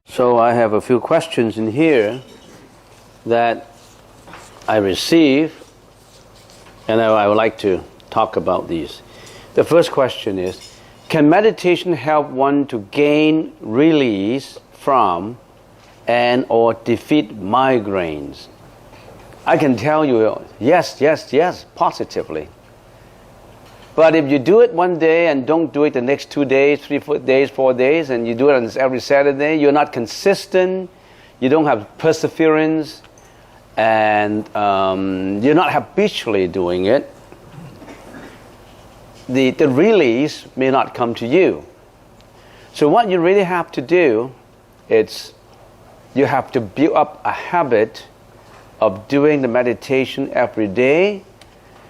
So I have a few questions in here that I receive, and I would like to talk about these. The first question is, can meditation help one to gain release from and or defeat migraines? I can tell you, yes, positively. But if you do it one day and don't do it the next 2 days, 3 days, 4 days, and you do it on every Saturday, you're not consistent, you don't have perseverance, and you're not habitually doing it, the release may not come to you. So what you really have to do is you have to build up a habit of doing the meditation every day.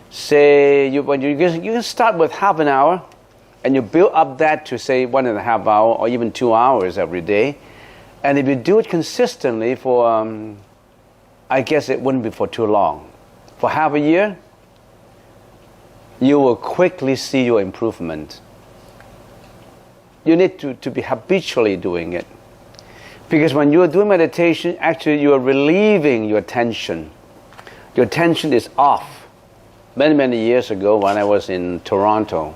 Say you can start with half an hour, and you build up that to say 1.5 hours or even 2 hours every day. And if you do it consistently for, I guess it wouldn't be for too long. For half a year, you will quickly see your improvement. You need to be habitually doing it. Because when you are doing meditation, actually you are relieving your tension. Your tension is off. Many years ago when I was in Toronto,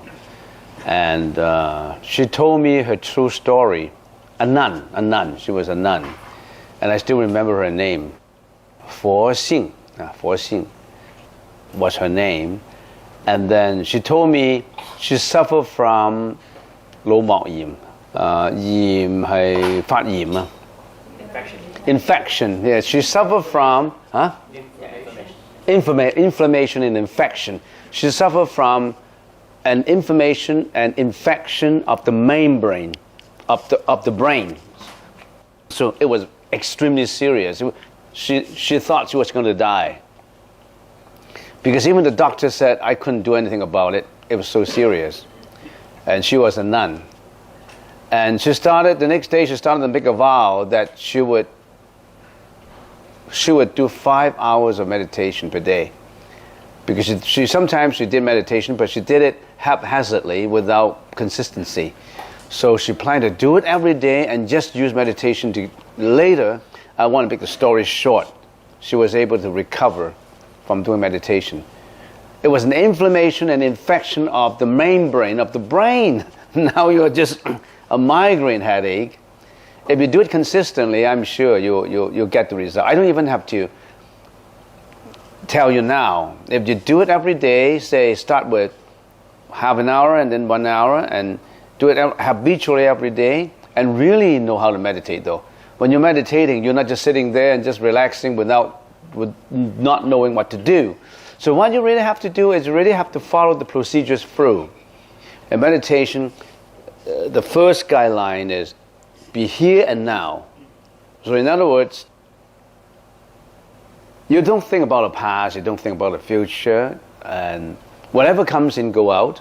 and she told me her true story. A nun, she was a nun, and I still remember her name. Xing was her name, and then she told me she suffered from 腦膜炎，炎係發炎啊。Infection. Yeah, she suffered from inflammation and infection. She suffered from an inflammation and infection of the membrane of the brain. So it was extremely serious. She thought she was going to die, because even the doctor said I couldn't do anything about it. It was so serious. And she was a nun. And the next day she started to make a vow that she would do 5 hours of meditation per day, because she sometimes she did meditation, but she did it haphazardly without consistency. So she planned to do it every day and just use meditation to later. I want to make the story short. She was able to recover from doing meditation. It was an inflammation and infection of the membrane of the brain. Now you're just a migraine headache. If you do it consistently, I'm sure you'll get the result. I don't even have to tell you now. If you do it every day, say start with half an hour and then 1 hour, and do it habitually every day, and really know how to meditate though. When you're meditating, you're not just sitting there and just relaxing with not knowing what to do. So what you really have to do is you really have to follow the procedures through. In meditation, the first guideline is be here and now. So in other words, you don't think about the past, you don't think about the future, and whatever comes in, go out.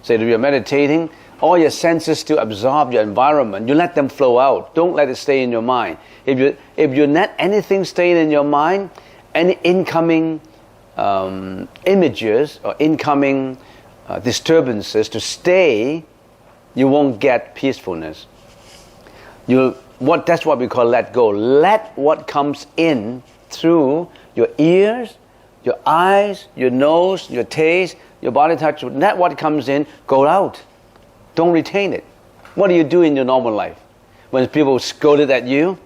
So if you're meditating, all your senses still absorb your environment. You let them flow out. Don't let it stay in your mind. If you let anything stay in your mind, any incoming images or incoming disturbances to stay, you won't get peacefulness. That's what we call let go. Let what comes in through your ears, your eyes, your nose, your taste, your body touch. Let what comes in go out. Don't retain it. What do you do in your normal life? When people scolded at you,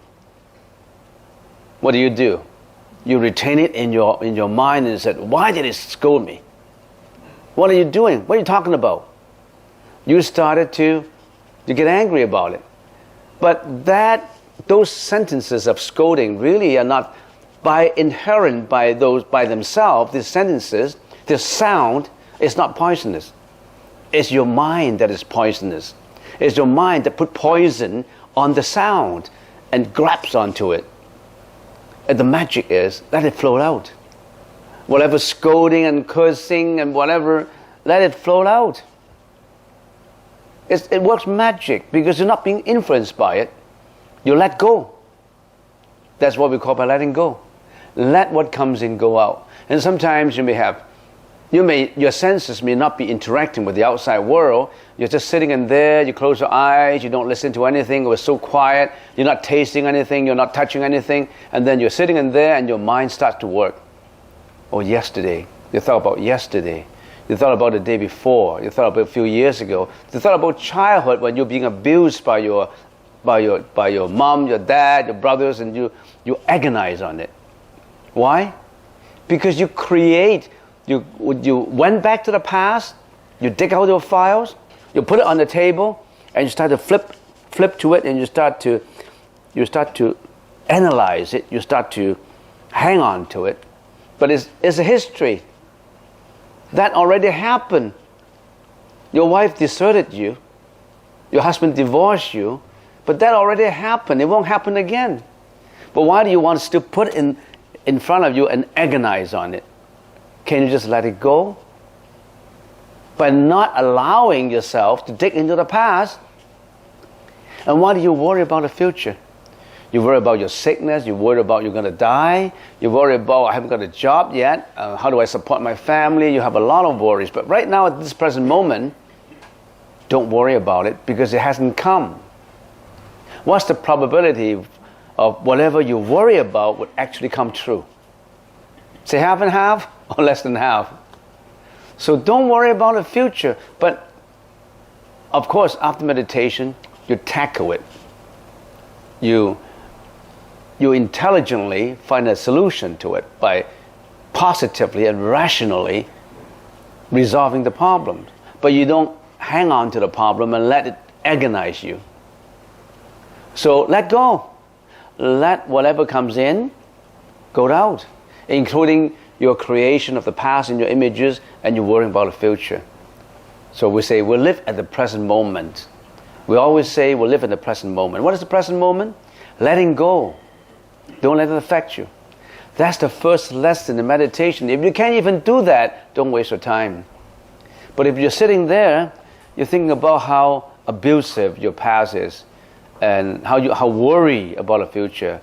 what do? You retain it in your mind and said, why did it scold me? What are you doing? What are you talking about? You started to get angry about it. But those sentences of scolding really are not inherent by themselves. These sentences, this sound is not poisonous. It's your mind that is poisonous. It's your mind that put poison on the sound and grabs onto it. And the magic is let it flow out. whatever scolding and cursing and whatever, let it float out. It works magic because you're not being influenced by it. You let go. That's what we call by letting go. Let what comes in go out. And sometimes your senses may not be interacting with the outside world. You're just sitting in there, you close your eyes, you don't listen to anything, it was so quiet, you're not tasting anything, you're not touching anything, and then you're sitting in there and your mind starts to work. Oh, yesterday, you thought about yesterday. You thought about the day before, you thought about a few years ago, you thought about childhood when you're being abused by your mom, your dad, your brothers, and you agonize on it. Why? Because you went back to the past, you dig out your files, you put it on the table, and you start to flip to it, and you start to analyze it, you start to hang on to it. But it's a history. That already happened. Your wife deserted you, your husband divorced you, but that already happened. It won't happen again. But why do you want to still put it in front of you and agonize on it? Can you just let it go? By not allowing yourself to dig into the past. And why do you worry about the future? You worry about your sickness, you worry about you're going to die, you worry about I haven't got a job yet, how do I support my family? You have a lot of worries. But right now at this present moment, don't worry about it because it hasn't come. What's the probability of whatever you worry about would actually come true? Say half and half or less than half. So don't worry about the future. But of course, after meditation, you tackle it. You intelligently find a solution to it by positively and rationally resolving the problem. But you don't hang on to the problem and let it agonize you. So let go. Let whatever comes in go out, including your creation of the past and your images and your worrying about the future. So we say we live at the present moment. We always say we live in the present moment. What is the present moment? Letting go. Don't let it affect you. That's the first lesson in meditation. If you can't even do that, don't waste your time. But if you're sitting there, you're thinking about how abusive your past is and how worried about the future,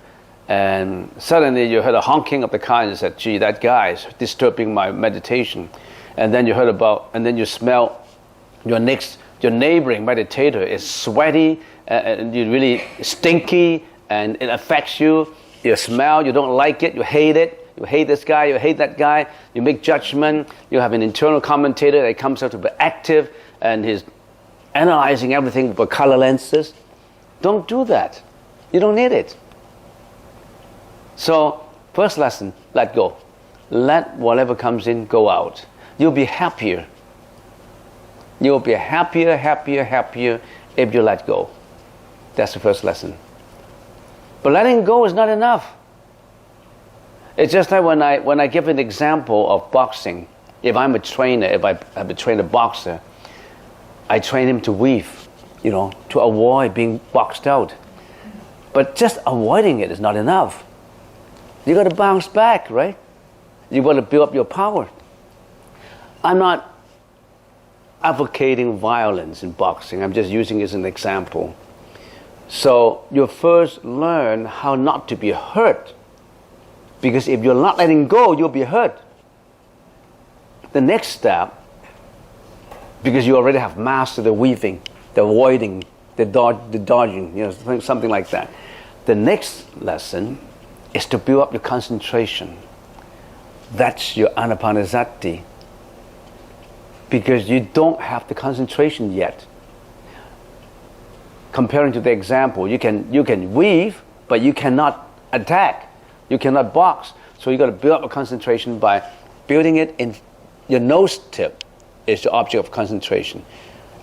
and suddenly you heard a honking of the car and you said, gee, that guy is disturbing my meditation. And then you smell your neighboring meditator is sweaty and you're really stinky and it affects you. You smell, you don't like it, you hate it. You hate this guy, you hate that guy. You make judgment. You have an internal commentator that comes out to be active and he's analyzing everything with color lenses. Don't do that. You don't need it. So, first lesson, let go. Let whatever comes in go out. You'll be happier. You'll be happier if you let go. That's the first lesson. But letting go is not enough. It's just like when I give an example of boxing. If I'm a trainer, if I have a trained boxer, I train him to weave, to avoid being boxed out. But just avoiding it is not enough. You got to bounce back, right? You got to build up your power. I'm not advocating violence in boxing. I'm just using it as an example. So you first learn how not to be hurt. Because if you're not letting go, you'll be hurt. The next step, because you already have mastered the weaving, the avoiding, the dodging, something like that. The next lesson is to build up your concentration. That's your anapanasati. Because you don't have the concentration yet. Comparing to the example, you can weave, but you cannot attack. You cannot box. So you got to build up a concentration by building it in your nose tip is the object of concentration.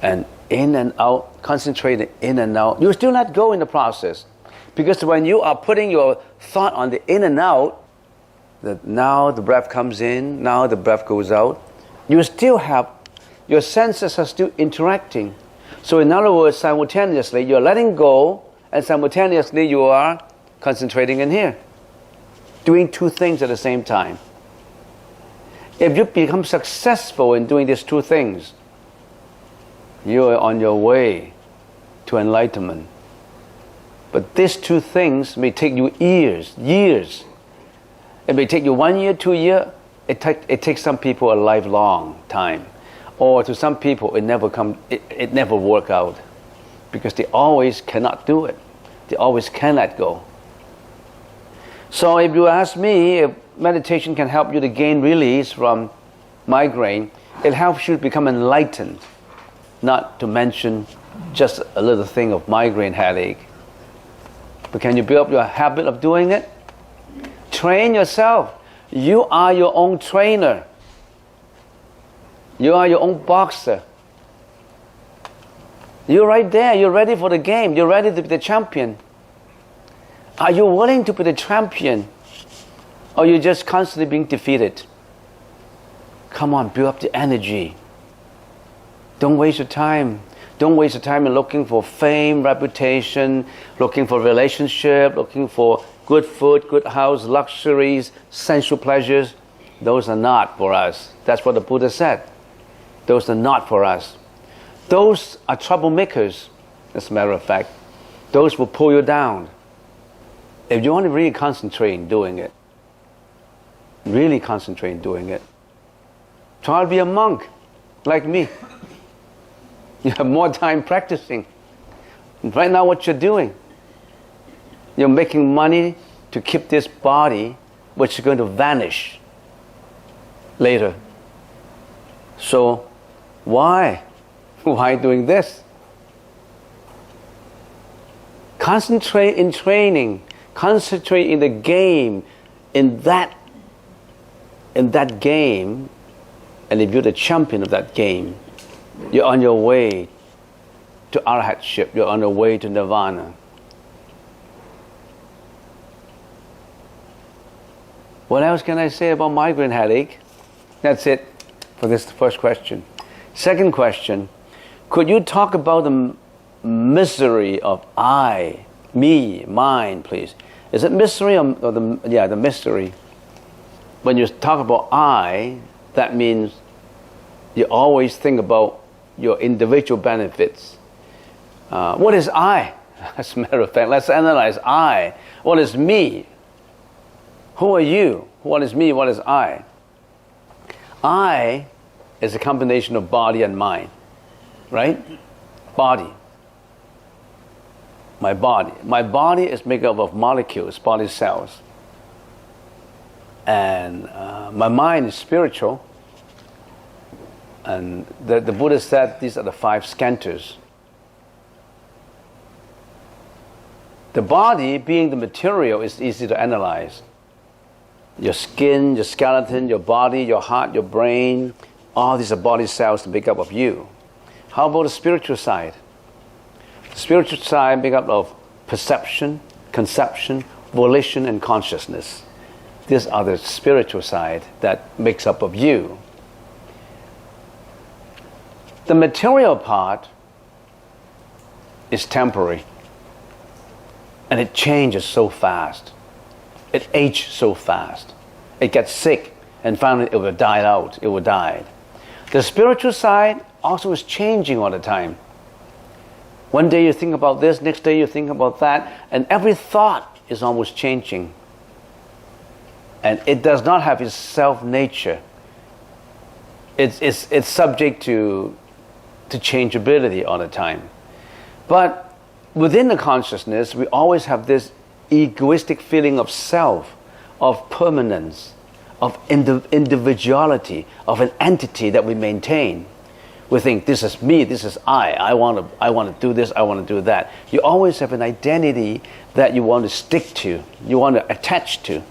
And in and out, concentrating in and out. You still let go in the process. Because when you are putting your thought on the in and out, that now the breath comes in, now the breath goes out, you still have, your senses are still interacting. So in other words, simultaneously you're letting go and simultaneously you are concentrating in here. Doing two things at the same time. If you become successful in doing these two things, you are on your way to enlightenment. But these two things may take you years. It may take you 1 year, 2 years. It takes some people a lifelong time. Or to some people, it never work out. Because they always cannot do it. They always cannot go. So if you ask me if meditation can help you to gain release from migraine, it helps you to become enlightened. Not to mention just a little thing of migraine headache. But can you build up your habit of doing it? Train yourself. You are your own trainer. You are your own boxer. You're right there. You're ready for the game. You're ready to be the champion. Are you willing to be the champion? Or you're just constantly being defeated? Come on, build up the energy. Don't waste your time. Don't waste your time in looking for fame, reputation, looking for relationship, looking for good food, good house, luxuries, sensual pleasures. Those are not for us. That's what the Buddha said. Those are not for us. Those are troublemakers, as a matter of fact. Those will pull you down. If you want to really concentrate in doing it, really concentrate in doing it, try to be a monk like me. You have more time practicing. Right now what you're doing, you're making money to keep this body, which is going to vanish later. So why doing this? Concentrate in training. Concentrate in the game. In that game, and if you're the champion of that game, you're on your way to arhatship. You're on your way to nirvana. What else can I say about migraine headache? That's it for this first question. Second question, could you talk about the misery of I, me, mine, please? Is it misery or the mystery? When you talk about I, that means you always think about your individual benefits. What is I? As a matter of fact, let's analyze I. What is me? Who are you? What is me? What is I? I is a combination of body and mind, right? Body. My body. My body is made up of molecules, body cells. And my mind is spiritual. And the Buddha said these are the 5 skandhas. The body, being the material, is easy to analyze. Your skin, your skeleton, your body, your heart, your brain, all these are body cells to make up of you. How about the spiritual side? The spiritual side made up of perception, conception, volition, and consciousness. These are the spiritual side that makes up of you. The material part is temporary. And it changes so fast. It ages so fast. It gets sick, and finally it will die out. It will die. The spiritual side also is changing all the time. One day you think about this, next day you think about that, and every thought is almost changing. And it does not have its self-nature. It's subject to changeability all the time. But within the consciousness, we always have this egoistic feeling of self, of permanence, of individuality, of an entity that we maintain. We think, this is me, this is I want to do this, I want to do that. You always have an identity that you want to stick to, you want to attach to.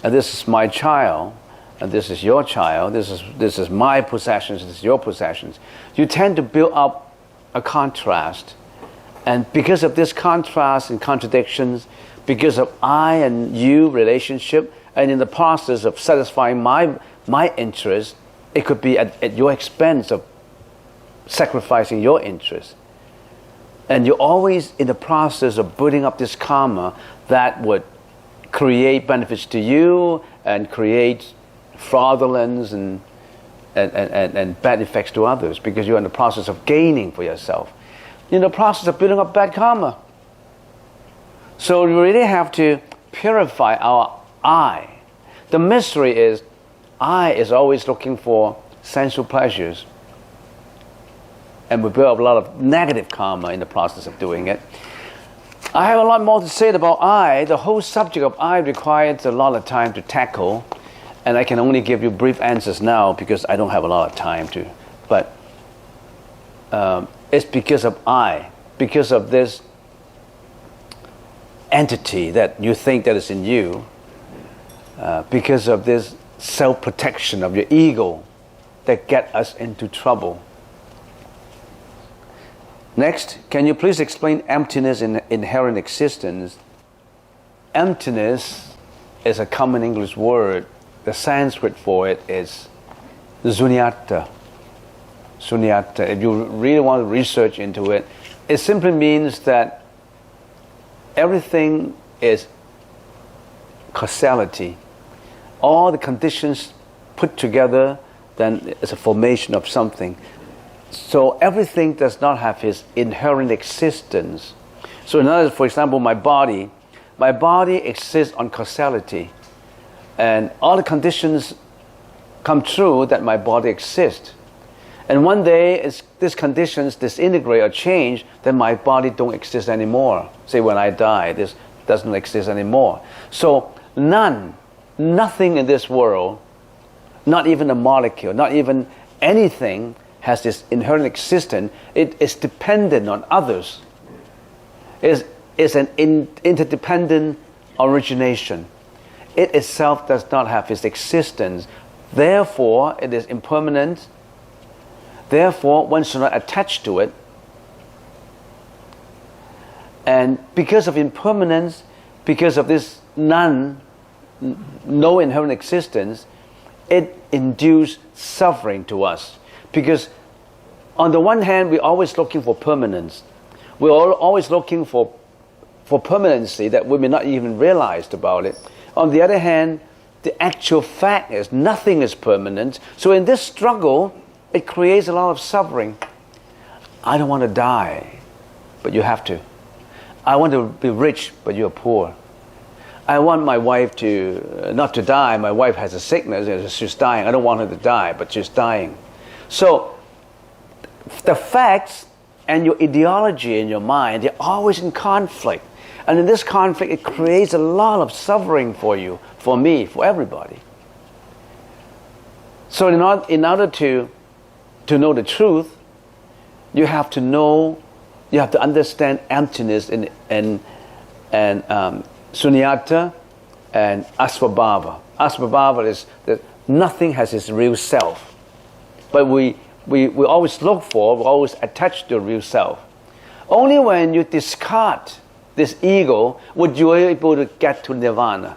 And this is my child, and this is your child, this is my possessions, this is your possessions. You tend to build up a contrast. And because of this contrast and contradictions, because of I and you relationship, and in the process of satisfying my interest, it could be at your expense of sacrificing your interest. And you're always in the process of building up this karma that would create benefits to you and create fraudulence and bad effects to others, because you're in the process of gaining for yourself. You're in the process of building up bad karma. So we really have to purify our I. The mystery is, I is always looking for sensual pleasures. And we build up a lot of negative karma in the process of doing it. I have a lot more to say about I. The whole subject of I requires a lot of time to tackle. And I can only give you brief answers now because I don't have a lot of time to. But it's because of I, because of this entity that you think that is in you, because of this self-protection of your ego that get us into trouble. Next, can you please explain emptiness in inherent existence? Emptiness is a common English word. The Sanskrit for it is sunyata. Sunyata. If you really want to research into it, it simply means that everything is causality. All the conditions put together, then is a formation of something. So everything does not have its inherent existence. So in other words, for example, my body exists on causality. And all the conditions come true that my body exists. And one day, as these conditions disintegrate or change, then my body don't exist anymore. Say when I die, this doesn't exist anymore. So nothing in this world, not even a molecule, not even anything, has this inherent existence. It is dependent on others. It's an interdependent origination. It itself does not have its existence. Therefore, it is impermanent. Therefore, one should not attach to it. And because of impermanence, because of this no inherent existence, it induces suffering to us. Because on the one hand, we're always looking for permanence. We're always looking for permanency that we may not even realize about it. On the other hand, the actual fact is nothing is permanent. So in this struggle, it creates a lot of suffering. I don't want to die, but you have to. I want to be rich, but you're poor. I want my wife not to die. My wife has a sickness, she's dying. I don't want her to die, but she's dying. So the facts and your ideology in your mind, they're always in conflict. And in this conflict, it creates a lot of suffering for you, for me, for everybody. So in order to know the truth, you have to understand emptiness and sunyata and asvabhava. Asvabhava is that nothing has its real self. But we always we always attach to the real self. Only when you discard this ego would you be able to get to nirvana.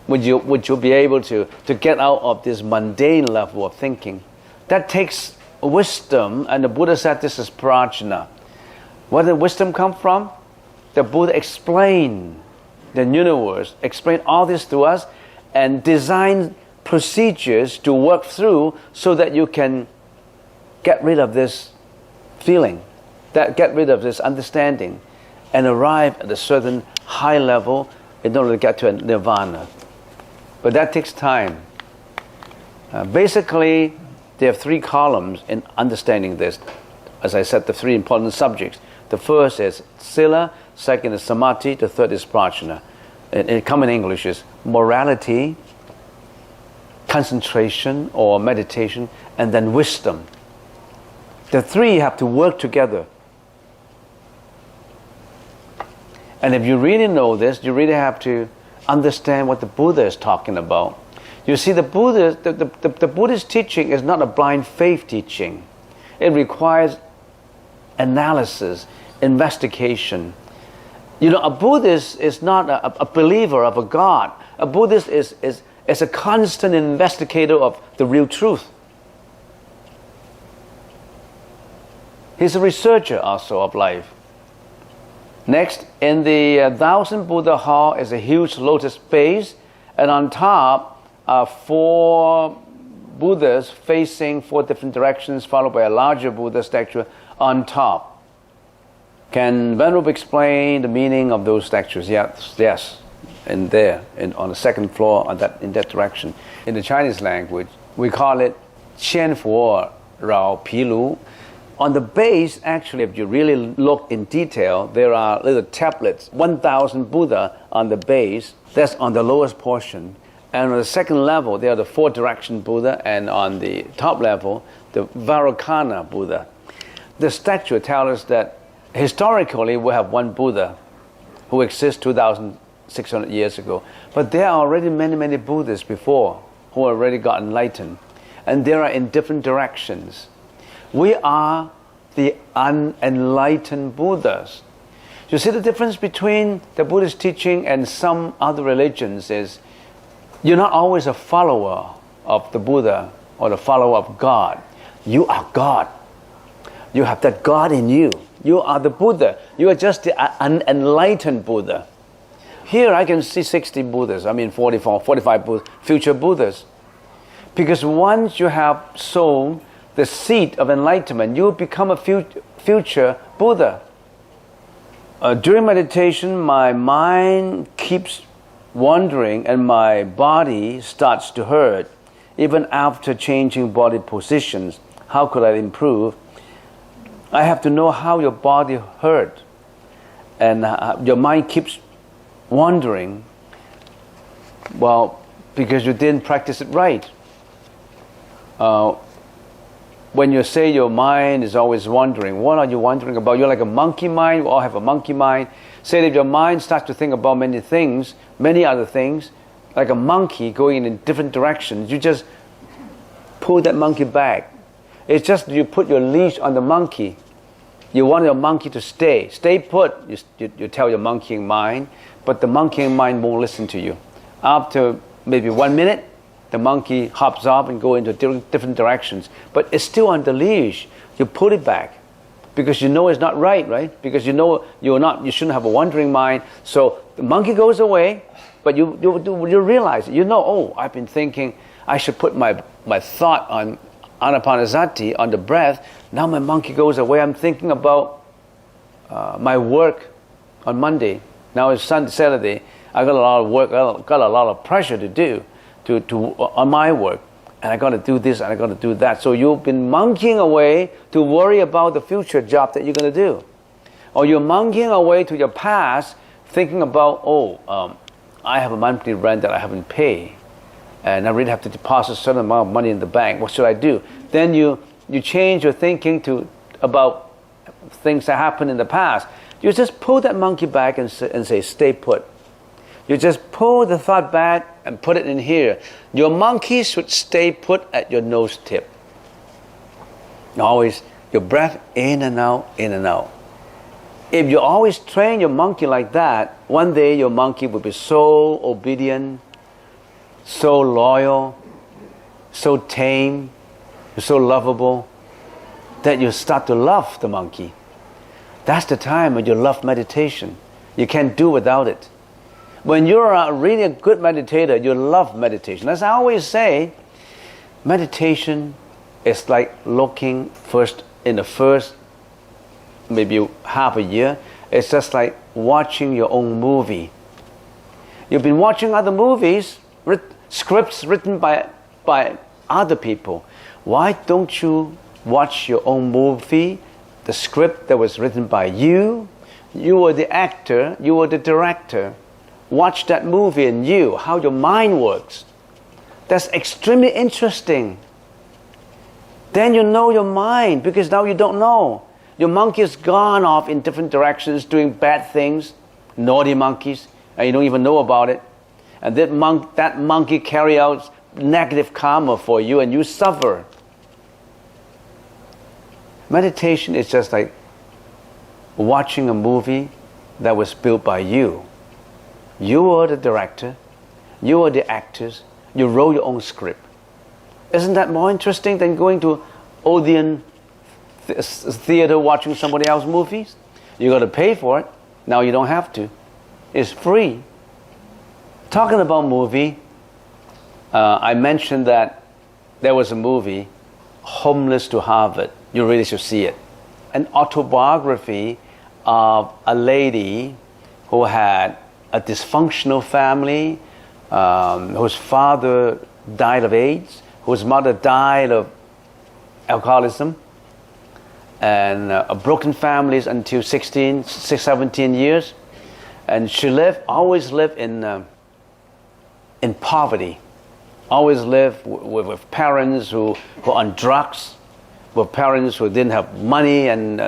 Would you be able to get out of this mundane level of thinking? That takes wisdom, and the Buddha said this is prajna. Where did wisdom come from? The Buddha explained the universe, explained all this to us, and designed procedures to work through so that you can get rid of this feeling, get rid of this understanding, and arrive at a certain high level in order to get to a nirvana. But that takes time. Basically, there are 3 columns in understanding this. As I said, the 3 important subjects. The first is sila, second is samadhi, the third is prajna. In common English is morality, concentration or meditation, and then wisdom. The 3 have to work together. And if you really know this, you really have to understand what the Buddha is talking about. You see, the Buddhist teaching is not a blind faith teaching. It requires analysis, investigation. You know, a Buddhist is not a believer of a God. A Buddhist is a constant investigator of the real truth. He's a researcher also of life. Next, in the 1000 Buddha Hall is a huge lotus base, and on top 4 Buddhas facing 4 different directions, followed by a larger Buddha statue on top. Can Venerable explain the meaning of those statues? Yes. On the second floor, in that direction. In the Chinese language, we call it Qian Fo Rao Pi Lu. On the base, actually, if you really look in detail, there are little tablets, 1,000 Buddha on the base. That's on the lowest portion. And on the second level, there are the 4-direction Buddha, and on the top level, the Vairocana Buddha. The statue tells us that historically we have one Buddha who exists 2,600 years ago. But there are already many, many Buddhas before who already got enlightened. And they are in different directions. We are the unenlightened Buddhas. You see the difference between the Buddhist teaching and some other religions is you're not always a follower of the Buddha or the follower of God. You are God. You have that God in you. You are the Buddha. You are just the unenlightened Buddha. Here I can see 60 Buddhas, 45 future Buddhas. Because once you have sown the seed of enlightenment, you become a future Buddha. During meditation, my mind keeps wandering and my body starts to hurt. Even after changing body positions, how could I improve? I have to know how your body hurt. And your mind keeps wandering. Well, because you didn't practice it right. When you say your mind is always wandering, what are you wondering about? You're like a monkey mind. We all have a monkey mind. Say that your mind starts to think about many things, many other things, like a monkey going in different directions. You just pull that monkey back. It's just you put your leash on the monkey. You want your monkey to stay put. You tell your monkeying mind, but the monkeying mind won't listen to you. After maybe 1 minute, the monkey hops off and goes into different directions. But it's still on the leash. You pull it back because you know it's not right? Because you know you shouldn't have a wandering mind. So the monkey goes away, but you realize it. You know, oh, I've been thinking I should put my thought on anapanasati, on the breath. Now my monkey goes away. I'm thinking about my work on Monday. Now it's Saturday. I got a lot of work. I got a lot of pressure to do on my work, and I got to do this and I got to do that. So you've been monkeying away to worry about the future job that you're going to do, or you're monkeying away to your past, thinking about I have a monthly rent that I haven't paid, and I really have to deposit a certain amount of money in the bank. What should I do? Then you change your thinking about things that happened in the past. You just pull that monkey back and say, stay put. You just pull the thought back and put it in here. Your monkey should stay put at your nose tip. Always your breath in and out, in and out. If you always train your monkey like that, one day your monkey will be so obedient, so loyal, so tame, so lovable, that you start to love the monkey. That's the time when you love meditation. You can't do without it. When you're really a good meditator, you love meditation. As I always say, meditation is like looking in the first maybe half a year. It's just like watching your own movie. You've been watching other movies, scripts written by other people. Why don't you watch your own movie, the script that was written by you? You were the actor, you were the director. Watch that movie and how your mind works. That's extremely interesting. Then you know your mind, because now you don't know. Your monkey has gone off in different directions doing bad things, naughty monkeys, and you don't even know about it. And that monkey carry out negative karma for you and you suffer. Meditation is just like watching a movie that was built by you. You are the director, you are the actors, you wrote your own script. Isn't that more interesting than going to Odeon theater watching somebody else's movies? You got to pay for it. Now you don't have to. It's free. Talking about movie, I mentioned that there was a movie, Homeless to Harvard. You really should see it. An autobiography of a lady who had a dysfunctional family, whose father died of AIDS, whose mother died of alcoholism, and broken families until 17 years. And she always lived in poverty, always lived with parents who were on drugs, with parents who didn't have money and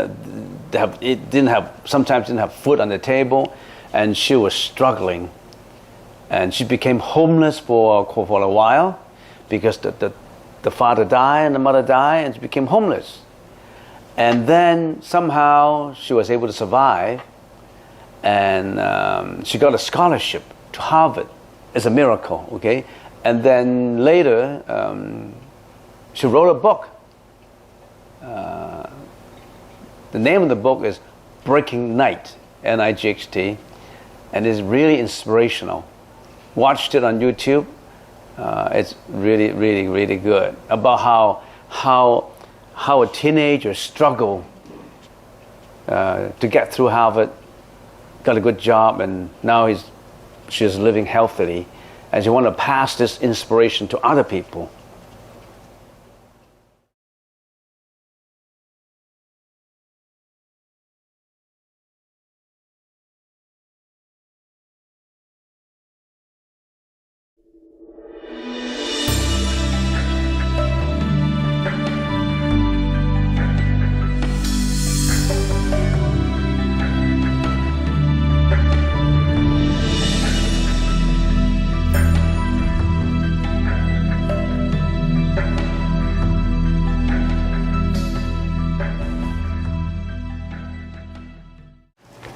sometimes didn't have food on the table, and she was struggling. And she became homeless for a while because the father died and the mother died, and she became homeless. And then somehow she was able to survive, and she got a scholarship to Harvard. It's a miracle, okay? And then later, she wrote a book. The name of the book is Breaking Night, N-I-G-H-T, and it's really inspirational. Watched it on YouTube. It's really, really, really good. About how a teenager struggled to get through Harvard, got a good job, and now she's living healthily, and she wants to pass this inspiration to other people.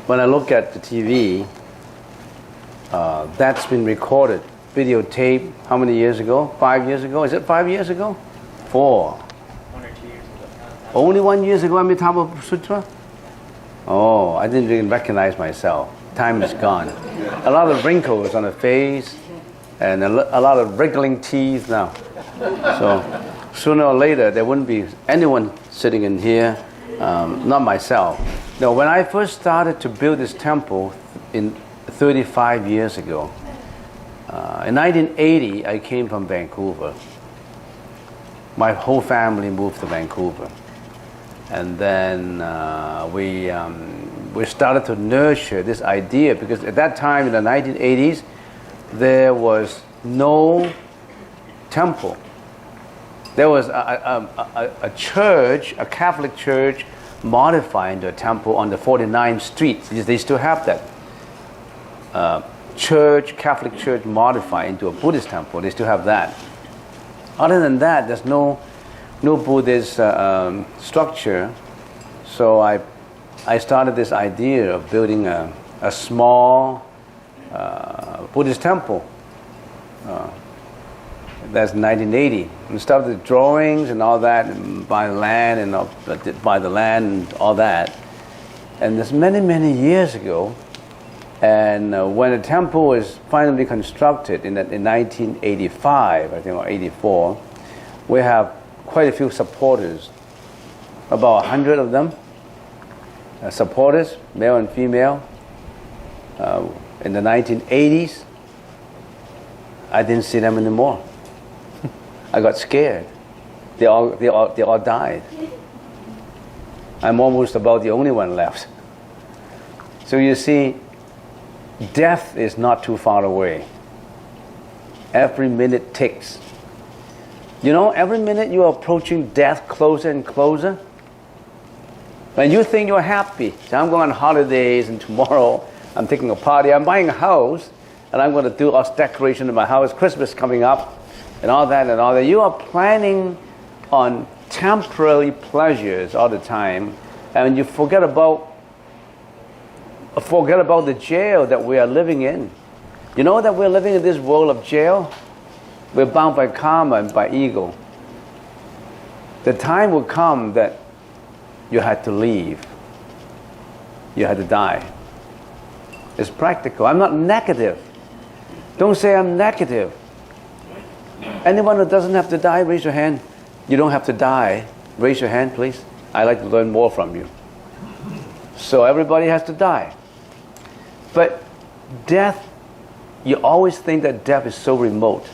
When I look at the TV, that's been recorded, videotape, how many years ago? 5 years ago? Is it 5 years ago? 4. 1 or 2 years ago. Only 1 year ago, Amitabha Sutra? Oh, I didn't even recognize myself. Time is gone. A lot of wrinkles on the face and a lot of wriggling teeth now. So sooner or later, there wouldn't be anyone sitting in here, not myself. Now, when I first started to build this temple 35 years ago, in 1980, I came from Vancouver. My whole family moved to Vancouver. And then we started to nurture this idea, because at that time in the 1980s, there was no temple. There was a church, a Catholic church, modified into a temple on the 49th Street. They still have that. Catholic church modified into a Buddhist temple. They still have that. Other than that, there's no Buddhist structure. So I started this idea of building a small Buddhist temple. That's 1980. We started the drawings and all that, and buy land and all that. And this many years ago. And when the temple was finally constructed in 1985, I think, or 84, we have quite a few supporters, about 100 of them, supporters, male and female. In the 1980s, I didn't see them anymore. I got scared. They all died. I'm almost about the only one left. So you see, death is not too far away. Every minute ticks. You know, every minute you are approaching death closer and closer. When you think you're happy, so I'm going on holidays, and tomorrow I'm taking a party, I'm buying a house, and I'm going to do all decoration in my house, Christmas coming up, and all that. You are planning on temporary pleasures all the time, and you forget about the jail that we are living in. You know that we're living in this world of jail? We're bound by karma and by ego. The time will come that you had to leave. You had to die. It's practical. I'm not negative. Don't say I'm negative. Anyone who doesn't have to die, raise your hand. You don't have to die. Raise your hand, please. I'd like to learn more from you. So everybody has to die. But death, you always think that death is so remote.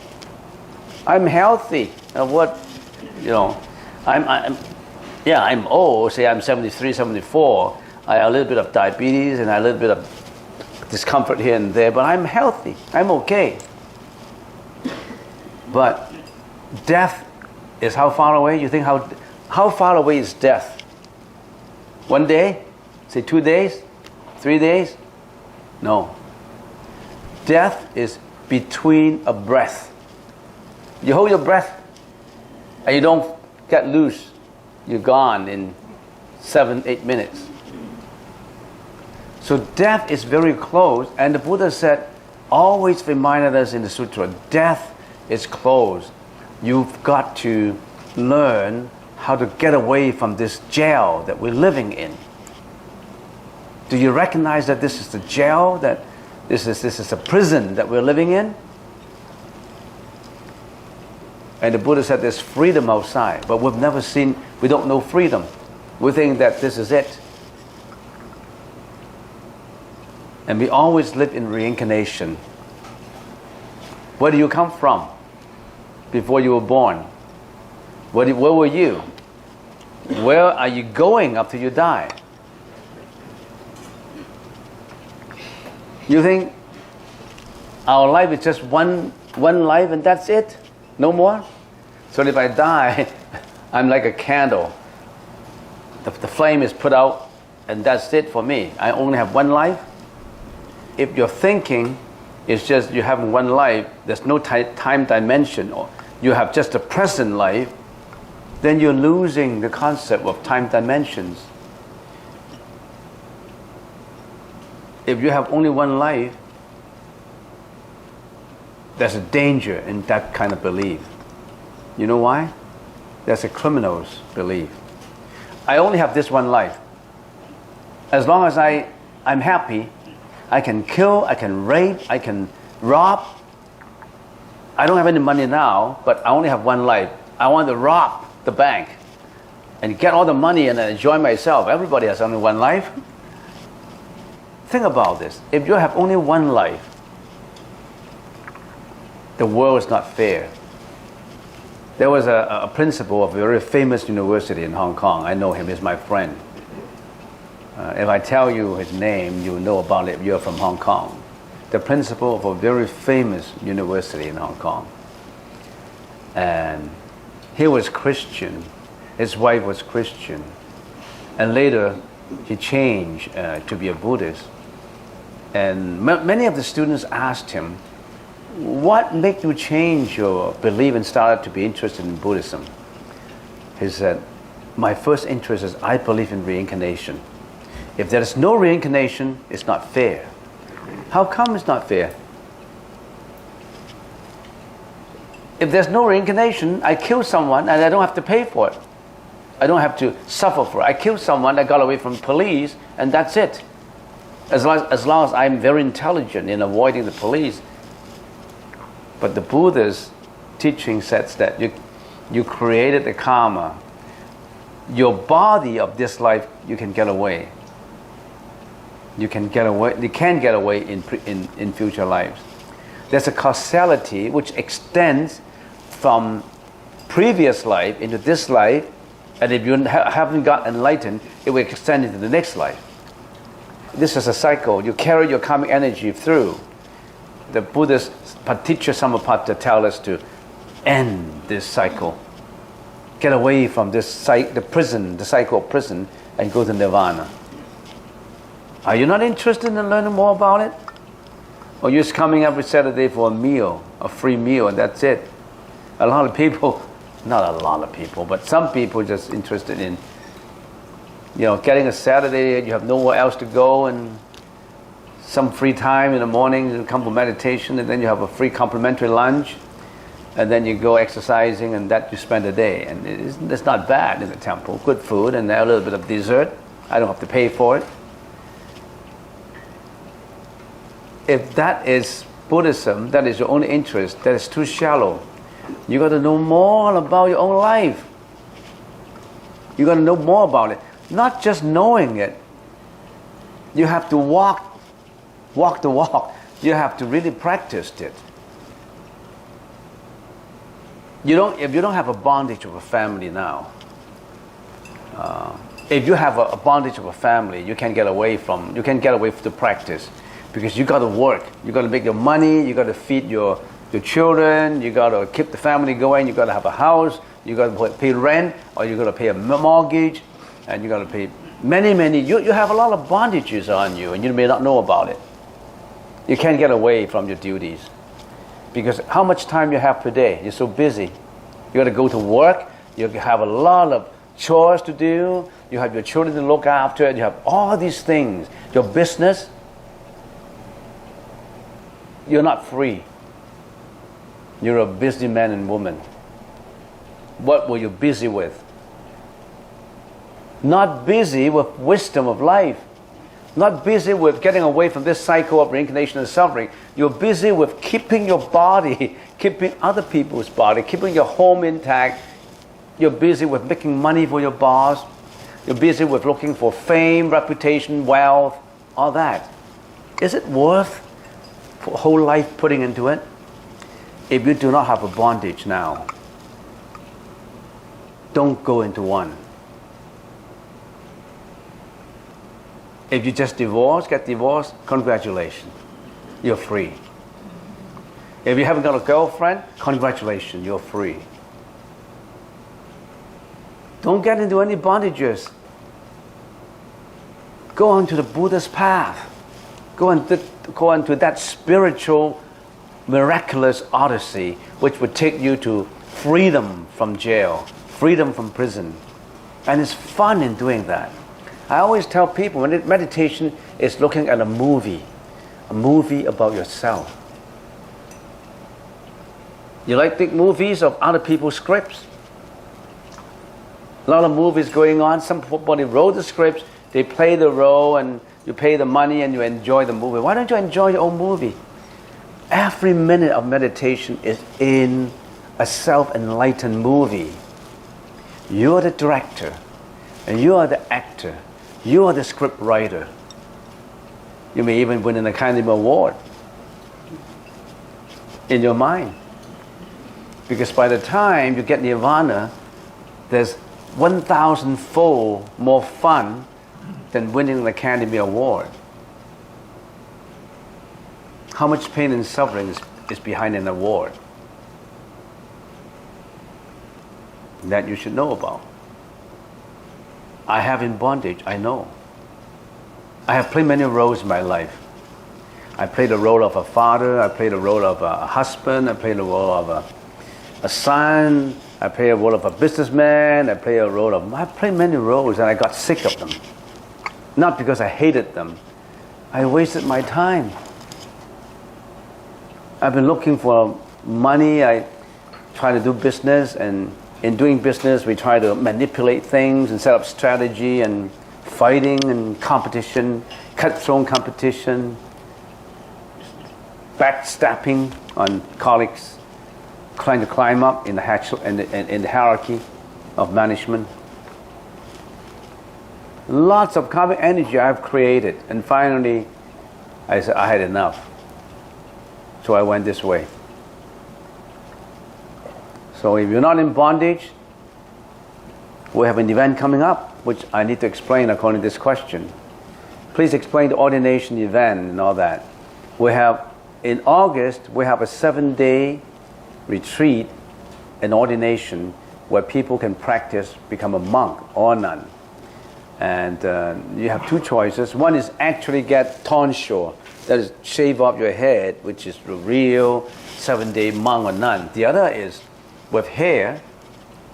I'm healthy. What, you know, I'm old. Say I'm 73, 74. I have a little bit of diabetes and a little bit of discomfort here and there, but I'm healthy. I'm okay. But death is how far away? You think how far away is death? 1 day? Say 2 days? 3 days? No. Death is between a breath. You hold your breath and you don't get loose. You're gone in 7-8 minutes. So death is very close, and the Buddha said, always reminded us in the sutra, death is close. You've got to learn how to get away from this jail that we're living in. Do you recognize that this is the jail, that this is a prison that we're living in? And the Buddha said there's freedom outside, but we don't know freedom. We think that this is it. And we always live in reincarnation. Where do you come from before you were born? Where were you? Where are you going after you die? You think our life is just one life and that's it? No more? So if I die, I'm like a candle. The flame is put out and that's it for me. I only have one life. If your thinking is just you have one life, there's no time dimension, or you have just a present life, then you're losing the concept of time dimensions. If you have only one life, there's a danger in that kind of belief. You know why? That's a criminal's belief. I only have this one life. As long as I'm happy, I can kill, I can rape, I can rob. I don't have any money now, but I only have one life. I want to rob the bank and get all the money and enjoy myself. Everybody has only one life. Think about this. If you have only one life, the world is not fair. There was a principal of a very famous university in Hong Kong. I know him, he's my friend. If I tell you his name, you know about it if you're from Hong Kong. The principal of a very famous university in Hong Kong. And he was Christian. His wife was Christian. And later, he changed to be a Buddhist. And many of the students asked him, what made you change your belief and started to be interested in Buddhism? He said, my first interest is I believe in reincarnation. If there is no reincarnation, it's not fair. How come it's not fair? If there's no reincarnation, I kill someone and I don't have to pay for it. I don't have to suffer for it. I killed someone, I got away from police, and that's it. As long as I'm very intelligent in avoiding the police. But the Buddha's teaching says that you created the karma. Your body of this life, you can get away. You can get away in future lives. There's a causality which extends from previous life into this life, and if you haven't got enlightened, it will extend into the next life. This is a cycle. You carry your karmic energy through. The Buddhist Paticca Samuppada tell us to end this cycle. Get away from the cycle of prison, and go to nirvana. Are you not interested in learning more about it? Or you're just coming every Saturday for a meal, a free meal, and that's it? A lot of people, not a lot of people, but some people just interested in, getting a Saturday, you have nowhere else to go, and some free time in the morning, you come for meditation, and then you have a free complimentary lunch, and then you go exercising, and that you spend a day. And it's not bad in the temple. Good food, and a little bit of dessert. I don't have to pay for it. If that is Buddhism, that is your only interest, that is too shallow. You got to know more about your own life. You got to know more about it. Not just knowing it. You have to walk the walk. You have to really practice it. If you don't have a bondage of a family now, if you have a bondage of a family, you can't get away from the practice, because you got to work. You got to make your money. You got to feed your children. You got to keep the family going. You got to have a house. You got to pay rent, or you got to pay a mortgage, and you got to pay many. You have a lot of bondages on you, and you may not know about it. You can't get away from your duties, because how much time you have per day? You're so busy. You got to go to work. You have a lot of chores to do. You have your children to look after. You have all these things. Your business. You're not free. You're a busy man and woman. What were you busy with? Not busy with wisdom of life. Not busy with getting away from this cycle of reincarnation and suffering. You're busy with keeping your body, keeping other people's body, keeping your home intact. You're busy with making money for your boss. You're busy with looking for fame, reputation, wealth, all that. Is it worth a whole life putting into it? If you do not have a bondage now, don't go into one. If you just get divorced, congratulations, you're free. If you haven't got a girlfriend, congratulations, you're free. Don't get into any bondages. Go on to the Buddha's path. Go into that spiritual, miraculous odyssey, which would take you to freedom from jail, freedom from prison. And it's fun in doing that. I always tell people, meditation is looking at a movie about yourself. You like big movies of other people's scripts? A lot of movies going on. Somebody wrote the scripts, they play the role, and you pay the money and you enjoy the movie. Why don't you enjoy your own movie? Every minute of meditation is in a self-enlightened movie. You're the director, and you are the actor. You are the script writer. You may even win an Academy Award in your mind. Because by the time you get nirvana, there's 1,000-fold more fun than winning an Academy Award. How much pain and suffering is behind an award? That you should know about. I have in bondage, I know. I have played many roles in my life. I played the role of a father, I played the role of a husband, I played the role of a son, I played the role of a businessman, I played many roles, and I got sick of them. Not because I hated them. I wasted my time. I've been looking for money. I try to do business, and in doing business, we try to manipulate things and set up strategy and fighting and competition, cutthroat competition, backstabbing on colleagues, trying to climb up in the hierarchy of management. Lots of karmic energy I've created, and finally, I said I had enough. So I went this way. So if you're not in bondage, we have an event coming up, which I need to explain according to this question. Please explain the ordination event and all that. In August, we have a 7-day retreat and ordination where people can practice, become a monk or nun. And you have two choices. One is actually get tonsure, that is shave off your head, which is the real 7-day monk or nun. The other is with hair.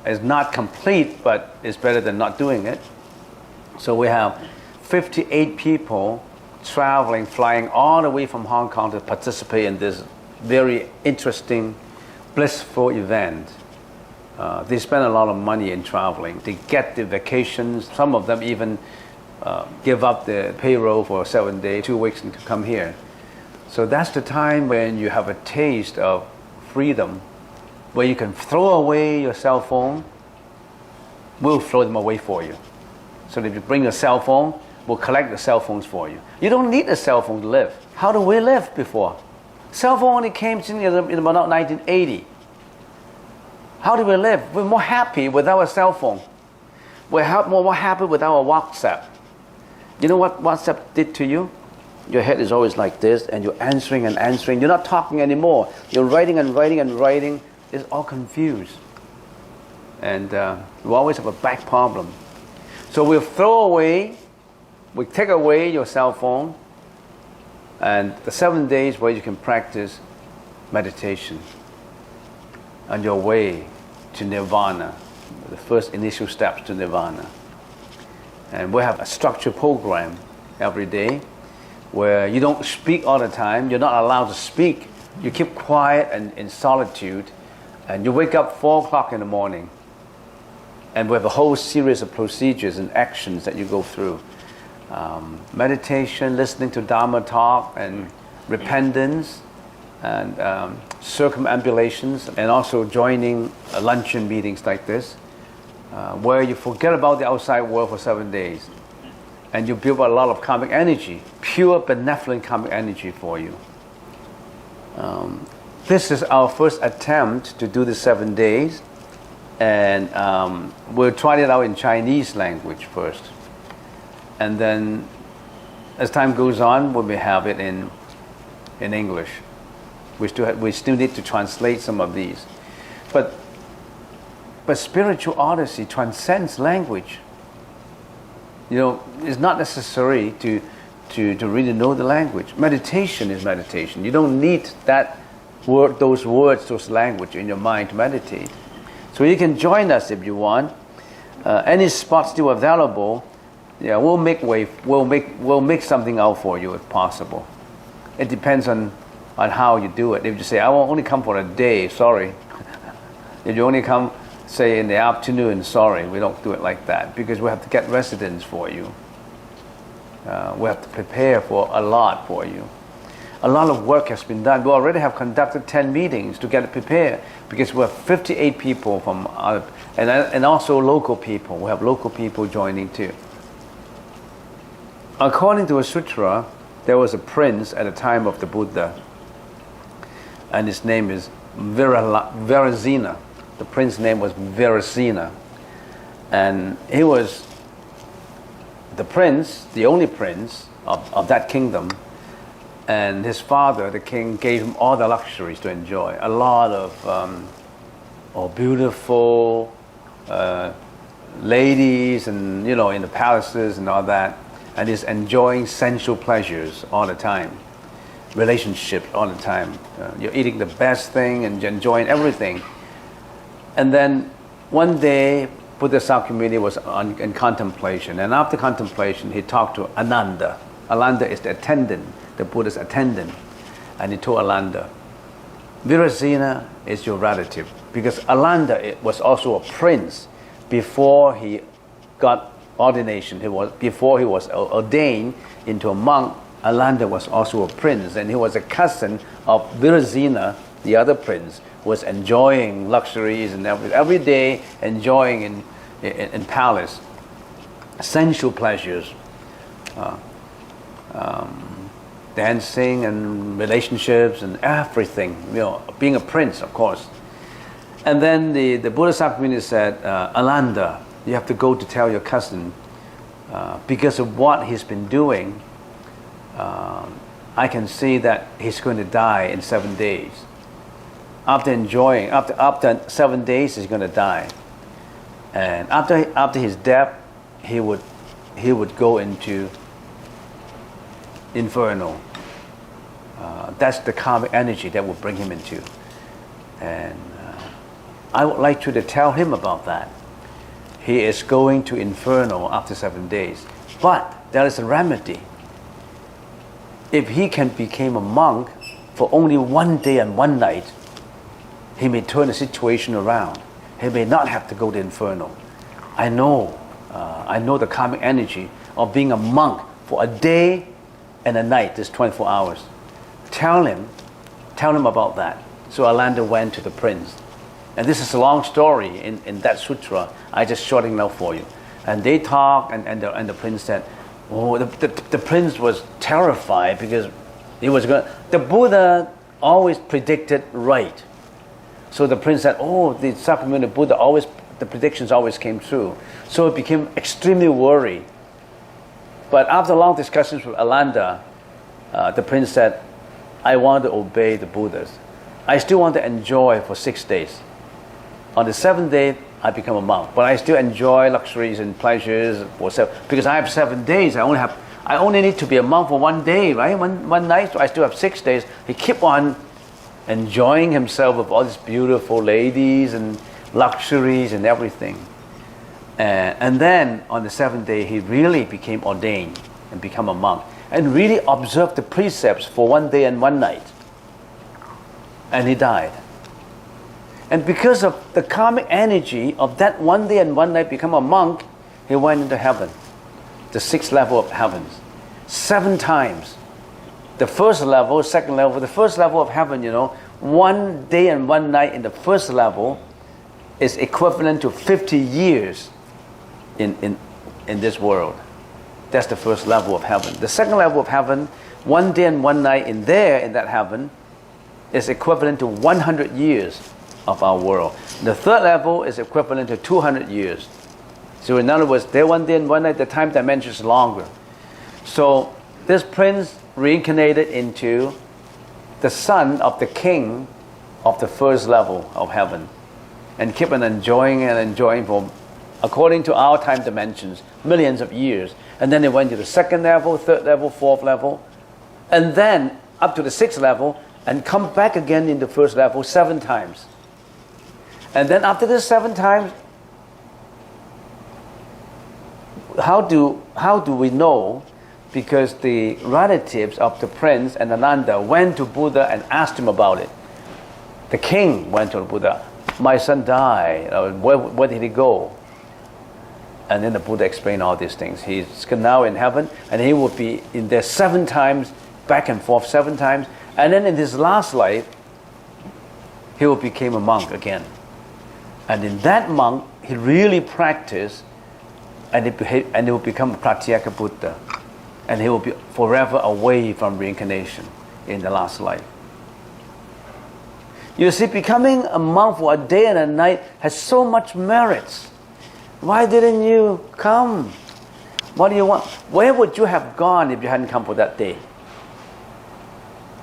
It's not complete, but it's better than not doing it. So we have 58 people traveling, flying all the way from Hong Kong to participate in this very interesting, blissful event. They spend a lot of money in traveling. They get the vacations. Some of them even give up the payroll for 7 days, 2 weeks to come here. So that's the time when you have a taste of freedom where you can throw away your cell phone. We'll throw them away for you. So if you bring your cell phone, we'll collect the cell phones for you. You don't need a cell phone to live. How do we live before? Cell phone only came in about 1980. How do we live? We're more happy with our cell phone. We're more happy with our WhatsApp. You know what WhatsApp did to you? Your head is always like this, and you're answering and answering. You're not talking anymore. You're writing and writing and writing. It's all confused. And you always have a back problem. So we take away your cell phone, and the 7 days where you can practice meditation on your way to nirvana, the first initial steps to nirvana. And we have a structured program every day where you don't speak all the time. You're not allowed to speak. You keep quiet and in solitude, and you wake up 4 o'clock in the morning. And we have a whole series of procedures and actions that you go through. Meditation, listening to Dharma talk, and repentance, and circumambulations, and also joining luncheon meetings like this, where you forget about the outside world for 7 days. And you build a lot of karmic energy, pure benevolent karmic energy for you. This is our first attempt to do the 7 days. And we'll try it out in Chinese language first. And then as time goes on, we may have it in English. We still need to translate some of these. But spiritual odyssey transcends language. You know, it's not necessary to really know the language. Meditation is meditation. You don't need those words, those language in your mind to meditate. So you can join us if you want. Any spots still available, yeah, we'll make something out for you if possible. It depends on how you do it. If you say, I will only come for a day, sorry. If you only come, say, in the afternoon, sorry, we don't do it like that, because we have to get residence for you. We have to prepare for a lot for you. A lot of work has been done. We already have conducted 10 meetings to get it prepared, because we have 58 people from and also local people. We have local people joining too. According to a sutra, there was a prince at the time of the Buddha, and his name is Virasena. The prince's name was Virasena, and he was the prince, the only prince of that kingdom. And his father, the king, gave him all the luxuries to enjoy. A lot of beautiful ladies, and in the palaces and all that. And he's enjoying sensual pleasures all the time, relationships all the time. You're eating the best thing and you're enjoying everything. And then one day, Buddha Sakyamuni was in contemplation. And after contemplation, he talked to Ananda. Ananda is the attendant, the Buddha's attendant. And he told Ananda, Virasena is your relative. Because Ananda was also a prince before he got ordination. Before he was ordained into a monk, Ananda was also a prince. And he was a cousin of Virasena, the other prince, was enjoying luxuries and every day enjoying in palace, sensual pleasures. Dancing and relationships and everything, being a prince, of course. And then the Buddha Sakyamuni said, Ananda, you have to go to tell your cousin, because of what he's been doing, I can see that he's going to die in 7 days. After 7 days, he's going to die. And after his death, he would go into inferno. That's the karmic energy that will bring him into. And I would like to tell him about that. He is going to inferno after 7 days. But there is a remedy. If he can become a monk for only 1 day and 1 night, he may turn the situation around. He may not have to go to inferno. I know the karmic energy of being a monk for a day and a night, this 24 hours. Tell him about that. So Ananda went to the prince And this is a long story in that sutra. I just shorting it out for you. And they talk, and the prince said, oh, the prince was terrified because he was going. The Buddha always predicted right. So the prince said, oh, the Sakyamuni Buddha always, the predictions always came true. So he became extremely worried. But after long discussions with Alanda, the prince said, I want to obey the Buddhas. I still want to enjoy for 6 days. On the 7th day, I become a monk. But I still enjoy luxuries and pleasures because I have 7 days. I only need to be a monk for 1 day, right? One night, so I still have 6 days. He kept on enjoying himself with all these beautiful ladies and luxuries and everything. And then on the 7th day, he really became ordained and become a monk and really observed the precepts for 1 day and 1 night. And he died. And because of the karmic energy of that 1 day and 1 night become a monk, he went into heaven, the 6th level of heavens, 7 times. The first level, second level, the first level of heaven, 1 day and 1 night in the first level is equivalent to 50 years in this world. That's the first level of heaven. The second level of heaven, 1 day and 1 night in that heaven, is equivalent to 100 years of our world. The third level is equivalent to 200 years. So in other words, there 1 day and 1 night, the time dimension is longer. So this prince reincarnated into the son of the king of the first level of heaven and kept on enjoying for, according to our time dimensions, millions of years. And then they went to the 2nd level, 3rd level, 4th level, and then up to the 6th level and come back again in the first level 7 times. And then after this 7 times, how do we know? Because the relatives of the prince and Ananda went to Buddha and asked him about it. The king went to the Buddha. My son died. Where did he go? And then the Buddha explained all these things. He's now in heaven, and he will be in there 7 times, back and forth 7 times. And then in his last life, he will become a monk again. And in that monk, he really practiced, and he will become a Pratyeka Buddha. And he will be forever away from reincarnation in the last life. You see, becoming a monk for a day and a night has so much merits. Why didn't you come? What do you want? Where would you have gone if you hadn't come for that day?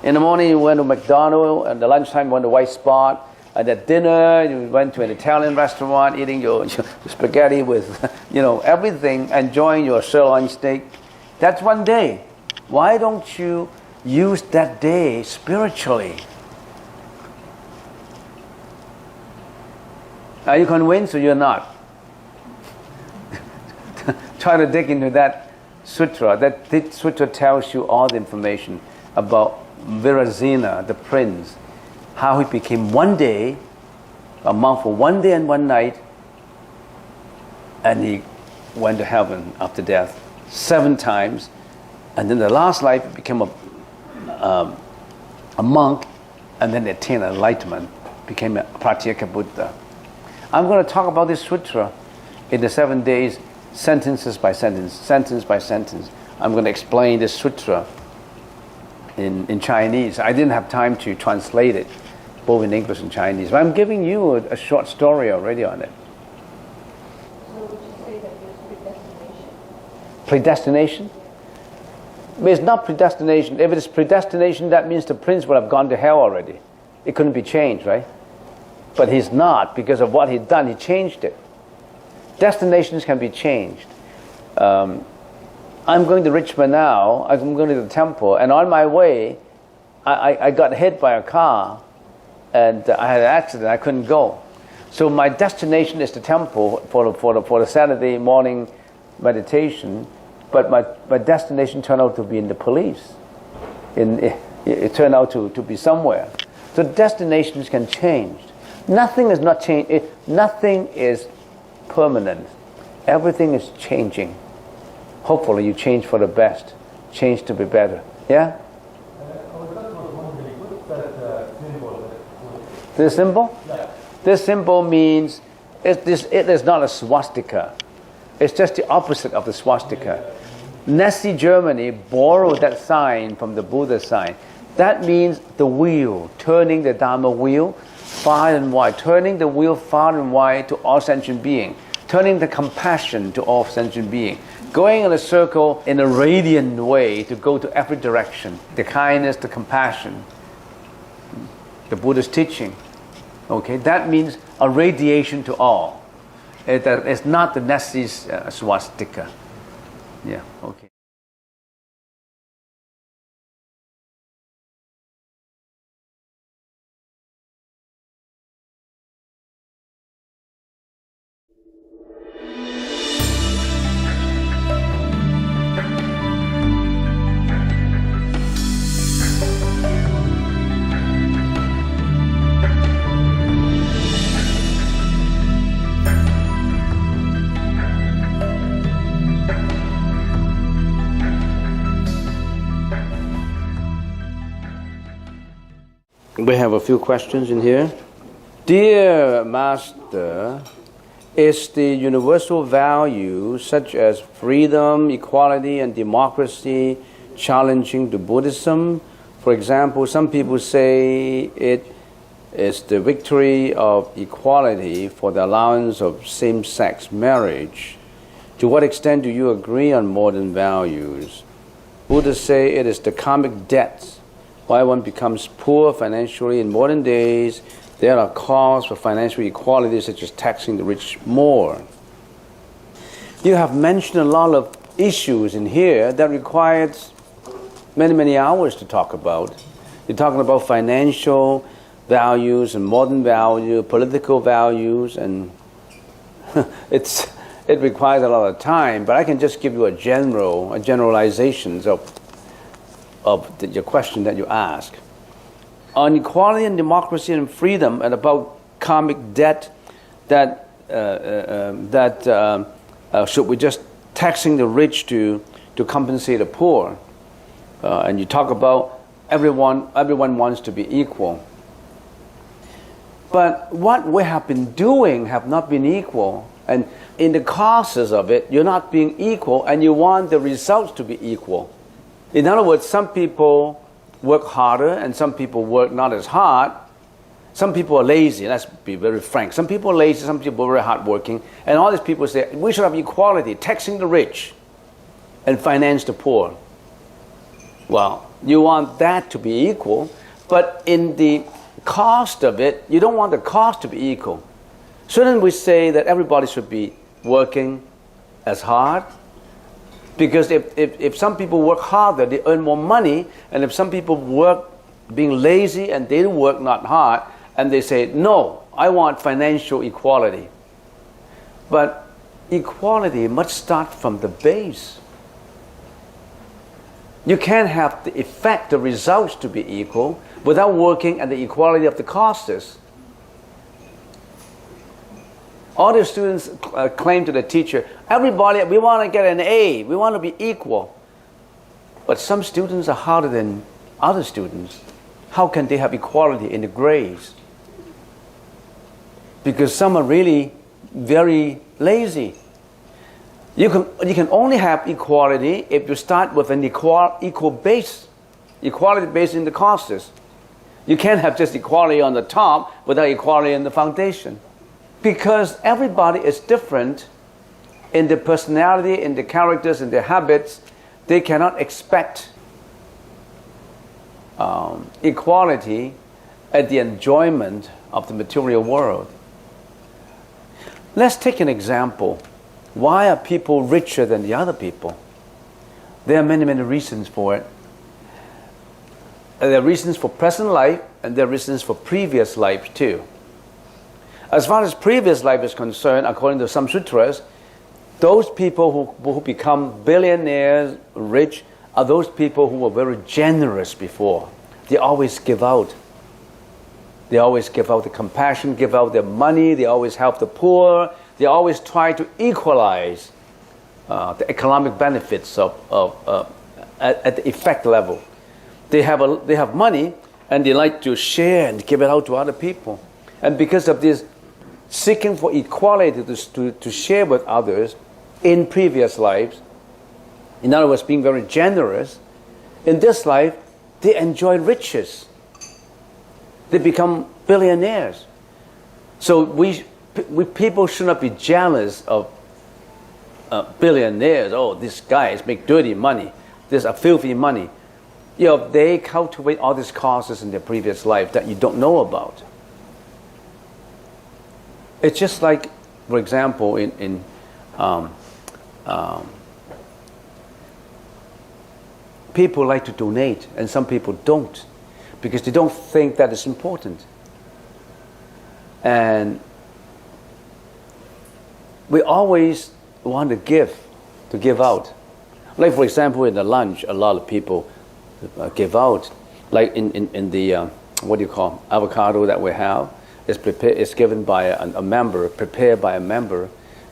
In the morning you went to McDonald's, and at lunchtime you went to White Spot, and at dinner you went to an Italian restaurant eating your spaghetti with everything, enjoying your sirloin steak. That's 1 day. Why don't you use that day spiritually? Are you convinced or you're not? Try to dig into that sutra. That sutra tells you all the information about Virasena, the prince, how he became 1 day, a monk for 1 day and 1 night, and he went to heaven after death 7 times, and then the last life he became a monk, and then attained enlightenment, became a Pratyeka Buddha. I'm going to talk about this sutra in the 7 days, sentences by sentence, sentence by sentence. I'm going to explain this sutra in Chinese. I didn't have time to translate it, both in English and Chinese, but I'm giving you a short story already on it. So would you say that there's predestination? Predestination? It's not predestination. If it is predestination, that means the prince would have gone to hell already. It couldn't be changed, right? But he's not, because of what he'd done. He changed it. Destinations can be changed. I'm going to Richmond now. I'm going to the temple, and on my way, I got hit by a car, and I had an accident. I couldn't go. So my destination is the temple for the Saturday morning meditation, but my destination turned out to be in the police. It turned out to be somewhere. So destinations can change. Nothing is not changed. Nothing is permanent. Everything is changing. Hopefully you change for the best. Change to be better. Yeah? I was just wondering, what's that symbol? The symbol? Yeah. This symbol means it is not a swastika. It's just the opposite of the swastika. Nazi Germany borrowed that sign from the Buddha sign. That means the wheel, turning the Dharma wheel far and wide, turning the wheel far and wide to all sentient beings, turning the compassion to all sentient beings, going in a circle in a radiant way to go to every direction, the kindness, the compassion, the Buddha's teaching. Okay, that means a radiation to all. It's not the Nazi's swastika. Yeah, okay. We have a few questions in here. Dear Master, is the universal value such as freedom, equality, and democracy challenging to Buddhism? For example, some people say it is the victory of equality for the allowance of same-sex marriage. To what extent do you agree on modern values? Buddhists say it is the karmic debts. Why one becomes poor financially in modern days. There are calls for financial equality, such as taxing the rich more. You have mentioned a lot of issues in here that requires many hours to talk about. You're talking about financial values and modern value, political values, and it requires a lot of time. But I can just give you a generalizations of your question that you ask. On equality and democracy and freedom, and about karmic debt, that should we just taxing the rich to compensate the poor? And you talk about everyone wants to be equal. But what we have been doing have not been equal. And in the causes of it, you're not being equal, and you want the results to be equal. In other words, some people work harder and some people work not as hard. Some people are lazy, let's be very frank. Some people are lazy, some people are very hardworking. And all these people say, we should have equality, taxing the rich and finance the poor. Well, you want that to be equal, but in the cost of it, you don't want the cost to be equal. Shouldn't we say that everybody should be working as hard? Because if some people work harder, they earn more money, and if some people work being lazy and they work not hard, and they say, no, I want financial equality. But equality must start from the base. You can't have the effect, the results to be equal without working at the equality of the causes. All the students claim to the teacher, everybody, we want to get an A, we want to be equal. But some students are harder than other students. How can they have equality in the grades? Because some are really very lazy. You can only have equality if you start with an equal base, equality based in the causes. You can't have just equality on the top without equality in the foundation. Because everybody is different in their personality, in their characters, in their habits. They cannot expect equality at the enjoyment of the material world. Let's take an example. Why are people richer than the other people? There are many reasons for it. There are reasons for present life, and there are reasons for previous life too. As far as previous life is concerned, according to some sutras, those people who become billionaires, rich, are those people who were very generous before. They always give out. They always give out the compassion, give out their money, they always help the poor, they always try to equalize the economic benefits at the effect level. They have money and they like to share and give it out to other people. And because of this seeking for equality to share with others in previous lives, in other words, being very generous, in this life, they enjoy riches. They become billionaires. So we people should not be jealous of billionaires. Oh, these guys make dirty money. This are filthy money. You know, they cultivate all these causes in their previous life that you don't know about. It's just like, for example, people like to donate, and some people don't, because they don't think that it's important. And we always want to give out. Like, for example, in the lunch, a lot of people give out. Like in the what do you call avocado that we have? It's given by a member, prepared by a member.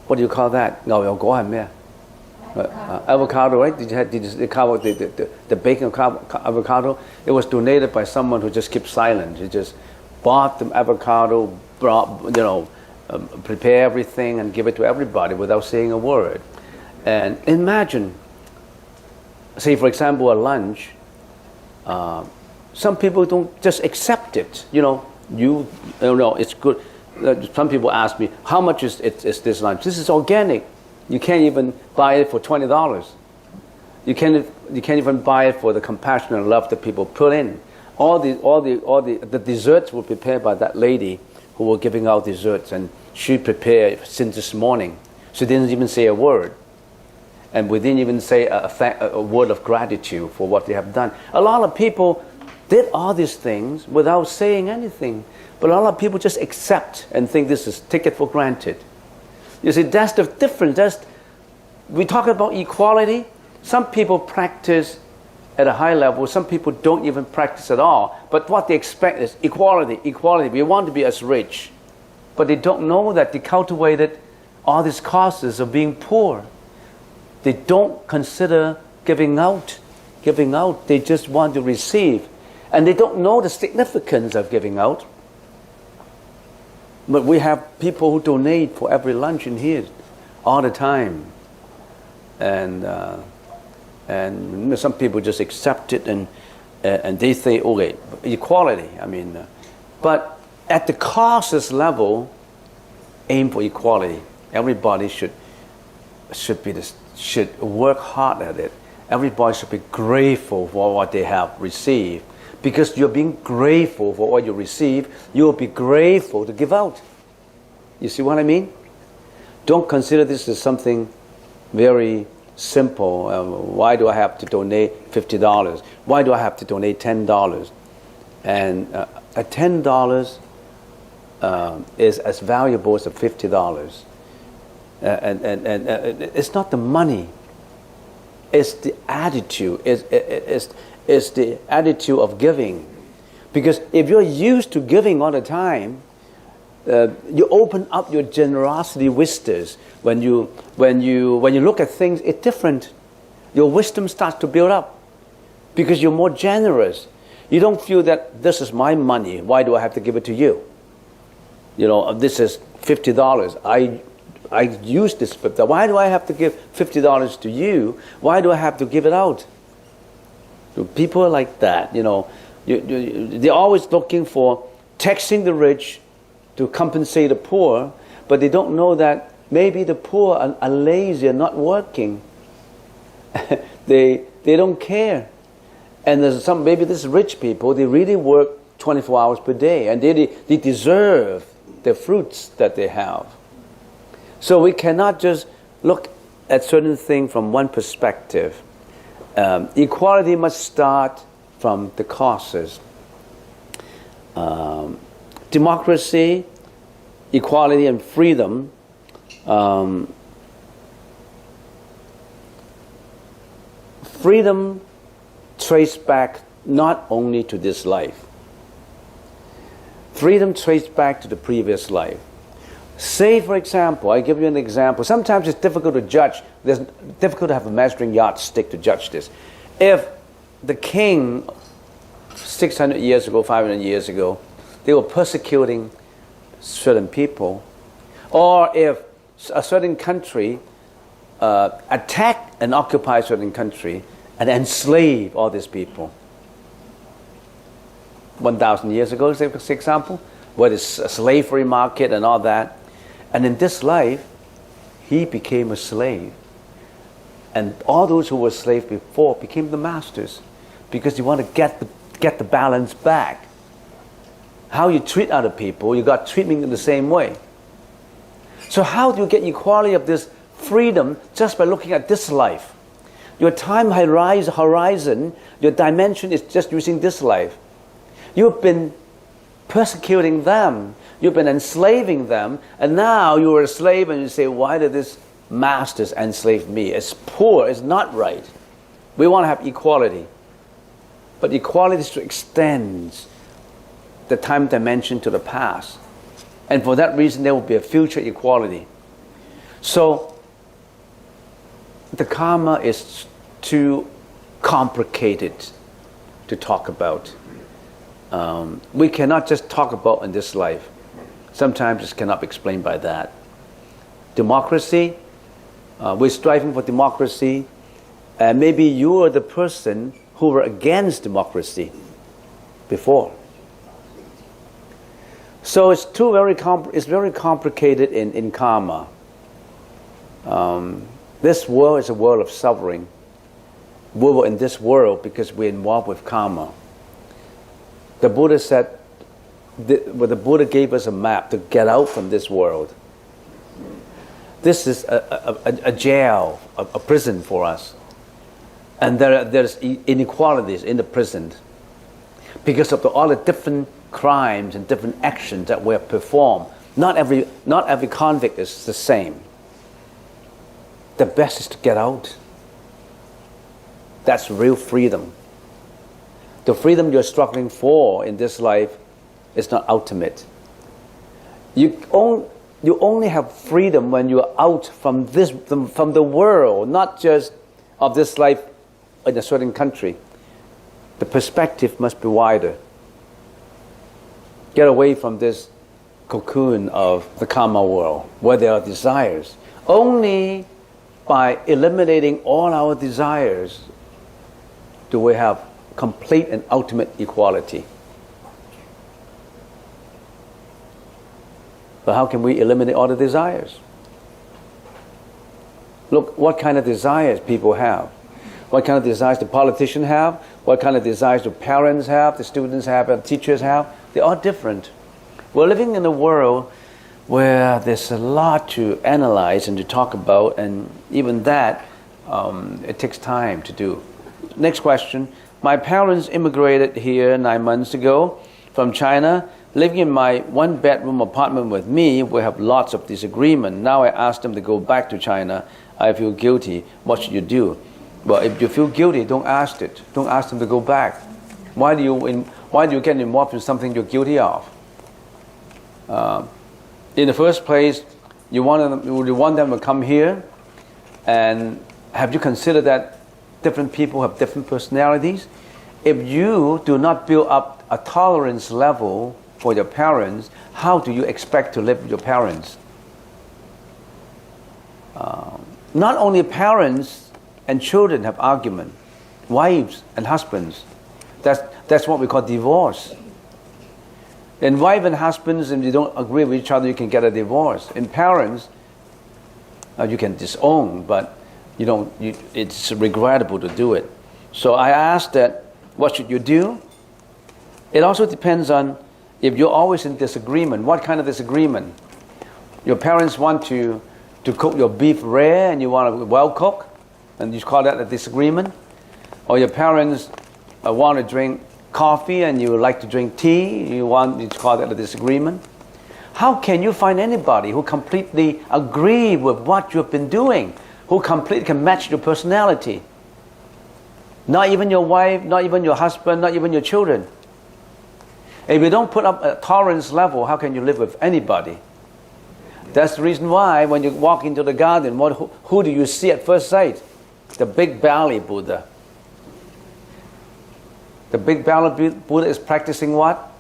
What do you call that? Avocado, right? Did you cover the bacon avocado? It was donated by someone who just kept silent. He just bought the avocado, prepare everything and give it to everybody without saying a word. And imagine, say for example, a lunch. Some people don't just accept it. It's good. Some people ask me, how much is this lunch? This is organic. You can't even buy it for $20. You can't even buy it for the compassion and love that people put in. All the desserts were prepared by that lady who were giving out desserts, and she prepared since this morning. She didn't even say a word, and we didn't even say a word of gratitude for what they have done. A lot of people did all these things without saying anything, but a lot of people just accept and think take it for granted. You see, that's the difference. We talk about equality. Some people practice at a high level. Some people don't even practice at all. But what they expect is equality, equality. We want to be as rich. But they don't know that they cultivated all these causes of being poor. They don't consider giving out. They just want to receive. And they don't know the significance of giving out. But we have people who donate for every lunch in here all the time. And some people just accept it and they say, okay, equality. But at the causes level, aim for equality. Everybody should work hard at it. Everybody should be grateful for what they have received. Because you're being grateful for what you receive, you'll be grateful to give out. You see what I mean? Don't consider this as something very simple. Why do I have to donate $50? Why do I have to donate $10? And $10 is as valuable as $50. And it's not the money. It's the attitude. It's the attitude of giving. Because if you're used to giving all the time, you open up your generosity vistas. When you look at things, it's different. Your wisdom starts to build up because you're more generous. You don't feel that this is my money. Why do I have to give it to you? This is $50. I use this $50. Why do I have to give $50 to you? Why do I have to give it out? So people are like that. They're always looking for taxing the rich to compensate the poor, but they don't know that maybe the poor are lazy and not working. They don't care. And there's maybe these rich people, they really work 24 hours per day, and they deserve the fruits that they have. So we cannot just look at certain things from one perspective. Equality must start from the causes. Democracy, equality, and freedom freedom traces back not only to this life. Freedom traces back to the previous life. Say, for example, I give you an example. Sometimes it's difficult to judge. It's difficult to have a measuring yardstick to judge this. If the king 600 years ago, 500 years ago, they were persecuting certain people, or if a certain country attack and occupy a certain country and enslave all these people. 1,000 years ago, for example, where there's a slavery market and all that. And in this life, he became a slave. And all those who were slaves before became the masters, because you want to get the balance back. How you treat other people, you got treatment in the same way. So how do you get equality of this freedom? Just by looking at this life. Your time horizon, your dimension is just using this life. You've been persecuting them, you've been enslaving them, and now you're a slave and you say, why did these masters enslave me? It's poor, it's not right. We want to have equality. But equality is to extend the time dimension to the past. And for that reason, there will be a future equality. So, the karma is too complicated to talk about. We cannot just talk about in this life. Sometimes it cannot be explained by that. Democracy, we're striving for democracy, and maybe you are the person who were against democracy before. So it's very complicated in karma. This world is a world of suffering. We were in this world because we're involved with karma. The Buddha said, the Buddha gave us a map to get out from this world. This is a jail, a prison for us. And there's inequalities in the prison because of all the different crimes and different actions that we have performed. Not every convict is the same. The best is to get out. That's real freedom. The freedom you're struggling for in this life is not ultimate. You only have freedom when you're out from the world, not just of this life in a certain country. The perspective must be wider. Get away from this cocoon of the karma world, where there are desires. Only by eliminating all our desires do we have complete and ultimate equality. But how can we eliminate all the desires? Look what kind of desires people have. What kind of desires the politicians have, what kind of desires the parents have, the students have, and teachers have. They're all different. We're living in a world where there's a lot to analyze and to talk about, and even that, it takes time to do. Next question. My parents immigrated here 9 months ago from China. Living in my one-bedroom apartment with me, we have lots of disagreement. Now I ask them to go back to China. I feel guilty. What should you do? Well, if you feel guilty, don't ask it. Don't ask them to go back. Why do you get involved in something you're guilty of? In the first place, you want them to come here, and have you considered that different people have different personalities? If you do not build up a tolerance level for your parents, how do you expect to live with your parents? Not only parents and children have argument, wives and husbands. That's what we call divorce. In wife and husbands, if you don't agree with each other, you can get a divorce. In parents, you can disown, but it's regrettable to do it. So I asked that, what should you do? It also depends on if you're always in disagreement. What kind of disagreement? Your parents want to cook your beef rare and you want to well cook, and you call that a disagreement? Or your parents want to drink coffee and you like to drink tea, you call that a disagreement? How can you find anybody who completely agree with what you've been doing, who completely can match your personality? Not even your wife, not even your husband, not even your children. If you don't put up a tolerance level, how can you live with anybody? That's the reason why when you walk into the garden, who do you see at first sight? The big belly Buddha. The big belly Buddha is practicing what?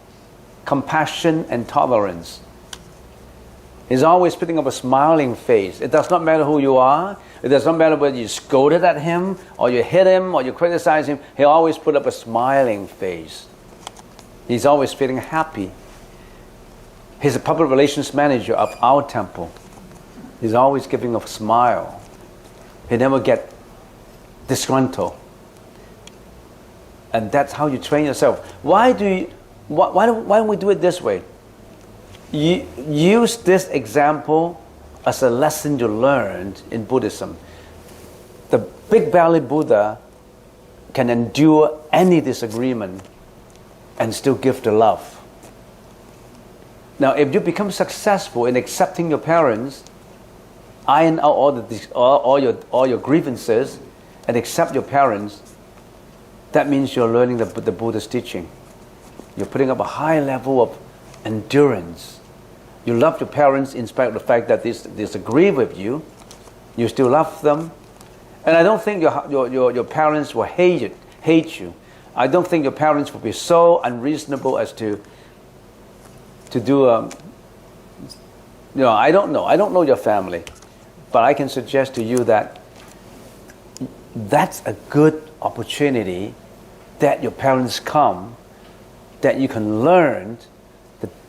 Compassion and tolerance. He's always putting up a smiling face. It does not matter who you are. It does not matter whether you scolded at him, or you hit him, or you criticize him. He always put up a smiling face. He's always feeling happy. He's a public relations manager of our temple. He's always giving a smile. He never get disgruntled. And that's how you train yourself. Why don't we do it this way? You use this example as a lesson you learned in Buddhism. The big belly Buddha can endure any disagreement and still give the love. Now, if you become successful in accepting your parents, iron out all your grievances, and accept your parents, that means you're learning the Buddha's teaching. You're putting up a high level of endurance. You love your parents in spite of the fact that they disagree with you. You still love them. And I don't think your parents will hate you. I don't think your parents will be so unreasonable as to do I don't know. I don't know your family. But I can suggest to you that that's a good opportunity that your parents come, that you can learn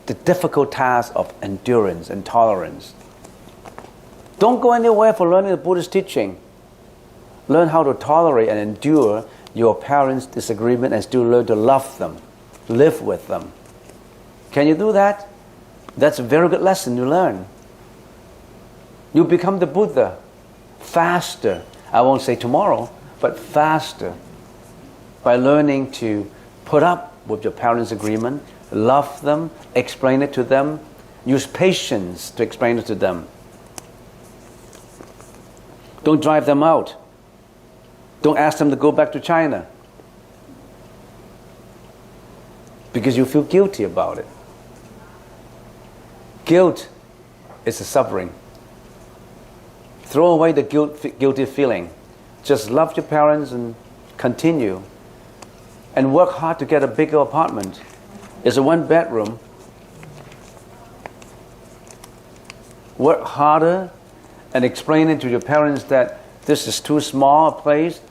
the difficult task of endurance and tolerance. Don't go anywhere for learning the Buddhist teaching. Learn how to tolerate and endure your parents' disagreement and still learn to love them, live with them. Can you do that? That's a very good lesson you learn. You become the Buddha faster. I won't say tomorrow, but faster. By learning to put up with your parents' agreement, love them, explain it to them, use patience to explain it to them. Don't drive them out. Don't ask them to go back to China because you feel guilty about it. Guilt is a suffering. Throw away the guilty feeling. Just love your parents and continue. And work hard to get a bigger apartment. It's a 1-bedroom. Work harder and explain it to your parents that this is too small a place,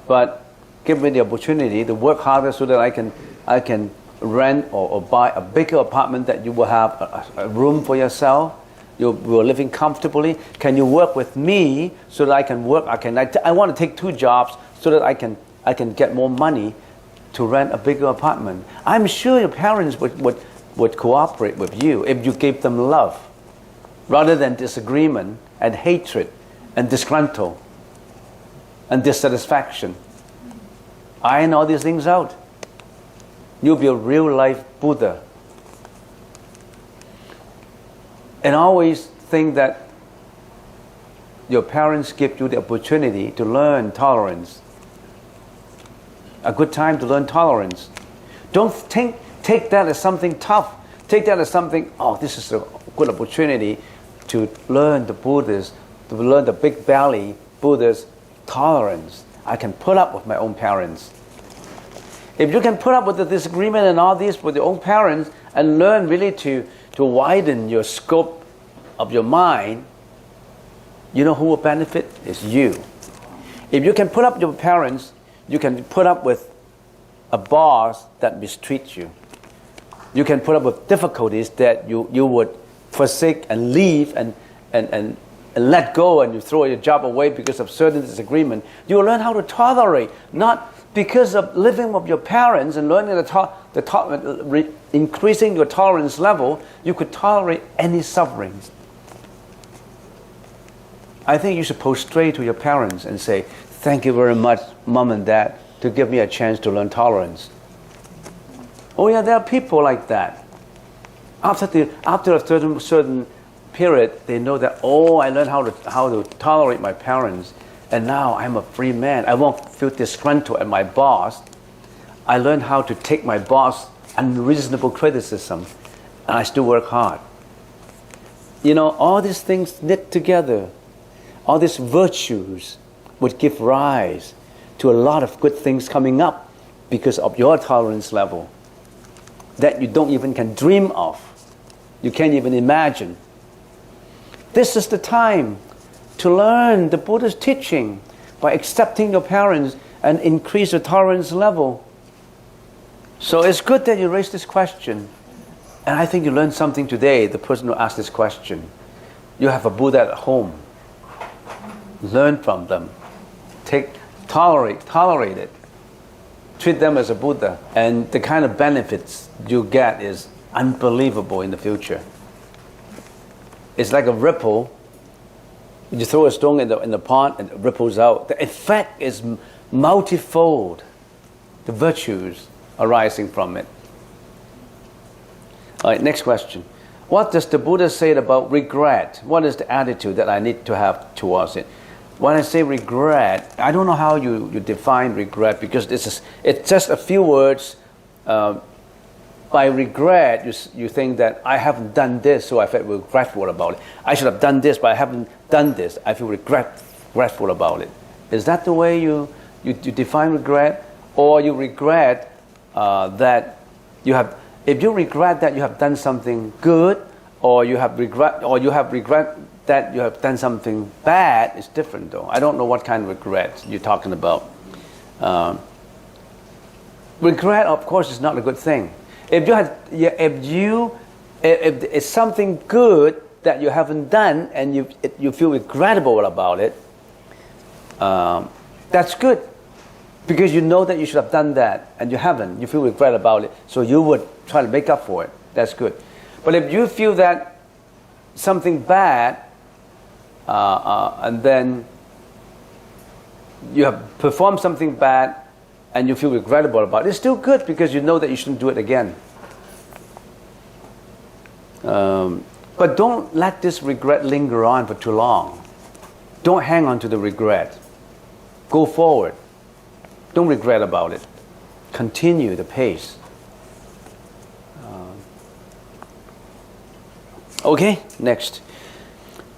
but give me the opportunity to work harder so that I can rent or buy a bigger apartment, that you will have a room for yourself. You are living comfortably. Can you work with me so that I can work? I want to take 2 jobs so that I can get more money to rent a bigger apartment. I'm sure your parents would cooperate with you if you gave them love rather than disagreement and hatred and disgruntled and dissatisfaction. Iron all these things out. You'll be a real life Buddha. And always think that your parents give you the opportunity to learn tolerance. A good time to learn tolerance. Don't take that as something tough. Take that as something, this is a good opportunity to learn the Buddha's, to learn the big belly Buddha's tolerance. I can put up with my own parents. If you can put up with the disagreement and all this with your own parents and learn really to widen your scope of your mind, you know who will benefit? It's you. If you can put up with your parents, you can put up with a boss that mistreats you. You can put up with difficulties that you would forsake and leave and let go, and you throw your job away because of certain disagreement. You will learn how to tolerate, not because of living with your parents and learning increasing your tolerance level. You could tolerate any sufferings. I think you should prostrate to your parents and say, "Thank you very much, Mom and Dad, to give me a chance to learn tolerance." Oh yeah, there are people like that. After a certain period, they know that, I learned how to tolerate my parents, and now I'm a free man. I won't feel disgruntled at my boss. I learned how to take my boss' unreasonable criticism, and I still work hard. You know, all these things knit together, all these virtues would give rise to a lot of good things coming up because of your tolerance level that you don't even can dream of. You can't even imagine. This is the time to learn the Buddha's teaching by accepting your parents and increase your tolerance level. So it's good that you raised this question. And I think you learned something today, the person who asked this question. You have a Buddha at home. Learn from them. Tolerate it. Treat them as a Buddha. And the kind of benefits you get is unbelievable in the future. It's like a ripple. You throw a stone in the pond and it ripples out. The effect is multifold. The virtues arising from it. All right, next question. What does the Buddha say about regret? What is the attitude that I need to have towards it? When I say regret, I don't know how you define regret, because it's just a few words. By regret, you think that I haven't done this, so I feel regretful about it. I should have done this, but I haven't done this. I feel regretful about it. Is that the way you define regret? Or you regret that you have... If you regret that you have done something good, or you have regret that you have done something bad, it's different though. I don't know what kind of regret you're talking about. Regret, of course, is not a good thing. If it's something good that you haven't done and you feel regrettable about it, that's good. Because you know that you should have done that and you haven't, you feel regret about it, so you would try to make up for it. That's good. But if you feel that something bad and then you have performed something bad and you feel regrettable about it, it's still good because you know that you shouldn't do it again. But don't let this regret linger on for too long. Don't hang on to the regret. Go forward. Don't regret about it. Continue the pace. Okay, next.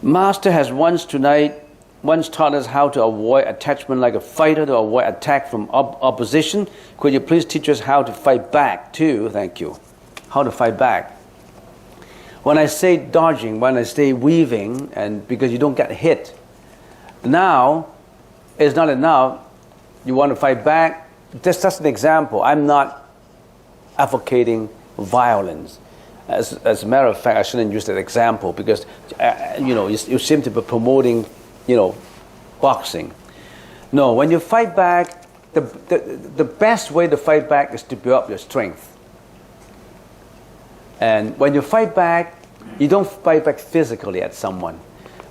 Master has once taught us how to avoid attachment like a fighter, to avoid attack from opposition. Could you please teach us how to fight back too? Thank you. How to fight back. When I say dodging, when I say weaving, and because you don't get hit, now it's not enough. You want to fight back. That's just an example. I'm not advocating violence. As a matter of fact, I shouldn't use that example because you seem to be promoting, boxing. No, when you fight back, the best way to fight back is to build up your strength. And when you fight back, you don't fight back physically at someone.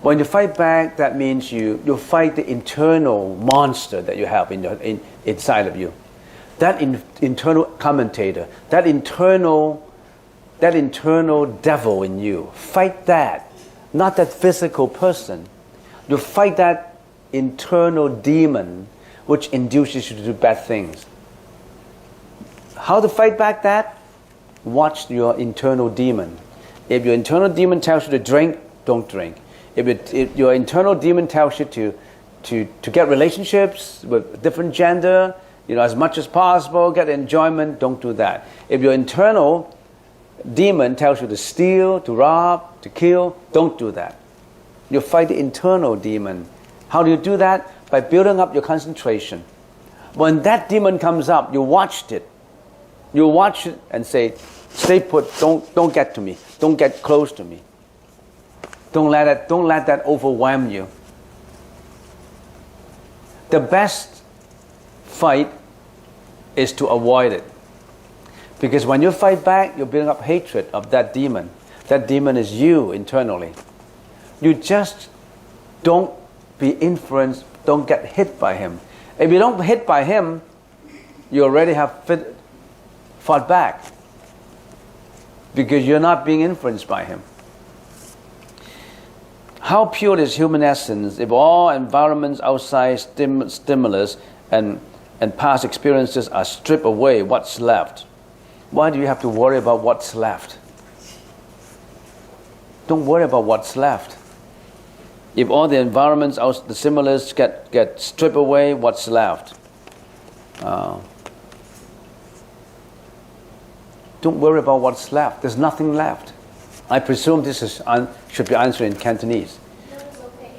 When you fight back, that means you fight the internal monster that you have inside of you. That internal commentator, that internal devil in you. Fight that, not that physical person. You fight that internal demon which induces you to do bad things. How to fight back that? Watch your internal demon. If your internal demon tells you to drink, don't drink. If your internal demon tells you to get relationships with different gender, as much as possible, get enjoyment, don't do that. If your internal demon tells you to steal, to rob, to kill, don't do that. You fight the internal demon. How do you do that? By building up your concentration. When that demon comes up, you watch it. You watch it and say, stay put, don't get to me, don't get close to me. Don't let that overwhelm you. The best fight is to avoid it. Because when you fight back, you're building up hatred of that demon. That demon is you internally. You just don't be influenced, don't get hit by him. If you don't hit by him, you already have fought back. Because you're not being influenced by him. How pure is human essence if all environments outside stimulus and past experiences are stripped away? What's left? Why do you have to worry about what's left? Don't worry about what's left. If all the environments, the stimulus get stripped away, what's left? Don't worry about what's left. There's nothing left. I presume this is should be answered in Cantonese. No, it's okay.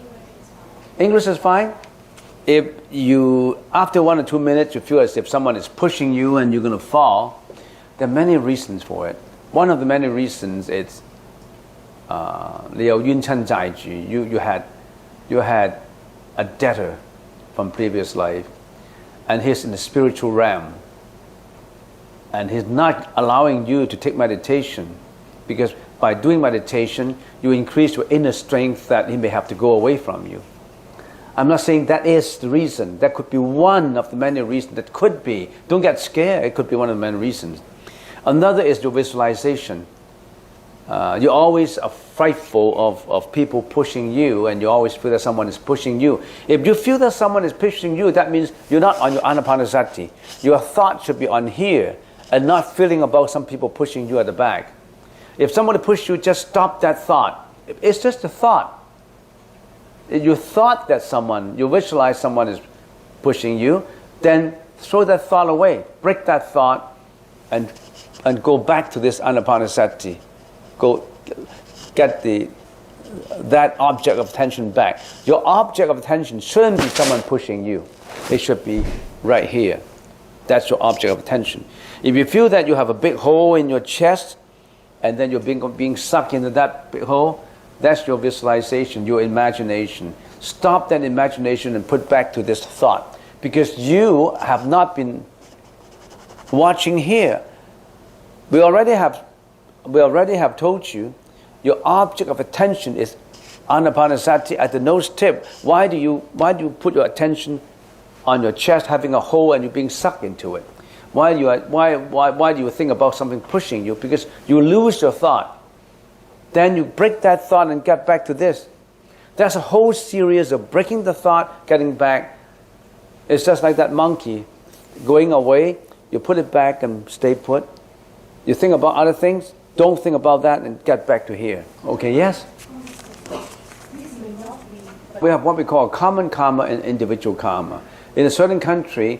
English is fine. English is fine. If you, after 1 or 2 minutes, you feel as if someone is pushing you and you're going to fall, there are many reasons for it. One of the many reasons is 你有冤親債主. You had a debtor from previous life, and he's in the spiritual realm, and he's not allowing you to take meditation, because by doing meditation, you increase your inner strength that he may have to go away from you. I'm not saying that is the reason. That could be one of the many reasons. That could be. Don't get scared. It could be one of the many reasons. Another is your visualization. You always are frightful of people pushing you, and you always feel that someone is pushing you. If you feel that someone is pushing you, that means you're not on your anapanasati. Your thought should be on here, and not feeling about some people pushing you at the back. If somebody pushes you, just stop that thought. It's just a thought. You thought that you visualize someone is pushing you, then throw that thought away. Break that thought and go back to this anapanasati. Go get that object of attention back. Your object of attention shouldn't be someone pushing you. It should be right here. That's your object of attention. If you feel that you have a big hole in your chest, and then you're being sucked into that big hole, that's your visualization, your imagination. Stop that imagination and put back to this thought, because you have not been watching here. We already have told you your object of attention is anapanasati at the nose tip. Why do you put your attention on your chest having a hole and you're being sucked into it? Why do you think about something pushing you? Because you lose your thought. Then you break that thought and get back to this. That's a whole series of breaking the thought, getting back. It's just like that monkey going away. You put it back and stay put. You think about other things. Don't think about that and get back to here. Okay, yes? We have what we call common karma and individual karma. In a certain country,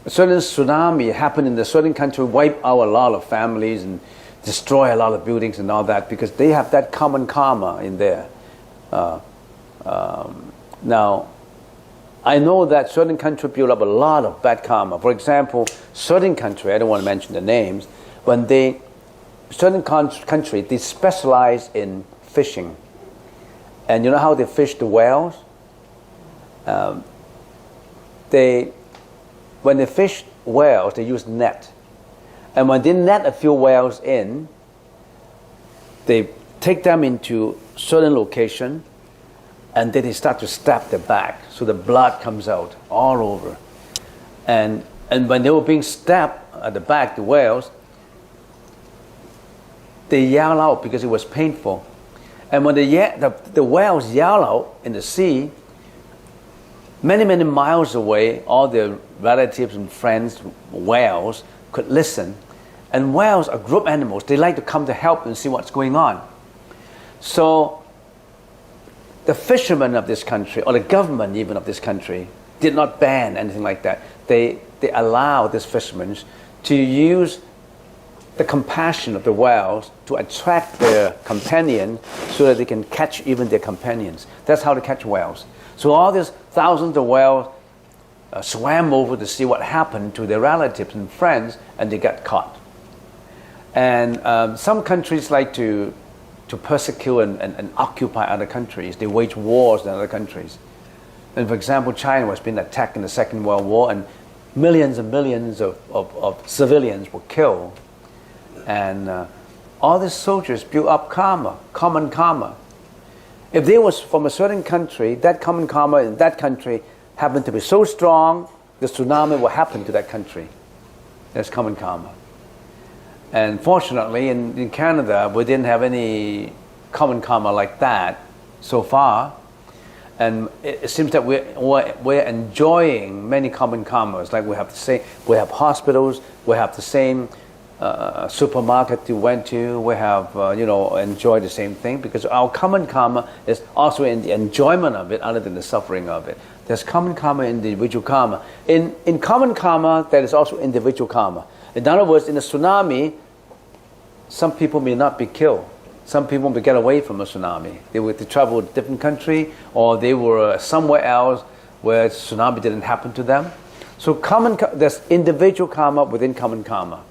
a certain tsunami happened in a certain country, wipe out a lot of families and destroy a lot of buildings and all that, because they have that common karma in there. Now, I know that certain countries build up a lot of bad karma. For example, certain country, I don't want to mention the names, certain country, they specialize in fishing. And you know how they fish the whales? When they fish whales, they use net. And when they net a few whales in, they take them into certain location, and then they start to stab their back, so the blood comes out all over. And when they were being stabbed at the back, the whales, they yell out because it was painful. And when the whales yell out in the sea, many miles away, all their relatives and friends, whales, could listen. And whales are group animals. They like to come to help and see what's going on. So the fishermen of this country, or the government even of this country, did not ban anything like that. They allow these fishermen to use the compassion of the whales to attract their companions so that they can catch even their companions. That's how to catch whales. So all these thousands of whales swam over to see what happened to their relatives and friends, and they got caught. And some countries like to persecute and occupy other countries. They wage wars in other countries. And for example, China was being attacked in the Second World War, and millions and millions of civilians were killed. And all these soldiers built up karma, common karma. If they was from a certain country, that common karma in that country happened to be so strong, the tsunami will happen to that country. That's common karma. And fortunately, in Canada, we didn't have any common karma like that so far. And it seems that we're enjoying many common karmas. Like we have hospitals, we have the same supermarket you went to, we have enjoyed the same thing, because our common karma is also in the enjoyment of it, other than the suffering of it. There's common karma and individual karma. In common karma, there is also individual karma. In other words, in a tsunami, some people may not be killed. Some people want to get away from a tsunami. They were to travel to a different country, or they were somewhere else where tsunami didn't happen to them. So there's individual karma within common karma.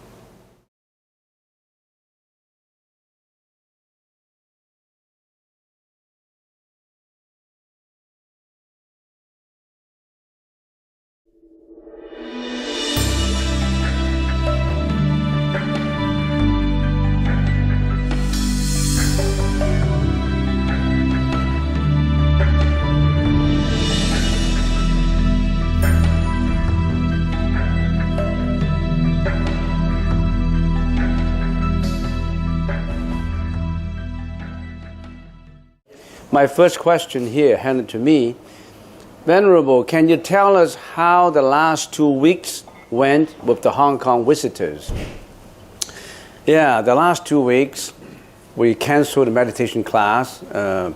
My first question here, handed to me, Venerable, can you tell us how the last 2 weeks went with the Hong Kong visitors? Yeah, the last 2 weeks, we canceled the meditation class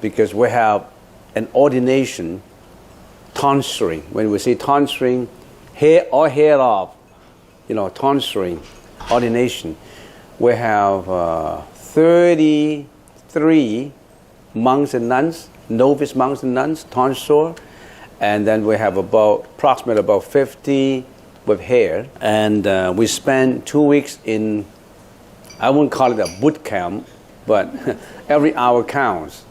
because we have an ordination, tonsuring. When we say tonsuring, hair off, tonsuring, ordination. We have 33 monks and nuns, novice monks and nuns, tonsure, and then we have approximately about 50 with hair. And we spend 2 weeks in, I won't call it a boot camp, but every hour counts.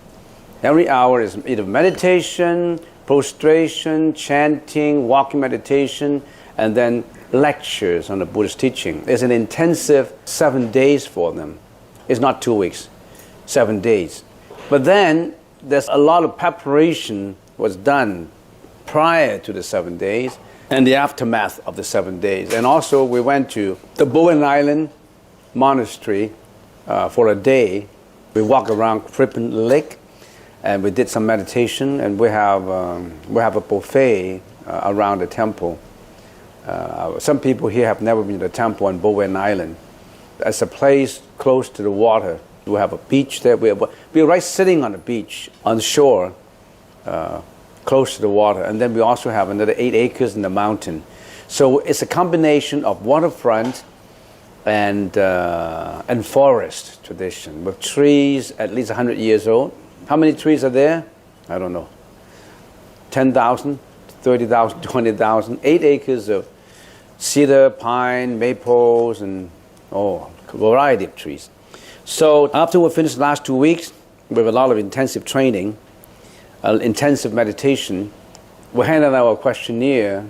Every hour is either meditation, prostration, chanting, walking meditation, and then lectures on the Buddhist teaching. It's an intensive 7 days for them. It's not 2 weeks, 7 days. But then there's a lot of preparation was done prior to the 7 days and the aftermath of the 7 days. And also we went to the Bowen Island Monastery for a day. We walked around Crippen Lake and we did some meditation, and we have a buffet around the temple. Some people here have never been to the temple on Bowen Island. It's a place close to the water. We have a beach there. We're right sitting on the beach, on the shore, close to the water. And then we also have another 8 acres in the mountain. So it's a combination of waterfront and forest tradition, with trees at least 100 years old. How many trees are there? I don't know. 10,000, 30,000, 20,000. 8 acres of cedar, pine, maples, and a variety of trees. So after we finished the last 2 weeks with a lot of intensive training, intensive meditation, we handed out a questionnaire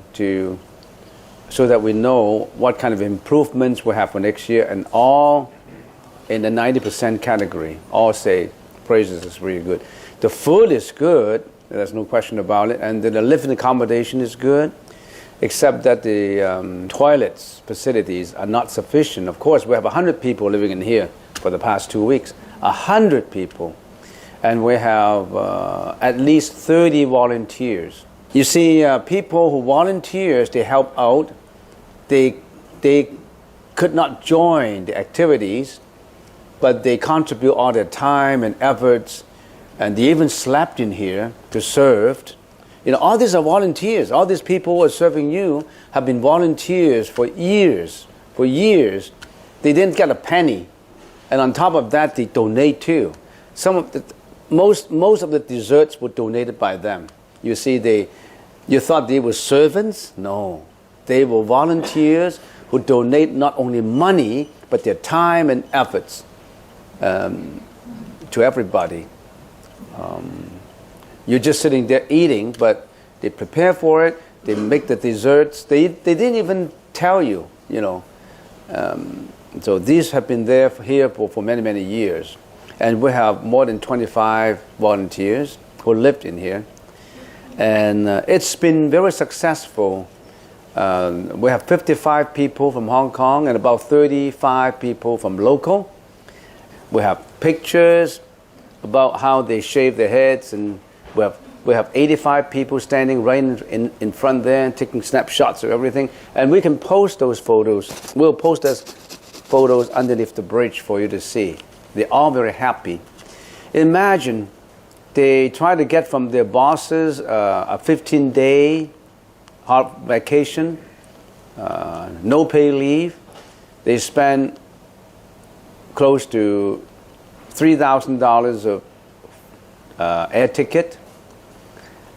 so that we know what kind of improvements we have for next year, and all in the 90% category. All say praises is really good. The food is good, there's no question about it, and the living accommodation is good, except that the toilets facilities are not sufficient. Of course, we have 100 people living in here for the past 2 weeks, 100 people, and we have at least 30 volunteers. You see, people who volunteers, they help out. They could not join the activities, but they contribute all their time and efforts, and they even slept in here to serve. All these are volunteers. All these people who are serving you have been volunteers for years. For years, they didn't get a penny, and on top of that, they donate too. Most of the desserts were donated by them. You see, you thought they were servants? No, they were volunteers who donate not only money but their time and efforts to everybody. You're just sitting there eating, but they prepare for it. They make the desserts. They didn't even tell you, So these have been here for many, many years. And we have more than 25 volunteers who lived in here. And it's been very successful. We have 55 people from Hong Kong and about 35 people from local. We have pictures about how they shave their heads, and we have 85 people standing right in front there and taking snapshots of everything. And we can post those photos. We'll post those photos underneath the bridge for you to see. They're all very happy. Imagine they try to get from their bosses a 15-day vacation, no pay leave. They spend close to $3,000 of air ticket,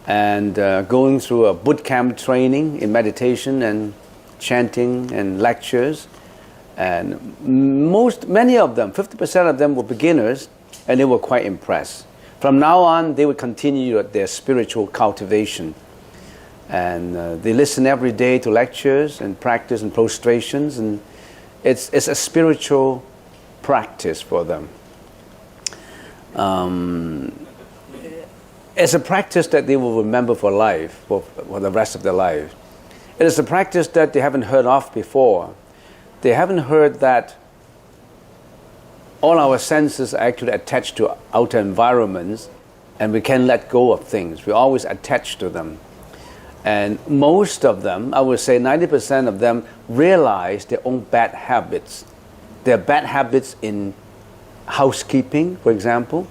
and going through a boot camp training in meditation and chanting and lectures. And many of them, 50% of them were beginners, and they were quite impressed. From now on, they would continue their spiritual cultivation. And they listen every day to lectures and practice and prostrations, and it's a spiritual practice for them. It's a practice that they will remember for life, for the rest of their life. It is a practice that they haven't heard of before. They haven't heard that all our senses are actually attached to outer environments, and we can't let go of things. We're always attached to them. And most of them, I would say 90% of them, realize their own bad habits. Their bad habits in housekeeping, for example.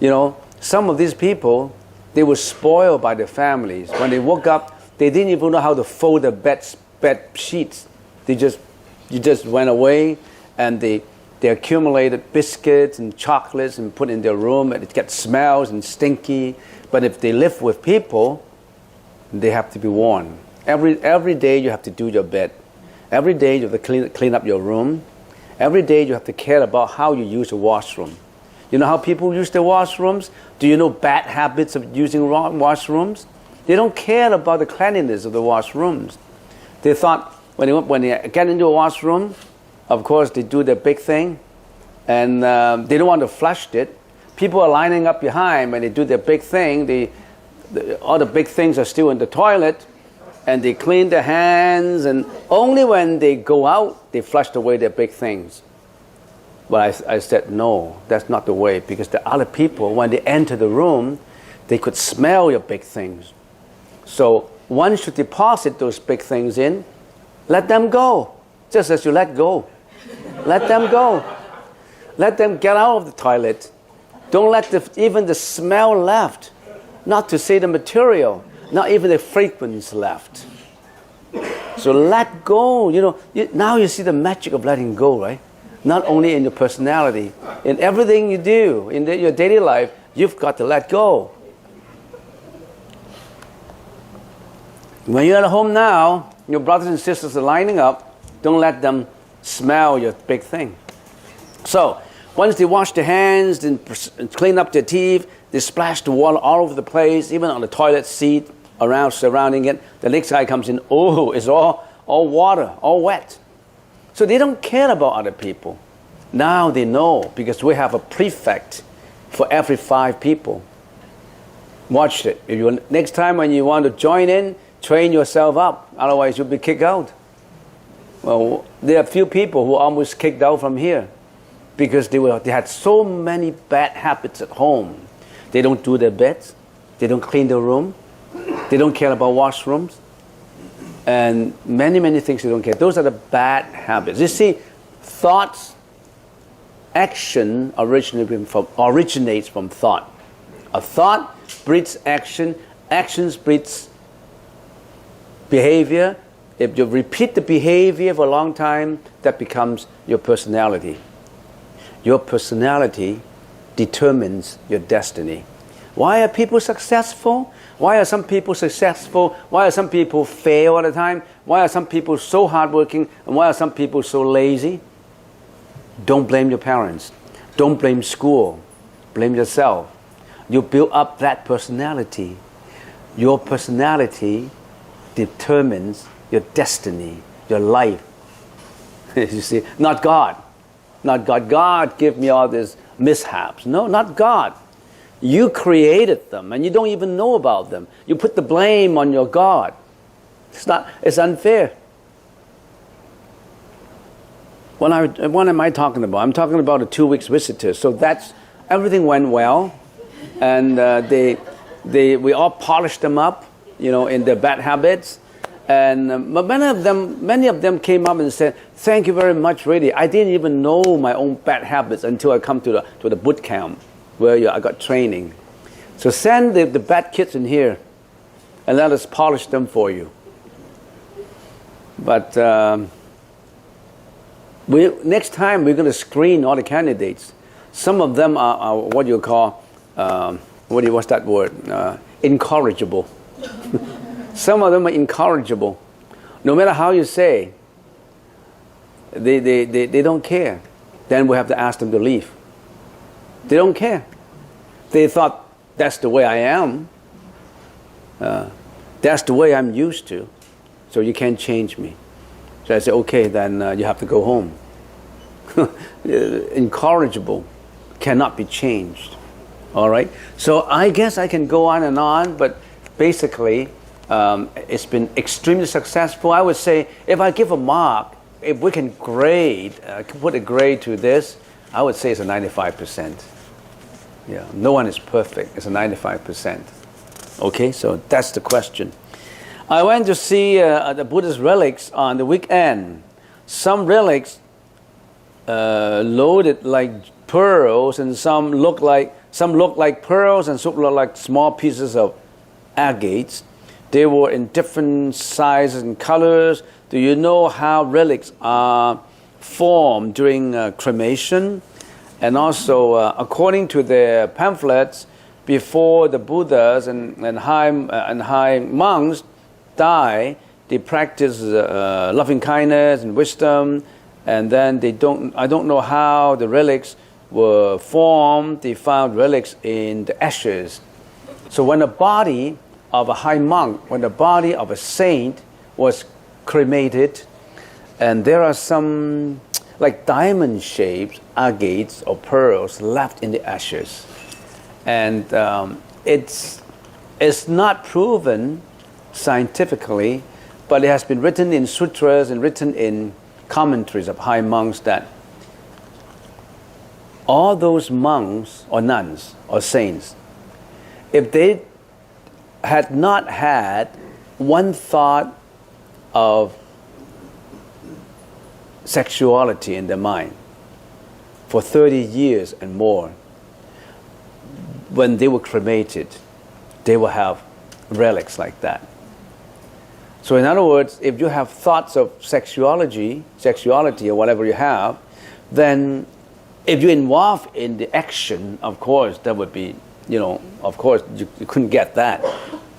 You know, some of these people, they were spoiled by their families. When they woke up, they didn't even know how to fold their bed sheets. You just went away, and they accumulated biscuits and chocolates and put in their room, and it gets smells and stinky. But if they live with people, they have to be warned. Every day you have to do your bed. Every day you have to clean up your room. Every day you have to care about how you use the washroom. You know how people use the washrooms? Do you know bad habits of using washrooms? They don't care about the cleanliness of the washrooms. They thought when they get into a washroom, of course they do their big thing, and they don't want to flush it. People are lining up behind when they do their big thing. All the big things are still in the toilet, and they clean their hands, and only when they go out, they flushed away their big things. But I said, no, that's not the way, because the other people, when they enter the room, they could smell your big things. So one should deposit those big things in, let them go, just as you let go. Let them go. Let them get out of the toilet. Don't let even the smell left. Not to say the material, not even the fragrance left. So let go. You know, now you see the magic of letting go, right? Not only in your personality, in everything you do, in your daily life, you've got to let go. When you're at home now, your brothers and sisters are lining up, don't let them smell your big thing. So, once they wash their hands and clean up their teeth, they splash the water all over the place, even on the toilet seat, surrounding it. The next guy comes in, oh, it's all water, all wet. So they don't care about other people. Now they know, because we have a prefect for every 5 people. Watch it. Next time when you want to join in, train yourself up. Otherwise you'll be kicked out. Well, there are a few people who almost kicked out from here because they had so many bad habits at home. They don't do their beds. They don't clean their room. They don't care about washrooms. And many, many things they don't care. Those are the bad habits. You see, thoughts, action originates from thought. A thought breeds action. Actions breeds behavior. If you repeat the behavior for a long time, that becomes your personality. Your personality determines your destiny. Why are people successful? Why are some people successful? Why are some people fail all the time? Why are some people so hardworking? And why are some people so lazy? Don't blame your parents. Don't blame school. Blame yourself. You build up that personality. Your personality determines your destiny, your life. You see, not God. Not God. God give me all these mishaps. No, not God. You created them, and you don't even know about them. You put the blame on your God. It's unfair. What am I talking about? I'm talking about a 2 weeks visitor. So everything went well, and we all polished them up, in their bad habits. And but many of them came up and said, "Thank you very much, really. I didn't even know my own bad habits until I come to the boot camp where I got training. So send the bad kids in here, and let us polish them for you." But next time we're going to screen all the candidates. Some of them are what you call, what's that word? Incorrigible. Some of them are incorrigible. No matter how you say, they don't care. Then we have to ask them to leave. They don't care. They thought, that's the way I am. That's the way I'm used to. So you can't change me. So I say, okay, then you have to go home. Incorrigible, cannot be changed. All right? So I guess I can go on, but basically, it's been extremely successful. I would say, if I give a mark, if we can grade, put a grade to this, I would say it's a 95%. Yeah, no one is perfect. It's a 95%. Okay, so that's the question. I went to see the Buddhist relics on the weekend. Some relics loaded like pearls, and some look like pearls, and some look like small pieces of agates. They were in different sizes and colors. Do you know how relics are formed during cremation? And also, according to their pamphlets, before the Buddhas and high monks die, they practice loving kindness and wisdom, and then I don't know how the relics were formed. They found relics in the ashes. So when the body of a high monk, when the body of a saint was cremated, and there are some like diamond-shaped agates or pearls left in the ashes. And it's not proven scientifically, but it has been written in sutras and written in commentaries of high monks that all those monks or nuns or saints, if they had not had one thought of sexuality in their mind for 30 years and more, when they were cremated, they will have relics like that. So in other words, if you have thoughts of sexuality or whatever you have, then if you're involved in the action, of course, that would be, of course, you couldn't get that.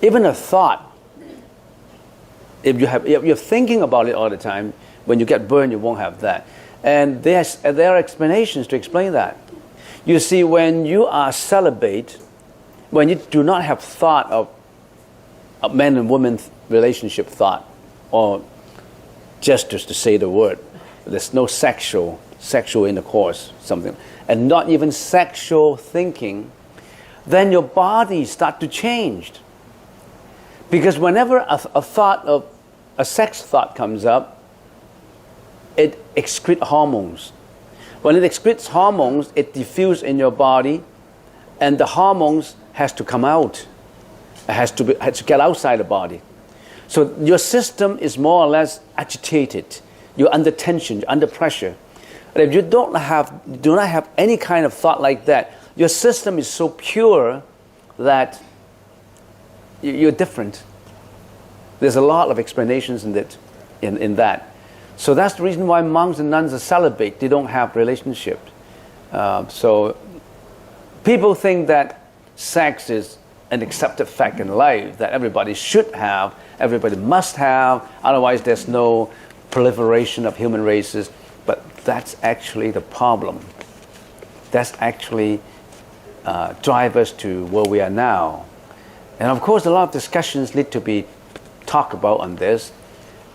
Even a thought, if you're thinking about it all the time, when you get burned, you won't have that. And there are explanations to explain that. You see, when you are celibate, when you do not have thought of a man and woman relationship thought, or just to say the word, there's no sexual intercourse, something, and not even sexual thinking, then your body starts to change. Because whenever a sex thought comes up, it excretes hormones. When it excretes hormones, it diffuses in your body, and the hormones has to come out. It has to get outside the body. So your system is more or less agitated. You're under tension, you're under pressure. And if you do not have any kind of thought like that, your system is so pure that you're different. There's a lot of explanations in that. So that's the reason why monks and nuns are celibate. They don't have relationships. So people think that sex is an accepted fact in life, that everybody should have, everybody must have, otherwise there's no proliferation of human races. But that's actually the problem. That's actually drive us to where we are now. And of course, a lot of discussions need to be talked about on this.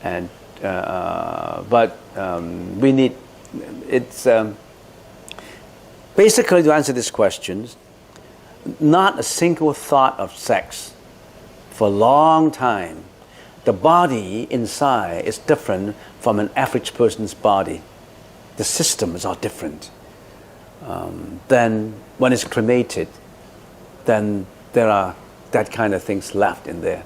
And but we need, it's basically, to answer these questions, not a single thought of sex for a long time. The body inside is different from an average person's body. The systems are different. Then when it's cremated, then there are that kind of things left in there.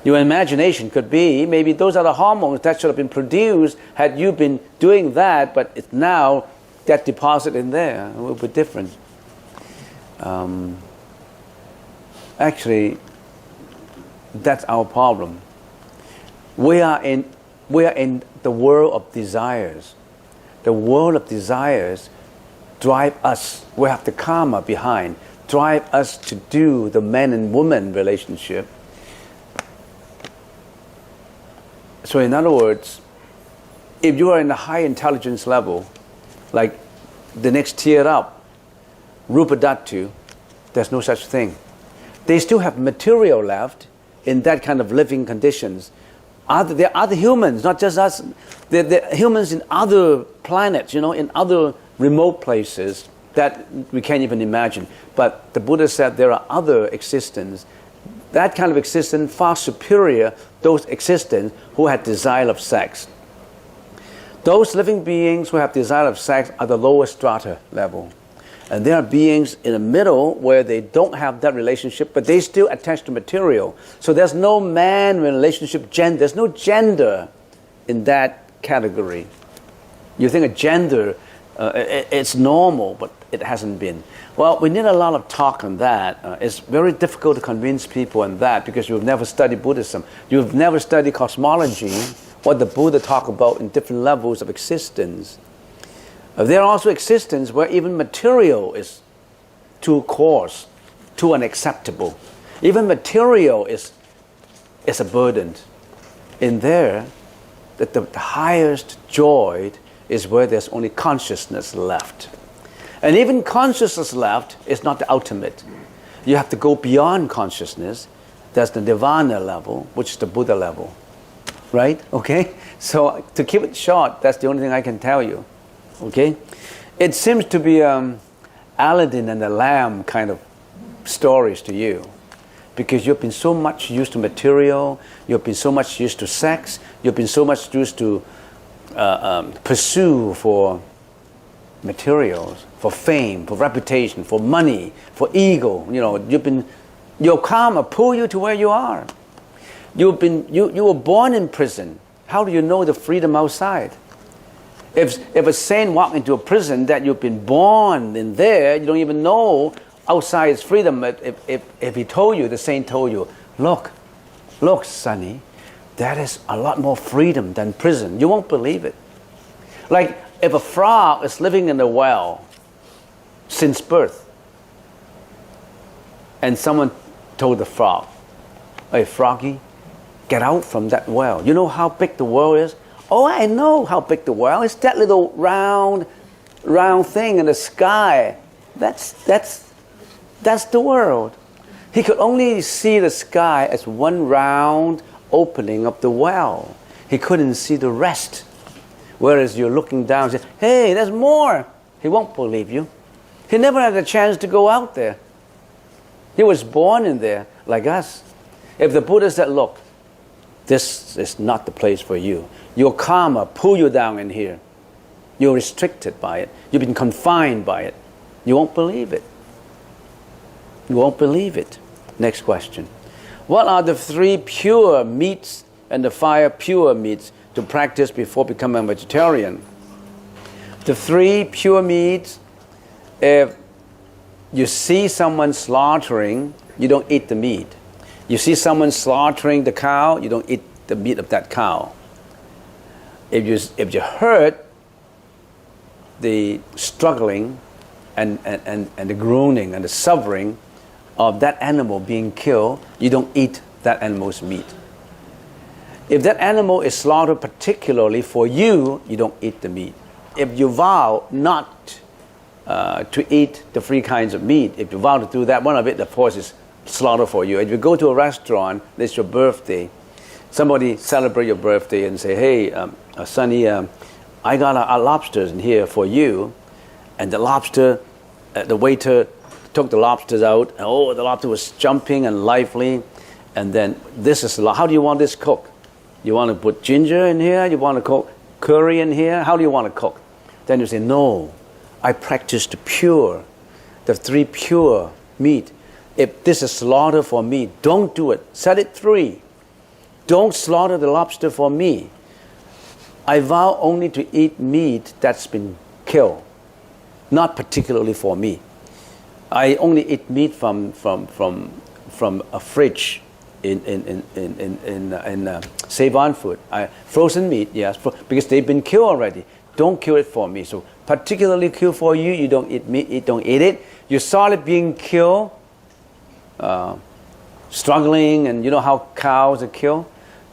Your imagination could be, maybe those are the hormones that should have been produced had you been doing that, but it's now that deposit in there. It will be different. Actually, that's our problem. We are in the world of desires. The world of desires drive us, we have the karma behind, drive us to do the man and woman relationship. So in other words, if you are in a high intelligence level, like the next tier up, Rupa Dhatu, there's no such thing. They still have material left in that kind of living conditions. There are other humans, not just us. There are humans in other planets, in other remote places that we can't even imagine. But the Buddha said there are other existences. That kind of existence far superior those existences who had desire of sex. Those living beings who have desire of sex are the lower strata level. And there are beings in the middle where they don't have that relationship, but they still attach to material. So there's no man relationship gender. There's no gender in that category. You think a gender, it's normal, but it hasn't been. Well, we need a lot of talk on that. It's very difficult to convince people on that because you've never studied Buddhism. You've never studied cosmology, what the Buddha talked about in different levels of existence. There are also existences where even material is too coarse, too unacceptable. Even material is a burden. In there, the highest joy is where there's only consciousness left. And even consciousness left is not the ultimate. You have to go beyond consciousness. That's the nirvana level, which is the Buddha level. Right? Okay? So to keep it short, that's the only thing I can tell you. Okay? It seems to be Aladdin and the Lamb kind of stories to you. Because you've been so much used to material, you've been so much used to sex, you've been so much used to pursue for materials, for fame, for reputation, for money, for ego. Your karma pull you to where you are. You were born in prison. How do you know the freedom outside? If a saint walked into a prison that you've been born in there, you don't even know outside is freedom. If he told you, the saint told you, look, Sonny, that is a lot more freedom than prison. You won't believe it. Like if a frog is living in a well since birth, and someone told the frog, hey, froggy, get out from that well. You know how big the well is? Oh, I know how big the well is. That little round thing in the sky. That's the world. He could only see the sky as one round opening of the well. He couldn't see the rest. Whereas you're looking down and say, hey, there's more. He won't believe you. He never had a chance to go out there. He was born in there like us. If the Buddha said, look, this is not the place for you. Your karma pull you down in here. You're restricted by it. You've been confined by it. You won't believe it. You won't believe it. Next question. What are the 3 pure meats and the 5 pure meats to practice before becoming a vegetarian? The 3 pure meats, if you see someone slaughtering, you don't eat the meat. You see someone slaughtering the cow, you don't eat the meat of that cow. If you heard the struggling and the groaning and the suffering of that animal being killed, you don't eat that animal's meat. If that animal is slaughtered particularly for you, you don't eat the meat. If you vow not to eat the 3 kinds of meat, if you vow to do that, one of it, of course, is slaughter for you. If you go to a restaurant, it's your birthday, somebody celebrate your birthday and say, hey, Sonny, I got a lobsters in here for you. And the lobster, the waiter took the lobsters out. And, oh, the lobster was jumping and lively. And then this is, how do you want this cooked? You want to put ginger in here? You want to cook curry in here? How do you want to cook? Then you say, no, I practice the 3 pure meat. If this is slaughter for me, don't do it. Set it free. Don't slaughter the lobster for me. I vow only to eat meat that's been killed, not particularly for me. I only eat meat from a fridge in Save-On food. Frozen meat, yes, because they've been killed already. don't kill it for me. So particularly kill for you, you don't eat meat, you don't eat it. You saw it being killed, struggling, and you know how cows are killed?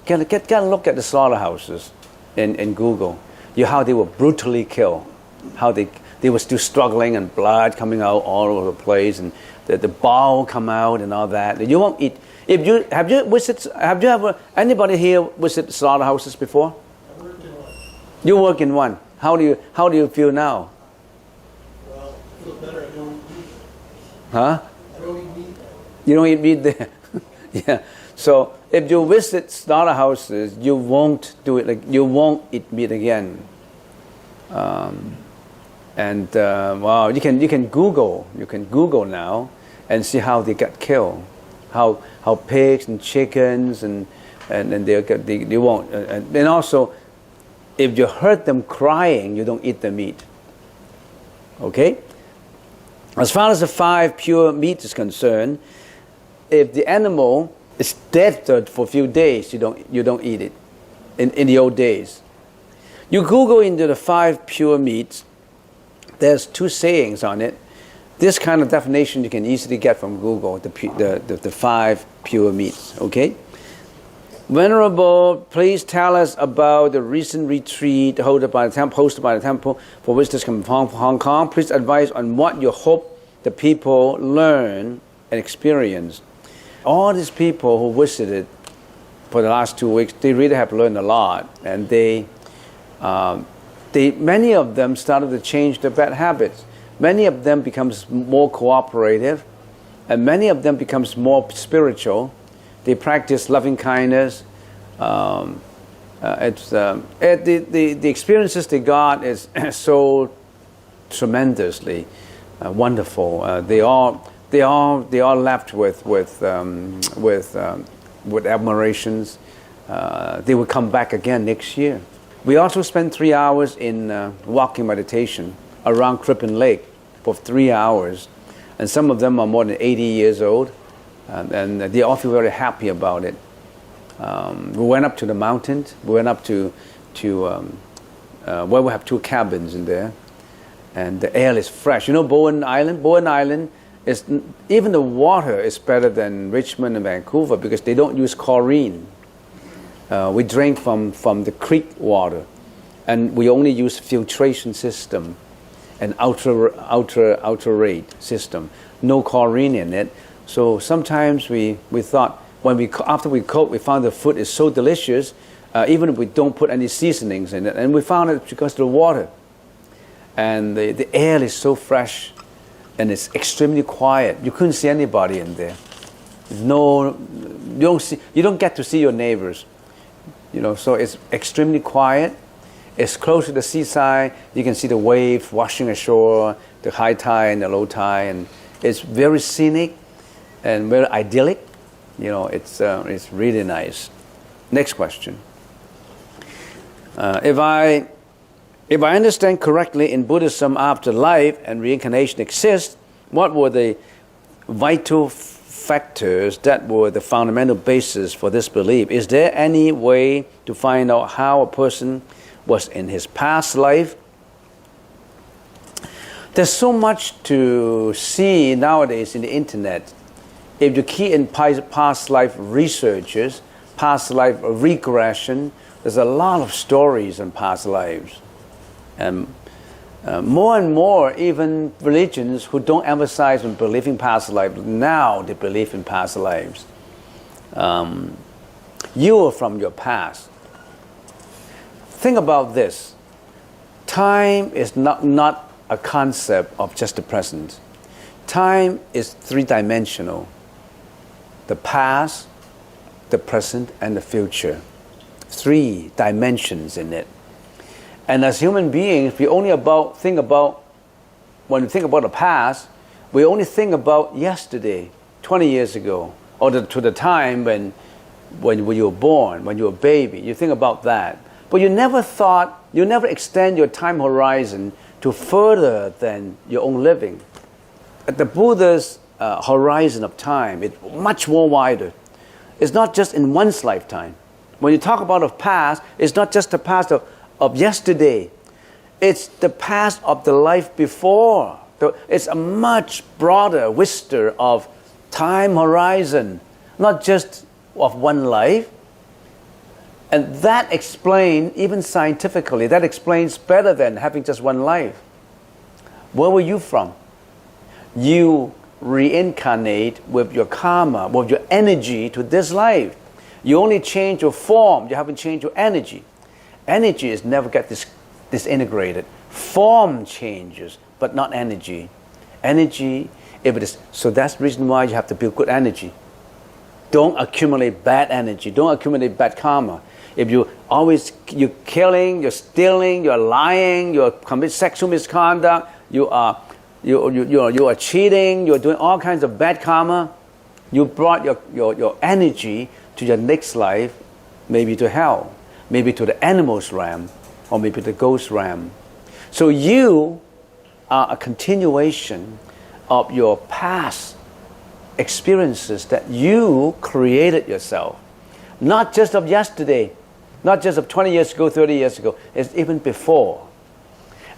Get a look at the slaughterhouses in Google. How they were brutally killed. How they were still struggling and blood coming out all over the place and the bowel come out and all that. You won't eat. Have you ever, anybody here visited slaughterhouses before? I worked in one. You work in one. How do you feel now? Well, I feel better. I don't eat meat. Huh? I don't eat meat. You don't eat meat there. Yeah. So if you visit slaughterhouses, you won't do it. You won't eat meat again. Wow, you can Google now and see how they got killed, how pigs and chickens and they won't. And also, if you heard them crying, you don't eat the meat. Okay. As far as the 5 pure meat is concerned, if the animal is dead for a few days, you don't eat it. In the old days, you Google into the 5 pure meats. There's 2 sayings on it. This kind of definition you can easily get from Google. The 5 pure meats. Okay. Venerable, please tell us about the recent retreat hosted by the temple for visitors from Hong Kong. Please advise on what you hope the people learn and experience. All these people who visited for the last 2 weeks, they really have learned a lot, and many of them started to change their bad habits. Many of them becomes more cooperative, and many of them becomes more spiritual. They practice loving kindness. The experiences they got is so tremendously wonderful. They all left with admirations. They will come back again next year. We also spent 3 hours in walking meditation around Crippen Lake for 3 hours, and some of them are more than 80 years old, and they all feel very happy about it. We went up to the mountains. We went up to where we have 2 cabins in there, and the air is fresh. You know Bowen Island? Bowen Island is, even the water is better than Richmond and Vancouver because they don't use chlorine. We drink from the creek water, and we only use filtration system and ultra rate system. No chlorine in it. So sometimes we thought after we cooked, we found the food is so delicious, even if we don't put any seasonings in it, and we found it because of the water, and the air is so fresh, and it's extremely quiet. You couldn't see anybody in there. You don't get to see your neighbors. So it's extremely quiet. It's close to the seaside. You can see the waves washing ashore, the high tide and the low tide, and it's very scenic and very idyllic. It's really nice. Next question. If I understand correctly, in Buddhism, afterlife and reincarnation exist, what were the vital factors that were the fundamental basis for this belief? Is there any way to find out how a person was in his past life? There's so much to see nowadays in the internet. If you key in past life researches, past life regression, there's a lot of stories on past lives. And more and more, even religions who don't emphasize on believing past lives, now they believe in past lives. You are from your past. Think about this. Time is not a concept of just the present. Time is 3-dimensional. The past, the present, and the future. 3 dimensions in it. And as human beings, we only think about, when we think about the past, we only think about yesterday, 20 years ago, or to the time when you were born, when you were a baby. You think about that. But you never extend your time horizon to further than your own living. The Buddha's horizon of time is much more wider. It's not just in one's lifetime. When you talk about the past, it's not just the past of yesterday. It's the past of the life before. It's a much broader vista of time horizon, not just of one life. And that explains, even scientifically, that explains better than having just one life. Where were you from? You reincarnate with your karma, with your energy to this life. You only change your form, you haven't changed your energy. Energy is never get disintegrated. Form changes, but not energy. Energy, if it is, so that's the reason why you have to build good energy. Don't accumulate bad energy. Don't accumulate bad karma. If you're killing, you're stealing, you're lying, you're commit sexual misconduct, you are cheating, you're doing all kinds of bad karma, you brought your energy to your next life, maybe to hell, maybe to the animals realm, or maybe the ghost realm. So you are a continuation of your past experiences that you created yourself. Not just of yesterday, not just of 20 years ago, 30 years ago, it's even before.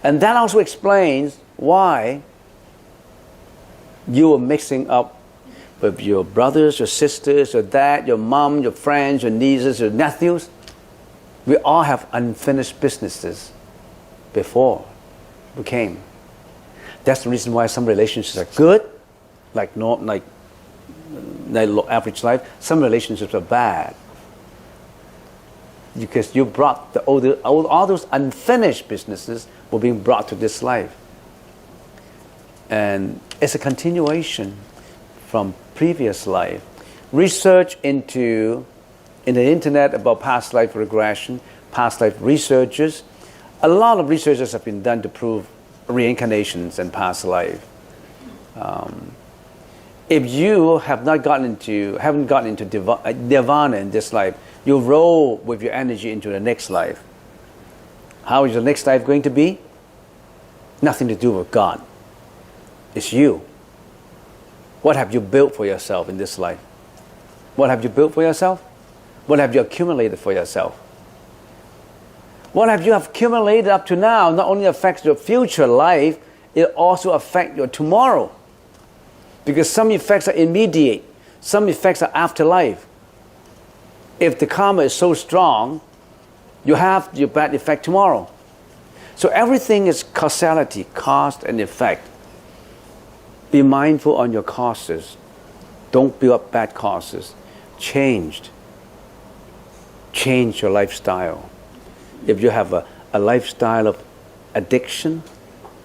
And that also explains why you were mixing up with your brothers, your sisters, your dad, your mom, your friends, your nieces, your nephews. We all have unfinished businesses before we came. That's the reason why some relationships are good, like average life. Some relationships are bad, because you brought all those unfinished businesses were being brought to this life. And it's a continuation from previous life. Research in the internet about past life regression, past life researchers. A lot of researches have been done to prove reincarnations and past life. If you haven't gotten into nirvana in this life, you roll with your energy into the next life. How is your next life going to be? Nothing to do with God. It's you. What have you built for yourself in this life? What have you built for yourself? What have you accumulated for yourself? What have you accumulated up to now not only affects your future life, it also affects your tomorrow. Because some effects are immediate, some effects are afterlife. If the karma is so strong, you have your bad effect tomorrow. So everything is causality, cause and effect. Be mindful on your causes. Don't build up bad causes. Change your lifestyle. If you have a lifestyle of addiction,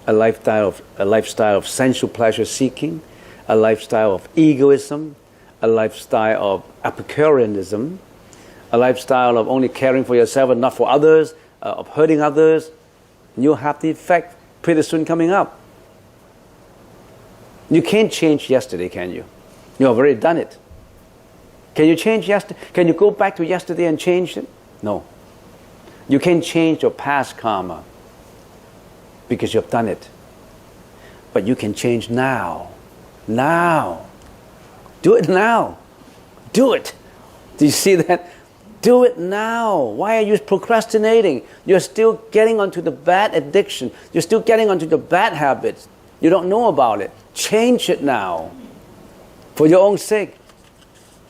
a lifestyle of sensual pleasure seeking, a lifestyle of egoism, a lifestyle of Epicureanism, a lifestyle of only caring for yourself and not for others, of hurting others, you'll have the effect pretty soon coming up. You can't change yesterday, can you? You have already done it. Can you change yesterday? Can you go back to yesterday and change it? No. You can't change your past karma because you've done it. But you can change now. Now. Do it now. Do it. Do you see that? Do it now. Why are you procrastinating? You're still getting onto the bad addiction. You're still getting onto the bad habits. You don't know about it. Change it now. For your own sake.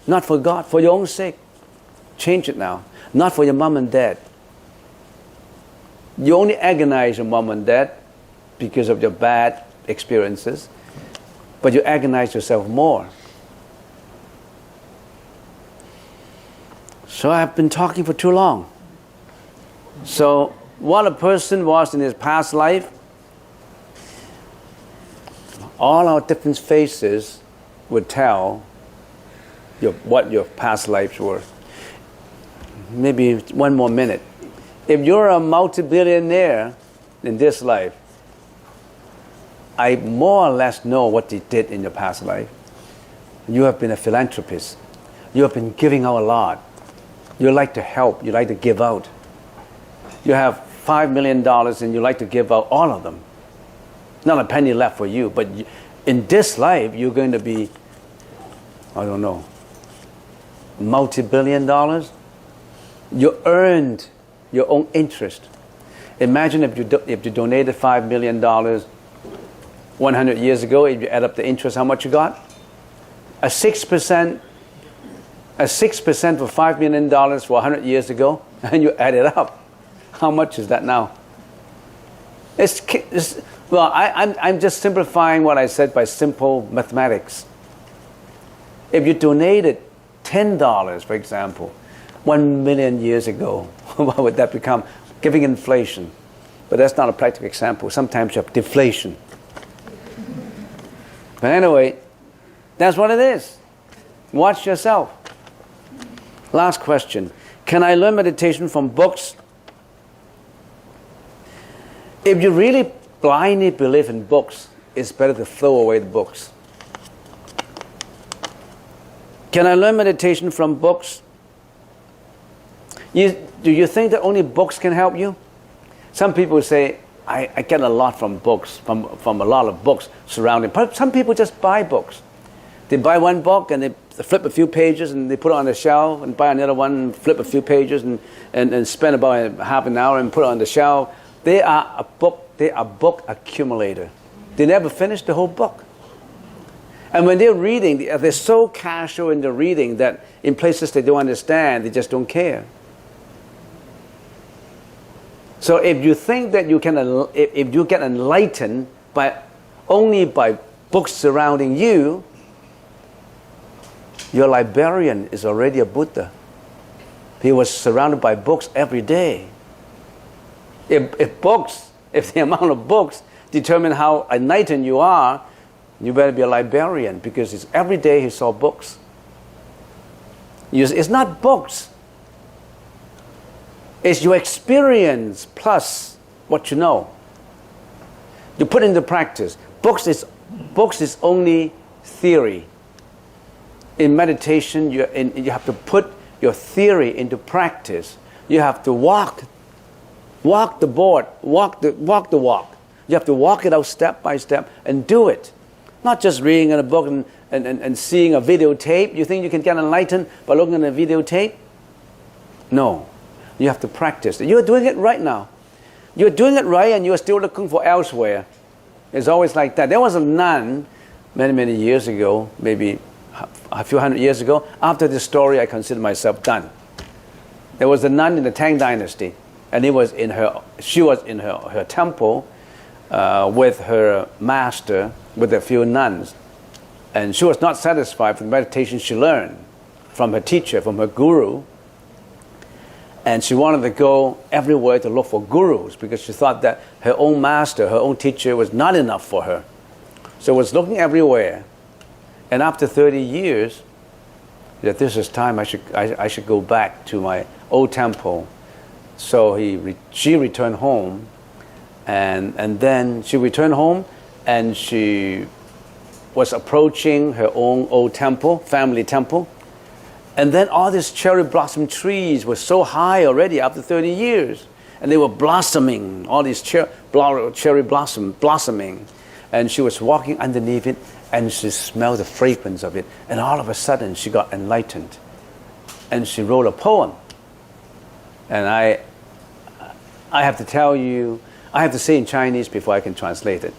Not for God, for your own sake. Change it now. Not for your mom and dad. You only agonize your mom and dad because of your bad experiences, but you agonize yourself more. So I've been talking for too long. So what a person was in his past life, all our different faces would tell what your past lives were. Maybe one more minute. If you're a multi-billionaire in this life, I more or less know what you did in your past life. You have been a philanthropist. You have been giving out a lot. You like to help. You like to give out. You have $5 million and you like to give out all of them. Not a penny left for you. But in this life, you're going to be, I don't know, multi-billion dollars. You earned your own interest. Imagine if you donated $5 million 100 years ago, if you add up the interest, how much you got? A 6% for $5 million for 100 years ago, and you add it up. How much is that now? Well, I'm just simplifying what I said by simple mathematics. If you donated $10, for example, 1 million years ago, what would that become? Giving inflation. But that's not a practical example. Sometimes you have deflation. But anyway, that's what it is. Watch yourself. Last question. Can I learn meditation from books? If you really blindly believe in books, it's better to throw away the books. Can I learn meditation from books? Do you think that only books can help you? Some people say, I get a lot from books, from a lot of books surrounding. But some people just buy books. They buy one book and they flip a few pages and they put it on the shelf, and buy another one and flip a few pages and spend about half an hour and put it on the shelf. They are a book accumulator. They never finish the whole book. And when they're reading, they're so casual in their reading that in places they don't understand, they just don't care. So if you think that if you get enlightened only by books surrounding you, your librarian is already a Buddha. He was surrounded by books every day. If the amount of books determine how enlightened you are, you better be a librarian, because every day he saw books. It's not books. It's your experience plus what you know. You put into practice. Books is only theory. In meditation, you have to put your theory into practice. You have to walk the board, walk the walk. You have to walk it out step by step and do it. Not just reading in a book and seeing a videotape. You think you can get enlightened by looking at a videotape? No. You have to practice. You're doing it right now. You're doing it right and you're still looking for elsewhere. It's always like that. There was a nun many, many years ago, maybe a few hundred years ago. After this story, I consider myself done. There was a nun in the Tang Dynasty, and she was in her temple with her master, with a few nuns. And she was not satisfied with the meditation she learned from her teacher, from her guru. And she wanted to go everywhere to look for gurus, because she thought that her own master, her own teacher was not enough for her. So was looking everywhere. And after 30 years, that this is time I should go back to my old temple. So she returned home, and then she returned home, and she was approaching her own old temple, family temple. And then all these cherry blossom trees were so high already after 30 years. And they were blossoming, all these cherry blossom blossoming. And she was walking underneath it, and she smelled the fragrance of it. And all of a sudden, she got enlightened. And she wrote a poem. And I have to tell you, I have to say in Chinese before I can translate it.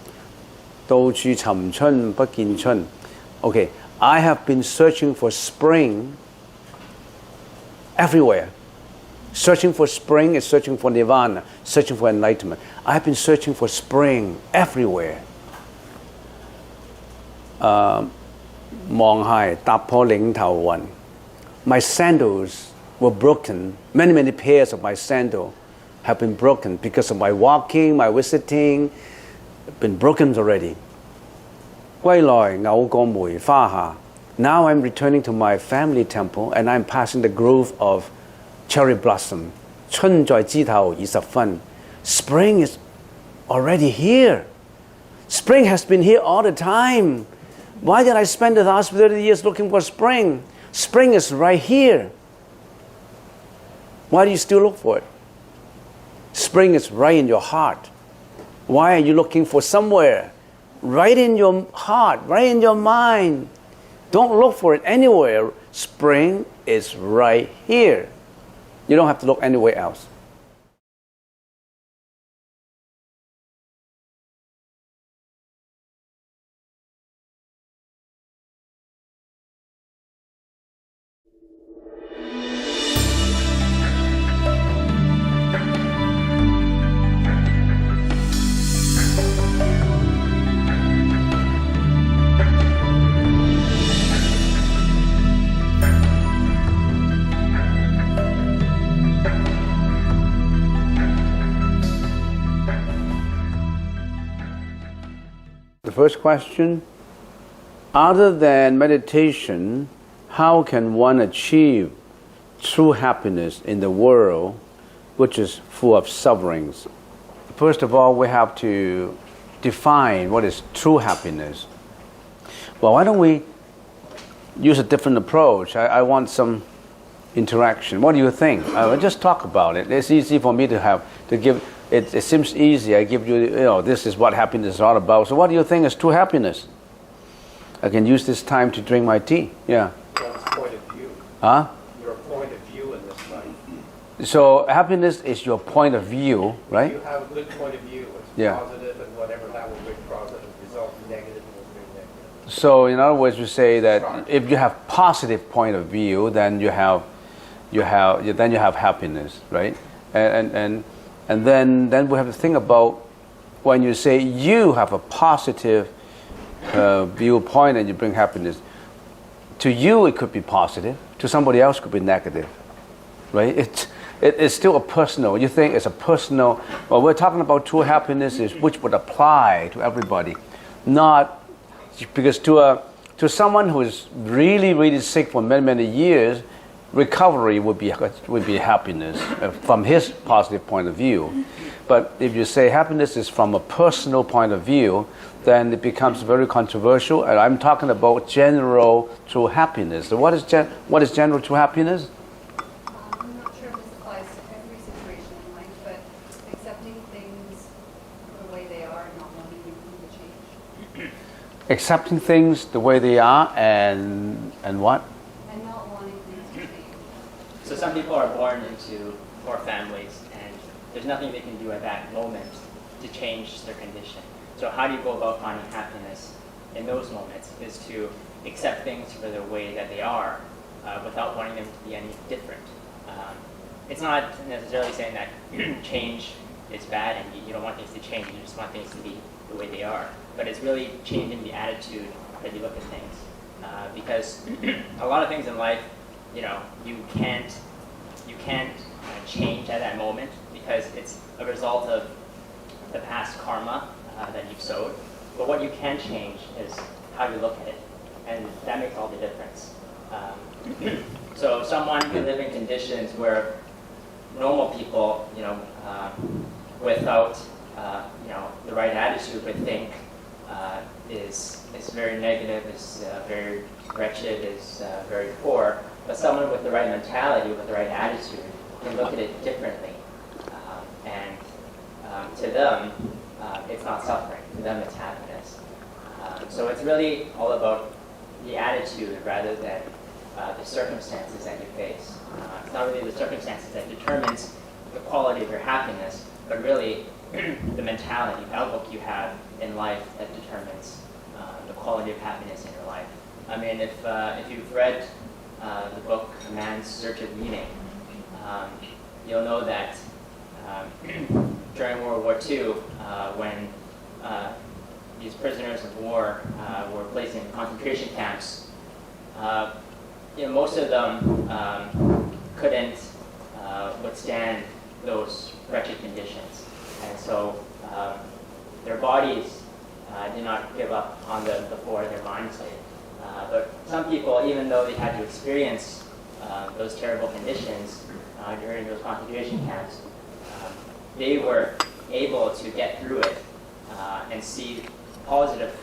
到處尋春不見春. Okay, I have been searching for spring everywhere. Searching for spring is searching for nirvana, searching for enlightenment. I've been searching for spring everywhere. 望係踏破嶺頭雲. My sandals were broken. Many, many pairs of my sandals have been broken because of my walking, my visiting. Been broken already. 歸來偶過梅花下. Now I'm returning to my family temple, and I'm passing the grove of cherry blossom. 春在枝頭已十分. Spring is already here. Spring has been here all the time. Why did I spend the last 30 years looking for spring? Spring is right here. Why do you still look for it? Spring is right in your heart. Why are you looking for somewhere? Right in your heart, right in your mind. Don't look for it anywhere. Spring is right here. You don't have to look anywhere else. first question. Other than meditation, how can one achieve true happiness in the world which is full of sufferings? First of all, we have to define what is true happiness. Well, why don't we use a different approach? I want some interaction. What do you think? I'll just talk about it. It's easy for me to give. It seems easy. I give you, this is what happiness is all about. So what do you think is true happiness? I can use this time to drink my tea. Yeah. One's point of view. Huh? Your point of view in this life. So happiness is your point of view, right? You have a good point of view. It's Yeah. positive, and whatever that will bring positive result, negative will bring negative. So in other words, you say that if you have positive point of view, then you have happiness, right? And then we have to think about when you say you have a positive viewpoint and you bring happiness. To you, it could be positive. To somebody else, it could be negative, right? It's still a personal. You think it's a personal. Well, we're talking about true happiness, which would apply to everybody, not because to someone who is really, really sick for many, many years, recovery would be happiness from his positive point of view. But if you say happiness is from a personal point of view, then it becomes very controversial. And I'm talking about general true happiness. So what is general true happiness? I'm not sure if this applies to every situation in life, but accepting things the way they are and not wanting them to change. Accepting things the way they are and what? And not wanting things to change. So some people are born into poor families, and there's nothing they can do at that moment to change their condition. So how do you go about finding happiness in those moments is to accept things for the way that they are without wanting them to be any different. It's not necessarily saying that change is bad and you don't want things to change, you just want things to be the way they are. But it's really changing the attitude that you look at things. Because a lot of things in life, you can't change at that moment because it's a result of the past karma that you've sowed. But what you can change is how you look at it, and that makes all the difference. So someone can live in conditions where normal people, without the right attitude would think is very negative, is very wretched, is very poor. But someone with the right mentality, with the right attitude, can look at it differently. And to them, it's not suffering. To them, it's happiness. So it's really all about the attitude rather than the circumstances that you face. It's not really the circumstances that determines the quality of your happiness, but really the mentality, the outlook you have in life that determines the quality of happiness in your life. I mean, if you've read the book A Man's Search of Meaning, you'll know that during World War II, when these prisoners of war were placed in concentration camps, most of them couldn't withstand those wretched conditions. And so their bodies did not give up on them before their minds did. But some people, even though they had to experience those terrible conditions during those concentration camps, they were able to get through it and see positive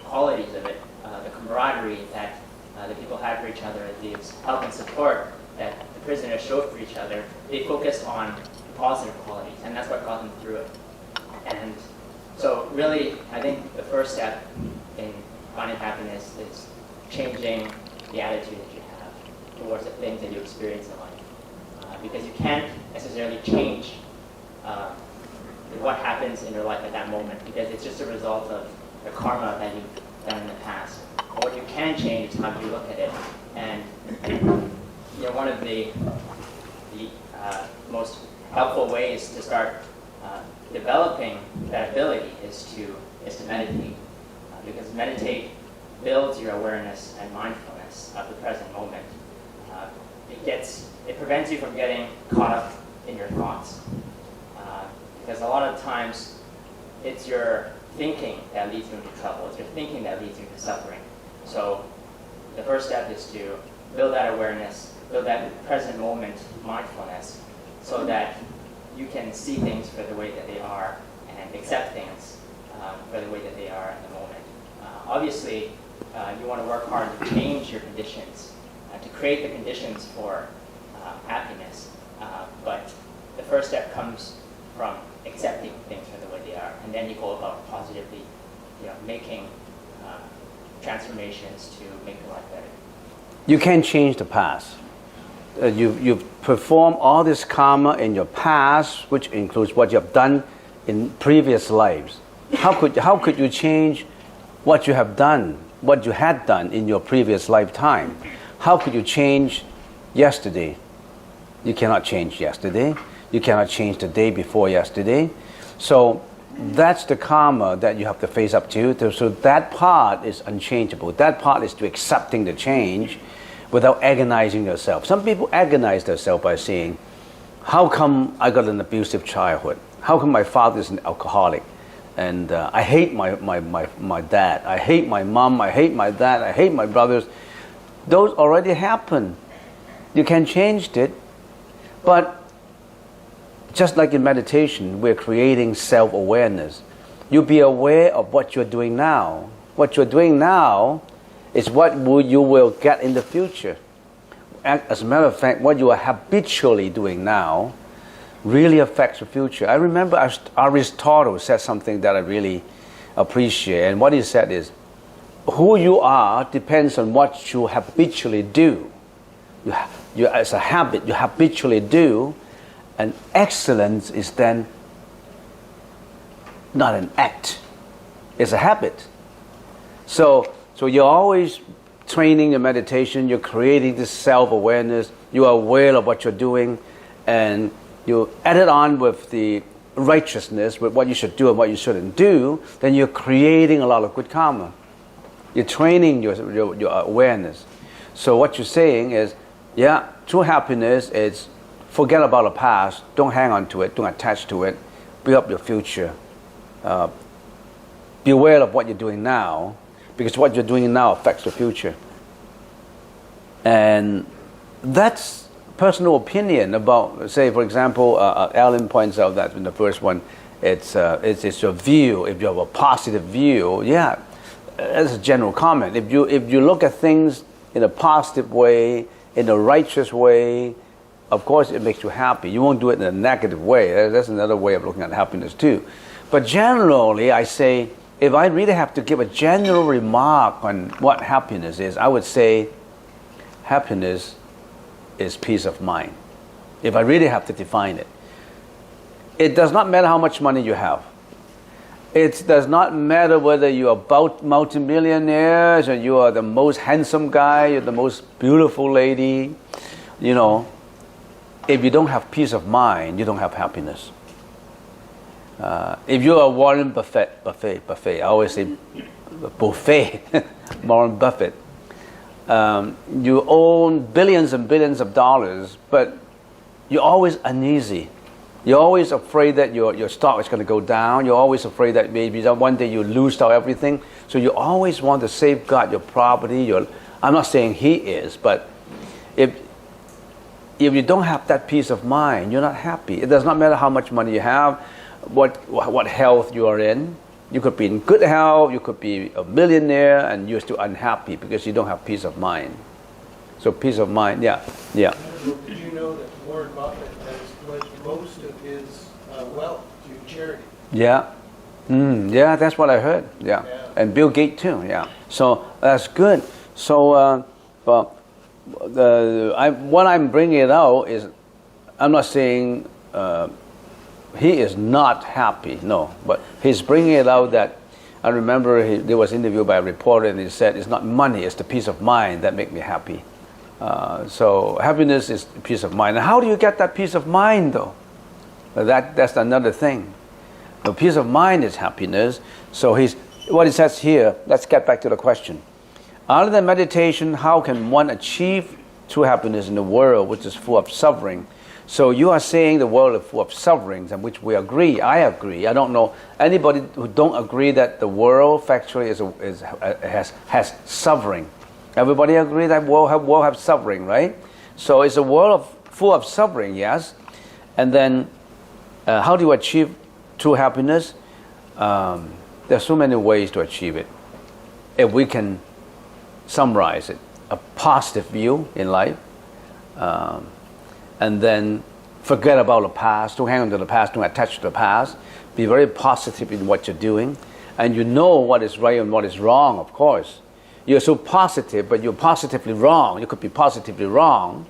qualities of it, the camaraderie that the people had for each other, the help and support that the prisoners showed for each other. They focused on positive qualities, and that's what got them through it. And so really, I think the first step in finding happiness is changing the attitude that you have towards the things that you experience in life. Because you can't necessarily change what happens in your life at that moment, because it's just a result of the karma that you've done in the past. But what you can change is how you look at it. And one of the most helpful ways to start developing that ability is to meditate, because meditate builds your awareness and mindfulness of the present moment. It prevents you from getting caught up in your thoughts, because a lot of times it's your thinking that leads you into trouble. It's your thinking that leads you to suffering. So the first step is to build that awareness, build that present moment mindfulness, so that you can see things for the way that they are and accept things for the way that they are in the moment. Obviously, you want to work hard to change your conditions, to create the conditions for happiness. But the first step comes from accepting things for the way they are, and then you go about positively, making transformations to make your life better. You can't change the past. You've performed all this karma in your past, which includes what you have done in previous lives. How could you change what you have done, what you had done in your previous lifetime? How could you change yesterday? You cannot change yesterday. You cannot change the day before yesterday. So that's the karma that you have to face up to. So that part is unchangeable. That part is to accepting the change without agonizing yourself. Some people agonize themselves by saying, how come I got an abusive childhood? How come my father is an alcoholic? And I hate my dad. I hate my mom. I hate my dad. I hate my brothers. Those already happened. You can change it. But just like in meditation, we're creating self-awareness. You be aware of what you're doing now. What you're doing now is what you will get in the future. As a matter of fact, what you are habitually doing now really affects the future. I remember Aristotle said something that I really appreciate, and what he said is, who you are depends on what you habitually do. As a habit, you habitually do, and excellence is then not an act, it's a habit. So you're always training your meditation, you're creating this self-awareness, you are aware of what you're doing, and you add it on with the righteousness, with what you should do and what you shouldn't do, then you're creating a lot of good karma. You're training your awareness. So what you're saying is, yeah, true happiness is forget about the past, don't hang on to it, don't attach to it, build up your future. Be aware of what you're doing now, because what you're doing now affects the future. And that's personal opinion about, say, for example, Alan points out that in the first one, it's your view. If you have a positive view, yeah, that's a general comment. If you look at things in a positive way, in a righteous way, of course it makes you happy. You won't do it in a negative way. That's another way of looking at happiness too. But generally, I say, if I really have to give a general remark on what happiness is, I would say happiness is peace of mind. If I really have to define it. It does not matter how much money you have. It does not matter whether you are multimillionaires or you are the most handsome guy, you're the most beautiful lady. If you don't have peace of mind, you don't have happiness. If you are Warren Buffett, I always say buffet, Warren Buffett. You own billions and billions of dollars, but you're always uneasy. You're always afraid that your stock is going to go down. You're always afraid that maybe one day you lose out everything. So you always want to safeguard your property. I'm not saying he is, but if you don't have that peace of mind, you're not happy. It does not matter how much money you have, what health you are in. You could be in good health, you could be a millionaire, and you're still unhappy because you don't have peace of mind. So peace of mind, yeah. Did you know that Warren Buffett has pledged most of his wealth to charity? Yeah. Yeah, that's what I heard. Yeah. And Bill Gates too. Yeah. So that's good. So what I'm bringing it out is, I'm not saying he is not happy, no, but he's bringing it out that, I remember there was an interview by a reporter and he said, it's not money, it's the peace of mind that makes me happy. So happiness is peace of mind. And how do you get that peace of mind though? That's another thing. The peace of mind is happiness. So what he says here, let's get back to the question. Other than meditation, how can one achieve true happiness in a world which is full of suffering? So you are saying the world is full of sufferings, and which we agree. I agree. I don't know anybody who don't agree that the world factually has suffering. Everybody agree that world have suffering, right? So it's a world full of suffering, yes. And then, how do you achieve true happiness? There's so many ways to achieve it. If we can summarize it, a positive view in life, and then forget about the past, don't hang on to the past, don't attach to the past, be very positive in what you're doing, and you know what is right and what is wrong, of course. You're so positive, but you're positively wrong. You could be positively wrong.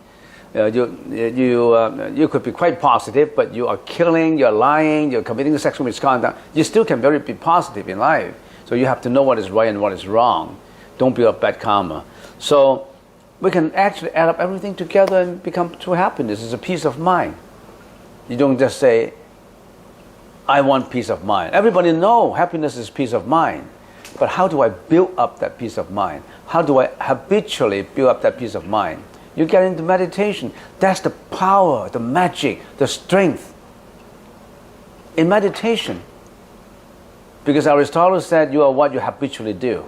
You could be quite positive, but you are killing, you're lying, you're committing sexual misconduct. You still can be positive in life. So you have to know what is right and what is wrong. Don't build up bad karma. So we can actually add up everything together and become true happiness. It's a peace of mind. You don't just say, I want peace of mind. Everybody knows happiness is peace of mind. But how do I build up that peace of mind? How do I habitually build up that peace of mind? You get into meditation. That's the power, the magic, the strength in meditation. Because Aristotle said you are what you habitually do.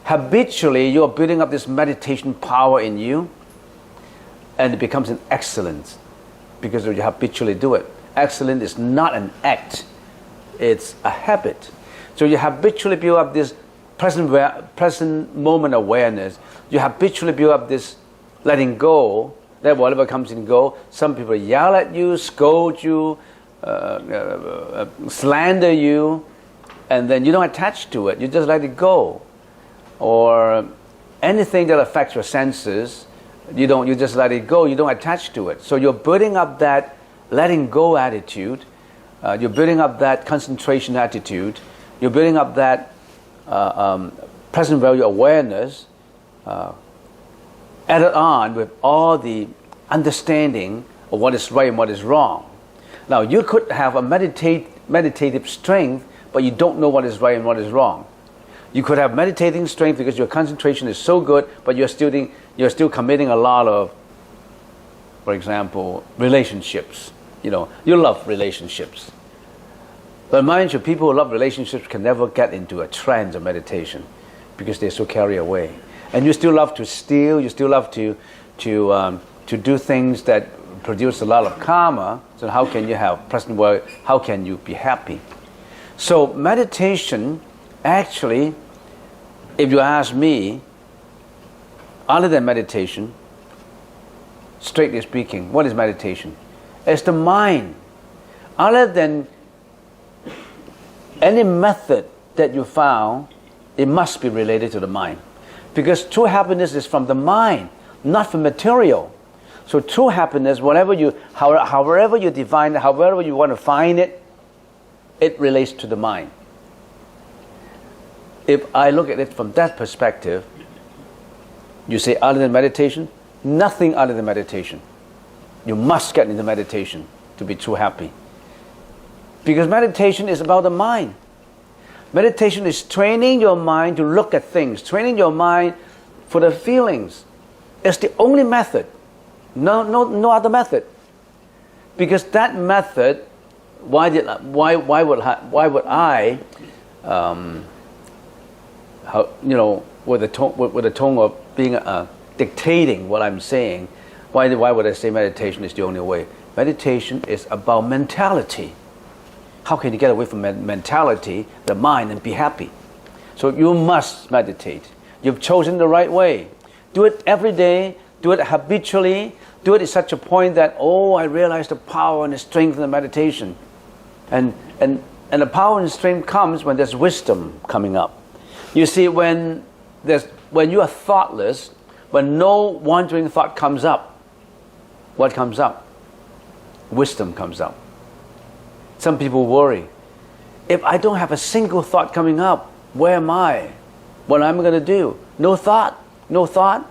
Habitually, you are building up this meditation power in you, and it becomes an excellence because you habitually do it. Excellence is not an act, it's a habit. So you habitually build up this present moment awareness. You habitually build up this letting go, that whatever comes and go. Some people yell at you, scold you, slander you, and then you don't attach to it, you just let it go. Or anything that affects your senses, you just let it go, you don't attach to it. So you're building up that letting go attitude, you're building up that concentration attitude, you're building up that present value awareness, added on with all the understanding of what is right and what is wrong. Now you could have a meditative strength, but you don't know what is right and what is wrong. You could have meditating strength because your concentration is so good, but you're still committing a lot of, for example, relationships. You know, you love relationships. But mind you, people who love relationships can never get into a trance of meditation because they're so carried away. And you still love to steal, you still love to do things that produce a lot of karma. So how can you have present world? How can you be happy? So meditation, actually, if you ask me, other than meditation, strictly speaking, what is meditation? It's the mind. Other than any method that you found, it must be related to the mind. Because true happiness is from the mind, not from material. So true happiness, however you define it, however you want to find it, it relates to the mind. If I look at it from that perspective, you say other than meditation, nothing other than meditation. You must get into meditation to be true happy. Because meditation is about the mind. Meditation is training your mind to look at things, training your mind for the feelings. It's the only method. No other method. Because that method, why would I with a tone of being dictating what I'm saying, why would I say meditation is the only way? Meditation is about mentality. How can you get away from mentality, the mind, and be happy? So you must meditate. You've chosen the right way. Do it every day. Do it habitually. Do it at such a point that, I realize the power and the strength of the meditation. And the power and strength comes when there's wisdom coming up. You see, when you are thoughtless, when no wandering thought comes up, what comes up? Wisdom comes up. Some people worry. If I don't have a single thought coming up, where am I? What am I going to do? No thought. No thought.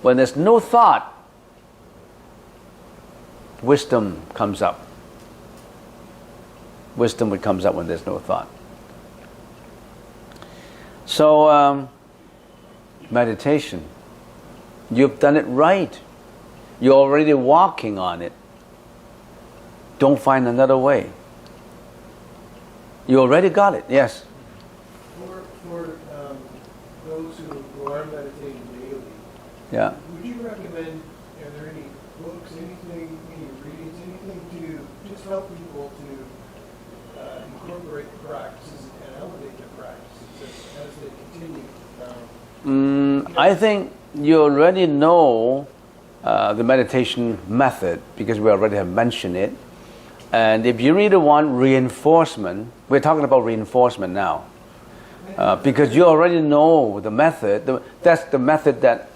When there's no thought, wisdom comes up. Wisdom comes up when there's no thought. So, meditation. You've done it right. You're already walking on it. Don't find another way. You already got it, yes. For those who are meditating daily, Yeah. would you recommend, are there any books, anything, any readings, anything to just help people to incorporate the practices and elevate their practices as they continue? I think you already know the meditation method because we already have mentioned it. And if you really want reinforcement, we're talking about reinforcement now. Because you already know the method, that's the method that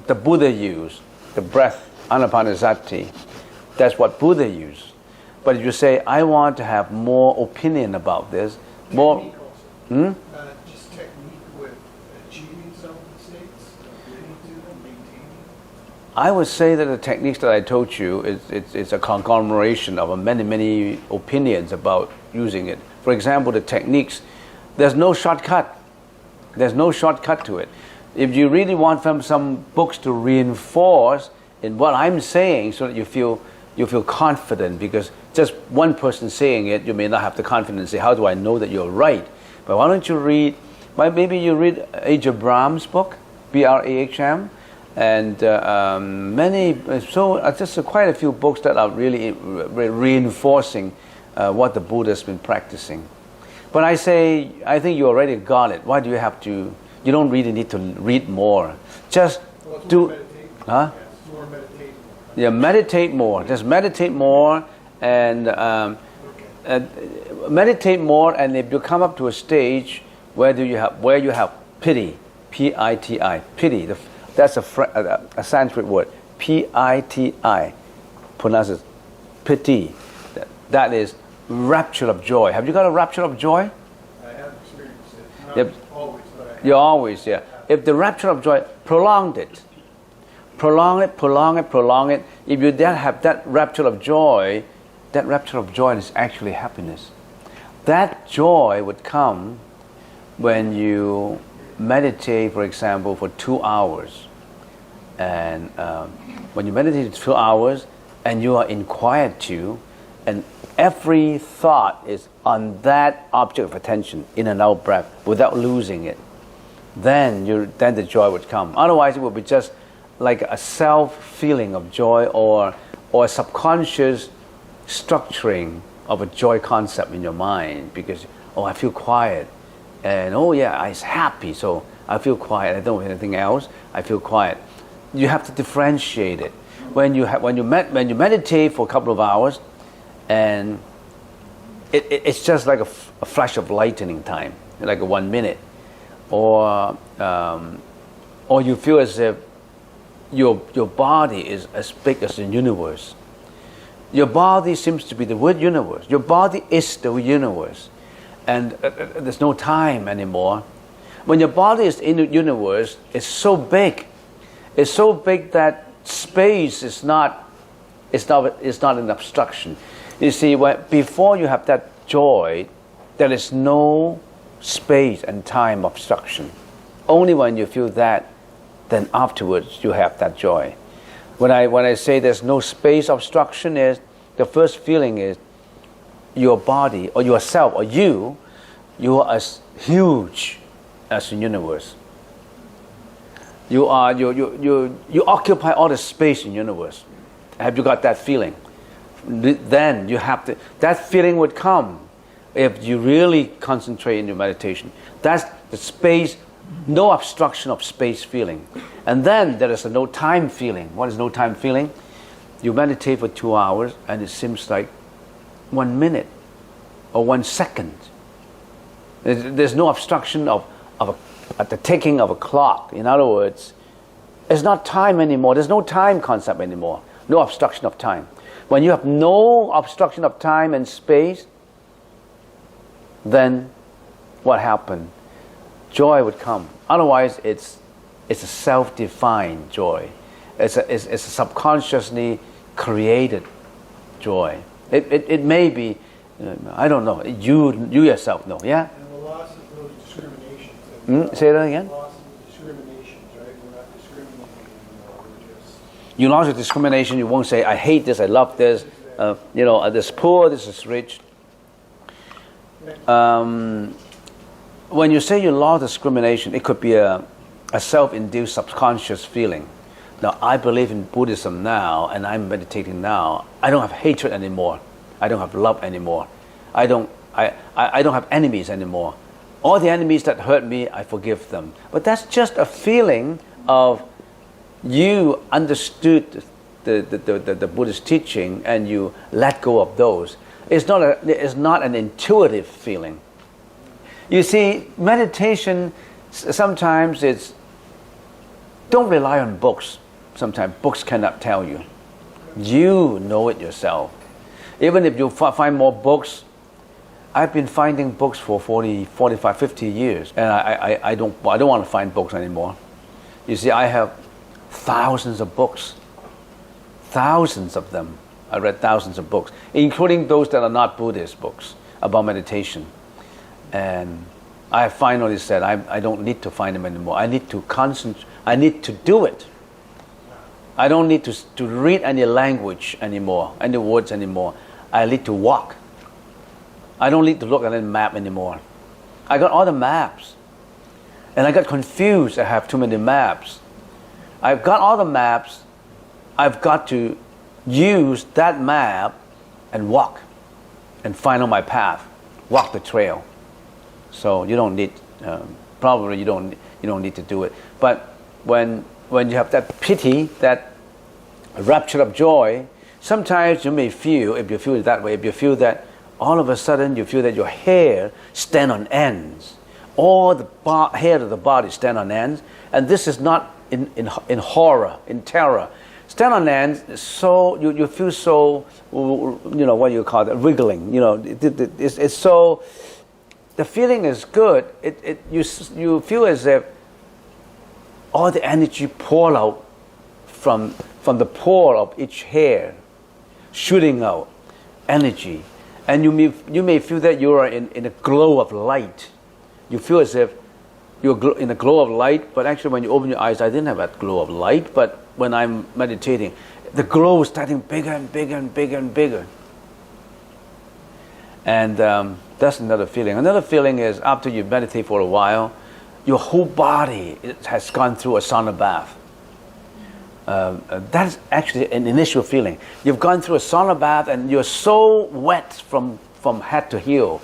the Buddha used, the breath, anapanasati. That's what Buddha used. But if you say, I want to have more opinion about this, more... Technique also. Just technique with achieving some of the states, getting to them, maintaining. I would say that the techniques that I told you, it's a conglomeration of many opinions about using it. For example, the techniques, there's no shortcut. There's no shortcut to it. If you really want some books to reinforce in what I'm saying so that you feel confident, because just one person saying it, you may not have the confidence to say, how do I know that you're right? But why don't you read, maybe you read A.J. Brahm's book, B-R-A-H-M, and just quite a few books that are really reinforcing what the Buddha's been practicing. But I think you already got it. Why do you have to? You don't really need to read more. Just do. Huh? More meditate. Yeah, meditate more. Just meditate more and meditate more. And if you come up to a stage where you have piti, P-I-T-I, piti. That's a Sanskrit word. P-I-T-I, pronounced as piti. That is rapture of joy. Have you got a rapture of joy? I have experienced it. Not Yep. always, but I have. You always, yeah. If the rapture of joy, prolong it. If you then have that rapture of joy is actually happiness. That joy would come when you meditate, for example, for 2 hours. And when you meditate 2 hours and you are in quietude, and every thought is on that object of attention, in and out breath, without losing it, then the joy would come. Otherwise, it would be just like a self-feeling of joy or a subconscious structuring of a joy concept in your mind, because, I feel quiet, and I'm happy, so I feel quiet. I don't do anything else. I feel quiet. You have to differentiate it. When you meditate for a couple of hours, and it's just like a flash of lightning time, like 1 minute, or you feel as if your body is as big as the universe. Your body seems to be the word universe. Your body is the universe, and there's no time anymore. When your body is in the universe, it's so big. It's so big that space is not an obstruction. You see, before you have that joy, there is no space and time obstruction. Only when you feel that, then afterwards you have that joy. When I say there's no space obstruction, is the first feeling is your body or yourself or you are as huge as the universe. You occupy all the space in the universe. Have you got that feeling? Then you have to. That feeling would come if you really concentrate in your meditation. That's the space, no obstruction of space feeling. And then there is a no time feeling. What is no time feeling? You meditate for 2 hours and it seems like 1 minute or 1 second. There's no obstruction of the ticking of a clock. In other words, it's not time anymore. There's no time concept anymore. No obstruction of time. When you have no obstruction of time and space, then what happened? Joy would come. Otherwise, it's a self-defined joy. It's a subconsciously created joy. It may be, I don't know. You yourself know. Yeah. And the loss of those discriminations. Say that again. Loss of the discriminations, right? We're not discriminating anymore. We're just. You lost your discrimination. You won't say, I hate this, I love this. this poor, this is rich. When you say you lost discrimination, it could be a self-induced subconscious feeling. Now, I believe in Buddhism now, and I'm meditating now. I don't have hatred anymore. I don't have love anymore. I don't have enemies anymore. All the enemies that hurt me, I forgive them. But that's just a feeling of you understood the Buddhist teaching and you let go of those. It's not an intuitive feeling. You see, meditation sometimes it's don't rely on books. Sometimes books cannot tell you. You know it yourself. Even if you find more books, I've been finding books for 40, 45, 50 years, and I don't want to find books anymore. You see, I have thousands of books, thousands of them. I read thousands of books, including those that are not Buddhist books about meditation. And I finally said, I don't need to find them anymore. I need to concentrate. I need to do it. I don't need to read any language anymore, any words anymore. I need to walk. I don't need to look at any map anymore. I got all the maps. And I got confused. I have too many maps. I've got all the maps. I've got to use that map and walk and find out my path. Walk the trail. So you don't need, probably you don't need to do it. But when you have that pity, that rapture of joy, sometimes you may feel, if you feel it that way, if you feel that all of a sudden you feel that your hair stand on ends, all the hair of the body stand on ends, and this is not in horror, in terror. Stand on ends, so you feel so, what you call it, wriggling. It's so. The feeling is good. You feel as if all the energy pour out from the pore of each hair, shooting out energy, and you may feel that you are in a glow of light. You feel as if you're in a glow of light, but actually when you open your eyes, I didn't have that glow of light. But when I'm meditating, the glow is getting bigger and bigger and bigger and bigger. And that's another feeling. Another feeling is after you meditate for a while, your whole body has gone through a sauna bath. That's actually an initial feeling. You've gone through a sauna bath and you're so wet from head to heel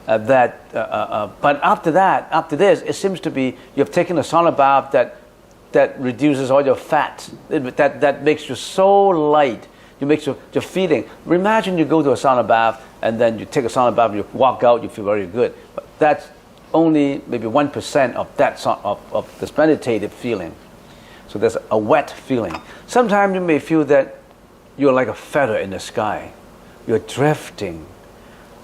but after this, it seems to be you've taken a sauna bath that reduces all your fat. That makes you so light. It makes your feeling. Imagine you go to a sauna bath and then you take a sauna bath, you walk out, you feel very good. But that's only maybe 1% of that of this meditative feeling. So there's a wet feeling. Sometimes you may feel that you're like a feather in the sky. You're drifting.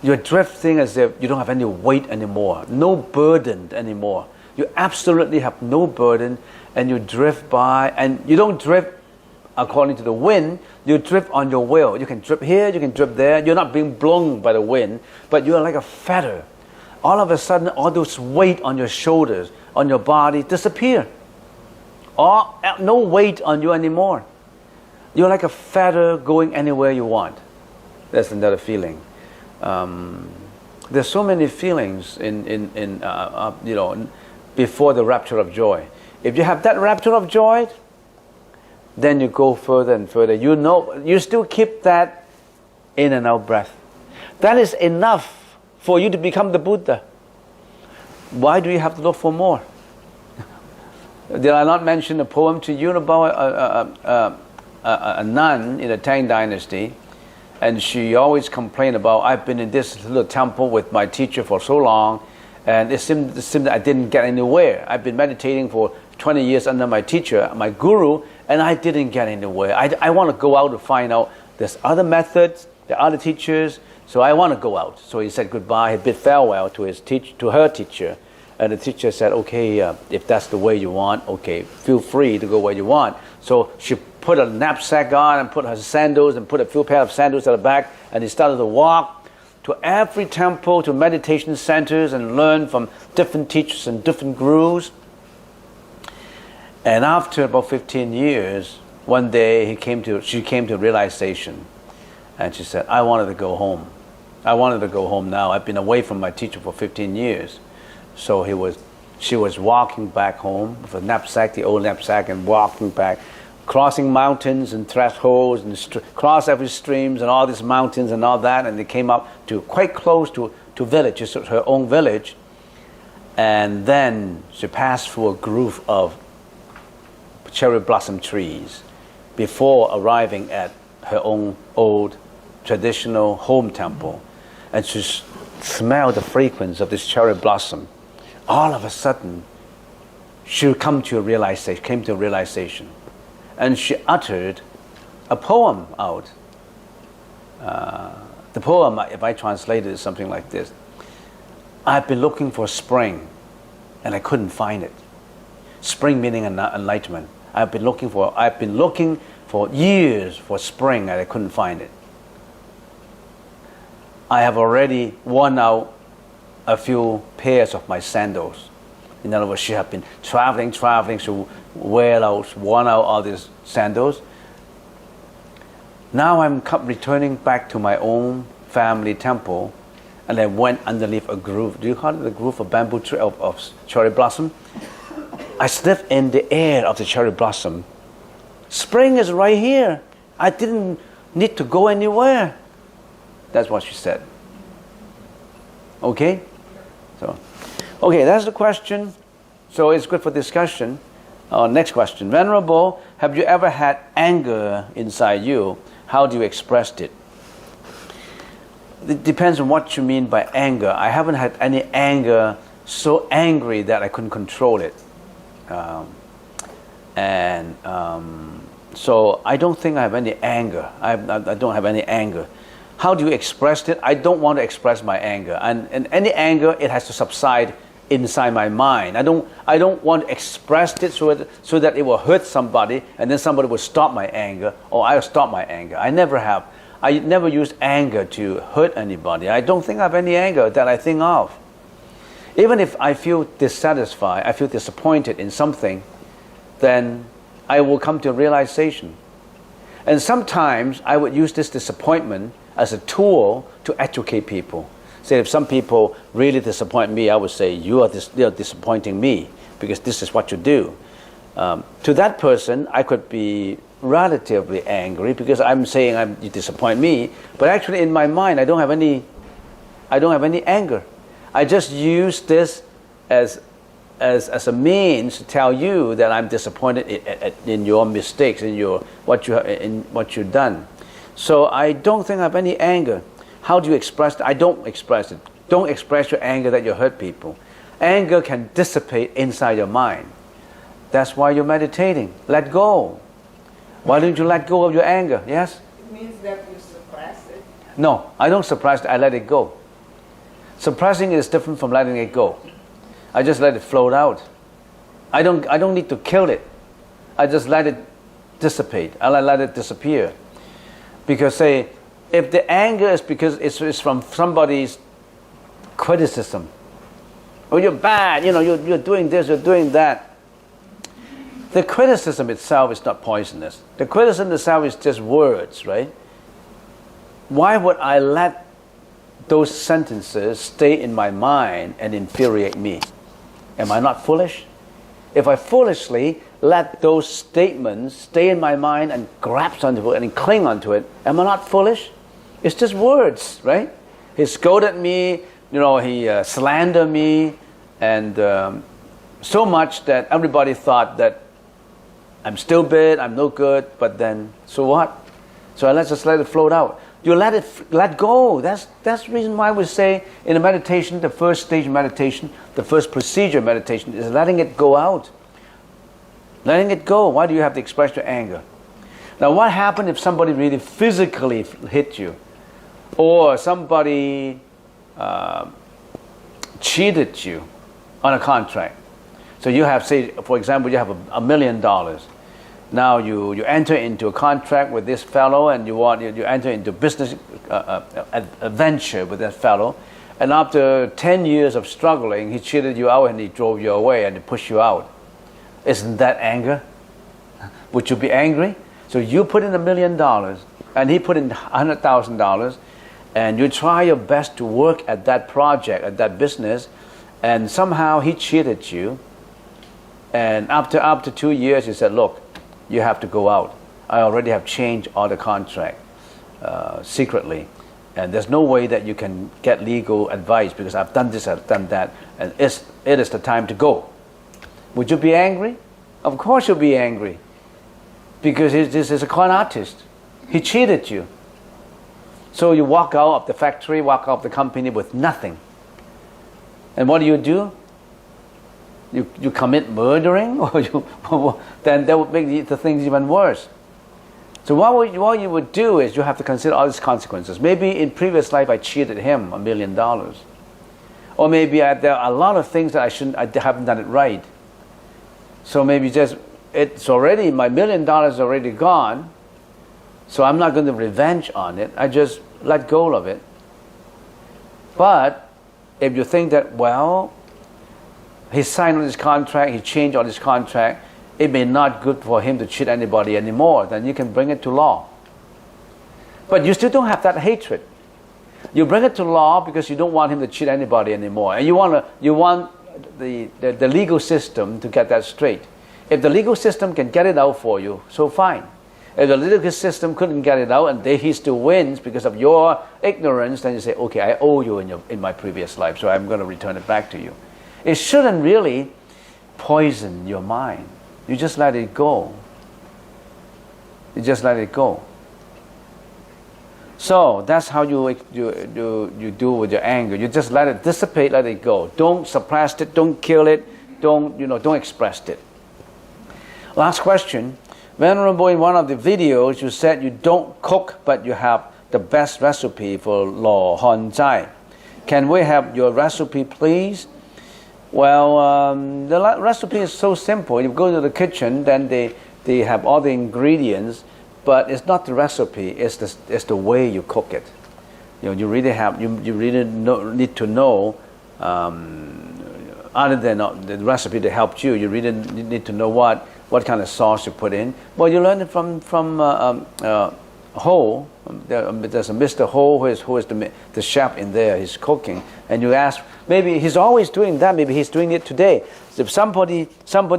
You're drifting as if you don't have any weight anymore, no burden anymore. You absolutely have no burden, and you drift by, and you don't drift according to the wind, you drift on your will. You can drift here, you can drift there. You're not being blown by the wind, but you're like a feather. All of a sudden, all those weight on your shoulders, on your body, disappear. No weight on you anymore. You're like a feather going anywhere you want. That's another feeling. There's so many feelings before the rapture of joy. If you have that rapture of joy, then you go further and further. You still keep that in and out breath. That is enough for you to become the Buddha. Why do you have to look for more? Did I not mention a poem to you about a nun in the Tang Dynasty? And she always complained about, I've been in this little temple with my teacher for so long, and it seemed that I didn't get anywhere. I've been meditating for 20 years under my teacher, my guru, and I didn't get anywhere. I want to go out to find out there's other methods, there are other teachers, so I want to go out. So he said goodbye, he bid farewell to her teacher. And the teacher said, okay, if that's the way you want, okay, feel free to go where you want. So she put a knapsack on and put her sandals and put a few pair of sandals at the back, and he started to walk to every temple, to meditation centers, and learn from different teachers and different gurus. And after about 15 years, one day she came to realization. And she said, I wanted to go home. I wanted to go home now. I've been away from my teacher for 15 years. So she was walking back home with a knapsack, the old knapsack, and walking back, crossing mountains and thresholds, and cross every streams and all these mountains and all that. And they came up to quite close to village, just her own village. And then she passed through a grove of cherry blossom trees before arriving at her own old traditional home temple. And she smelled the fragrance of this cherry blossom. All of a sudden, she came to a realization. And she uttered a poem out. The poem, if I translate it, is something like this. I've been looking for spring, and I couldn't find it. Spring meaning enlightenment. I've been looking for years for spring, and I couldn't find it. I have already worn out a few pairs of my sandals. In other words, she had been traveling, she worn out all these sandals. Now I'm returning back to my own family temple, and I went underneath a grove. Do you call it the grove of bamboo tree of cherry blossom? I sniffed in the air of the cherry blossom. Spring is right here. I didn't need to go anywhere. That's what she said. Okay? Okay, that's the question. So it's good for discussion. Next question. Venerable, have you ever had anger inside you? How do you express it? It depends on what you mean by anger. I haven't had any anger so angry that I couldn't control it. So I don't think I have any anger. I don't have any anger. How do you express it? I don't want to express my anger. And any anger, it has to subside inside my mind. I don't want to express it so that it will hurt somebody, and then somebody will stop my anger, or I'll stop my anger. I never have. I never used anger to hurt anybody. I don't think I have any anger that I think of. Even if I feel dissatisfied, I feel disappointed in something, then I will come to a realization. And sometimes I would use this disappointment as a tool to educate people. Say if some people really disappoint me, I would say, you are disappointing me because this is what you do. To that person, I could be relatively angry because I'm saying you disappoint me, but actually in my mind I don't have any anger. I just use this as a means to tell you that I'm disappointed in your mistakes, in what you've done. So I don't think I have any anger. How do you express it? I don't express it. Don't express your anger that you hurt people. Anger can dissipate inside your mind. That's why you're meditating. Let go. Why don't you let go of your anger? Yes? It means that you suppress it. No, I don't suppress it. I let it go. Suppressing is different from letting it go. I just let it float out. I don't need to kill it. I just let it dissipate. I let it disappear. Because say, if the anger is because it's from somebody's criticism, oh, you're bad, you're doing this, you're doing that. The criticism itself is not poisonous. The criticism itself is just words, right? Why would I let those sentences stay in my mind and infuriate me? Am I not foolish? If I foolishly let those statements stay in my mind and grasp onto it and cling onto it, am I not foolish? It's just words, right? He scolded me, he slandered me, and so much that everybody thought that I'm stupid, I'm no good, but then, so what? So let's just let it float out. You let go. That's the reason why we say in a meditation, the first stage of meditation, the first procedure of meditation is letting it go out. Letting it go. Why do you have to express your anger? Now what happens if somebody really physically hit you? Or somebody cheated you on a contract? So you have, say, for example, you have $1 million. Now you enter into a contract with this fellow, and you enter into business adventure with that fellow, and after 10 years of struggling, he cheated you out and he drove you away and he pushed you out. Isn't that anger? Would you be angry? So you put in $1 million, and he put in $100,000, and you try your best to work at that project, at that business, and somehow he cheated you. And after 2 years, he said, look, you have to go out. I already have changed all the contract secretly. And there's no way that you can get legal advice because I've done this, I've done that, and it is the time to go. Would you be angry? Of course you'll be angry. Because this is a con artist. He cheated you. So you walk out of the factory, walk out of the company with nothing. And what do? You commit murdering? Or then that would make the things even worse. So what you would do is you have to consider all these consequences. Maybe in previous life I cheated him $1 million. Or maybe there are a lot of things that I haven't done it right. So maybe it's already, my $1 million is already gone. So I'm not going to revenge on it. I just let go of it. But if you think that, well, he signed on this contract, he changed on this contract, it may not good for him to cheat anybody anymore, then you can bring it to law. But you still don't have that hatred. You bring it to law because you don't want him to cheat anybody anymore. And you want the legal system to get that straight. If the legal system can get it out for you, so fine. If the legal system couldn't get it out and he still wins because of your ignorance, then you say, okay, I owe you in my previous life, so I'm going to return it back to you. It shouldn't really poison your mind. You just let it go. You just let it go. So that's how you do with your anger. You just let it dissipate, let it go. Don't suppress it, don't kill it, don't express it. Last question. Venerable, in one of the videos you said you don't cook but you have the best recipe for lo hon zai. Can we have your recipe please? Well, the recipe is so simple. You go to the kitchen, then they have all the ingredients, but it's not the recipe. It's the way you cook it. You really need to know. Other than the recipe that helped you, you really need to know what kind of sauce you put in. Well, you learn it from Ho. There's a Mr. Ho who is the chef in there. He's cooking, and you ask. Maybe he's always doing that. Maybe he's doing it today. If somebody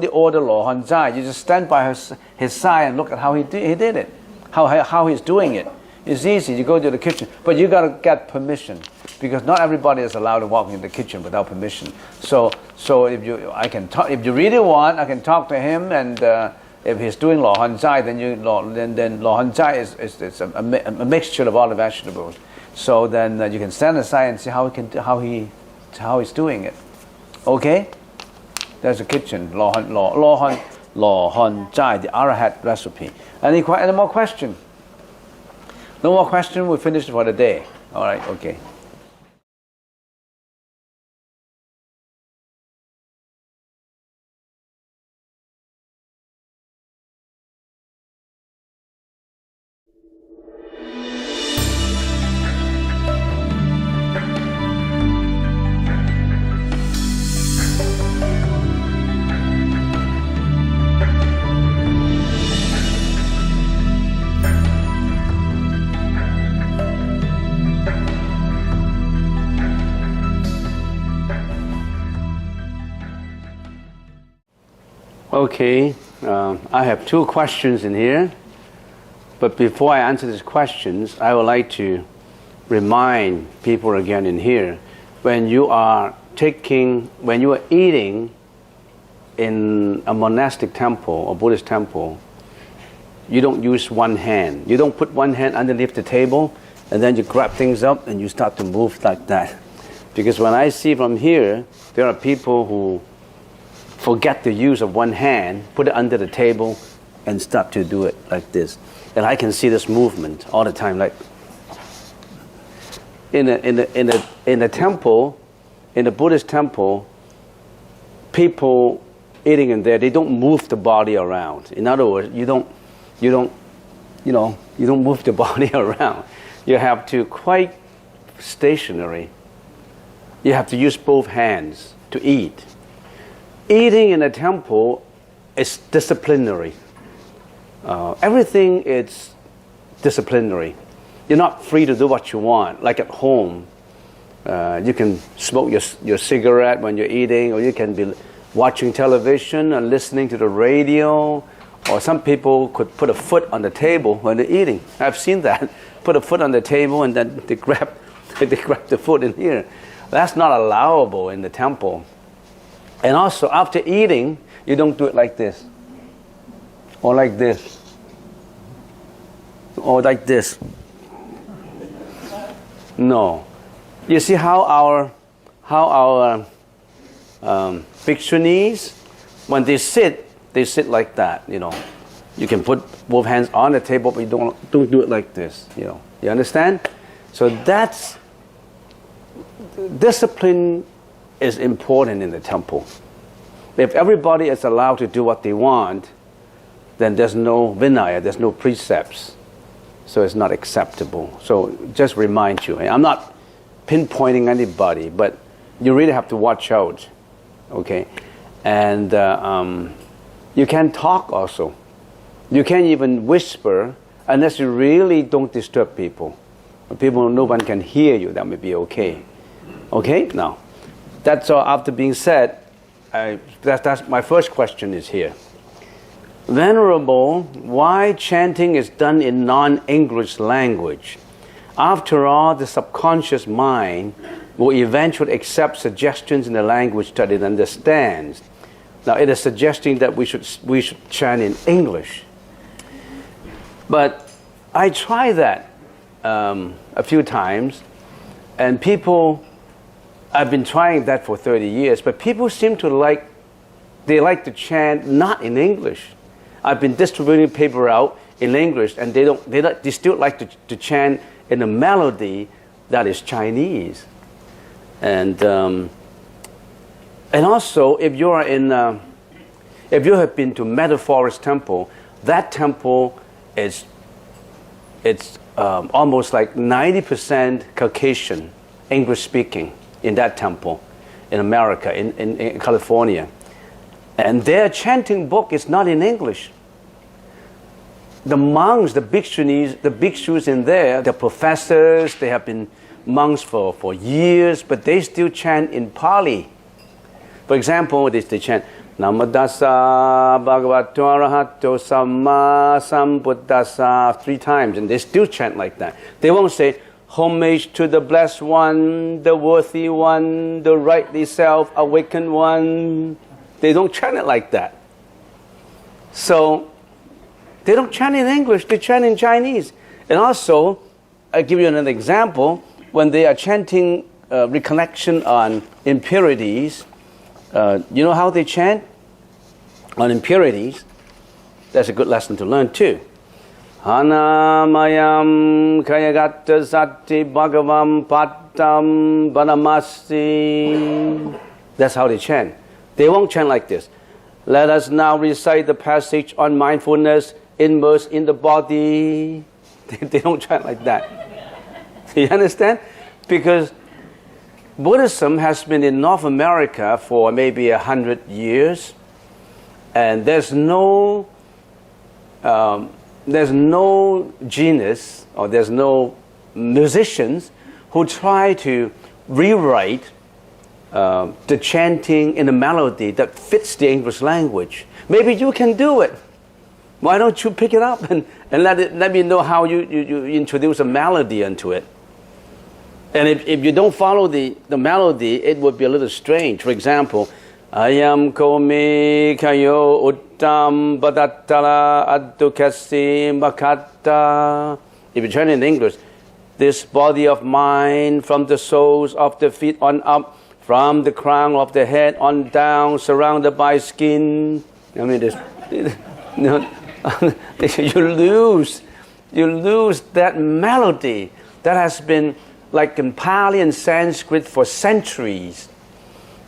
order lo hon zai, you just stand by his side and look at how he did it, how he's doing it. It's easy. You go to the kitchen, but you got to get permission because not everybody is allowed to walk in the kitchen without permission. So if you really want, I can talk to him, and if he's doing lo hon zai, then lo hon zai is a mixture of all the vegetables. So then you can stand aside and see how he's doing it. Okay? There's a kitchen. Lo hon zai, the Arahat recipe. Any more question? No more question, we finished for the day. Alright, okay. Okay, I have 2 questions in here, but before I answer these questions, I would like to remind people again in here, when you are eating in a monastic temple or Buddhist temple, you don't use one hand. You don't put one hand underneath the table and then you grab things up and you start to move like that. Because when I see from here, there are people who forget the use of one hand, put it under the table, and start to do it like this. And I can see this movement all the time. Like in a temple, in the Buddhist temple, people eating in there, they don't move the body around. In other words, you don't move the body around. You have to quite stationary. You have to use both hands to eat. Eating in a temple is disciplinary. Everything is disciplinary. You're not free to do what you want, like at home. You can smoke your cigarette when you're eating, or you can be watching television and listening to the radio, or some people could put a foot on the table when they're eating. I've seen that. Put a foot on the table and then they grab the foot in here. That's not allowable in the temple. And also, after eating, you don't do it like this, or like this, or like this. No. You see how our bhikshunis, when they sit like that. You can put both hands on the table, but you don't do it like this. You understand? So that's discipline is important in the temple. If everybody is allowed to do what they want, then there's no vinaya, there's no precepts. So it's not acceptable. So just remind you, I'm not pinpointing anybody, but you really have to watch out, okay? And you can talk also. You can't even whisper unless you really don't disturb people. No one can hear you, that may be okay. Okay? Now, that's all. After being said, that's my first question is here. Venerable, why chanting is done in non-English language? After all, the subconscious mind will eventually accept suggestions in the language that it understands. Now, it is suggesting that we should chant in English. But I tried that a few times, and I've been trying that for 30 years, but people seem to like to chant not in English. I've been distributing paper out in English, and they still like to chant in a melody that is Chinese. And also, if you have been to Metaphorist Temple, that temple it's almost like 90% Caucasian, English speaking in that temple in America, in California. And their chanting book is not in English. The monks, the bhikshus in there, the professors, they have been monks for years, but they still chant in Pali. For example, they chant Namo Tassa Bhagavato Arahato Samma Sambuddhassa 3 times, and they still chant like that. They won't say, homage to the blessed one, the worthy one, the rightly self-awakened one. They don't chant it like that. So, they don't chant in English, they chant in Chinese. And also, I'll give you another example. When they are chanting recollection on impurities, you know how they chant on impurities? That's a good lesson to learn too. Hanamayam kayagata sati bhagavam patam banamasti. That's how they chant. They won't chant like this. Let us now recite the passage on mindfulness immersed in the body. They don't chant like that. You understand? Because Buddhism has been in North America for maybe 100 years, and there's no genius or there's no musicians who try to rewrite the chanting in a melody that fits the English language. Maybe you can do it. Why don't you pick it up and let me know how you introduce a melody into it. And if you don't follow the melody, it would be a little strange. For example, Ayam komi kayo uttam badattala addukasi makata. If you turn in English, this body of mine from the soles of the feet on up, from the crown of the head on down, surrounded by skin. I mean, you lose that melody that has been like in Pali and Sanskrit for centuries.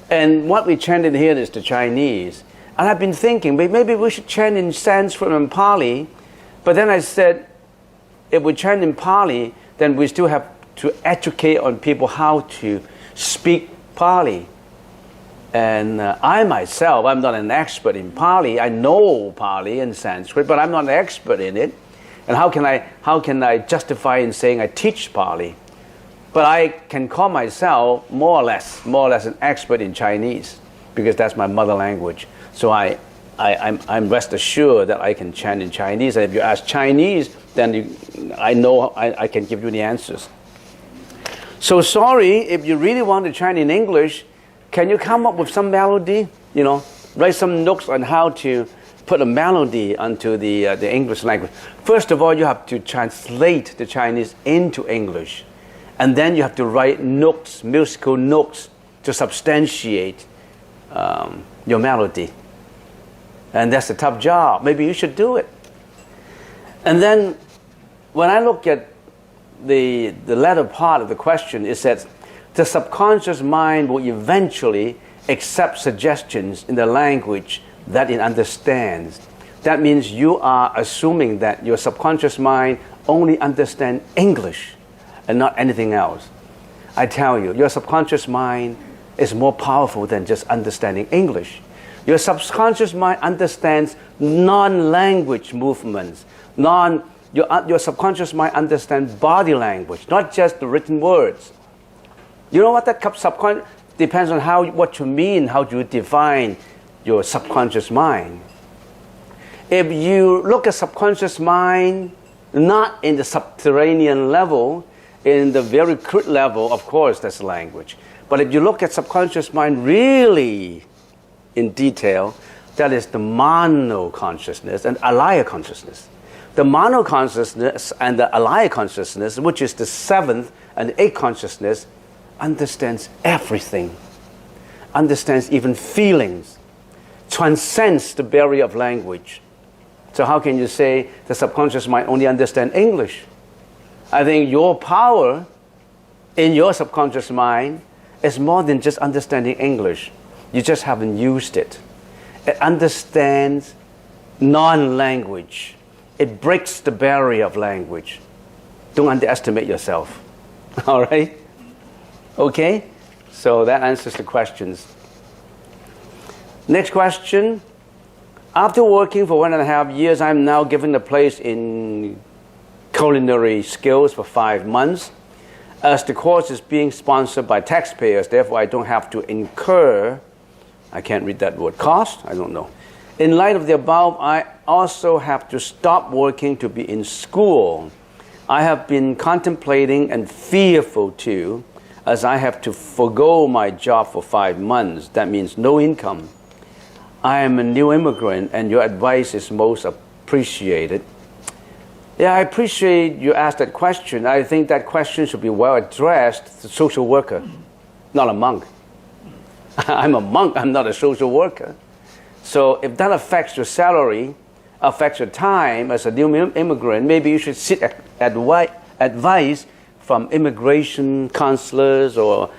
And what we chanted here is the Chinese. And I've been thinking, maybe we should chant in Sanskrit and Pali. But then I said, if we chant in Pali, then we still have to educate on people how to speak Pali. And I myself, I'm not an expert in Pali. I know Pali and Sanskrit, but I'm not an expert in it. And how can I justify in saying I teach Pali? But I can call myself more or less an expert in Chinese because that's my mother language. So I'm rest assured that I can chant in Chinese. And if you ask Chinese, then I know I can give you the answers. So sorry, if you really want to chant in English, can you come up with some melody? You know, write some notes on how to put a melody onto the English language. First of all, you have to translate the Chinese into English. And then you have to write notes, musical notes, to substantiate your melody. And that's a tough job. Maybe you should do it. And then when I look at the latter part of the question, it says, the subconscious mind will eventually accept suggestions in the language that it understands. That means you are assuming that your subconscious mind only understands English and not anything else. I tell you, your subconscious mind is more powerful than just understanding English. Your subconscious mind understands non-language movements. Your subconscious mind understands body language, not just the written words. You know what that subconscious depends on what you mean, how you define your subconscious mind. If you look at subconscious mind not in the subterranean level, in the very crude level, of course, that's language. But if you look at subconscious mind really in detail, that is the mono consciousness and alaya consciousness. The mono consciousness and the alaya consciousness, which is the seventh and eighth consciousness, understands everything, understands even feelings, transcends the barrier of language. So how can you say the subconscious mind only understands English? I think your power in your subconscious mind is more than just understanding English. You just haven't used it. It understands non-language. It breaks the barrier of language. Don't underestimate yourself. All right? Okay? So that answers the questions. Next question. After working for 1.5 years, I'm now given a place in culinary skills for 5 months. As the course is being sponsored by taxpayers, therefore I don't have to incur, I can't read that word, cost? I don't know. In light of the above, I also have to stop working to be in school. I have been contemplating and fearful too, as I have to forgo my job for 5 months. That means no income. I am a new immigrant and your advice is most appreciated. Yeah, I appreciate you asked that question. I think that question should be well addressed to a social worker, not a monk. I'm a monk, I'm not a social worker. So if that affects your salary, affects your time as a new immigrant, maybe you should seek advice from immigration counselors or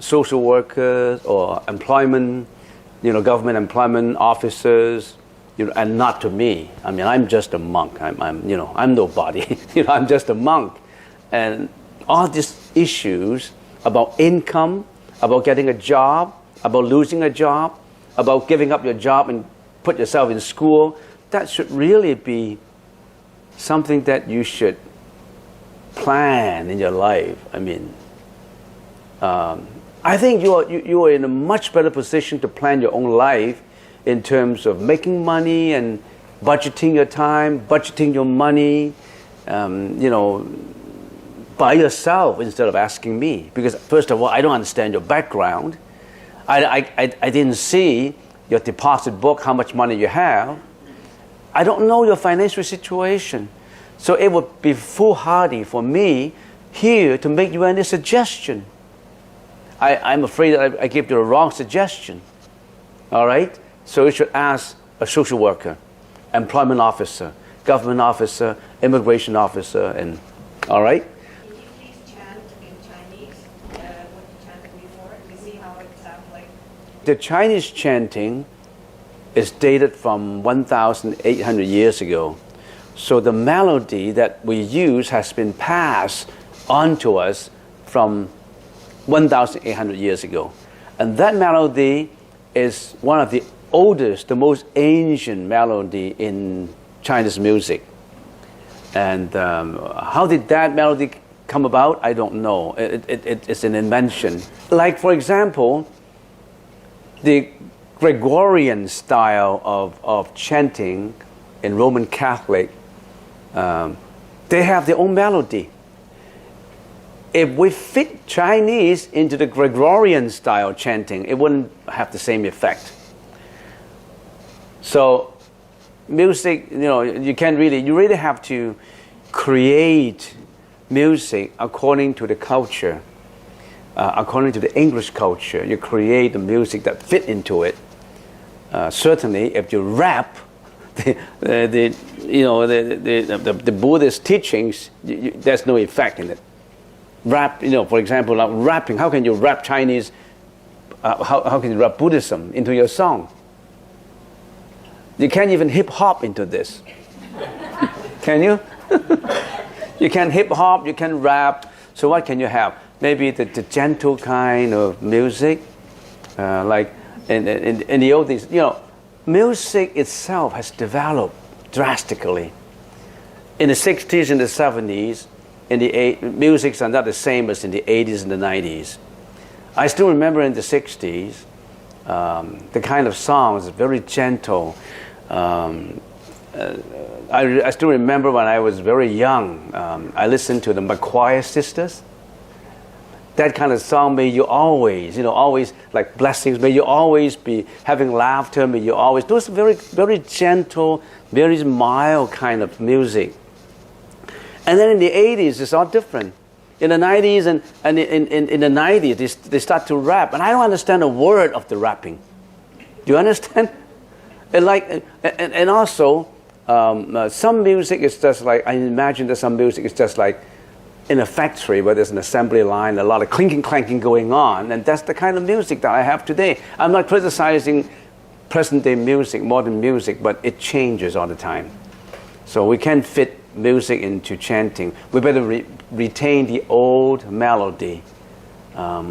social workers or employment, government employment officers, and not to me. I mean, I'm just a monk. I'm nobody. I'm just a monk. And all these issues about income, about getting a job, about losing a job, about giving up your job and put yourself in school, that should really be something that you should plan in your life. I mean, I think you are in a much better position to plan your own life in terms of making money and budgeting your time, budgeting your money, by yourself instead of asking me. Because first of all, I don't understand your background. I didn't see your deposit book, how much money you have. I don't know your financial situation. So it would be foolhardy for me here to make you any suggestion. I'm afraid that I gave you the wrong suggestion. All right? So you should ask a social worker, employment officer, government officer, immigration officer, and all right? Can you please chant in Chinese what you chanted before to see how it sounds like? The Chinese chanting is dated from 1,800 years ago. So the melody that we use has been passed on to us from 1,800 years ago. And that melody is one of the oldest, the most ancient melody in Chinese music. And how did that melody come about? I don't know. It's an invention. Like, for example, the Gregorian style of chanting in Roman Catholic, they have their own melody. If we fit Chinese into the Gregorian style chanting, it wouldn't have the same effect. So music, you really have to create music according to the culture, according to the English culture. You create the music that fit into it. Certainly, if you rap the Buddhist teachings, there's no effect in it. Rap, for example, like rapping. How can you rap Chinese? How can you rap Buddhism into your song? You can't even hip hop into this. Can you? You can hip hop. You can rap. So what can you have? Maybe the gentle kind of music, like in the old days. Music itself has developed drastically. In the 60s and the 70s, musics are not the same as in the 80s and the 90s. I still remember in the 60s, the kind of songs, very gentle. I still remember when I was very young, I listened to the McCoy sisters. That kind of song, may you always, always like blessings, may you always be having laughter, may you always, those very, very gentle, very mild kind of music. And then in the 80s, it's all different. In the 90s and in the 90s, they start to rap. And I don't understand a word of the rapping. Do you understand? And also, some music is just like, I imagine that some music is just like in a factory where there's an assembly line, a lot of clinking, clanking going on. And that's the kind of music that I have today. I'm not criticizing present-day music, modern music, but it changes all the time. So we can't fit music into chanting. We better retain the old melody. But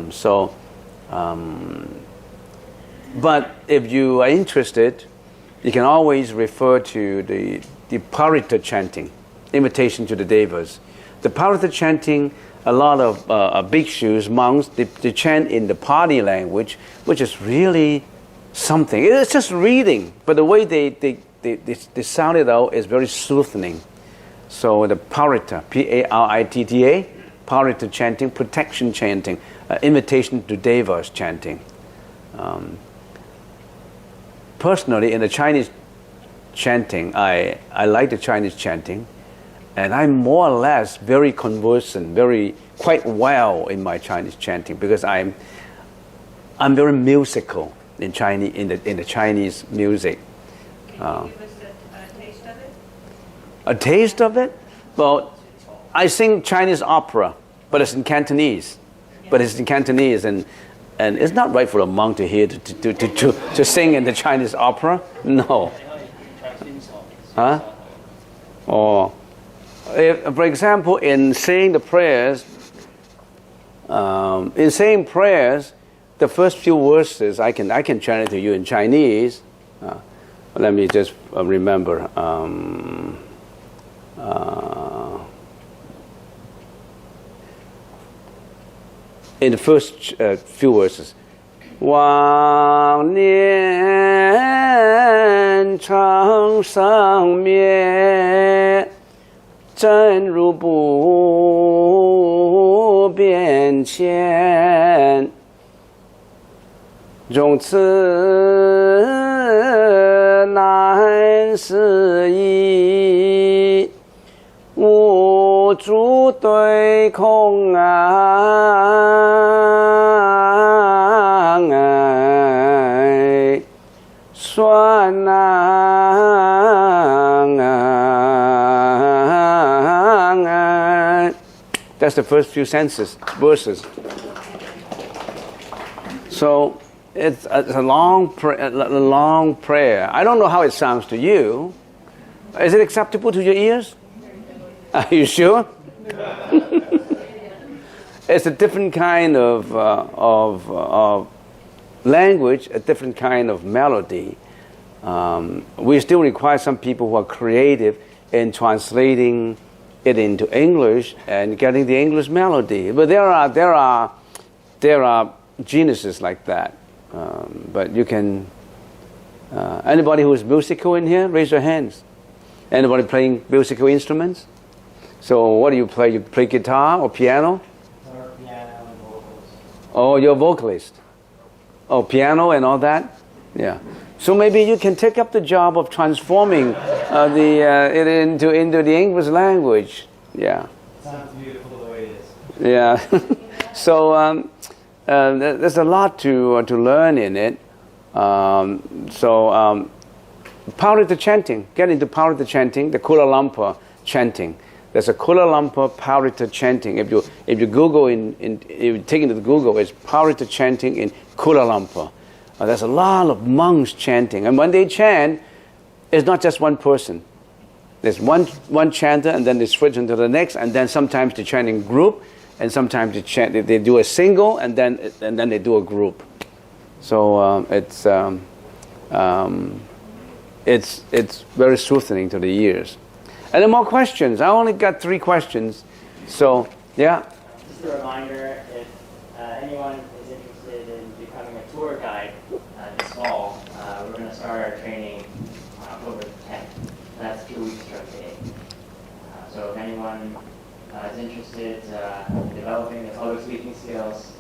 if you are interested, you can always refer to the Parita chanting, invitation to the Devas. The Parita chanting, a lot of bhikshus, monks, they chant in the Pali language, which is really something. It's just reading, but the way they sound it out is very soothing. So the Parita, P-A-R-I-T-T-A, Parita chanting, protection chanting, invitation to Devas chanting. Personally, in the Chinese chanting, I like the Chinese chanting, and I'm more or less very conversant, quite well in my Chinese chanting, because I'm very musical in Chinese in the Chinese music. Can you give us a taste of it? A taste of it? Well, I sing Chinese opera, but it's in Cantonese. And it's not right for a monk to hear to sing in the Chinese opera. No. Huh? Or, for example, in saying the prayers, the first few verses I can chant it to you in Chinese. Let me just remember. In the first few verses, 往年长生灭，真如不变迁，从此难思议，无诸对空算难。That's the first few verses. So it's a long prayer. I don't know how it sounds to you. Is it acceptable to your ears? Are you sure? It's a different kind of language a different kind of melody. We still require some people who are creative in translating it into English and getting the English melody. But there are geniuses like that. But you can. Anybody who is musical in here, raise your hands. Anybody playing musical instruments? So what do you play? You play guitar or piano? Or piano and vocals. Oh, you're a vocalist. Oh, piano and all that? Yeah. So maybe you can take up the job of transforming it into the English language. Yeah. Sounds beautiful the way it is. Yeah. So there's a lot to learn in it. Purita chanting. Get into Purita chanting, the Kuala Lumpur chanting. There's a Kuala Lumpur Purita chanting. If you Google if you take into the Google, it's Purita chanting in Kuala Lumpur. There's a lot of monks chanting, and when they chant, it's not just one person. There's one chanter, and then they switch into the next, and then sometimes they chant in group, and sometimes they do a single, and then they do a group. So it's very soothing to the ears. And then more questions. I only got 3 questions. So, yeah. Just a reminder, if anyone is interested in becoming a tour guide this fall, we're going to start our training on October 10th. That's 2 weeks from today. So if anyone is interested in developing their public speaking skills,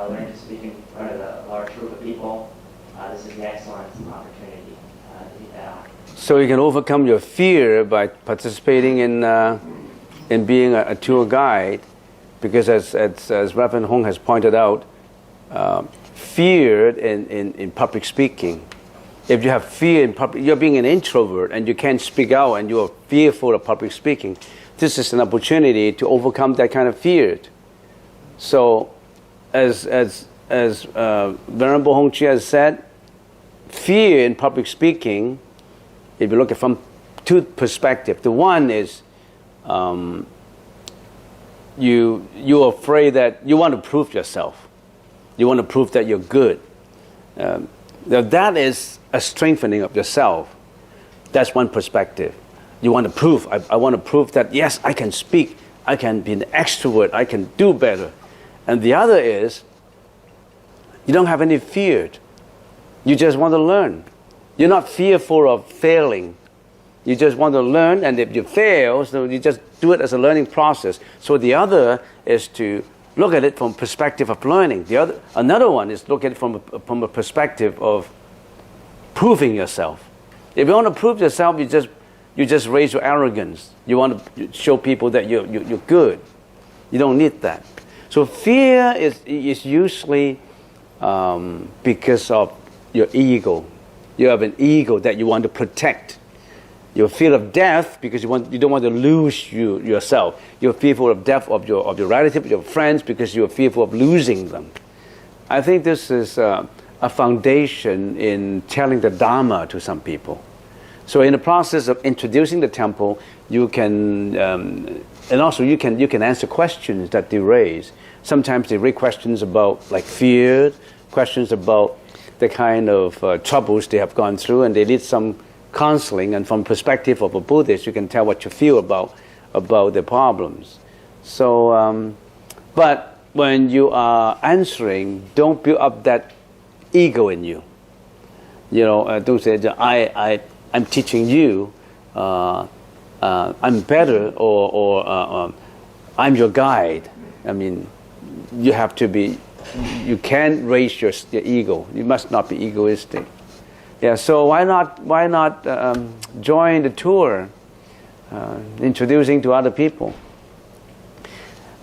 learn to speak in front of a large group of people, this is an excellent opportunity to do that. So you can overcome your fear by participating in being a tour guide, because as Reverend Hong has pointed out, fear in public speaking. If you have fear in public, you're being an introvert and you can't speak out and you are fearful of public speaking. This is an opportunity to overcome that kind of fear. So, as Venerable Hong Chi has said, fear in public speaking, if you look at from 2 perspectives, the one is you're afraid that you want to prove yourself. You want to prove that you're good. That is a strengthening of yourself. That's one perspective. You want to prove. I want to prove that, yes, I can speak. I can be an extrovert. I can do better. And the other is you don't have any fear. You just want to learn. You're not fearful of failing. You just want to learn, and if you fail, so you just do it as a learning process. So the other is to look at it from perspective of learning. Another one is look at it from a perspective of proving yourself. If you want to prove yourself, you just raise your arrogance. You want to show people that you're good. You don't need that. So fear is usually because of your ego. You have an ego that you want to protect. You're fear of death because you don't want to lose yourself. You're fearful of death of your relatives, your friends, because you're fearful of losing them. I think this is a foundation in telling the Dharma to some people. So in the process of introducing the temple, you can, and also you can answer questions that they raise. Sometimes they raise questions about like fear, questions about the kind of troubles they have gone through, and they need some counseling. And from perspective of a Buddhist, you can tell what you feel about the problems. So, but when you are answering, don't build up that ego in you. You know, don't say I'm teaching you, I'm better, or I'm your guide. I mean, you have to be. You can't raise your ego. You must not be egoistic. Yeah. So why not join the tour, introducing to other people?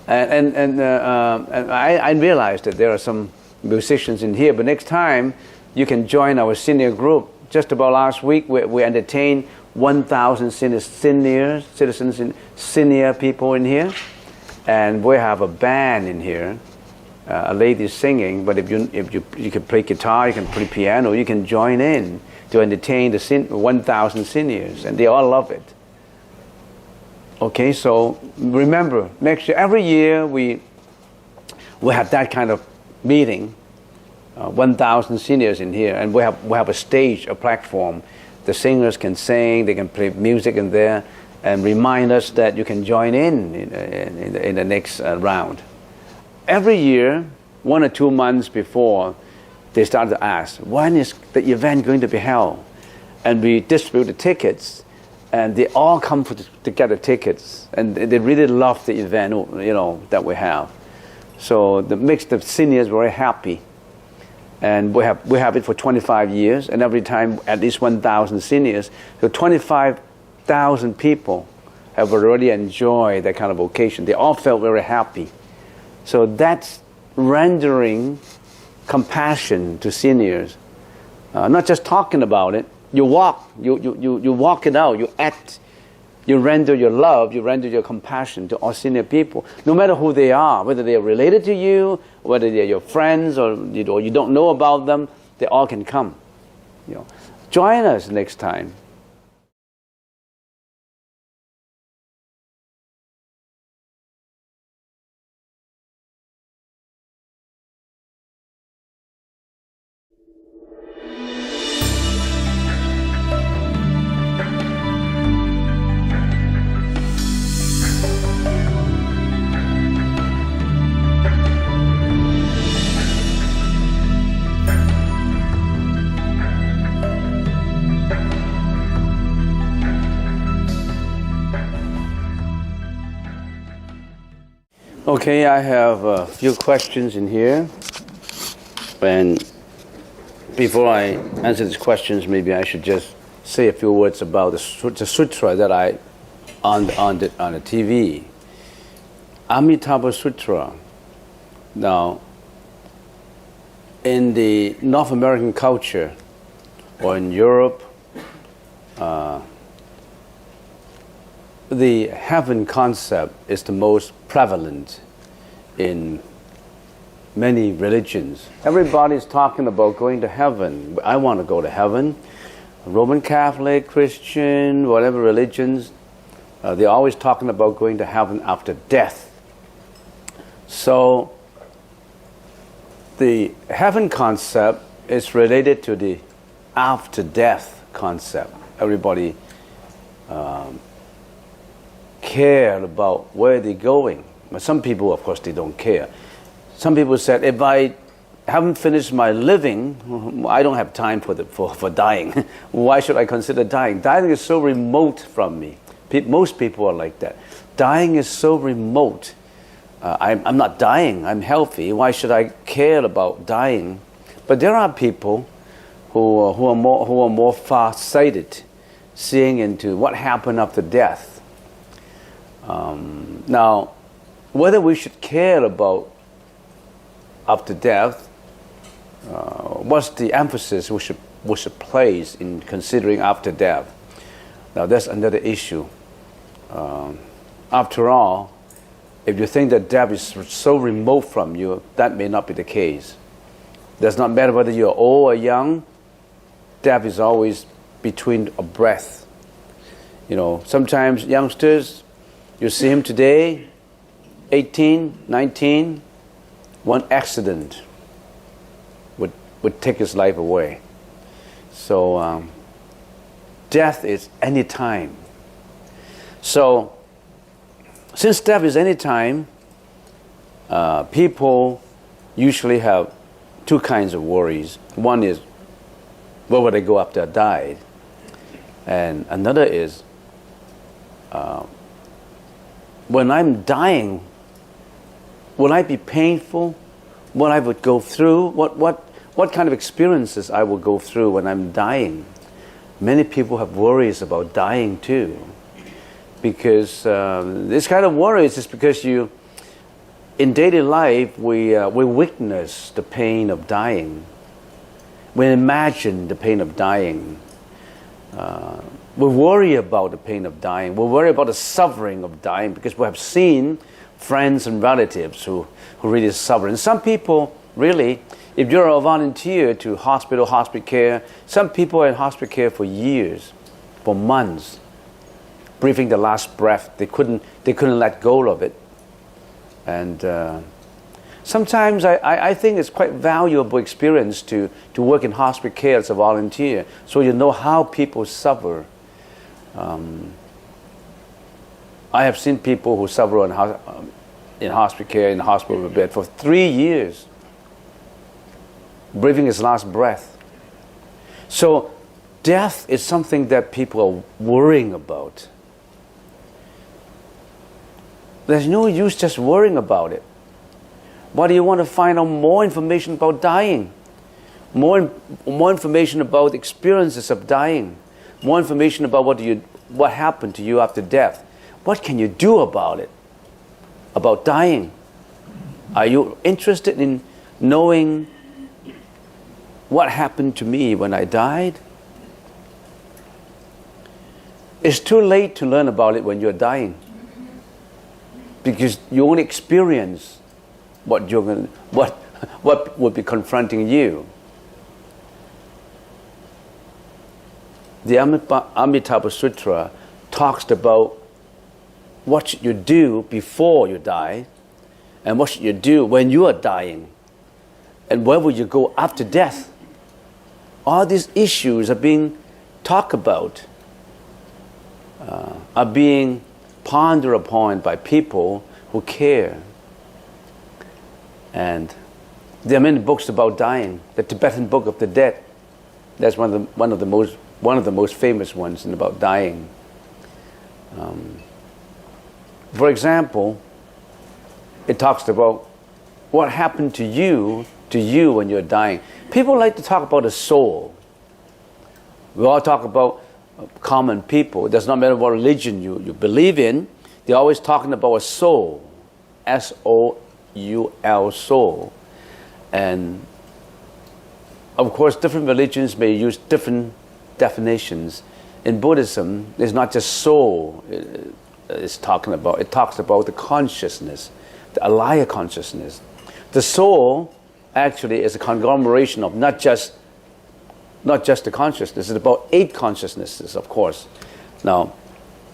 And I realized that there are some musicians in here, but next time you can join our senior group. Just about last week, we entertained 1,000 senior people in here, and we have a band in here. A lady is singing, but if you can play guitar, you can play piano, you can join in to entertain the 1,000 seniors, and they all love it. Okay, so remember, next year, every year we have that kind of meeting. 1,000 seniors in here, and we have a stage, a platform. The singers can sing, they can play music in there, and remind us that you can join in the next round. Every year, 1 or 2 months before, they start to ask, when is the event going to be held? And we distribute the tickets, and they all come to get the tickets, and they really love the event, that we have. So that makes the seniors very happy. And we have it for 25 years, and every time at least 1,000 seniors. So 25,000 people have already enjoyed that kind of occasion. They all felt very happy. So that's rendering compassion to seniors. Not just talking about it. You walk it out. You act. You render your love, you render your compassion to all senior people, no matter who they are, whether they are related to you, whether they are your friends, or you don't know about them, they all can come. Join us next time. Okay, I have a few questions in here, and before I answer these questions, maybe I should just say a few words about the sutra that I on the TV, Amitabha Sutra. Now, in the North American culture, or in Europe, the heaven concept is the most prevalent in many religions. Everybody's talking about going to heaven. I want to go to heaven. Roman Catholic, Christian, whatever religions, they're always talking about going to heaven after death. So the heaven concept is related to the after death concept. Everybody care about where they're going. But some people, of course, they don't care. Some people said, if I haven't finished my living, I don't have time for dying. Why should I consider dying? Dying is so remote from me. Most people are like that. Dying is so remote. I'm not dying. I'm healthy. Why should I care about dying? But there are people who are more far-sighted, seeing into what happened after death. Now, whether we should care about after death, what's the emphasis we should place in considering after death? Now, that's another issue. After all, if you think that death is so remote from you, that may not be the case. It does not matter whether you're old or young. Death is always between a breath. Sometimes youngsters, you see him today, 18, 19, one accident would take his life away. So death is any time. So since death is any time, people usually have two kinds of worries. One is, where would I go after I died? And another is, when I'm dying, will I be painful? What I would go through? What kind of experiences I will go through when I'm dying? Many people have worries about dying too, because this kind of worries is because in daily life we witness the pain of dying. We imagine the pain of dying. We worry about the pain of dying. We worry about the suffering of dying because we have seen friends and relatives who really suffer. And some people, really, if you're a volunteer to hospital care, some people are in hospital care for years, for months, breathing the last breath. They couldn't let go of it. And Sometimes I think it's quite valuable experience to work in hospice care as a volunteer, so you know how people suffer. I have seen people who suffer in hospice care, in the hospital bed for 3 years, breathing his last breath. So death is something that people are worrying about. There's no use just worrying about it. Why do you want to find out more information about dying? More information about experiences of dying. More information about what happened to you after death. What can you do about it? About dying? Are you interested in knowing what happened to me when I died? It's too late to learn about it when you're dying, because you only experience what would be confronting you. The Amitabha Sutra talks about what should you do before you die, and what should you do when you are dying, and where will you go after death. All these issues are being talked about, are being pondered upon by people who care. And there are many books about dying. The Tibetan Book of the Dead, that's one of the most famous ones about dying. For example, it talks about what happened to you when you're dying. People like to talk about the soul. We all talk about common people. It does not matter what religion you believe in. They're always talking about a soul, S-O-U-L, soul. And of course, different religions may use different definitions. In Buddhism, it's not just soul it's talking about. It talks about the consciousness, the alaya consciousness. The soul actually is a conglomeration of not just the consciousness. It's about 8 consciousnesses, of course. Now,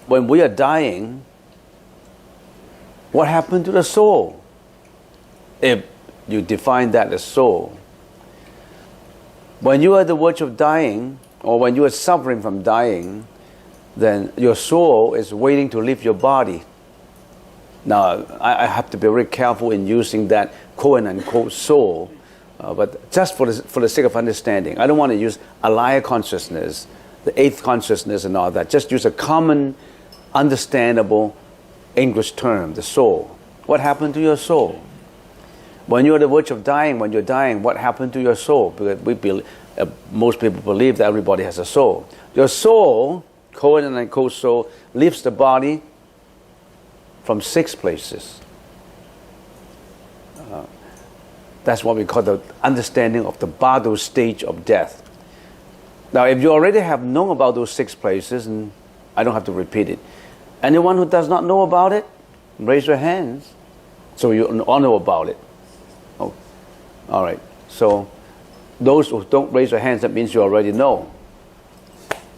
when we are dying, what happened to the soul? If you define that as soul. When you are at the verge of dying, or when you are suffering from dying, then your soul is waiting to leave your body. Now, I have to be very careful in using that quote-unquote soul, but just for the sake of understanding. I don't want to use alaya consciousness, the 8th consciousness and all that. Just use a common, understandable English term, the soul. What happened to your soul? When you're at the verge of dying, when you're dying, what happened to your soul? Because most people believe that everybody has a soul. Your soul, quote-unquote soul, leaves the body from 6 places. That's what we call the understanding of the Bardo stage of death. Now, if you already have known about those 6 places, and I don't have to repeat it. Anyone who does not know about it, raise your hands. So you all know about it. Oh, all right. So those who don't raise their hands, that means you already know.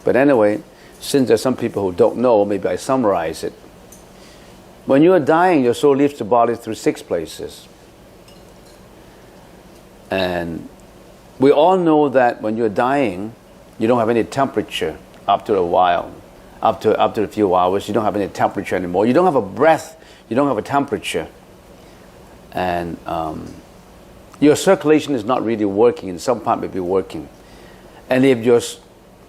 But anyway, since there's some people who don't know, maybe I summarize it. When you are dying, your soul leaves the body through 6 places. And we all know that when you're dying, you don't have any temperature after a while. After a few hours, you don't have any temperature anymore. You don't have a breath. You don't have a temperature. And your circulation is not really working. In some part may be working. And if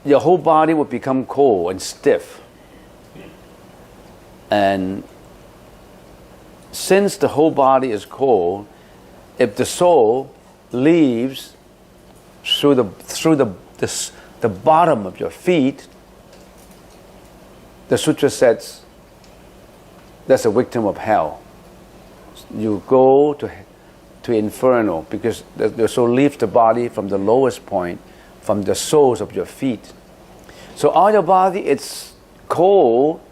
your whole body would become cold and stiff. And since the whole body is cold, if the soul leaves through the bottom of your feet, the sutra says that's a victim of hell. You go to inferno because the soul leaves the body from the lowest point, from the soles of your feet. So all your body, it's cold,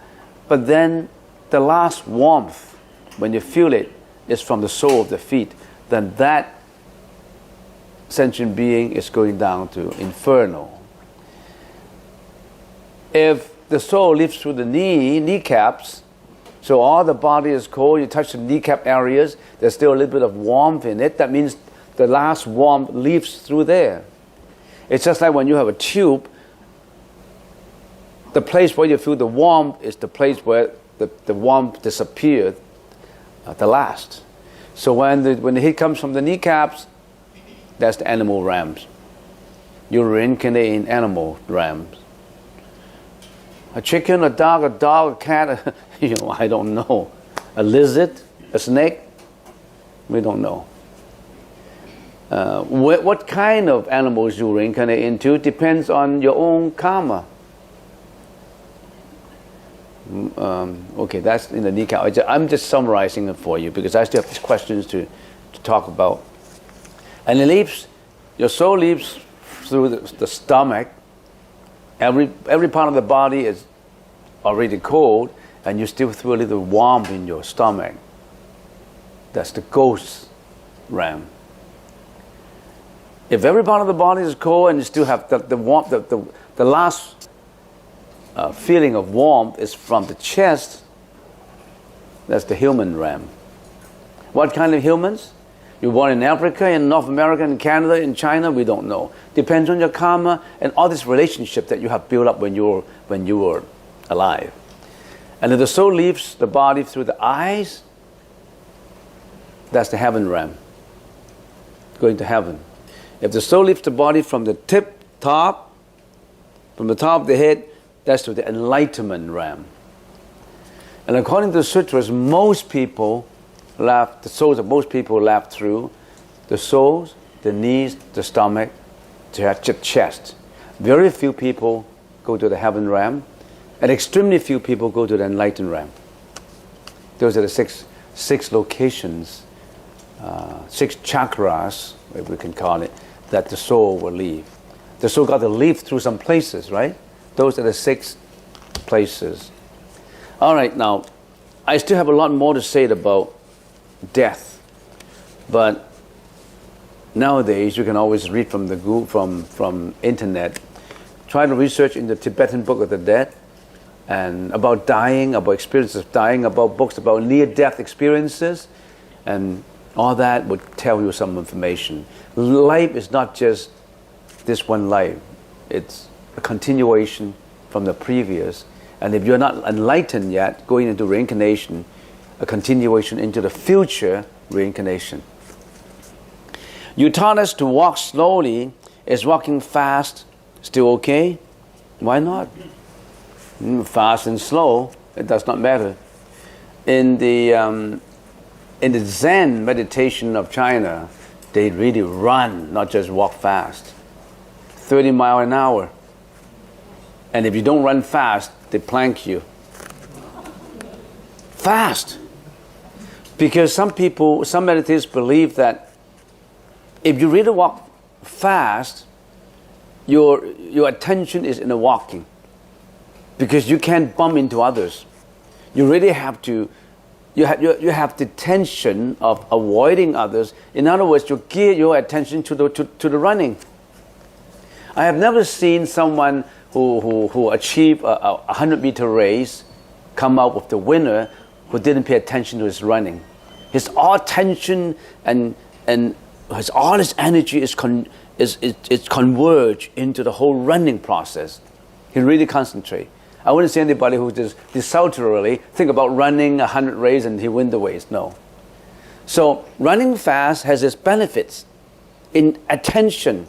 but then the last warmth, when you feel it, is from the sole of the feet. Then that sentient being is going down to inferno. If the soul lives through the kneecaps, So all the body is cold. You touch the kneecap areas, there's still a little bit of warmth in it. That means the last warmth leaves through there. It's just like when you have a tube, the place where you feel the warmth is the place where the warmth disappeared the last. So when the heat comes from the kneecaps, that's the animal realms. You reincarnate in animal realms. A chicken, a dog, a cat, I don't know. A lizard, a snake, we don't know. What kind of animals you reincarnate into depends on your own karma. Okay, that's in the kneecap. I'm just summarizing it for you because I still have these questions to talk about. And it leaves, your soul leaves through the stomach. Every part of the body is already cold, and you still feel a little warmth in your stomach. That's the ghost realm. If every part of the body is cold and you still have the warmth, the last feeling of warmth is from the chest, that's the human realm. What kind of humans? You're born in Africa, in North America, in Canada, in China, we don't know. Depends on your karma and all this relationship that you have built up when you were alive. And if the soul leaves the body through the eyes, that's the heaven realm. Going to heaven. If the soul leaves the body from the top of the head, that's to the enlightenment realm. And according to the sutras, most people the souls of most people left through the souls, the knees, the stomach, the chest. Very few people go to the heaven realm, and extremely few people go to the enlightened realm. Those are the six locations, 6 chakras, if we can call it, that the soul will leave. The soul got to leave through some places, right? Those are the 6 places. All right, now, I still have a lot more to say about death, but nowadays you can always read from the from internet. Try to research in the Tibetan Book of the Dead and about dying, about experiences of dying, about books about near-death experiences, and all that would tell you some information. Life is not just this one life; it's a continuation from the previous. And if you're not enlightened yet, going into reincarnation, a continuation into the future reincarnation. You taught us to walk slowly. Is walking fast still okay? Why not? Fast and slow, it does not matter. In the Zen meditation of China, they really run, not just walk fast. 30 miles an hour. And if you don't run fast, they plank you. Fast. Because some meditators believe that if you really walk fast, your attention is in the walking. Because you can't bump into others. You really have to, you have the tension of avoiding others. In other words, you gear your attention to the running. I have never seen someone who achieved a 100-meter race come out with the winner who didn't pay attention to his running. His all attention and all his energy is converged into the whole running process. He really concentrates. I wouldn't say anybody who just desultorily think about running 100 race and he win the race. No. So running fast has its benefits in attention.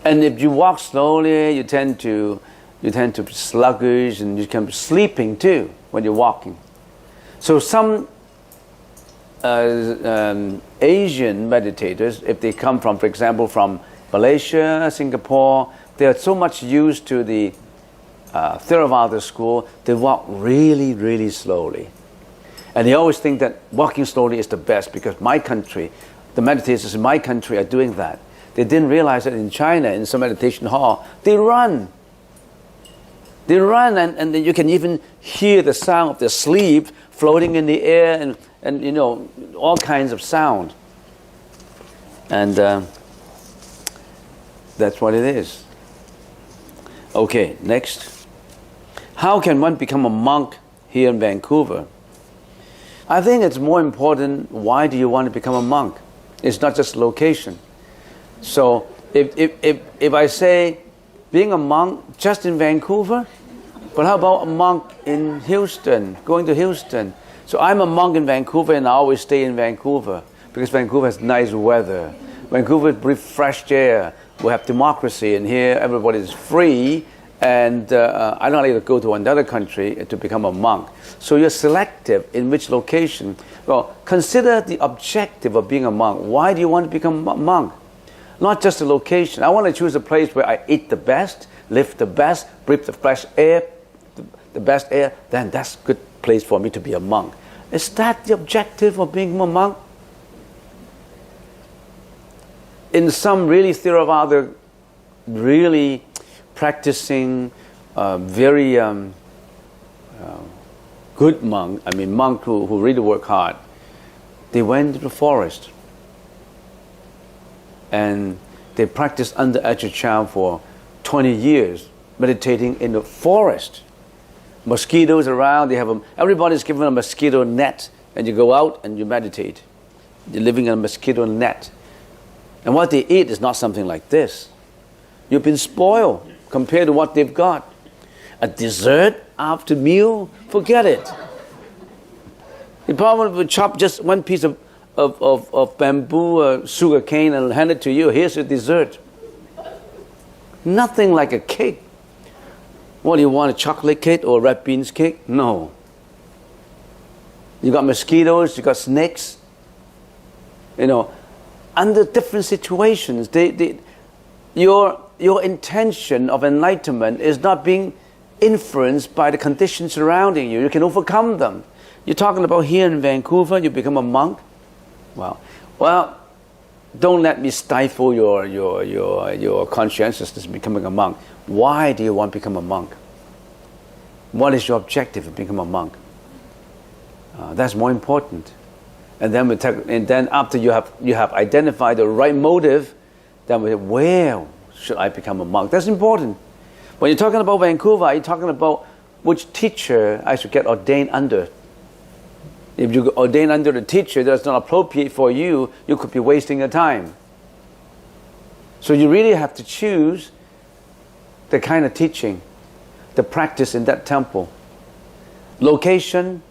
And if you walk slowly, you tend to be sluggish, and you can be sleeping too when you're walking. So some Asian meditators, if they come from, for example, from Malaysia, Singapore, they are so much used to the Theravada school, they walk really, really slowly. And they always think that walking slowly is the best because my country, the meditators in my country are doing that. They didn't realize that in China, in some meditation hall, they run. They run, and you can even hear the sound of their sleeve floating in the air, and you know, all kinds of sound. And that's what it is. Okay, next. How can one become a monk here in Vancouver. I think it's more important, why do you want to become a monk? It's not just location. So if I say being a monk just in Vancouver, but how about a monk in Houston, going to Houston? So I'm a monk in Vancouver and I always stay in Vancouver because Vancouver has nice weather. Vancouver breathes fresh air. We have democracy and here everybody is free, and I don't like to go to another country to become a monk. So you're selective in which location. Well, consider the objective of being a monk. Why do you want to become a monk? Not just the location. I want to choose a place where I eat the best, live the best, breathe the fresh air, the best air. Then that's a good place for me to be a monk. Is that the objective of being a monk? In some really theravada, really practicing, very good monk, I mean monk who really work hard, they went to the forest and they practiced under Ajahn for 20 years, meditating in the forest. Mosquitoes around, everybody's given a mosquito net, and you go out and you meditate. You're living in a mosquito net. And what they eat is not something like this. You've been spoiled compared to what they've got. A dessert after meal, forget it. You probably would chop just one piece of bamboo, sugar cane, and hand it to you. Here's your dessert. Nothing like a cake. What do you want, a chocolate cake or a red beans cake? No. You got mosquitoes, you got snakes. You know, under different situations, your intention of enlightenment is not being influenced by the conditions surrounding you. You can overcome them. You're talking about here in Vancouver, you become a monk. Well, don't let me stifle your conscientiousness in becoming a monk. Why do you want to become a monk? What is your objective in becoming a monk? That's more important. And then after you have identified the right motive, then where should I become a monk? That's important. When you're talking about Vancouver, you're talking about which teacher I should get ordained under. If you ordain under the teacher that's not appropriate for you, you could be wasting your time. So you really have to choose the kind of teaching, the practice in that temple. Location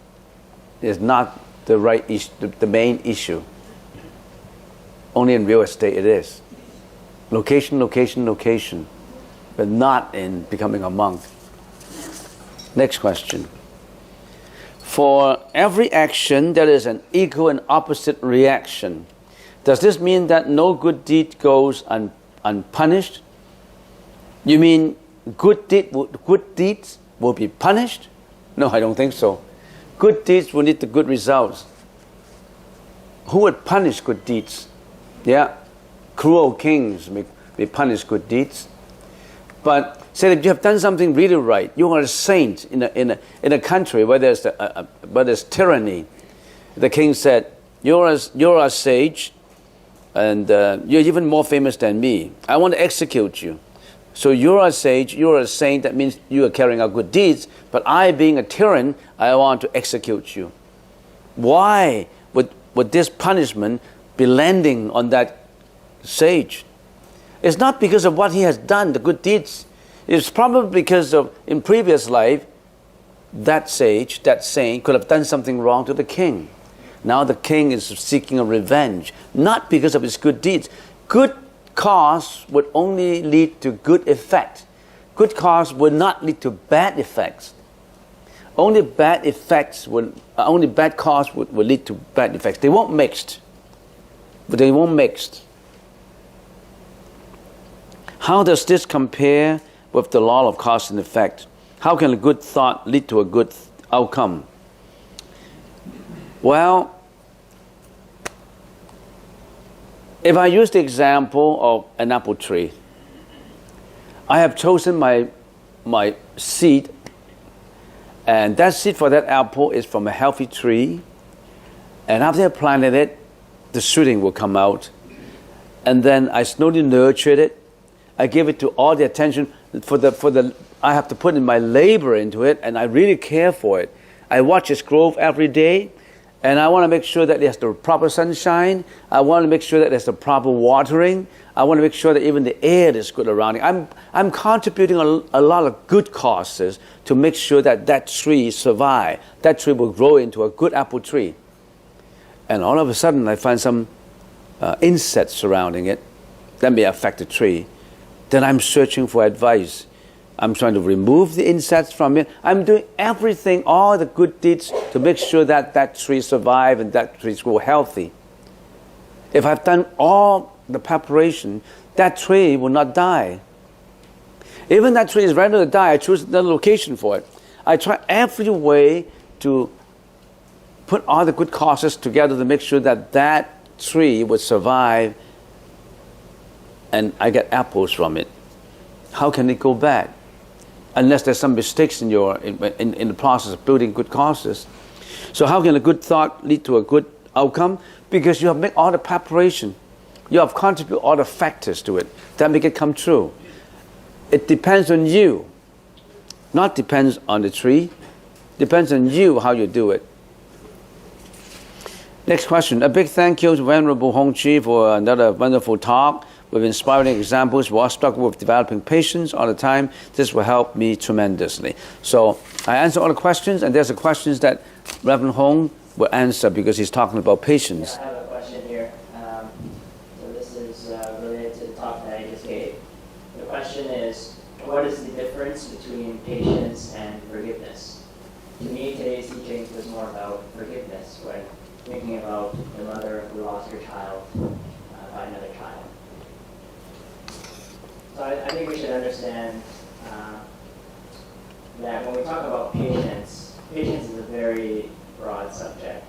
is not the right issue, the main issue. Only in real estate it is. Location, location, location, but not in becoming a monk. Next question. For every action, there is an equal and opposite reaction. Does this mean that no good deed goes unpunished? You mean good deeds will be punished? No, I don't think so. Good deeds will lead to good results. Who would punish good deeds? Yeah, cruel kings may punish good deeds. But say that you have done something really right. You are a saint in a country where there's tyranny. The king said, "You're a sage, and you're even more famous than me. I want to execute you. So you're a sage, you're a saint. That means you are carrying out good deeds. But I, being a tyrant, I want to execute you." Why would this punishment be landing on that sage? It's not because of what he has done, the good deeds. It's probably because of, in previous life, that sage, that saint, could have done something wrong to the king. Now the king is seeking a revenge, not because of his good deeds. Good cause would only lead to good effect. Good cause would not lead to bad effects. Only bad cause would lead to bad effects. They won't mix. But they won't mix. How does this compare with the law of cause and effect? How can a good thought lead to a good outcome? Well, if I use the example of an apple tree, I have chosen my seed, and that seed for that apple is from a healthy tree, and after I planted it, the shooting will come out, and then I slowly nurtured it. I give it to all the attention I have to put in my labor into it, and I really care for it. I watch its growth every day, and I want to make sure that there's the proper sunshine. I want to make sure that there's the proper watering. I want to make sure that even the air is good around it. I'm contributing a lot of good causes to make sure that that tree survive. That tree will grow into a good apple tree. And all of a sudden, I find some insects surrounding it that may affect the tree. Then I'm searching for advice. I'm trying to remove the insects from it. I'm doing everything, all the good deeds to make sure that that tree survive and that tree grow healthy. If I've done all the preparation, that tree will not die. Even that tree is ready to die, I choose another location for it. I try every way to put all the good causes together to make sure that that tree would survive and I get apples from it. How can it go bad? Unless there's some mistakes in the process of building good causes. So how can a good thought lead to a good outcome? Because you have made all the preparation. You have contributed all the factors to it that make it come true. It depends on you. Not depends on the tree. Depends on you how you do it. Next question. A big thank you to Venerable Hong Chi for another wonderful talk with inspiring examples. We're struggling with developing patience all the time. This will help me tremendously. So I answer all the questions, and there's the questions that Reverend Hong will answer because he's talking about patience. I have a question here. So this is related to the talk that I just gave. The question is, what is the difference between patience and forgiveness? To me, today's teaching was more about forgiveness when thinking about the mother who lost her child by another child. So I think we should understand that when we talk about patience, patience is a very broad subject.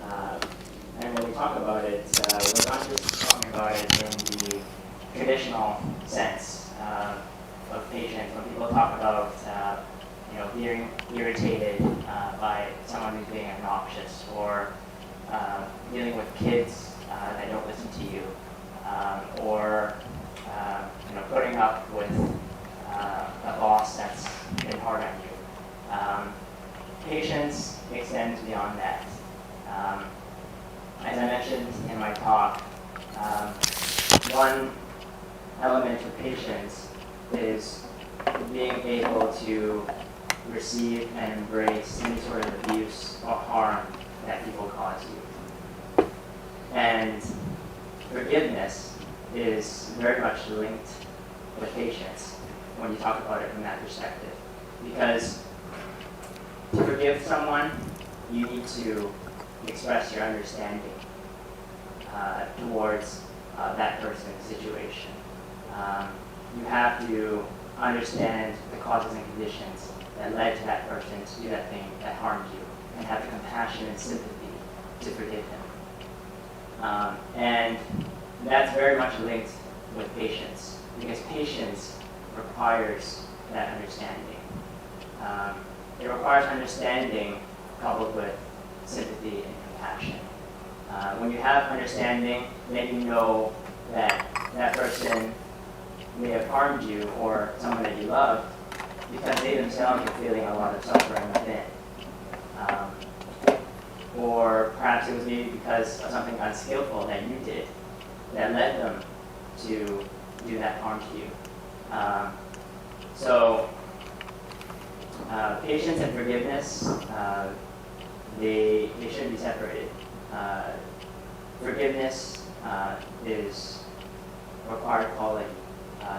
And when we talk about it, we're not just talking about it in the traditional sense of patience. When people talk about being irritated by someone who's being obnoxious, or dealing with kids that don't listen to you, or putting up with a boss that's been hard on you. Patience extends beyond that. As I mentioned in my talk, one element of patience is being able to receive and embrace any sort of abuse or harm that people cause you. And forgiveness is very much linked with patience when you talk about it from that perspective. Because to forgive someone, you need to express your understanding towards that person's situation. You have to understand the causes and conditions that led to that person to do that thing that harmed you, and have the compassion and sympathy to forgive them. And that's very much linked with patience, because patience requires that understanding. It requires understanding coupled with sympathy and compassion. When you have understanding, then you know that that person may have harmed you, or someone that you love, because they themselves are feeling a lot of suffering within. Or perhaps it was maybe because of something unskillful that you did that led them to do that harm to you. So patience and forgiveness, they should be separated. Forgiveness is required quality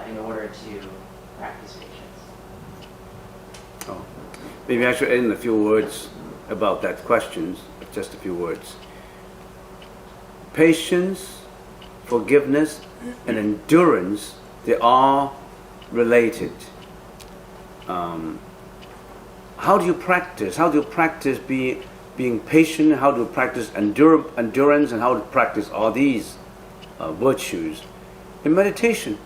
in order to practice patience. Oh. Maybe I should add in a few words about that question, just a few words. Patience, forgiveness, and endurance, they are related. How do you practice? How do you practice being patient? How do you practice endurance? And how to practice all these virtues? In meditation.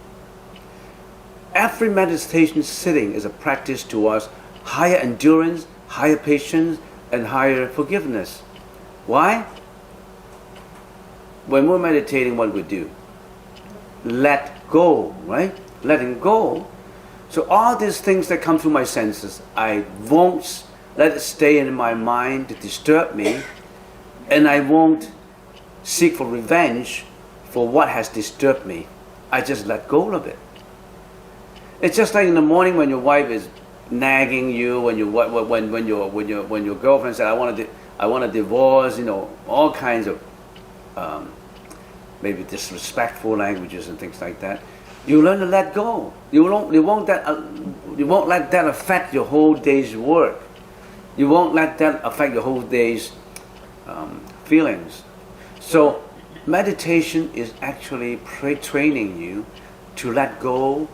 Every meditation sitting is a practice towards higher endurance, higher patience, and higher forgiveness. Why? When we're meditating, what we do? Let go, right? Letting go. So all these things that come through my senses, I won't let it stay in my mind to disturb me, and I won't seek for revenge for what has disturbed me. I just let go of it. It's just like in the morning when your wife is nagging you, when your girlfriend said, I want a divorce, all kinds of maybe disrespectful languages and things like that. You learn to let go. You won't let that affect your whole day's work. You won't let that affect your whole day's feelings. So meditation is actually training you to let go.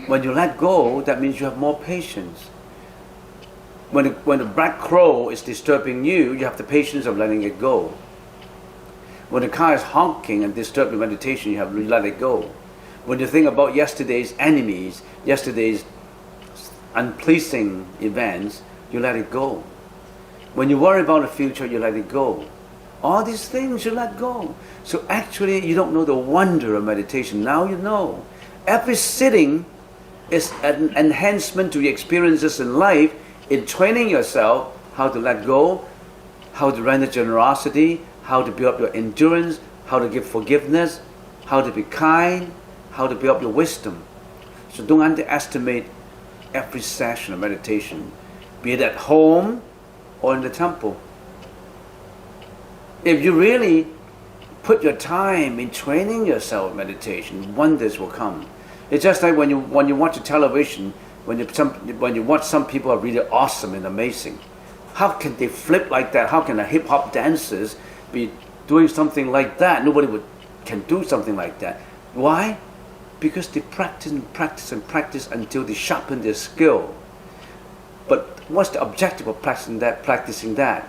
When you let go, that means you have more patience. When the black crow is disturbing you, you have the patience of letting it go. When the car is honking and disturbing your meditation, you have to let it go. When you think about yesterday's enemies, yesterday's unpleasing events, you let it go. When you worry about the future, you let it go. All these things you let go. So actually, you don't know the wonder of meditation. Now you know. Every sitting is an enhancement to your experiences in life in training yourself how to let go, how to render generosity, how to build up your endurance, how to give forgiveness, how to be kind, how to build up your wisdom. So don't underestimate every session of meditation, be it at home or in the temple. If you really put your time in training yourself in meditation, wonders will come. It's just like when you watch a television, when you watch some people are really awesome and amazing. How can they flip like that? How can the hip hop dancers be doing something like that? Nobody can do something like that. Why? Because they practice and practice and practice until they sharpen their skill. But what's the objective of practicing that?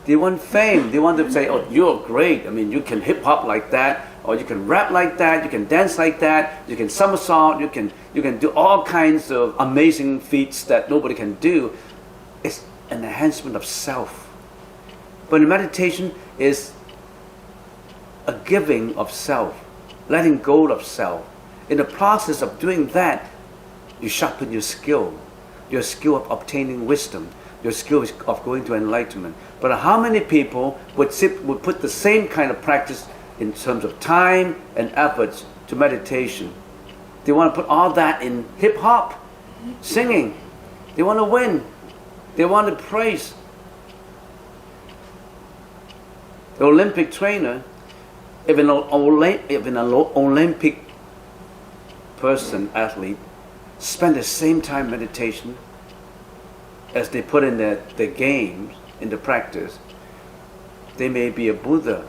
They want fame. They want to say, oh, you're great. I mean, you can hip hop like that, or you can rap like that, you can dance like that, you can somersault, you can do all kinds of amazing feats that nobody can do. It's an enhancement of self. But in meditation is a giving of self, letting go of self. In the process of doing that, you sharpen your skill of obtaining wisdom, your skill of going to enlightenment. But how many people would put the same kind of practice in terms of time and efforts to meditation? They want to put all that in hip-hop, singing. They want to win. They want to praise. The Olympic trainer, if an Olympic person, athlete, spend the same time meditation as they put in the games, in the practice, they may be a Buddha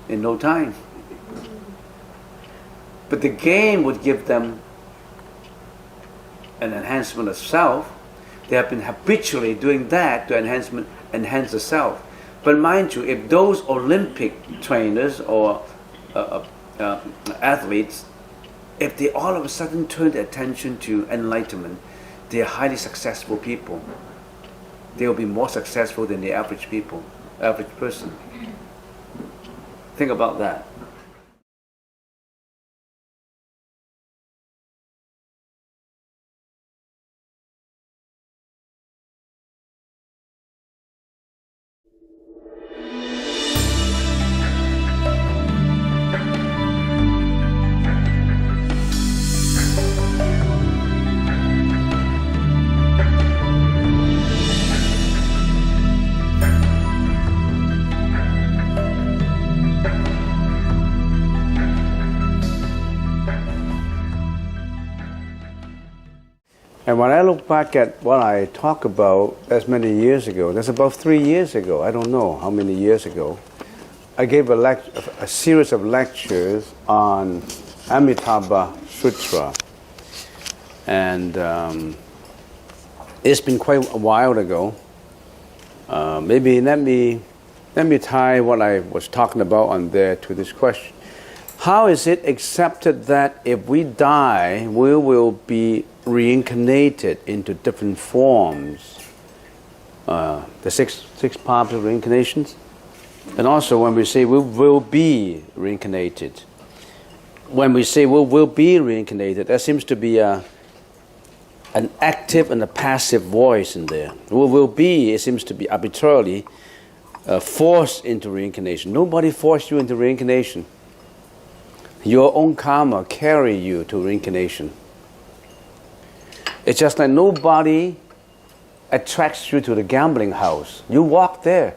in no time. But the game would give them an enhancement of self. They have been habitually doing that to enhance the self. But mind you, if those Olympic trainers or athletes, if they all of a sudden turn their attention to enlightenment, they are highly successful people. They will be more successful than the average person. Think about that. And when I look back at what I talk about as many years ago, that's about 3 years ago, I don't know how many years ago, I gave a series of lectures on Amitabha Sutra. And it's been quite a while ago. Maybe let me tie what I was talking about on there to this question. How is it accepted that if we die, we will be reincarnated into different forms? The six paths of reincarnations. And also when we say we will be reincarnated. When we say we will be reincarnated, there seems to be a an active and a passive voice in there. Who will be, it seems to be arbitrarily forced into reincarnation. Nobody forced you into reincarnation. Your own karma carry you to reincarnation. It's just like nobody attracts you to the gambling house. You walk there.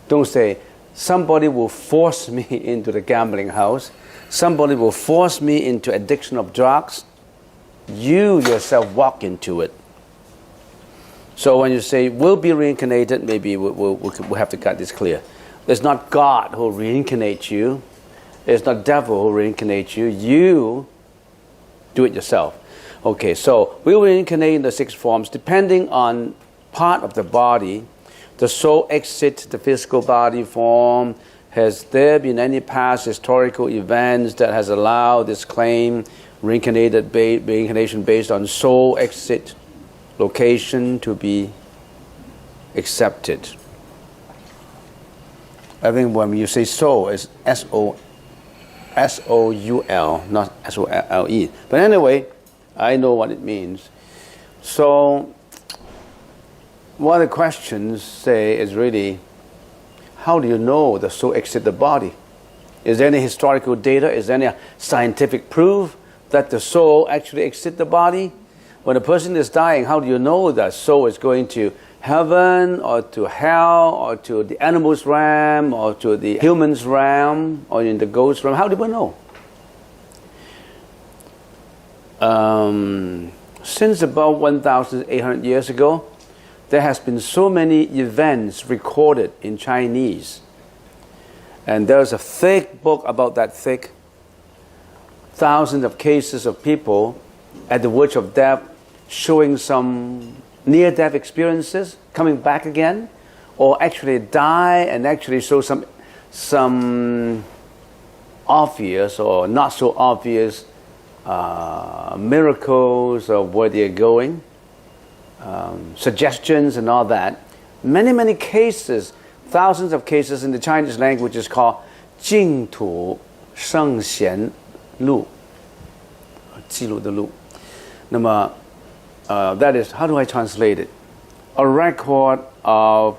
Don't say, somebody will force me into the gambling house. Somebody will force me into addiction of drugs. You yourself walk into it. So when you say, will be reincarnated, maybe we'll have to get this clear. It's not God who reincarnates you. It's not devil who reincarnates you. You do it yourself. Okay, so we will reincarnate in the 6 forms depending on part of the body. The soul exits the physical body form. Has there been any past historical events that has allowed this claim, reincarnation based on soul exit location, to be accepted? I think when you say soul, it's S-O-U-L, not S-O-L-E. But anyway, I know what it means. So what the questions say is really, how do you know the soul exits the body? Is there any historical data? Is there any scientific proof that the soul actually exits the body? When a person is dying, how do you know that soul is going to heaven or to hell or to the animals realm or to the humans realm or in the ghost realm? How do we know? Since about 1,800 years ago, there has been so many events recorded in Chinese. And there's a thick book about that thick. Thousands of cases of people at the verge of death showing some near-death experiences, coming back again, or actually die and actually show some obvious or not so obvious miracles of where they're going, suggestions and all that. Many cases, thousands of cases in the Chinese language is called 净土圣贤录, 记录的录. 那么 that is, how do I translate it? A record of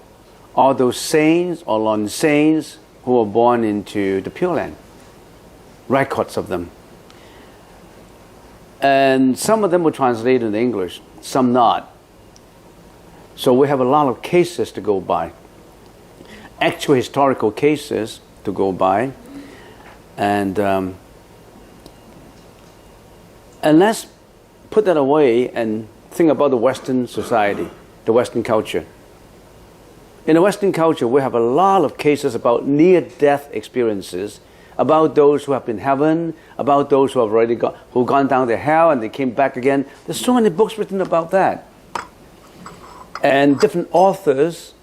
all those saints or non-saints who were born into the Pure Land. Records of them. And some of them were translated in English, some not. So we have a lot of cases to go by. Actual historical cases to go by. And let's put that away and think about the Western society, the Western culture. In the Western culture, we have a lot of cases about near-death experiences, about those who have been in heaven, about those who have already gone down to hell and they came back again. There's so many books written about that. And different authors,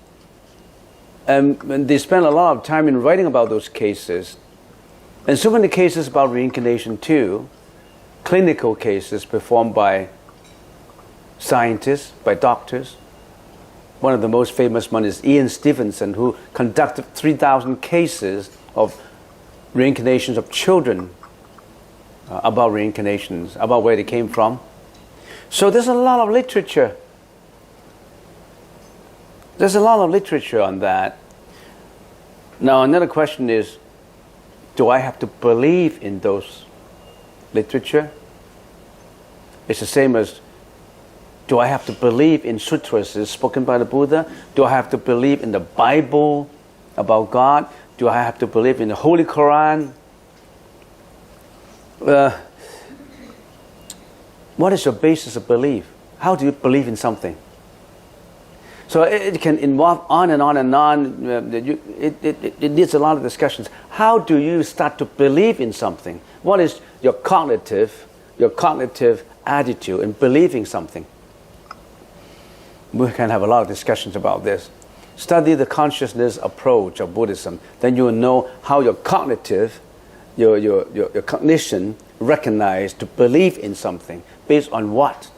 and they spend a lot of time in writing about those cases. And so many cases about reincarnation too, clinical cases performed by scientists, by doctors. One of the most famous one is Ian Stevenson, who conducted 3,000 cases of reincarnations of children, about reincarnations, about where they came from. So there's a lot of literature. There's a lot of literature on that. Now another question is, do I have to believe in those literature? It's the same as, do I have to believe in sutras spoken by the Buddha? Do I have to believe in the Bible about God? Do I have to believe in the Holy Quran? What is your basis of belief? How do you believe in something? So it can involve on and on and on. It needs a lot of discussions. How do you start to believe in something? What is your cognitive attitude in believing something? We can have a lot of discussions about this. Study the consciousness approach of Buddhism. Then you will know how your cognitive, your cognition recognize to believe in something. Based on what?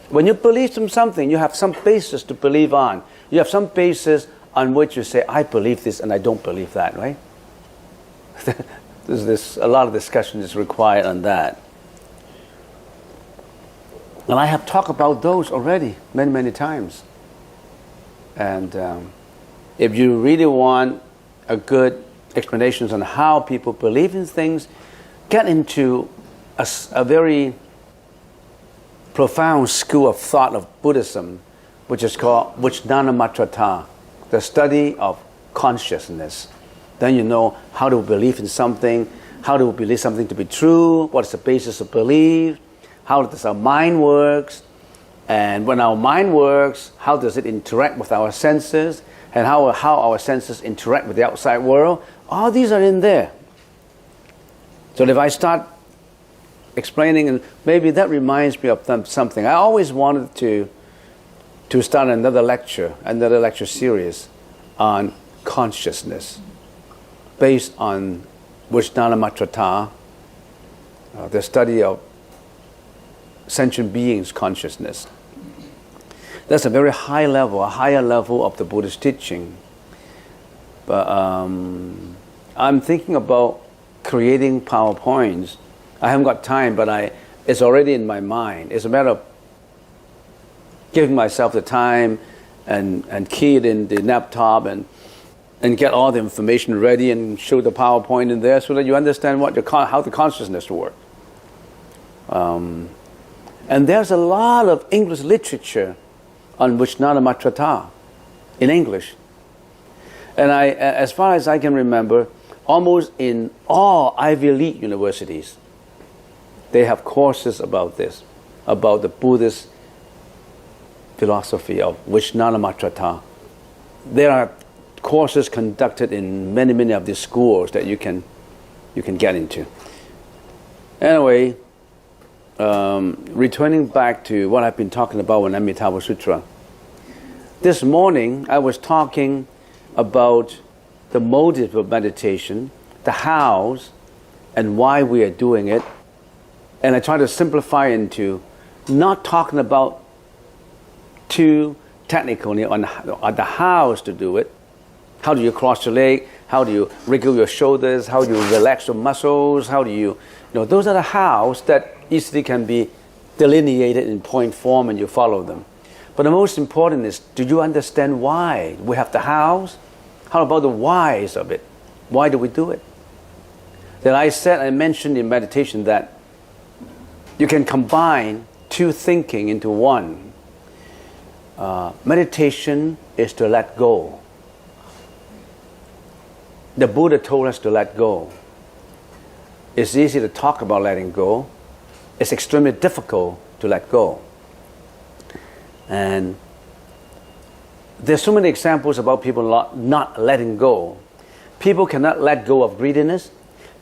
When you believe in something, you have some basis to believe on. You have some basis on which you say, I believe this and I don't believe that, right? A lot of discussion is required on that. And I have talked about those already many, many times. And if you really want a good explanation on how people believe in things, get into a very profound school of thought of Buddhism, which is called Vijnanamatrata, the study of consciousness. Then you know how to believe in something, how to believe something to be true, what is the basis of belief, how does our mind works, and when our mind works, how does it interact with our senses, and how our senses interact with the outside world. All these are in there. So if I start explaining, and maybe that reminds me of something. I always wanted to start another lecture series on consciousness, based on Vijnanamatrata, the study of sentient beings' consciousness. That's a very high level, a higher level of the Buddhist teaching. But I'm thinking about creating PowerPoints. I haven't got time, but it's already in my mind. It's a matter of giving myself the time and key it in the laptop and get all the information ready and show the PowerPoint in there so that you understand how the consciousness works. And there's a lot of English literature on Vijnanamatrata in English. And as far as I can remember, almost in all Ivy League universities, they have courses about this, about the Buddhist philosophy of Vijnanamatrata. There are courses conducted in many, many of these schools that you can get into. Anyway, returning back to what I've been talking about in Amitabha Sutra. This morning I was talking about the motive of meditation, the hows, and why we are doing it. And I try to simplify into not talking about too technically on the hows to do it. How do you cross your leg? How do you wriggle your shoulders? How do you relax your muscles? How do you those are the hows that easily can be delineated in point form and you follow them. But the most important is, do you understand why we have the hows? How about the whys of it? Why do we do it? Then I mentioned in meditation that you can combine two thinking into one. Meditation is to let go. The Buddha told us to let go. It's easy to talk about letting go. It's extremely difficult to let go. And there's so many examples about people not letting go. People cannot let go of greediness.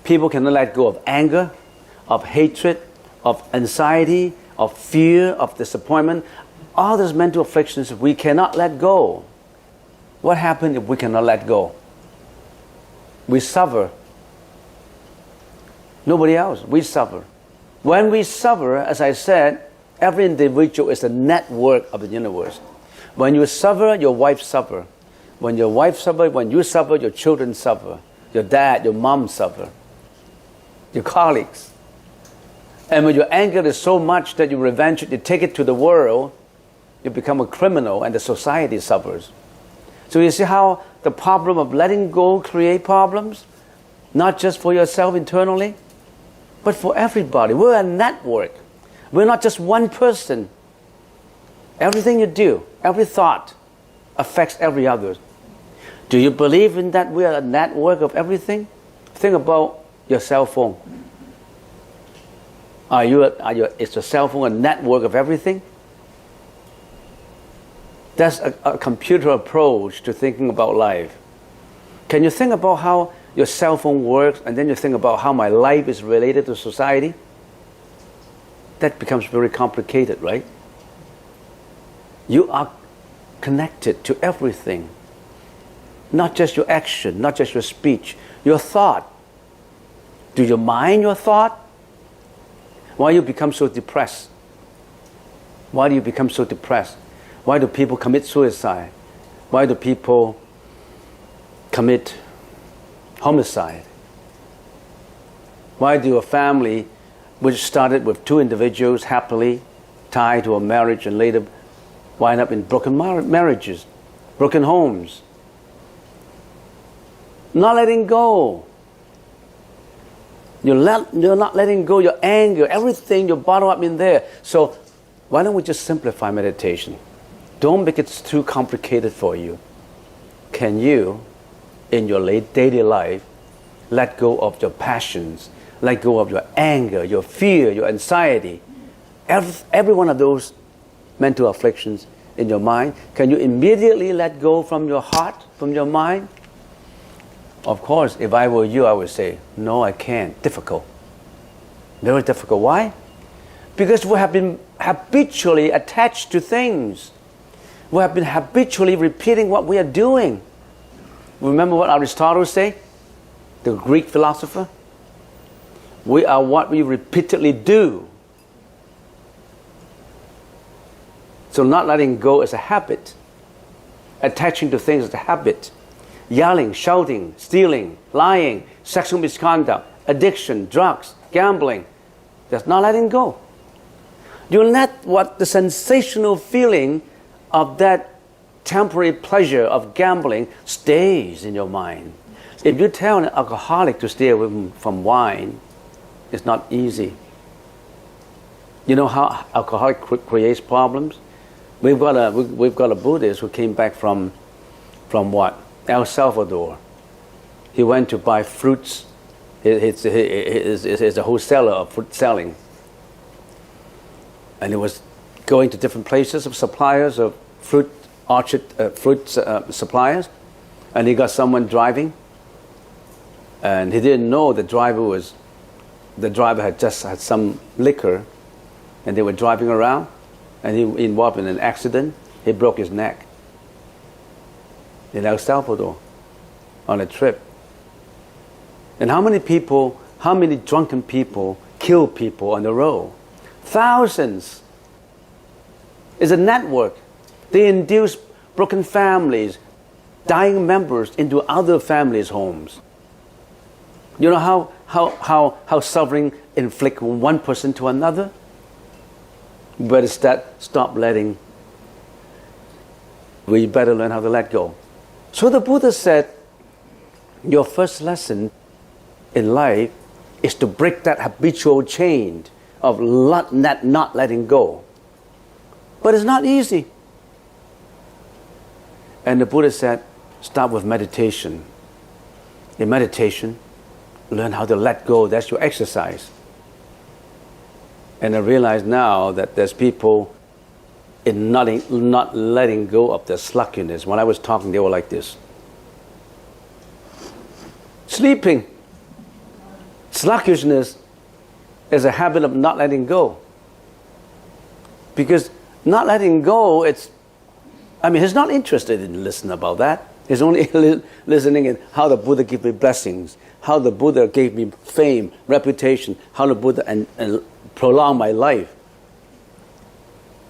People cannot let go of anger, of hatred, of anxiety, of fear, of disappointment. All these mental afflictions we cannot let go. What happens if we cannot let go? We suffer. Nobody else. We suffer. When we suffer, as I said, every individual is a network of the universe. When you suffer, your wife suffers. When your wife suffers, when you suffer, your children suffer. Your dad, your mom suffer. Your colleagues. And when your anger is so much that you revenge it, you take it to the world, you become a criminal and the society suffers. So you see how the problem of letting go create problems? Not just for yourself internally, but for everybody. We're a network. We're not just one person. Everything you do, every thought affects every other. Do you believe in that we are a network of everything? Think about your cell phone. Is your cell phone a network of everything? That's a computer approach to thinking about life. Can you think about how your cell phone works and then you think about how my life is related to society? That becomes very complicated, right? You are connected to everything. Not just your action, not just your speech, your thought. Do you mind your thought? Why do you become so depressed? Why do you become so depressed? Why do people commit suicide? Why do people commit homicide? Why do a family which started with two individuals happily tied to a marriage and later wind up in broken marriages, broken homes. Not letting go. You're not letting go your anger, everything you bottle up in there. So why don't we just simplify meditation? Don't make it too complicated for you. Can you, in your daily life, let go of your passions, let go of your anger, your fear, your anxiety, every one of those mental afflictions in your mind? Can you immediately let go from your heart, from your mind? Of course, if I were you, I would say, no, I can't. Difficult. Very difficult. Why? Because we have been habitually attached to things. We have been habitually repeating what we are doing. Remember what Aristotle said? The Greek philosopher? We are what we repeatedly do. So not letting go is a habit. Attaching to things is a habit. Yelling, shouting, stealing, lying, sexual misconduct, addiction, drugs, gambling. That's not letting go. You let what the sensational feeling of that temporary pleasure of gambling stays in your mind. If you tell an alcoholic to stay away from wine, it's not easy. You know how alcoholic creates problems? We've got a Buddhist who came back from what? El Salvador. He went to buy fruits. He's a wholesaler of fruit selling. And he was going to different places of suppliers of fruit suppliers. And he got someone driving. And he didn't know the driver had just had some liquor. And they were driving around. And he involved in an accident. He broke his neck in El Salvador on a trip. And how many drunken people kill people on the road? Thousands. It's a network. They induce broken families, dying members into other families' homes. You know how suffering inflicts one person to another? But it's that we better learn how to let go. So the Buddha said, your first lesson in life is to break that habitual chain of not letting go. But it's not easy. And the Buddha said, start with meditation. In meditation, learn how to let go. That's your exercise. And I realize now that there's people in not letting go of their sluggishness. When I was talking, they were like this. Sleeping. Sluggishness is a habit of not letting go. Because not letting go, he's not interested in listening about that. He's only listening in how the Buddha gave me blessings, how the Buddha gave me fame, reputation, how the Buddha and prolonged my life.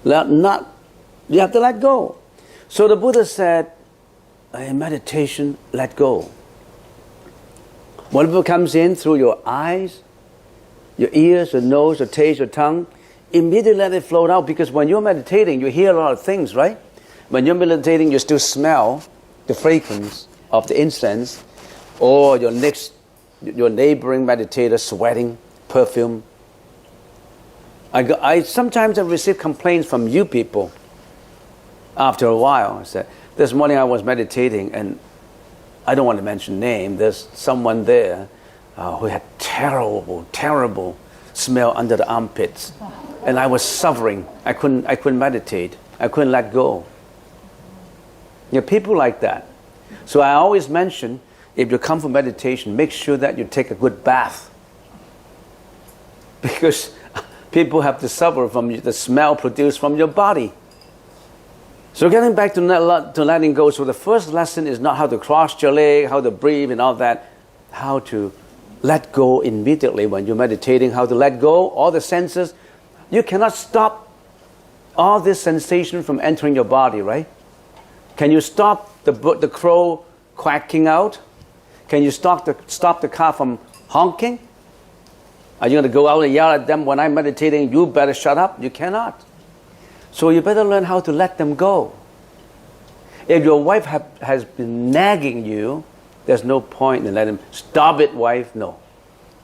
You have to let go. So the Buddha said, in meditation, let go. Whatever comes in through your eyes, your ears, your nose, your taste, your tongue, immediately let it float out, because when you're meditating, you hear a lot of things, right? When you're meditating, you still smell the fragrance of the incense, or your neighboring meditator sweating perfume. I sometimes have received complaints from you people after a while. I said, this morning I was meditating, and I don't want to mention name, there's someone there who had terrible smell under the armpits. And I was suffering. I couldn't meditate. I couldn't let go. You know, people like that. So I always mention, if you come for meditation, make sure that you take a good bath. Because people have to suffer from the smell produced from your body. So getting back to letting go, so the first lesson is not how to cross your leg, how to breathe and all that, how to let go immediately when you're meditating, how to let go all the senses. You cannot stop all this sensation from entering your body, right? Can you stop the crow quacking out? Can you stop the car from honking? Are you going to go out and yell at them when I'm meditating, you better shut up? You cannot. So you better learn how to let them go. If your wife has been nagging you, there's no point in letting them, stop it, wife. No.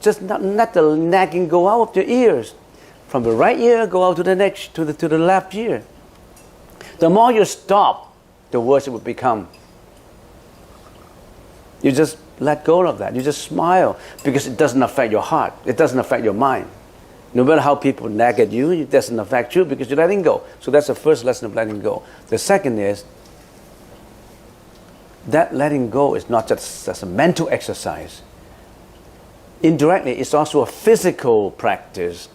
Just let the nagging go out of your ears. From the right ear, go out to the next, to the left ear. The more you stop, the worse it will become. You just let go of that. You just smile because it doesn't affect your heart. It doesn't affect your mind. No matter how people nag at you, it doesn't affect you because you're letting go. So that's the first lesson of letting go. The second is that letting go is not just a mental exercise. Indirectly, it's also a physical practice.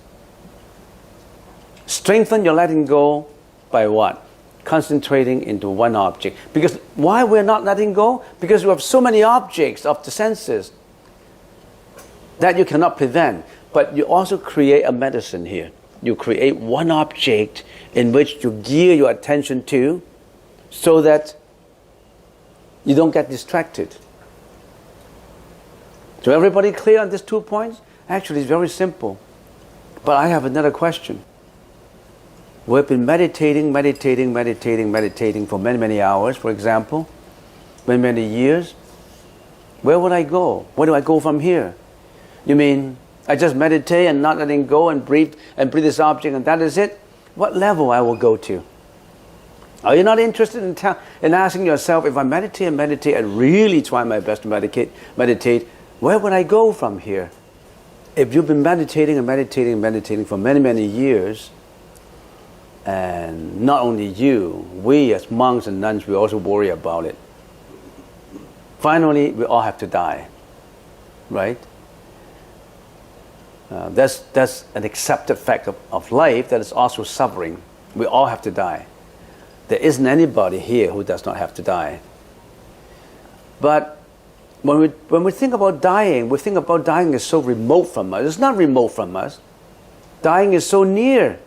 Strengthen your letting go by what? Concentrating into one object. Because why we're not letting go? Because we have so many objects of the senses that you cannot prevent. But you also create a medicine here. You create one object in which you gear your attention to so that you don't get distracted. So everybody clear on these 2 points? Actually, it's very simple. But I have another question. We've been meditating for many, many hours, for example, many years. Where would I go? Where do I go from here? You mean I just meditate and not letting go and breathe this object and that is it? What level I will go to? Are you not interested in asking yourself, if I meditate and really try my best to meditate, where would I go from here? If you've been meditating for many, many years, and not only you, we as monks and nuns, we also worry about it. Finally, we all have to die, right? That's an accepted fact of life that is also suffering. We all have to die. There isn't anybody here who does not have to die. But when we think about dying, we think about dying as so remote from us. It's not remote from us. Dying is so near.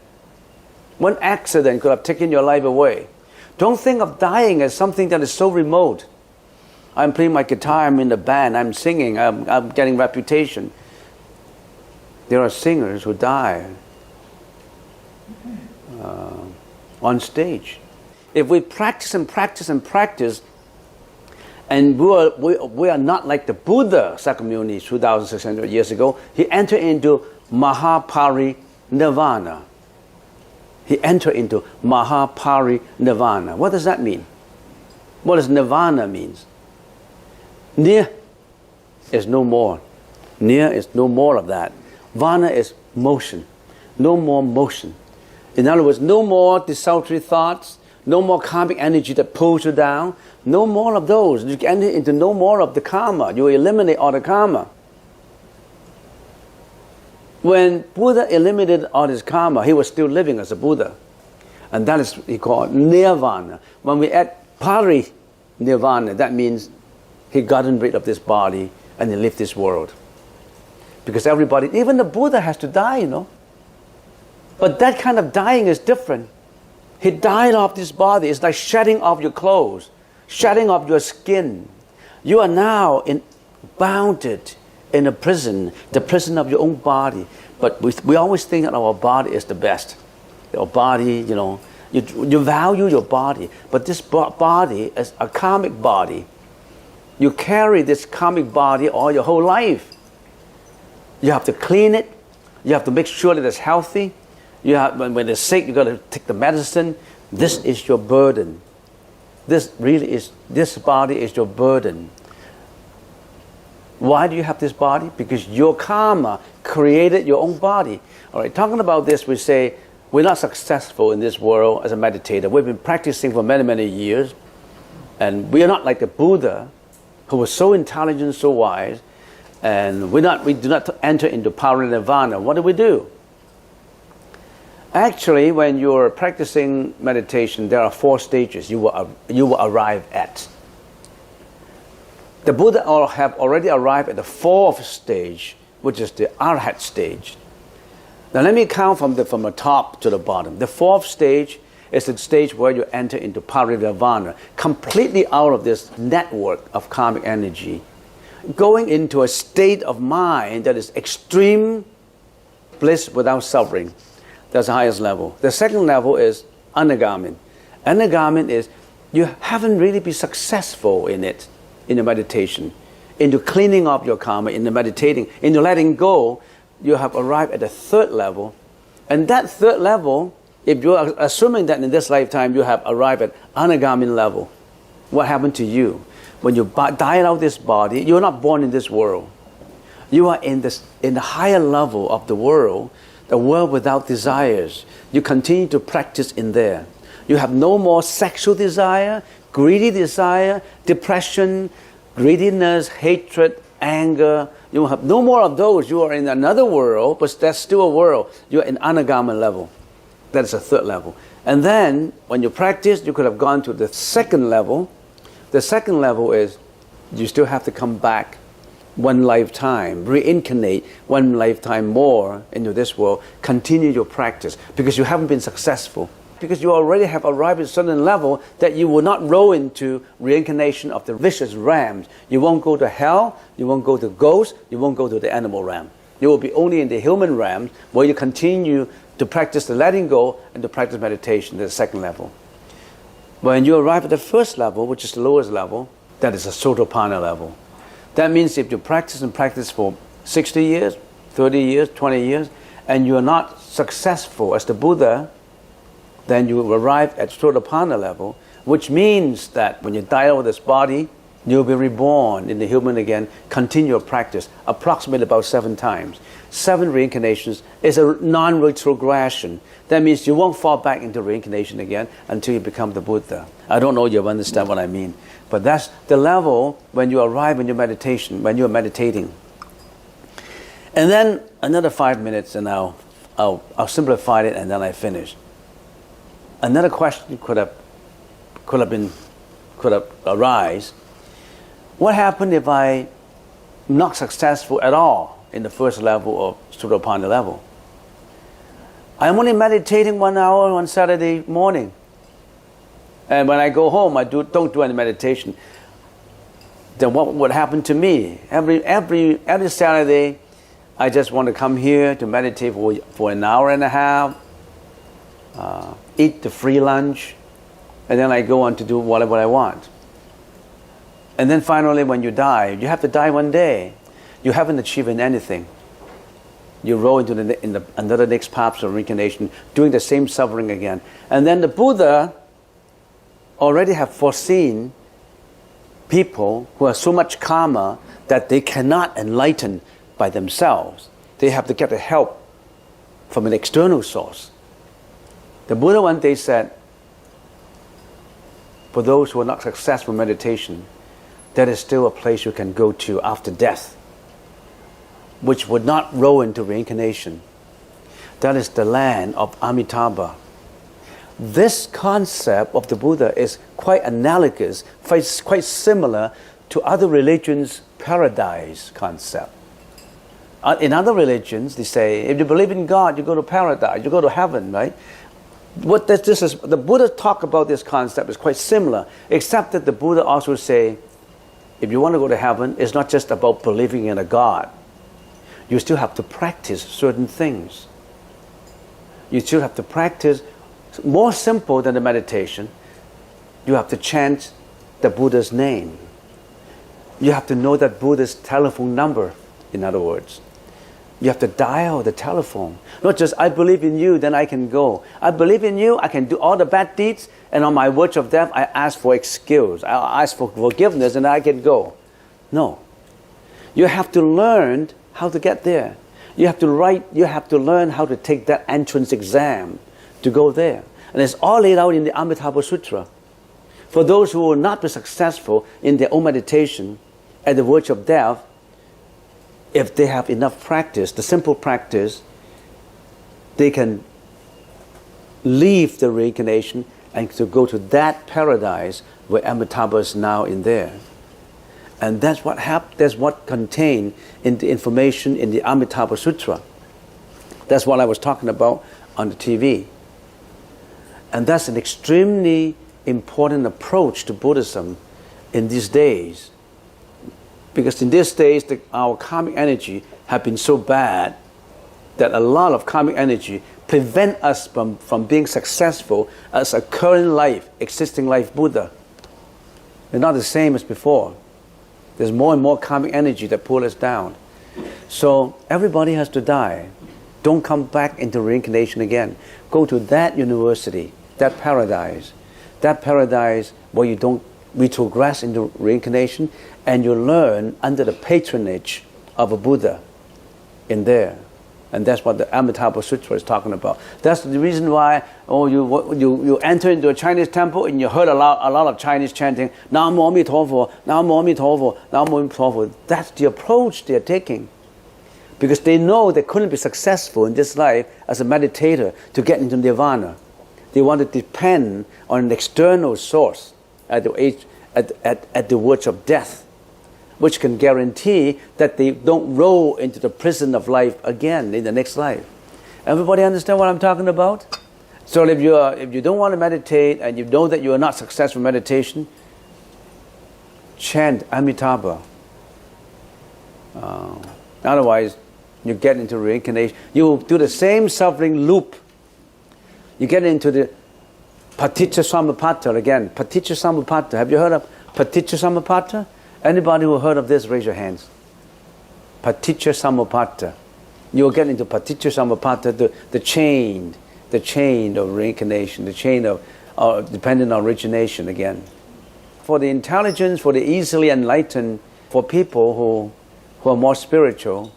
One accident could have taken your life away. Don't think of dying as something that is so remote. I'm playing my guitar, I'm in the band, I'm singing, I'm getting reputation. There are singers who die on stage. If we practice and we are not like the Buddha, Sakyamuni, 2,600 years ago, he entered into Mahaparinirvana. He entered into Mahaparinirvana. What does that mean? What does nirvana means? Near is no more. Near is no more of that. Vana is motion. No more motion. In other words, no more desultory thoughts, no more karmic energy that pulls you down, no more of those. You enter into no more of the karma. You eliminate all the karma. When Buddha eliminated all his karma, he was still living as a Buddha. And that is he called nirvana. When we add pari-nirvana, that means he gotten rid of this body and he left this world. Because everybody, even the Buddha has to die, you know. But that kind of dying is different. He died off this body. It's like shedding off your clothes, shedding off your skin. You are now bounded in a prison, the prison of your own body. But we always think that our body is the best. Your body, you know, you value your body. But this body is a karmic body. You carry this karmic body all your whole life. You have to clean it. You have to make sure that it's healthy. You have, when it's sick, you got to take the medicine. This is your burden. This body is your burden. Why do you have this body? Because your karma created your own body. All right, talking about this, we say we're not successful in this world as a meditator. We've been practicing for many, many years. And we are not like the Buddha, who was so intelligent, so wise. And we do not enter into parinirvana. What do? Actually, when you're practicing meditation, there are 4 stages you will arrive at. The Buddha have already arrived at the 4th stage, which is the Arhat stage. Now let me count from the top to the bottom. The 4th stage is the stage where you enter into parinirvana, completely out of this network of karmic energy, going into a state of mind that is extreme bliss without suffering. That's the highest level. The second level is Anagamin. Anagamin is you haven't really been successful in it, in your meditation, into cleaning up your karma, in the meditating, into letting go. You have arrived at the third level. And that third level, if you are assuming that in this lifetime you have arrived at Anagamin level, what happened to you? When you die out this body, you're not born in this world. You are in the higher level of the world without desires. You continue to practice in there. You have no more sexual desire, greedy desire, depression, greediness, hatred, anger. You have no more of those. You are in another world, but that's still a world. You're in Anagama level. That is a third level. And then, when you practice, you could have gone to the second level. The second level is you still have to come back one lifetime, reincarnate one lifetime more into this world, continue your practice, because you haven't been successful. Because you already have arrived at a certain level that you will not roll into reincarnation of the vicious rams. You won't go to hell, you won't go to ghosts, you won't go to the animal ram. You will be only in the human ram where you continue to practice the letting go and to practice meditation, the second level. When you arrive at the first level, which is the lowest level, that is a Sotapanna level. That means if you practice and practice for 60 years, 30 years, 20 years, and you are not successful as the Buddha, then you will arrive at Sotapanna level, which means that when you die out of this body, you'll be reborn in the human again, continue your practice, approximately about 7 times. 7 reincarnations is a non-retrogression. That means you won't fall back into reincarnation again until you become the Buddha. I don't know if you understand what I mean, but that's the level when you arrive in your meditation, when you're meditating. And then another 5 minutes, and I'll simplify it, and then I finish. Another question could have arise. What happened if I'm not successful at all in the first level of Sotapanna level? I'm only meditating 1 hour on Saturday morning, and when I go home, I don't do any meditation. Then what would happen to me? Every Saturday, I just want to come here to meditate for an hour and a half. Eat the free lunch, and then I go on to do whatever I want. And then finally, when you die, you have to die one day. You haven't achieved anything. You roll into another next path of reincarnation, doing the same suffering again. And then the Buddha already have foreseen people who have so much karma that they cannot enlighten by themselves. They have to get the help from an external source. The Buddha one day said, for those who are not successful in meditation, there is still a place you can go to after death, which would not roll into reincarnation. That is the land of Amitabha. This concept of the Buddha is quite analogous, quite similar to other religions' paradise concept. In other religions, they say, if you believe in God, you go to paradise, you go to heaven, right? The Buddha talk about this concept is quite similar, except that the Buddha also say, if you want to go to heaven, it's not just about believing in a God. You still have to practice certain things. You still have to practice, more simple than the meditation. You have to chant the Buddha's name. You have to know that Buddha's telephone number, in other words. You have to dial the telephone. Not just, I believe in you, then I can go. I believe in you, I can do all the bad deeds, and on my verge of death, I ask for excuse. I ask for forgiveness, and I can go. No. You have to learn how to get there. You have to learn how to take that entrance exam to go there. And it's all laid out in the Amitabha Sutra. For those who will not be successful in their own meditation at the verge of death, if they have enough practice, the simple practice, they can leave the reincarnation and to go to that paradise where Amitabha is now in there. And that's what contained in the information in the Amitabha Sutra. That's what I was talking about on the TV. And that's an extremely important approach to Buddhism in these days. Because in these days, our karmic energy have been so bad that a lot of karmic energy prevent us from being successful as a current life, existing life Buddha. They're not the same as before. There's more and more karmic energy that pull us down. So everybody has to die. Don't come back into reincarnation again. Go to that university, that paradise where you don't retrogress into reincarnation, and you learn under the patronage of a Buddha in there. And that's what the Amitabha Sutra is talking about. That's the reason why you enter into a Chinese temple and you heard a lot of Chinese chanting, Nam Mô Mi Tho Pho, Nam Mô Mi Tho Pho, Nam Mô Mi Tho Pho. That's the approach they're taking. Because they know they couldn't be successful in this life as a meditator to get into nirvana. They want to depend on an external source at the words of death, which can guarantee that they don't roll into the prison of life again in the next life. Everybody understand what I'm talking about? So if you don't want to meditate and you know that you are not successful in meditation, chant Amitabha. Otherwise, you get into reincarnation. You do the same suffering loop. You get into the Paticca Samuppada again. Paticca Samuppada. Have you heard of Paticca Samuppada? Anybody who heard of this, raise your hands. Paticca Samuppada. You'll get into Paticca Samuppada, the chain of reincarnation, the chain of dependent origination again. For the intelligence, for the easily enlightened, for people who are more spiritual,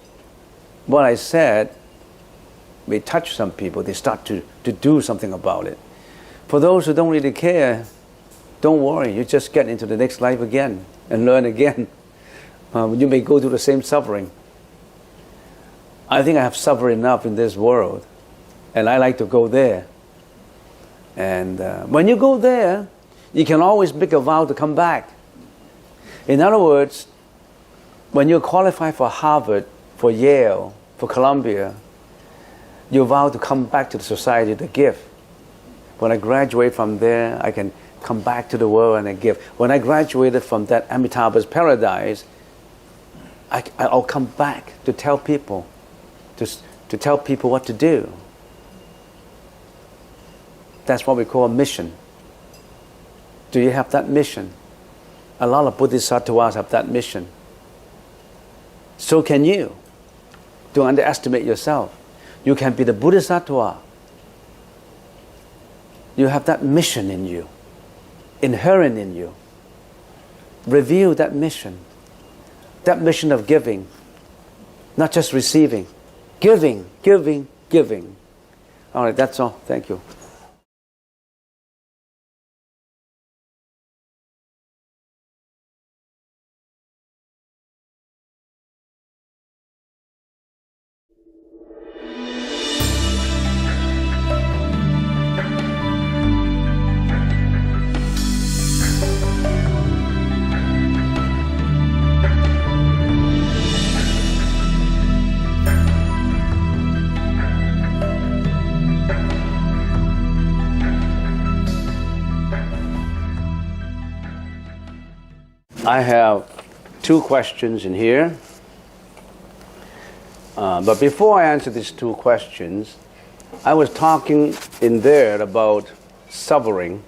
what I said may touch some people. They start to do something about it. For those who don't really care, don't worry. You just get into the next life again and learn again. You may go through the same suffering. I think I have suffered enough in this world, and I like to go there. And when you go there, you can always make a vow to come back. In other words, when you qualify for Harvard, for Yale, for Columbia, you vow to come back to the society to give. When I graduate from there, I can come back to the world and I give. When I graduated from that Amitabha's paradise, I'll come back to tell people, to tell people what to do. That's what we call a mission. Do you have that mission? A lot of bodhisattvas have that mission. So can you. Don't underestimate yourself. You can be the bodhisattva. You have that mission in you, inherent in you. Reveal that mission of giving, not just receiving. Giving, giving, giving. All right, that's all. Thank you. I have two questions in here. But before I answer these two questions, I was talking in there about suffering.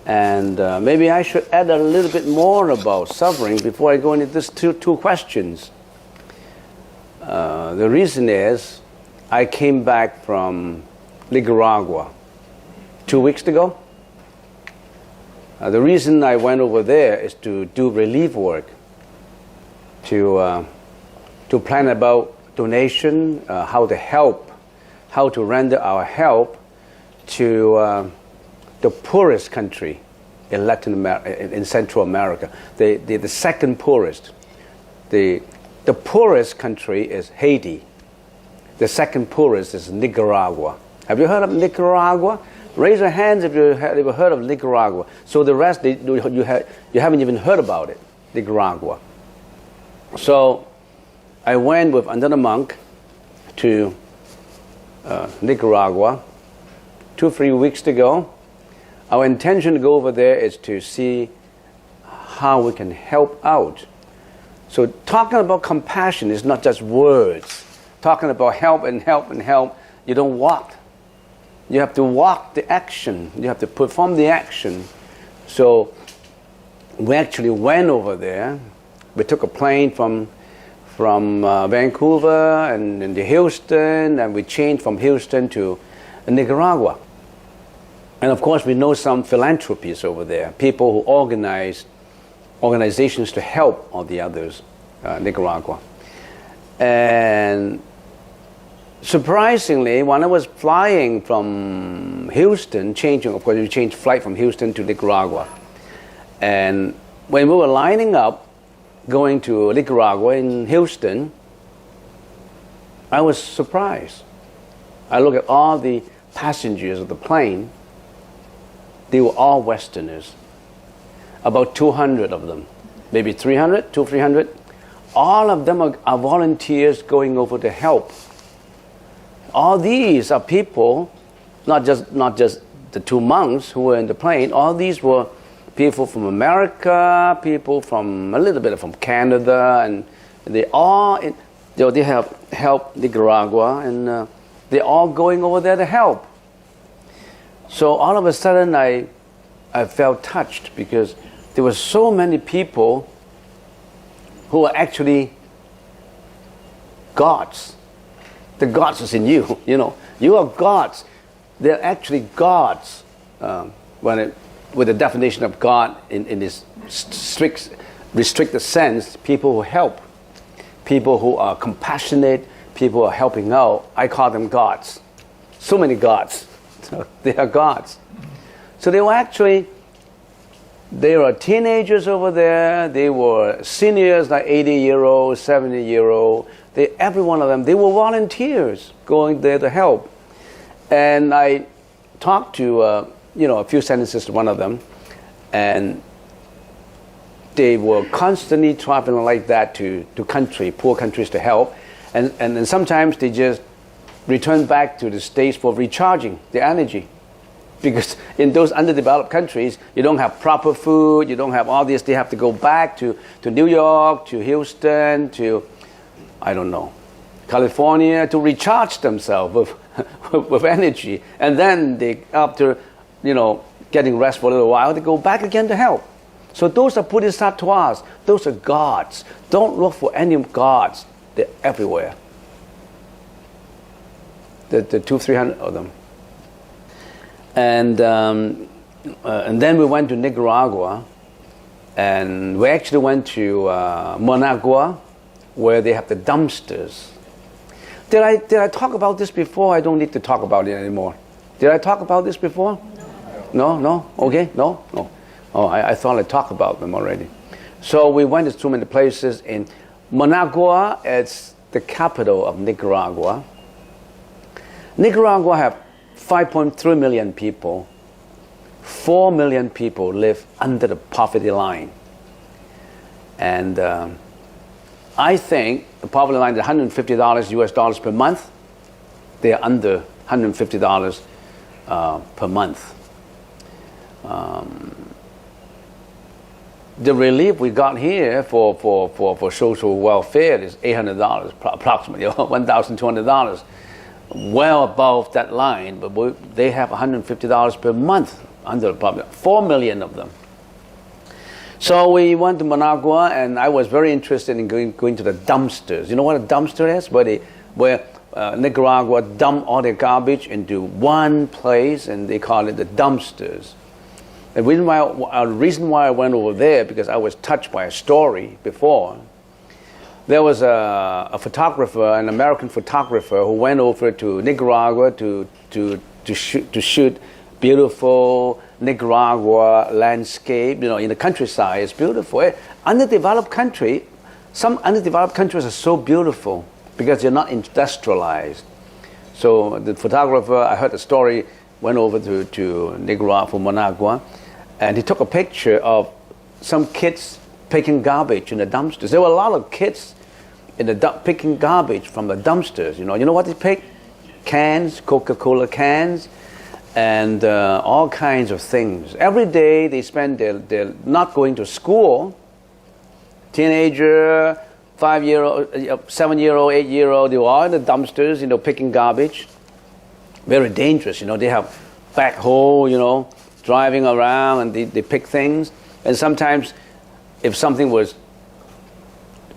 And maybe I should add a little bit more about suffering before I go into these two questions. The reason is I came back from Nicaragua 2 weeks ago. The reason I went over there is to do relief work, to plan about donation, how to help, how to render our help to the poorest country in Latin America, in Central America, the second poorest. The poorest country is Haiti. The second poorest is Nicaragua. Have you heard of Nicaragua? Raise your hands if you've ever heard of Nicaragua. So the rest, you haven't even heard about it, Nicaragua. So I went with another monk to Nicaragua 2-3 weeks ago. Our intention to go over there is to see how we can help out. So talking about compassion is not just words. talking about help and help and help, you don't walk. You have to walk the action. You have to perform the action. So we actually went over there. We took a plane from Vancouver and to Houston, and we changed from Houston to Nicaragua. And of course, we know some philanthropies over there, people who organize organizations to help all the others, Nicaragua. And surprisingly, when I was flying from Houston, of course, we changed flight from Houston to Nicaragua. And when we were lining up, going to Nicaragua in Houston, I was surprised. I looked at all the passengers of the plane. They were all Westerners. About 200 of them, maybe 300, 300. All of them are volunteers going over to help. All these are people, not just the two monks who were in the plane. All these were people from America, people from a little bit from Canada, and they all they have helped Nicaragua, and they're all going over there to help. So all of a sudden, I felt touched because there were so many people who are actually gods. The gods is in you. You know, you are gods. They're actually gods. With the definition of God in this strict, restricted sense, people who help, people who are compassionate, people who are helping out. I call them gods. So many gods. So they are gods. So they were teenagers over there. They were seniors, like 80-year-old, 70-year-old. Every one of them, they were volunteers going there to help. And I talked to a few sentences to one of them, and they were constantly traveling like that to poor countries to help, and sometimes they just return back to the States for recharging the energy, because in those underdeveloped countries you don't have proper food, you don't have all this. They have to go back to New York, to Houston, to California, to recharge themselves with energy, and then they, after getting rest for a little while, they go back again to help. So those are bodhisattvas. Those are gods. Don't look for any gods. They're everywhere. The 200-300 of them. And then we went to Nicaragua, and we actually went to Managua, where they have the dumpsters. Did I talk about this before? I don't need to talk about it anymore. Did I talk about this before? No? Okay, no? Oh, I thought I talked about them already. So we went to so many places. In Managua, it's the capital of Nicaragua. Nicaragua have 5.3 million people. 4 million people live under the poverty line. And I think the poverty line is $150 US dollars per month. They are under $150 per month. The relief we got here for social welfare is $800, approximately $1,200, well above that line. But they have $150 per month under the poverty. 4 million of them. So we went to Managua, and I was very interested in going to the dumpsters. You know what a dumpster is? Where Nicaragua dump all their garbage into one place, and they call it the dumpsters. The reason why I went over there, because I was touched by a story before. There was a photographer, an American photographer, who went over to Nicaragua to shoot beautiful Nicaragua landscape. In the countryside, it's beautiful. Underdeveloped country, some underdeveloped countries are so beautiful because they're not industrialized. So the photographer, I heard the story, went over to Nicaragua from Managua, and he took a picture of some kids picking garbage in the dumpsters. There were a lot of kids in the picking garbage from the dumpsters. You know what they pick? Cans, Coca-Cola cans, and all kinds of things. Every day they spend they're not going to school. Teenager, 5-year-old, 7-year-old, 8-year-old, they were all in the dumpsters, picking garbage. Very dangerous, They have backhoe, driving around, and they pick things. And sometimes, if something was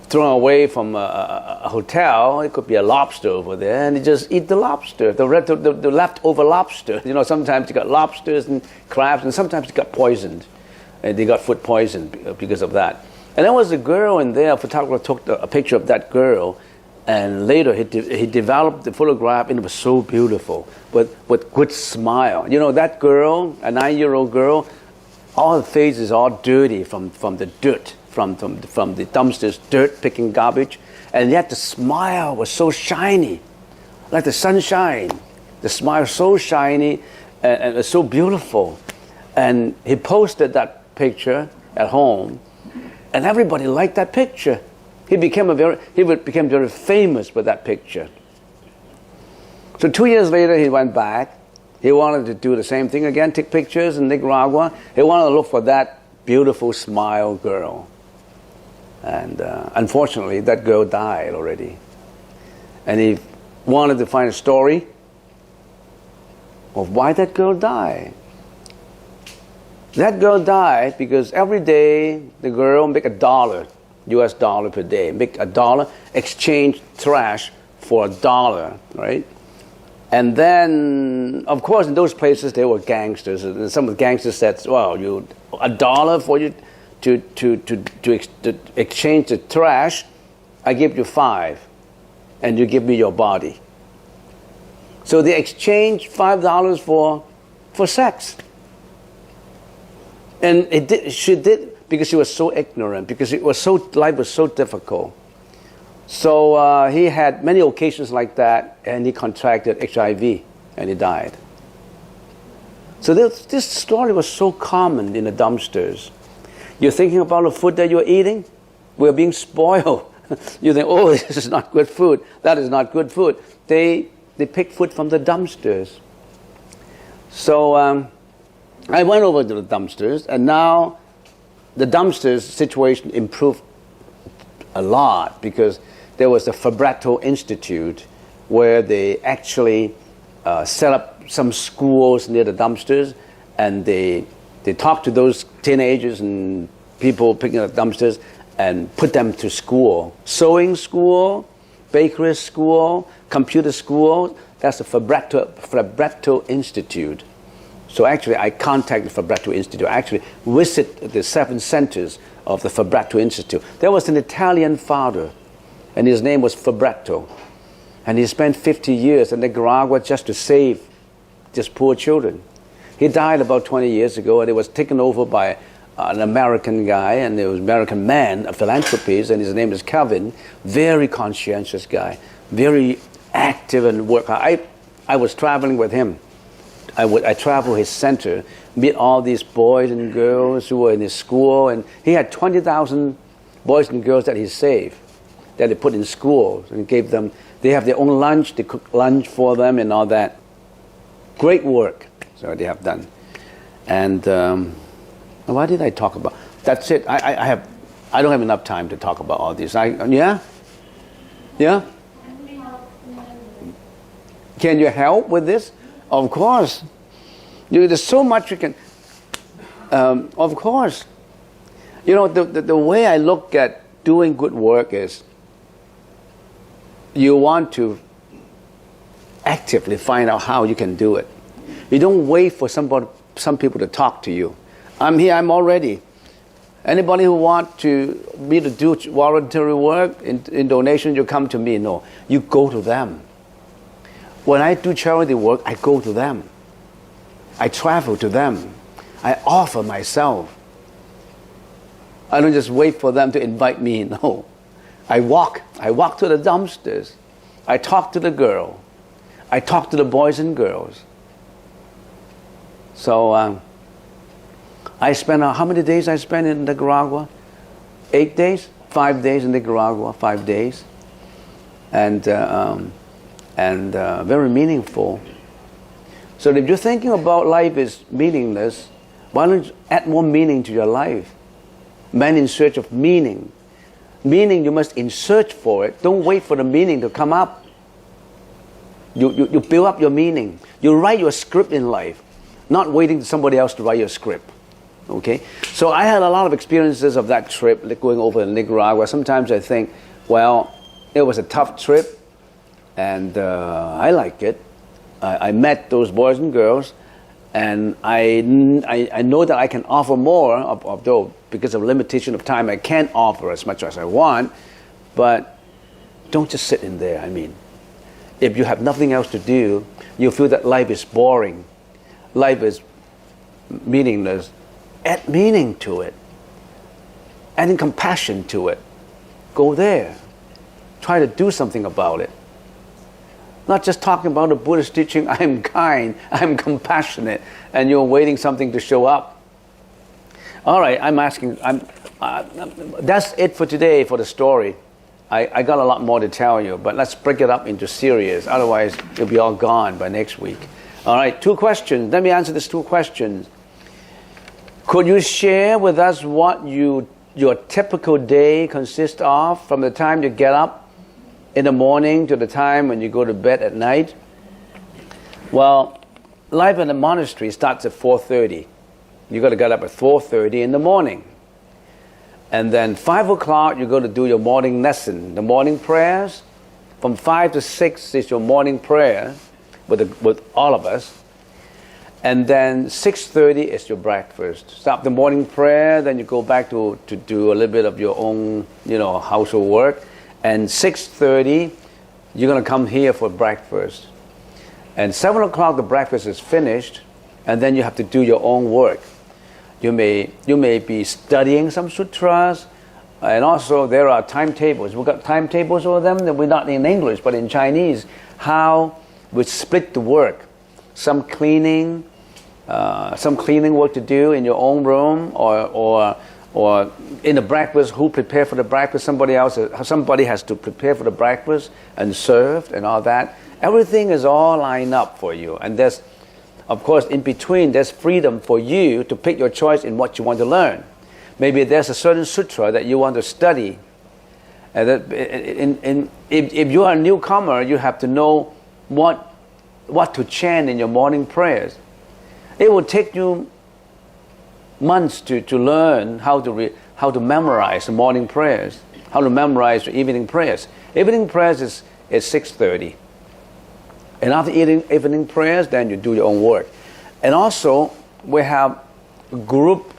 thrown away from a hotel, it could be a lobster over there, and they just eat the lobster, the leftover lobster. Sometimes you got lobsters and crabs, and sometimes you got poisoned. And they got food poisoned because of that. And there was a girl in there, a photographer took a picture of that girl, and later he developed the photograph, and it was so beautiful, with good smile. That girl, a 9-year-old girl, all the face is all dirty from the dirt, from the dumpsters, dirt, picking garbage, and yet the smile was so shiny, like the sunshine. The smile so shiny and so beautiful. And he posted that picture at home, and everybody liked that picture. He became very famous with that picture. So 2 years later, he went back. He wanted to do the same thing again, take pictures in Nicaragua. He wanted to look for that beautiful smile girl. And unfortunately, that girl died already. And he wanted to find a story of why that girl died. That girl died because every day the girl make $1, US dollar per day, make $1, exchange trash for $1, right? And then, of course, in those places there were gangsters, and some of the gangsters said, "Well, $1 for you to exchange the trash, I give you 5, and you give me your body." So they exchanged $5 for sex. And she did because she was so ignorant, because life was so difficult. So he had many occasions like that, and he contracted HIV, and he died. So this story was so common in the dumpsters. You're thinking about the food that you're eating? We're being spoiled. You think, oh, this is not good food. That is not good food. They pick food from the dumpsters. So I went over to the dumpsters, and now the dumpsters situation improved a lot, because there was the Fabretto Institute where they actually set up some schools near the dumpsters, and they talked to those teenagers and people picking up dumpsters and put them to school. Sewing school, bakery school, computer school. That's the Fabretto Institute. So actually, I contacted the Fabretto Institute. I actually visited the 7 centers of the Fabretto Institute. There was an Italian father, and his name was Fabretto. And he spent 50 years in Nicaragua just to save just poor children. He died about 20 years ago, and it was taken over by an American guy, and it was an American man, a philanthropist, and his name is Kevin. Very conscientious guy, very active and work. I was traveling with him. I travel his center, meet all these boys and girls who were in his school, and he had 20,000 boys and girls that he saved, that he put in schools and gave them. They have their own lunch. They cook lunch for them and all that. Great work, so they have done. And why did I talk about? That's it. I don't have enough time to talk about all this. Yeah. Can you help with this? Of course. There's so much you can. Of course. The way I look at doing good work is, you want to actively find out how you can do it. You don't wait for some people to talk to you. I'm here, I'm all ready. Anybody who wants me to do voluntary work in donation, you come to me. No, you go to them. When I do charity work, I go to them. I travel to them. I offer myself. I don't just wait for them to invite me. No. I walk to the dumpsters. I talk to the girl. I talk to the boys and girls. So I spent, how many days I spent in Nicaragua? 8 days? 5 days in Nicaragua, 5 days. And very meaningful. So if you're thinking about life is meaningless, why don't you add more meaning to your life? Men in search of meaning. Meaning you must in search for it. Don't wait for the meaning to come up. You build up your meaning. You write your script in life, not waiting for somebody else to write your script. Okay? So I had a lot of experiences of that trip, like going over to Nicaragua. Sometimes I think, well, it was a tough trip, and I like it. I met those boys and girls, and I know that I can offer more, although because of limitation of time, I can't offer as much as I want, but don't just sit in there. I mean, if you have nothing else to do, you feel that life is boring, life is meaningless, add meaning to it, adding compassion to it. Go there. Try to do something about it. Not just talking about the Buddhist teaching, I am kind, I am compassionate, and you're waiting something to show up. All right, that's it for today for the story. I got a lot more to tell you, but let's break it up into series. Otherwise, it'll be all gone by next week. All right, 2 questions. Let me answer these 2 questions. Could you share with us what your typical day consists of from the time you get up in the morning to the time when you go to bed at night? Well, life in the monastery starts at 4:30. You got to get up at 4:30 in the morning. And then 5 o'clock, you go to do your morning lesson, the morning prayers. From 5 to 6 is your morning prayer with all of us. And then 6:30 is your breakfast. Stop the morning prayer, then you go back to do a little bit of your own, household work. And 6:30, you're going to come here for breakfast. And 7 o'clock, the breakfast is finished, and then you have to do your own work. You may be studying some sutras, and also there are timetables. We've got timetables over them that we're not in English, but in Chinese, how we split the work. Some cleaning work to do in your own room, or in the breakfast, who prepare for the breakfast, somebody has to prepare for the breakfast and serve and all that. Everything is all lined up for you, and there's, of course, in between, there's freedom for you to pick your choice in what you want to learn. Maybe there's a certain sutra that you want to study. And if you are a newcomer, you have to know what to chant in your morning prayers. It will take you months to learn how to memorize the morning prayers, how to memorize the evening prayers. Evening prayers is 6:30. And after evening prayers, then you do your own work. And also, we have group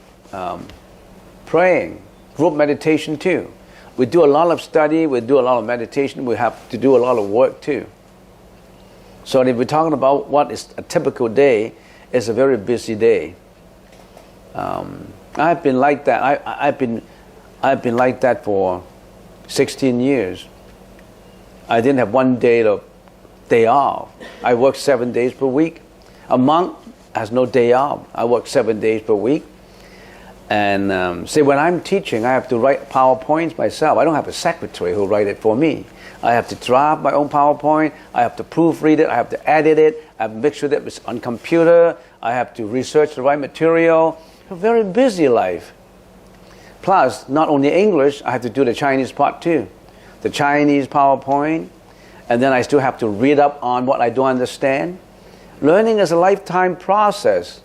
praying, group meditation too. We do a lot of study, we do a lot of meditation, we have to do a lot of work too. So if we're talking about what is a typical day, it's a very busy day. I've been like that. I've been like that for 16 years. I didn't have one day off. I work 7 days per week. A monk has no day off. I work 7 days per week. And when I'm teaching, I have to write PowerPoints myself. I don't have a secretary who write it for me. I have to draft my own PowerPoint. I have to proofread it. I have to edit it. I have to make sure that it's on computer. I have to research the right material. A very busy life. Plus, not only English, I have to do the Chinese part too. The Chinese PowerPoint. And then I still have to read up on what I don't understand. Learning is a lifetime process.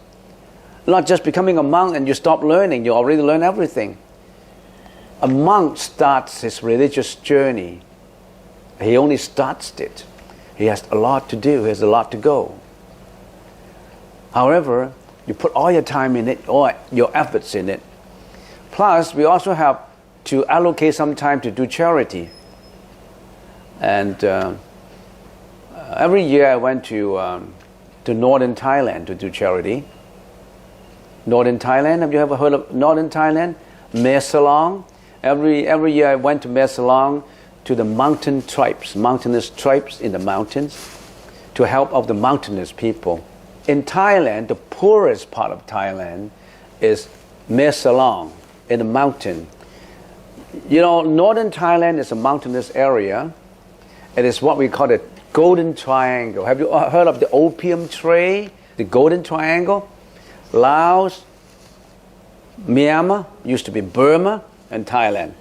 Not just becoming a monk and you stop learning. You already learn everything. A monk starts his religious journey. He only starts it. He has a lot to do. He has a lot to go. However, you put all your time in it, all your efforts in it. Plus, we also have to allocate some time to do charity. And every year I went to northern Thailand to do charity. Northern Thailand, have you ever heard of northern Thailand? Mae Salong. Every year I went to Mae Salong to the mountain tribes, mountainous tribes in the mountains, to help out the mountainous people. In Thailand, the poorest part of Thailand is Mae Salong, in the mountain. Northern Thailand is a mountainous area. It is what we call the Golden Triangle. Have you heard of the opium trade? The Golden Triangle? Laos, Myanmar, used to be Burma, and Thailand.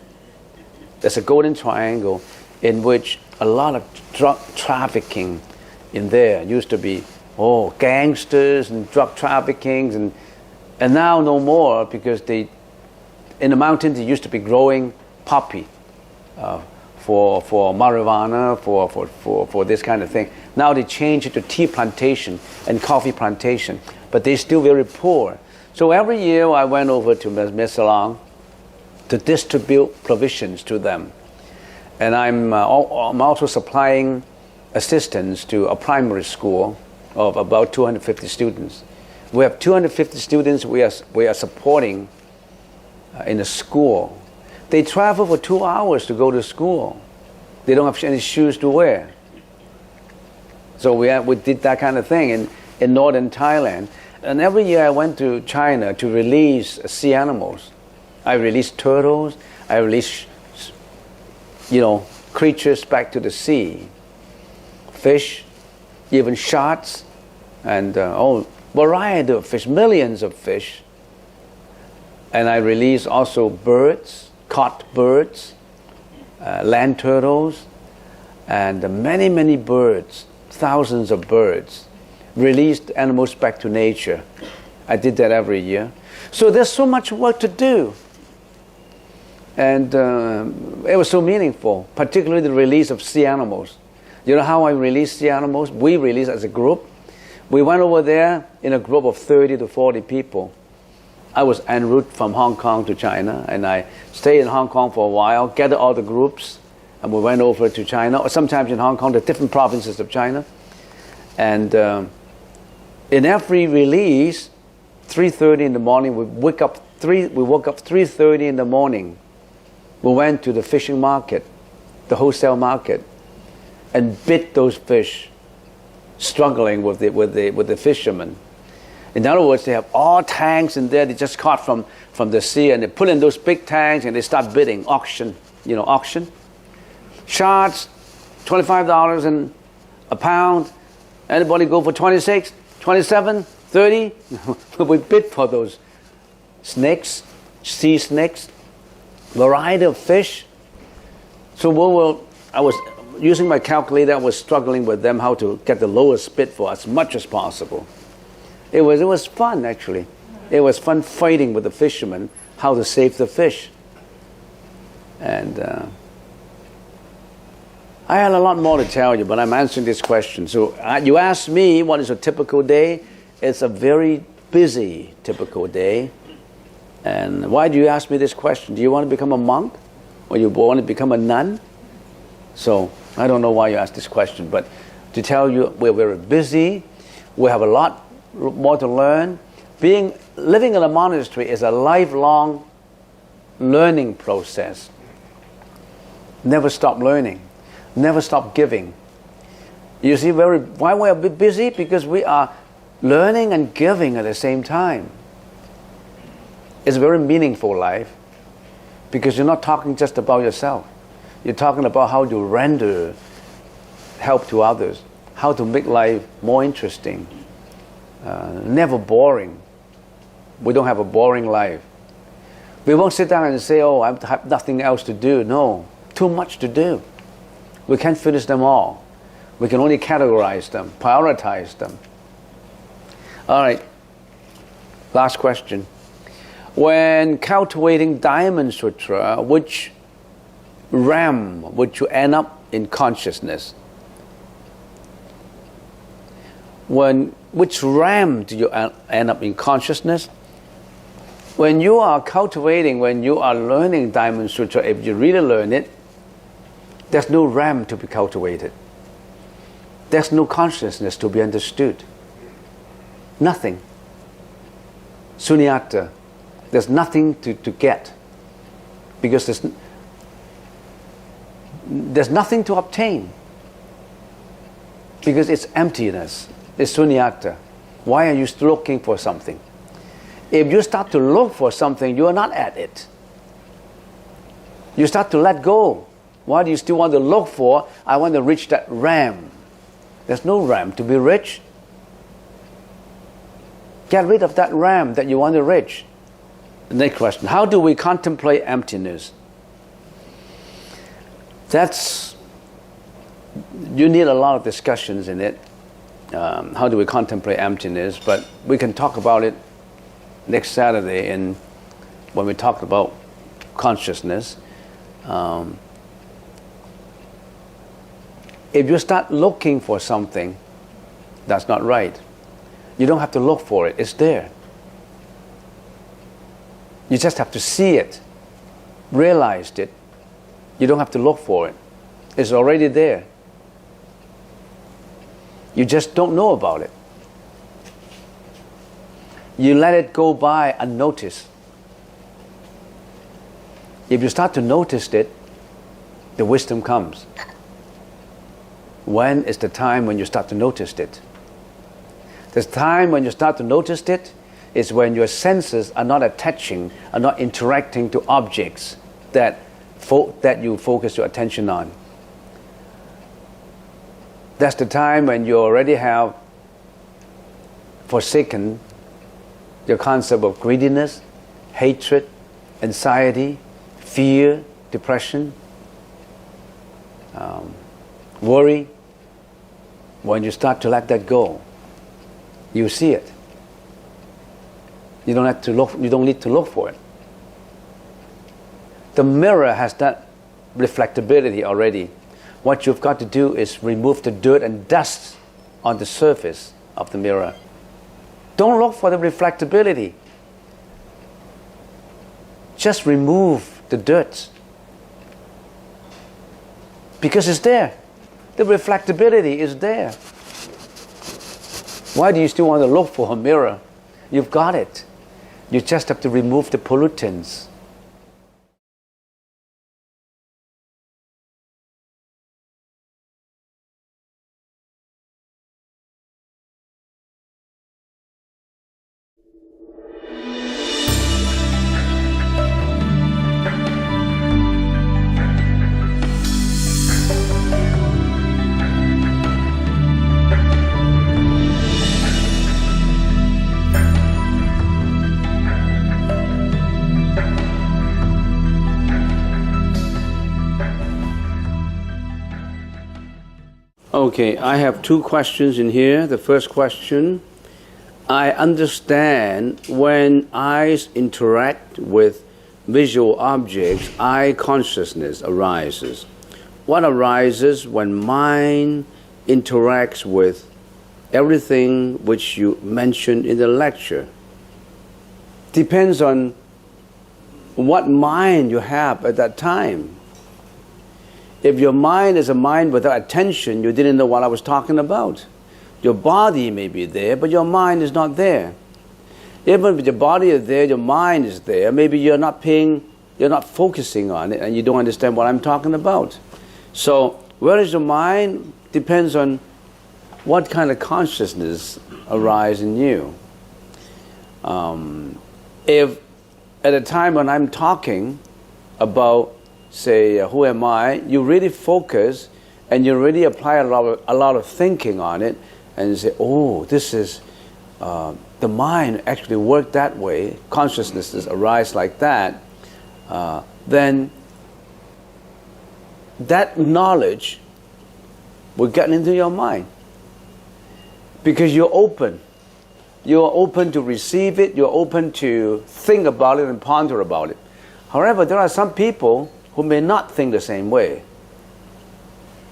there's a golden triangle in which a lot of drug trafficking in there used to be, gangsters and drug trafficking, and now no more, because in the mountains they used to be growing poppy for marijuana, for this kind of thing. Now they changed it to tea plantation and coffee plantation, but they're still very poor. So every year I went over to Mesalang to distribute provisions to them. And I'm also supplying assistance to a primary school of about 250 students. We have 250 students we are supporting in a school. They travel for 2 hours to go to school. They don't have any shoes to wear. So we did that kind of thing in northern Thailand. And every year I went to China to release sea animals. I released turtles. I released, creatures back to the sea. Fish, even sharks, and variety of fish, millions of fish. And I released also birds, caught birds, land turtles, and many, many birds, thousands of birds. Released animals back to nature. I did that every year. So there's so much work to do. And it was so meaningful, particularly the release of sea animals. You know how I release sea animals? We release as a group. We went over there in a group of 30 to 40 people. I was en route from Hong Kong to China, and I stayed in Hong Kong for a while, gathered all the groups, and we went over to China, or sometimes in Hong Kong, the different provinces of China. And in every release, 3:30 in the morning, we woke up 3:30 in the morning. We went to the fishing market, the wholesale market, and bid those fish, struggling with the fishermen. In other words, they have all tanks in there they just caught from the sea, and they put in those big tanks and they start bidding, auction. Sharks, $25 a pound. Anybody go for 26, 27, 30? We bid for those snakes, sea snakes, variety of fish. So I was using my calculator. I was struggling with them how to get the lowest bid for as much as possible. It was fun, actually. It was fun fighting with the fishermen how to save the fish. And I had a lot more to tell you, but I'm answering this question. So you asked me what is a typical day. It's a very busy typical day. And why do you ask me this question? Do you want to become a monk? Or you want to become a nun? So I don't know why you asked this question, but to tell you we're very busy. We have a lot more to learn. Living in a monastery is a lifelong learning process. Never stop learning. Never stop giving. You see, why we are busy? Because we are learning and giving at the same time. It's a very meaningful life, because you're not talking just about yourself. You're talking about how to render help to others, how to make life more interesting, never boring. We don't have a boring life. We won't sit down and say, I have nothing else to do. No, too much to do. We can't finish them all. We can only categorize them, prioritize them. All right, last question. When cultivating Diamond Sutra, which realm would you end up in consciousness? Which realm do you end up in consciousness? When you are cultivating, when you are learning Diamond Sutra, if you really learn it, there's no realm to be cultivated. There's no consciousness to be understood. Nothing. Sunyata. There's nothing to get. Because there's nothing to obtain. Because it's emptiness. It's sunyata. Why are you looking for something? If you start to look for something, you are not at it. You start to let go. Why do you still want to look for? I want to reach that realm. There's no realm to be rich. Get rid of that realm that you want to reach. The next question. How do we contemplate emptiness? You need a lot of discussions in it. How do we contemplate emptiness? But we can talk about it next Saturday when we talk about consciousness. If you start looking for something that's not right, you don't have to look for it. It's there. You just have to see it, realize it. You don't have to look for it. It's already there. You just don't know about it. You let it go by unnoticed. If you start to notice it, the wisdom comes. When is the time when you start to notice it? The time when you start to notice it is when your senses are not attaching, are not interacting to objects that you focus your attention on. That's the time when you already have forsaken your concept of greediness, hatred, anxiety, fear, depression, worry. When you start to let that go, you see it. You don't have to look. You don't need to look for it. The mirror has that reflectability already. What you've got to do is remove the dirt and dust on the surface of the mirror. Don't look for the reflectability. Just remove the dirt. Because it's there. The reflectability is there. Why do you still want to look for a mirror? You've got it. You just have to remove the pollutants. Okay, I have two questions in here. The first question, I understand when eyes interact with visual objects, eye consciousness arises. What arises when mind interacts with everything which you mentioned in the lecture? Depends on what mind you have at that time. If your mind is a mind without attention, you didn't know what I was talking about. Your body may be there, but your mind is not there. Even if your body is there, your mind is there. Maybe you're not focusing on it, and you don't understand what I'm talking about. So, where is your mind? Depends on what kind of consciousness arises in you. If at a time when I'm talking about, say, who am I, you really focus and you really apply a lot of thinking on it, and you say, oh, this is, the mind actually worked that way, consciousnesses arise like that, then that knowledge will get into your mind. Because you're open. You're open to receive it, you're open to think about it and ponder about it. However, there are some people who may not think the same way.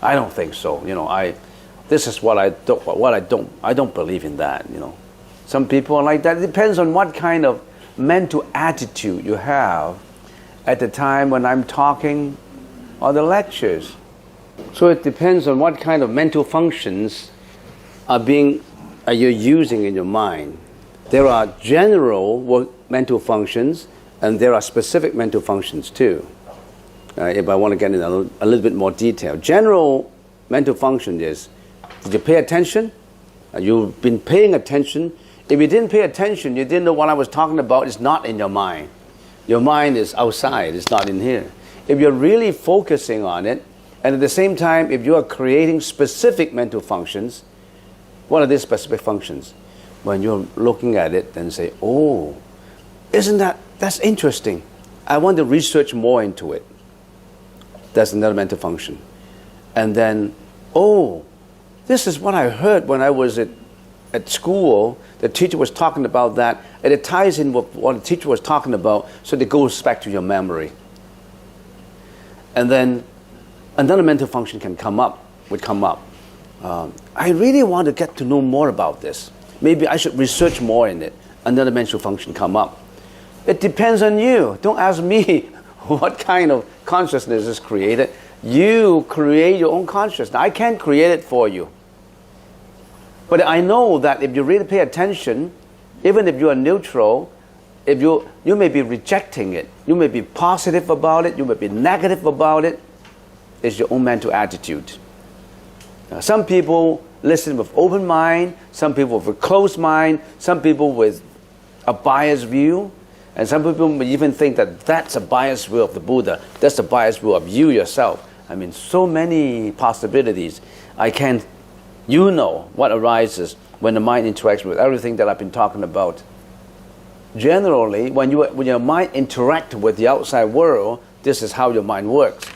I don't think so. This is what I don't believe in that. Some people are like that. It depends on what kind of mental attitude you have at the time when I'm talking or the lectures. So it depends on what kind of mental functions are you using in your mind. There are general mental functions, and there are specific mental functions too. If I want to get in a little bit more detail. General mental function is, did you pay attention? You've been paying attention. If you didn't pay attention, you didn't know what I was talking about, it's not in your mind. Your mind is outside, it's not in here. If you're really focusing on it, and at the same time, if you are creating specific mental functions, what are these specific functions? When you're looking at it, then say, oh, that's interesting. I want to research more into it. That's another mental function. And then, oh, this is what I heard when I was at school. The teacher was talking about that, and it ties in with what the teacher was talking about, so it goes back to your memory. And then another mental function would come up. I really want to get to know more about this. Maybe I should research more in it. Another mental function come up. It depends on you. Don't ask me what kind of consciousness is created. You create your own consciousness. I can't create it for you. But I know that if you really pay attention, even if you are neutral, if you may be rejecting it, you may be positive about it, you may be negative about it, it's your own mental attitude. Some people listen with open mind, some people with a closed mind, some people with a biased view, and some people may even think that that's a biased view of the Buddha, that's a biased view of you yourself. I mean, so many possibilities. You know what arises when the mind interacts with everything that I've been talking about. Generally, when your mind interacts with the outside world, this is how your mind works.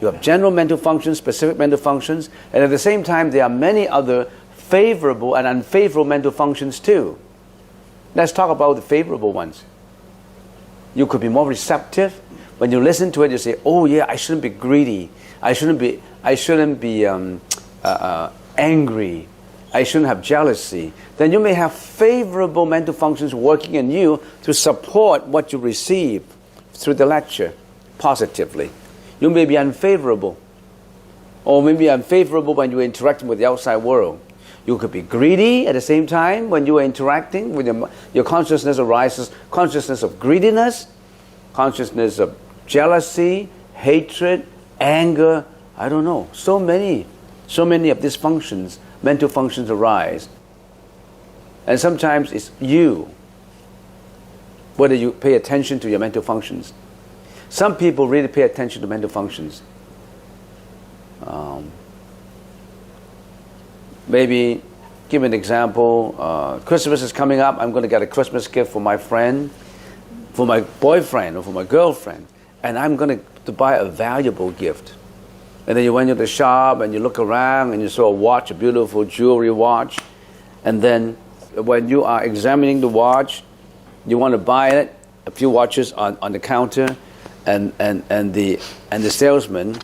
You have general mental functions, specific mental functions, and at the same time, there are many other favorable and unfavorable mental functions too. Let's talk about the favorable ones. You could be more receptive. When you listen to it, you say, "Oh yeah, I shouldn't be greedy. I shouldn't be angry. I shouldn't have jealousy." Then you may have favorable mental functions working in you to support what you receive through the lecture positively. You may be unfavorable, or maybe unfavorable when you're interacting with the outside world. You could be greedy at the same time when you are interacting with your consciousness arises, consciousness of greediness, consciousness of jealousy, hatred, anger, I don't know. So many of these functions, mental functions arise. And sometimes it's you, whether you pay attention to your mental functions. Some people really pay attention to mental functions. Maybe, give an example, Christmas is coming up, I'm going to get a Christmas gift for my friend, for my boyfriend, or for my girlfriend, and I'm going to buy a valuable gift. And then you went to the shop and you look around and you saw a watch, a beautiful jewelry watch, and then when you are examining the watch, you want to buy it, a few watches on the counter, and the salesman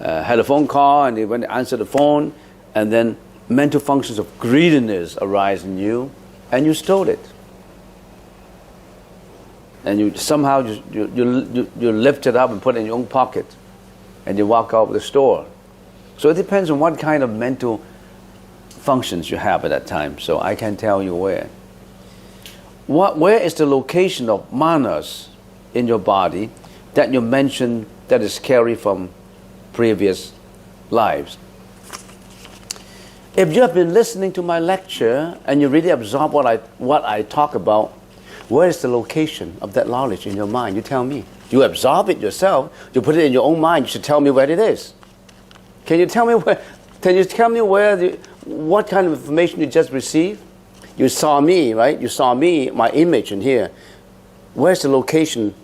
had a phone call, and he went to answer the phone, and then mental functions of greediness arise in you, and you stole it. And you somehow you lift it up and put it in your own pocket, and you walk out of the store. So it depends on what kind of mental functions you have at that time. So I can tell you where. Where is the location of manas in your body that you mentioned that is carried from previous lives? If you have been listening to my lecture and you really absorb what I talk about, where is the location of that knowledge in your mind? You tell me. You absorb it yourself. You put it in your own mind. You should tell me where it is. Can you tell me where? Can you tell me what kind of information you just received? You saw me, right? You saw me, my image in here. Where's the location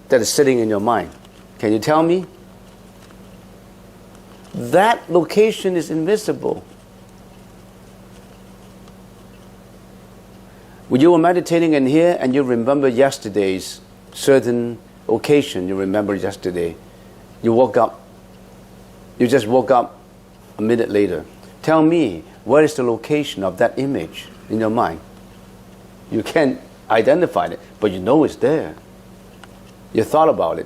that is sitting in your mind? Can you tell me? That location is invisible. When you were meditating in here and you remember yesterday's certain occasion, you remember yesterday, you woke up, you just woke up a minute later. Tell me, where is the location of that image in your mind? You can't identify it, but you know it's there. You thought about it.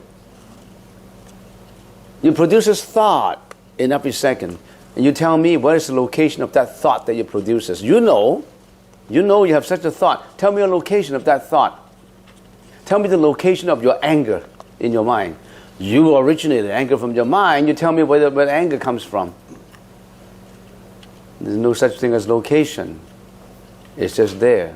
You produce this thought in every second, and you tell me where is the location of that thought that you produces. You know you have such a thought. Tell me a location of that thought. Tell me the location of your anger in your mind. You originated anger from your mind. You tell me where the anger comes from. There's no such thing as location. It's just there.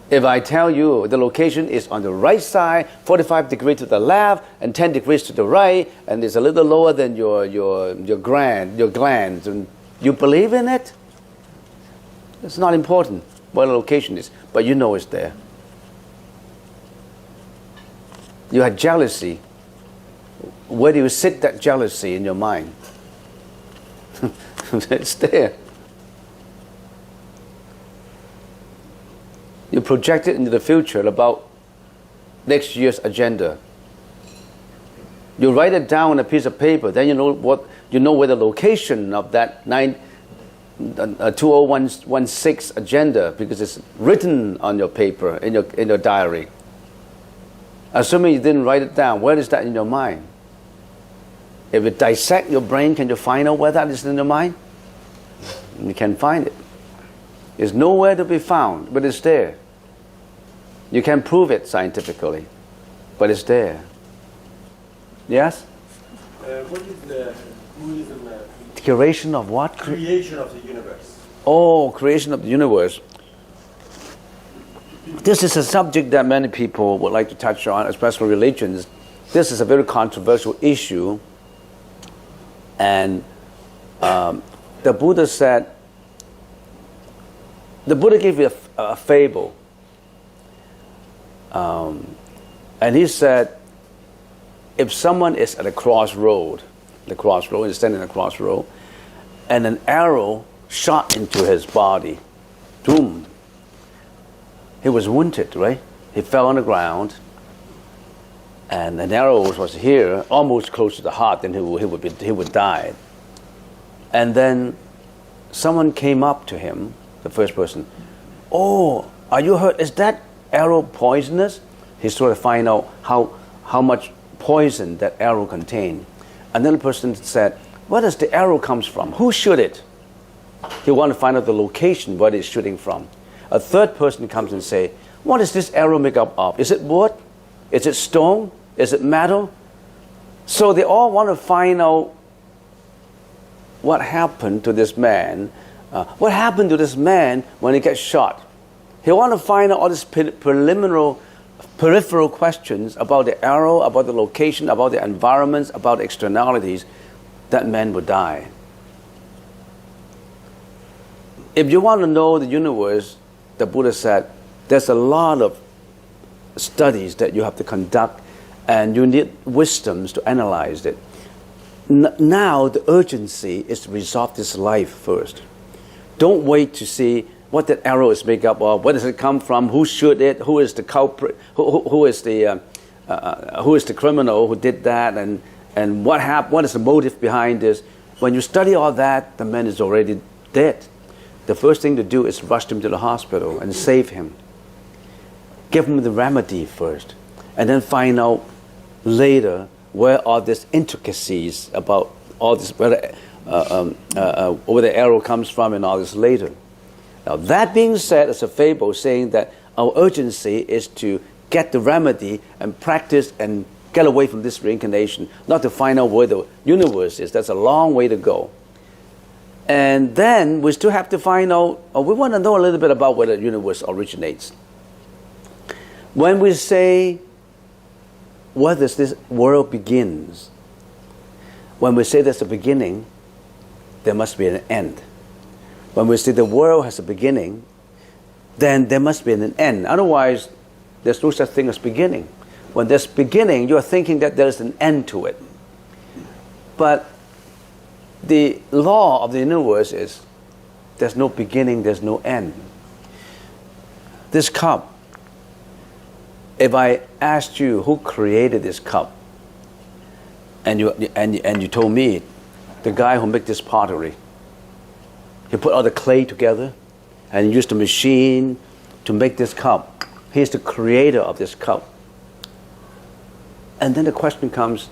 If I tell you the location is on the right side, 45 degrees to the left, and 10 degrees to the right, and it's a little lower than your glands, and you believe in it? It's not important where the location is, but you know it's there. You had jealousy. Where do you sit that jealousy in your mind? It's there. You project it into the future about next year's agenda. You write it down on a piece of paper, then you know where the location of that 2016 agenda, because it's written on your paper in your diary. Assuming you didn't write it down, where is that in your mind? If you dissect your brain, can you find out where that is in your mind? You can find it. It's nowhere to be found, but it's there. You can prove it scientifically, but it's there. Yes? What is the Buddhism? Creation of what? Creation of the universe. Oh, creation of the universe. This is a subject that many people would like to touch on, especially religions. This is a very controversial issue. And the Buddha said, the Buddha gave you a fable. And he said, if someone is at a crossroad, is standing at a crossroad, and an arrow shot into his body, boom, he was wounded, right? He fell on the ground, and an arrow was here, almost close to the heart, then he would die. And then someone came up to him, the first person. Oh, are you hurt? Is that arrow poisonous? He sort of find out how much poison that arrow contained. And then the person said, where does the arrow comes from? Who shot it? He wanted to find out the location where it's shooting from. A third person comes and say, what is this arrow made up of? Is it wood? Is it stone? Is it metal? So they all want to find out what happened to this man. What happened to this man when he gets shot? He want to find out all these peripheral questions about the arrow, about the location, about the environments, about the externalities. That man would die. If you want to know the universe, the Buddha said, there's a lot of studies that you have to conduct, and you need wisdoms to analyze it. Now the urgency is to resolve this life first. Don't wait to see what that arrow is made up of, where does it come from, who shot it, who is the culprit, who is the criminal who did that, and what is the motive behind this. When you study all that, the man is already dead. The first thing to do is rush him to the hospital and save him. Give him the remedy first, and then find out later where are these intricacies about all this, where the arrow comes from and all this later. Now that being said, it's a fable saying that our urgency is to get the remedy and practice and get away from this reincarnation, not to find out where the universe is. That's a long way to go. And then we still have to find out, we want to know a little bit about where the universe originates. When we say, where does this world begins? When we say there's a beginning, there must be an end. When we say the world has a beginning, then there must be an end. Otherwise, there's no such thing as beginning. When there's beginning, you're thinking that there's an end to it. But the law of the universe is there's no beginning, there's no end. This cup, if I asked you who created this cup, and you told me, the guy who made this pottery, he put all the clay together and he used a machine to make this cup. He's the creator of this cup. And then the question comes,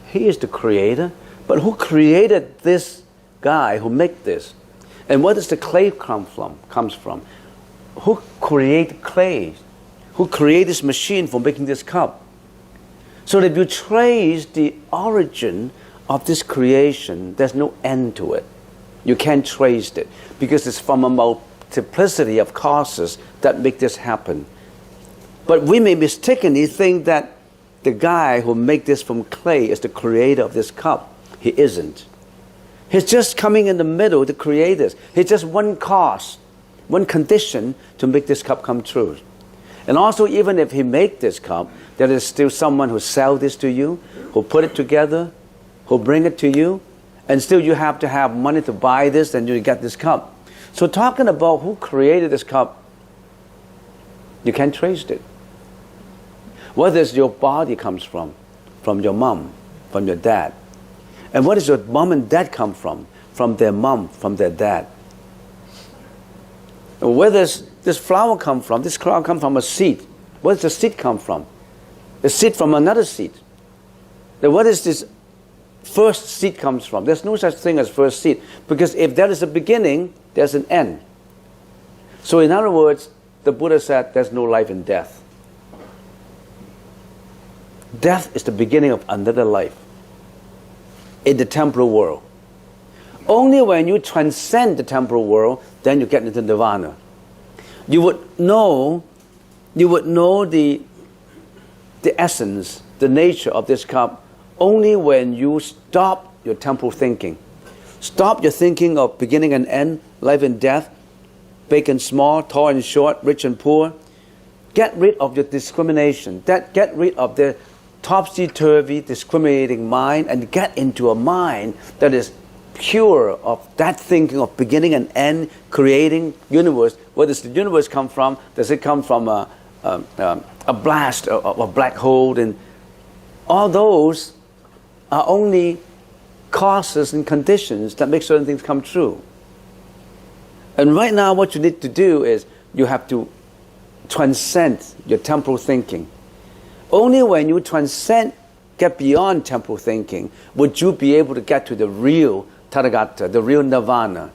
he is the creator, but who created this guy who made this? And where does the clay comes from? Who created clay? Who created this machine for making this cup? So that if you trace the origin of this creation, there's no end to it. You can't trace it because it's from a multiplicity of causes that make this happen. But we may mistakenly think that the guy who made this from clay is the creator of this cup. He isn't. He's just coming in the middle to create this. He's just one cause, one condition to make this cup come true. And also, even if he make this cup, there is still someone who sell this to you, who put it together, who bring it to you, and still you have to have money to buy this, and you get this cup. So talking about who created this cup, you can't trace it. Where does your body comes from? From your mom, from your dad. And where does your mom and dad come from? From their mom, from their dad. And where does this flower come from? This flower comes from a seed. Where does the seed come from? The seed from another seed. Then where does this first seed comes from? There's no such thing as first seed. Because if there is a beginning, there's an end. So in other words, the Buddha said there's no life in death. Death is the beginning of another life in the temporal world. Only when you transcend the temporal world, then you get into nirvana. You would know the essence, the nature of this cup, only when you stop your temporal thinking. Stop your thinking of beginning and end, life and death, big and small, tall and short, rich and poor. Get rid of your discrimination. Get rid of the topsy-turvy, discriminating mind, and get into a mind that is pure of that thinking of beginning and end, creating universe. Where does the universe come from? Does it come from a blast, a black hole? And all those are only causes and conditions that make certain things come true. And right now what you need to do is you have to transcend your temporal thinking. Only when you transcend, get beyond temporal thinking, would you be able to get to the real Tathagata, the real nirvana.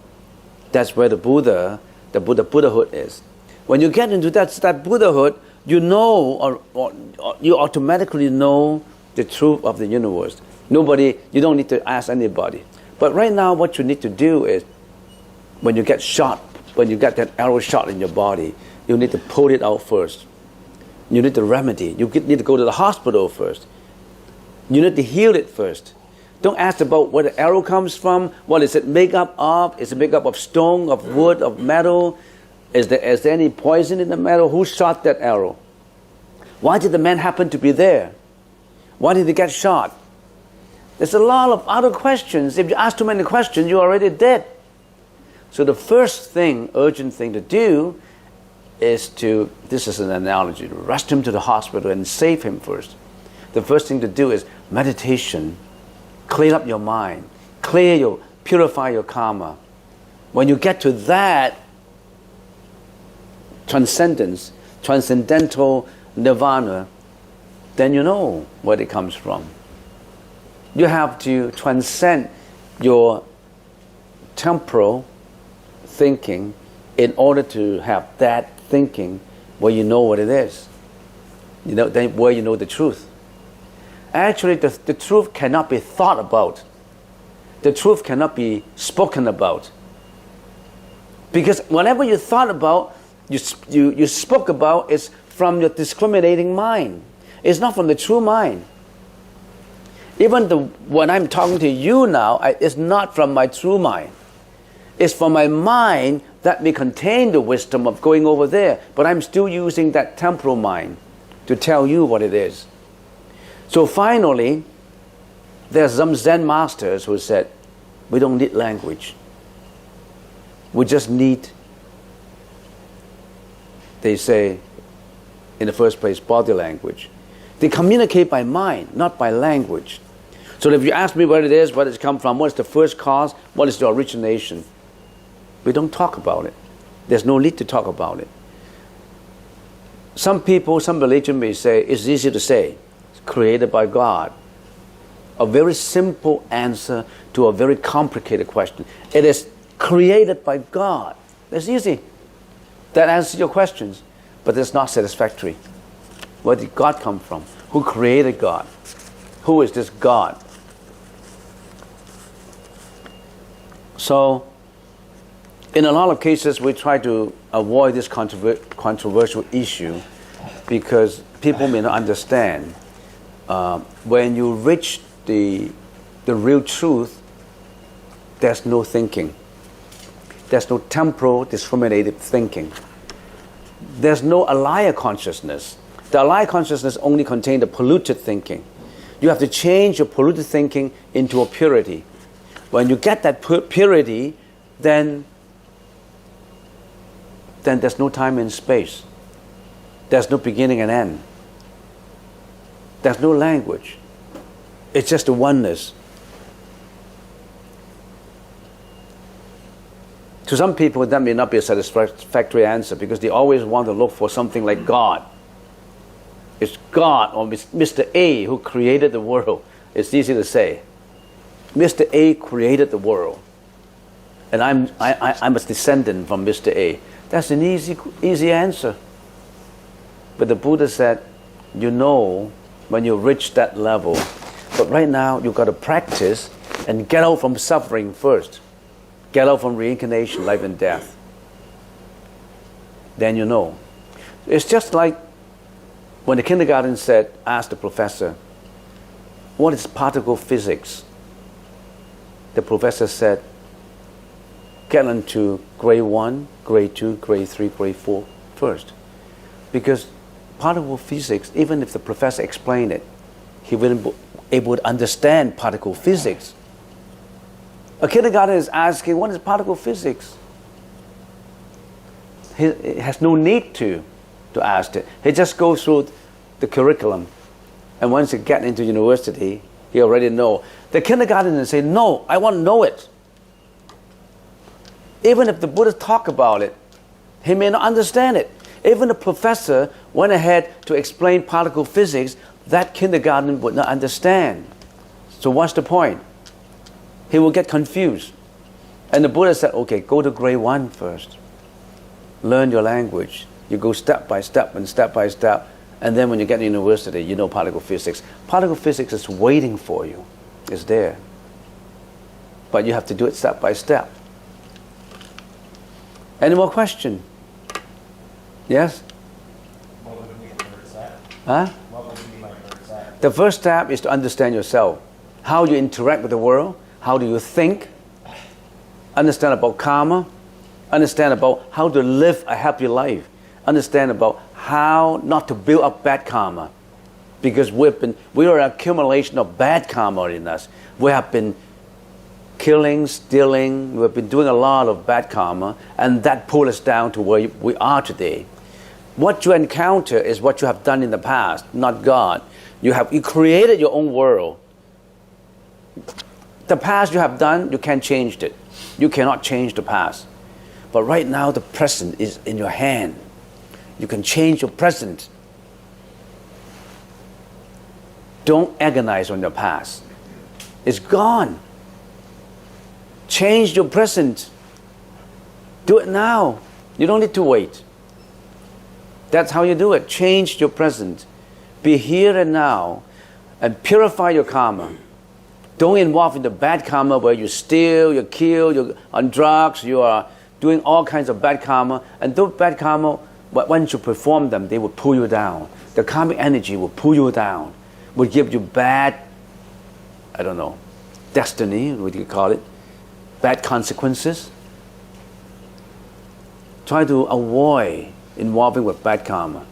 That's where the Buddhahood is. When you get into that Buddhahood, you know, or you automatically know the truth of the universe. You don't need to ask anybody. But right now, what you need to do is, when you get shot, when you get that arrow shot in your body, you need to pull it out first. You need to remedy. You need to go to the hospital first. You need to heal it first. Don't ask about where the arrow comes from. What is it made up of? Is it made up of stone, of wood, of metal? Is there any poison in the metal? Who shot that arrow? Why did the man happen to be there? Why did he get shot? There's a lot of other questions. If you ask too many questions, you're already dead. So the first thing, urgent thing to do is to, this is an analogy, to rush him to the hospital and save him first. The first thing to do is meditation. Clean up your mind. Purify your karma. When you get to that transcendence, transcendental nirvana, then you know where it comes from. You have to transcend your temporal thinking in order to have that thinking where you know what it is. Then where you know the truth. Actually, the truth cannot be thought about. The truth cannot be spoken about. Because whatever you thought about, you spoke about, is from your discriminating mind. It's not from the true mind. Even when I'm talking to you now, it's not from my true mind. It's from my mind that may contain the wisdom of going over there, but I'm still using that temporal mind to tell you what it is. So finally, there's some Zen masters who said, we don't need language. We just need, they say, in the first place, body language. They communicate by mind, not by language. So if you ask me what it is, where it's come from, what is the first cause, what is the origination, we don't talk about it. There's no need to talk about it. Some people, some religion may say, it's easy to say, it's created by God. A very simple answer to a very complicated question. It is created by God. That's easy. That answers your questions, but it's not satisfactory. Where did God come from? Who created God? Who is this God? So, in a lot of cases, we try to avoid this controversial issue because people may not understand. When you reach the real truth, there's no thinking. There's no temporal discriminative thinking. there's no alaya consciousness. The alaya consciousness only contains the polluted thinking. You have to change your polluted thinking into a purity. When you get that purity, then there's no time and space. There's no beginning and end. There's no language. It's just a oneness. To some people, that may not be a satisfactory answer because they always want to look for something like God. It's God or Mr. A who created the world. It's easy to say. Mr. A created the world. And I'm a descendant from Mr. A. That's an easy answer. But the Buddha said, you know when you reach that level. But right now, you've got to practice and get out from suffering first. Get out from reincarnation, life and death. Then you know. It's just like when the kindergarten asked the professor, what is particle physics? The professor said, get into grade 1, grade 2, grade 3, grade 4 first. Because particle physics, even if the professor explained it, he wouldn't be able to understand particle physics. A kindergarten is asking, what is particle physics? He has no need to ask it. He just goes through the curriculum. And once he gets into university, he already knows. The kindergarten say, no, I want to know it. Even if the Buddha talk about it, he may not understand it. Even the professor went ahead to explain particle physics, that kindergarten would not understand. So what's the point? He will get confused. And the Buddha said, okay, go to grade 1 first. Learn your language. You go step by step and step by step. And then when you get to university, you know particle physics. Particle physics is waiting for you. It's there. But you have to do it step by step. Any more question? Yes? What would be the first step? Huh? What would be my first step? The first step is to understand yourself. How you interact with the world. How do you think? Understand about karma. Understand about how to live a happy life. Understand about how not to build up bad karma. Because we are an accumulation of bad karma in us. We have been killing, stealing, we've been doing a lot of bad karma, and that pulled us down to where we are today. What you encounter is what you have done in the past, not God. You created your own world. The past you have done, you can't change it. You cannot change the past. But right now, the present is in your hand. You can change your present. Don't agonize on your past. It's gone. Change your present. Do it now. You don't need to wait. That's how you do it. Change your present. Be here and now and purify your karma. Don't involve in the bad karma where you steal, you kill, you're on drugs, you are doing all kinds of bad karma. And those bad karma, once you perform them, they will pull you down. The karmic energy will pull you down, will give you bad, destiny, what do you call it? Bad consequences. Try to avoid involving with bad karma.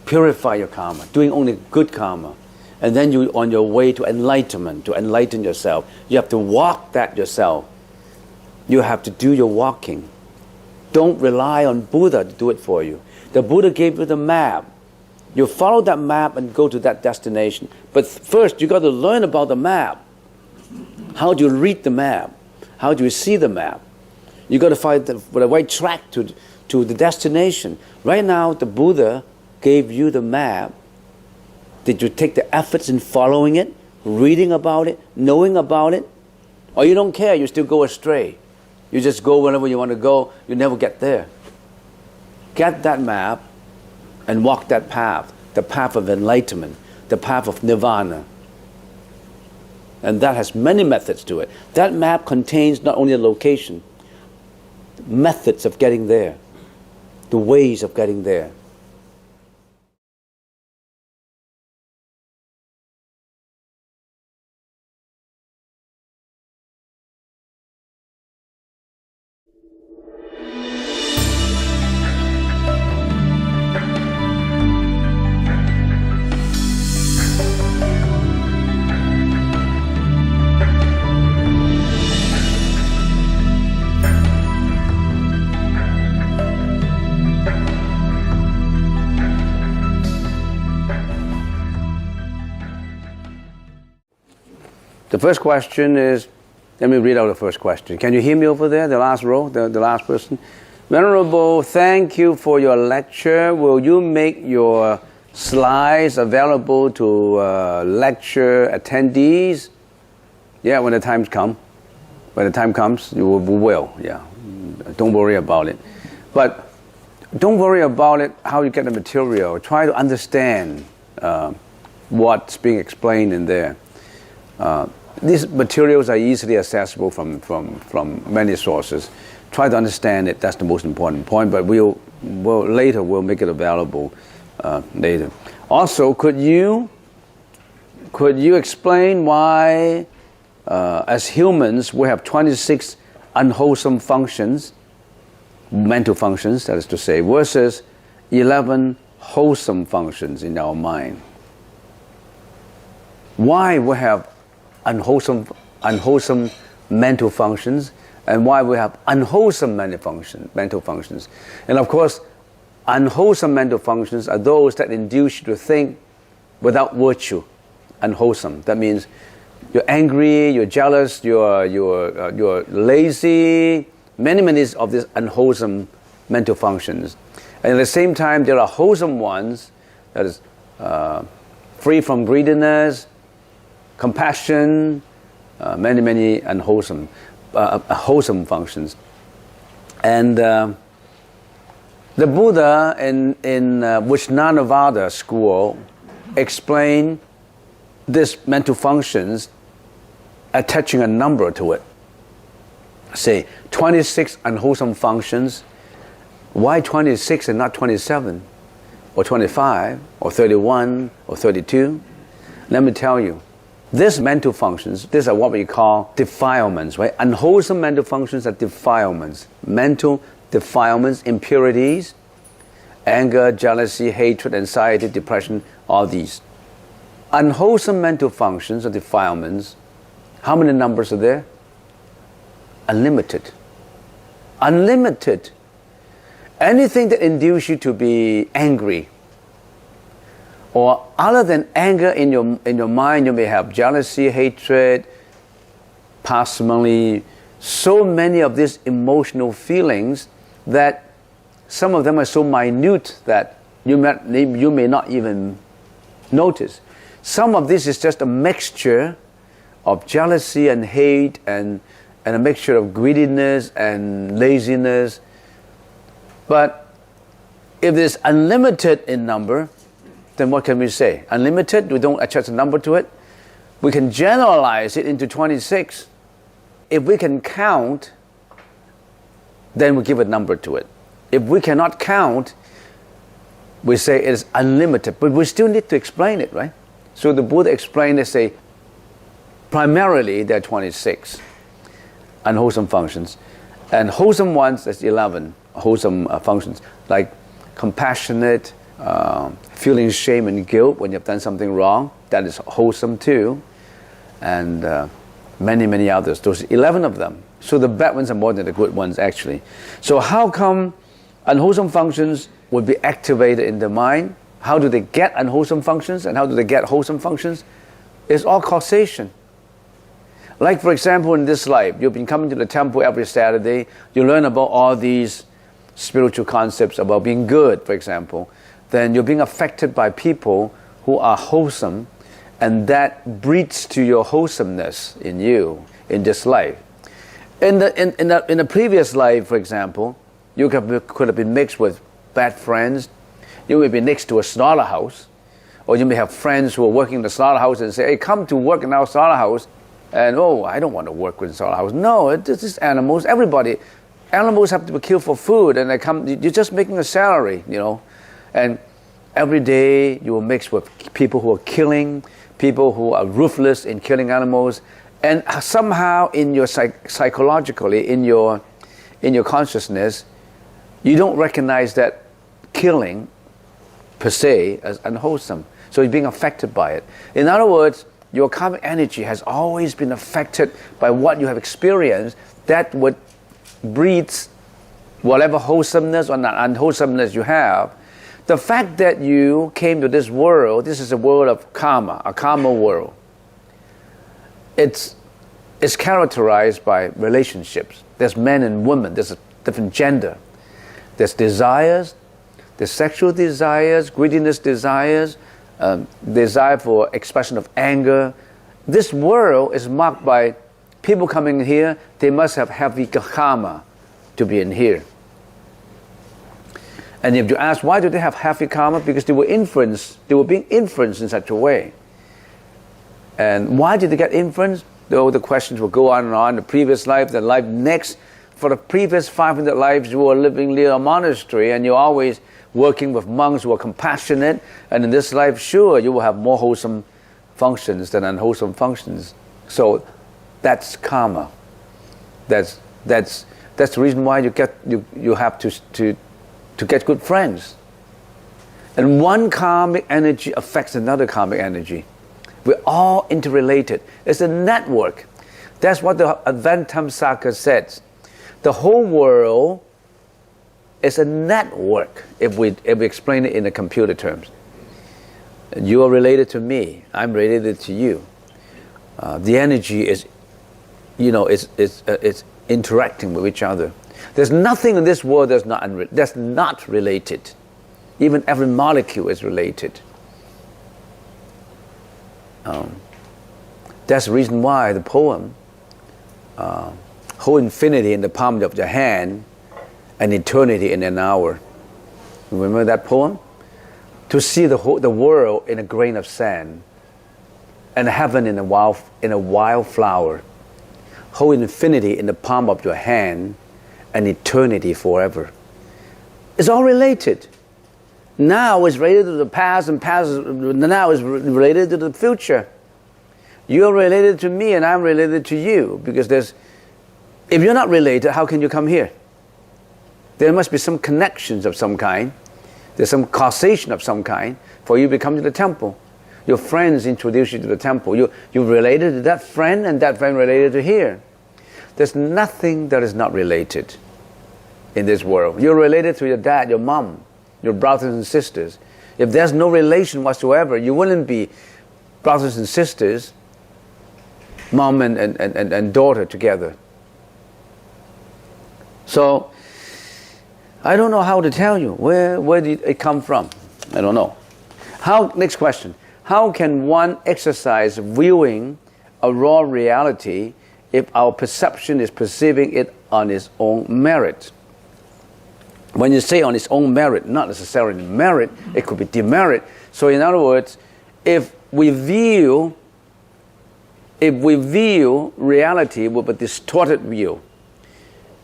Purify your karma, doing only good karma. And then you're on your way to enlightenment, to enlighten yourself. You have to walk that yourself. You have to do your walking. Don't rely on Buddha to do it for you. The Buddha gave you the map. You follow that map and go to that destination. But first, you got to learn about the map. How do you read the map? How do you see the map? You got to find the right track to the destination. Right now, the Buddha gave you the map. Did you take the efforts in following it, reading about it, knowing about it? Or you don't care, you still go astray. You just go wherever you want to go, you never get there. Get that map and walk that path, the path of enlightenment, the path of nirvana. And that has many methods to it. That map contains not only a location, methods of getting there, the ways of getting there. first question is, let me read out the first question. Can you hear me over there, the last row, the last person? Venerable, thank you for your lecture. Will you make your slides available to lecture attendees? Yeah, when the time comes. When the time comes, we will, yeah. Don't worry about it. But don't worry about it, how you get the material. Try to understand what's being explained in there. These materials are easily accessible from many sources. Try to understand it. That's the most important point. But we'll make it available later. Also, could you explain why, as humans, we have 26 unwholesome functions, mental functions, that is to say, versus 11 wholesome functions in our mind? Why we have unwholesome mental functions, and why we have unwholesome mental functions. And of course, unwholesome mental functions are those that induce you to think without virtue. Unwholesome. That means you're angry, you're jealous, you're lazy. Many of these unwholesome mental functions. And at the same time, there are wholesome ones, that is free from greediness, compassion, many unwholesome, wholesome functions. And the Buddha in Vijnanavada school explained these mental functions attaching a number to it. Say 26 unwholesome functions. Why 26 and not 27 or 25 or 31 or 32? Let me tell you. These mental functions, these are what we call defilements, right? Unwholesome mental functions are defilements. Mental defilements, impurities, anger, jealousy, hatred, anxiety, depression, all these. Unwholesome mental functions or defilements, how many numbers are there? Unlimited. Unlimited. Anything that induces you to be angry, or other than anger in your mind, you may have jealousy, hatred, parsimony, so many of these emotional feelings that some of them are so minute that you may not even notice. Some of this is just a mixture of jealousy and hate and a mixture of greediness and laziness. But if it's unlimited in number, then what can we say? Unlimited, we don't attach a number to it. We can generalize it into 26. If we can count, then we give a number to it. If we cannot count, we say it is unlimited. But we still need to explain it, right? So the Buddha explained, they say, primarily there are 26 unwholesome functions. And wholesome ones, there's 11 wholesome functions, like compassionate, feeling shame and guilt when you've done something wrong. That is wholesome too. And many others. Those 11 of them. So the bad ones are more than the good ones, actually. So how come unwholesome functions would be activated in the mind? How do they get unwholesome functions and how do they get wholesome functions? It's all causation. Like, for example, in this life, you've been coming to the temple every Saturday. You learn about all these spiritual concepts about being good, for example. Then you're being affected by people who are wholesome, and that breeds to your wholesomeness in you in this life. In the previous life, for example, you could have been mixed with bad friends. You may be next to a slaughterhouse, or you may have friends who are working in the slaughterhouse and say, "Hey, come to work in our slaughterhouse." And I don't want to work with slaughterhouse. No, it's just animals. Animals have to be killed for food, and you're just making a salary, And every day you will mix with people who are killing, people who are ruthless in killing animals, and somehow in your psychologically, in your consciousness, you don't recognize that killing per se as unwholesome. So you're being affected by it. In other words, your karmic energy has always been affected by what you have experienced. That would breeds whatever wholesomeness or unwholesomeness you have. The fact that you came to this world, this is a world of karma, a karma world. it's characterized by relationships. There's men and women. There's a different gender. There's desires. There's sexual desires, greediness desires, desire for expression of anger. This world is marked by people coming here. They must have heavy karma to be in here. And if you ask why do they have heavy karma, because they were being influenced in such a way. And why did they get influenced? Though the questions will go on and on. The previous life, the life next. For the previous 500 lives, you were living near a monastery, and you're always working with monks who are compassionate. And in this life, sure, you will have more wholesome functions than unwholesome functions. So that's karma. That's the reason why you have to get good friends. And one karmic energy affects another karmic energy. We're all interrelated. It's a network. That's what the Advaita says. The whole world is a network, if we explain it in the computer terms. You are related to me. I'm related to you. The energy is, it's interacting with each other. There's nothing in this world that's not related. Even every molecule is related. That's the reason why the poem, hold infinity in the palm of your hand and eternity in an hour. Remember that poem? To see the world in a grain of sand and heaven in a wild flower. Hold infinity in the palm of your hand and eternity forever. It's all related. Now is related to the past, and now is related to the future. You're related to me and I'm related to you, because if you're not related, how can you come here? There must be some connections of some kind. There's some causation of some kind for you to come to the temple. Your friends introduce you to the temple. You're related to that friend, and that friend related to here. There's nothing that is not related in this world. You're related to your dad, your mom, your brothers and sisters. If there's no relation whatsoever, you wouldn't be brothers and sisters, mom and daughter together. So, I don't know how to tell you. Where did it come from? I don't know. Next question. How can one exercise viewing a raw reality if our perception is perceiving it on its own merit? When you say on its own merit, not necessarily merit, it could be demerit. So in other words, if we view reality with a distorted view,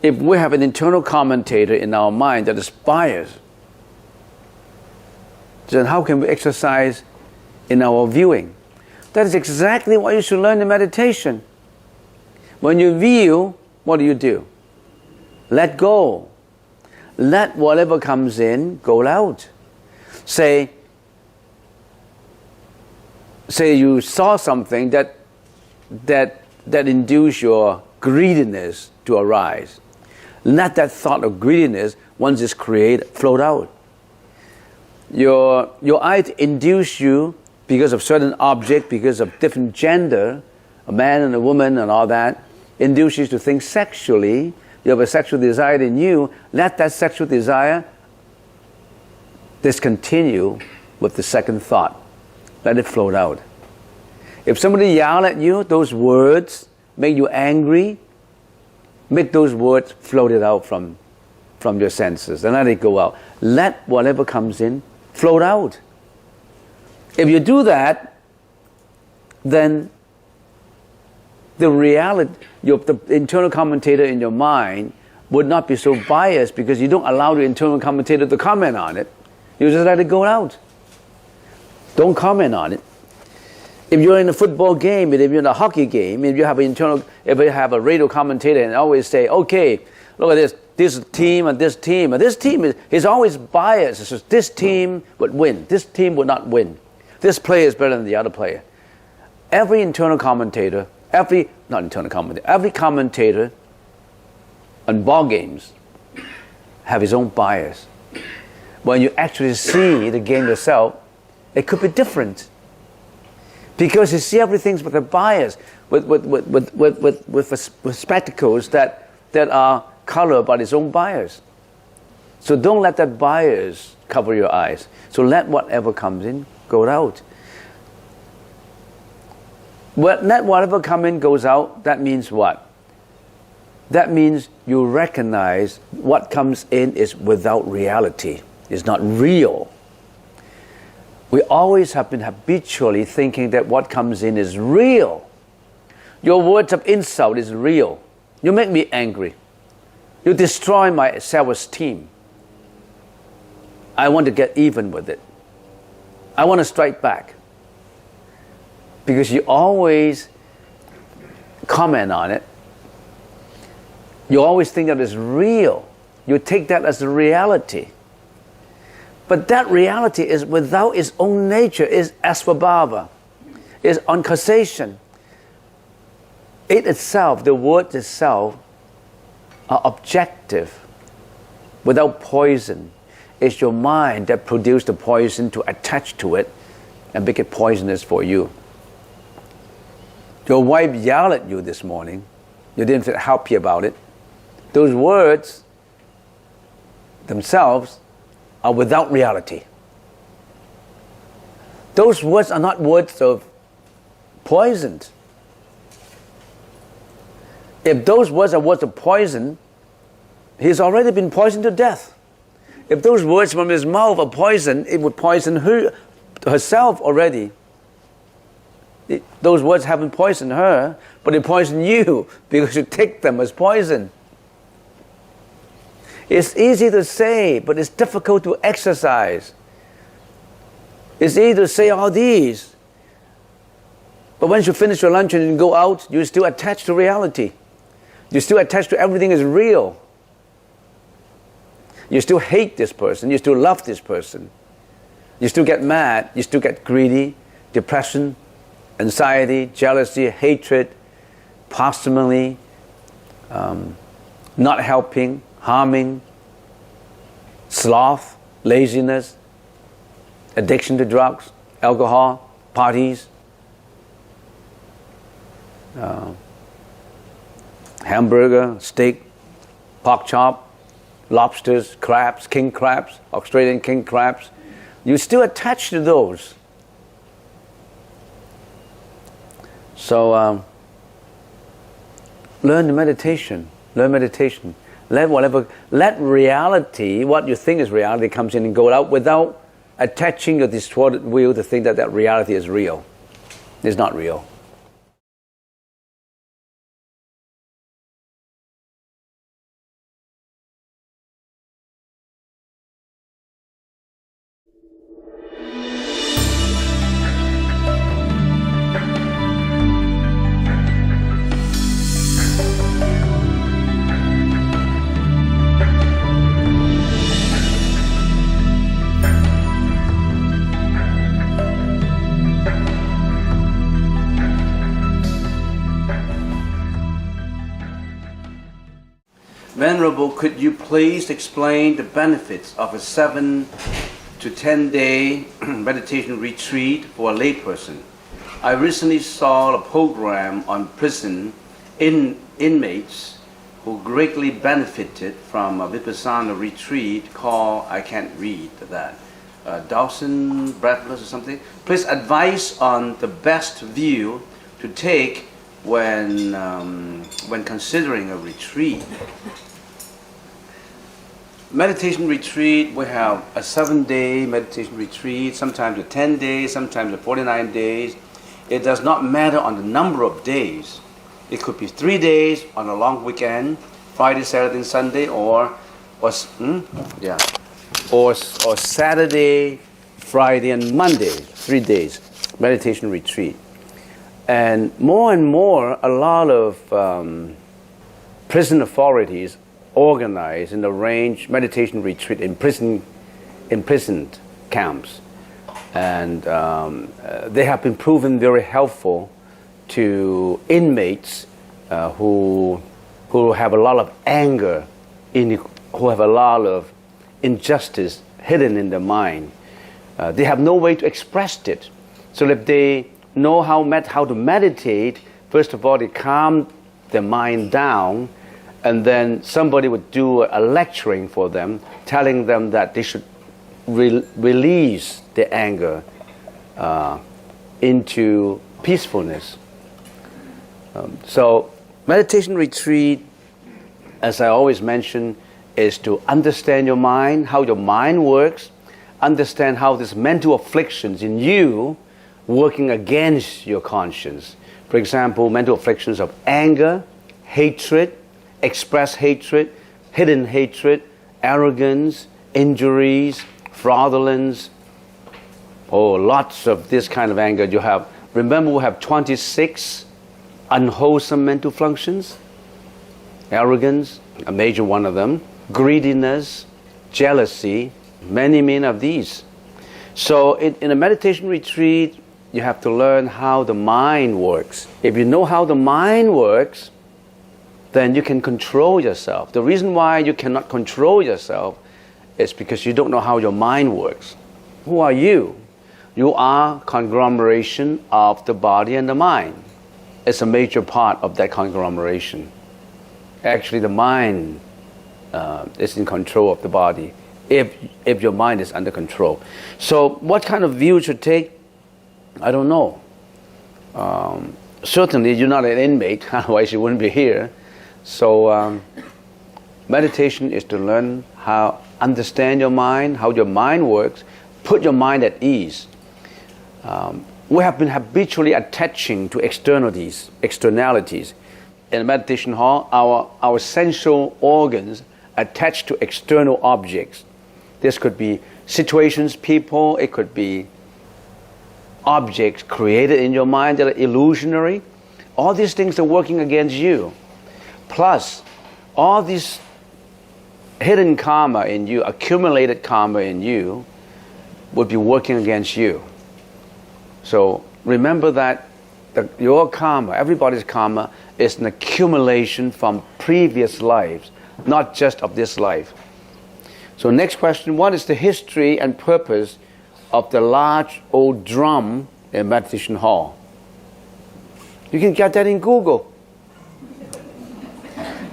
if we have an internal commentator in our mind that is biased, then how can we exercise in our viewing? That is exactly what you should learn in meditation. When you view, what do? Let go. Let whatever comes in go out. Say you saw something that induced your greediness to arise. Let that thought of greediness, once it's created, float out. Your eye induce you because of certain object, because of different gender, a man and a woman and all that, induces you to think sexually. You have a sexual desire in you. Let that sexual desire discontinue with the second thought. Let it float out. If somebody yells at you, those words make you angry, make those words float it out from your senses and let it go out. Let whatever comes in float out. If you do that, then the reality, the internal commentator in your mind would not be so biased, because you don't allow the internal commentator to comment on it. You just let it go out. Don't comment on it. If you're in a football game, if you're in a hockey game, if you have a radio commentator and always say, okay, look at this team and this team, and this team is always biased. It's just this team would win, this team would not win. This player is better than the other player. Every commentator on ball games have his own bias. When you actually see the game yourself, it could be different. Because you see everything with a bias, with spectacles that are colored by its own bias. So don't let that bias cover your eyes. So let whatever comes in go out. Let whatever comes in goes out. That means what? That means you recognize what comes in is without reality. It's not real. We always have been habitually thinking that what comes in is real. Your words of insult is real. You make me angry. You destroy my self-esteem. I want to get even with it. I want to strike back. Because you always comment on it. You always think that it's real. You take that as a reality. But that reality is without its own nature, is asvabhava, is on causation. It itself, the word itself, are objective, without poison. It's your mind that produced the poison to attach to it and make it poisonous for you. Your wife yelled at you this morning. You didn't feel happy about it. Those words themselves are without reality. Those words are not words of poison. If those words are words of poison, he's already been poisoned to death. If those words from his mouth are poison, it would poison herself already. Those words haven't poisoned her, but they poison you because you take them as poison. It's easy to say, but it's difficult to exercise. It's easy to say all these, but once you finish your lunch and you go out, you're still attached to reality. You're still attached to everything is real. You still hate this person. You still love this person. You still get mad. You still get greedy, depression, anxiety, jealousy, hatred, parsimony, not helping, harming, sloth, laziness, addiction to drugs, alcohol, parties, hamburger, steak, pork chop, lobsters, crabs, king crabs, Australian king crabs. You're still attached to those. So learn the meditation. Learn meditation. Let reality, what you think is reality, comes in and go out without attaching your distorted will to think that that reality is real. It's not real. Venerable, could you please explain the benefits of a 7 to 10 day meditation retreat for a layperson? I recently saw a program on prison inmates who greatly benefited from a Vipassana retreat called, I can't read that, Dawson, Breathless or something. Please advise on the best view to take when considering a retreat. Meditation retreat, we have a 7-day meditation retreat, sometimes a 10 days, sometimes a 49 days. It does not matter on the number of days. It could be 3 days on a long weekend, Friday, Saturday, and Sunday, or Saturday, Friday, and Monday, 3 days meditation retreat. And more, a lot of prison authorities organize and arrange meditation retreat in imprisoned camps, and they have been proven very helpful to inmates who have a lot of anger, who have a lot of injustice hidden in their mind. They have no way to express it. So if they know how to meditate, first of all, they calm their mind down, and then somebody would do a lecturing for them, telling them that they should release their anger into peacefulness. So meditation retreat, as I always mention, is to understand your mind, how your mind works, understand how these mental afflictions in you working against your conscience. For example, mental afflictions of anger, hatred, expressed hatred, hidden hatred, arrogance, injuries, fraudulence. Oh, lots of this kind of anger you have. Remember, we have 26 unwholesome mental functions. Arrogance, a major one of them. Greediness, jealousy, many of these. So in a meditation retreat, you have to learn how the mind works. If you know how the mind works, then you can control yourself. The reason why you cannot control yourself is because you don't know how your mind works. Who are you? You are conglomeration of the body and the mind. It's a major part of that conglomeration. Actually, the mind is in control of the body if your mind is under control. So what kind of view you should take? I don't know. Certainly you're not an inmate, otherwise you wouldn't be here. So meditation is to learn how understand your mind, how your mind works, put your mind at ease. We have been habitually attaching to externalities. In a meditation hall, our sensual organs attach to external objects. This could be situations, people, it could be objects created in your mind that are illusionary. All these things are working against you. Plus, all this hidden karma in you, accumulated karma in you, would be working against you. So remember that your karma, everybody's karma, is an accumulation from previous lives, not just of this life. So next question, what is the history and purpose of the large old drum in meditation hall? You can get that in Google.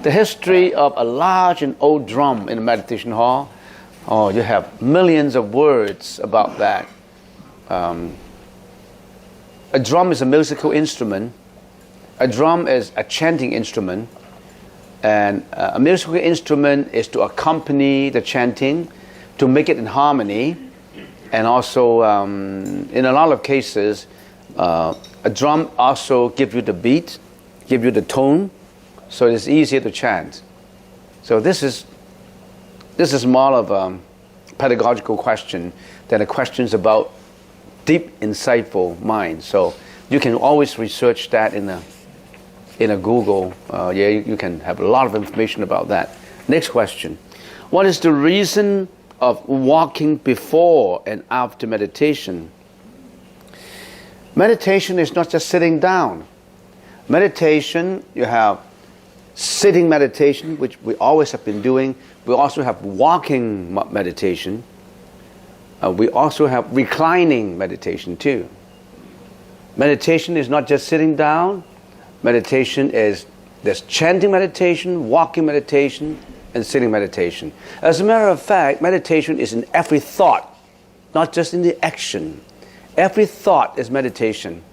The history of a large and old drum in a meditation hall. Oh, you have millions of words about that. A drum is a musical instrument. A drum is a chanting instrument. And a musical instrument is to accompany the chanting, to make it in harmony. And also, in a lot of cases, a drum also gives you the beat, gives you the tone, so it's easier to chant. So this is more of a pedagogical question than a question about deep, insightful mind. So you can always research that in a Google. You can have a lot of information about that. Next question. What is the reason of walking before and after meditation? Meditation is not just sitting down. Meditation, you have sitting meditation, which we always have been doing. We also have walking meditation. We also have reclining meditation too. Meditation is not just sitting down. Meditation is there's chanting meditation, walking meditation, and sitting meditation. As a matter of fact, meditation is in every thought, not just in the action. Every thought is meditation.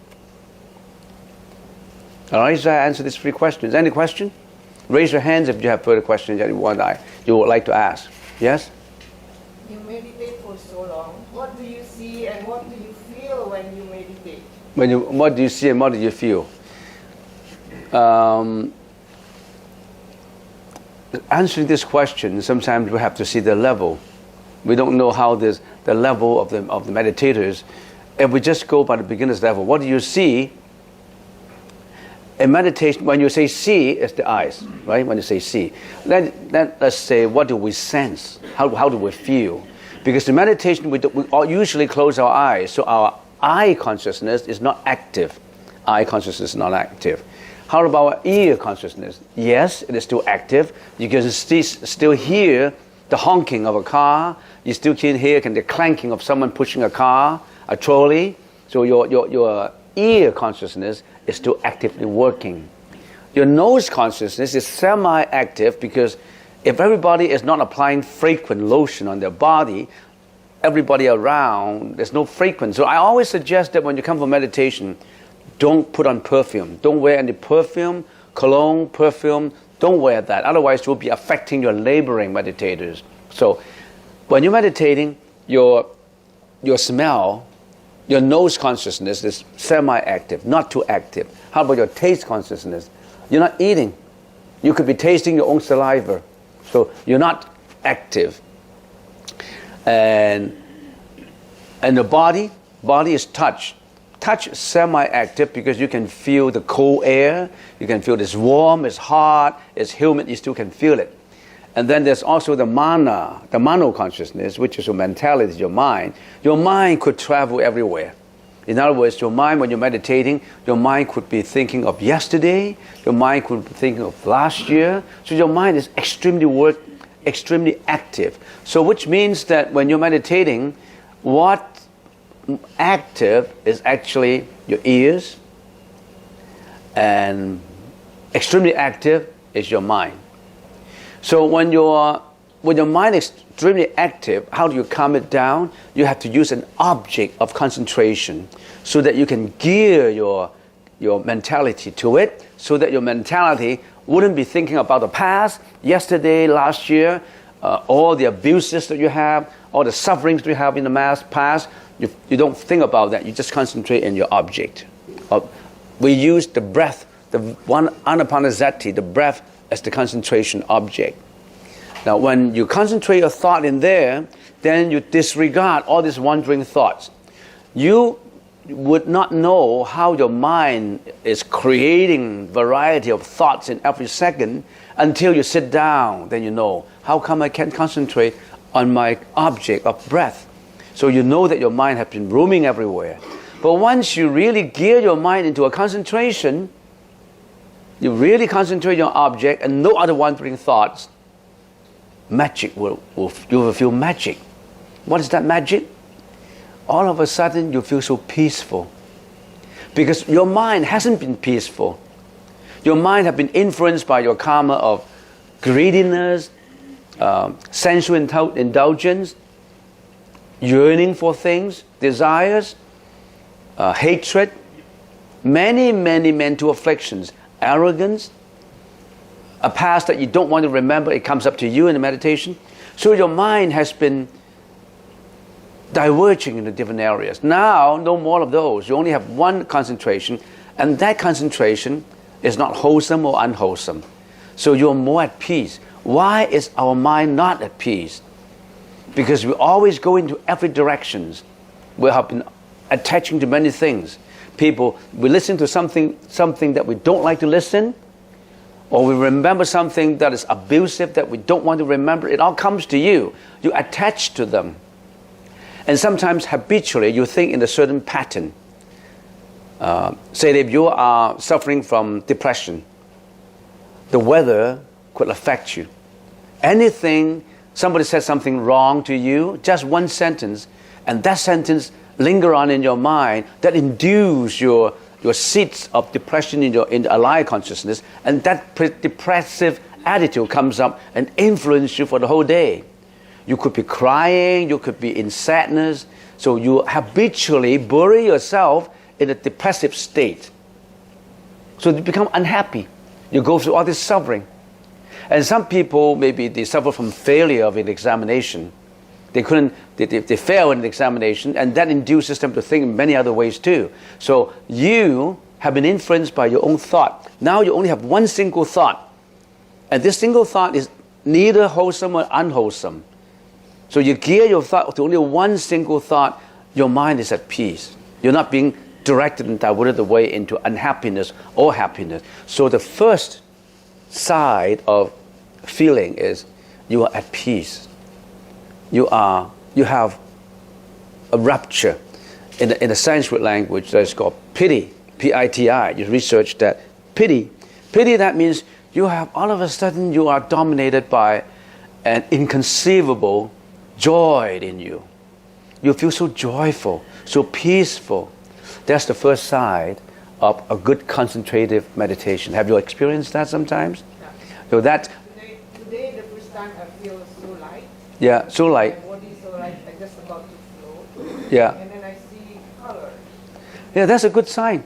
All right, so I answer these 3 questions. Any question? Raise your hands if you have further questions that you would like to ask. Yes? You meditate for so long. What do you see and what do you feel when you meditate? What do you see and what do you feel? Answering this question, sometimes we have to see the level. We don't know how the level of the meditators. If we just go by the beginner's level, what do you see? In meditation, when you say see, it's the eyes, right? When you say see, let's say, what do we sense? How do we feel? Because in meditation, we usually close our eyes, so our eye consciousness is not active. Eye consciousness is not active. How about our ear consciousness? Yes, it is still active. You can still hear the honking of a car. You still can hear the clanking of someone pushing a car, a trolley. So your ear consciousness is still actively working. Your nose consciousness is semi-active because if everybody is not applying frequent lotion on their body, everybody around, there's no fragrance. So I always suggest that when you come for meditation, don't put on perfume. Don't wear any perfume, cologne, perfume. Don't wear that. Otherwise, you'll be affecting your laboring meditators. So when you're meditating, your smell, your nose consciousness is semi-active, not too active. How about your taste consciousness? You're not eating. You could be tasting your own saliva. So you're not active. And the body is touch. Touch is semi-active because you can feel the cold air. You can feel it's warm, it's hot, it's humid. You still can feel it. And then there's also the mana, the mano consciousness, which is your mentality, your mind. Your mind could travel everywhere. In other words, your mind, when you're meditating, your mind could be thinking of yesterday. Your mind could be thinking of last year. So your mind is extremely active. So which means that when you're meditating, what active is actually your ears, and extremely active is your mind. So when your mind is extremely active, how do you calm it down? You have to use an object of concentration so that you can gear your mentality to it, so that your mentality wouldn't be thinking about the past, yesterday, last year, all the abuses that you have, all the sufferings that you have in the past. You don't think about that. You just concentrate in your object. We use the breath, the one anapanasati, the breath, as the concentration object. Now, when you concentrate your thought in there, then you disregard all these wandering thoughts. You would not know how your mind is creating variety of thoughts in every second until you sit down. Then you know, how come I can't concentrate on my object of breath? So you know that your mind has been roaming everywhere. But once you really gear your mind into a concentration, you really concentrate on your object and no other wandering thoughts, magic you will feel magic. What is that magic? All of a sudden you feel so peaceful. Because your mind hasn't been peaceful. Your mind has been influenced by your karma of greediness, sensual indulgence, yearning for things, desires, hatred, many mental afflictions, arrogance, a past that you don't want to remember, it comes up to you in the meditation. So your mind has been diverging into different areas. Now, no more of those. You only have one concentration, and that concentration is not wholesome or unwholesome. So you're more at peace. Why is our mind not at peace? Because we always go into every direction. We have been attaching to many things. We listen to something that we don't like to listen, or we remember something that is abusive that we don't want to remember. It all comes to you. You attach to them. And sometimes habitually you think in a certain pattern. Say if you are suffering from depression, the weather could affect you. Somebody says something wrong to you, just one sentence, and that sentence linger on in your mind, that induce your seeds of depression in the alive consciousness, and that depressive attitude comes up and influences you for the whole day. You could be crying, you could be in sadness, so you habitually bury yourself in a depressive state. So you become unhappy. You go through all this suffering. And some people, maybe they suffer from failure of an examination. They fail in the examination, and that induces them to think in many other ways too. So you have been influenced by your own thought. Now you only have one single thought. And this single thought is neither wholesome or unwholesome. So you gear your thought to only one single thought, your mind is at peace. You're not being directed and diverted away into unhappiness or happiness. So the first side of feeling is you are at peace. You have a rapture. In the Sanskrit language, that's called piti, P-I-T-I. You research that. Piti, that means you have, all of a sudden, you are dominated by an inconceivable joy in you. You feel so joyful, so peaceful. That's the first side of a good concentrative meditation. Have you experienced that sometimes? So that, Today, the first time I feel so light. yeah, so light, My body is so light, I just about to float. yeah. And then I see color. Yeah, that's a good sign.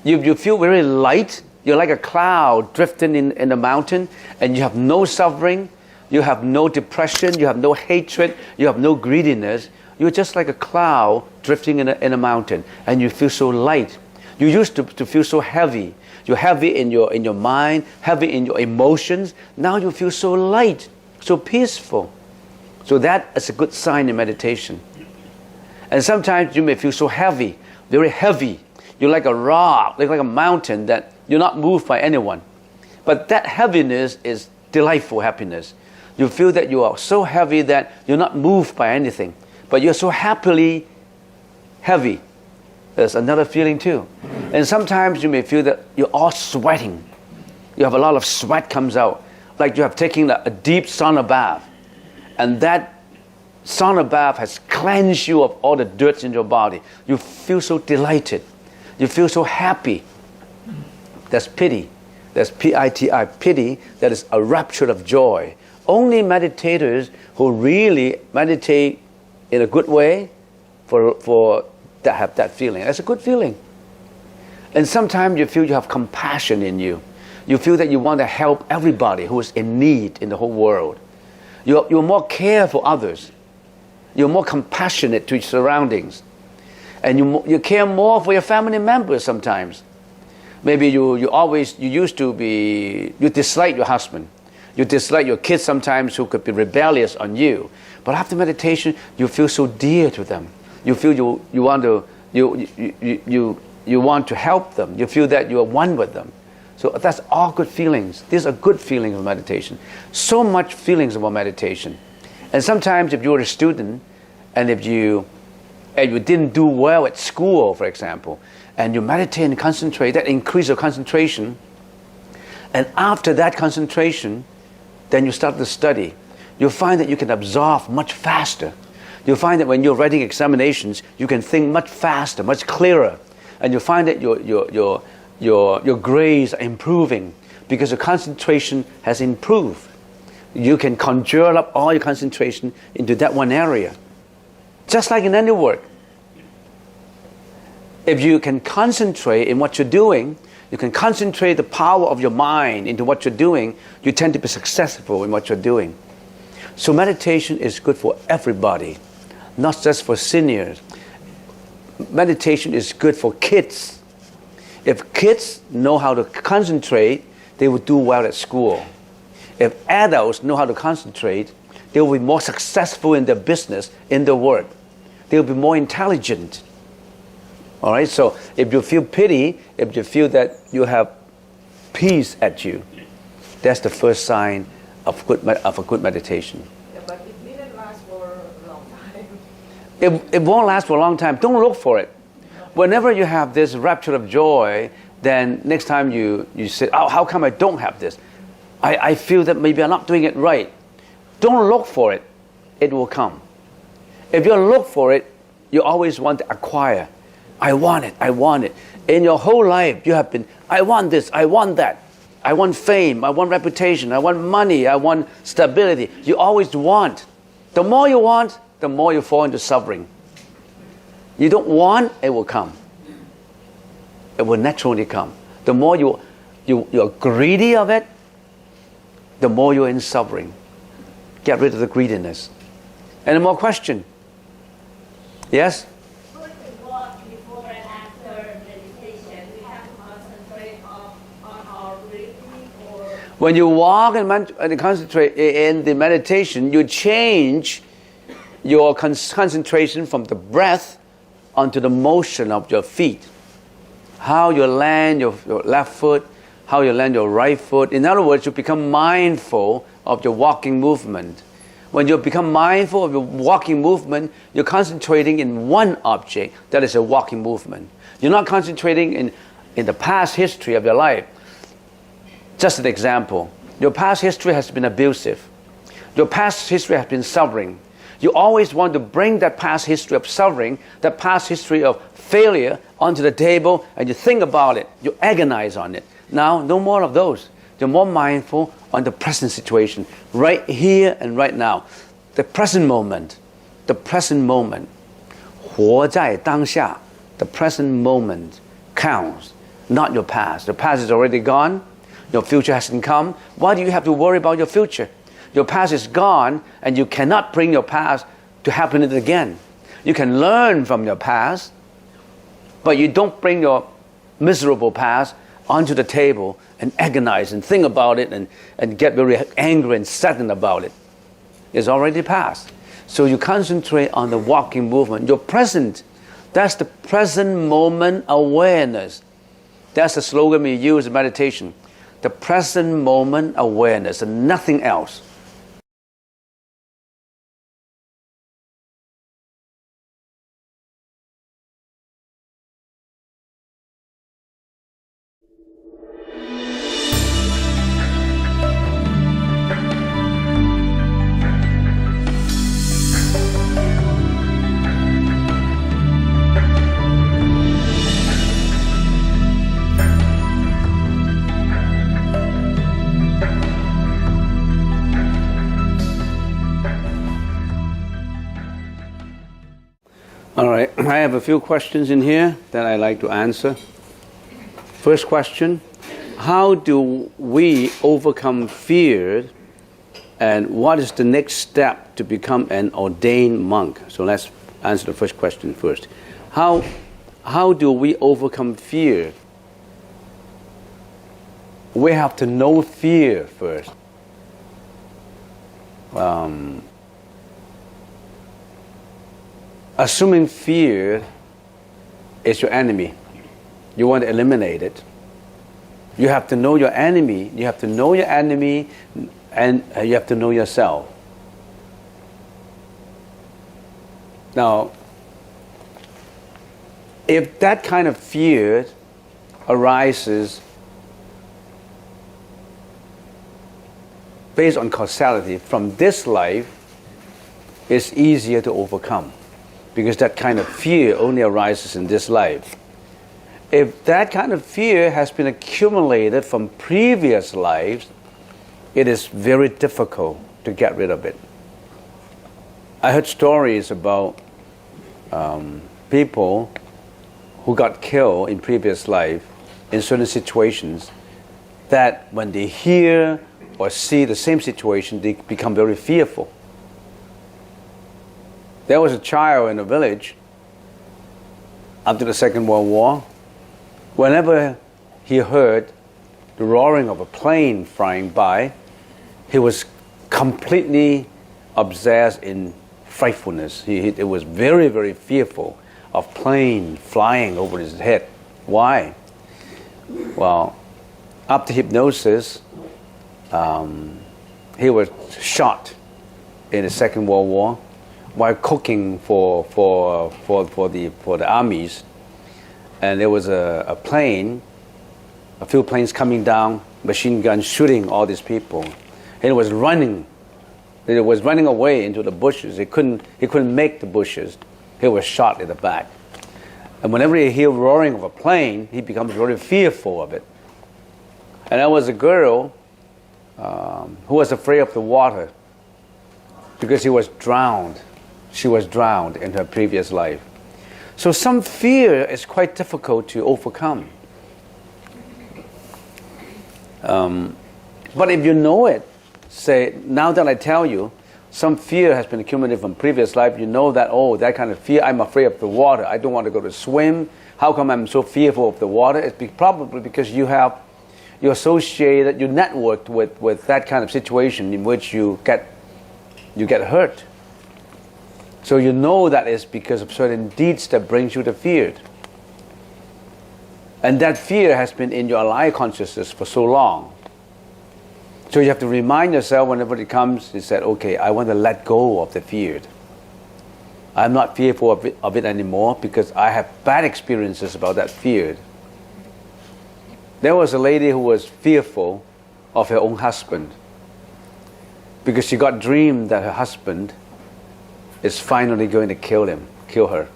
You feel very light. You're like a cloud drifting in the mountain, and you have no suffering, you have no depression, you have no hatred, you have no greediness. You're just like a cloud drifting in a mountain, and you feel so light. You used to feel so heavy. You're heavy in your mind, heavy in your emotions. Now you feel so light, so peaceful. So that is a good sign in meditation. And sometimes you may feel so heavy, very heavy. You're like a rock, like a mountain that you're not moved by anyone. But that heaviness is delightful happiness. You feel that you are so heavy that you're not moved by anything, but you're so happily heavy. There's another feeling too. And sometimes you may feel that you're all sweating. You have a lot of sweat comes out, like you have taken a deep sauna bath. And that sauna bath has cleansed you of all the dirt in your body. You feel so delighted. You feel so happy. That's piti. That's P-I-T-I, piti. That is a rapture of joy. Only meditators who really meditate in a good way for that have that feeling. That's a good feeling. And sometimes you feel you have compassion in you. You feel that you want to help everybody who is in need in the whole world. You're more care for others. You're more compassionate to your surroundings. And you care more for your family members sometimes. Maybe you dislike your husband. You dislike your kids sometimes who could be rebellious on you. But after meditation, you feel so dear to them. You feel you want to help them. You feel that you are one with them. So that's all good feelings. These are good feelings of meditation. So much feelings about meditation. And sometimes if you're a student and if you didn't do well at school, for example, and you meditate and concentrate, that increases your concentration. And after that concentration, then you start to study. You'll find that you can absorb much faster. You'll find that when you're writing examinations, you can think much faster, much clearer. And you'll find that your grades are improving because your concentration has improved. You can conjure up all your concentration into that one area. Just like in any work. If you can concentrate in what you're doing, you can concentrate the power of your mind into what you're doing, you tend to be successful in what you're doing. So meditation is good for everybody, not just for seniors. Meditation is good for kids. If kids know how to concentrate, they will do well at school. If adults know how to concentrate, they will be more successful in their business, in their work. They will be more intelligent. All right, so if you feel pity, if you feel that you have peace at you, that's the first sign of a good meditation. Yeah, but it didn't last for a long time. It won't last for a long time. Don't look for it. Whenever you have this rapture of joy, then next time you say, oh, how come I don't have this? I feel that maybe I'm not doing it right. Don't look for it. It will come. If you look for it, you always want to acquire. I want it, I want it. In your whole life, you have been, I want this, I want that. I want fame, I want reputation, I want money, I want stability. You always want. The more you want, the more you fall into suffering. You don't want, it will come. It will naturally come. The more you're greedy of it, the more you're in suffering. Get rid of the greediness. Any more question? Yes? Would we walk before and after meditation? We have to concentrate on our breathing, or When you walk and concentrate in the meditation, you change your concentration from the breath onto the motion of your feet. How you land your left foot, how you land your right foot. In other words, you become mindful of your walking movement. When you become mindful of your walking movement, you're concentrating in one object, that is a walking movement. You're not concentrating in the past history of your life. Just an example. Your past history has been abusive. Your past history has been suffering. You always want to bring that past history of suffering, that past history of failure onto the table and you think about it, you agonize on it. Now, no more of those. You're more mindful on the present situation, right here and right now. The present moment. The present moment. 活在当下. The present moment counts, not your past. The past is already gone. Your future hasn't come. Why do you have to worry about your future? Your past is gone, and you cannot bring your past to happen again. You can learn from your past, but you don't bring your miserable past onto the table and agonize and think about it and get very angry and saddened about it. It's already past. So you concentrate on the walking movement. Your present, that's the present moment awareness. That's the slogan we use in meditation. The present moment awareness and nothing else. All right, I have a few questions in here that I'd like to answer. First question, how do we overcome fear, and what is the next step to become an ordained monk? So let's answer the first question first. How do we overcome fear? We have to know fear first. Assuming fear is your enemy, you want to eliminate it. You have to know your enemy. You have to know your enemy, and you have to know yourself. Now, if that kind of fear arises based on causality from this life, it's easier to overcome, because that kind of fear only arises in this life. If that kind of fear has been accumulated from previous lives, it is very difficult to get rid of it. I heard stories about people who got killed in previous life in certain situations, that when they hear or see the same situation, they become very fearful. There was a child in a village after the Second World War. Whenever he heard the roaring of a plane flying by, he was completely obsessed in frightfulness. He was very, very fearful of plane flying over his head. Why? Well, after hypnosis, he was shot in the Second World War while cooking for the armies, and there was a few planes coming down, machine guns shooting all these people, and it was running away into the bushes. He couldn't make the bushes. He was shot in the back, and whenever he hear roaring of a plane, he becomes very fearful of it. And there was a girl who was afraid of the water because she was drowned in her previous life. So some fear is quite difficult to overcome. But if you know it, say, now that I tell you, some fear has been accumulated from previous life, you know that, oh, that kind of fear, I'm afraid of the water, I don't want to go to swim. How come I'm so fearful of the water? It's probably because you networked with that kind of situation in which you get hurt. So you know that is because of certain deeds that brings you to fear. And that fear has been in your alive consciousness for so long. So you have to remind yourself whenever it comes, you said, okay, I want to let go of the fear. I'm not fearful of it anymore because I have bad experiences about that fear. There was a lady who was fearful of her own husband because she got dreamed that her husband is finally going to kill her.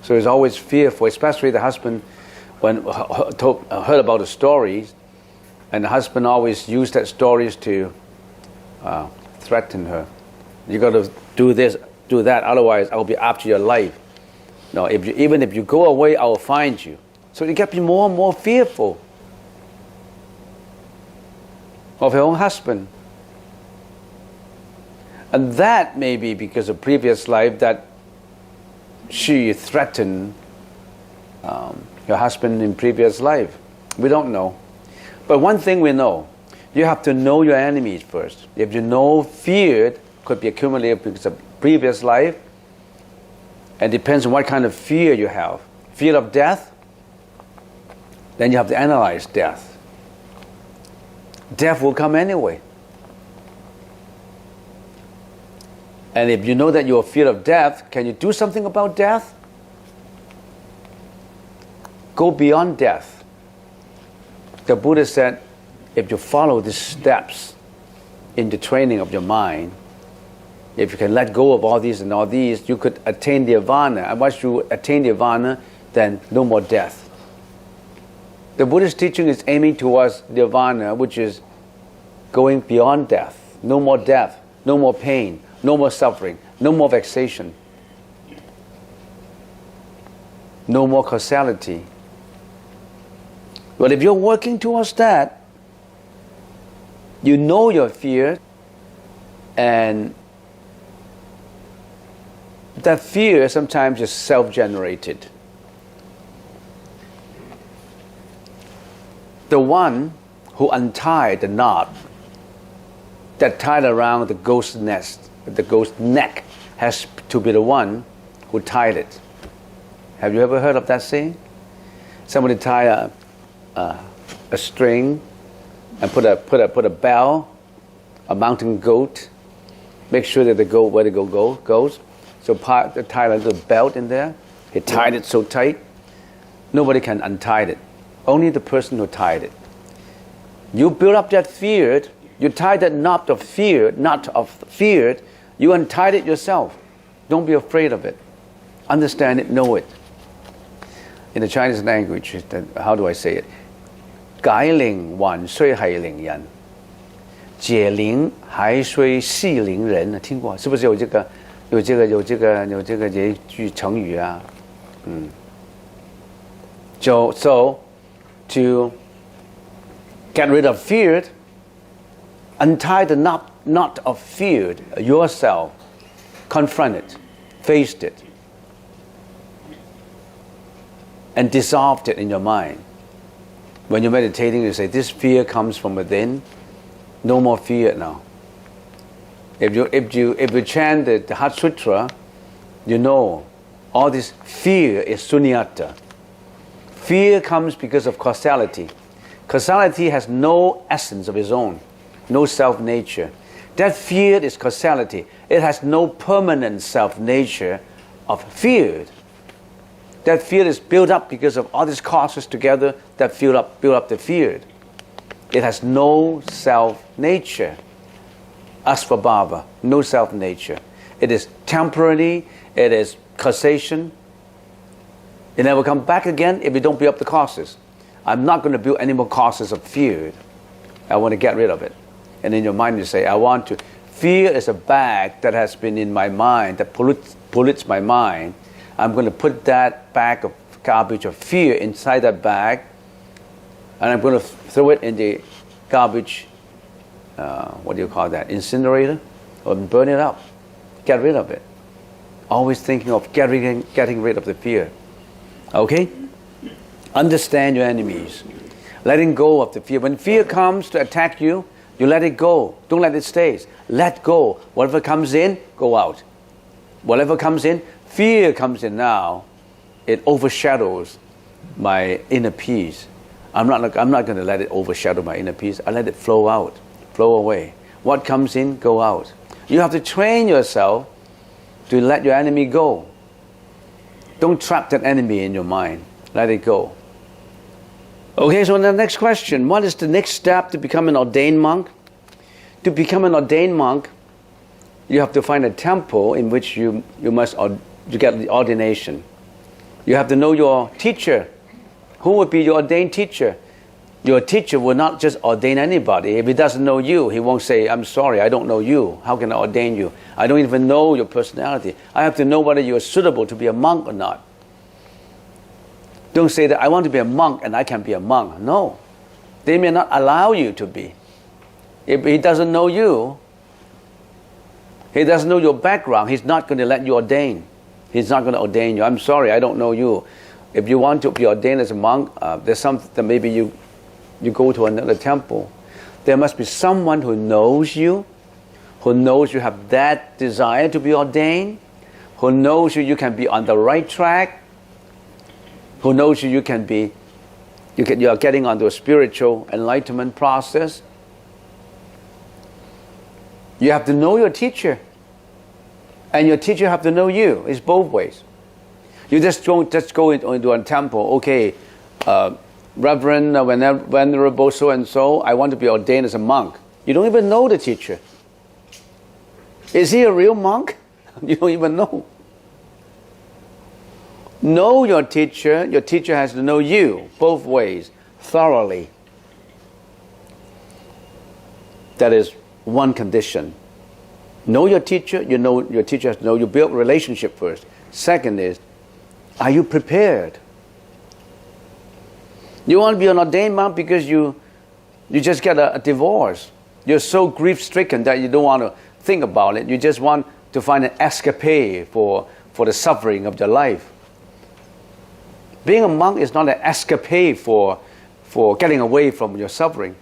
So he's always fearful, especially the husband, when heard about the stories, and the husband always used that stories to threaten her. You got to do this, do that, otherwise I'll be after your life. No, even if you go away, I will find you. So you get to be more and more fearful of her own husband. And that may be because of previous life that she threatened her husband in previous life. We don't know. But one thing we know, you have to know your enemies first. If you know fear could be accumulated because of previous life, and depends on what kind of fear you have. Fear of death, then you have to analyze death. Death will come anyway. And if you know that you're afraid of death, can you do something about death? Go beyond death. The Buddha said, if you follow these steps in the training of your mind, if you can let go of all these and all these, you could attain nirvana. And once you attain nirvana, then no more death. The Buddhist teaching is aiming towards nirvana, which is going beyond death. No more death, no more pain, no more suffering, no more vexation, no more causality. But if you're working towards that, you know your fear, and that fear sometimes is self-generated. The one who untied the knot that tied around the ghost nest, the ghost neck, has to be the one who tied it. Have you ever heard of that saying? Somebody tie a string and put a bell, a mountain goat. Make sure that the goat, where the goat goes. So tie a little belt in there. He tied it so tight, nobody can untie it. Only the person who tied it. You build up that fear. You tied that knot of fear, you untied it yourself. Don't be afraid of it. Understand it, know it. In the Chinese language, how do I say it? 解鈴還須繫鈴人，解鈴還須繫鈴人。聽過？是不是有這個這句成語啊？So to get rid of fear, untie the knot of fear yourself, confront it, faced it, and dissolved it in your mind. When you're meditating, you say, this fear comes from within, no more fear now. If you chant the Heart Sutra, you know all this fear is sunyata. Fear comes because of causality. Causality has no essence of its own, no self-nature. That fear is causality. It has no permanent self-nature of fear. That fear is built up because of all these causes together that build up the fear. It has no self-nature. Asvabhava, no self-nature. It is temporary, it is causation. It never comes back again if you don't build up the causes. I'm not going to build any more causes of fear. I want to get rid of it. And in your mind you say, fear is a bag that has been in my mind, that pollutes my mind. I'm going to put that bag of garbage of fear inside that bag, and I'm going to throw it in the garbage, what do you call that, incinerator, or burn it up. Get rid of it. Always thinking of getting rid of the fear. Okay? Understand your enemies. Letting go of the fear. When fear comes to attack you, you let it go. Don't let it stay. Let go. Whatever comes in, go out. Whatever comes in, fear comes in now, it overshadows my inner peace. I'm not going to let it overshadow my inner peace. I let it flow out, flow away. What comes in, go out. You have to train yourself to let your enemy go. Don't trap that enemy in your mind. Let it go. Okay, so the next question. What is the next step to become an ordained monk? To become an ordained monk, you have to find a temple in which you get the ordination. You have to know your teacher. Who would be your ordained teacher? Your teacher will not just ordain anybody. If he doesn't know you, he won't say, I'm sorry, I don't know you. How can I ordain you? I don't even know your personality. I have to know whether you're suitable to be a monk or not. Don't say that I want to be a monk and I can be a monk. No. They may not allow you to be. If he doesn't know you, he doesn't know your background, he's not going to let you ordain. He's not going to ordain you. I'm sorry, I don't know you. If you want to be ordained as a monk, there's something that maybe you go to another temple. There must be someone who knows you have that desire to be ordained, who knows you can be on the right track, who knows you are getting onto a spiritual enlightenment process. You have to know your teacher, and your teacher have to know you. It's both ways. You just don't just go into a temple. Okay, Reverend, Venerable, so and so. I want to be ordained as a monk. You don't even know the teacher. Is he a real monk? You don't even know. Know your teacher. Your teacher has to know you both ways thoroughly. That is one condition. Know your teacher. You know your teacher has to know you. Build a relationship first. Second is, are you prepared? You want to be an ordained monk because you just get a divorce. You're so grief-stricken that you don't want to think about it. You just want to find an escape for the suffering of your life. Being a monk is not an escape for getting away from your suffering.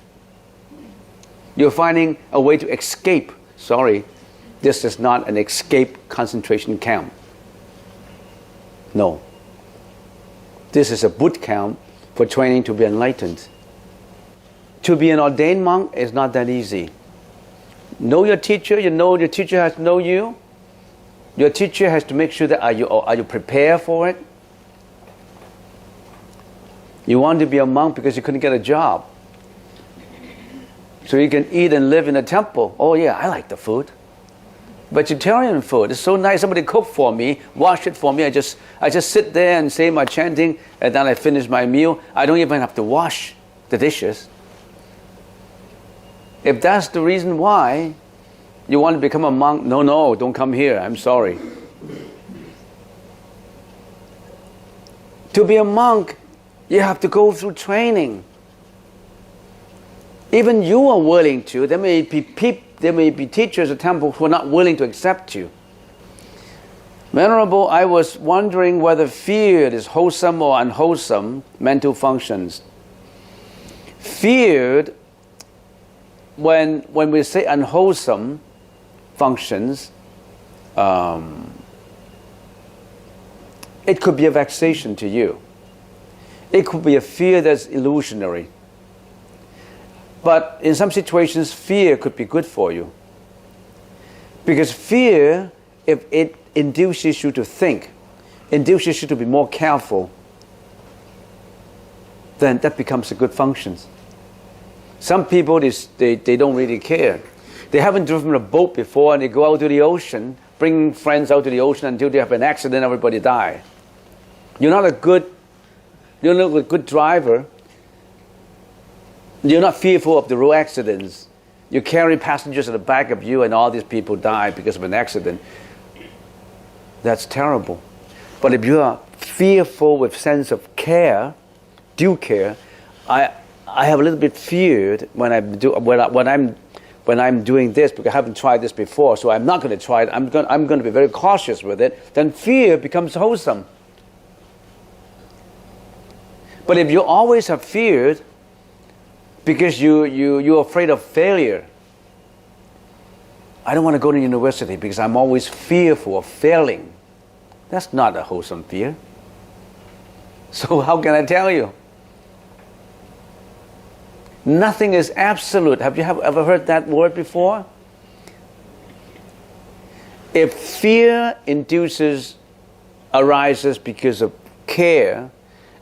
You're finding a way to escape. Sorry, this is not an escape concentration camp. No. This is a boot camp for training to be enlightened. To be an ordained monk is not that easy. Know your teacher. You know your teacher has to know you. Your teacher has to make sure that are you prepared for it. You want to be a monk because you couldn't get a job, so you can eat and live in a temple. Oh yeah, I like the food. Vegetarian food is so nice. Somebody cook for me, wash it for me. I just sit there and say my chanting, and then I finish my meal. I don't even have to wash the dishes. If that's the reason why you want to become a monk, no, don't come here. I'm sorry. To be a monk, you have to go through training. Even you are willing to. There may be teachers at temple who are not willing to accept you. Venerable, I was wondering whether fear is wholesome or unwholesome mental functions. Feared, when we say unwholesome functions, it could be a vexation to you. It could be a fear that's illusionary. But in some situations, fear could be good for you. Because fear, if it induces you to think, induces you to be more careful, then that becomes a good function. Some people, they don't really care. They haven't driven a boat before and they go out to the ocean, bring friends out to the ocean until they have an accident, everybody die. You're not a good driver. You're not fearful of the road accidents. You carry passengers at the back of you and all these people die because of an accident. That's terrible. But if you are fearful with sense of care, due care, I have a little bit feared when I'm doing this because I haven't tried this before, so I'm not going to try it. I'm going to be very cautious with it. Then fear becomes wholesome. But if you always have feared because you're afraid of failure, I don't want to go to university because I'm always fearful of failing. That's not a wholesome fear. So how can I tell you? Nothing is absolute. Have you ever heard that word before? If fear arises because of care,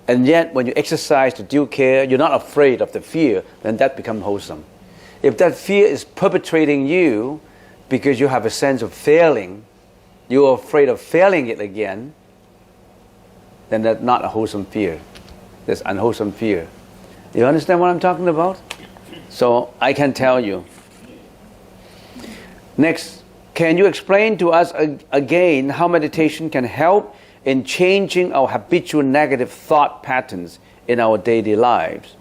and yet when you exercise the due care, you're not afraid of the fear, then that becomes wholesome. If that fear is perpetrating you because you have a sense of failing, you're afraid of failing it again, then that's not a wholesome fear. That's unwholesome fear. You understand what I'm talking about? So I can tell you. Next, can you explain to us again how meditation can help in changing our habitual negative thought patterns in our daily lives?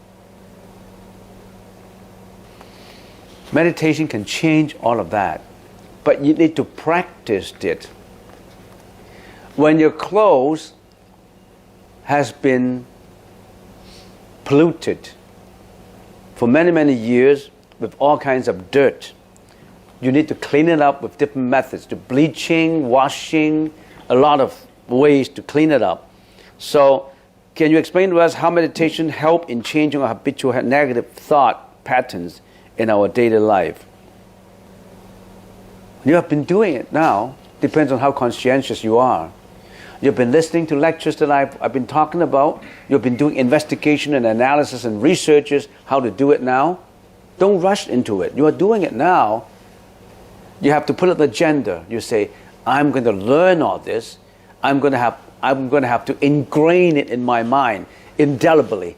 Meditation can change all of that, but you need to practice it. When your clothes has been polluted for many, many years with all kinds of dirt, you need to clean it up with different methods, to bleaching, washing, a lot of ways to clean it up. So, can you explain to us how meditation help in changing our habitual negative thought patterns in our daily life? You have been doing it now. Depends on how conscientious you are. You've been listening to lectures that I've been talking about. You've been doing investigation and analysis and researches how to do it now. Don't rush into it. You are doing it now. You have to put an agenda. You say, I'm going to learn all this. I'm going to have to ingrain it in my mind indelibly,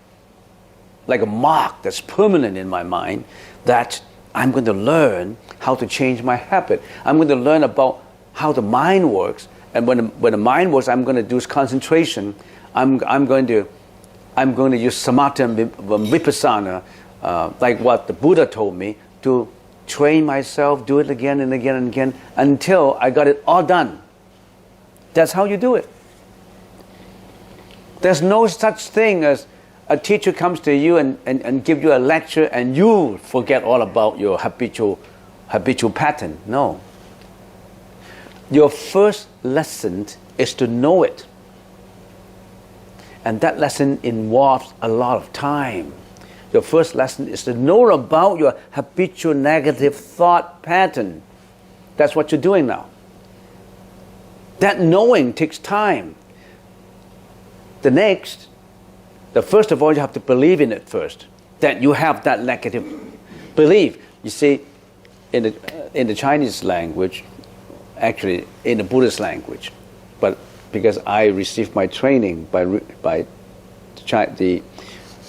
like a mark that's permanent in my mind, that I'm going to learn how to change my habit. I'm going to learn about how the mind works. And when the mind works, I'm going to do concentration. I'm going to use samatha and vipassana, like what the Buddha told me, to train myself, do it again and again and again until I got it all done. That's how you do it. There's no such thing as a teacher comes to you and give you a lecture and you forget all about your habitual pattern. No. Your first lesson is to know it. And that lesson involves a lot of time. Your first lesson is to know about your habitual negative thought pattern. That's what you're doing now. That knowing takes time. The first of all, you have to believe in it first. That you have that negative belief. You see, in the Chinese language, actually in the Buddhist language, but because I received my training by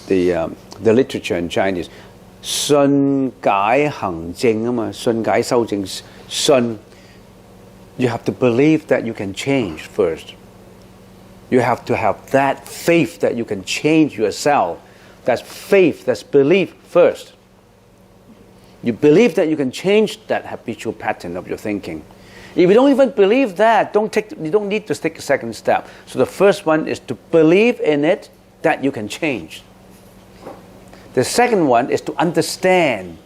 the literature in Chinese, 信解行證啊嘛，信解修證，信 you have to believe that you can change first. You have to have that faith that you can change yourself. That's faith, that's belief first. You believe that you can change that habitual pattern of your thinking. If you don't even believe that, you don't need to take a second step. So the first one is to believe in it that you can change. The second one is to understand,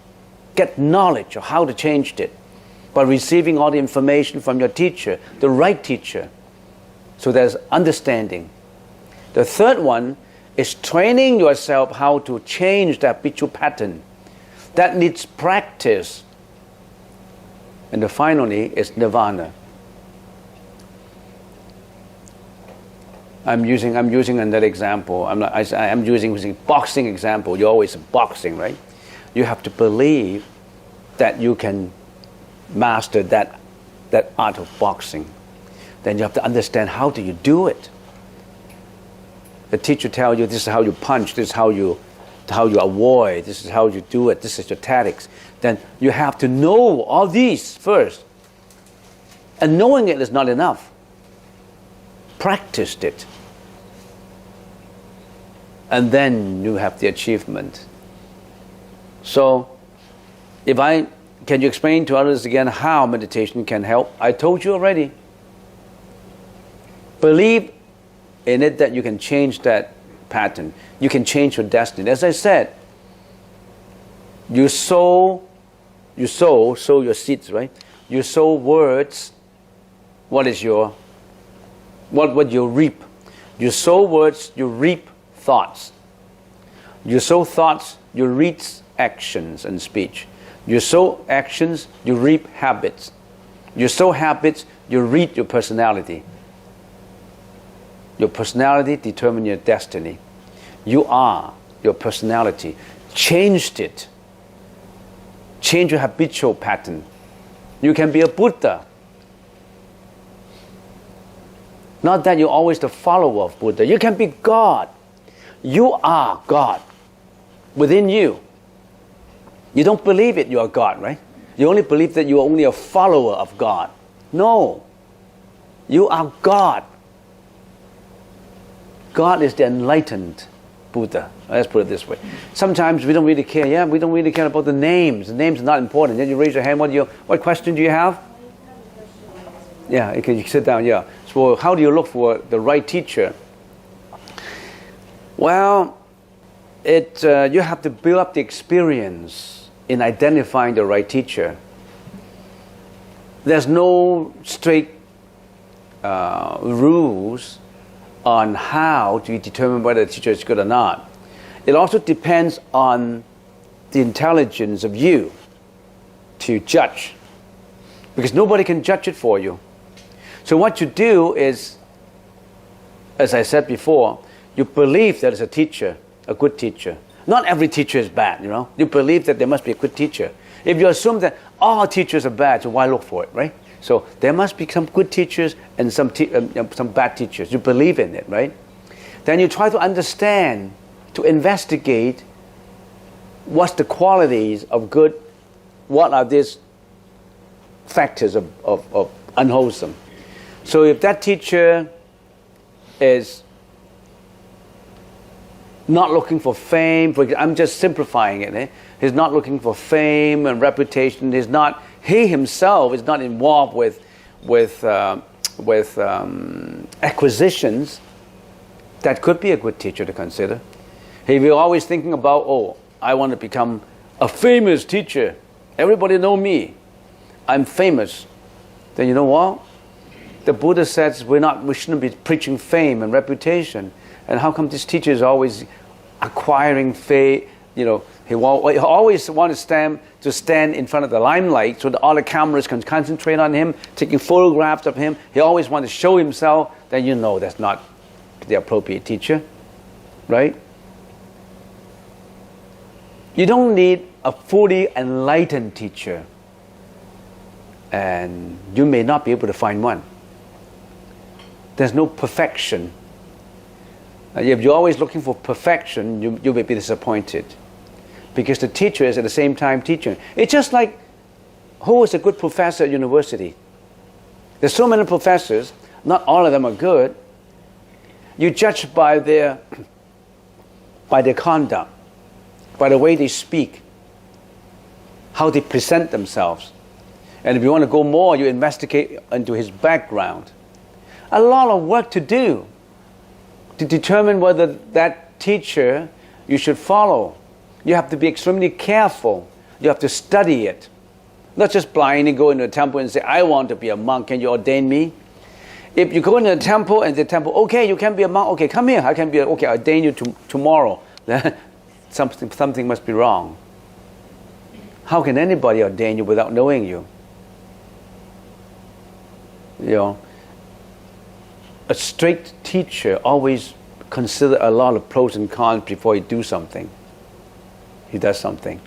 get knowledge of how to change it by receiving all the information from your teacher, the right teacher. So there's understanding. The third one is training yourself how to change that habitual pattern. That needs practice. And finally is nirvana. I'm using another example. I'm using boxing example. You're always boxing, right? You have to believe that you can master that art of boxing. Then you have to understand how do you do it. The teacher tells you this is how you punch, this is how you avoid, this is how you do it, this is your tactics. Then you have to know all these first. And knowing it is not enough. Practice it. And then you have the achievement. So, can you explain to others again how meditation can help? I told you already. Believe in it that you can change that pattern. You can change your destiny. As I said, you sow your seeds, right? You sow words. What would you reap? You sow words, you reap thoughts. You sow thoughts, you reap actions and speech. You sow actions, you reap habits. You sow habits, you reap your personality. Your personality determines your destiny. You are your personality. Changed it. Change your habitual pattern. You can be a Buddha. Not that you're always the follower of Buddha. You can be God. You are God within you. You don't believe it, you are God, right? You only believe that you are only a follower of God. No. You are God. God is the enlightened Buddha. Let's put it this way. Sometimes we don't really care. Yeah, we don't really care about the names. The names are not important. Then you raise your hand. What question do you have? Yeah, you can sit down. Yeah. So how do you look for the right teacher? Well, you have to build up the experience in identifying the right teacher. There's no strict rules on how to determine whether the teacher is good or not. It also depends on the intelligence of you to judge, because nobody can judge it for you. So what you do is, as I said before, you believe that it's a teacher, a good teacher. Not every teacher is bad, you know. You believe that there must be a good teacher. If you assume that all teachers are bad, so why look for it, right? So there must be some good teachers and some bad teachers. You believe in it, right? Then you try to understand, to investigate what's the qualities of good, what are these factors of unwholesome. So if that teacher is not looking for fame, I'm just simplifying it. He's not looking for fame and reputation. He himself is not involved with acquisitions. That could be a good teacher to consider. If you're always thinking about, oh, I want to become a famous teacher. Everybody know me. I'm famous. Then you know what? The Buddha says we shouldn't be preaching fame and reputation. And how come this teacher is always acquiring fame? You know, he always wants to stand in front of the limelight so that all the cameras can concentrate on him, taking photographs of him. He always wants to show himself. Then you know that's not the appropriate teacher, right? You don't need a fully enlightened teacher, and you may not be able to find one. There's no perfection. If you're always looking for perfection, you may be disappointed, because the teacher is at the same time teaching. It's just like, who is a good professor at university? There's so many professors, not all of them are good. You judge by their conduct, by the way they speak, how they present themselves. And if you want to go more, you investigate into his background. A lot of work to do to determine whether that teacher you should follow. You have to be extremely careful. You have to study it. Not just blindly go into a temple and say, I want to be a monk, can you ordain me? If you go into a temple and the temple, okay, you can be a monk, okay, come here, I can be, okay, I'll ordain you tomorrow. Then something must be wrong. How can anybody ordain you without knowing you? You know, a strict teacher always consider a lot of pros and cons before he does something. He does something.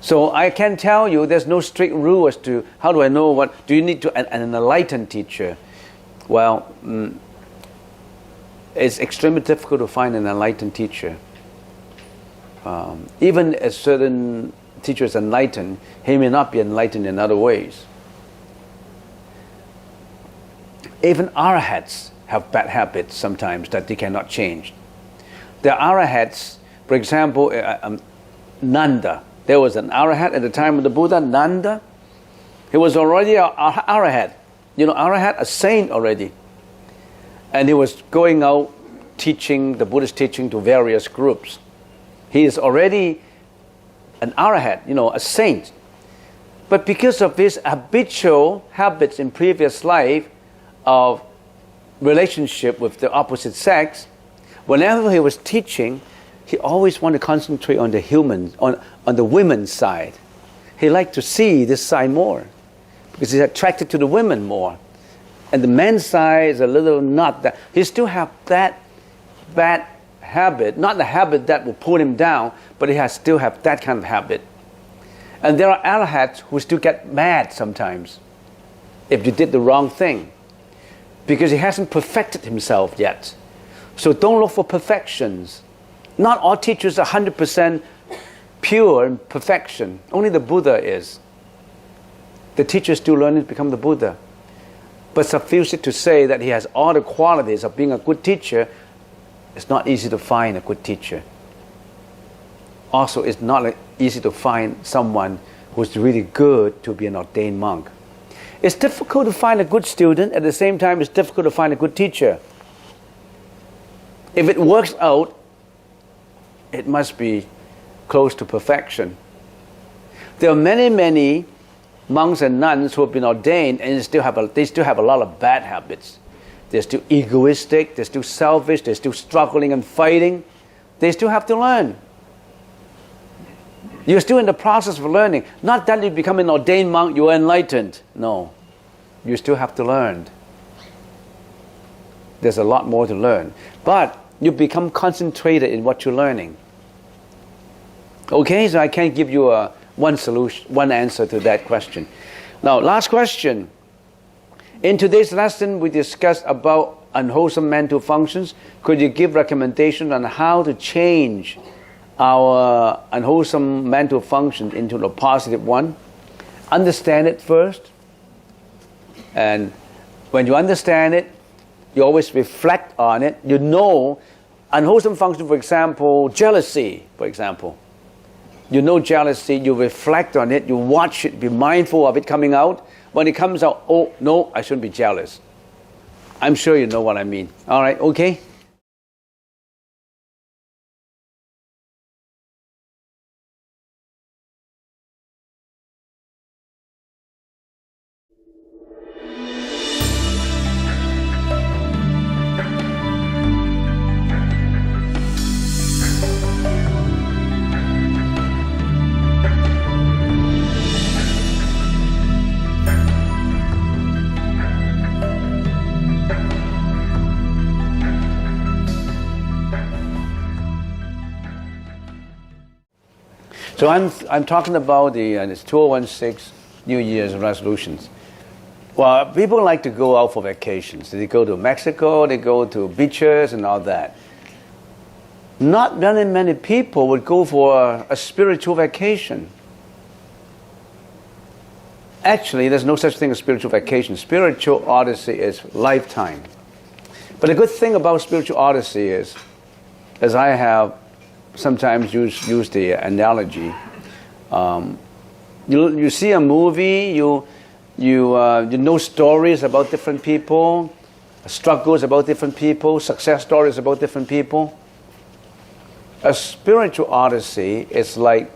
So I can tell you there's no strict rule as to how do I know what, do you need to an enlightened teacher? Well, it's extremely difficult to find an enlightened teacher. Even a certain teacher is enlightened, he may not be enlightened in other ways. Even arahats have bad habits sometimes that they cannot change. The arahats, for example, Nanda. There was an arahat at the time of the Buddha, Nanda. He was already an arahat. You know, arahat, a saint already. And he was going out teaching the Buddhist teaching to various groups. He is already an arahat, you know, a saint. But because of his habitual habits in previous life of relationship with the opposite sex, whenever he was teaching, he always wanted to concentrate on the human, on the women's side. He liked to see this side more because he's attracted to the women more. And the men's side is a little not that. He still have that bad habit, not the habit that will pull him down, but he still have that kind of habit. And there are arahats who still get mad sometimes if you did the wrong thing. because he hasn't perfected himself yet. So don't look for perfections. Not all teachers are 100% pure and perfection. Only the Buddha is. The teacher is still learning to become the Buddha. But suffice it to say that he has all the qualities of being a good teacher. It's not easy to find a good teacher. Also, it's not easy to find someone who's really good to be an ordained monk. It's difficult to find a good student. At the same time, it's difficult to find a good teacher. If it works out, it must be close to perfection. There are many, many monks and nuns who have been ordained and they still have a lot of bad habits. They're still egoistic, they're still selfish, they're still struggling and fighting. They still have to learn. You're still in the process of learning. Not that you become an ordained monk, you're enlightened. No. You still have to learn. There's a lot more to learn. But you become concentrated in what you're learning. Okay, so I can't give you one answer to that question. Now, last question. In today's lesson, we discussed about unwholesome mental functions. Could you give recommendations on how to change our unwholesome mental function into a positive one? Understand it first. And when you understand it, you always reflect on it. You know, unwholesome function, for example, jealousy, for example. You know jealousy, you reflect on it, you watch it, be mindful of it coming out. When it comes out, oh, no, I shouldn't be jealous. I'm sure you know what I mean. All right, okay? So I'm talking about this 2016 New Year's resolutions. Well, people like to go out for vacations. They go to Mexico, they go to beaches and all that. Not very many people would go for a spiritual vacation. Actually, there's no such thing as spiritual vacation. Spiritual odyssey is lifetime. But the good thing about spiritual odyssey is, as I have sometimes use the analogy. You see a movie, you know stories about different people, struggles about different people, success stories about different people. A spiritual odyssey is like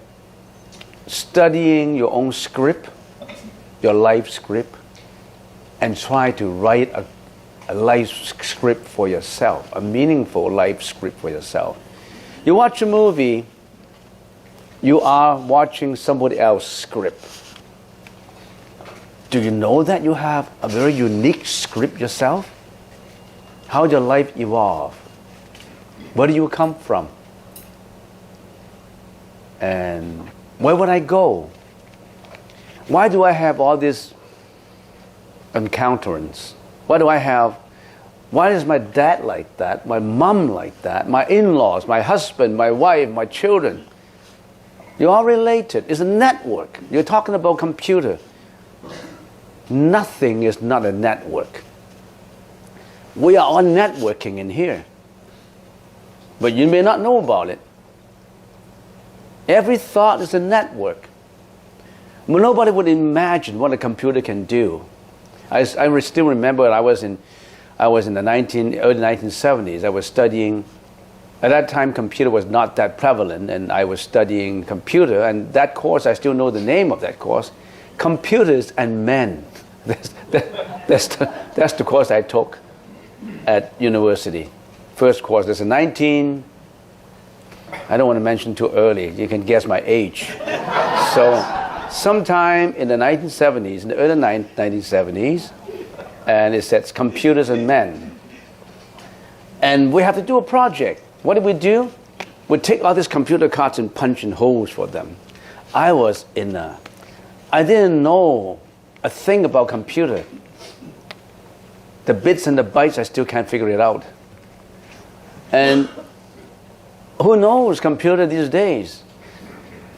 studying your own script, your life script, and try to write a life script for yourself, a meaningful life script for yourself. You watch a movie, you are watching somebody else's script. Do you know that you have a very unique script yourself? How did your life evolve? Where do you come from? And where would I go? Why do I have all these encounters? Why is my dad like that, my mom like that, my in-laws, my husband, my wife, my children? You're all related. It's a network. You're talking about computer. Nothing is not a network. We are all networking in here. But you may not know about it. Every thought is a network. Nobody would imagine what a computer can do. I still remember I was in the early 1970s. I was studying. At that time, computer was not that prevalent, and I was studying computer. And that course, I still know the name of that course, Computers and Men. That's the course I took at university. First course. There's I don't want to mention too early. You can guess my age. So, sometime in the 1970s, in the early 1970s, and it says Computers and Men. And we have to do a project. What did we do? We take all these computer cards and punch in holes for them. I didn't know a thing about computer. The bits and the bytes, I still can't figure it out. And who knows computer these days?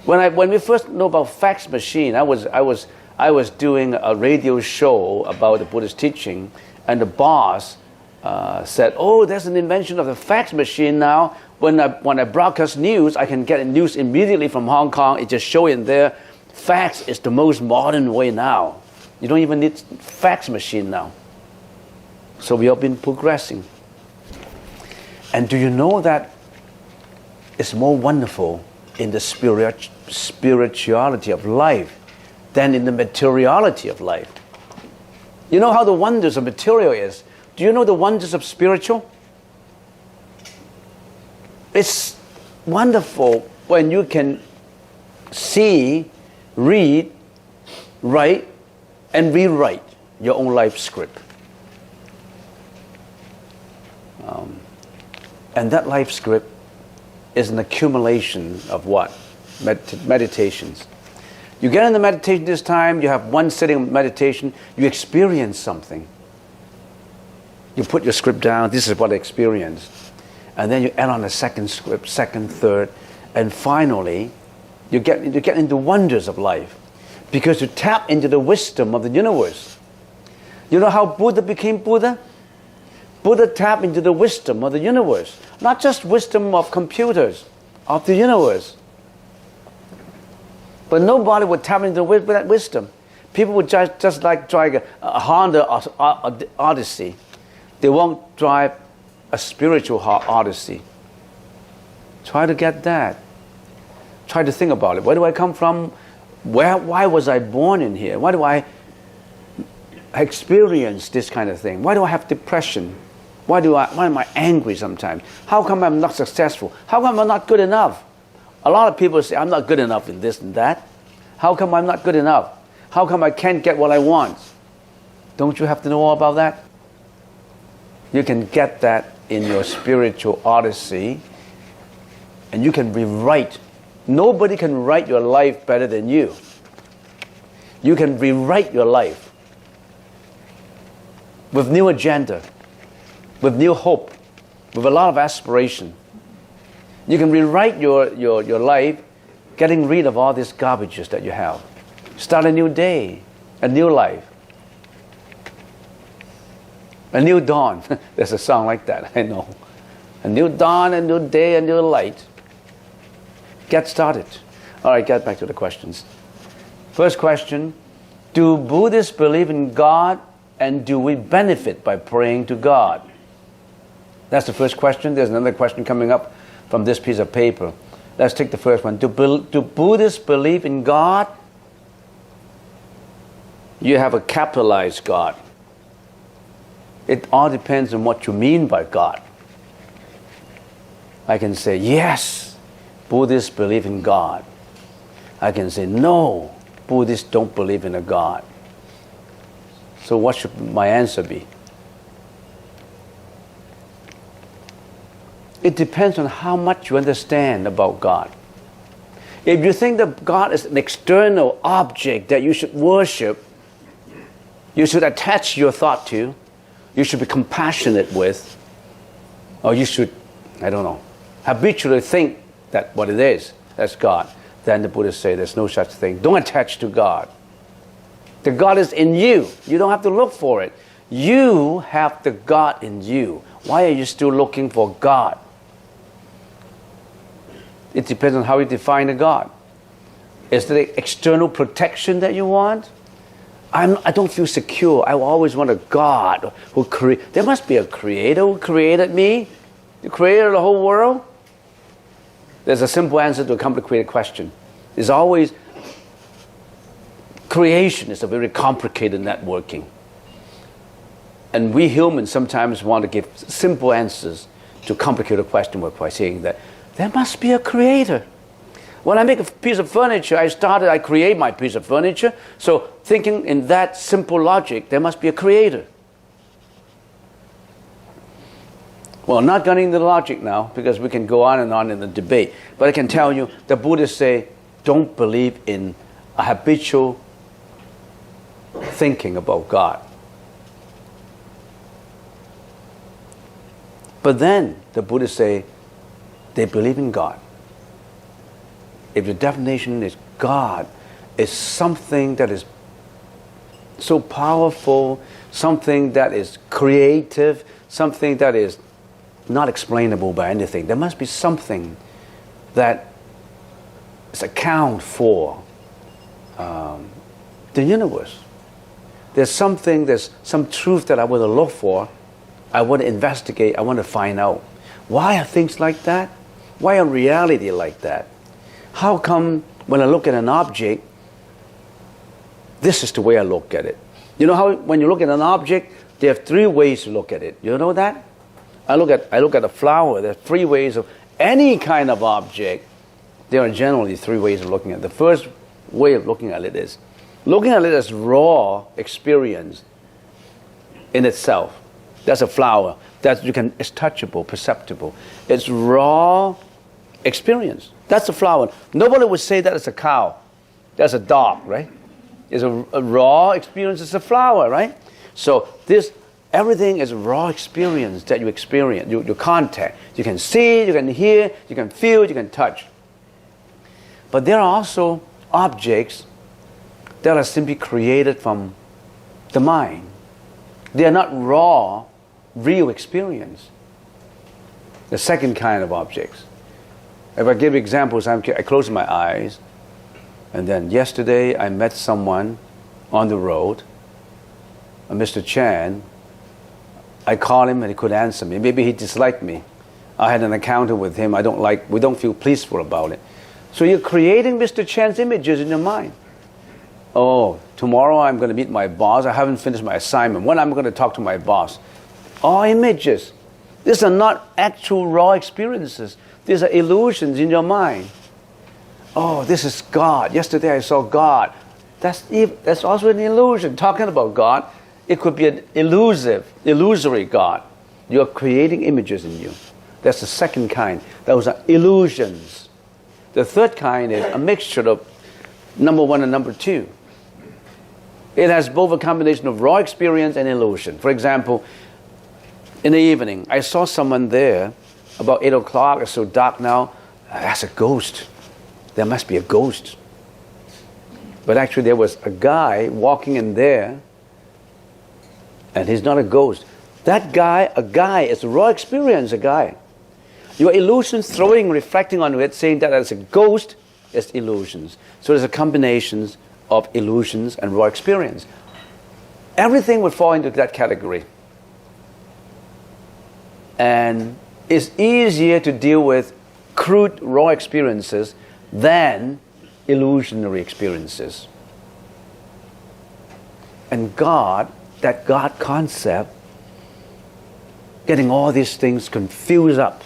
When we first know about fax machine, I was doing a radio show about the Buddhist teaching, and the boss said, "Oh, there's an invention of the fax machine now. When I broadcast news, I can get news immediately from Hong Kong. It just show in there. Fax is the most modern way now. You don't even need fax machine now." So we have been progressing. And do you know that it's more wonderful in the spirituality of life than in the materiality of life? You know how the wonders of material is. Do you know the wonders of spiritual? It's wonderful when you can see, read, write, and rewrite your own life script. And that life script is an accumulation of what? Meditations. You get in the meditation this time, you have one sitting of meditation, you experience something. You put your script down, this is what I experienced. And then you add on a second script, second, third, and finally, you get into wonders of life. Because you tap into the wisdom of the universe. You know how Buddha became Buddha? Buddha tapped into the wisdom of the universe. Not just wisdom of computers, of the universe. But nobody would tap into that wisdom. People would just like drive a Honda Odyssey. They won't drive a spiritual Odyssey. Try to get that. Try to think about it. Where do I come from? Why was I born in here? Why do I experience this kind of thing? Why do I have depression? Why am I angry sometimes? How come I'm not successful? How come I'm not good enough? A lot of people say, I'm not good enough in this and that. How come I'm not good enough? How come I can't get what I want? Don't you have to know all about that? You can get that in your spiritual odyssey, and you can rewrite. Nobody can write your life better than you. You can rewrite your life with new agenda, with new hope, with a lot of aspiration. You can rewrite your life, getting rid of all these garbages that you have. Start a new day, a new life. A new dawn. There's a song like that, I know. A new dawn, a new day, a new light. Get started. All right, get back to the questions. First question, do Buddhists believe in God, and do we benefit by praying to God? That's the first question. There's another question coming up from this piece of paper. Let's take the first one. Do Buddhists believe in God? You have a capitalized God. It all depends on what you mean by God. I can say, yes, Buddhists believe in God. I can say, no, Buddhists don't believe in a God. So what should my answer be? It depends on how much you understand about God. If you think that God is an external object that you should worship, you should attach your thought to, you should be compassionate with, or you should, I don't know, habitually think that what it is, that's God, then the Buddhists say there's no such thing. Don't attach to God. The God is in you. You don't have to look for it. You have the God in you. Why are you still looking for God? It depends on how you define a God. Is there an external protection that you want? I don't feel secure. I always want a God who created. There must be a creator who created me, who created the whole world. There's a simple answer to a complicated question. There's always, creation is a very complicated networking. And we humans sometimes want to give simple answers to complicated questions by saying that there must be a creator. When I make a piece of furniture, I create my piece of furniture. So thinking in that simple logic, there must be a creator. Well, not getting into the logic now, because we can go on in the debate. But I can tell you, the Buddhists say, don't believe in a habitual thinking about God. But then the Buddhists say they believe in God. If the definition is God is something that is so powerful, something that is creative, something that is not explainable by anything, there must be something that is account for the universe. There's some truth that I want to look for, I want to investigate, I want to find out. Why are things like that? Why are reality like that? How come when I look at an object, this is the way I look at it? You know how when you look at an object, there are 3 ways to look at it. You know that? I look at a flower, there are 3 ways of any kind of object. There are generally 3 ways of looking at it. The first way of looking at it is looking at it as raw experience in itself. That's a flower. It's touchable, perceptible. It's raw experience. That's a flower. Nobody would say that it's a cow. That's a dog, right? It's a raw experience. It's a flower, right? So everything is raw experience that you experience, you contact. You can see, you can hear, you can feel, you can touch. But there are also objects that are simply created from the mind. They are not raw, real experience. The second kind of objects. If I give examples, I close my eyes, and then yesterday I met someone on the road, Mr. Cheng. I called him and he couldn't answer me. Maybe he disliked me. I had an encounter with him. We don't feel peaceful about it. So you're creating Mr. Chen's images in your mind. Oh, tomorrow I'm going to meet my boss. I haven't finished my assignment. When I'm going to talk to my boss. All images. These are not actual raw experiences. These are illusions in your mind. Oh, this is God. Yesterday I saw God. That's also an illusion. Talking about God, it could be an illusory God. You are creating images in you. That's the second kind. Those are illusions. The third kind is a mixture of number 1 and number 2. It has both a combination of raw experience and illusion. For example, in the evening, I saw someone there about 8 o'clock. It's so dark now. That's a ghost. There must be a ghost. But actually there was a guy walking in there, and he's not a ghost. That guy, a guy, is a raw experience, a guy. Your illusions throwing, reflecting onto it, saying that as a ghost, is illusions. So there's a combination of illusions and raw experience. Everything would fall into that category. And it's easier to deal with crude, raw experiences than illusionary experiences. And God, that God concept, getting all these things confused up.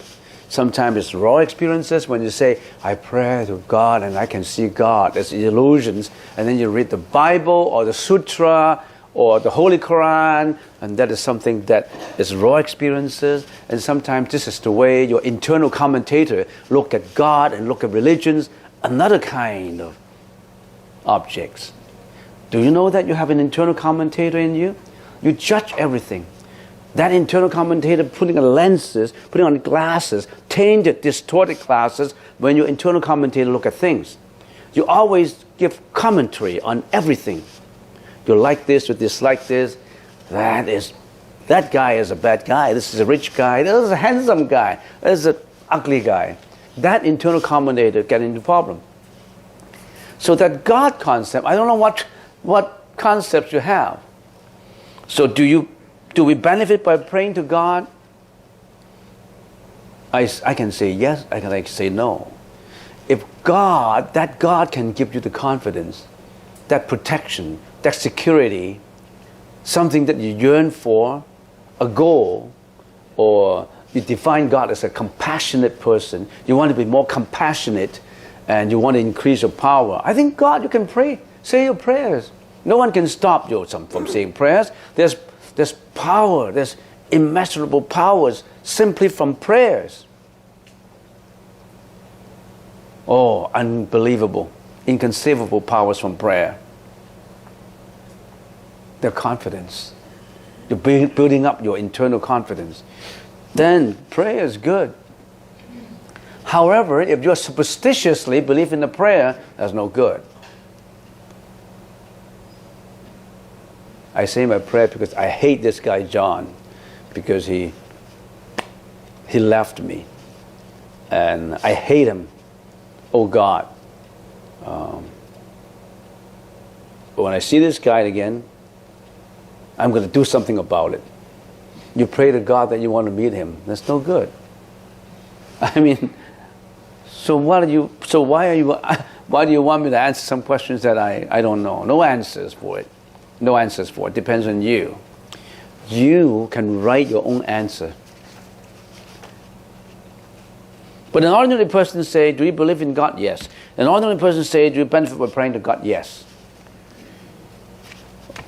Sometimes it's raw experiences when you say, I pray to God and I can see God. It's illusions. And then you read the Bible or the Sutra or the Holy Quran, and that is something that is raw experiences. And sometimes this is the way your internal commentator look at God and look at religions, another kind of objects. Do you know that you have an internal commentator in you? You judge everything. That internal commentator putting on lenses, putting on glasses, tainted, distorted glasses, when your internal commentator look at things. You always give commentary on everything. You like this, you dislike this. That guy is a bad guy. This is a rich guy. This is a handsome guy. This is an ugly guy. That internal commentator get into problem. So that God concept, I don't know what concepts you have. So do we benefit by praying to God? I can say yes, I can say no. If that God can give you the confidence, that protection, that security, something that you yearn for, a goal, or you define God as a compassionate person, you want to be more compassionate, and you want to increase your power, I think God, you can pray, say your prayers. No one can stop you from saying prayers. There's power, there's immeasurable powers simply from prayers. Oh, unbelievable, inconceivable powers from prayer. The confidence. You're building up your internal confidence. then prayer is good. However, if you superstitiously believe in the prayer, that's no good. I say my prayer because I hate this guy John, because he left me, and I hate him. Oh God. When I see this guy again, I'm going to do something about it. You pray to God that you want to meet him. That's no good. I mean, why do you want me to answer some questions that I don't know? No answers for it. No answers for it. Depends on you. You can write your own answer. But an ordinary person say, do you believe in God? Yes. An ordinary person say, do you benefit by praying to God? Yes.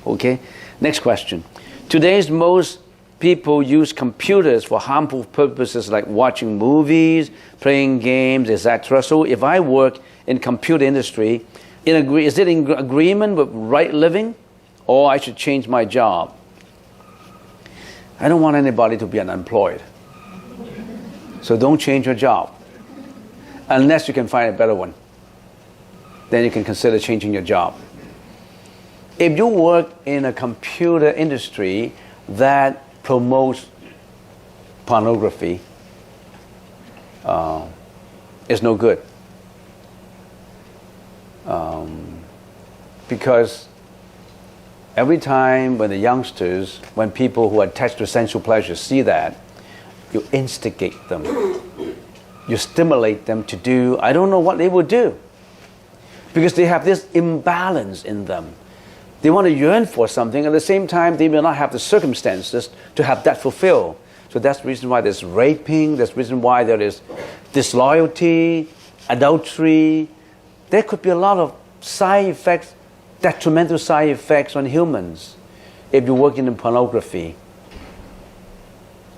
Okay? Next question. Today's most people use computers for harmful purposes like watching movies, playing games, etc. So if I work in computer industry, is it in agreement with right living, or I should change my job? I don't want anybody to be unemployed. So don't change your job. Unless you can find a better one. Then you can consider changing your job. If you work in a computer industry that promotes pornography, it's no good. Because every time when the youngsters, when people who are attached to sensual pleasure see that, you instigate them. You stimulate them to do, I don't know what they will do. Because they have this imbalance in them. They want to yearn for something, at the same time they may not have the circumstances to have that fulfilled. So that's the reason why there's raping, that's the reason why there is disloyalty, adultery. There could be a lot of side effects, detrimental side effects on humans if you're working in pornography.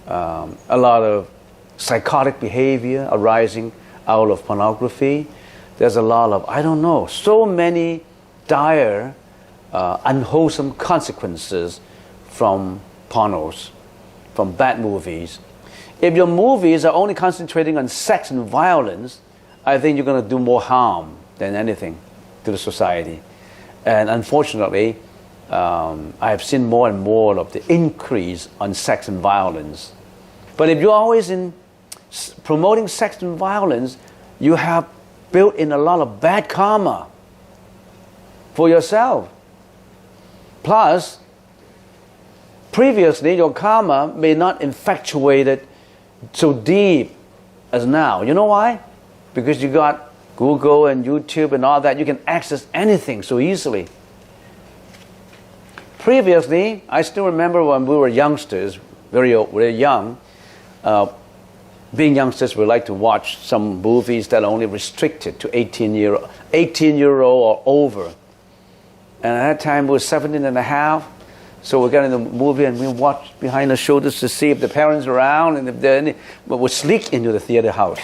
A lot of psychotic behavior arising out of pornography. There's a lot of, I don't know, so many dire, unwholesome consequences from pornos, from bad movies. If your movies are only concentrating on sex and violence, I think you're going to do more harm than anything to the society. And unfortunately, I have seen more and more of the increase on sex and violence. But if you're always in promoting sex and violence, you have built in a lot of bad karma for yourself. Plus, previously your karma may not infatuated so deep as now. You know why? Because you got Google and YouTube and all that. You can access anything so easily. Previously, I still remember when we were youngsters, very young, being youngsters, we like to watch some movies that are only restricted to 18-year-old or over. And at that time, we were 17 and a half. So we got in the movie and we watched behind the shoulders to see if the parents are around and if there are any, but we sneak into the theater house.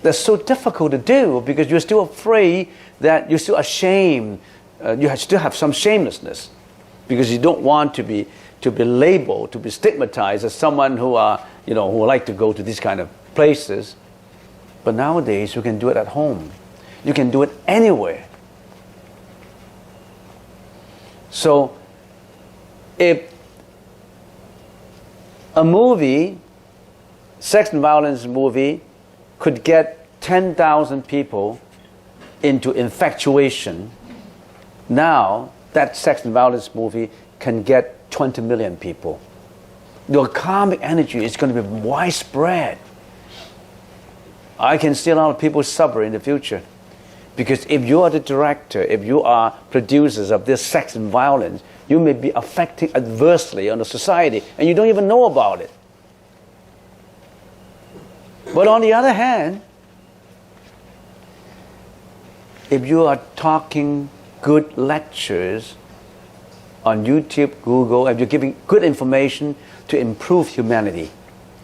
That's so difficult to do because you're still afraid, that you're still ashamed. You still have some shamelessness because you don't want to be labeled, to be stigmatized as someone who who like to go to these kind of places. But nowadays you can do it at home. You can do it anywhere. So if a movie, sex and violence movie, could get 10,000 people into infatuation, now that sex and violence movie can get 20 million people. Your karmic energy is going to be widespread. I can see a lot of people suffer in the future. Because if you are the director, if you are producers of this sex and violence, you may be affecting adversely on the society and you don't even know about it. But on the other hand, if you are talking good lectures on YouTube, Google, if you're giving good information to improve humanity,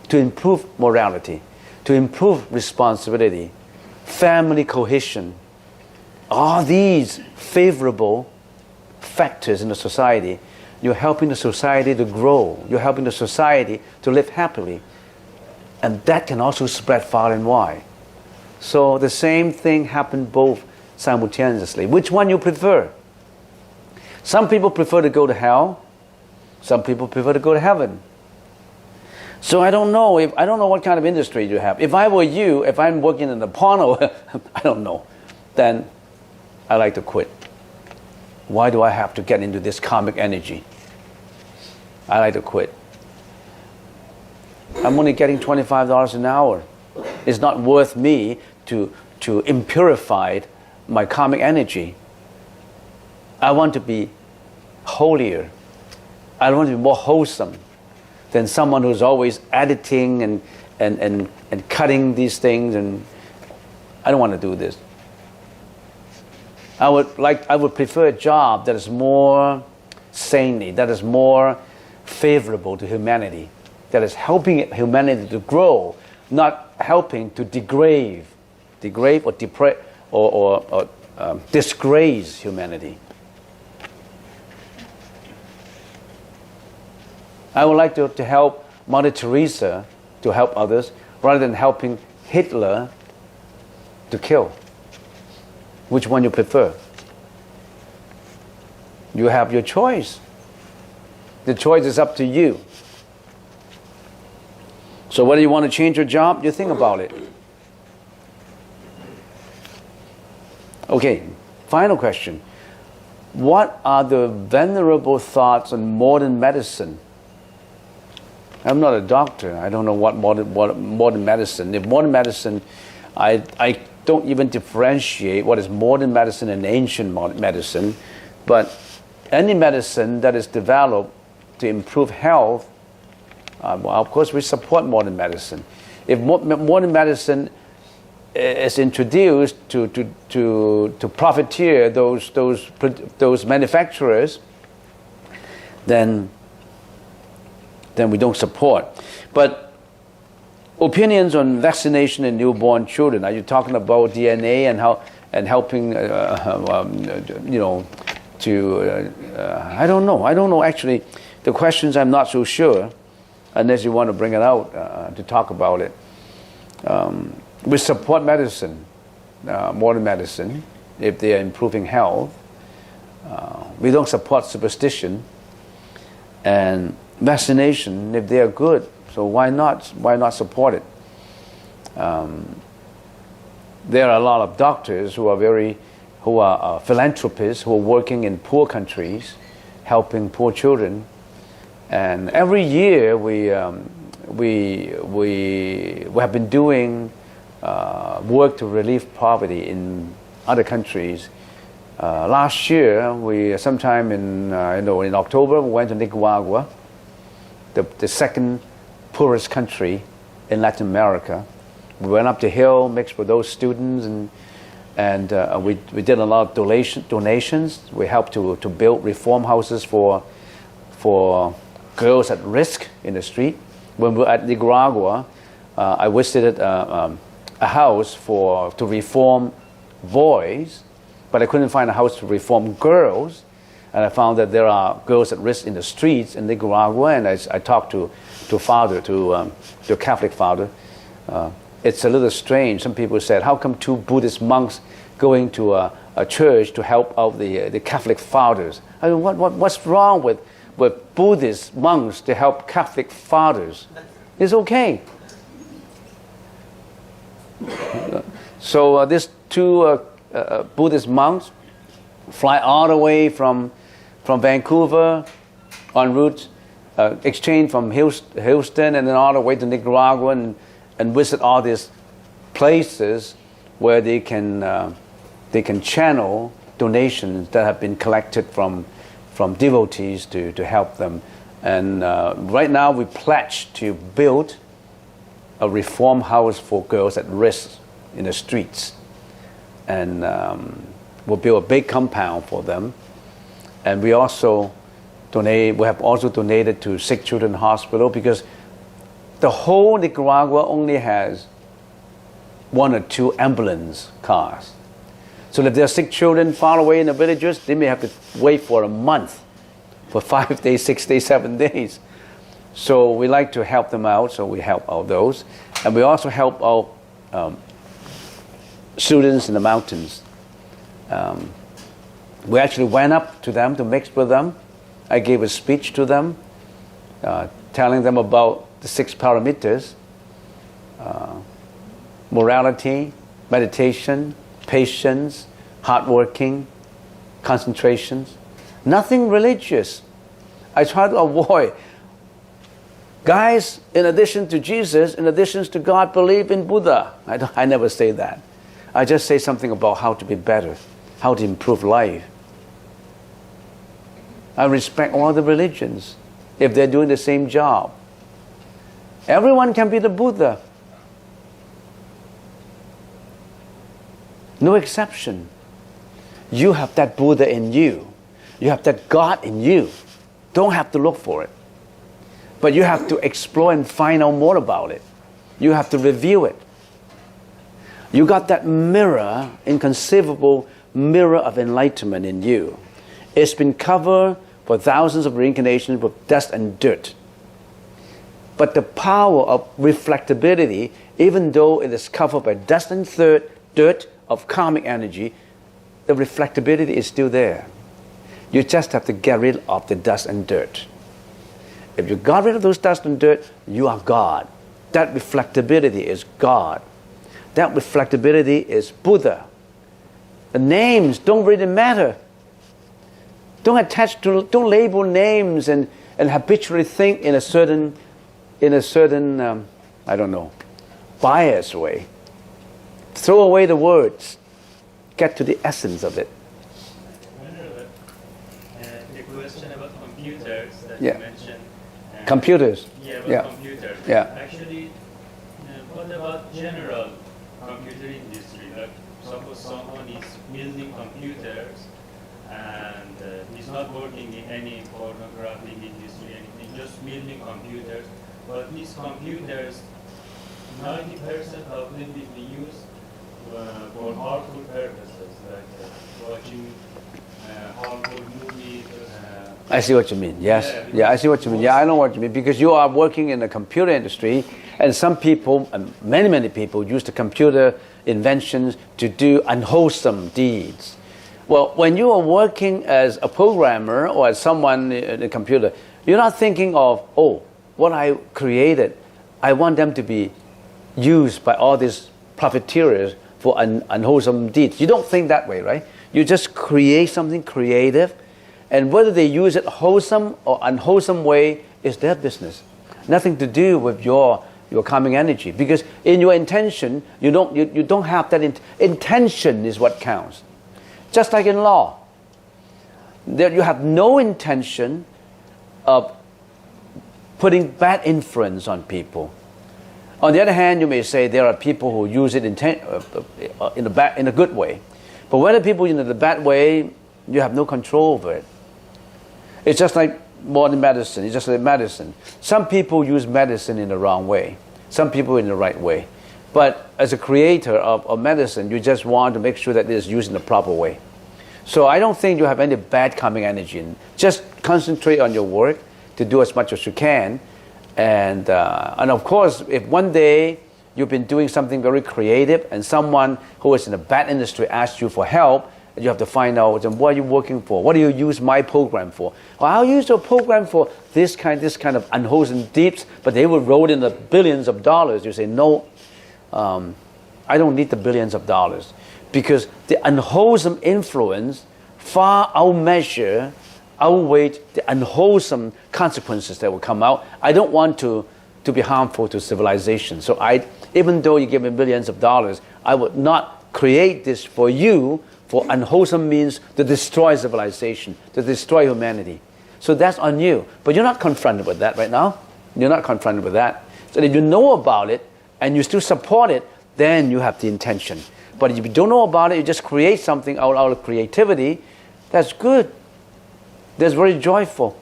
to improve morality, to improve responsibility, family cohesion, all these favorable factors in the society, you're helping the society to grow. You're helping the society to live happily. And that can also spread far and wide. So the same thing happened both simultaneously. Which one you prefer? Some people prefer to go to hell. Some people prefer to go to heaven. So I don't know what kind of industry you have. If I were you, if I'm working in the porno, I don't know, then I like to quit. Why do I have to get into this karmic energy? I like to quit. I'm only getting $25 an hour. It's not worth me to impurify my karmic energy. I want to be holier. I want to be more wholesome than someone who's always editing and cutting these things, and I don't want to do this. I would prefer a job that is more sanely, that is more favorable to humanity, that is helping humanity to grow, not helping to degrade or disgrace humanity. I would like to help Mother Teresa to help others rather than helping Hitler to kill. Which one you prefer? You have your choice. The choice is up to you. So whether you want to change your job, you think about it. Okay, final question. What are the venerable thoughts on modern medicine? I'm not a doctor. I don't know what modern medicine. If modern medicine, I don't even differentiate what is modern medicine and ancient medicine. But any medicine that is developed to improve health, well, of course we support modern medicine. If modern medicine is introduced to profiteer those manufacturers, then we don't support. But opinions on vaccination in newborn children, are you talking about DNA and helping I don't know actually. The questions I'm not so sure, unless you want to bring it out to talk about it. We support medicine, modern medicine, if they are improving health. We don't support superstition and vaccination if they are good. So why not support it? There are a lot of doctors who are philanthropists who are working in poor countries, helping poor children. And every year we have been doing work to relieve poverty in other countries. Last year, sometime in October, we went to Nicaragua, the second poorest country in Latin America. We went up the hill, mixed with those students, and we did a lot of donations. We helped to build reform houses for girls at risk in the street. When we were at Nicaragua, I visited a house to reform boys, but I couldn't find a house to reform girls. And I found that there are girls at risk in the streets in Nicaragua, and I talked to a Catholic father. It's a little strange. Some people said, how come two Buddhist monks going to a church to help out the Catholic fathers? I mean, what's wrong with Buddhist monks to help Catholic fathers? It's okay. So these two Buddhist monks fly all the way from Vancouver en route, exchange from Houston and then all the way to Nicaragua and visit all these places where they can channel donations that have been collected from devotees to help them. And right now we pledge to build a reform house for girls at risk in the streets. And we'll build a big compound for them. And we have also donated to Sick Children Hospital, because the whole Nicaragua only has 1 or 2 ambulance cars. So if there are sick children far away in the villages, they may have to wait for a month for 5 days, 6 days, 7 days. So we like to help them out, so we help out those. And we also help out students in the mountains. We actually went up to them to mix with them. I gave a speech to them, telling them about the 6 parameters, morality, meditation, patience, hardworking, concentrations. Nothing religious. I try to avoid. Guys, in addition to Jesus, in addition to God, believe in Buddha. I never say that. I just say something about how to be better, how to improve life. I respect all the religions if they're doing the same job. Everyone can be the Buddha. No exception. You have that Buddha in you. You have that God in you. Don't have to look for it. But you have to explore and find out more about it. You have to review it. You got that mirror, inconceivable mirror of enlightenment in you. It's been covered for thousands of reincarnations with dust and dirt. But the power of reflectability, even though it is covered by dust and dirt of karmic energy, the reflectability is still there. You just have to get rid of the dust and dirt. If you got rid of those dust and dirt, you are God. That reflectability is God. That reflectability is Buddha. The names don't really matter. Don't label names and habitually think in a certain I don't know, biased way. Throw away the words. Get to the essence of it. Venerable, the question about computers that Yeah. you mentioned. Computers. Yeah, Yeah. computers. Yeah. Actually, what about general computer industry? Like, suppose someone is building computers and he's not working in any pornographic industry, anything, just building computers. But these computers, 90% of them will be used for harmful purposes, like watching harmful movies. I see what you mean. Yes. Yeah, Yeah, I see what you mean. Yeah, I know what you mean. Because you are working in the computer industry, and some people, many people, use the computer inventions to do unwholesome deeds. Well, when you are working as a programmer or as someone in a computer, you're not thinking of, oh, what I created, I want them to be used by all these profiteers for unwholesome deeds. You don't think that way, right? You just create something creative, and whether they use it wholesome or unwholesome way is their business. Nothing to do with your karmic energy, because in your intention, you don't have that intention is what counts. Just like in law, there you have no intention of putting bad influence on people. On the other hand, you may say there are people who use it in a good way. But whether people use it in a bad way, you have no control over it. It's just like modern medicine. It's just like medicine. Some people use medicine in the wrong way. Some people in the right way. But as a creator of medicine, you just want to make sure that it is used in the proper way. So I don't think you have any bad karmic energy. Just concentrate on your work to do as much as you can. And of course, if one day you've been doing something very creative and someone who is in a bad industry asks you for help, you have to find out, then what are you working for? What do you use my program for? Well, I'll use your program for this kind of unwholesome deeds, but they will roll in the billions of dollars. You say, no, I don't need the billions of dollars, because the unwholesome influence far outweigh the unwholesome consequences that will come out. I don't want to be harmful to civilization. So even though you give me billions of dollars, I would not create this for you for unwholesome means to destroy civilization, to destroy humanity. So that's on you. But you're not confronted with that right now. You're not confronted with that. So if you know about it and you still support it, then you have the intention. But if you don't know about it, you just create something out of creativity, that's good. That's very joyful.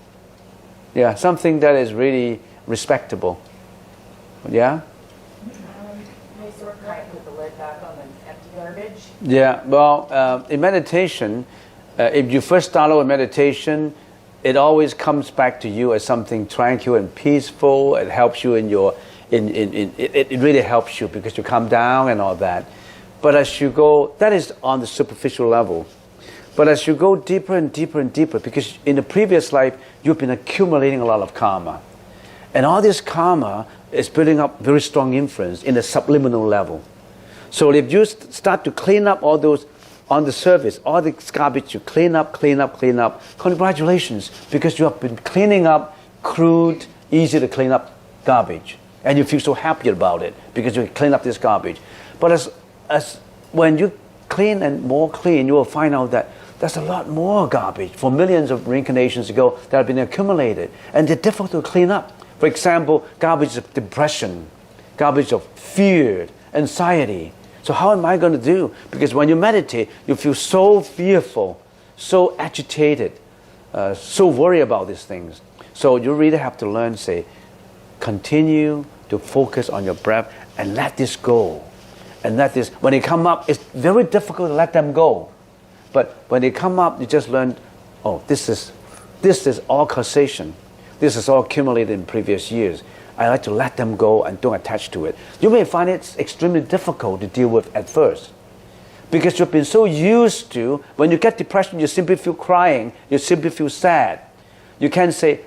Yeah, something that is really respectable. Yeah? May sort of like with the lid back on the empty garbage. Yeah, well, in meditation, if you first start out with meditation, it always comes back to you as something tranquil and peaceful. It helps you in your, it really helps you because you calm down and all that. But as you go, that is on the superficial level. But as you go deeper and deeper and deeper, because in the previous life, you've been accumulating a lot of karma. And all this karma is building up very strong influence in the subliminal level. So if you start to clean up all those on the surface, all the garbage you clean up, congratulations, because you have been cleaning up crude, easy to clean up garbage. And you feel so happy about it because you clean up this garbage. But as when you clean and more clean, you will find out that there's a lot more garbage for millions of reincarnations ago that have been accumulated. And they're difficult to clean up. For example, garbage of depression, garbage of fear, anxiety. So how am I going to do? Because when you meditate, you feel so fearful, so agitated, so worried about these things. So you really have to learn, say, continue to focus on your breath and let this go. And let this, when they come up, it's very difficult to let them go. But when they come up, you just learn, oh, this is all causation. This is all accumulated in previous years. I like to let them go and don't attach to it. You may find it extremely difficult to deal with at first. Because you've been so used to, when you get depression, you simply feel crying, you simply feel sad. You can say,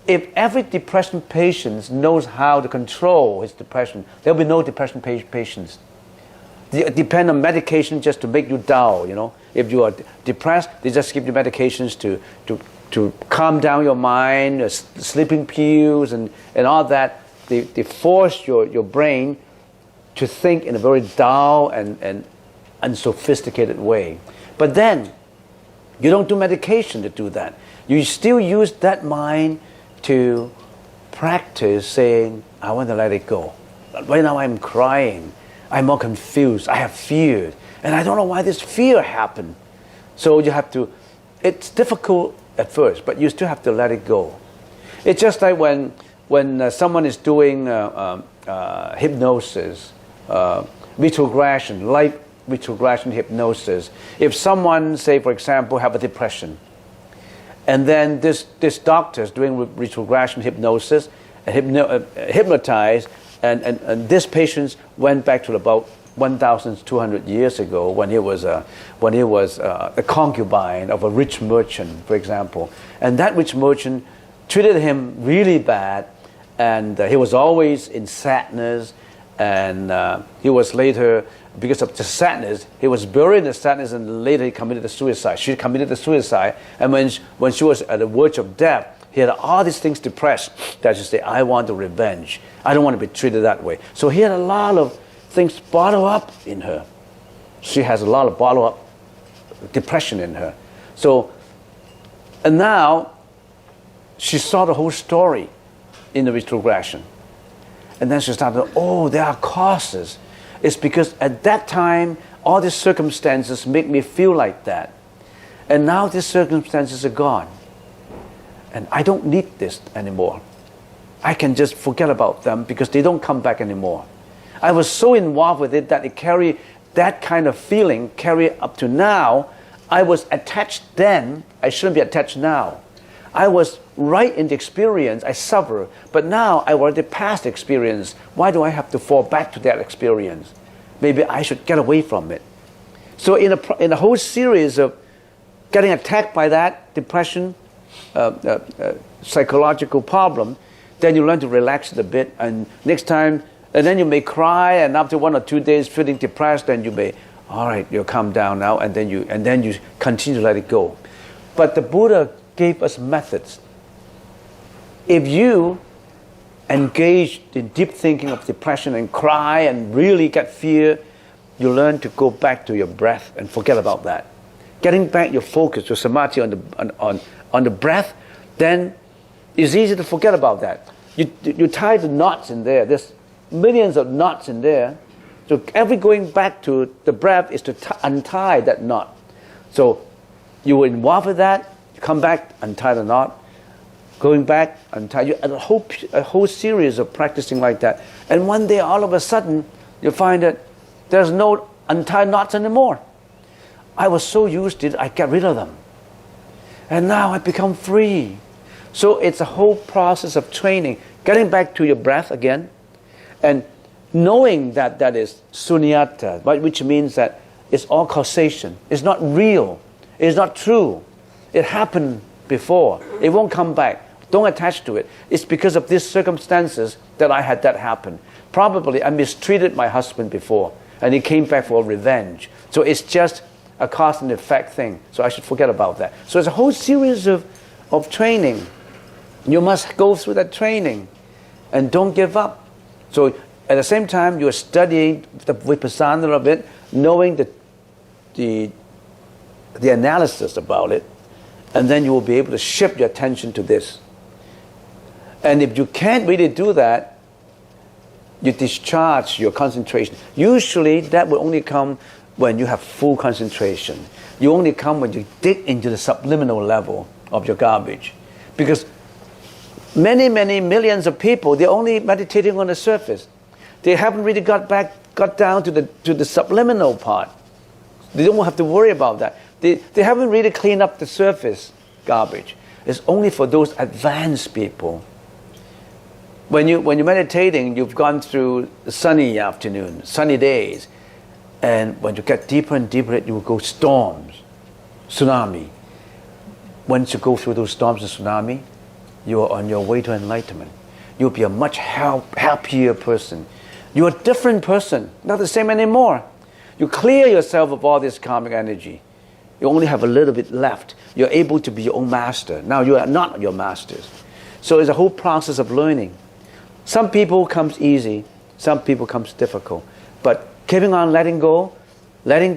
if every depression patient knows how to control his depression, there will be no depression patients. They depend on medication just to make you dull, you know. If you are depressed, they just give you medications to calm down your mind, sleeping pills and all that. They force your brain to think in a very dull and unsophisticated way. But then, you don't do medication to do that. You still use that mind to practice saying, I want to let it go. Right now I'm crying. I'm more confused. I have fear. And I don't know why this fear happened. So you have to, it's difficult at first, but you still have to let it go. It's just like when someone is doing hypnosis, retrogression, life retrogression hypnosis. If someone, say for example, have a depression, and then this doctor is doing retrogression hypnosis, hypnotized, and this patient went back to about 1,200 years ago when he was a concubine of a rich merchant, for example. And that rich merchant treated him really bad, and he was always in sadness, and he was later, because of the sadness, he was buried in the sadness, and later he committed the suicide. She committed the suicide, and when she was at the verge of death, he had all these things depressed that she said, I want the revenge. I don't want to be treated that way. So he had a lot of things bottled up in her. She has a lot of bottled up depression in her. So, and now she saw the whole story in the retrogression. And then she started, oh, there are causes. It's because at that time, all these circumstances make me feel like that. And now these circumstances are gone. And I don't need this anymore. I can just forget about them because they don't come back anymore. I was so involved with it that it carried that kind of feeling, carry up to now. I was attached then, I shouldn't be attached now. I was right in the experience, I suffer, but now I already past the experience. Why do I have to fall back to that experience? Maybe I should get away from it. So in a whole series of getting attacked by that depression, psychological problem, then you learn to relax it a bit, and next time, and then you may cry, and after 1 or 2 days feeling depressed, then you may, all right, you'll calm down now, and then you continue to let it go. But the Buddha gave us methods. If you engage in deep thinking of depression and cry and really get fear, you learn to go back to your breath and forget about that. Getting back your focus, your samadhi on the breath, then it's easy to forget about that. You tie the knots in there. There's millions of knots in there. So every going back to the breath is to untie that knot. So you were involved with that, you come back, untie the knot, going back, untie. You a whole series of practicing like that. And one day, all of a sudden, you find that there's no untied knots anymore. I was so used to it, I got rid of them. And now I become free. So it's a whole process of training, getting back to your breath again, and knowing that that is sunyata, which means that it's all causation. It's not real. It's not true. It happened before. It won't come back. Don't attach to it. It's because of these circumstances that I had that happen. Probably I mistreated my husband before, and he came back for revenge. So it's just a cause and effect thing. So I should forget about that. So it's a whole series of training. You must go through that training, and don't give up. So at the same time, you're studying the vipassana of it, knowing the analysis about it, and then you will be able to shift your attention to this. And if you can't really do that, you discharge your concentration. Usually that will only come when you have full concentration. You only come when you dig into the subliminal level of your garbage. Because many millions of people, they're only meditating on the surface. They haven't really got down to the subliminal part. They don't have to worry about that. They haven't really cleaned up the surface garbage. It's only for those advanced people. When you're meditating, you've gone through sunny afternoon, sunny days, and when you get deeper and deeper, you will go storms, tsunami. Once you go through those storms and tsunami, you are on your way to enlightenment. You'll be a much happier person. You're a different person, not the same anymore. You clear yourself of all this karmic energy. You only have a little bit left. You're able to be your own master. Now you are not your masters. So it's a whole process of learning. Some people comes easy, some people comes difficult. But keeping on letting go, getting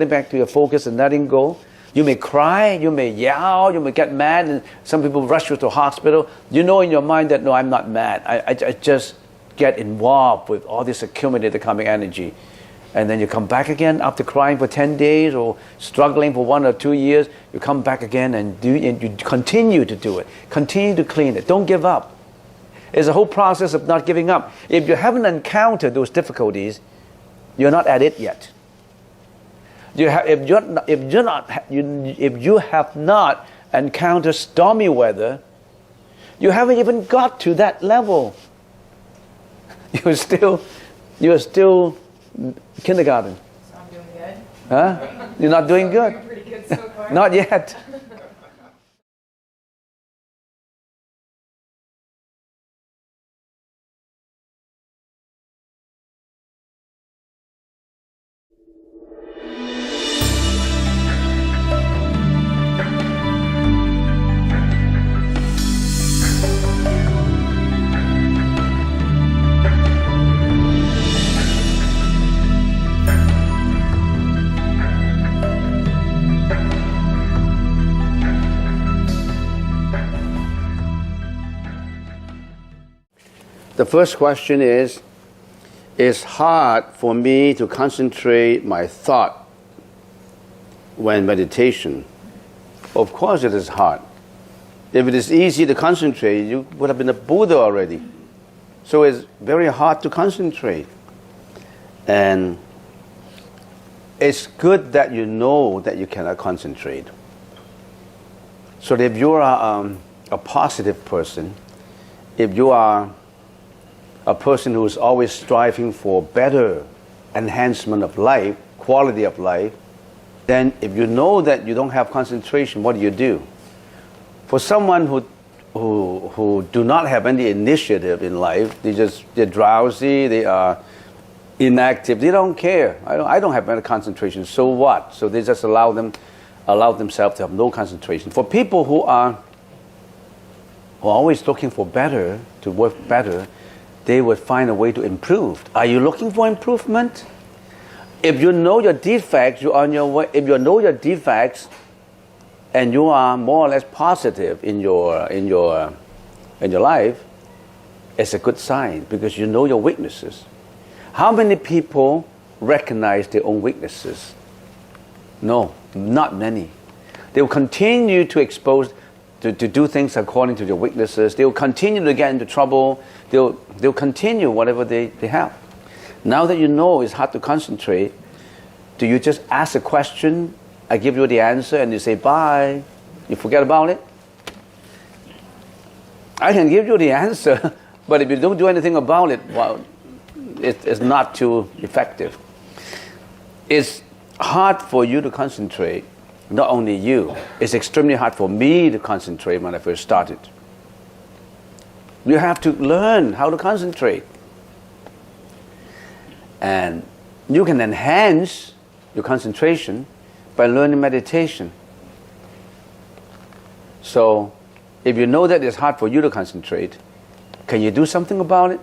back to your focus and letting go. You may cry, you may yell, you may get mad, and some people rush you to hospital. You know in your mind that, no, I'm not mad. I just get involved with all this accumulated karmic energy. And then you come back again after crying for 10 days or struggling for 1 or 2 years. You come back again and you continue to do it. Continue to clean it. Don't give up. It's a whole process of not giving up. If you haven't encountered those difficulties, you're not at it yet. If you have not encountered stormy weather, you haven't even got to that level. You're still kindergarten. So I'm doing good. Huh? You're not doing good. Doing pretty good so far. Not yet. The first question is, it's hard for me to concentrate my thought when meditation. Of course it is hard. If it is easy to concentrate, you would have been a Buddha already. So it's very hard to concentrate. And it's good that you know that you cannot concentrate. So if you are a positive person, if you are a person who is always striving for better enhancement of life, quality of life, then if you know that you don't have concentration, what do? For someone who do not have any initiative in life, they're drowsy, they are inactive, they don't care. I don't have any concentration, so what? So they just allow themselves to have no concentration. For people who are always looking for better, to work better, they would find a way to improve. Are you looking for improvement? If you know your defects, you're on your way. If you know your defects, and you are more or less positive in your life, it's a good sign because you know your weaknesses. How many people recognize their own weaknesses? No, not many. They will continue to do things according to their weaknesses. They will continue to get into trouble. They'll continue whatever they have. Now that you know it's hard to concentrate, do you just ask a question, I give you the answer, and you say bye? You forget about it? I can give you the answer, but if you don't do anything about it, well, it's not too effective. It's hard for you to concentrate. Not only you, it's extremely hard for me to concentrate when I first started. You have to learn how to concentrate. And you can enhance your concentration by learning meditation. So, if you know that it's hard for you to concentrate, can you do something about it?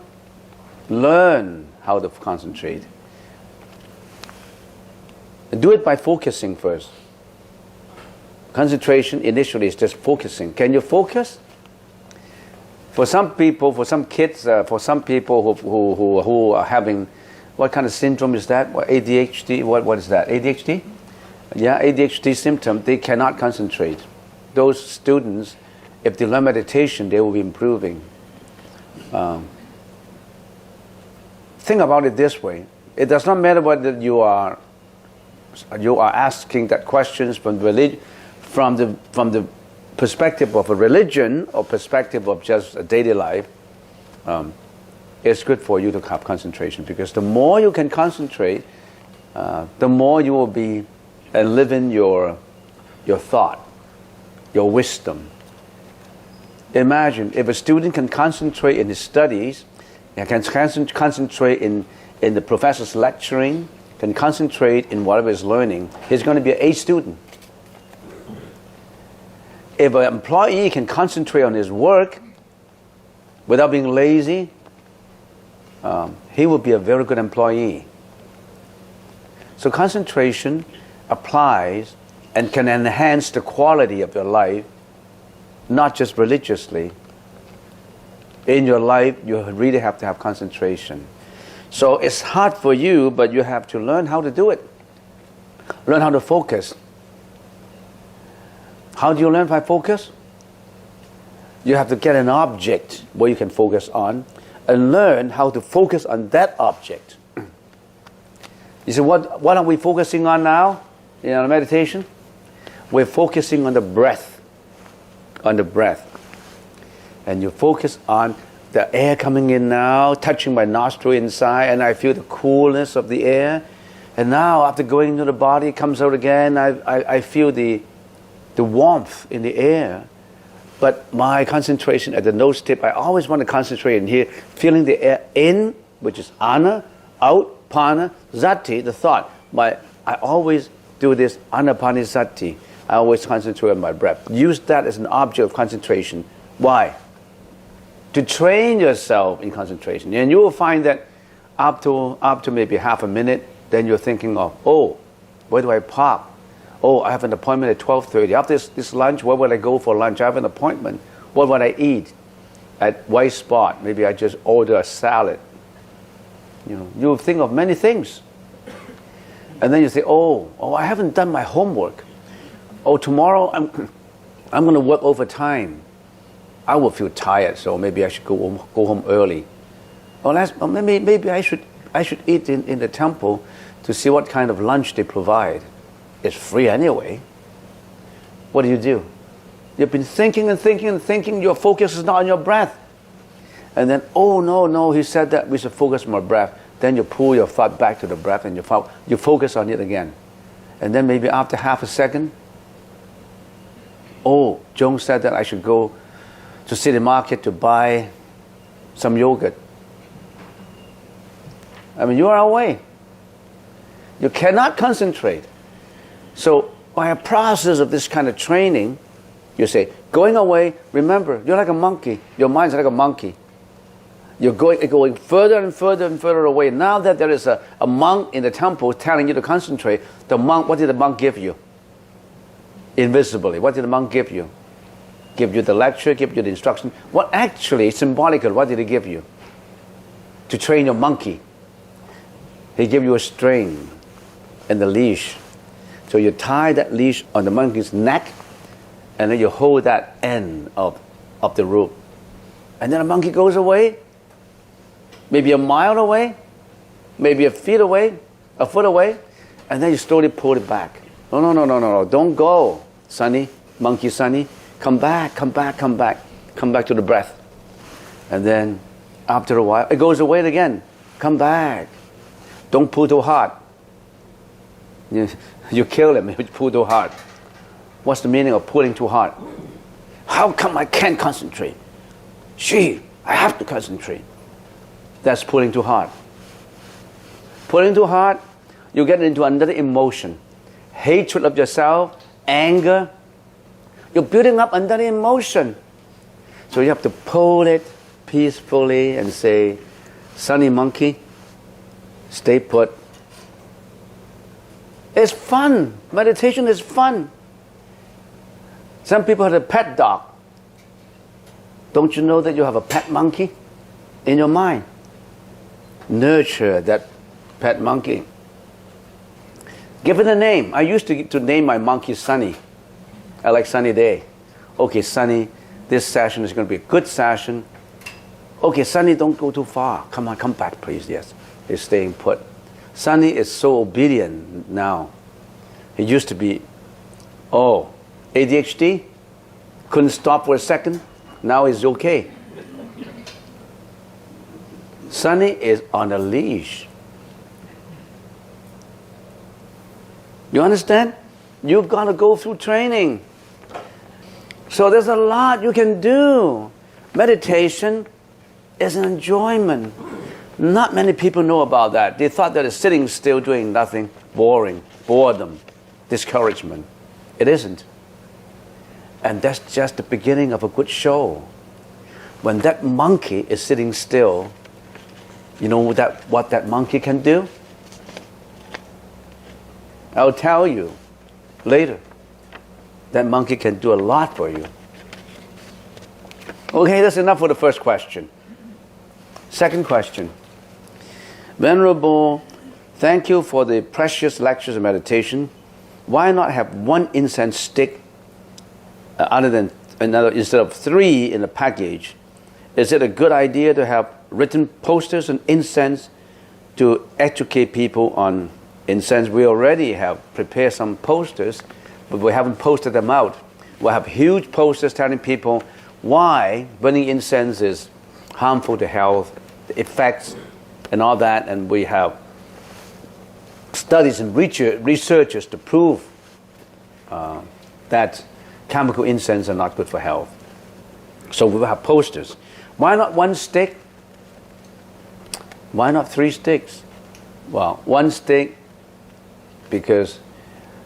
Learn how to concentrate. Do it by focusing first. Concentration initially is just focusing. Can you focus? For some people, for some kids, for some people who are having, what kind of syndrome is that? What, ADHD? What is that? ADHD? Yeah, ADHD symptom. They cannot concentrate. Those students, if they learn meditation, they will be improving. Think about it this way. It does not matter whether you are asking that questions from the perspective of a religion or perspective of just a daily life. It's good for you to have concentration, because the more you can concentrate, the more you will be living your thought, your wisdom. Imagine if a student can concentrate in his studies, and can concentrate in the professor's lecturing, can concentrate in whatever he's learning, he's going to be an A student. If an employee can concentrate on his work without being lazy, he will be a very good employee. So concentration applies and can enhance the quality of your life, not just religiously. In your life, you really have to have concentration. So it's hard for you, but you have to learn how to do it. Learn how to focus. How do you learn by focus? You have to get an object where you can focus on and learn how to focus on that object. You say, what are we focusing on now in our meditation? We're focusing on the breath. On the breath. And you focus on the air coming in now, touching my nostril inside, and I feel the coolness of the air. And now, after going into the body, it comes out again, I feel the warmth in the air. But my concentration at the nose tip, I always want to concentrate in here, feeling the air in, which is ana, out, pana, zati, the thought. I always do this anapanasati. I always concentrate on my breath. Use that as an object of concentration. Why? To train yourself in concentration. And you will find that after maybe half a minute, then you're thinking of, oh, where do I park? Oh, I have an appointment at 12:30. After this lunch, where would I go for lunch? I have an appointment. What would I eat? At White Spot, maybe I just order a salad. You'll think of many things. And then you say, oh, I haven't done my homework. Oh, tomorrow I'm going to work overtime. I will feel tired, so maybe I should go home early. Or maybe I should eat in the temple to see what kind of lunch they provide. It's free anyway. What do? You've been thinking and thinking and thinking. Your focus is not on your breath. And then, oh no, he said that we should focus on our breath. Then you pull your thought back to the breath and you focus on it again. And then maybe after half a second, oh, Joan said that I should go to city market to buy some yogurt. You are away. You cannot concentrate. So by a process of this kind of training, you say, going away, remember, you're like a monkey. Your mind's like a monkey. You're going further and further and further away. Now that there is a monk in the temple telling you to concentrate, what did the monk give you? Invisibly, what did the monk give you? Give you the lecture, give you the instruction. What actually, symbolically, what did he give you? To train your monkey. He gave you a string and the leash. So you tie that leash on the monkey's neck, and then you hold that end of the rope. And then the monkey goes away, maybe a mile away, maybe a foot away, and then you slowly pull it back. No, don't go, Sonny. monkey Sunny, come back, come back, come back, come back to the breath. And then after a while, it goes away again. Come back. Don't pull too hard. You kill him if you pull too hard. What's the meaning of pulling too hard? How come I can't concentrate? Gee, I have to concentrate. That's pulling too hard. Pulling too hard, you get into another emotion. Hatred of yourself, anger. You're building up another emotion. So you have to pull it peacefully and say, Sunny monkey, stay put. It's fun. Meditation is fun. Some people have a pet dog. Don't you know that you have a pet monkey in your mind? Nurture that pet monkey. Give it a name. I used to name my monkey Sunny. I like Sunny Day. Okay, Sunny, this session is going to be a good session. Okay, Sunny, don't go too far. Come on, come back, please. Yes, he's staying put. Sunny is so obedient now. He used to be, ADHD, couldn't stop for a second. Now he's okay. Sunny is on a leash. You understand? You've got to go through training. So there's a lot you can do. Meditation is an enjoyment. Not many people know about that. They thought that it's sitting still doing nothing, boring, boredom, discouragement. It isn't. And that's just the beginning of a good show. When that monkey is sitting still, you know what that monkey can do? I'll tell you later. That monkey can do a lot for you. Okay, that's enough for the first question. Second question. Venerable, thank you for the precious lectures and meditation. Why not have one incense stick instead of 3 in the package? Is it a good idea to have written posters and incense to educate people on incense? We already have prepared some posters, but we haven't posted them out. We'll have huge posters telling people why burning incense is harmful to health, the effects, and all that. And we have studies and researchers to prove that chemical incense are not good for health. So we will have posters. Why not 1 stick? Why not 3 sticks? Well, 1 stick, because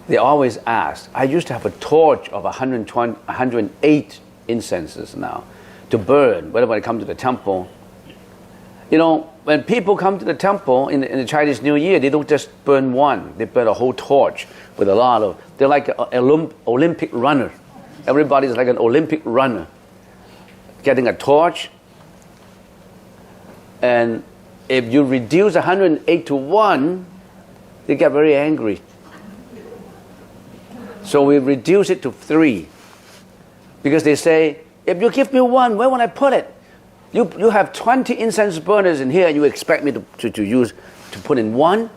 they always ask. I used to have a torch of 108 incenses now to burn when I come to the temple. You know, when people come to the temple in the Chinese New Year, they don't just burn 1. They burn a whole torch with a lot of... They're like an Olympic runner. Everybody's like an Olympic runner. Getting a torch. And if you reduce 108 to 1, they get very angry. So we reduce it to 3. Because they say, if you give me 1, where will I put it? You have 20 incense burners in here and you expect me to put in 1?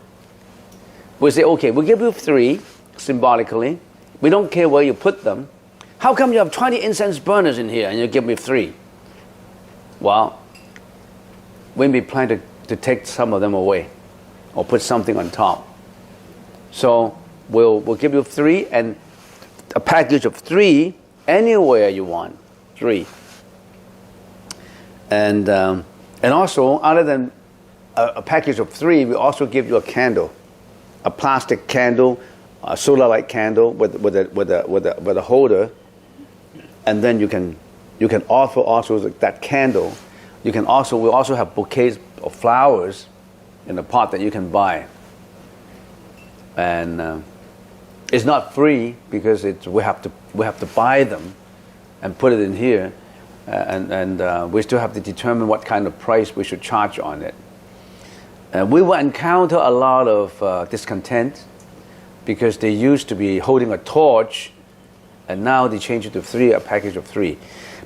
We say, okay, we'll give you 3, symbolically. We don't care where you put them. How come you have 20 incense burners in here and you give me 3? Well, we may plan to take some of them away or put something on top. So we'll give you 3 and a package of 3 anywhere you want. 3. And also, other than a package of 3, we also give you a candle, a plastic candle, a solar light candle with a holder, and then you can offer also that candle. We also have bouquets of flowers in a pot that you can buy. And it's not free because we have to buy them and put it in here, and we still have to determine what kind of price we should charge on it. We will encounter a lot of discontent because they used to be holding a torch, and now they change it to 3, a package of 3.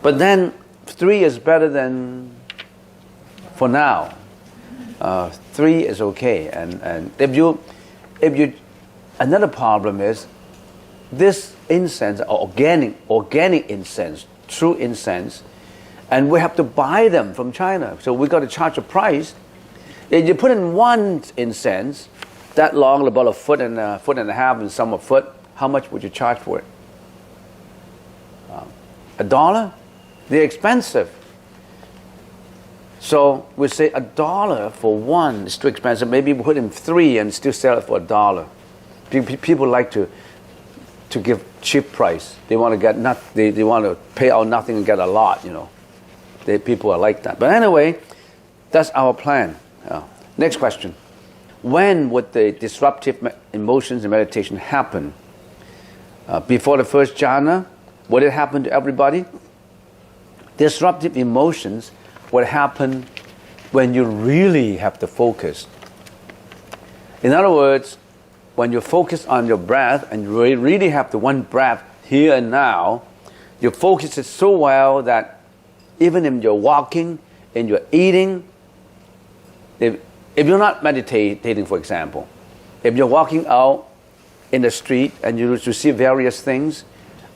But then 3 is better than, for now, 3 is okay. And if you, another problem is this incense, or organic incense, true incense, and we have to buy them from China. So we got to charge a price. If you put in one incense, that long, about a foot and a half and some a foot, how much would you charge for it? $1? They're expensive. So we say $1 for one is too expensive. Maybe we put in 3 and still sell it for $1. People like to give cheap price. They want to get they want to pay out nothing and get a lot. People are like that. But anyway, that's our plan. Next question: when would the disruptive emotions in meditation happen? Before the first jhana, would it happen to everybody? Disruptive emotions would happen when you really have to focus. In other words, when you focus on your breath and you really have the one breath here and now, you focus it so well that even if you're walking and you're eating, if you're not meditating, for example, if you're walking out in the street and you see various things,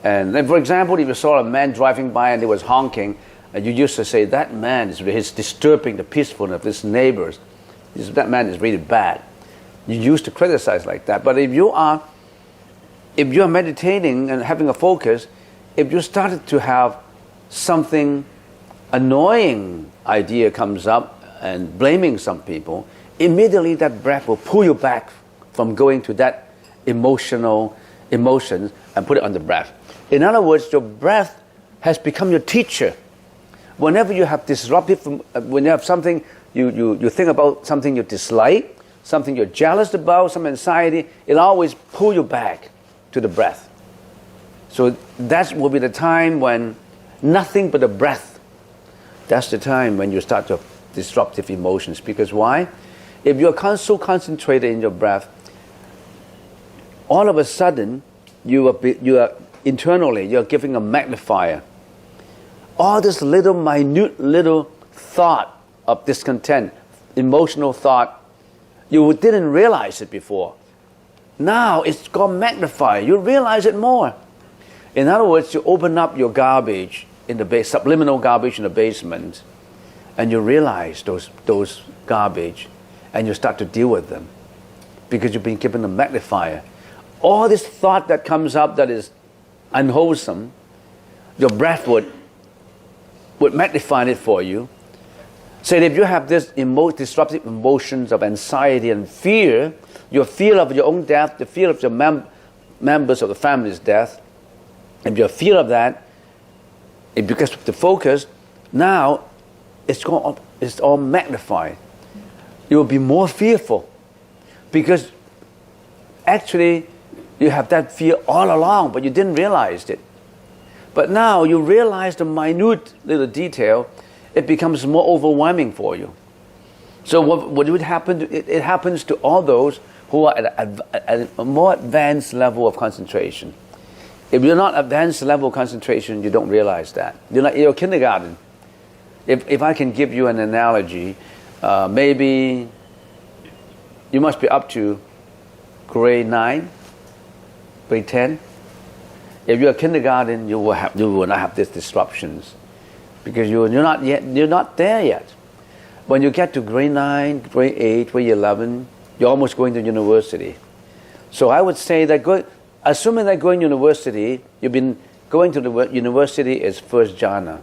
and then, for example, if you saw a man driving by and he was honking, and you used to say, that man is disturbing the peacefulness of his neighbors. That man is really bad. You used to criticize like that. But if you are meditating and having a focus, if you started to have something annoying idea comes up and blaming some people, immediately that breath will pull you back from going to that emotions and put it on the breath. In other words, your breath has become your teacher. Whenever you have disruptive, when you have something, you think about something you dislike, something you're jealous about, some anxiety, it'll always pull you back to the breath. So that will be the time when nothing but the breath. That's the time when you start to have disruptive emotions. Because why? If you're so concentrated in your breath, all of a sudden you are internally you're giving a magnifier. All this minute thought of discontent, emotional thought, you didn't realize it before. Now it's got magnified. You realize it more. In other words, you open up your garbage in the subliminal garbage in the basement, and you realize those garbage, and you start to deal with them because you've been given a magnifier. All this thought that comes up that is unwholesome, your breath would magnify it for you. So if you have this disruptive emotions of anxiety and fear, your fear of your own death, the fear of your members of the family's death, if your fear of that, it becomes the focus, now it's all magnified. You will be more fearful because actually you have that fear all along, but you didn't realize it. But now you realize the minute little detail, it becomes more overwhelming for you. So what would happen? It happens to all those who are at a more advanced level of concentration. If you're not advanced level of concentration, you don't realize that. You're kindergarten. If I can give you an analogy, maybe you must be up to grade 9, grade 10. If you're kindergarten, you will not have these disruptions because you're not there yet. When you get to grade 9, grade 8, grade 11, you're almost going to university. So I would say that assuming that going to university, you've been going to the university is first jhana.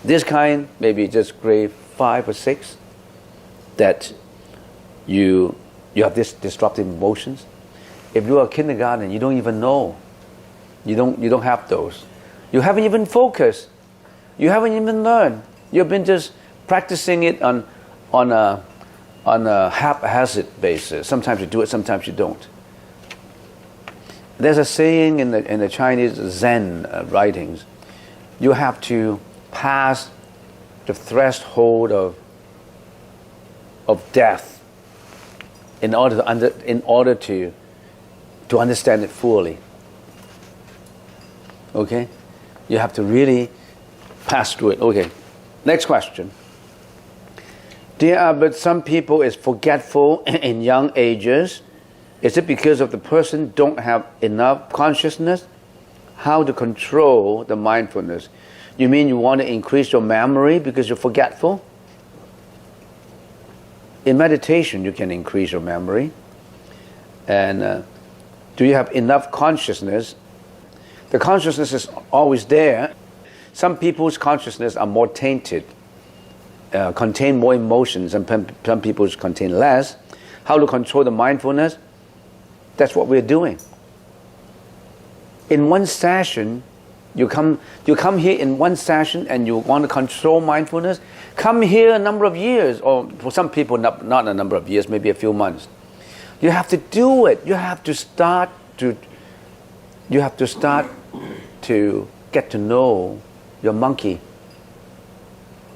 This kind, maybe just grade 5 or 6, that you have this disruptive emotions. If you are kindergarten, you don't even know. You don't have those. You haven't even focused. You haven't even learned. You've been just practicing it on a haphazard basis. Sometimes you do it, sometimes you don't. There's a saying in the Chinese Zen writings, you have to pass the threshold of death in order to understand it fully. Okay? You have to really pass through it. Okay. Next question. But some people is forgetful in young ages Is it because of the person don't have enough consciousness? How to control the mindfulness? You mean you want to increase your memory because you're forgetful? In meditation, you can increase your memory. And do you have enough consciousness? The consciousness is always there. Some people's consciousness are more tainted, contain more emotions, and some people's contain less. How to control the mindfulness? That's what we're doing. In one session, you come here in one session and you want to control mindfulness. Come here a number of years, or for some people not a number of years, maybe a few months. You have to do it. You have to start to get to know your monkey.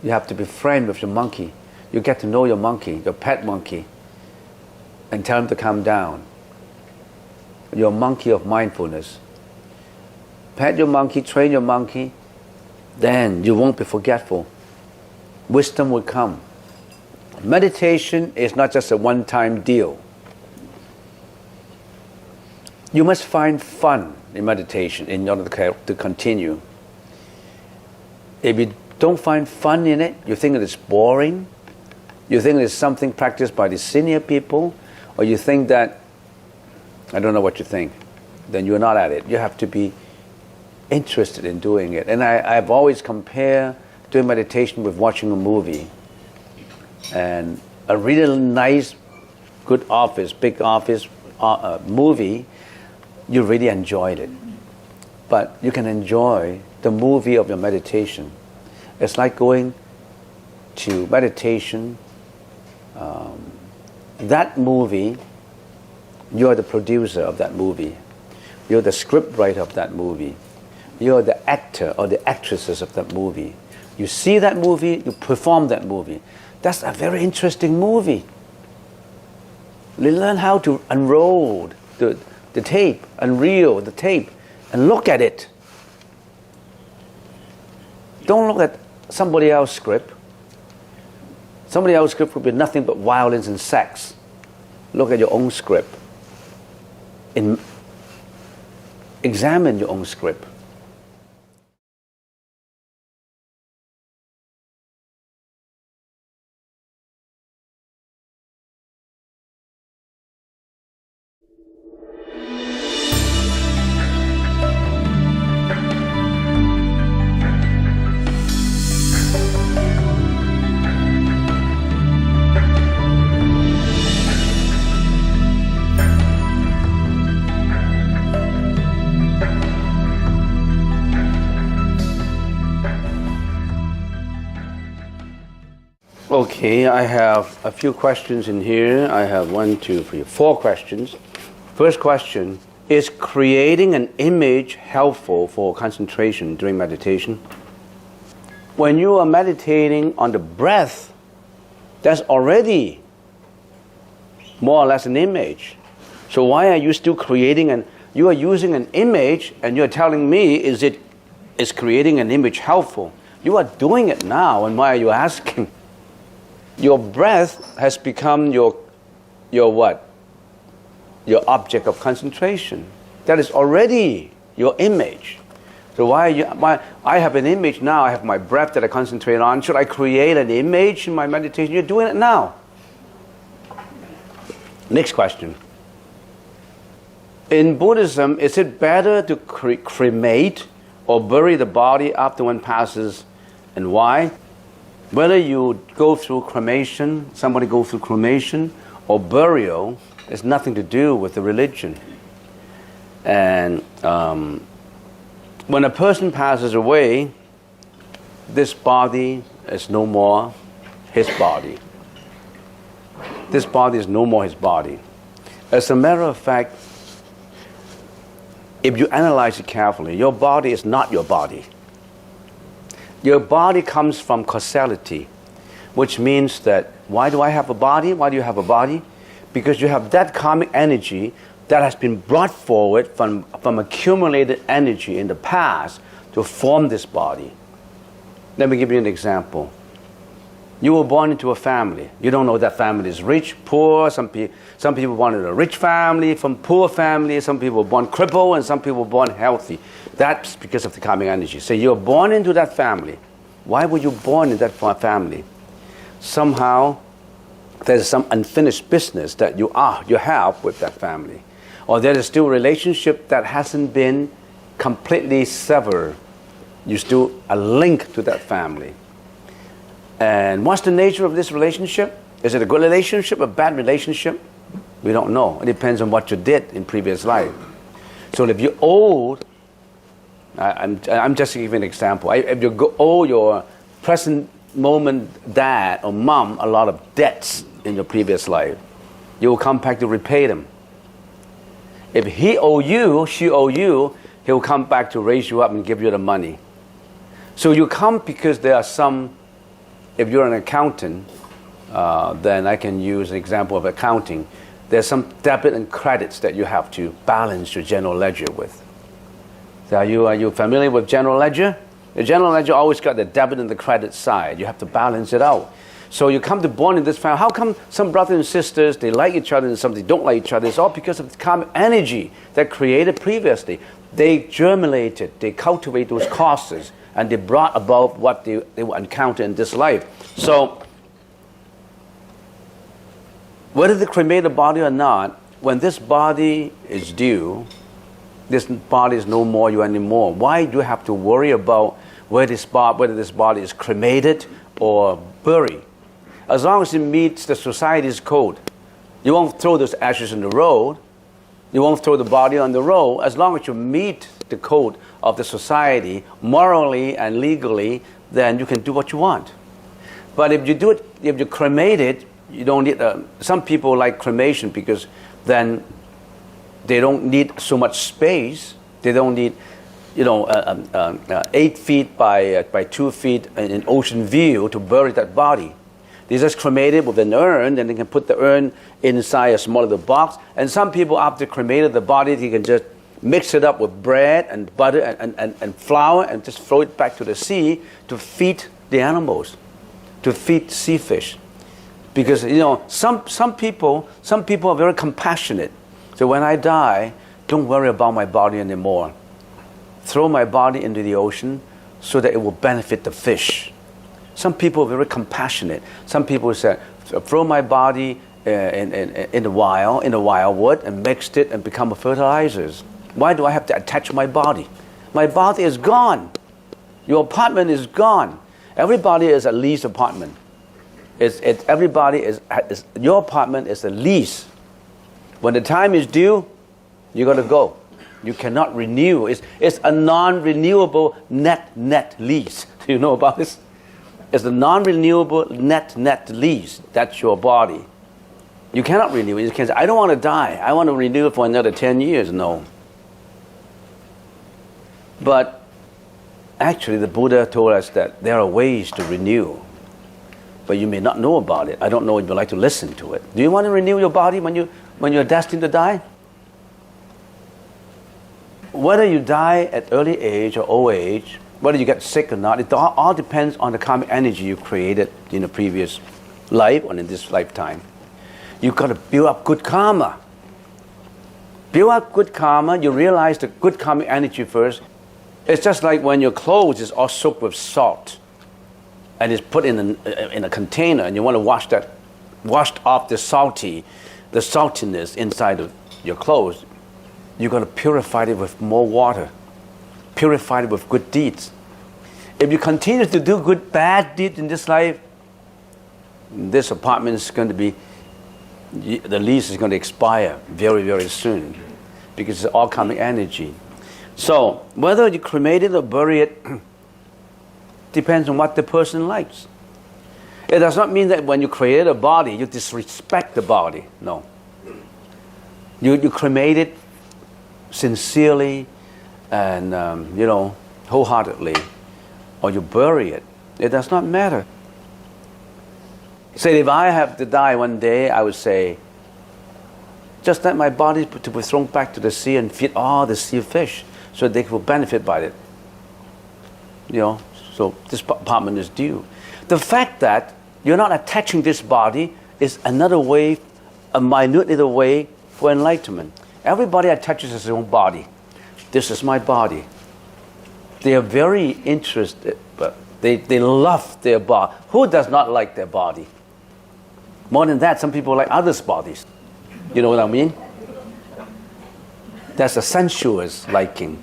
You have to be friends with your monkey. You get to know your monkey, your pet monkey, and tell him to calm down. Your monkey of mindfulness. Pet your monkey, train your monkey, then you won't be forgetful. Wisdom will come. Meditation is not just a one-time deal. You must find fun in meditation in order to continue. If you don't find fun in it, you think it is boring, you think it is something practiced by the senior people, or you think that, I don't know what you think, then you're not at it. You have to be interested in doing it. And I've always compared doing meditation with watching a movie. And a really nice, good office, big office movie, you really enjoyed it. But you can enjoy the movie of your meditation. It's like going to meditation. That movie, you're the producer of that movie. You're the scriptwriter of that movie. You're the actor or the actresses of that movie. You see that movie, you perform that movie. That's a very interesting movie. You learn how to unroll the tape, unreel the tape, and look at it. Don't look at somebody else's script. Somebody else's script would be nothing but violence and sex. Look at your own script. Examine your own script. Okay, I have a few questions in here. I have 1, 2, 3, 4 questions. First question, is creating an image helpful for concentration during meditation? When you are meditating on the breath, that's already more or less an image. So why are you still creating you are using an image and you're telling me is creating an image helpful? You are doing it now, and why are you asking? Your breath has become your what? Your object of concentration. That is already your image. So why I have an image now, I have my breath that I concentrate on. Should I create an image in my meditation? You're doing it now. Next question. In Buddhism, is it better to cremate or bury the body after one passes, and why? Whether you go through cremation, somebody go through cremation, or burial, has nothing to do with the religion. And when a person passes away, this body is no more his body. This body is no more his body. As a matter of fact, if you analyze it carefully, your body is not your body. Your body comes from causality, which means that why do I have a body? Why do you have a body? Because you have that karmic energy that has been brought forward from accumulated energy in the past to form this body. Let me give you an example. You were born into a family. You don't know that family is rich, poor. Some people born in a rich family, from poor family. Some people were born crippled, and some people were born healthy. That's because of the karmic energy. So you're born into that family. Why were you born in that family? Somehow, there's some unfinished business that you have with that family. Or there is still a relationship that hasn't been completely severed. You still a link to that family. And what's the nature of this relationship? Is it a good relationship, a bad relationship? We don't know. It depends on what you did in previous life. So if you're old, I'm just giving an example. If you owe your present moment dad or mom a lot of debts in your previous life, you will come back to repay them. If he owe you, she owe you, he'll come back to raise you up and give you the money. So you come because there are some. If you're an accountant, then I can use an example of accounting. There's some debit and credits that you have to balance your general ledger with. So are you familiar with general ledger? The general ledger always got the debit and the credit side. You have to balance it out. So you come to born in this family. How come some brothers and sisters, they like each other and some they don't like each other? It's all because of the karmic energy that created previously. They germinated, they cultivate those causes, and they brought about what they will encounter in this life. So, whether they cremate the body or not, when this body is due, this body is no more you anymore. Why do you have to worry about whether this body is cremated or buried? As long as it meets the society's code. You won't throw those ashes in the road. You won't throw the body on the road. As long as you meet the code of the society, morally and legally, then you can do what you want. But if you do it, if you cremate it, you don't need. Some people like cremation because then they don't need so much space. They don't need, 8 feet by 2 feet in ocean view to bury that body. They just cremate it with an urn, and they can put the urn inside a small little box. And some people, after cremated the body, they can just mix it up with bread and butter and flour and just throw it back to the sea to feed the animals, to feed sea fish. Because some people are very compassionate. So when I die, don't worry about my body anymore. Throw my body into the ocean so that it will benefit the fish. Some people are very compassionate. Some people say, throw my body in the wildwood and mixed it and become fertilizers. Why do I have to attach my body? My body is gone. Your apartment is gone. Everybody is a lease apartment. Your apartment is a lease. When the time is due, you got to go. You cannot renew. It's a non-renewable net lease. Do you know about this? It's a non-renewable net lease. That's your body. You cannot renew it. You can't say, I don't want to die. I want to renew it for another 10 years. No. But actually, the Buddha told us that there are ways to renew. But you may not know about it. I don't know if you'd like to listen to it. Do you want to renew your body when you're destined to die? Whether you die at early age or old age, whether you get sick or not, it all depends on the karmic energy you created in the previous life or in this lifetime. You've got to build up good karma. Build up good karma, you realize the good karmic energy first. It's just like when your clothes is all soaked with salt and it's put in a container and you want to washed off the saltiness inside of your clothes. You've got to purify it with more water. Purify it with good deeds. If you continue to do bad deeds in this life, this apartment is going to be, the lease is going to expire very, very soon because it's all karmic energy. So whether you cremate it or bury it depends on what the person likes. It does not mean that when you create a body, you disrespect the body. No. You cremate it sincerely and wholeheartedly, or you bury it. It does not matter. Say if I have to die one day, I would say, just let my body to be thrown back to the sea and feed all the sea fish, so they will benefit by it. So this apartment is due. The fact that You're not attaching this body. It's another way, a minute little way for enlightenment. Everybody attaches his own body. This is my body. They are very interested, but they love their body. Who does not like their body? More than that, some people like others' bodies. You know what I mean? That's a sensuous liking.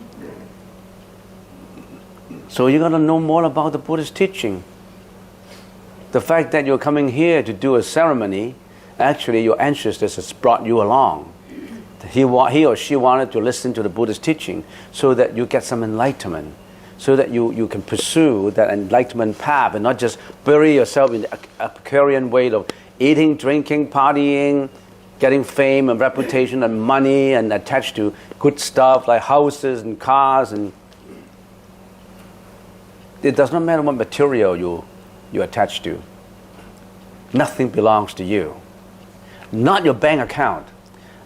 So you got to know more about the Buddhist teaching. The fact that you're coming here to do a ceremony, actually your ancestors has brought you along. He or she wanted to listen to the Buddhist teaching so that you get some enlightenment, so that you can pursue that enlightenment path and not just bury yourself in the Epicurean way of eating, drinking, partying, getting fame and reputation and money and attached to good stuff like houses and cars. And it does not matter what material you attach to. Nothing belongs to you. Not your bank account.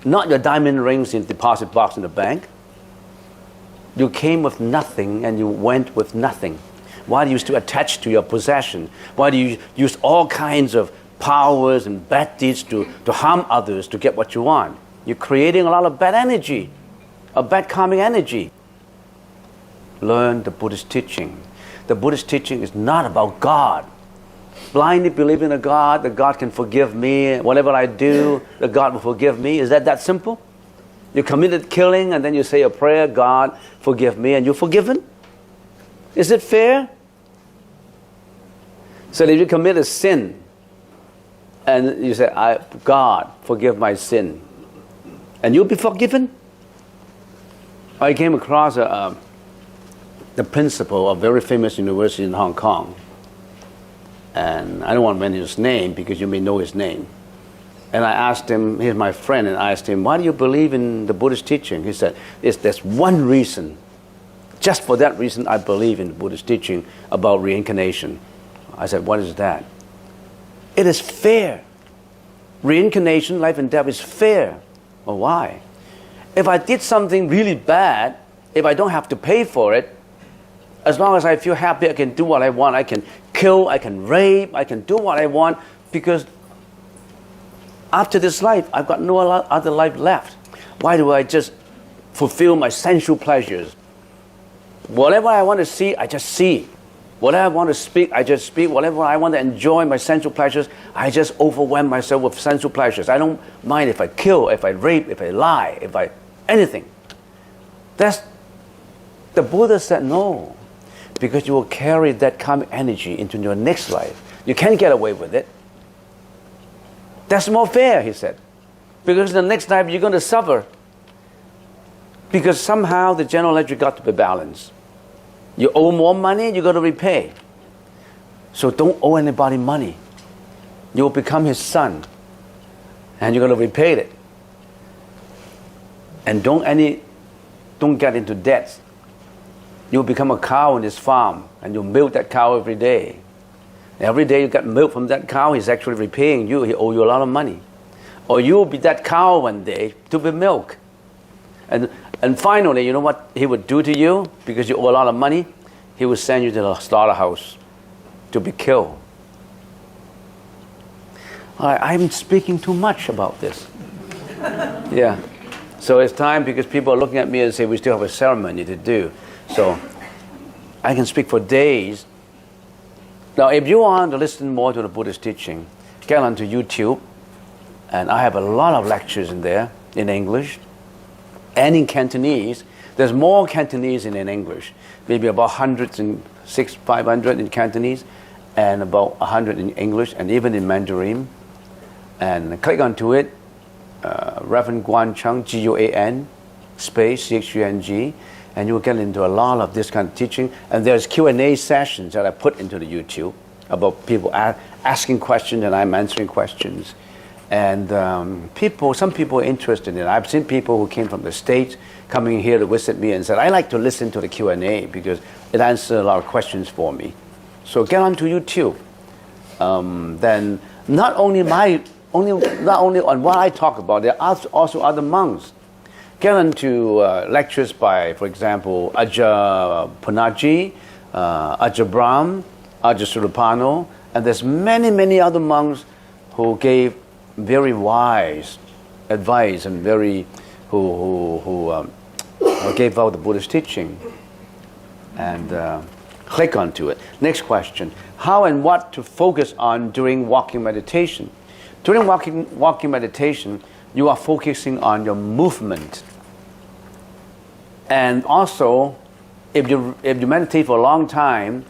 Not your diamond rings in the deposit box in the bank. You came with nothing and you went with nothing. Why do you still attach to your possession? Why do you use all kinds of powers and bad deeds to harm others to get what you want? You're creating a lot of bad energy, a bad karmic energy. Learn the Buddhist teaching. The Buddhist teaching is not about God. Blindly believe in a God, that God can forgive me. Whatever I do, that God will forgive me. Is that simple? You committed killing and then you say a prayer, God, forgive me, and you're forgiven? Is it fair? So if you commit a sin and you say, God, forgive my sin, and you'll be forgiven? I came across the principal of a very famous university in Hong Kong. And I don't want to mention his name because you may know his name. And I asked him, he's my friend, and I asked him, why do you believe in the Buddhist teaching? He said, there's one reason. Just for that reason, I believe in the Buddhist teaching about reincarnation. I said, what is that? It is fair. Reincarnation, life and death is fair. Well, why? If I did something really bad, if I don't have to pay for it, as long as I feel happy, I can do what I want. I can kill, I can rape, I can do what I want, because after this life, I've got no other life left. Why do I just fulfill my sensual pleasures? Whatever I want to see, I just see. Whatever I want to speak, I just speak. Whatever I want to enjoy my sensual pleasures, I just overwhelm myself with sensual pleasures. I don't mind if I kill, if I rape, if I lie, if I anything. The Buddha said no. Because you will carry that karmic energy into your next life. You can't get away with it. That's more fair, he said. Because the next life you're going to suffer. Because somehow the general ledger got to be balanced. You owe more money, you got to repay. So don't owe anybody money. You will become his son. And you're going to repay it. And don't get into debts. You'll become a cow on his farm, and you milk that cow every day. Every day you get milk from that cow, he's actually repaying you. He owes you a lot of money. Or you'll be that cow one day to be milk. And finally, you know what he would do to you? Because you owe a lot of money, he would send you to the slaughterhouse to be killed. I'm speaking too much about this. Yeah. So it's time, because people are looking at me and say we still have a ceremony to do. So I can speak for days. Now, if you want to listen more to the Buddhist teaching, get onto YouTube. And I have a lot of lectures in there in English and in Cantonese. There's more Cantonese than in English. Maybe about 500 in Cantonese and about 100 in English and even in Mandarin. And click onto it. Reverend Guan Cheng, Guan, space, Cheng, and you will get into a lot of this kind of teaching. And there's Q&A sessions that I put into the YouTube about people asking questions and I'm answering questions. And some people are interested in it. I've seen people who came from the States coming here to visit me and said, I like to listen to the Q&A because it answers a lot of questions for me. So get onto YouTube. Then not only on what I talk about, there are also other monks. Get into lectures by, for example, Ajahn Punaji, Ajahn Brahm, Ajahn Surapano, And there's many other monks who gave very wise advice and who gave out the Buddhist teaching and click onto it. Next question. How and what to focus on during walking meditation? During walking meditation, you are focusing on your movement. And also, if you meditate for a long time,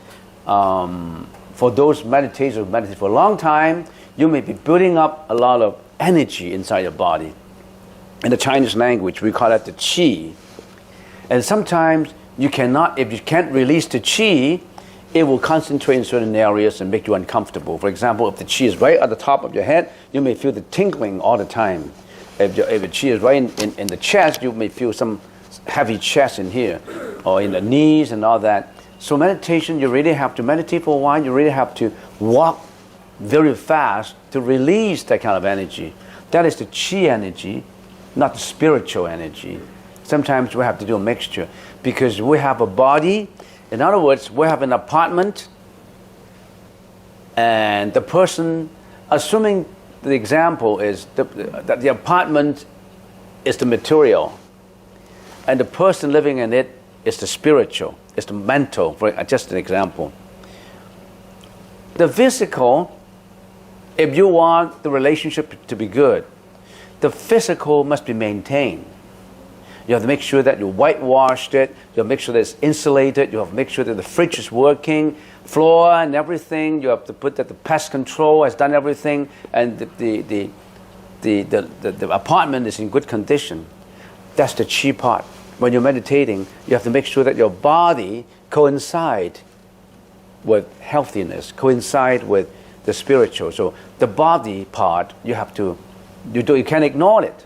for those meditators who meditate for a long time, you may be building up a lot of energy inside your body. In the Chinese language, we call that the qi. And sometimes if you can't release the qi, it will concentrate in certain areas and make you uncomfortable. For example, if the qi is right at the top of your head, you may feel the tingling all the time. If the qi is right in the chest, you may feel some heavy chest in here, or in the knees and all that. So meditation, you really have to meditate for a while. You really have to walk very fast to release that kind of energy. That is the qi energy, not the spiritual energy. Sometimes we have to do a mixture because we have a body. In other words, we have an apartment, and the person, assuming the example is that the apartment is the material, and the person living in it is the spiritual, is the mental, for just an example. The physical, if you want the relationship to be good, the physical must be maintained. You have to make sure that you whitewashed it. You have to make sure that it's insulated. You have to make sure that the fridge is working, floor and everything. You have to put that the pest control has done everything, and the apartment is in good condition. That's the qi part. When you're meditating, you have to make sure that your body coincide with healthiness, coincide with the spiritual. So the body part, you can't ignore it.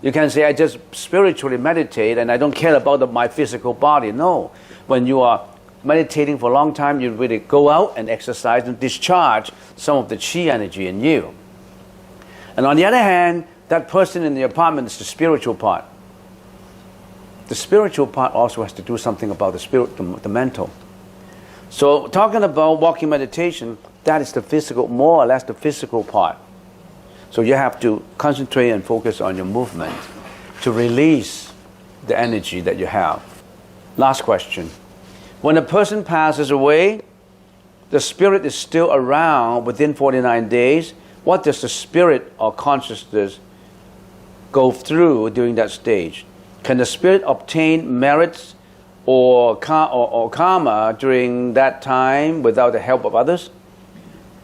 You can't say, I just spiritually meditate and I don't care about my physical body. No. When you are meditating for a long time, you really go out and exercise and discharge some of the qi energy in you. And on the other hand, that person in the apartment is the spiritual part. The spiritual part also has to do something about the spirit, the mental. So talking about walking meditation, that is the physical, more or less the physical part. So you have to concentrate and focus on your movement to release the energy that you have. Last question. When a person passes away, the spirit is still around within 49 days. What does the spirit or consciousness go through during that stage? Can the spirit obtain merits or karma during that time without the help of others?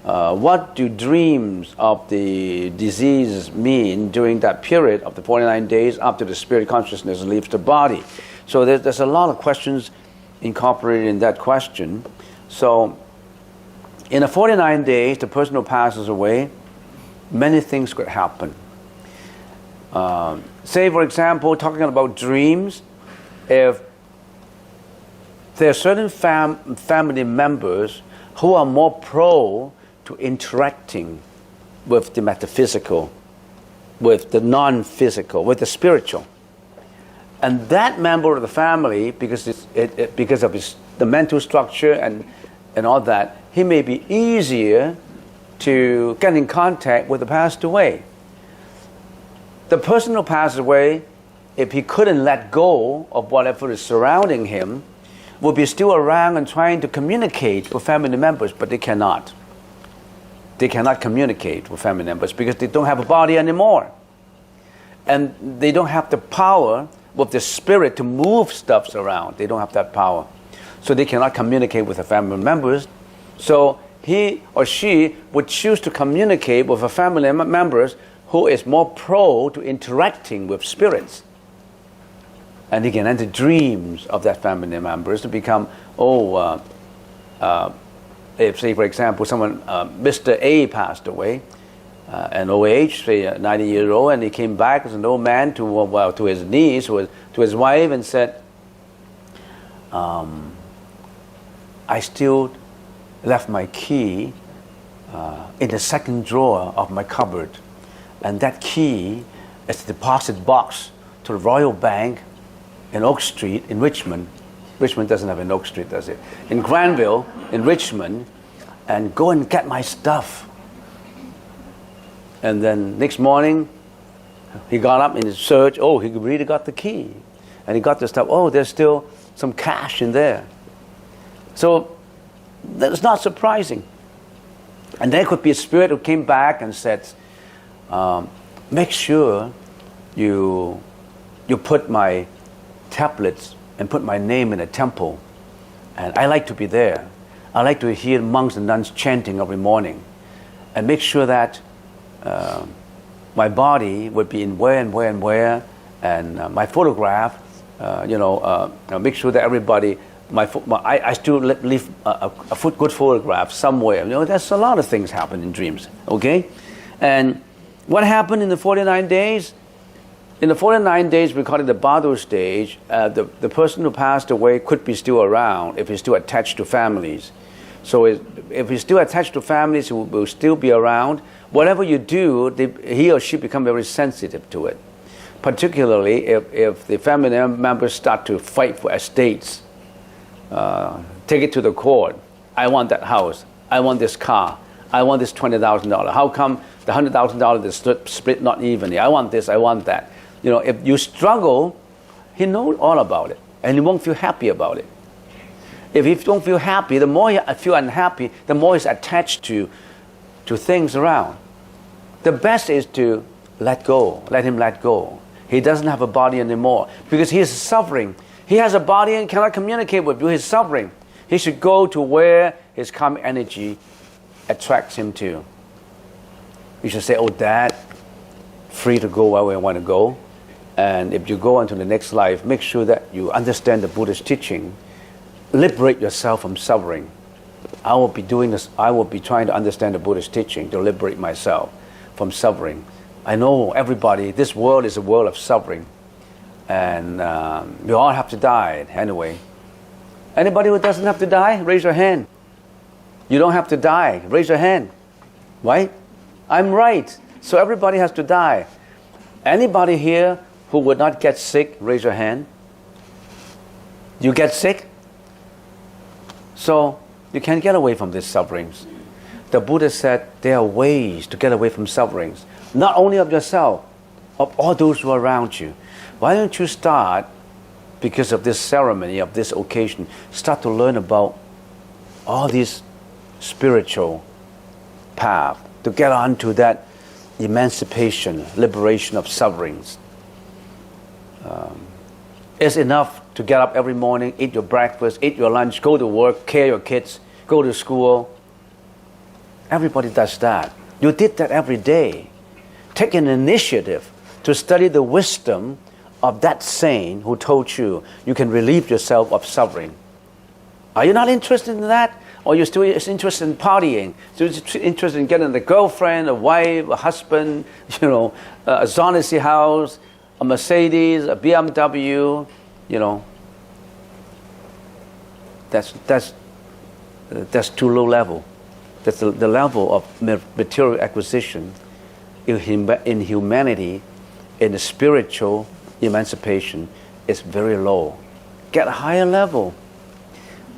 What do dreams of the disease mean during that period of the 49 days after the spirit consciousness leaves the body? So there's a lot of questions incorporated in that question. So in the 49 days, the person who passes away, many things could happen. Say, for example, talking about dreams, if there are certain family members who are more prone to interacting with the metaphysical, with the non-physical, with the spiritual. And that member of the family, because of the mental structure and all that, he may be easier to get in contact with the passed away. The person who passes away, if he couldn't let go of whatever is surrounding him, will be still around and trying to communicate with family members, but they cannot. They cannot communicate with family members because they don't have a body anymore. And they don't have the power with the spirit to move stuff around. They don't have that power. So they cannot communicate with the family members. So he or she would choose to communicate with a family members who is more prone to interacting with spirits. And he can enter dreams of that family members to become, if, say, for example, someone, Mr. A passed away, an old age, say 90 years old, and he came back as an old man to his niece, to his wife, and said, I still left my key in the second drawer of my cupboard. And that key is the deposit box to the Royal Bank in Oak Street in Richmond. Richmond doesn't have an Oak Street, does it? In Granville, in Richmond. and go and get my stuff. And then next morning, he got up in his search. Oh, he really got the key. And he got the stuff. Oh, there's still some cash in there. So that's not surprising. And there could be a spirit who came back and said, make sure you put my tablets and put my name in a temple. And I like to be there. I like to hear monks and nuns chanting every morning. And make sure that my body would be in where and where and where. And my photograph, make sure that everybody, I still leave a good photograph somewhere. There's a lot of things happen in dreams, okay? And what happened in the 49 days? In the 49 days, we call it the Bardo stage. The person who passed away could be still around if he's still attached to families. So if he's still attached to families, he will still be around. Whatever you do, he or she become very sensitive to it. Particularly if the family members start to fight for estates. Take it to the court. I want that house. I want this car. I want this $20,000. How come the $100,000 is split not evenly? I want this. I want that. If you struggle, he knows all about it, and he won't feel happy about it. If he don't feel happy, the more he feel unhappy, the more he's attached to things around. The best is to let go. Let him let go. He doesn't have a body anymore because he is suffering. He has a body and cannot communicate with you. He's suffering. He should go to where his karmic energy attracts him to. You should say, oh, Dad, free to go where we want to go. And if you go on to the next life, make sure that you understand the Buddha's teaching. Liberate yourself from suffering. I will be doing this. I will be trying to understand the Buddha's teaching to liberate myself from suffering. I know everybody, this world is a world of suffering. And we all have to die anyway. Anybody who doesn't have to die, raise your hand. You don't have to die, raise your hand. Right? I'm right. So everybody has to die. Anybody here who would not get sick, raise your hand. You get sick? So you can't get away from these sufferings. The Buddha said there are ways to get away from sufferings. Not only of yourself, of all those who are around you. Why don't you start, because of this ceremony, of this occasion, start to learn about all these spiritual paths to get onto that emancipation, liberation of sufferings. It's enough to get up every morning, eat your breakfast, eat your lunch, go to work, care your kids, go to school. Everybody does that. You did that every day. Take an initiative to study the wisdom of that saint who told you you can relieve yourself of suffering. Are you not interested in that? Or you're still interested in partying? Still interested in getting a girlfriend, a wife, a husband, a Zonesi house, a Mercedes, a BMW, That's too low level. That's the level of material acquisition in humanity, in the spiritual emancipation is very low. Get a higher level.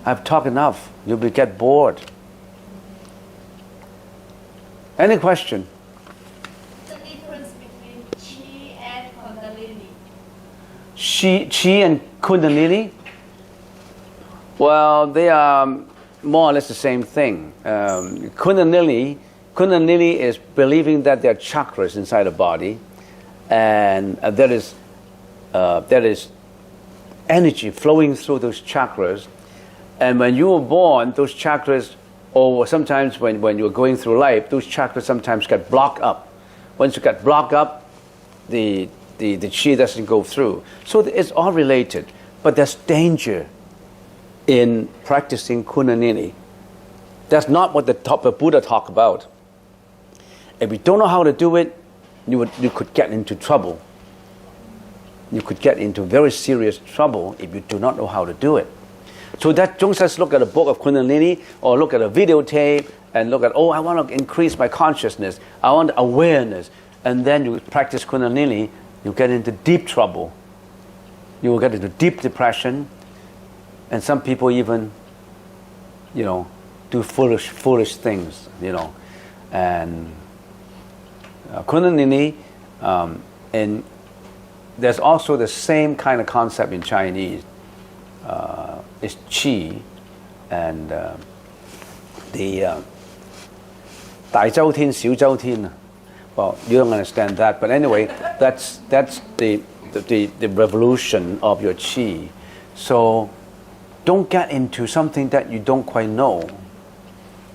I've talked enough. You'll get bored. Any question? The difference between Qi and Kundalini. Qi and Kundalini? Well, they are more or less the same thing. Kundalini is believing that there are chakras inside the body, and there is energy flowing through those chakras. And when you were born, those chakras, or sometimes when you're going through life, those chakras sometimes get blocked up. Once you get blocked up, the Qi doesn't go through. So it's all related. But there's danger in practicing Kundalini. That's not what the Buddha talked about. If you don't know how to do it, you could get into trouble. You could get into very serious trouble if you do not know how to do it. So that don't just look at a book of Kundalini or look at a videotape and look at, oh, I want to increase my consciousness. I want awareness. And then you practice Kundalini, you get into deep trouble. You will get into deep depression. And some people even, do foolish things, you know. And Kundalini, and there's also the same kind of concept in Chinese. It's qi, and the 大周天小周天. Well, you don't understand that, but anyway, that's the revolution of your qi. So don't get into something that you don't quite know.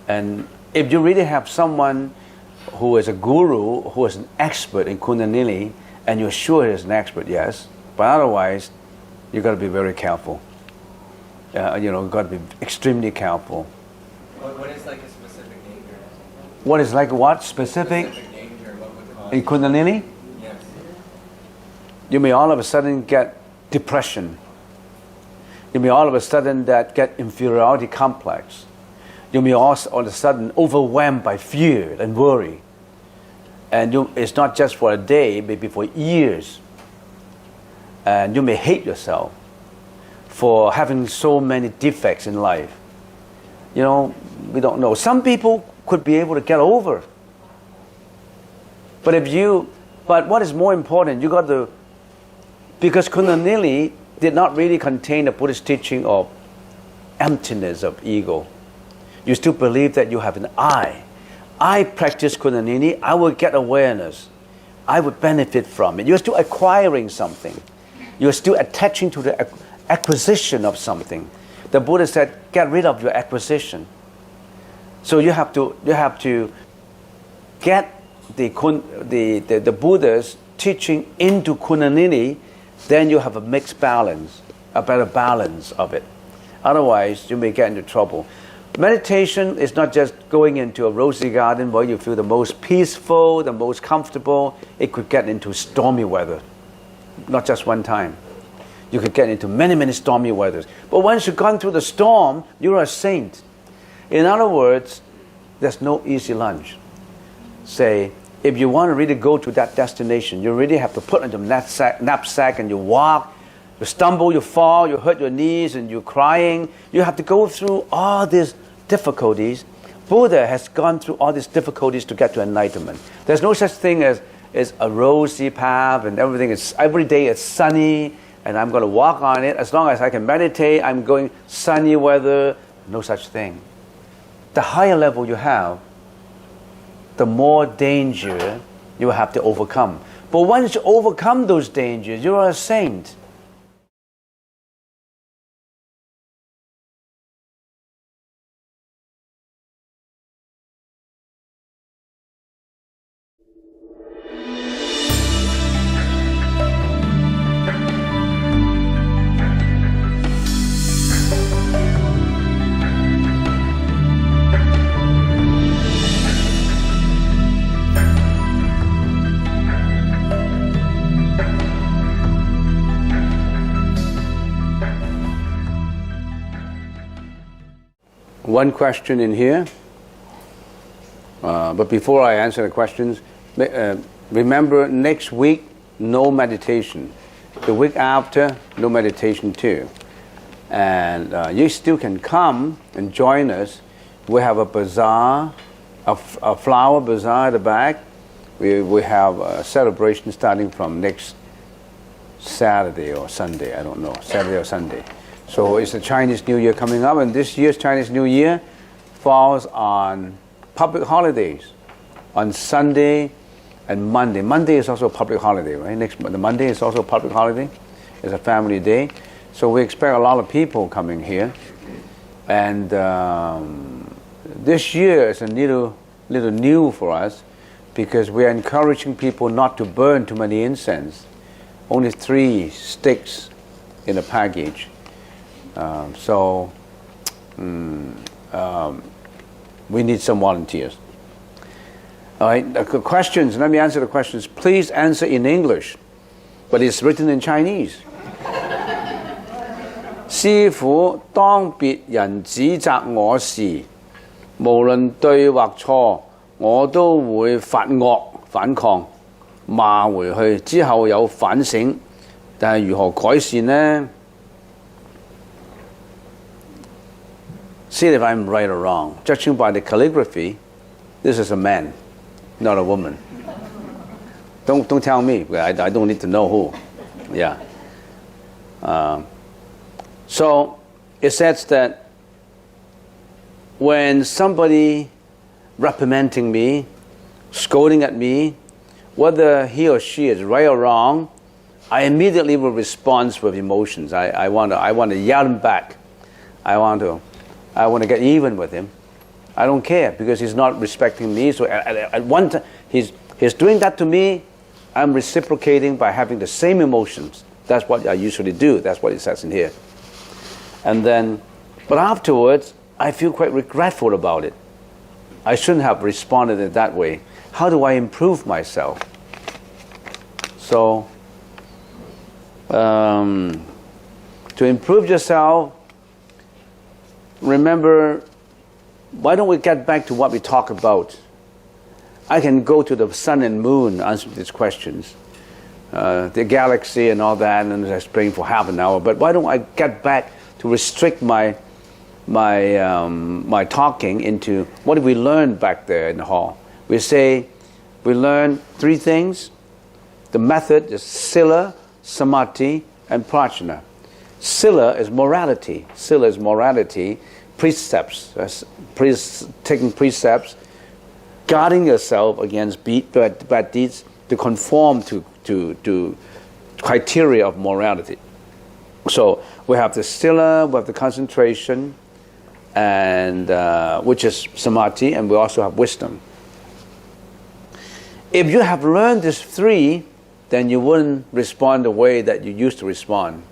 And if you really have someone who is a guru, who is an expert in Kundalini, and you're sure he's an expert, yes, but otherwise, you've got to be very careful. You've got to be extremely careful. What is like a specific danger? What is like what? Specific? Danger, what would cause In Kundalini? Yes. You may all of a sudden get depression. You may all of a sudden get inferiority complex. You may also all of a sudden overwhelmed by fear and worry. And it's not just for a day, maybe for years. And you may hate yourself for having so many defects in life. We don't know. Some people could be able to get over. But what is more important, you got to, because Kundalini did not really contain the Buddhist teaching of emptiness of ego. You still believe that you have an I. I practice Kundalini, I will get awareness. I would benefit from it. You're still acquiring something. You're still attaching to the acquisition of something. The Buddha said, get rid of your acquisition. So you have to get the Buddha's teaching into Kundalini, then you have a mixed balance, a better balance of it. Otherwise, you may get into trouble. Meditation is not just going into a rosy garden where you feel the most peaceful, the most comfortable. It could get into stormy weather, not just one time. You could get into many, many stormy weathers. But once you've gone through the storm, you're a saint. In other words, there's no easy lunch. Say, if you want to really go to that destination, you really have to put on your knapsack and you walk. You stumble, you fall, you hurt your knees, and you're crying. You have to go through all these difficulties. Buddha has gone through all these difficulties to get to enlightenment. There's no such thing as a rosy path and everything. Every day it's sunny, and I'm going to walk on it. As long as I can meditate, I'm going sunny weather. No such thing. The higher level you have, the more danger you have to overcome. But once you overcome those dangers, you're a saint. One question in here, but before I answer the questions, remember next week, no meditation. The week after, no meditation too. And you still can come and join us. We have a bazaar, a flower bazaar at the back. We have a celebration starting from next Saturday or Sunday, I don't know, Saturday or Sunday. So it's the Chinese New Year coming up, and this year's Chinese New Year falls on public holidays, on Sunday and Monday. Monday is also a public holiday, right? The Monday is also a public holiday. It's a family day. So we expect a lot of people coming here. And this year is a little new for us because we are encouraging people not to burn too many incense. Only 3 sticks in a package. We need some volunteers. All right, the questions, let me answer the questions. Please answer in English, but it's written in Chinese. 師父，當別人指責我時，無論對或錯，我都會發惡反抗，罵回去，之後有反省，但係如何改善呢？ See if I'm right or wrong. Judging by the calligraphy, this is a man, not a woman. Don't tell me. I don't need to know who. Yeah. So it says that when somebody reprimanding me, scolding at me, whether he or she is right or wrong, I immediately will respond with emotions. I want to yell him back. I want to get even with him. I don't care because he's not respecting me. So at one time he's doing that to me. I'm reciprocating by having the same emotions. That's what I usually do. That's what it says in here. And then, but afterwards, I feel quite regretful about it. I shouldn't have responded in that way. How do I improve myself? So, to improve yourself, remember, why don't we get back to what we talk about? I can go to the sun and moon answer these questions, the galaxy and all that, and explain for half an hour. But why don't I get back to restrict my talking into what did we learn back there in the hall? We say we learn three things. The method is sila, samadhi, and prajna. Sila is morality. Sila is morality, precepts, taking precepts, guarding yourself against bad deeds to conform to criteria of morality. So we have the sila, we have the concentration, and which is samadhi, and we also have wisdom. If you have learned these three, then you wouldn't respond the way that you used to respond.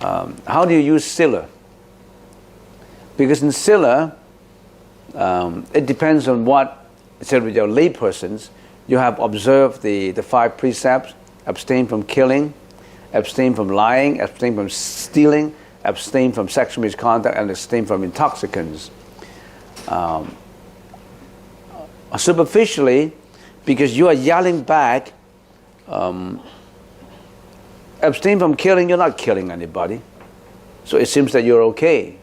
How do you use sila? Because in sila, it depends on what, say with your lay persons, you have observed the five precepts: abstain from killing, abstain from lying, abstain from stealing, abstain from sexual misconduct, and abstain from intoxicants. Superficially, because you are yelling back, abstain from killing, you're not killing anybody. So it seems that you're okay.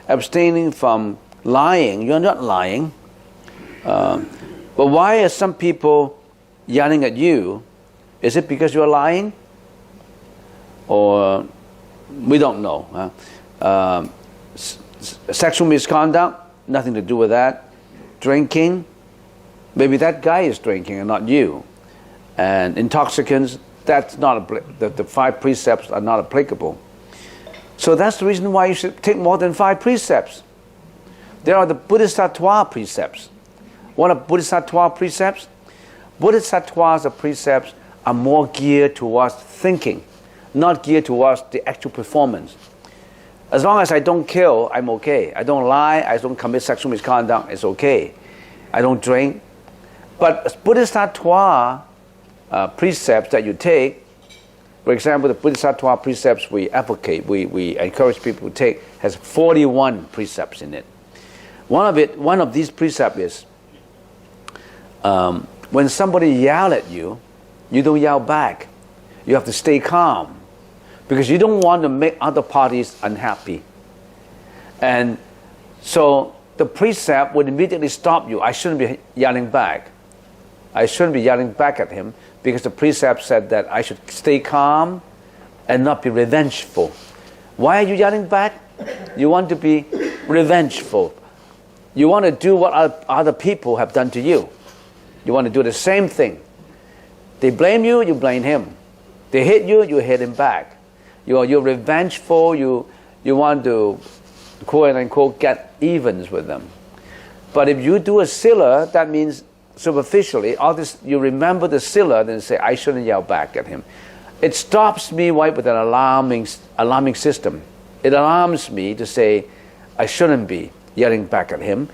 Abstaining from lying, you're not lying. But why are some people yelling at you? Is it because you're lying? Or we don't know. Sexual misconduct, nothing to do with that. Drinking, maybe that guy is drinking and not you. And intoxicants, that's not the five precepts are not applicable. So that's the reason why you should take more than five precepts. There are the Bodhisattva precepts. What are Bodhisattva precepts? Bodhisattvas precepts are more geared towards thinking, not geared towards the actual performance. As long as I don't kill, I'm okay. I don't lie, I don't commit sexual misconduct, it's okay. I don't drink. But Bodhisattva precepts that you take, for example, the Bodhisattva precepts we advocate, we encourage people to take, has 41 precepts in it. One of these precepts is, when somebody yells at you, you don't yell back. You have to stay calm because you don't want to make other parties unhappy. And so the precept would immediately stop you. I shouldn't be yelling back. I shouldn't be yelling back at him because the precept said that I should stay calm and not be revengeful. Why are you yelling back? You want to be revengeful. You want to do what other people have done to you. You want to do the same thing. They blame you, you blame him. They hit you, you hit him back. You're revengeful, you want to, quote unquote, get evens with them. But if you do a sila, that means superficially, all this, you remember the sila, then say, I shouldn't yell back at him. It stops me right with an alarming system. It alarms me to say, I shouldn't be yelling back at him.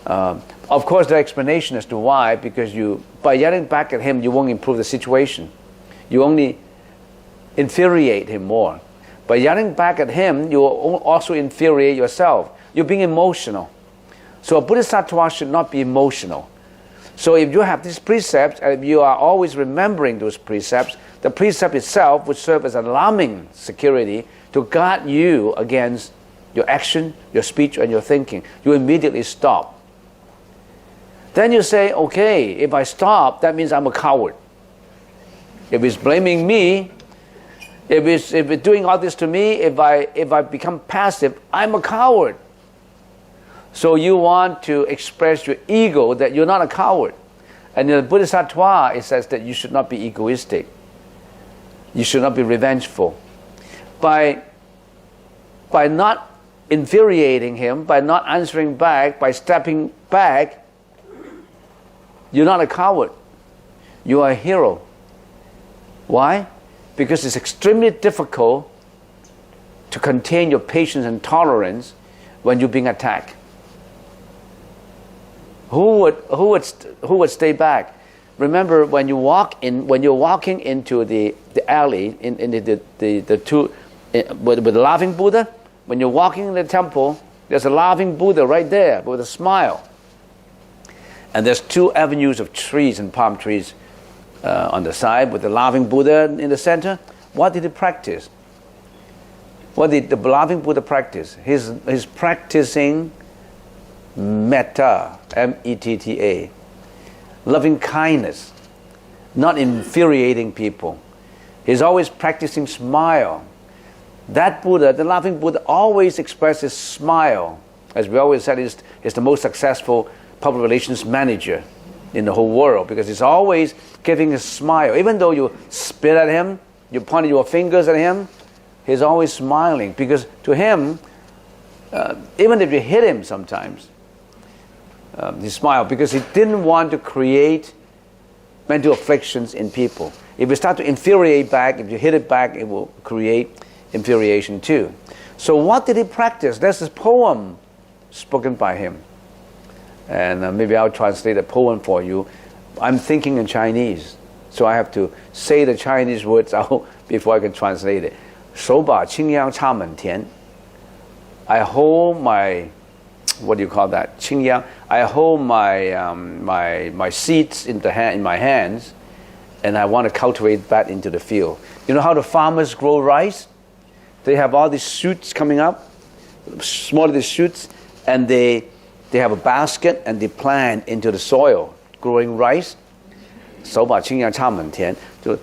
Of course, the explanation as to why, because by yelling back at him, you won't improve the situation. You only infuriate him more. By yelling back at him, you will also infuriate yourself. You're being emotional. So a Bodhisattva should not be emotional. So if you have these precepts, and if you are always remembering those precepts, the precept itself would serve as an alarming security to guard you against your action, your speech, and your thinking. You immediately stop. Then you say, okay, if I stop, that means I'm a coward. If it's blaming me, if it's doing all this to me, if I become passive, I'm a coward. So you want to express your ego that you're not a coward. And in the Bodhisattva, it says that you should not be egoistic. You should not be revengeful. By not infuriating him, by not answering back, by stepping back, you're not a coward. You are a hero. Why? Because it's extremely difficult to contain your patience and tolerance when you're being attacked. Who would stay back? Remember, when you're walking into the alley in with the laughing Buddha, when you're walking in the temple, there's a laughing Buddha right there with a smile. And there's 2 avenues of trees and palm trees on the side with the laughing Buddha in the center. What did he practice? What did the laughing Buddha practice? He's practicing metta, M-E-T-T-A, loving kindness, not infuriating people. He's always practicing smile. That Buddha, the laughing Buddha, always expresses smile. As we always said, is the most successful public relations manager in the whole world, because he's always giving a smile. Even though you spit at him, you point your fingers at him, he's always smiling, because to him, even if you hit him sometimes, he smiled, because he didn't want to create mental afflictions in people. If you start to infuriate back, if you hit it back, it will create infuriation too. So what did he practice? There's this poem spoken by him. And maybe I'll translate a poem for you. I'm thinking in Chinese, so I have to say the Chinese words out before I can translate it. 手把青秧插满田. I hold my, what do you call that? 青秧. I hold my seeds in my hands, and I want to cultivate that into the field. You know how the farmers grow rice? They have all these shoots coming up, smaller the shoots, and they have a basket and they plant into the soil, growing rice. 手把青秧插满田. So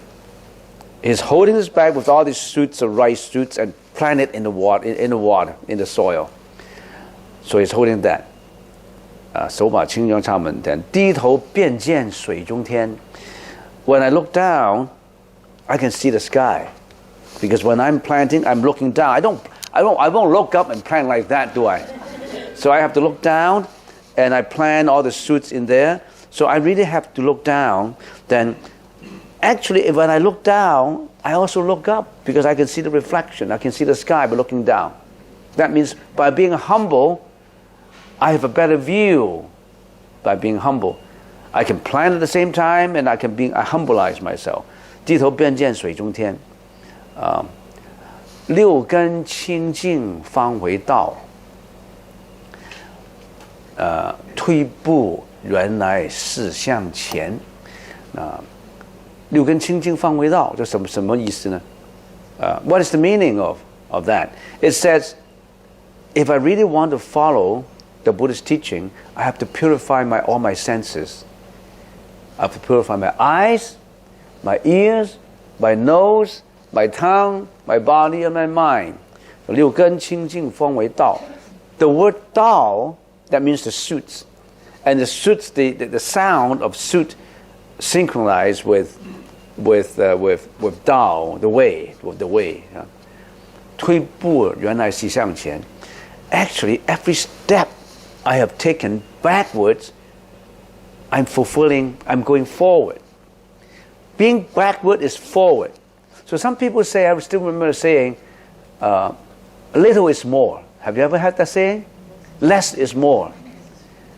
he's holding this bag with all these shoots of rice shoots and plant it in the water, in the soil. So he's holding that. 手把青秧插满田，低头便见水中天. When I look down, I can see the sky. Because when I'm planting, I'm looking down. I won't look up and plant like that, do I? So I have to look down, and I plant all the shoots in there. So I really have to look down. Then, actually, when I look down, I also look up, because I can see the reflection. I can see the sky by looking down. That means by being humble, I have a better view. By being humble, I can plant at the same time, and I humbleize myself. 低头便见水中天. 六根清净方为道，退步原来是向前。六根清净方为道，这什么意思呢？What is the meaning of that? It says, if I really want to follow the Buddhist teaching, I have to purify all my senses. I have to purify my eyes, my ears, my nose, my tongue, my body, and my mind. 六根清净方为道. The word Dao, that means the suits. And the suits, the sound of suit synchronized with Dao, the way, with the way. 退步原来是向前. Actually, every step I have taken backwards, I'm going forward. Being backward is forward. So some people say, I still remember saying, little is more. Have you ever heard that saying? Less is more.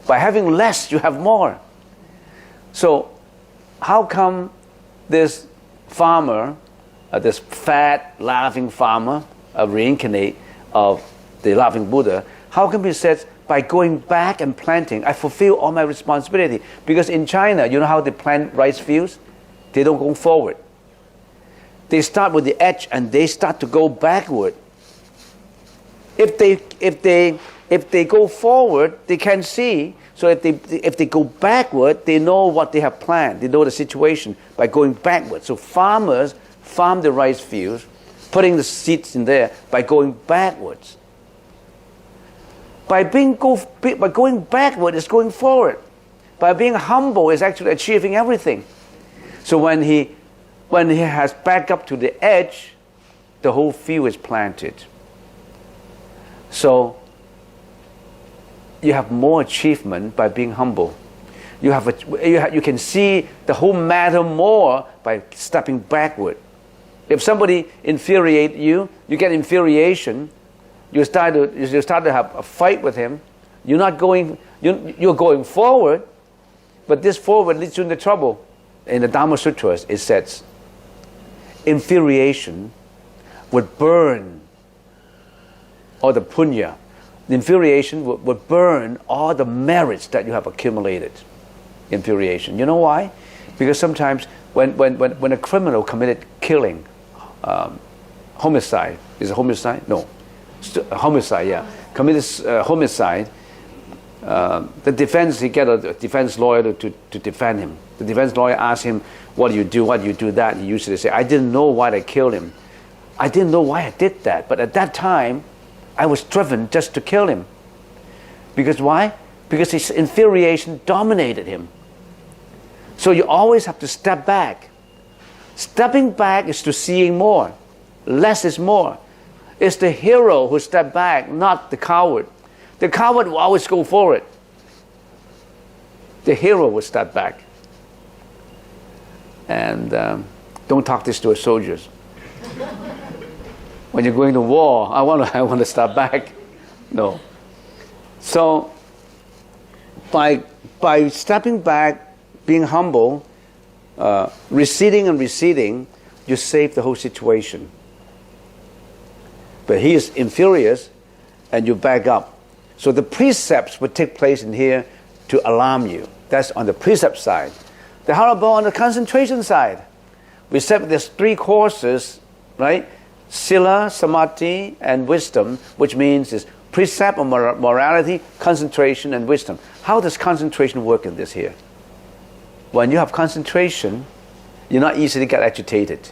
By having less, you have more. So how come this farmer, this fat, laughing farmer, a reincarnate of the laughing Buddha, how come he says, by going back and planting, I fulfill all my responsibility? Because in China, you know how they plant rice fields? They don't go forward. They start with the edge and they start to go backward. If they go forward, they can see. So if they go backward, they know what they have planned. They know the situation by going backward. So farmers farm the rice fields, putting the seeds in there by going backwards. By going backward is going forward. By being humble is actually achieving everything. So when he has back up to the edge, the whole field is planted. So you have more achievement by being humble. You can see the whole matter more by stepping backward. If somebody infuriates you, you get infuriation. You start to have a fight with him. You're going forward, but this forward leads you into trouble. In the Dharma Sutras, it says, infuriation would burn all the punya. The infuriation would burn all the merits that you have accumulated. Infuriation. You know why? Because sometimes when a criminal committed killing, homicide, is it homicide? No. Homicide, yeah. Committed homicide, the defense, he get a defense lawyer to defend him. The defense lawyer asks him, what do you do? Why do you do that? He usually say, I didn't know why I killed him. I didn't know why I did that. But at that time, I was driven just to kill him. Because why? Because his infuriation dominated him. So you always have to step back. Stepping back is to seeing more. Less is more. It's the hero who steps back, not the coward. The coward will always go forward. The hero will step back. And don't talk this to soldiers. When you're going to war, I want to step back. No. So by stepping back, being humble, receding and receding, you save the whole situation. But he is infurious, and you back up. So the precepts would take place in here to alarm you. That's on the precept side. How about on the concentration side? We said there's 3 courses, right? Sila, Samadhi, and wisdom, which means is precept or morality, concentration, and wisdom. How does concentration work in this here? When you have concentration, you're not easily get agitated.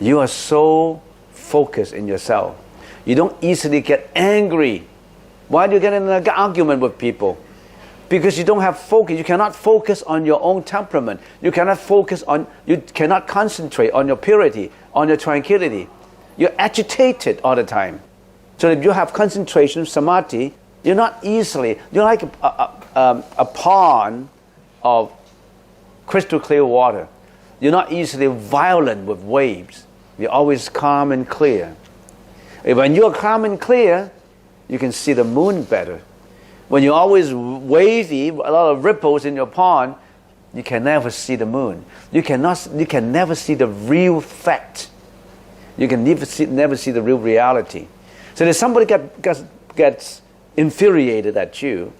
You are so focused in yourself. You don't easily get angry. Why do you get in an argument with people? Because you don't have focus. You cannot focus on your own temperament. You cannot concentrate on your purity, on your tranquility. You're agitated all the time. So if you have concentration, samadhi, you're not easily, you're like a pond of crystal clear water. You're not easily violent with waves. You're always calm and clear. When you're calm and clear, you can see the moon better. When you're always wavy, a lot of ripples in your pond, you can never see the moon. You can never see the real fact. You can never see the real reality. So if somebody gets infuriated at you,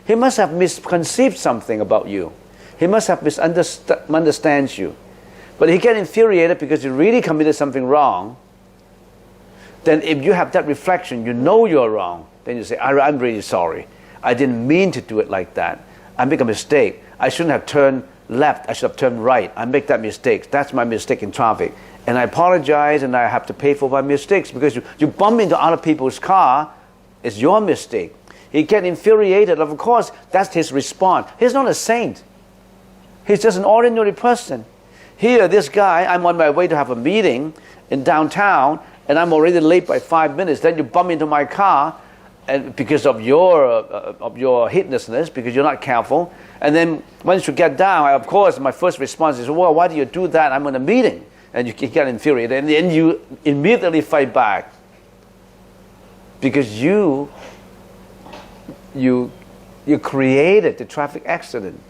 he must have misconceived something about you. He must have misunderstands you. But he gets infuriated because you really committed something wrong. Then if you have that reflection, you know you're wrong. Then you say, I'm really sorry. I didn't mean to do it like that. I make a mistake. I shouldn't have turned left. I should have turned right. I make that mistake. That's my mistake in traffic. And I apologize, and I have to pay for my mistakes because you bump into other people's car. It's your mistake. He gets infuriated. Of course, that's his response. He's not a saint. He's just an ordinary person. Here, this guy, I'm on my way to have a meeting in downtown, and I'm already late by 5 minutes. Then you bump into my car, and because of your heedlessness, because you're not careful. And then once you get down, of course, my first response is, well, why do you do that? I'm on a meeting. And you get infuriated. And then you immediately fight back. Because you created the traffic accident.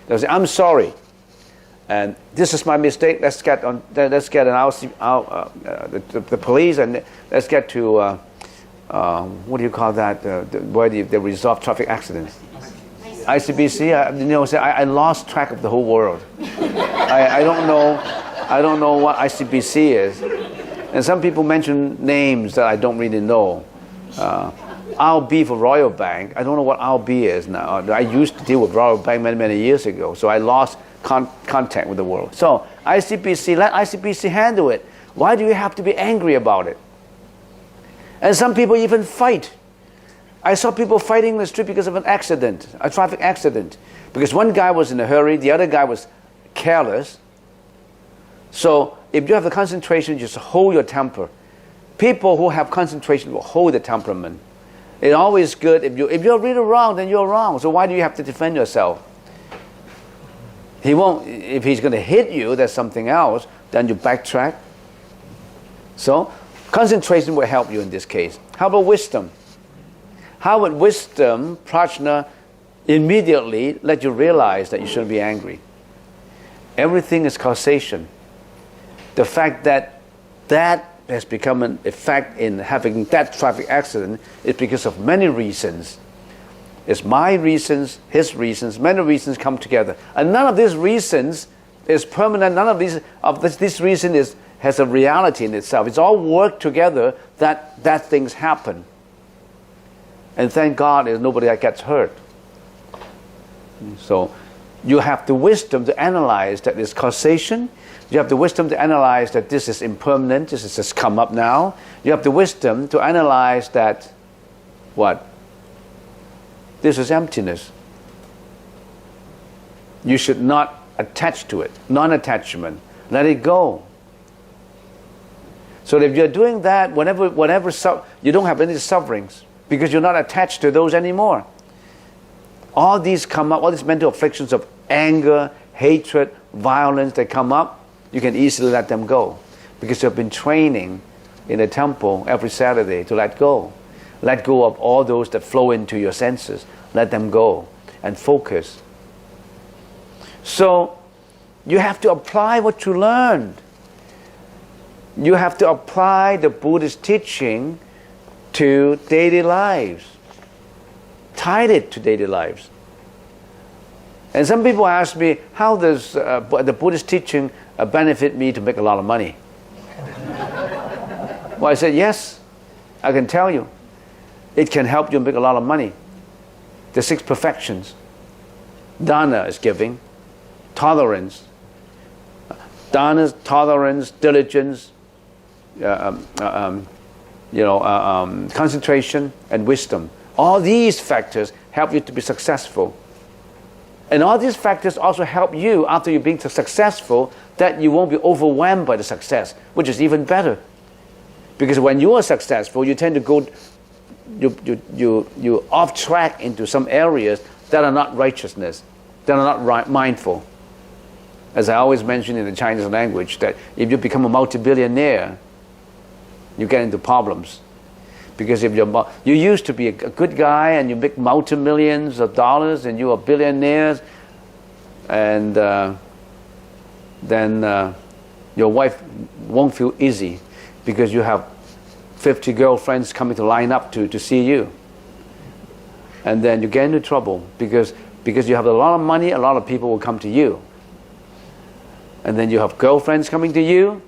They'll say, I'm sorry. And this is my mistake. Let's get the police, and let's get to what do you call that? Where they resolve traffic accidents? ICBC. I lost track of the whole world. I don't know what ICBC is, and some people mention names that I don't really know. RB for Royal Bank. I don't know what RB is now. I used to deal with Royal Bank many, many years ago, so I lost contact with the world. So ICBC, let ICBC handle it. Why do you have to be angry about it? And some people even fight. I saw people fighting in the street because of an accident, a traffic accident. Because one guy was in a hurry, the other guy was careless. So if you have the concentration, just hold your temper. People who have concentration will hold the temperament. It's always good. If you're really wrong, then you're wrong. So why do you have to defend yourself? He won't. If he's going to hit you, that's something else. Then you backtrack. So concentration will help you in this case. How about wisdom? How would wisdom, prajna, immediately let you realize that you shouldn't be angry? Everything is causation. The fact that that has become an effect in having that traffic accident is because of many reasons. It's my reasons, his reasons, many reasons come together. And none of these reasons is permanent. None of this reason has a reality in itself. It's all worked together that things happen. And thank God there's nobody that gets hurt. So you have the wisdom to analyze that it's causation. You have the wisdom to analyze that this is impermanent, this has just come up now. You have the wisdom to analyze that, what? This is emptiness. You should not attach to it. Non-attachment. Let it go. So if you're doing that, whenever you don't have any sufferings because you're not attached to those anymore. All these come up, all these mental afflictions of anger, hatred, violence that come up, you can easily let them go because you've been training in the temple every Saturday to let go. Let go of all those that flow into your senses. Let them go and focus. So you have to apply what you learned. You have to apply the Buddhist teaching to daily lives. Tie it to daily lives. And some people ask me, how does the Buddhist teaching benefit me to make a lot of money? Well, I said, yes, I can tell you. It can help you make a lot of money. The 6 perfections. Dana is giving. Tolerance. Dana, tolerance, diligence, concentration, and wisdom. All these factors help you to be successful. And all these factors also help you, after you're being successful, that you won't be overwhelmed by the success, which is even better. Because when you are successful, you tend to go, you off track into some areas that are not righteousness, that are not mindful. As I always mention in the Chinese language, that if you become a multi-billionaire, you get into problems. Because if you used to be a good guy and you make multi-millions of dollars and you are billionaires, and then your wife won't feel easy because you have 50 girlfriends coming to line up to see you. And then you get into trouble because you have a lot of money, a lot of people will come to you. And then you have girlfriends coming to you,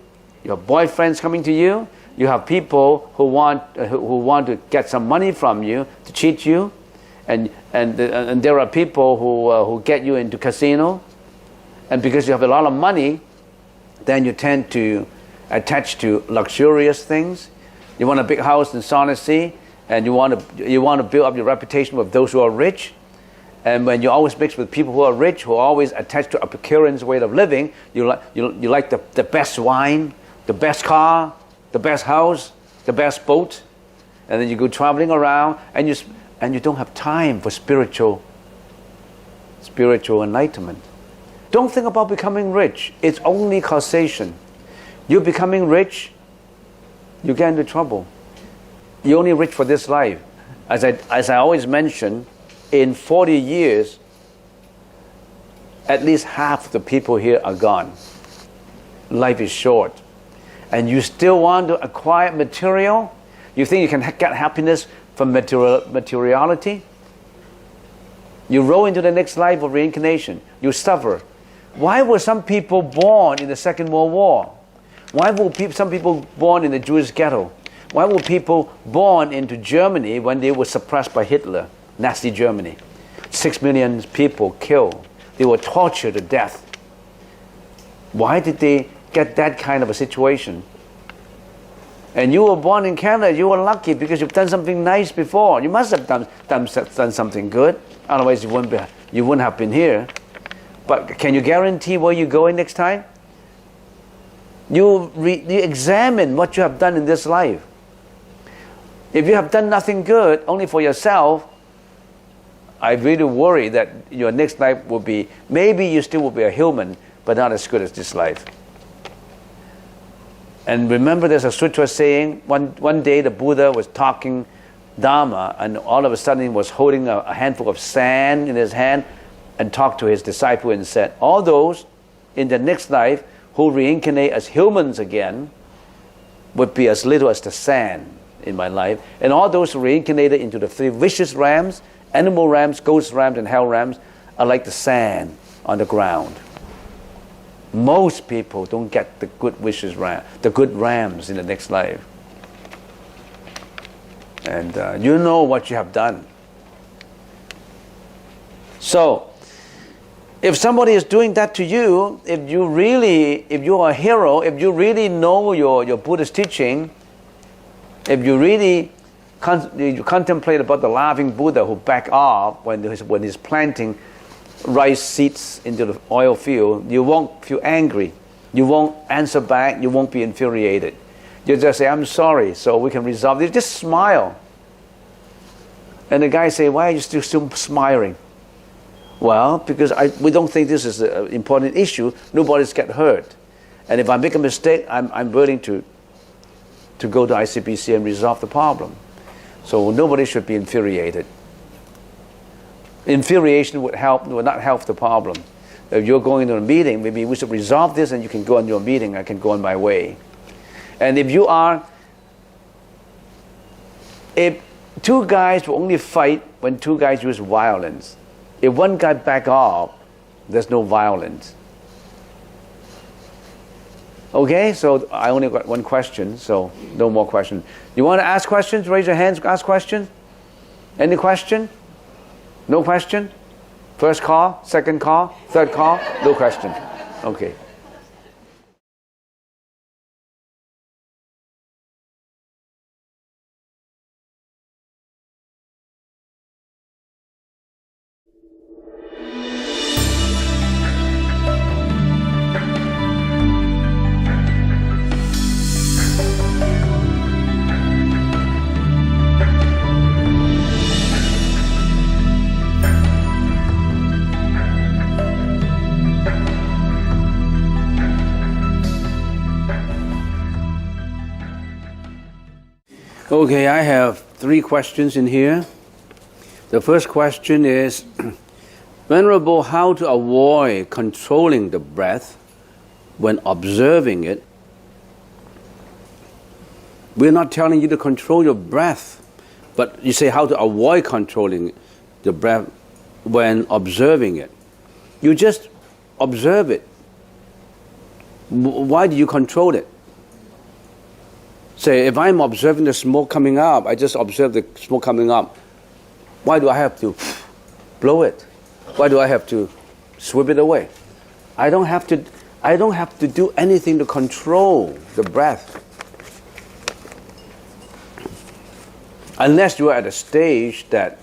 you have boyfriends coming to you, you have people who want to get some money from you to cheat you, and there are people who get you into casino, and because you have a lot of money, then you tend to attach to luxurious things. You want a big house in Southsea, and you want to build up your reputation with those who are rich. And when you always mix with people who are rich, who are always attached to Epicurean's way of living, you like the best wine, the best car, the best house, the best boat, and then you go traveling around, and you don't have time for spiritual enlightenment. Don't think about becoming rich. It's only causation. You're becoming rich, you get into trouble. You're only rich for this life. As I always mention, in 40 years, at least half of the people here are gone. Life is short. And you still want to acquire material? You think you can get happiness from materiality? You roll into the next life of reincarnation. You suffer. Why were some people born in the Second World War? Why were some people born in the Jewish ghetto? Why were people born into Germany when they were suppressed by Hitler, Nazi Germany? 6 million people killed. They were tortured to death. Why did they get that kind of a situation? And you were born in Canada, you were lucky because you've done something nice before. You must have done something good. Otherwise, you wouldn't have been here. But can you guarantee where you're going next time? You examine what you have done in this life. If you have done nothing good, only for yourself, I really worry that your next life will be, maybe you still will be a human, but not as good as this life. And remember, there's a sutra saying, one day the Buddha was talking Dharma, and all of a sudden he was holding a handful of sand in his hand and talked to his disciple and said, all those in the next life who reincarnate as humans again would be as little as the sand in my life. And all those who reincarnated into the 3 vicious realms, animal realms, ghost realms, and hell realms, are like the sand on the ground. Most people don't get the good wishes ram, the good rams in the next life. And you know what you have done. So, if somebody is doing that to you, if you are a hero, if you really know your Buddhist teaching, if you really you contemplate about the laughing Buddha who backed off when he's planting rice seeds into the oil field, you won't feel angry. You won't answer back. You won't be infuriated. You just say, I'm sorry, so we can resolve it. Just smile. And the guy say, why are you still smiling? Well, because we don't think this is an important issue. Nobody's get hurt. And if I make a mistake, I'm willing to go to ICBC and resolve the problem. So nobody should be infuriated. Infuriation would not help the problem. If you're going to a meeting, maybe we should resolve this and you can go on your meeting, I can go on my way. And if 2 guys will only fight when 2 guys use violence. If 1 guy back off, there's no violence. Okay, so I only got 1 question, so no more questions. You want to ask questions? Raise your hands, ask questions. Any question? No question? First call, second call, third call, no question. Okay. Okay, I have 3 questions in here. The first question is, Venerable, how to avoid controlling the breath when observing it? We're not telling you to control your breath, but you say how to avoid controlling the breath when observing it. You just observe it. Why do you control it? Say, if I'm observing the smoke coming up, I just observe the smoke coming up. Why do I have to blow it? Why do I have to sweep it away? I don't have to do anything to control the breath. Unless you are at a stage that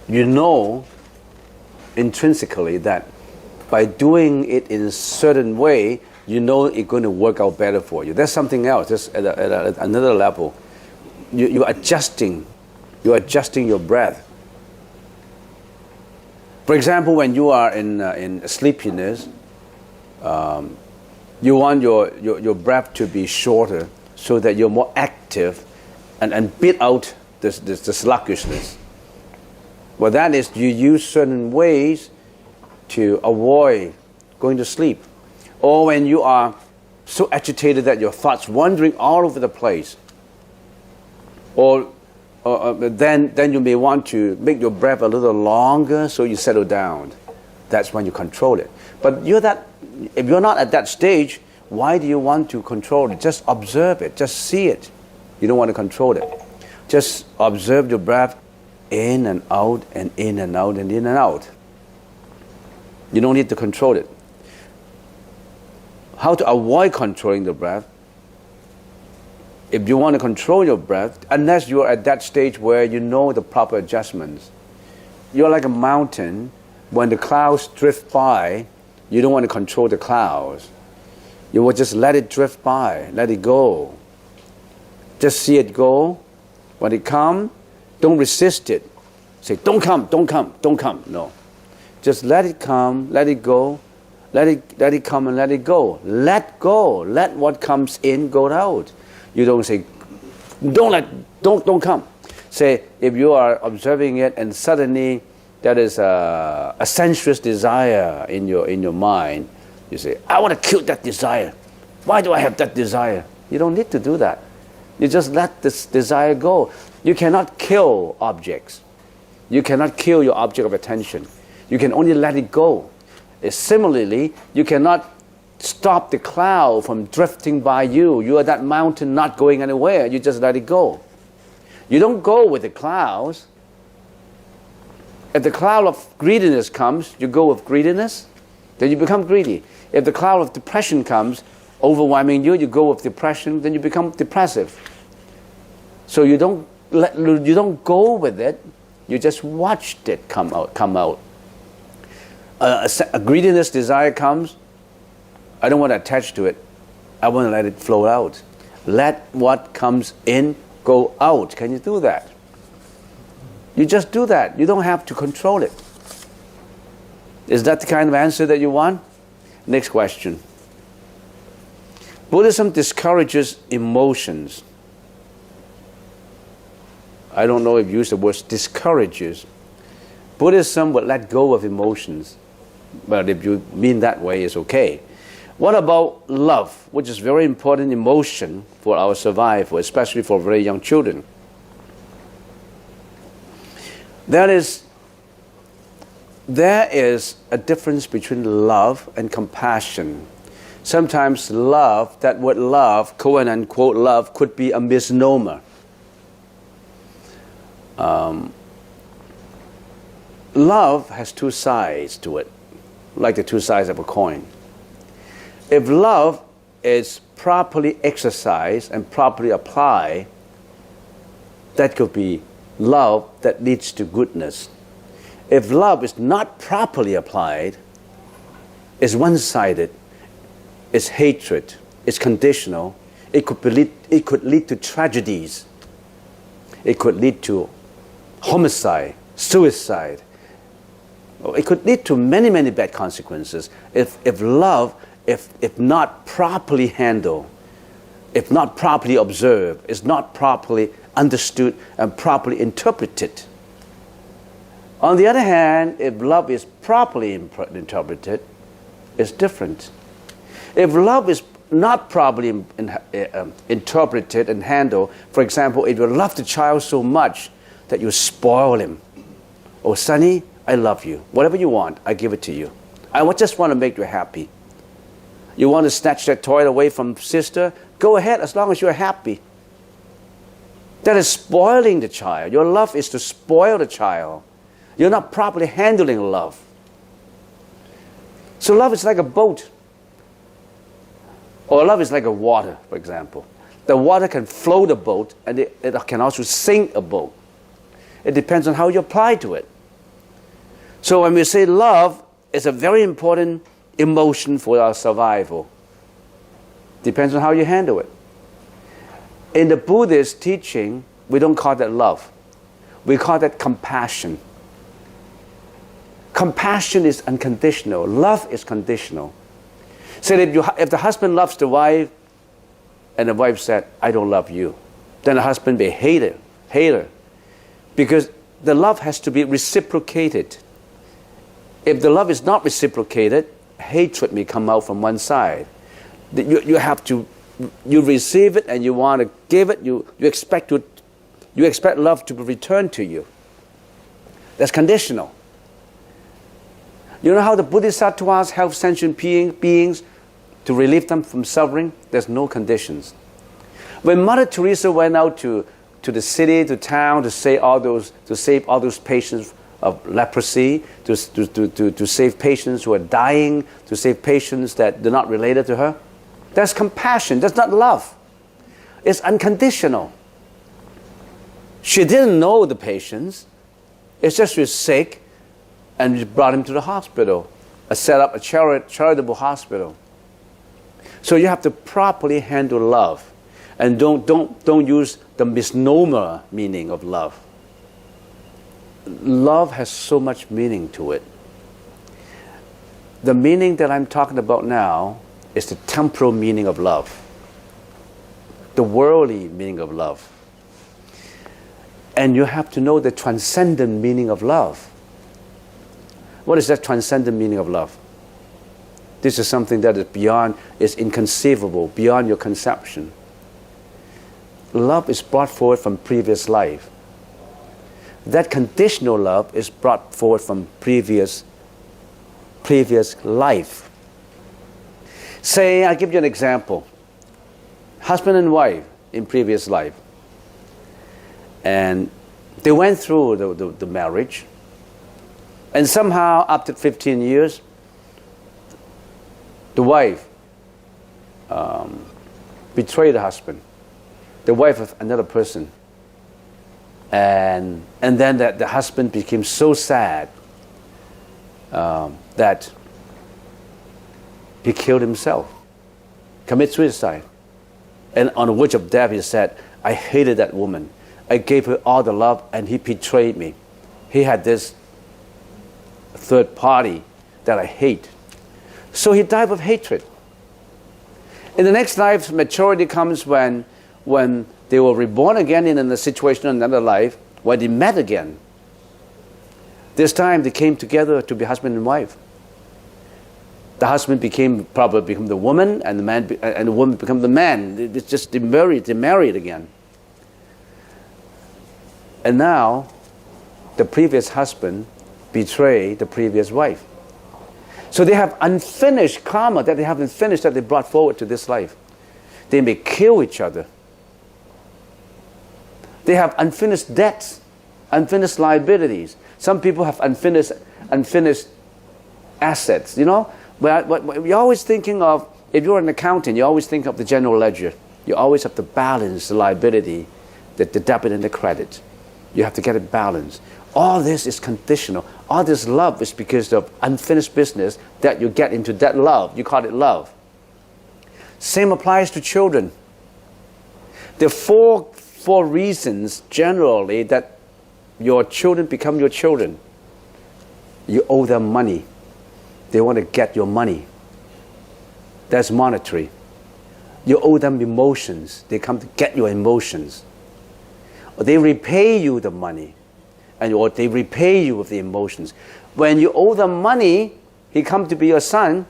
you know intrinsically that by doing it in a certain way, you know it's going to work out better for you. That's something else. That's at another level. You're adjusting your breath. For example, when you are in sleepiness, you want your breath to be shorter so that you're more active and beat out the sluggishness. Well, that is, you use certain ways to avoid going to sleep. Or when you are so agitated that your thoughts wandering all over the place. Or then you may want to make your breath a little longer so you settle down. That's when you control it. But if you're not at that stage, why do you want to control it? Just observe it. Just see it. You don't want to control it. Just observe your breath in and out and in and out and in and out. You don't need to control it. How to avoid controlling the breath? If you want to control your breath, unless you're at that stage where you know the proper adjustments, you're like a mountain. When the clouds drift by, you don't want to control the clouds. You will just let it drift by, let it go. Just see it go. When it comes, don't resist it. Say, don't come, don't come, don't come. No. Just let it come, let it go. Let it come and let it go. Let go. Let what comes in go out. You don't say, don't come. Say, if you are observing it and suddenly there is a sensuous desire in your mind, you say, I want to kill that desire. Why do I have that desire? You don't need to do that. You just let this desire go. You cannot kill objects. You cannot kill your object of attention. You can only let it go. Similarly, you cannot stop the cloud from drifting by you. You are that mountain not going anywhere. You just let it go. You don't go with the clouds. If the cloud of greediness comes, you go with greediness, then you become greedy. If the cloud of depression comes, overwhelming you, you go with depression, then you become depressive. So you don't go with it. You just watched it come out. A greediness desire comes. I don't want to attach to it. I want to let it flow out. Let what comes in go out. Can you do that? You just do that. You don't have to control it. Is that the kind of answer that you want? Next question. Buddhism discourages emotions. I don't know if you use the word discourages. Buddhism would let go of emotions. But if you mean that way, it's okay. What about love, which is very important emotion for our survival, especially for very young children? There is a difference between love and compassion. Sometimes love, that word love, quote unquote love, could be a misnomer. Love has two sides to it, like the two sides of a coin. If love is properly exercised and properly applied, that could be love that leads to goodness. If love is not properly applied, it's one-sided, it's hatred, it's conditional, it could lead to tragedies. It could lead to homicide, suicide. It could lead to many, many bad consequences if love, if not properly handled, if not properly observed, is not properly understood and properly interpreted. On the other hand, if love is properly interpreted, it's different. If love is not properly interpreted and handled, for example, if you love the child so much that you spoil him. Oh, Sonny, I love you. Whatever you want, I give it to you. I just want to make you happy. You want to snatch that toy away from sister? Go ahead, as long as you're happy. That is spoiling the child. Your love is to spoil the child. You're not properly handling love. So love is like a boat. Or love is like a water, for example. The water can float a boat, and it can also sink a boat. It depends on how you apply to it. So when we say love is a very important emotion for our survival, depends on how you handle it. In the Buddhist teaching, we don't call that love. We call that compassion. Compassion is unconditional. Love is conditional. So if the husband loves the wife, and the wife said, I don't love you, then the husband may hate her. Because the love has to be reciprocated. If the love is not reciprocated, hatred may come out from one side. You receive it and you want to give it, you expect love to be returned to you. That's conditional. You know how the Bodhisattvas help sentient beings to relieve them from suffering? There's no conditions. When Mother Teresa went out to the city, to town, to save all those patients of leprosy, to save patients who are dying, to save patients that are not related to her, that's compassion. That's not love. It's unconditional. She didn't know the patients. It's just she was sick, and she brought him to the hospital, set up a charitable hospital. So you have to properly handle love, and don't use the misnomer meaning of love. Love has so much meaning to it. The meaning that I'm talking about now is the temporal meaning of love, the worldly meaning of love. And you have to know the transcendent meaning of love. What is that transcendent meaning of love? This is something that is beyond, is inconceivable, beyond your conception. Love is brought forward from previous life. That conditional love is brought forward from previous life. Say, I'll give you an example. Husband and wife in previous life. And they went through the marriage. And somehow, after 15 years, the wife betrayed the husband. The wife of another person. And then the husband became so sad that he killed himself, committed suicide. And on the verge of death, he said, I hated that woman. I gave her all the love, and he betrayed me. He had this third party that I hate. So he died of hatred. In the next life, maturity comes when they were reborn again in a situation in another life, when they met again. This time they came together to be husband and wife. The husband probably became the woman, and the woman became the man. It's just they married again. And now, the previous husband betrayed the previous wife. So they have unfinished karma that they haven't finished, that they brought forward to this life. They may kill each other. They have unfinished debts, unfinished liabilities. Some people have unfinished assets. You know, you're always thinking of, if you're an accountant, you always think of the general ledger. You always have to balance the liability, the debit and the credit. You have to get it balanced. All this is conditional. All this love is because of unfinished business that you get into that love. You call it love. Same applies to children. There are four reasons generally that your children become your children. You owe them money. They want to get your money. That's monetary. You owe them emotions. They come to get your emotions. Or they repay you the money, or they repay you with the emotions. When you owe them money, he comes to be your son,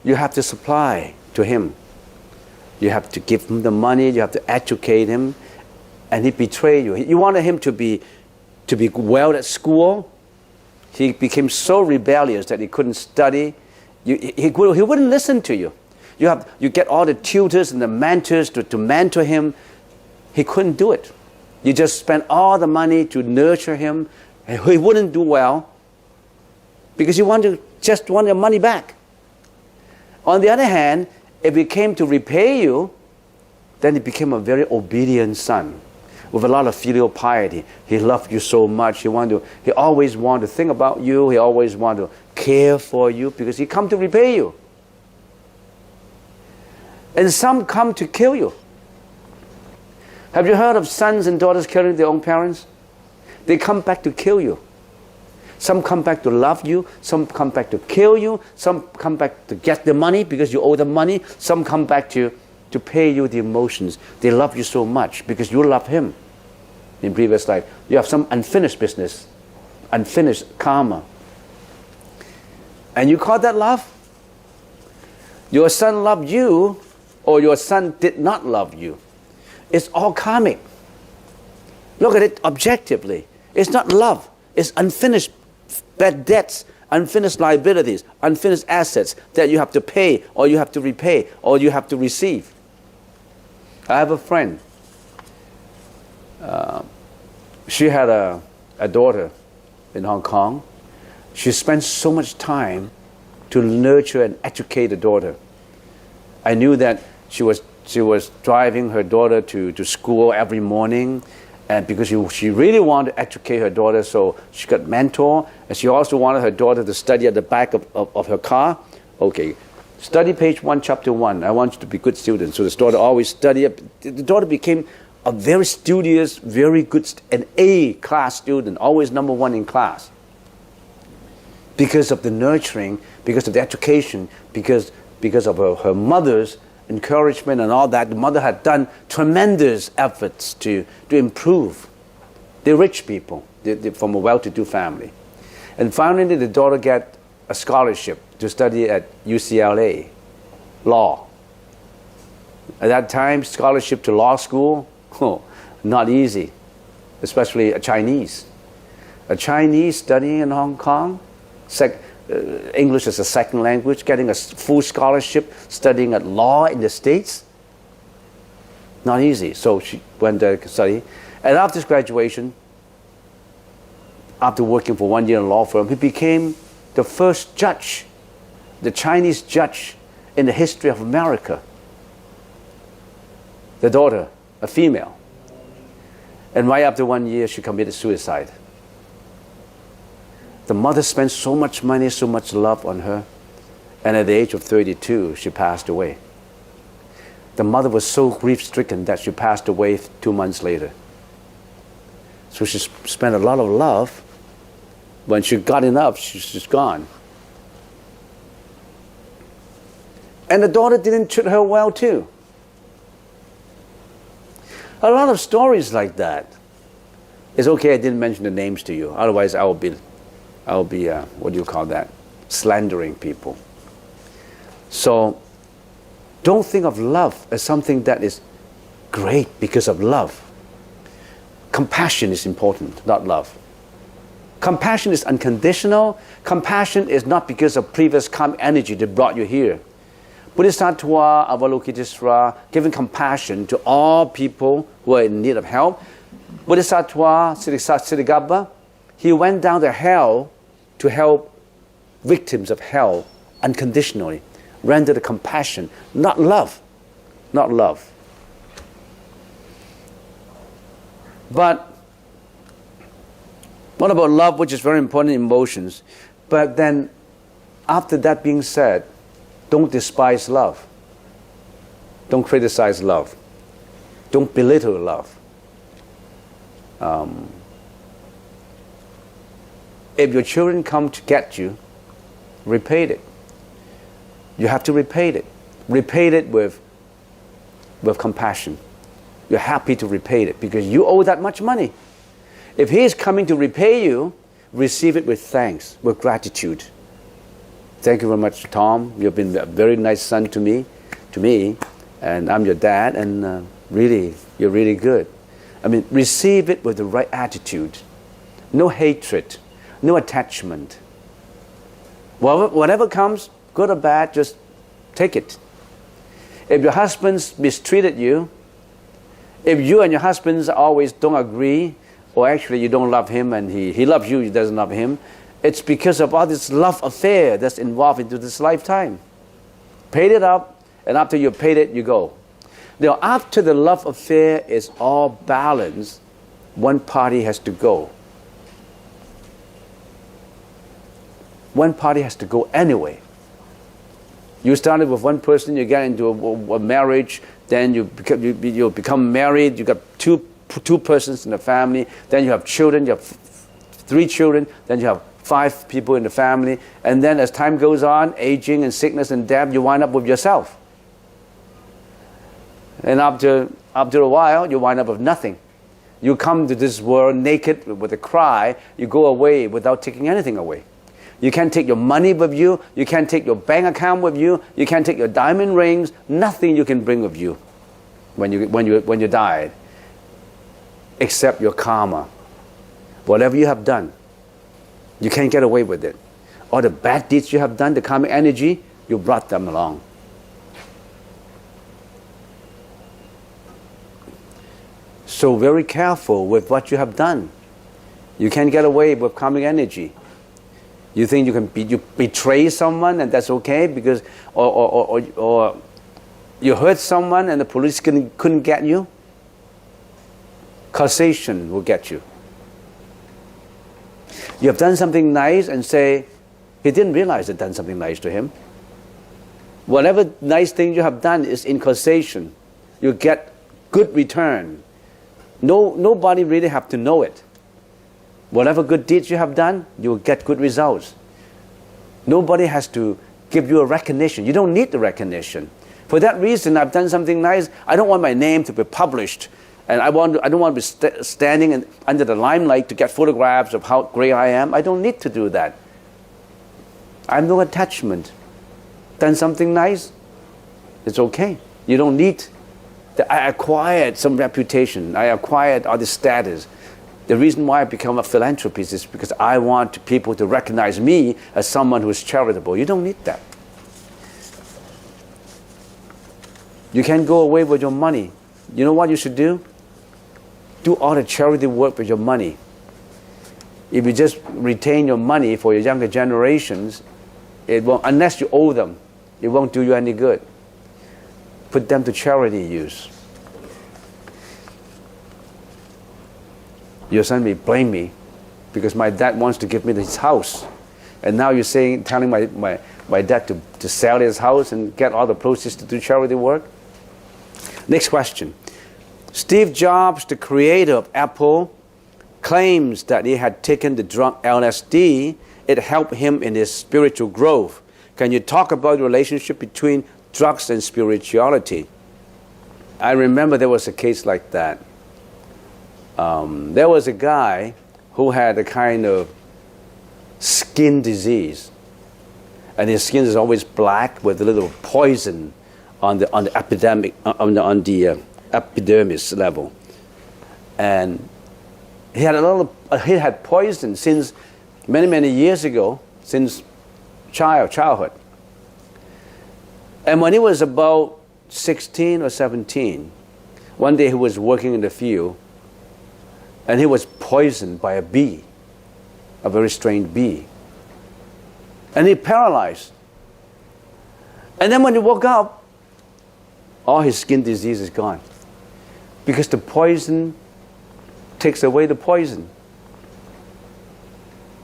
you have to supply to him. You have to give him the money, you have to educate him, and he betrayed you. You wanted him to be well at school. He became so rebellious that he couldn't study. He wouldn't listen to you. You get all the tutors and the mentors to mentor him. He couldn't do it. You just spent all the money to nurture him, and he wouldn't do well because you just want your money back. On the other hand, if he came to repay you, then he became a very obedient son with a lot of filial piety. He loved you so much. He always wanted to think about you. He always wanted to care for you because he come to repay you. And some come to kill you. Have you heard of sons and daughters killing their own parents? They come back to kill you. Some come back to love you. Some come back to kill you. Some come back to get the money because you owe them money. Some come back to pay you the emotions. They love you so much because you love him in previous life. You have some unfinished business, unfinished karma. And you call that love? Your son loved you, or your son did not love you. It's all karmic. Look at it objectively. It's not love. It's unfinished bad debts, unfinished liabilities, unfinished assets that you have to pay, or you have to repay, or you have to receive. I have a friend. She had a daughter in Hong Kong. She spent so much time to nurture and educate the daughter. I knew that she was driving her daughter to school every morning, and because she really wanted to educate her daughter, so she got mentor, and she also wanted her daughter to study at the back of her car. Okay, study page 1, chapter 1. I want you to be good students. So the daughter always studied. The daughter became a very studious, very good, an A-class student, always number 1 in class. Because of the nurturing, because of the education, because of her mother's encouragement and all that. The mother had done tremendous efforts to improve. They're rich people. They're from a well-to-do family. And finally, the daughter got a scholarship to study at UCLA, law. At that time, scholarship to law school, not easy, especially a Chinese. A Chinese studying in Hong Kong, English as a second language, getting a full scholarship, studying at law in the States, not easy. So she went there to study. And after graduation, after working for 1 year in a law firm, he became the first judge, the Chinese judge in the history of America. The daughter, a female. And right after 1 year, she committed suicide. The mother spent so much money, so much love on her, and at the age of 32, she passed away. The mother was so grief-stricken that she passed away 2 months later. So she spent a lot of love. When she got enough, she's gone. And the daughter didn't treat her well too. A lot of stories like that. It's okay I didn't mention the names to you, otherwise I'll be what do you call that? Slandering people. So don't think of love as something that is great because of love. Compassion is important, not love. Compassion is unconditional. Compassion is not because of previous karmic energy that brought you here. Bodhisattva Avalokitesvara, giving compassion to all people who are in need of help. Bodhisattva Siddhigarbha, he went down to hell to help victims of hell unconditionally. Render the compassion, not love. Not love. But what about love, which is very important in emotions? But then, after that being said, don't despise love. Don't criticize love. Don't belittle love. If your children come to get you, repay it. You have to repay it. Repay it with compassion. You're happy to repay it because you owe that much money. If he is coming to repay you, receive it with thanks, with gratitude. Thank you very much, Tom. You've been a very nice son to me, and I'm your dad, and really, you're really good. I mean, receive it with the right attitude. No hatred, no attachment. Whatever comes, good or bad, just take it. If your husband's mistreated you, if you and your husbands always don't agree, or actually you don't love him and he loves you, he doesn't love him, it's because of all this love affair that's involved into this lifetime. Paid it up, and after you paid it, you go. Now, after the love affair is all balanced, one party has to go. One party has to go anyway. You started with one person, you get into a marriage, then you become married, you got two persons in the family, then you have children, you have 3 children, then you have 5 people in the family, and then as time goes on, aging and sickness and death, you wind up with yourself. And after a while, you wind up with nothing. You come to this world naked with a cry, you go away without taking anything away. You can't take your money with you, you can't take your bank account with you, you can't take your diamond rings, nothing you can bring with you when you died, except your karma. Whatever you have done, you can't get away with it. All the bad deeds you have done, the karmic energy, you brought them along. So very careful with what you have done. You can't get away with karmic energy. You think you betray someone and that's okay because, or you hurt someone and the police couldn't get you? Causation will get you. You have done something nice and say, he didn't realize you've done something nice to him. Whatever nice thing you have done is in causation. You get good return. Nobody really have to know it. Whatever good deeds you have done, you will get good results. Nobody has to give you a recognition. You don't need the recognition. For that reason, I've done something nice. I don't want my name to be published. And I don't want to be standing under the limelight to get photographs of how great I am. I don't need to do that. I have no attachment. Done something nice, it's okay. You don't need I acquired some reputation. I acquired all this status. The reason why I become a philanthropist is because I want people to recognize me as someone who is charitable. You don't need that. You can't go away with your money. You know what you should do? Do all the charity work with your money. If you just retain your money for your younger generations, it won't, unless you owe them, it won't do you any good. Put them to charity use. Your son may blame me because my dad wants to give me his house. And now you're telling my dad to sell his house and get all the proceeds to do charity work? Next question. Steve Jobs, the creator of Apple, claims that he had taken the drug LSD. It helped him in his spiritual growth. Can you talk about the relationship between drugs and spirituality? I remember there was a case like that. There was a guy who had a kind of skin disease, and his skin is always black with a little poison on the epidermis level, and he had poison since many years ago, since childhood. And when he was about 16 or 17, one day he was working in the field, and he was poisoned by a bee, a very strange bee, and he paralyzed. And then when he woke up, all his skin disease is gone, because the poison takes away the poison.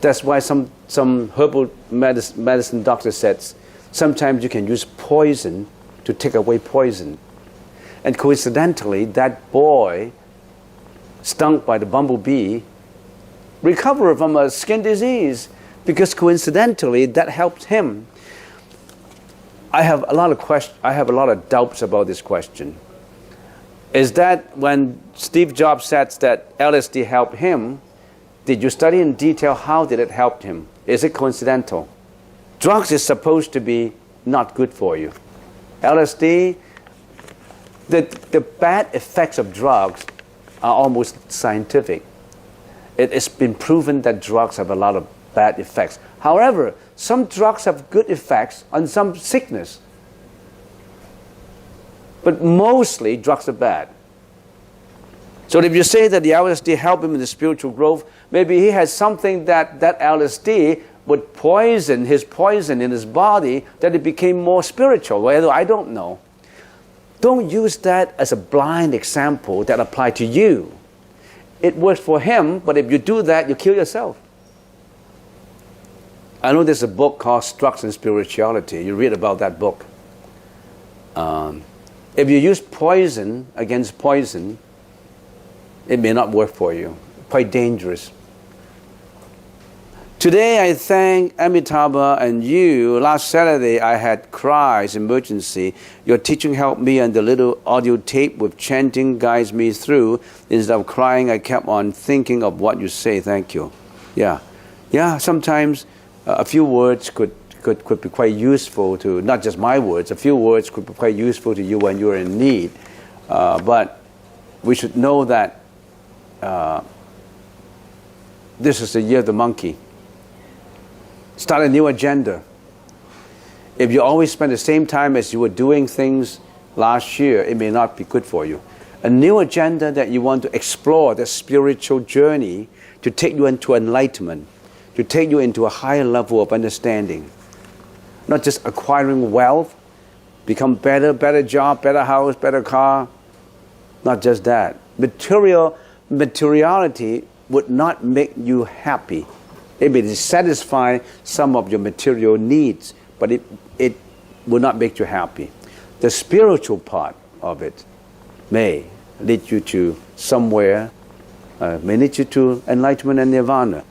That's why some herbal medicine doctor says sometimes you can use poison to take away poison. And coincidentally, that boy stung by the bumblebee recovered from a skin disease because coincidentally that helped him. I have a lot of doubts about this question. Is that when Steve Jobs said that LSD helped him, did you study in detail how did it help him? Is it coincidental? Drugs is supposed to be not good for you. LSD, the bad effects of drugs are almost scientific. It's been proven that drugs have a lot of bad effects. However, some drugs have good effects on some sickness. But mostly drugs are bad. So if you say that the LSD helped him in the spiritual growth, maybe he has something that LSD would poison his poison in his body, that it became more spiritual. Well, I don't know. Don't use that as a blind example that applies to you. It works for him, but if you do that, you kill yourself. I know there's a book called Drugs and Spirituality. You read about that book. If you use poison against poison, it may not work for you. Quite dangerous. Today I thank Amitabha and you. Last Saturday I had cries, emergency. Your teaching helped me, and the little audio tape with chanting guides me through. Instead of crying, I kept on thinking of what you say. Thank you. Yeah, sometimes a few words could be quite useful to, not just my words, a few words could be quite useful to you when you're in need. But we should know that this is the year of the monkey. Start a new agenda. If you always spend the same time as you were doing things last year, it may not be good for you. a new agenda that you want to explore, the spiritual journey to take you into enlightenment, to take you into a higher level of understanding. Not just acquiring wealth, become better job, better house, better car. Not just that. Materiality would not make you happy. It may satisfy some of your material needs, but it will not make you happy. The spiritual part of it may lead you to somewhere, may lead you to enlightenment and nirvana.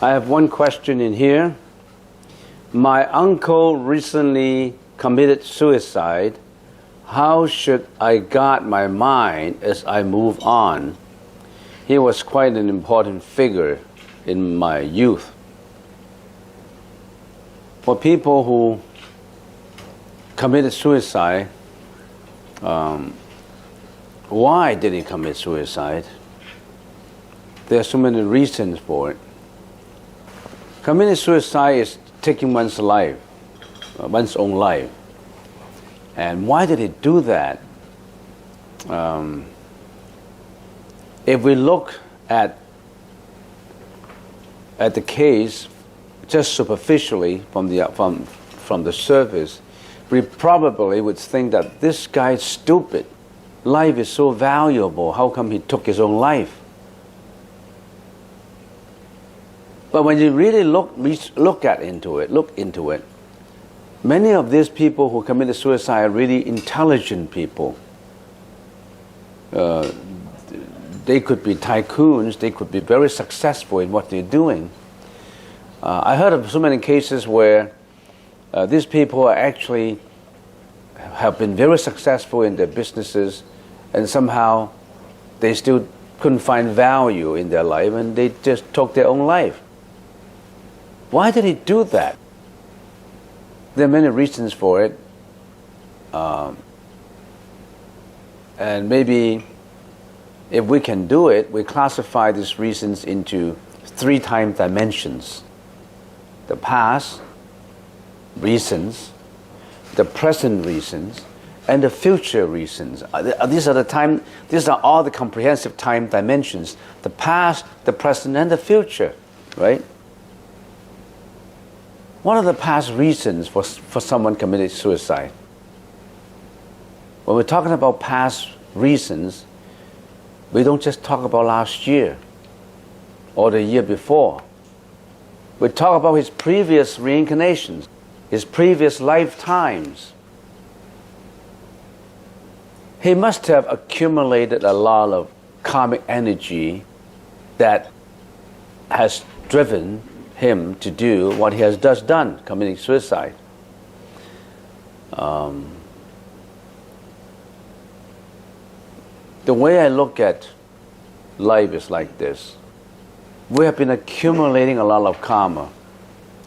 I have one question in here. My uncle recently committed suicide. How should I guard my mind as I move on? He was quite an important figure in my youth. For people who committed suicide, why did he commit suicide? There are so many reasons for it. Committing suicide is taking one's life, one's own life. And why did he do that? If we look at the case just superficially from the surface, we probably would think that this guy is stupid. Life is so valuable. How come he took his own life? But when you really look into it, many of these people who committed suicide are really intelligent people. They could be tycoons. They could be very successful in what they're doing. I heard of so many cases where these people are actually have been very successful in their businesses, and somehow they still couldn't find value in their life, and they just took their own life. Why did he do that? There are many reasons for it. And maybe if we can do it, we classify these reasons into 3 time dimensions. The past reasons, the present reasons, and the future reasons. These are all the comprehensive time dimensions. The past, the present, and the future, right? What are the past reasons for someone committing suicide? When we're talking about past reasons, we don't just talk about last year or the year before. We talk about his previous reincarnations, his previous lifetimes. He must have accumulated a lot of karmic energy that has driven him to do what he has just done, committing suicide. The way I look at life is like this. We have been accumulating a lot of karma.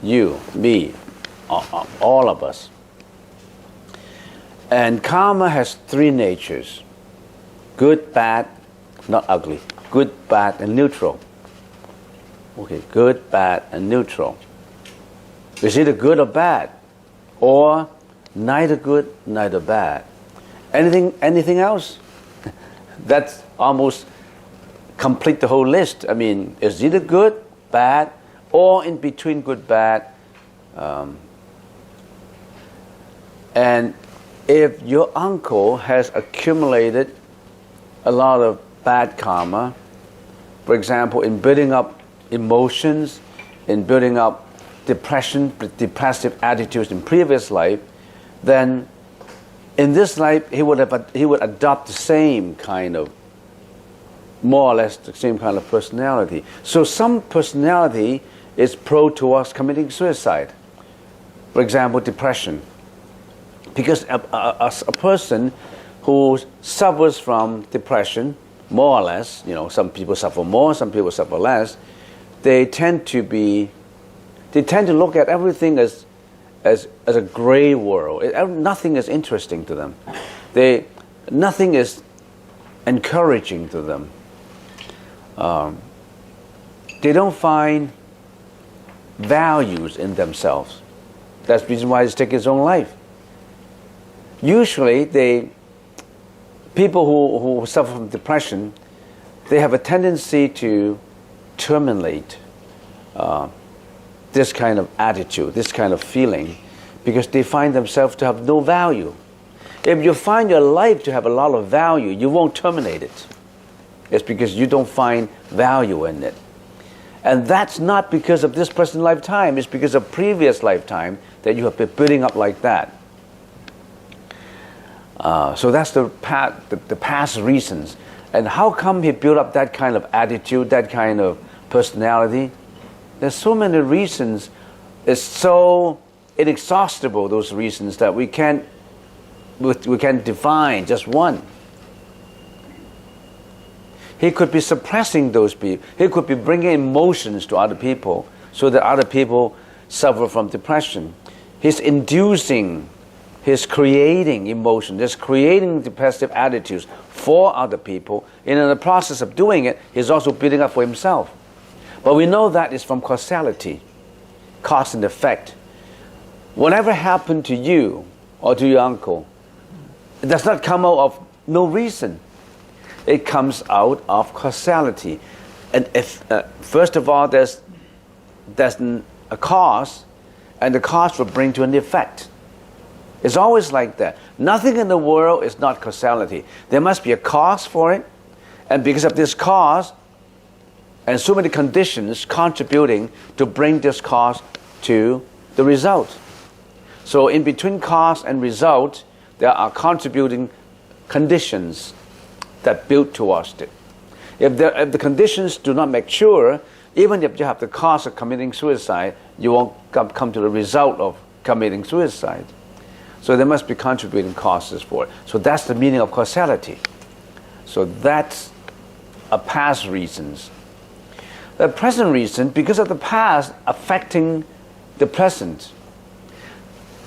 You, me, all of us. And karma has 3 natures. Good, bad, not ugly. Good, bad, and neutral. Okay, good, bad, and neutral. It's either good or bad, or neither good, neither bad. Anything else? That's almost complete the whole list. I mean, it's either good, bad, or in between good, bad. And if your uncle has accumulated a lot of bad karma, for example, in building up emotions, in building up depressive attitudes in previous life, then in this life he would adopt the same kind of, more or less the same kind of personality. So some personality is prone towards committing suicide. For example, depression. Because a person who suffers from depression, more or less, some people suffer more, some people suffer less, they tend to look at everything as a gray world. Nothing is interesting to them. Nothing is encouraging to them. They don't find values in themselves. That's the reason why they take his own life. Usually, people who suffer from depression, they have a tendency to terminate this kind of attitude, this kind of feeling, because they find themselves to have no value. If you find your life to have a lot of value, you won't terminate it. It's because you don't find value in it. And that's not because of this present lifetime, it's because of previous lifetime that you have been building up like that. So that's the past reasons. And how come he built up that kind of attitude, that kind of personality? There's so many reasons. It's so inexhaustible, those reasons, that we can't define just one. He could be suppressing those people. He could be bringing emotions to other people so that other people suffer from depression. He's inducing, he's creating emotion, he's creating depressive attitudes for other people. And in the process of doing it, he's also building up for himself. But we know that is from causality, cause and effect. Whatever happened to you or to your uncle, it does not come out of no reason. It comes out of causality. And if, first of all, there's a cause, and the cause will bring to an effect. It's always like that. Nothing in the world is not causality. There must be a cause for it, and because of this cause, and so many conditions contributing to bring this cause to the result. So in between cause and result, there are contributing conditions that build towards it. If the conditions do not mature, even if you have the cause of committing suicide, you won't come to the result of committing suicide. So there must be contributing causes for it. So that's the meaning of causality. So that's a past reasons. The present reason, because of the past affecting the present.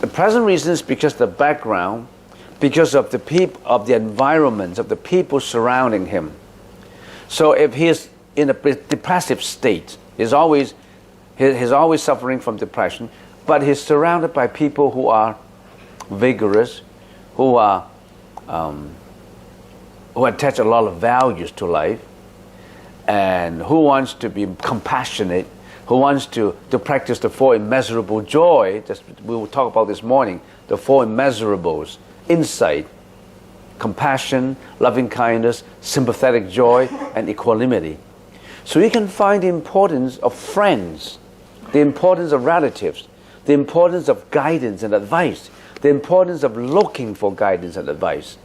The present reason is because of the background, because of the people, of the environment, of the people surrounding him. So if he is in a depressive state, he's always suffering from depression, but he's surrounded by people who are vigorous, who attach a lot of values to life, and who wants to be compassionate, who wants to practice the four immeasurable joy. We will talk about this morning, the four immeasurables: insight, compassion, loving kindness, sympathetic joy, and equanimity. So you can find the importance of friends, the importance of relatives, the importance of guidance and advice, the importance of looking for guidance and advice.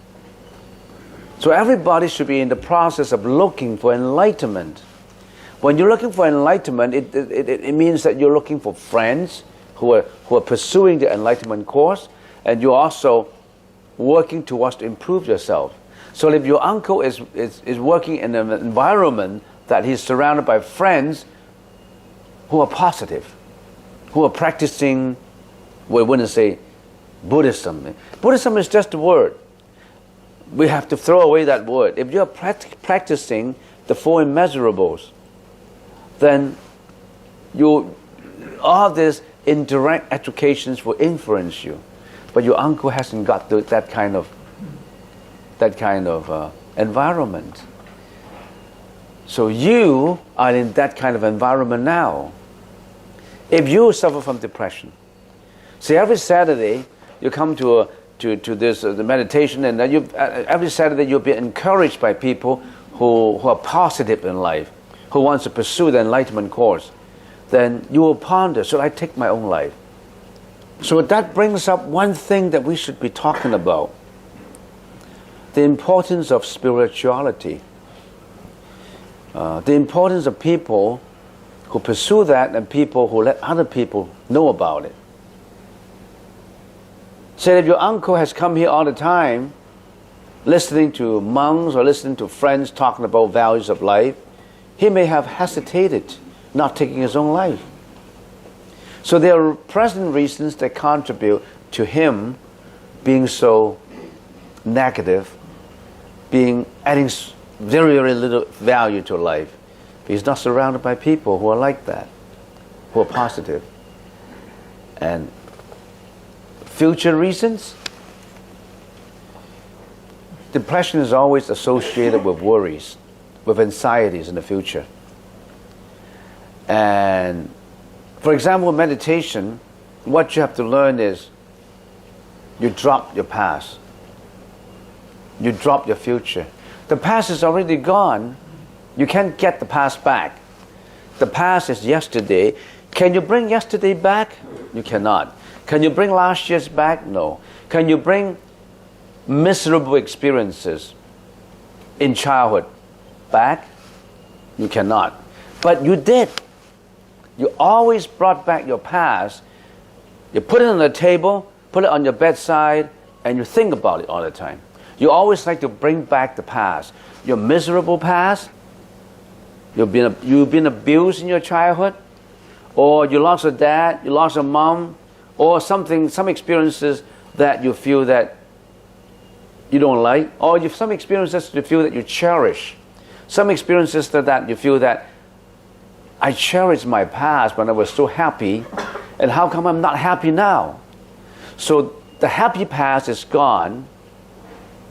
So everybody should be in the process of looking for enlightenment. When you're looking for enlightenment, it means that you're looking for friends who are pursuing the enlightenment course, and you're also working towards to improve yourself. So if your uncle is working in an environment that he's surrounded by friends who are positive, who are practicing, we wouldn't say Buddhism. Buddhism is just a word. We have to throw away that word. If you're practicing the four immeasurables, then all these indirect educations will influence you. But your uncle hasn't got that kind of environment. So you are in that kind of environment now. If you suffer from depression, see, every Saturday you come to this the meditation, and every Saturday you'll be encouraged by people who are positive in life, who wants to pursue the enlightenment course. Then you will ponder, should I take my own life? So that brings up one thing that we should be talking about: the importance of spirituality, the importance of people who pursue that and people who let other people know about it. Say if your uncle has come here all the time, listening to monks or listening to friends talking about values of life, he may have hesitated not taking his own life. So there are present reasons that contribute to him being so negative, adding very, very little value to life. He's not surrounded by people who are like that, who are positive. And future reasons, depression is always associated with worries, with anxieties in the future. And for example, meditation, what you have to learn is you drop your past. You drop your future. The past is already gone. You can't get the past back. The past is yesterday. Can you bring yesterday back? You cannot. Can you bring last year's back? No. Can you bring miserable experiences in childhood back? You cannot. But you did. You always brought back your past. You put it on the table, put it on your bedside, and you think about it all the time. You always like to bring back the past. Your miserable past. You've been abused in your childhood, or you lost a dad, you lost a mom, or some experiences that you feel that you don't like, or some experiences you feel that you cherish. Some experiences that you feel that I cherish my past when I was so happy, and how come I'm not happy now? So the happy past is gone.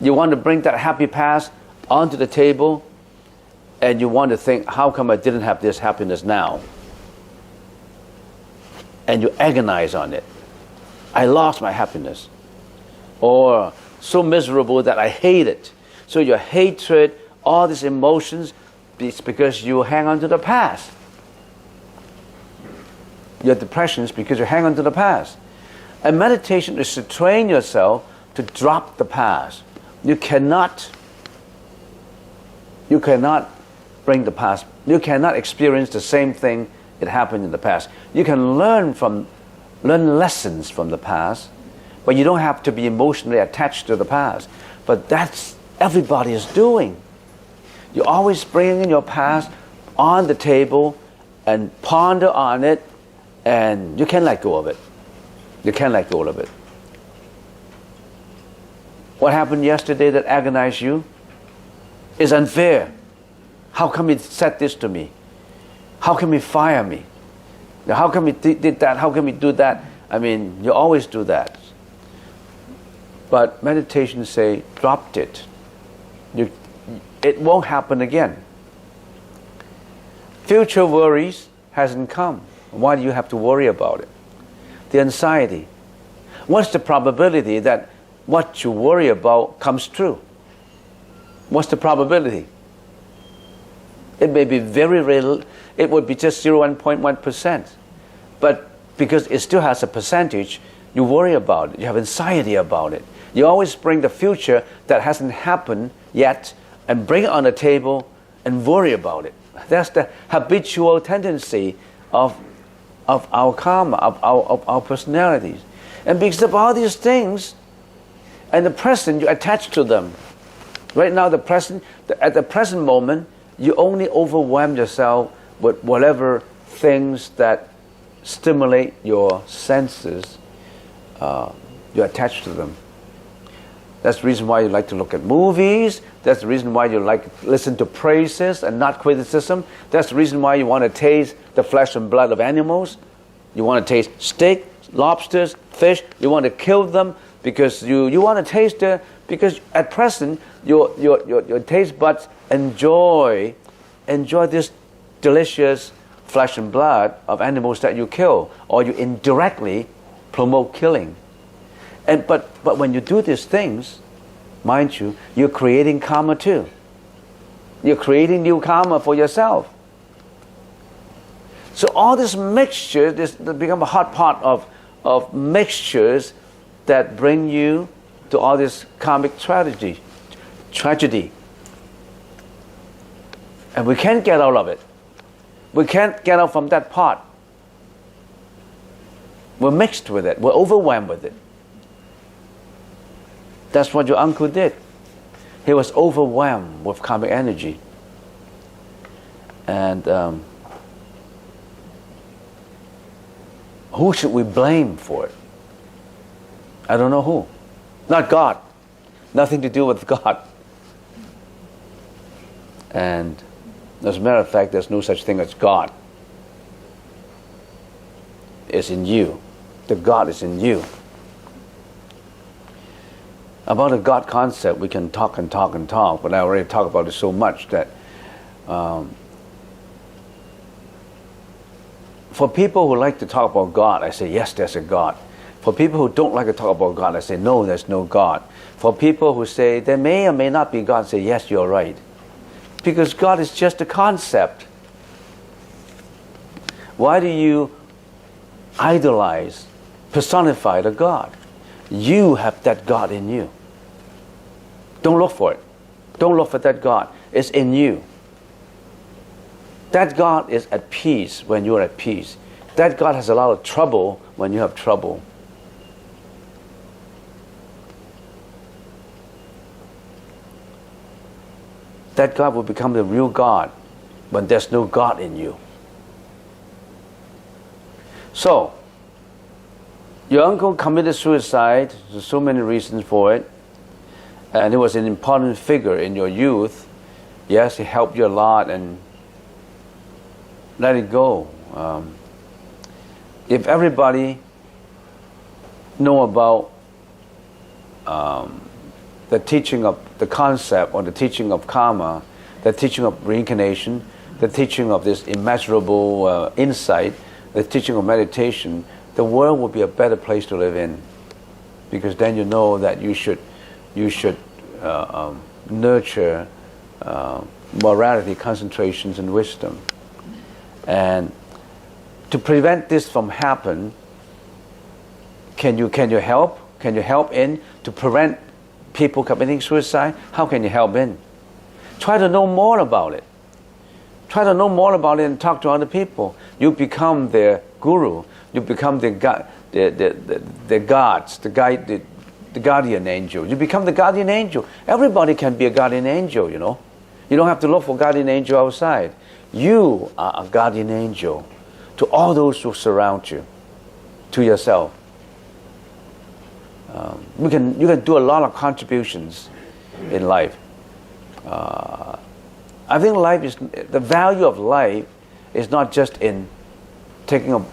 You want to bring that happy past onto the table, and you want to think, how come I didn't have this happiness now? And you agonize on it. I lost my happiness. Or so miserable that I hate it. So your hatred, all these emotions, it's because you hang on to the past. Your depression is because you hang on to the past. And meditation is to train yourself to drop the past. You cannot bring the past. You cannot experience the same thing that happened in the past. You can learn lessons from the past, but you don't have to be emotionally attached to the past. But that's everybody is doing. You're always bringing your past on the table and ponder on it, and you can't let go of it. You can't let go of it. What happened yesterday that agonized you is unfair. How come he said this to me? How come he fire me? How come he did that? How come he do that? I mean, you always do that. But meditation say, dropped it. It won't happen again. Future worries hasn't come. Why do you have to worry about it? The anxiety. What's the probability that what you worry about comes true? What's the probability? It may be very little. It would be just 0.1%. But because it still has a percentage, you worry about it. You have anxiety about it. You always bring the future that hasn't happened yet and bring it on the table and worry about it. That's the habitual tendency of our karma, of our personalities. And because of all these things, and the present, you attach to them. Right now, at the present moment, you only overwhelm yourself with whatever things that stimulate your senses. You attach to them. That's the reason why you like to look at movies. That's the reason why you like to listen to praises and not criticism. That's the reason why you want to taste the flesh and blood of animals. You want to taste steak, lobsters, fish. You want to kill them because you want to taste it. Because at present, your taste buds enjoy this delicious flesh and blood of animals that you kill, or you indirectly promote killing. But when you do these things, mind you, you're creating karma too. You're creating new karma for yourself. So all this mixture, this become a hot pot of mixtures that bring you to all this karmic tragedy. And we can't get out of it. We can't get out from that pot. We're mixed with it. We're overwhelmed with it. That's what your uncle did. He was overwhelmed with karmic energy. And who should we blame for it? I don't know who. Not God. Nothing to do with God. And as a matter of fact, there's no such thing as God. It's in you. The God is in you. About the God concept, we can talk and talk and talk, but I already talked about it so much that for people who like to talk about God, I say, yes, there's a God. For people who don't like to talk about God, I say, no, there's no God. For people who say, there may or may not be God, I say, yes, you're right. Because God is just a concept. Why do you idolize, personify the God? You have that God in you. Don't look for it. Don't look for that God. It's in you. That God is at peace when you're at peace. That God has a lot of trouble when you have trouble. That God will become the real God when there's no God in you. So, your uncle committed suicide. There's so many reasons for it. And he was an important figure in your youth. Yes, he helped you a lot, and let it go. If everybody know about the teaching of the concept, or the teaching of karma, the teaching of reincarnation, the teaching of this immeasurable insight, the teaching of meditation, the world would be a better place to live in, because then you know that you should nurture morality, concentrations, and wisdom. And to prevent this from happen, can you help? Can you help in to prevent people committing suicide? How can you help in? Try to know more about it. Try to know more about it and talk to other people. You become their guru. You become the gods, the guardian angel. You become the guardian angel. Everybody can be a guardian angel, you know. You don't have to look for guardian angel outside. You are a guardian angel to all those who surround you, to yourself. You can do a lot of contributions in life. I think the value of life is not just in taking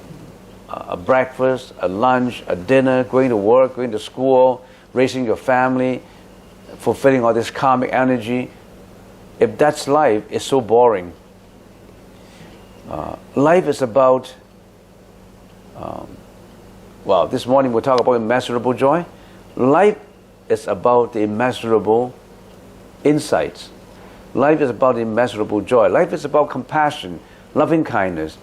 a breakfast, a lunch, a dinner, going to work, going to school, raising your family, fulfilling all this karmic energy. If that's life, it's so boring. Life is about, this morning we'll talk about immeasurable joy. Life is about the immeasurable insights. Life is about immeasurable joy. Life is about compassion, loving kindness,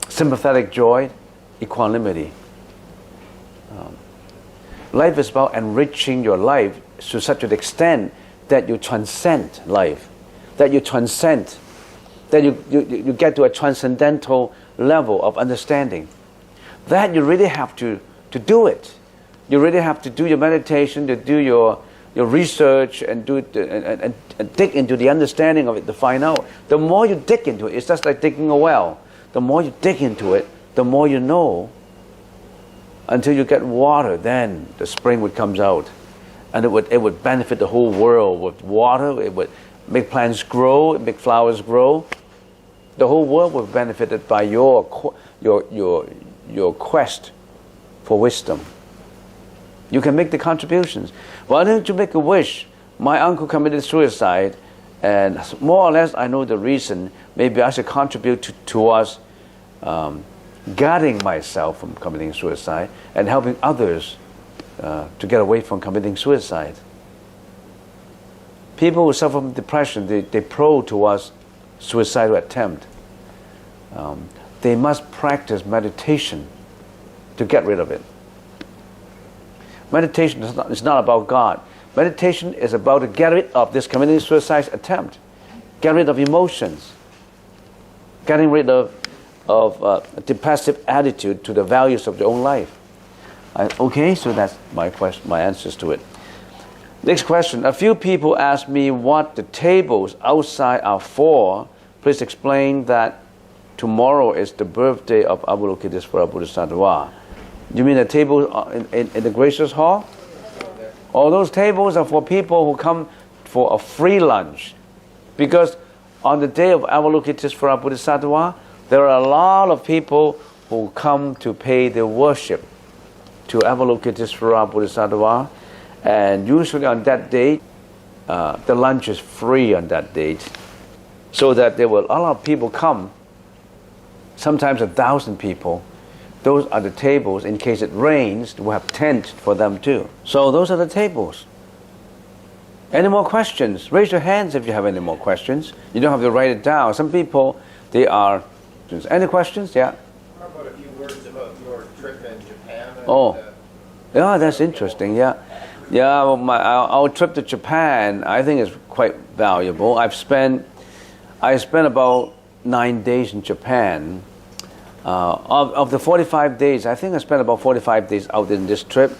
sympathetic joy, equanimity. Life is about enriching your life to such an extent that you transcend life, that you get to a transcendental level of understanding. That you really have to do it. You really have to do your meditation, to do your research, and and dig into the understanding of it to find out. The more you dig into it, it's just like digging a well. The more you dig into it, the more you know, until you get water, then the spring would comes out. And it would benefit the whole world with water. It would make plants grow, make flowers grow. The whole world would be benefited by your quest for wisdom. You can make the contributions. Why don't you make a wish? My uncle committed suicide, and more or less I know the reason. Maybe I should contribute towards guarding myself from committing suicide and helping others to get away from committing suicide. People who suffer from depression, they prone towards suicidal attempt. They must practice meditation to get rid of it. Meditation is not about God. Meditation is about to get rid of this committing suicide attempt. Get rid of emotions. Getting rid of a depressive attitude to the values of your own life. Okay, so that's my question, my answers to it. Next question. A few people ask me what the tables outside are for. Please explain that tomorrow is the birthday of Avalokitesvara Bodhisattva. You mean the table in the gracious hall? All those tables are for people who come for a free lunch. Because on the day of Avalokitesvara Bodhisattva, there are a lot of people who come to pay their worship to Avalokitesvara Bodhisattva. And usually on that date, the lunch is free on that date. So that there will a lot of people come, sometimes 1,000 people. Those are the tables. In case it rains, we'll have tent for them too. So those are the tables. Any more questions? Raise your hands if you have any more questions. You don't have to write it down. Some people, they are... Any questions? Yeah? How about a few words about your trip in Japan? Yeah, that's interesting, yeah. Yeah, well, our trip to Japan, I think, is quite valuable. I spent about 9 days in Japan. Of the 45 days, I think I spent about 45 days out in this trip.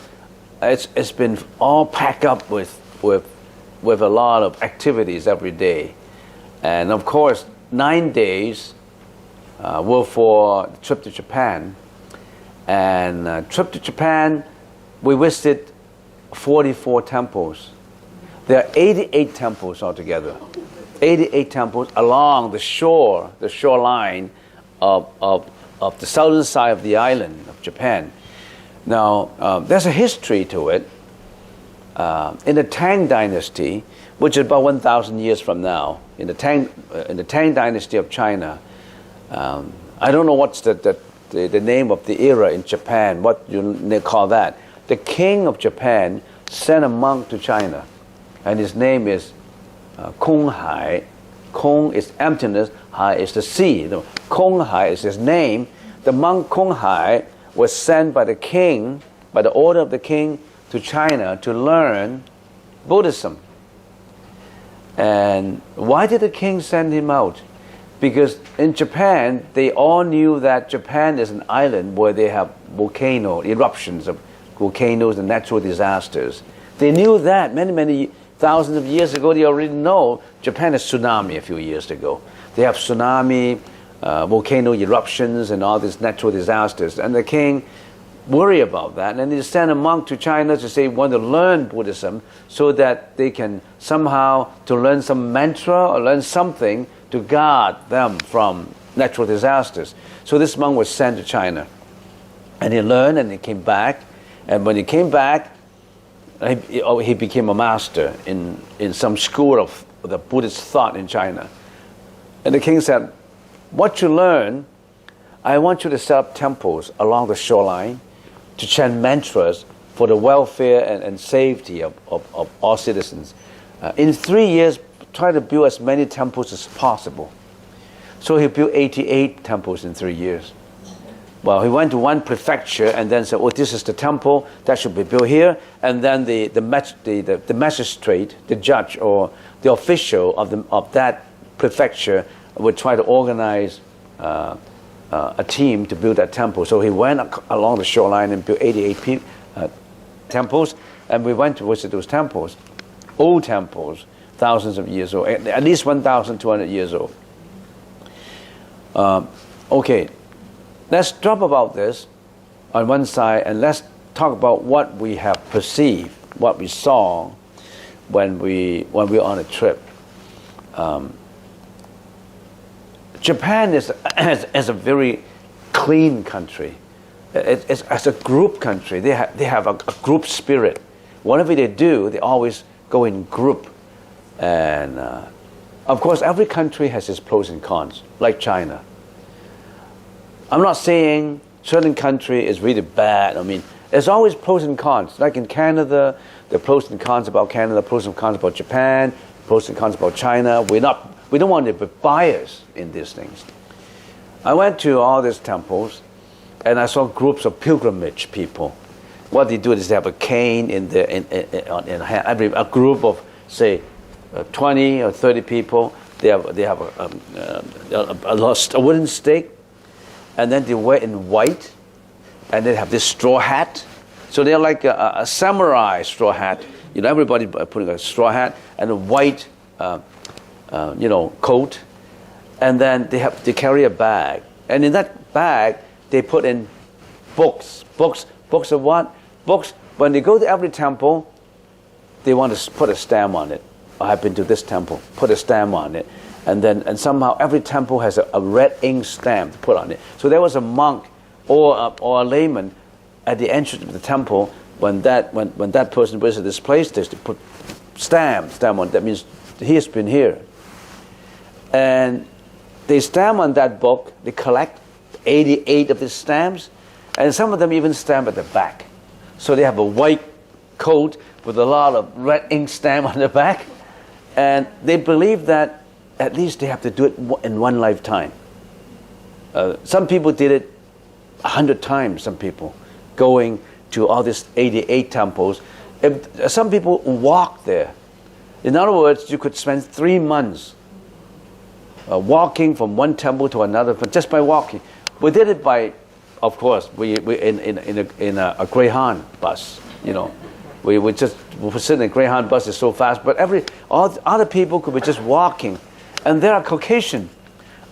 It's been all packed up with a lot of activities every day. And of course, 9 days were for the trip to Japan. And trip to Japan, we visited 44 temples. There are 88 temples altogether. 88 temples along the shoreline of the southern side of the island of Japan. Now, there's a history to it. In the Tang Dynasty, which is about 1,000 years from now, in the Tang Dynasty of China, I don't know what's the name of the era in Japan, what you call that. The king of Japan sent a monk to China, and his name is Kong Hai. Kong is emptiness, Hai is the sea. Kong Hai is his name. The monk Kong Hai was sent by the king, by the order of the king, to China to learn Buddhism. And why did the king send him out? Because in Japan, they all knew that Japan is an island where they have volcano eruptions of volcanoes and natural disasters. They knew that many thousands of years ago. They already know Japan has tsunami a few years ago. They have tsunami, volcano eruptions, and all these natural disasters. And the king worried about that, and he sent a monk to China to say want to learn Buddhism so that they can somehow to learn some mantra or learn something to guard them from natural disasters. So this monk was sent to China, and he learned, and he came back. And when he came back, he became a master in some school of the Buddhist thought in China. And the king said, what you learn, I want you to set up temples along the shoreline to chant mantras for the welfare and safety of all citizens. In 3 years, try to build as many temples as possible. So he built 88 temples in 3 years. Well, he went to one prefecture and then said, oh, this is the temple that should be built here. And then the magistrate, the judge, or the official of that prefecture would try to organize a team to build that temple. So he went along the shoreline and built 88 temples. And we went to visit those temples, old temples, thousands of years old, at least 1,200 years old. Okay. Let's drop about this on one side and let's talk about what we have perceived, what we saw when we were on a trip. Japan is a very clean country. It's a group country. They have a group spirit. Whatever they do, they always go in group. And of course, every country has its pros and cons, like China. I'm not saying certain country is really bad. I mean, there's always pros and cons. Like in Canada, there are pros and cons about Canada, pros and cons about Japan, pros and cons about China. We don't want to be biased in these things. I went to all these temples, and I saw groups of pilgrimage people. What they do is they have a cane in a group of say 20 or 30 people. They have a wooden stick. And then they wear in white, and they have this straw hat. So they're like a samurai straw hat. Everybody putting a straw hat and a white, coat, and then they carry a bag, and in that bag they put in books. Books of what? Books. When they go to every temple, they want to put a stamp on it. I've been to this temple. Put a stamp on it, and somehow every temple has a red ink stamp to put on it. So there was a monk or a layman at the entrance of the temple. When that person visited this place, they put stamp on it. That means he has been here. And they stamp on that book. They collect 88 of these stamps, and some of them even stamp at the back. So they have a white coat with a lot of red ink stamp on the back, and they believe that at least they have to do it in one lifetime. Some people did it 100 times. Some people going to all these 88 temples. Some people walk there. In other words, you could spend 3 months walking from one temple to another, but just by walking. We did it by, of course, we in a Greyhound bus. We sit in a Greyhound bus. It's so fast. But all other people could be just walking, and there are Caucasian,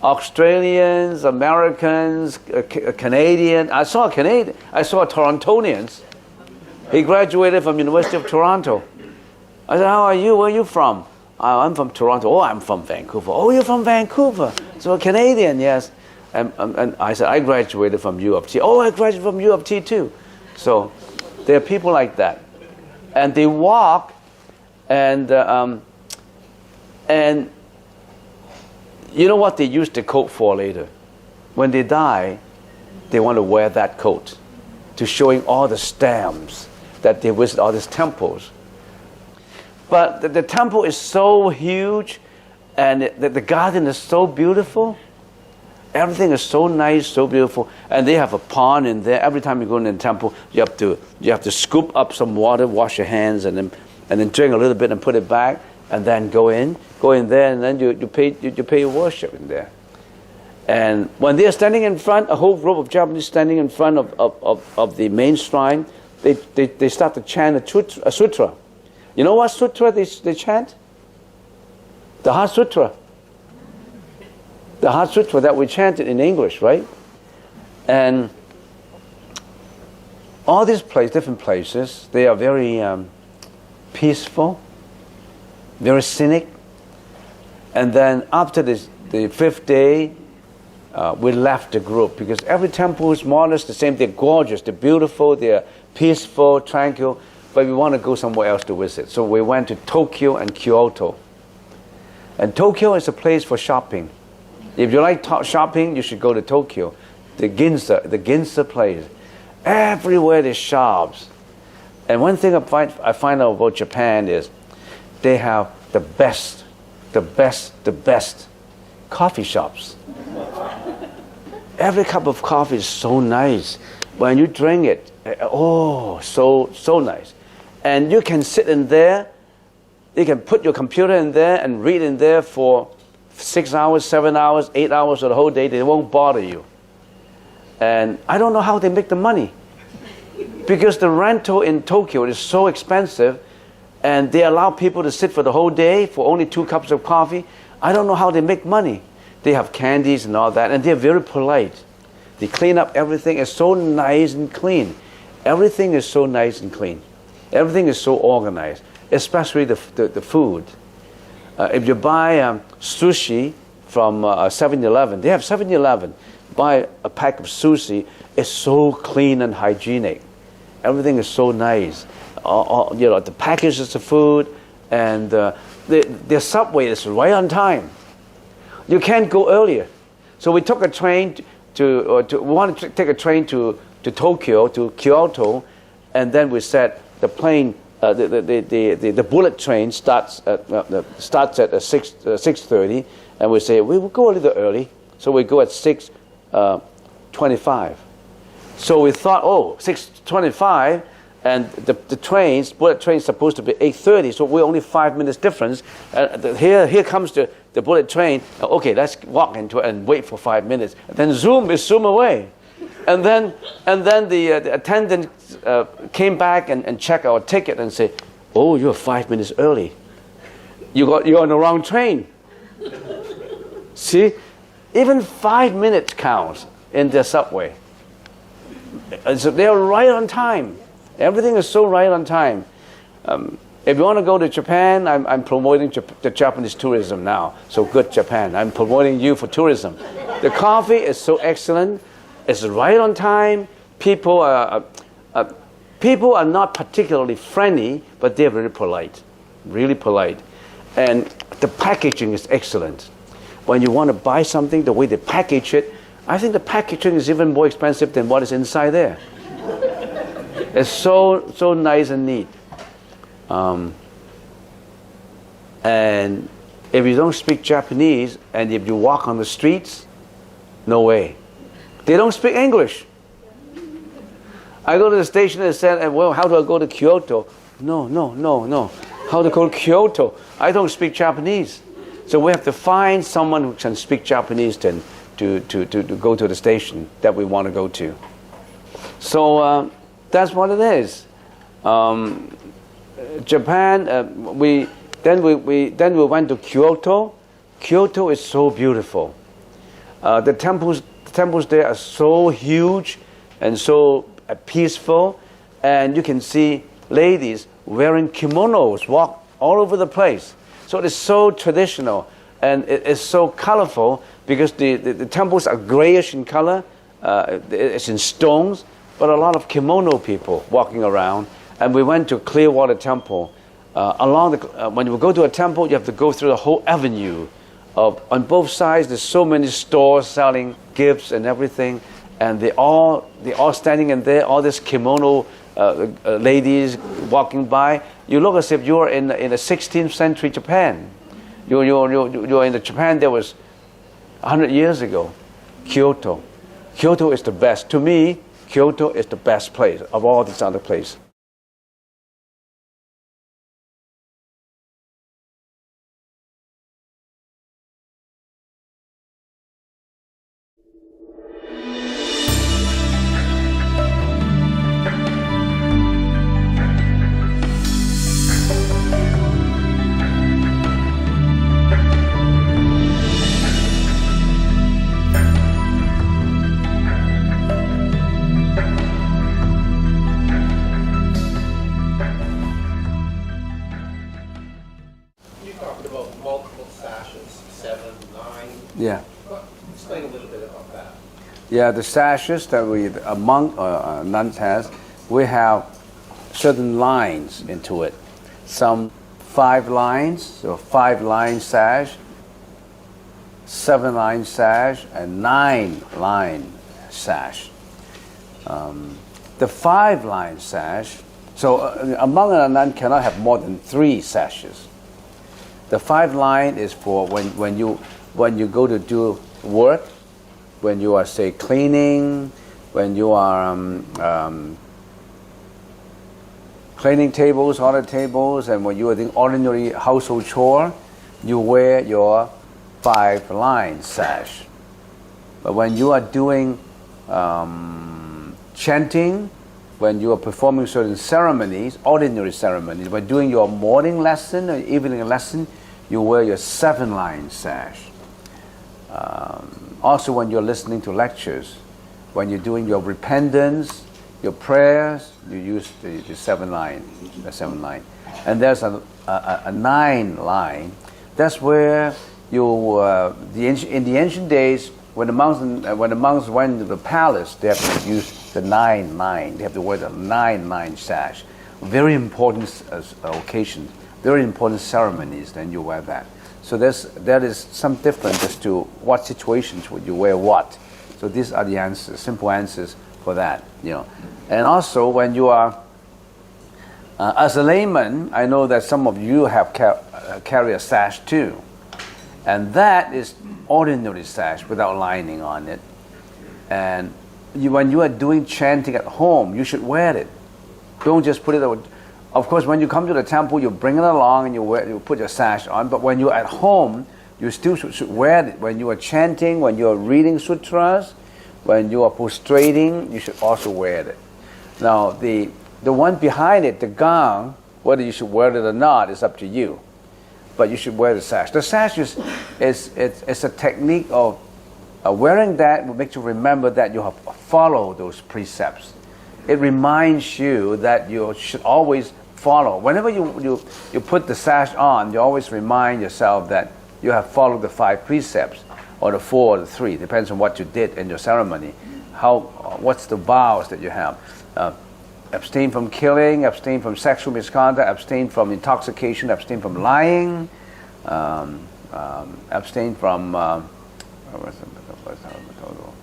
Australians, Americans, Canadian. I saw a Canadian. I saw a Torontonians. He graduated from University of Toronto. I said, "How are you? Where are you from?" "I'm from Toronto." "Oh, I'm from Vancouver." "Oh, you're from Vancouver." So a Canadian, yes. And I said, "I graduated from U of T." "Oh, I graduated from U of T too." So there are people like that, and they walk, and you know what they use the coat for later? When they die, they want to wear that coat to showing all the stamps that they visit all these temples. But the temple is so huge, and the garden is so beautiful. Everything is so nice, so beautiful, and they have a pond in there. Every time you go in the temple, you have to scoop up some water, wash your hands, and then drink a little bit and put it back, and then go in there, and then you pay your worship in there. And when they are standing in front, a whole group of Japanese standing in front of the main shrine, they start to chant a sutra. You know what sutra they chant? The Heart Sutra. The Heart Sutra that we chanted in English, right? And all these different places, they are very peaceful, very scenic. And then after the 5th day, we left the group because every temple is more or less the same. They're gorgeous, they're beautiful, they're peaceful, tranquil, but we want to go somewhere else to visit. So we went to Tokyo and Kyoto. And Tokyo is a place for shopping. If you like shopping, you should go to Tokyo. The Ginza place. Everywhere there's shops. And one thing I find out about Japan is they have the best coffee shops. Every cup of coffee is so nice. When you drink it, so nice. And you can sit in there, you can put your computer in there and read in there for 6 hours, 7 hours, 8 hours, or the whole day. They won't bother you. And I don't know how they make the money, because the rental in Tokyo is so expensive, and they allow people to sit for the whole day for only 2 cups of coffee. I don't know how they make money. They have candies and all that, and they're very polite. They clean up everything. It's so nice and clean. Everything is so nice and clean. Everything is so organized, especially the food. If you buy sushi from 7-Eleven, they have 7-Eleven, buy a pack of sushi, it's so clean and hygienic. Everything is so nice. The packages of food, and their subway is right on time. You can't go earlier. So we took a train we wanted to take a train to Tokyo, to Kyoto, and then we said the plane, the bullet train starts at 6:30, and we say we will go a little early, so we go at 6:25. So we thought, 6:25, and the bullet train is supposed to be 8:30, so we're only 5 minutes difference. Here comes the bullet train. Okay, let's walk into it and wait for 5 minutes. And then zoom away. And then the attendant came back and checked our ticket and said, "Oh, you're 5 minutes early. You're on the wrong train." See, even 5 minutes counts in the subway. So they're right on time. Everything is so right on time. If you want to go to Japan, I'm promoting the Japanese tourism now. So good, Japan. I'm promoting you for tourism. The coffee is so excellent. It's right on time. People are not particularly friendly, but they're very polite, really polite. And the packaging is excellent. When you want to buy something, the way they package it, I think the packaging is even more expensive than what is inside there. It's so nice and neat. And if you don't speak Japanese, and if you walk on the streets, no way. They don't speak English. I go to the station and said, "Well, how do I go to Kyoto?" No. How to go to Kyoto? I don't speak Japanese. So we have to find someone who can speak Japanese to go to the station that we want to go to. So that's what it is. Japan. We went to Kyoto. Kyoto is so beautiful. The temples there are so huge and so peaceful, and you can see ladies wearing kimonos walk all over the place. So it's so traditional, and it's so colorful because the temples are grayish in color. It's in stones, but a lot of kimono people walking around. And we went to Clearwater Temple. When you go to a temple, you have to go through the whole avenue. On both sides, there's so many stores selling gifts and everything, and they all standing in there. All these kimono ladies walking by. You look as if you're in the 16th century Japan. You're in the Japan that was 100 years ago. Kyoto. Kyoto is the best. To me, Kyoto is the best place of all these other places. Yeah. Explain a little bit about that. Yeah, the sashes that a monk or nuns has, we have certain lines into it. Some 5 lines, so 5-line sash, 7-line sash, and 9-line sash. The 5-line sash, so a monk and a nun cannot have more than 3 sashes. The 5-line is for when you go to do work, when you are, say, cleaning, when you are cleaning tables, other tables, and when you are doing ordinary household chore, you wear your 5-line sash. But when you are doing chanting, when you are performing certain ceremonies, ordinary ceremonies, when doing your morning lesson or evening lesson, you wear your 7-line sash. Also, when you're listening to lectures, when you're doing your repentance, your prayers, you use the 7-line, and there's a 9-line. That's where you in the ancient days when the monks went to the palace, they have to use the 9-line. They have to wear the 9-line sash. Very important occasions, very important ceremonies. Then you wear that. So there is some difference as to what situations would you wear what. So these are the answers, simple answers for that. And also when you are as a layman, I know that some of you have carry a sash too, and that is ordinary sash without lining on it. And when you are doing chanting at home, you should wear it. Don't just put it out. Of course, when you come to the temple, you bring it along and you put your sash on. But when you're at home, you still should wear it. When you are chanting, when you are reading sutras, when you are prostrating, you should also wear it. Now, the one behind it, the gong, whether you should wear it or not is up to you. But you should wear the sash. The sash is a technique of wearing that will make you remember that you have followed those precepts. It reminds you that you should always follow. Whenever you put the sash on, you always remind yourself that you have followed the 5 precepts, or the 4 or the 3, depends on what you did in your ceremony. What's the vows that you have? Abstain from killing, abstain from sexual misconduct, abstain from intoxication, abstain from lying, abstain from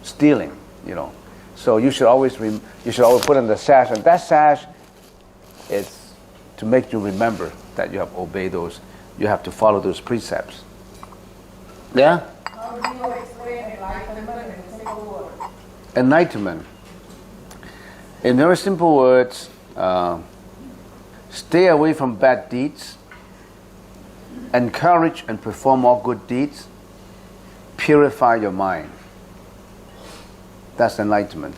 stealing. So you should always put on the sash, and that sash is to make you remember that you have obeyed those. You have to follow those precepts. Yeah. How do you explain enlightenment in single words? Enlightenment. In very simple words, stay away from bad deeds, encourage and perform all good deeds, purify your mind. That's enlightenment.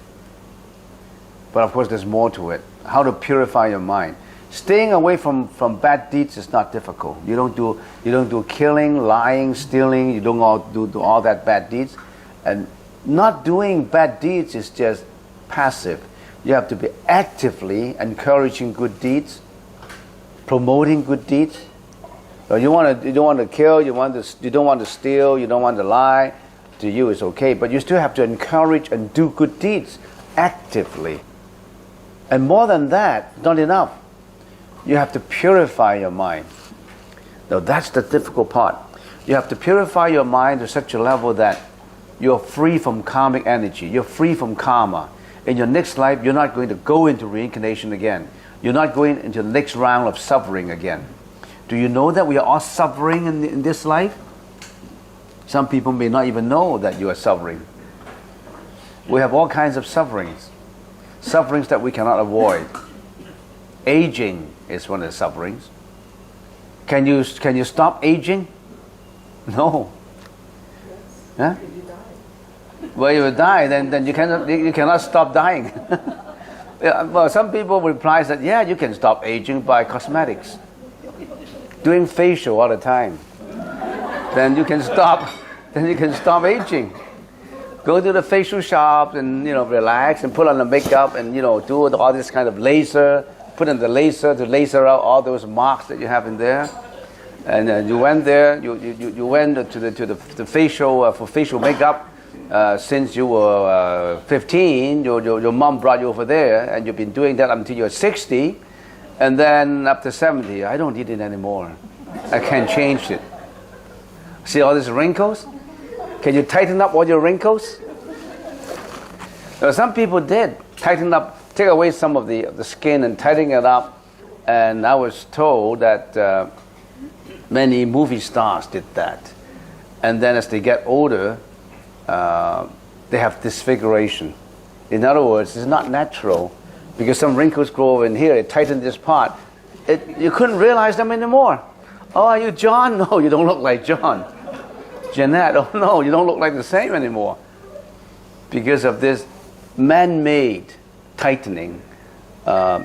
But of course there's more to it. How to purify your mind. Staying away from bad deeds is not difficult. You don't do killing, lying, stealing, you don't do all that bad deeds. And not doing bad deeds is just passive. You have to be actively encouraging good deeds, promoting good deeds. So you don't want to kill, you don't want to steal, you don't want to lie. To you it's okay, but you still have to encourage and do good deeds actively. And more than that, not enough. You have to purify your mind. Now that's the difficult part. You have to purify your mind to such a level that you're free from karmic energy. You're free from karma. In your next life, you're not going to go into reincarnation again. You're not going into the next round of suffering again. Do you know that we are all suffering in this life? Some people may not even know that you are suffering. We have all kinds of sufferings. Sufferings that we cannot avoid. Aging is one of the sufferings. Can you stop aging? No. Huh? Well, you will die, then you cannot stop dying. Yeah, well, some people reply that you can stop aging by cosmetics, doing facial all the time. Then you can stop. Then you can stop aging. Go to the facial shop and relax and put on the makeup and do all this kind of laser. Put in the laser to laser out all those marks that you have in there. And you went there. You went to the facial for facial makeup. Since you were 15, your mom brought you over there, and you've been doing that until you're 60, and then up to 70. I don't need it anymore. I can't change it. See all these wrinkles? Can you tighten up all your wrinkles? Some people did tighten up, take away some of the skin and tighten it up. And I was told that many movie stars did that. And then as they get older, they have disfiguration. In other words, it's not natural because some wrinkles grow in here, it tightened this part. You couldn't realize them anymore. Oh, are you John? No, you don't look like John. Jeanette, oh no, you don't look like the same anymore. Because of this man-made tightening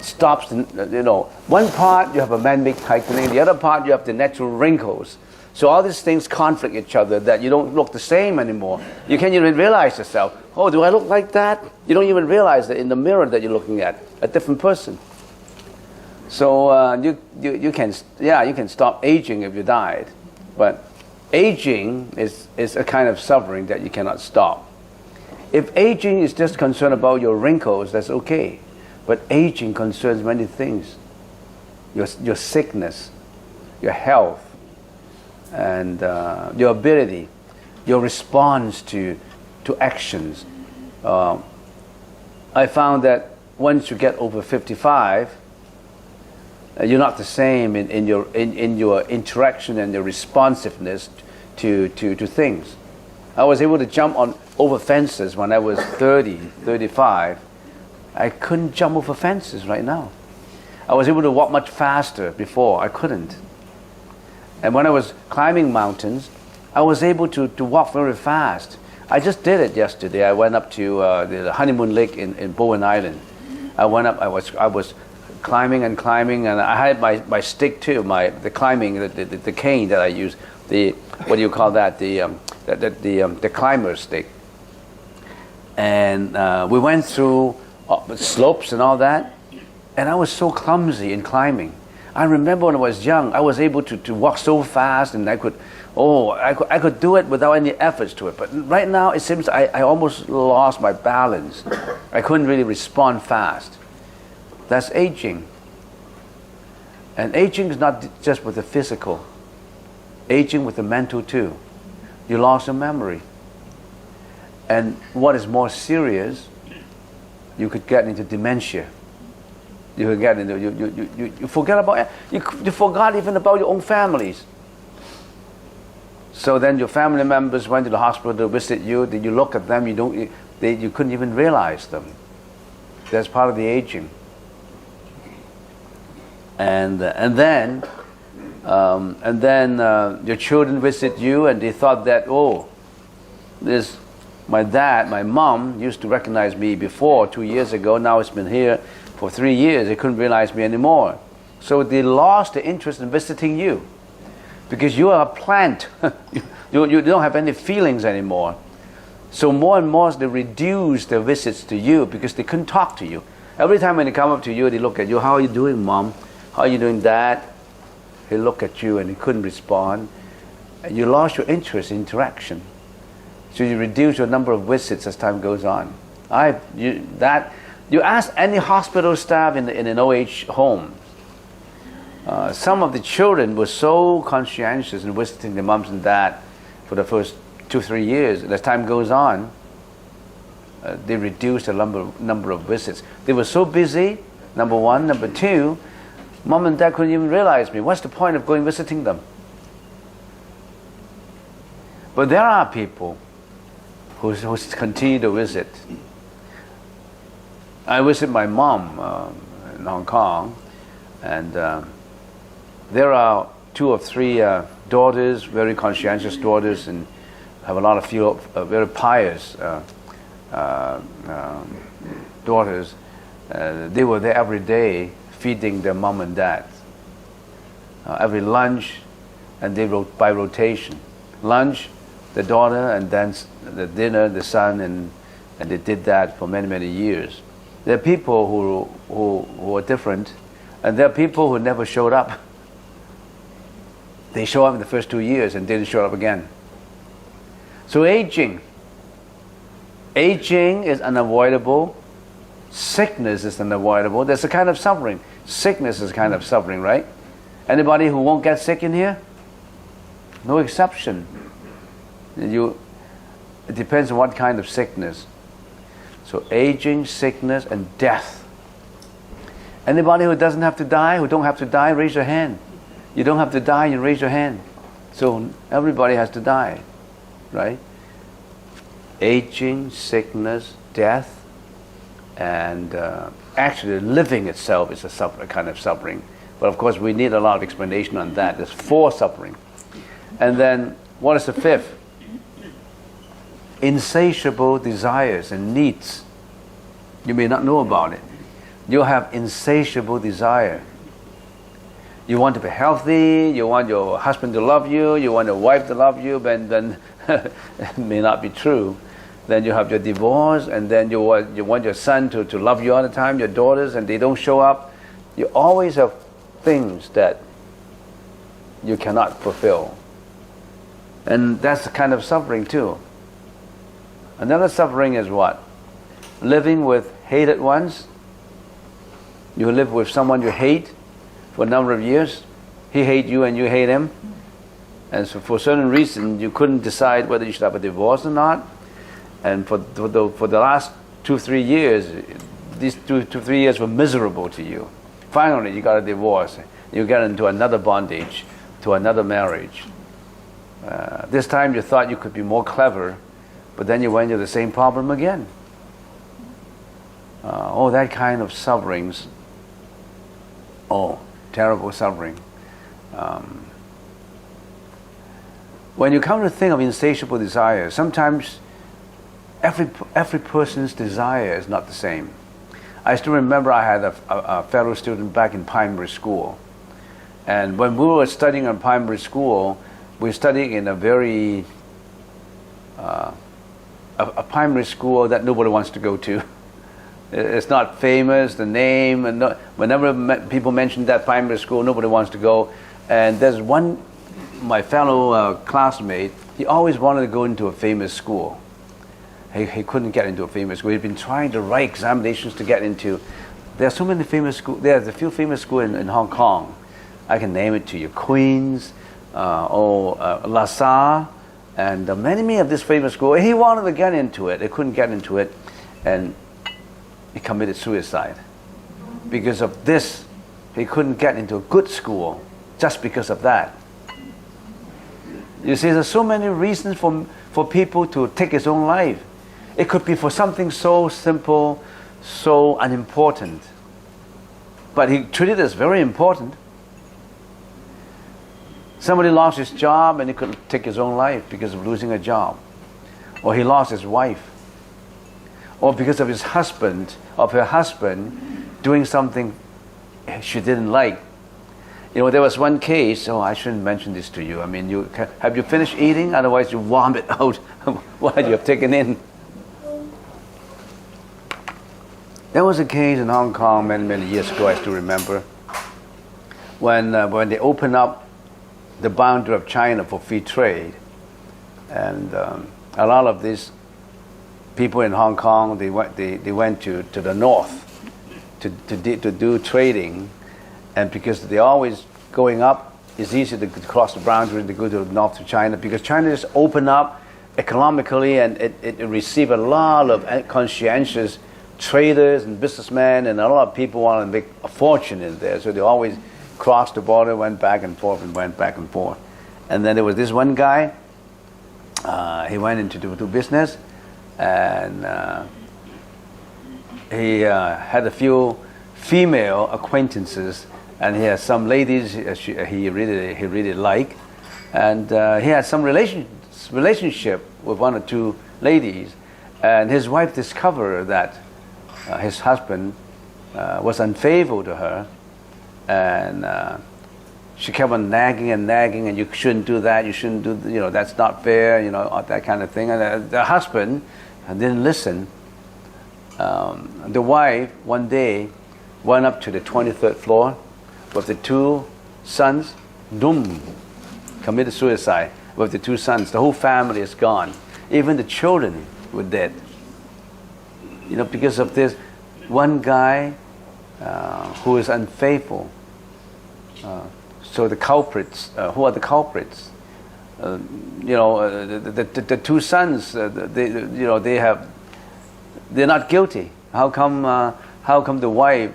stops, one part you have a man-made tightening, the other part you have the natural wrinkles. So all these things conflict each other that you don't look the same anymore. You can't even realize yourself. Oh, do I look like that? You don't even realize that in the mirror that you're looking at, a different person. So you can stop aging if you died, but aging is a kind of suffering that you cannot stop. If aging is just concerned about your wrinkles, that's okay. But aging concerns many things. Your sickness, your health, and your ability, your response to actions. I found that once you get over 55, you're not the same in your interaction and your responsiveness to things. I was able to jump over fences when I was 30, 35. I couldn't jump over fences right now. I was able to walk much faster before. I couldn't. And when I was climbing mountains, I was able to walk very fast. I just did it yesterday. I went up to the honeymoon lake in Bowen Island. I went up. I was climbing, and I had my stick too. The climbing, the cane that I use. What do you call that? The climber stick. And we went through slopes and all that. And I was so clumsy in climbing. I remember when I was young, I was able to walk so fast, and I could do it without any efforts to it. But right now, it seems I almost lost my balance. I couldn't really respond fast. That's aging. And aging is not just with the physical. Aging with the mental too. You lost your memory. And what is more serious, you could get into dementia. You could get into you forget about you forgot even about your own families. So then your family members went to the hospital to visit you. Then you look at them, you couldn't even realize them. That's part of the aging. And then your children visit you, and they thought that my mom used to recognize me before 2 years ago. Now it's been here for 3 years. They couldn't realize me anymore. So they lost the interest in visiting you, because you are a plant. you don't have any feelings anymore. So more and more they reduce their visits to you because they couldn't talk to you. Every time when they come up to you, they look at you. How are you doing, Mom? How are you doing, Dad? They look at you and they couldn't respond. And you lost your interest in interaction. So you reduce your number of visits as time goes on. You ask any hospital staff in an OH home. Some of the children were so conscientious in visiting their moms and dad for the first 2-3 years. As time goes on, they reduced the number of visits. They were so busy, number one. Number two, Mom and Dad couldn't even realize me. What's the point of going visiting them? But there are people who continue to visit. I visit my mom in Hong Kong, and there are 2 or 3 daughters, very conscientious daughters, and have a lot of very pious daughters. They were there every day feeding their mom and dad. Every lunch, and they wrote by rotation. Lunch, the daughter, and then the dinner, the son, and they did that for many, many years. There are people who are different, and there are people who never showed up. They show up in the first 2 years and didn't show up again. So aging is unavoidable. Sickness is unavoidable. There's a kind of suffering. Sickness is a kind of suffering, right? Anybody who won't get sick in here? No exception. It depends on what kind of sickness. So aging, sickness, and death. Anybody who doesn't have to die, who don't have to die, raise your hand. You don't have to die, you raise your hand. So everybody has to die, right? Aging, sickness, death, and actually living itself is a kind of suffering. But of course we need a lot of explanation on that. There's 4 suffering. And then what is the 5th? Insatiable desires and needs. You may not know about it. You have insatiable desire. You want to be healthy, you want your husband to love you, you want your wife to love you, but then it may not be true. Then you have your divorce, and then you want your son to love you all the time, your daughters, and they don't show up. You always have things that you cannot fulfill. And that's a kind of suffering too. Another suffering is what? Living with hated ones. You live with someone you hate for a number of years. He hates you and you hate him. And so for certain reason, you couldn't decide whether you should have a divorce or not. And for the last 2-3 years, these 2-3 years were miserable to you. Finally, you got a divorce. You get into another bondage, to another marriage. This time you thought you could be more clever, but then you went into the same problem again. That kind of sufferings. Terrible suffering. When you come to think of insatiable desire, sometimes every person's desire is not the same. I still remember I had a fellow student back in primary school. And when we were studying in primary school, we were studying in a very, a primary school that nobody wants to go to. It's not famous, the name, and whenever people mention that primary school, nobody wants to go. And there's one, my fellow classmate, he always wanted to go into a famous school. He couldn't get into a famous school. He'd been trying to write examinations to get into. There are so many famous schools. There's a few famous schools in Hong Kong. I can name it to you: Queens, La Salle, and many of these famous schools. He wanted to get into it. He couldn't get into it, and he committed suicide. Because of this, he couldn't get into a good school just because of that. You see, there's so many reasons for people to take his own life. It could be for something so simple, so unimportant. But he treated it as very important. Somebody lost his job and he could take his own life because of losing a job. Or he lost his wife. Or because of his husband, of her husband, doing something she didn't like. You know, there was one case, I shouldn't mention this to you. I mean, have you finished eating? Otherwise you vomit out what you have taken in. There was a case in Hong Kong many years ago, I still remember, when they opened up the boundary of China for free trade, and a lot of these people in Hong Kong, they went to the north to do trading, and because they're always going up, it's easy to cross the boundary and to go to the north of China, because China is open up economically, and it received a lot of conscientious traders and businessmen, and a lot of people want to make a fortune in there, so they always crossed the border, went back and forth and went back and forth. And then there was this one guy, he went into do business, and he had a few female acquaintances, and he had some ladies he really liked, and he had some relationship with one or two ladies, and his wife discovered that his husband was unfaithful to her, and she kept on nagging, and you shouldn't do that, you shouldn't do, that's not fair, that kind of thing. And the husband didn't listen. The wife one day went up to the 23rd floor with the two sons, committed suicide with the two sons. The whole family is gone. Even the children were dead. Because of this one guy who is unfaithful. So the culprits, who are the culprits? The two sons, they're not guilty. How come the wife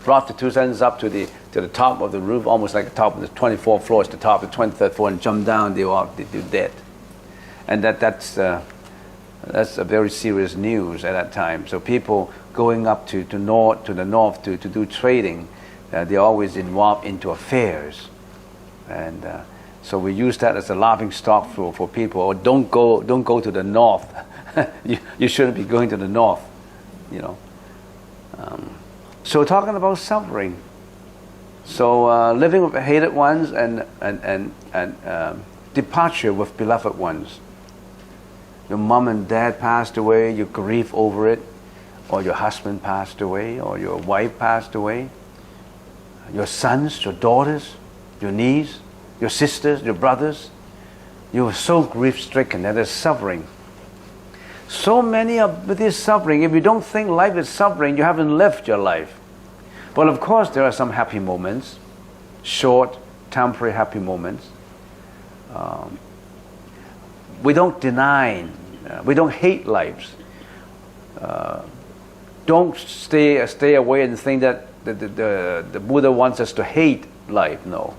brought the two sons up to the top of the roof, almost like the top of the 24th floor, it's the top of the 23rd floor, and jumped down, they're dead. And that's a very serious news at that time. So people going up to the north to do trading, they're always involved into affairs, and so we use that as a laughing stock for people. Or don't go to the north. you shouldn't be going to the north. So talking about suffering. So living with hated ones and departure with beloved ones. Your mom and dad passed away, you grieve over it, or your husband passed away, or your wife passed away, your sons, your daughters, your niece, your sisters, your brothers. You are so grief-stricken that is suffering. So many of this suffering, if you don't think life is suffering, you haven't lived your life. But of course there are some happy moments, short, temporary happy moments. We don't deny, we don't hate lives. Don't stay away and think that the Buddha wants us to hate life. No.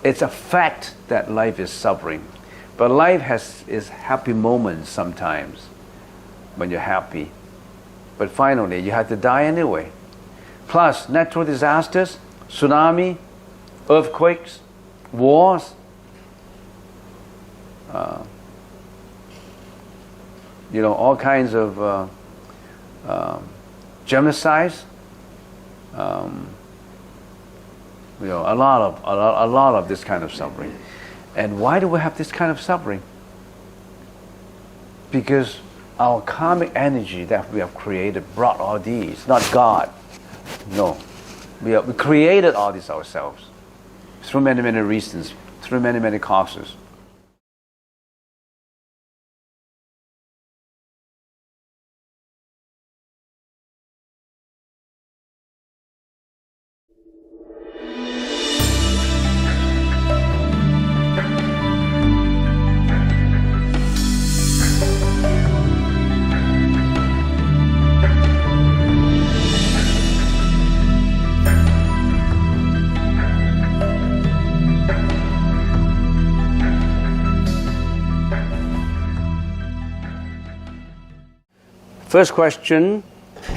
It's a fact that life is suffering. But life is happy moments sometimes when you're happy. But finally, you have to die anyway. Plus, natural disasters, tsunami, earthquakes, wars, all kinds of genocides, a lot of this kind of suffering. And why do we have this kind of suffering? Because our karmic energy that we have created brought all these, not God. No, we created all this ourselves through many, many reasons, through many, many causes. First question,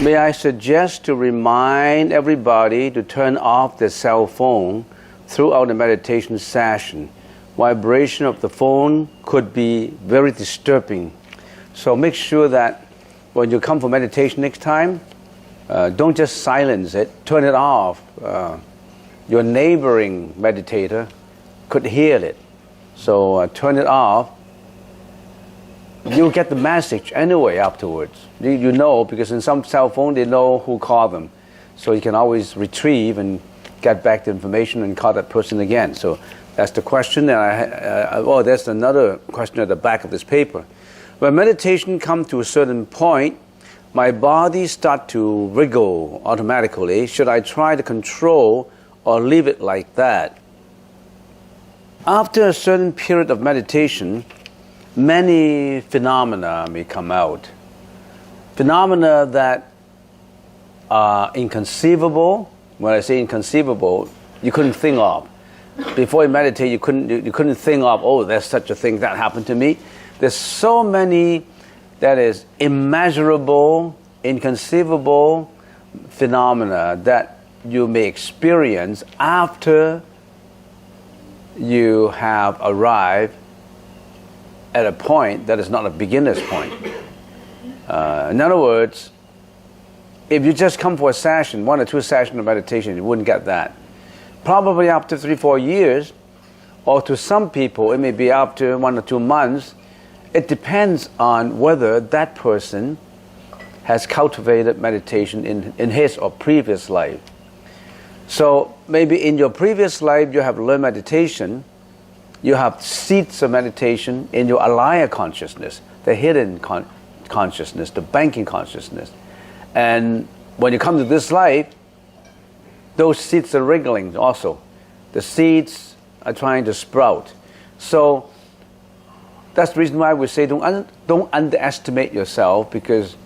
may I suggest to remind everybody to turn off their cell phone throughout the meditation session. Vibration of the phone could be very disturbing. So make sure that when you come for meditation next time, don't just silence it, turn it off. Your neighboring meditator could hear it. So turn it off. You'll get the message anyway afterwards. You know, because in some cell phone they know who called them. So you can always retrieve and get back the information and call that person again. So that's the question. And there's another question at the back of this paper. When meditation comes to a certain point, my body starts to wriggle automatically. Should I try to control or leave it like that? After a certain period of meditation, many phenomena may come out. Phenomena that are inconceivable. When I say inconceivable, you couldn't think of. Before you meditate, you couldn't think of, oh, there's such a thing that happened to me. There's so many that is immeasurable, inconceivable phenomena that you may experience after you have arrived at a point that is not a beginner's point. In other words, if you just come for a session, 1 or 2 sessions of meditation, you wouldn't get that. Probably after 3-4 years, or to some people, it may be after 1 or 2 months. It depends on whether that person has cultivated meditation in his or previous life. So maybe in your previous life, you have learned meditation. You have seeds of meditation in your alaya consciousness, the hidden consciousness, the banking consciousness. And when you come to this life, those seeds are wriggling also. The seeds are trying to sprout. So that's the reason why we say don't underestimate yourself, because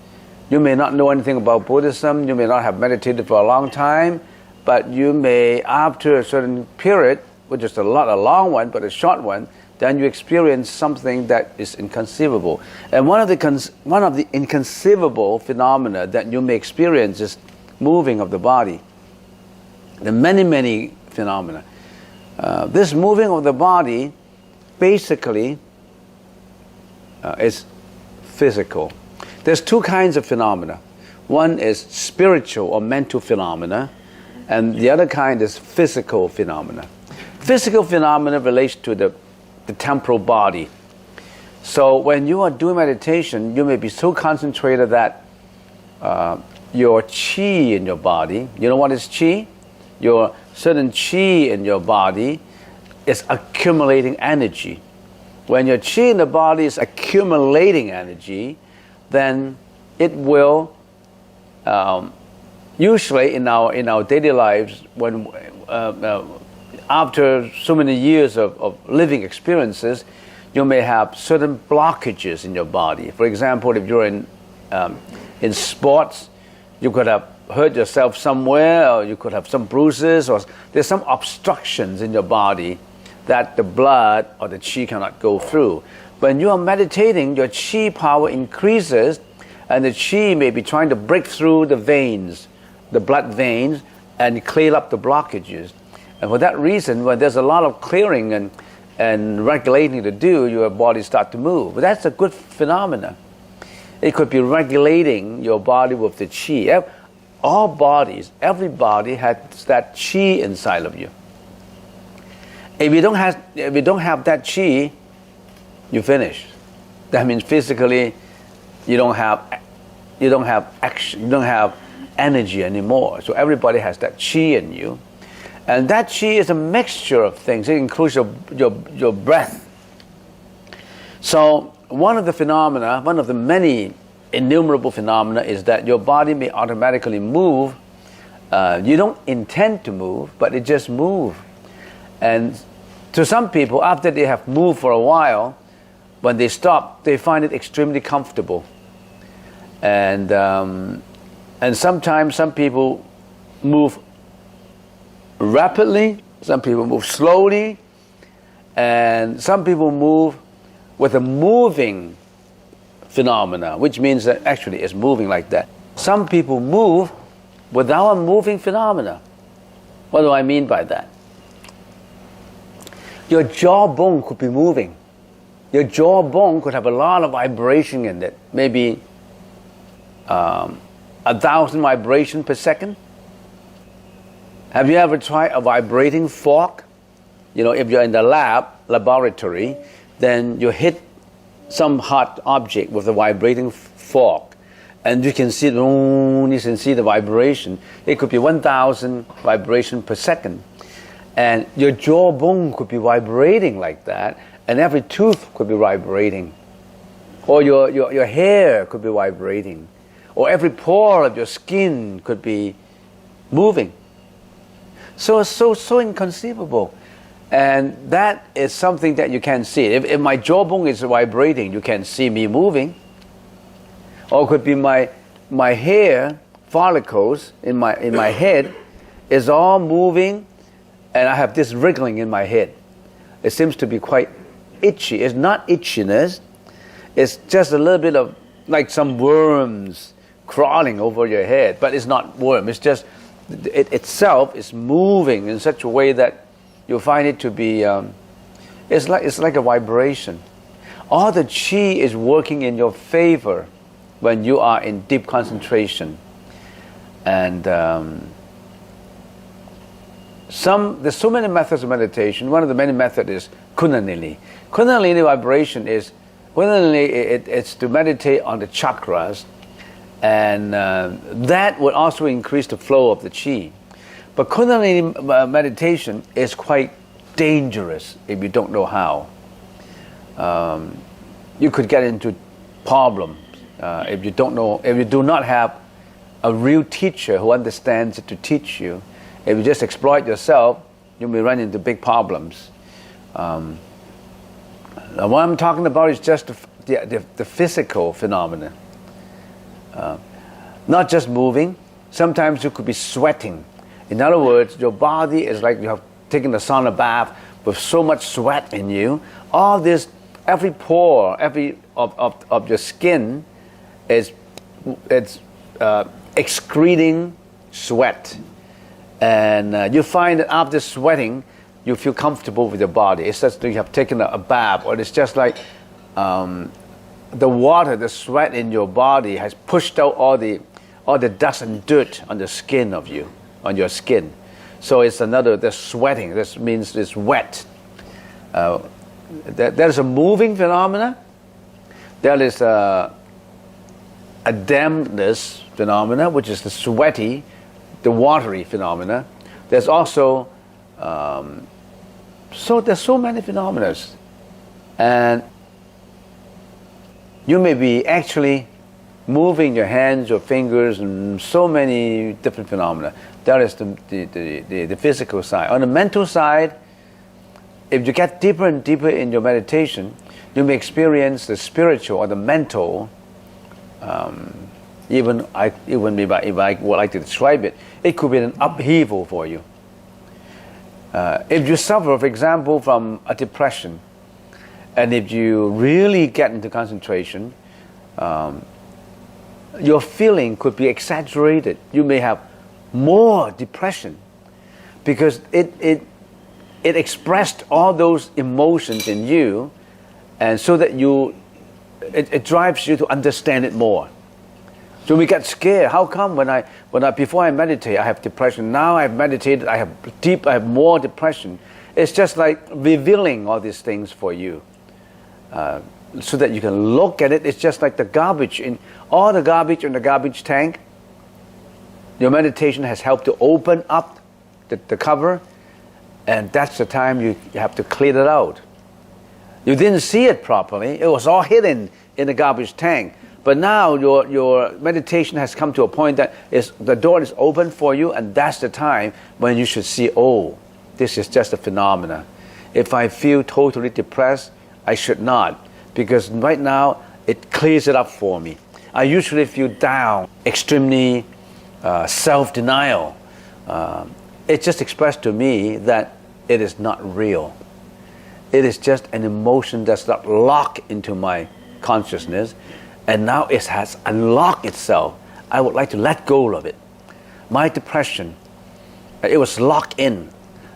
you may not know anything about Buddhism, you may not have meditated for a long time, but you may, after a certain period, which is not a long one, but a short one, then you experience something that is inconceivable. And one of the inconceivable phenomena that you may experience is moving of the body. There are many, many phenomena. This moving of the body basically is physical. There's 2 kinds of phenomena. One is spiritual or mental phenomena, and the other kind is physical phenomena. Physical phenomena relates to the temporal body. So when you are doing meditation, you may be so concentrated that your qi in your body, you know what is qi? Your certain qi in your body is accumulating energy. When your qi in the body is accumulating energy, then it will, usually in our daily lives, when after so many years of living experiences, you may have certain blockages in your body. For example, if you're in sports, you could have hurt yourself somewhere, or you could have some bruises, or there's some obstructions in your body that the blood or the qi cannot go through. When you are meditating, your qi power increases, and the qi may be trying to break through the veins, the blood veins, and clear up the blockages. And for that reason, when there's a lot of clearing and regulating to do, your body starts to move. But that's a good phenomenon. It could be regulating your body with the qi. All bodies, every body has that qi inside of you. If you don't have that qi, you finish. That means physically, you don't have action, you don't have energy anymore. So everybody has that qi in you, and that qi is a mixture of things. It includes your breath. So one of the many innumerable phenomena is that your body may automatically move. You don't intend to move, but it just moves. And to some people, after they have moved for a while, when they stop, they find it extremely comfortable. And sometimes some people move rapidly, some people move slowly, and some people move with a moving phenomena, which means that actually it's moving like that. Some people move without a moving phenomena. What do I mean by that? Your jawbone could be moving. Your jawbone could have a lot of vibration in it, maybe 1,000 vibrations per second. Have you ever tried a vibrating fork? You know, if you're in the laboratory, then you hit some hot object with a vibrating fork, and you can see the vibration. It could be 1,000 vibrations per second. And your jawbone could be vibrating like that, and every tooth could be vibrating. Or your hair could be vibrating. Or every pore of your skin could be moving. So it's so inconceivable. And that is something that you can see. If my jawbone is vibrating, you can see me moving. Or it could be my hair follicles in my head is all moving, and I have this wriggling in my head. It seems to be quite itchy. It's not itchiness. It's just a little bit of like some worms crawling over your head, but it's not worm. It's just it itself is moving in such a way that you'll find it to be. It's like a vibration. All the qi is working in your favor when you are in deep concentration, and there's so many methods of meditation. One of the many methods is Kundalini. Kundalini vibration is it's to meditate on the chakras, and that will also increase the flow of the qi. But Kundalini meditation is quite dangerous if you don't know how. You could get into problems if you don't know. If you do not have a real teacher who understands it to teach you. If you just exploit yourself, you may run into big problems. What I'm talking about is just the physical phenomena. Not just moving. Sometimes you could be sweating. In other words, your body is like you have taken a sauna bath with so much sweat in you. All this, every pore, every of your skin it's excreting sweat. And you find that after sweating, you feel comfortable with your body. It's just that you have taken a bath, or it's just like the water, the sweat in your body has pushed out all the dust and dirt on the skin of you, on your skin. So it's the sweating. This means it's wet. There is a moving phenomena. There is a dampness phenomena, which is the watery phenomena. There's also there's so many phenomena, and you may be actually moving your hands, your fingers, and so many different phenomena. That is the physical side. On the mental side, if you get deeper and deeper in your meditation, you may experience the spiritual or the mental. Even if I would like to describe it, it could be an upheaval for you. If you suffer, for example, from a depression, and if you really get into concentration, your feeling could be exaggerated. You may have more depression because it expressed all those emotions in you, and so that it drives you to understand it more. So we get scared. How come before I meditate, I have depression? Now I've meditated, I have more depression. It's just like revealing all these things for you, so that you can look at it. It's just like the garbage in the garbage tank. Your meditation has helped to open up the cover, and that's the time you have to clear it out. You didn't see it properly. It was all hidden in the garbage tank. But now your meditation has come to a point that the door is open for you, and that's the time when you should see, oh, this is just a phenomena. If I feel totally depressed, I should not, because right now it clears it up for me. I usually feel down, extremely self-denial. It just expressed to me that it is not real. It is just an emotion that's not locked into my consciousness, and now it has unlocked itself. I would like to let go of it. My depression, it was locked in.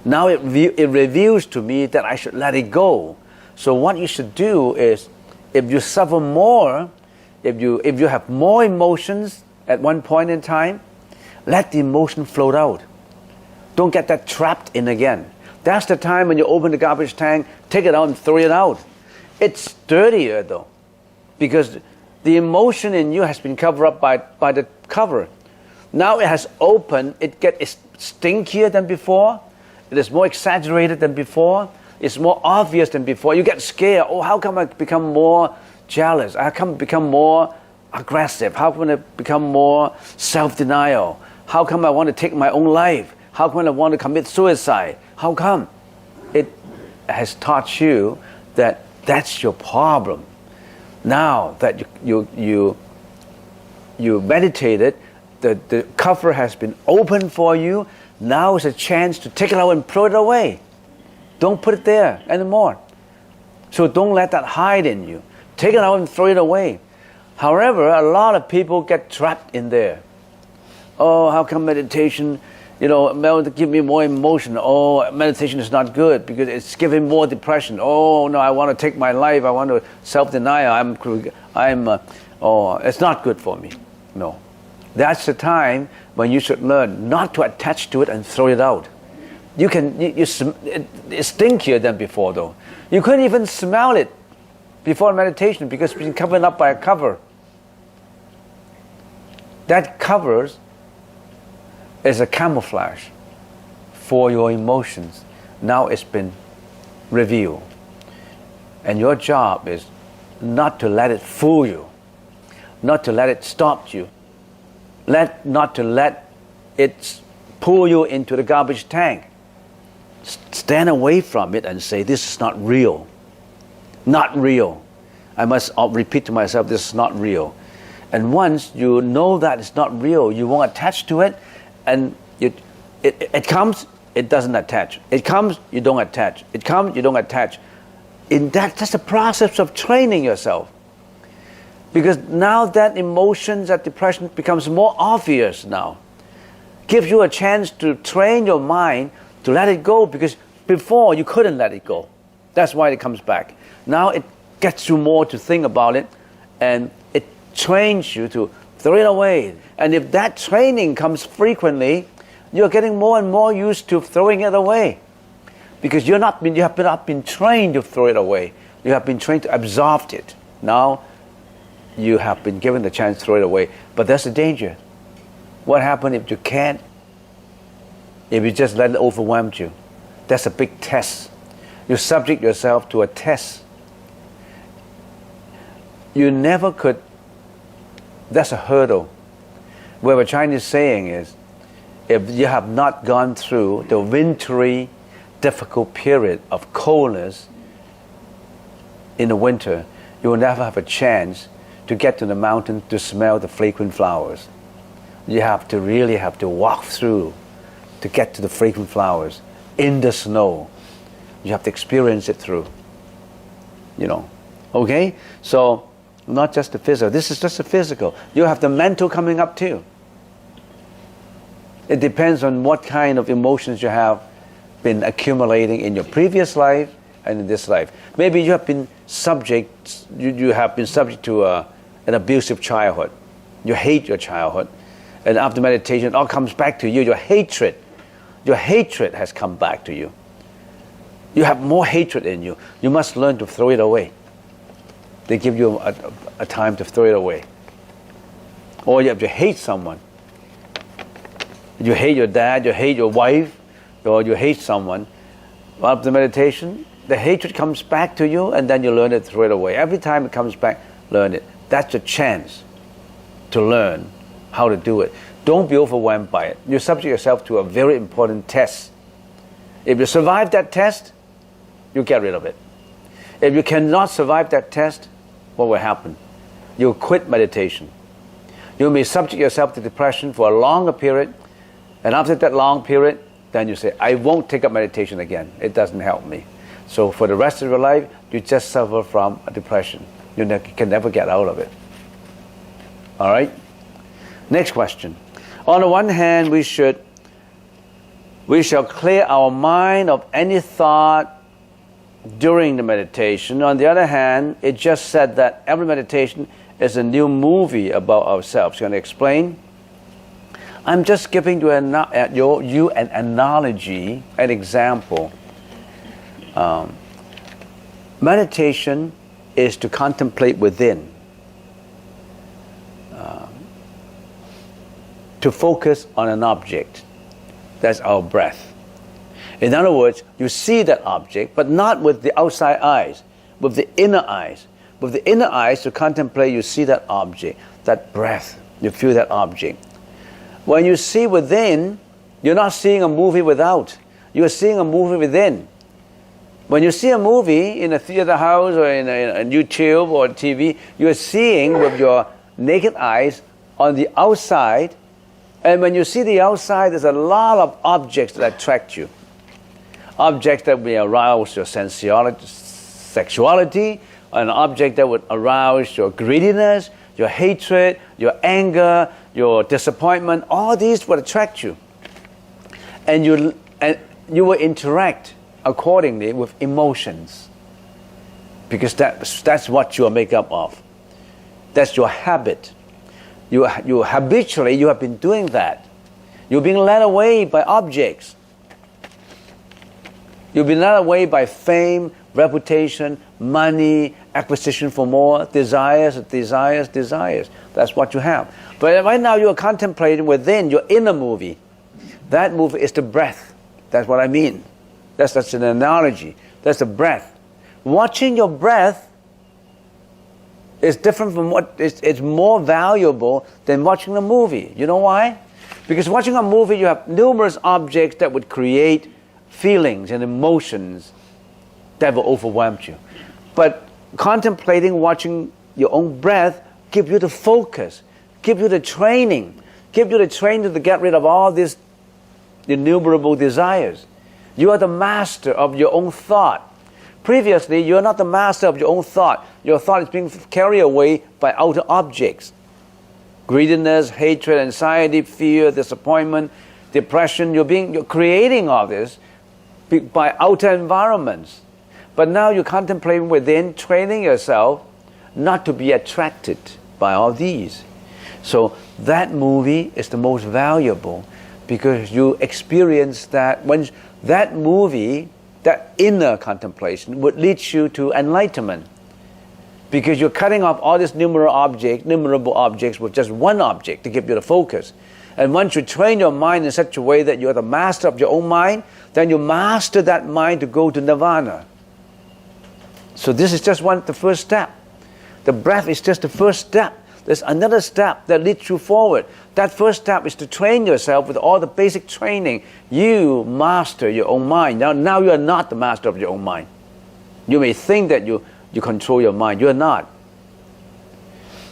Now it reveals to me that I should let it go. So what you should do is, if you suffer more, if you have more emotions at one point in time, let the emotion float out. Don't get that trapped in again. That's the time when you open the garbage tank, take it out and throw it out. It's dirtier though, because the emotion in you has been covered up by the cover. Now it has opened, it's stinkier than before, it is more exaggerated than before, it's more obvious than before. You get scared. Oh, how come I become more jealous? How come I become more aggressive? How come I become more self-denial? How come I want to take my own life? How come I want to commit suicide? How come? It has taught you that that's your problem. Now that you meditated, the cover has been open for you. Now is a chance to take it out and throw it away. Don't put it there anymore. So don't let that hide in you. Take it out and throw it away. However, a lot of people get trapped in there. Oh, how come meditation, give me more emotion? Oh, meditation is not good because it's giving more depression. Oh no, I want to take my life. I want to self-denial. It's not good for me. No, that's the time when you should learn not to attach to it and throw it out. It's stinkier than before though. You couldn't even smell it before meditation because it's been covered up by a cover. That covers is a camouflage for your emotions. Now it's been revealed. And your job is not to let it fool you, not to let it stop you, not to let it pull you into the garbage tank. Stand away from it and say, this is not real. Not real. I must repeat to myself, this is not real. And once you know that it's not real, you won't attach to it, and it comes, it doesn't attach. It comes, you don't attach. It comes, you don't attach. That's the process of training yourself. Because now that emotions, that depression becomes more obvious now. Gives you a chance to train your mind to let it go, because before you couldn't let it go. That's why it comes back. Now it gets you more to think about it, and it trains you to throw it away. And if that training comes frequently, you're getting more and more used to throwing it away. Because you have not been trained to throw it away. You have been trained to absorb it. Now you have been given the chance to throw it away. But that's the danger. What happens if you can't? If you just let it overwhelm you? That's a big test. You subject yourself to a test. You never could. That's a hurdle. Where the Chinese saying is, if you have not gone through the wintry, difficult period of coldness in the winter, you will never have a chance to get to the mountain to smell the fragrant flowers. You really have to walk through to get to the fragrant flowers in the snow. You have to experience it through. Okay? So, not just the physical. This is just the physical. You have the mental coming up too. It depends on what kind of emotions you have been accumulating in your previous life and in this life. Maybe you have been subject to an abusive childhood. You hate your childhood, and after meditation, it all comes back to you. Your hatred has come back to you. You have more hatred in you. You must learn to throw it away. They give you a time to throw it away. Or you have to hate someone. You hate your dad, you hate your wife, or you hate someone. After meditation, the hatred comes back to you, and then you learn it, throw it away. Every time it comes back, learn it. That's a chance to learn how to do it. Don't be overwhelmed by it. You subject yourself to a very important test. If you survive that test, you get rid of it. If you cannot survive that test, what will happen? You'll quit meditation. You may subject yourself to depression for a longer period, and after that long period, then you say, I won't take up meditation again. It doesn't help me. So for the rest of your life, you just suffer from a depression. You can never get out of it. All right? Next question. On the one hand, we shall clear our mind of any thought during the meditation. On the other hand, it just said that every meditation is a new movie about ourselves. Can I explain? I'm just giving you an analogy, an example. Meditation is to contemplate within, to focus on an object. That's our breath. In other words, you see that object, but not with the outside eyes, with the inner eyes. With the inner eyes to contemplate, you see that object, that breath, you feel that object. When you see within, you're not seeing a movie without. You're seeing a movie within. When you see a movie in a theater house or in YouTube or TV, you're seeing with your naked eyes on the outside. And when you see the outside, there's a lot of objects that attract you. Objects that will arouse your sexuality, an object that would arouse your greediness, your hatred, your anger, your disappointment. All these would attract you. And you will interact accordingly with emotions. Because that's what you are made up of. That's your habit. You habitually, you have been doing that. You're being led away by objects. You've been led away by fame, reputation, money, acquisition for more, desires. That's what you have. But right now you're contemplating within your inner movie. That movie is the breath. That's what I mean. That's an analogy. That's the breath. Watching your breath is different from it's more valuable than watching a movie. You know why? Because watching a movie, you have numerous objects that would create feelings and emotions that will overwhelm you. But contemplating, watching your own breath, give you the focus, give you the training to get rid of all these innumerable desires. You are the master of your own thought. Previously, you are not the master of your own thought. Your thought is being carried away by outer objects. Greediness, hatred, anxiety, fear, disappointment, depression. You're creating all this by outer environments. But now you're contemplating within, training yourself not to be attracted by all these. So that movie is the most valuable because you experience that when that movie, that inner contemplation would lead you to enlightenment. Because you're cutting off all these numerable objects with just one object to give you the focus. And once you train your mind in such a way that you're the master of your own mind, then you master that mind to go to nirvana. So this is just the first step. The breath is just the first step. There's another step that leads you forward. That first step is to train yourself with all the basic training. You master your own mind. Now you are not the master of your own mind. You may think that you control your mind. You are not.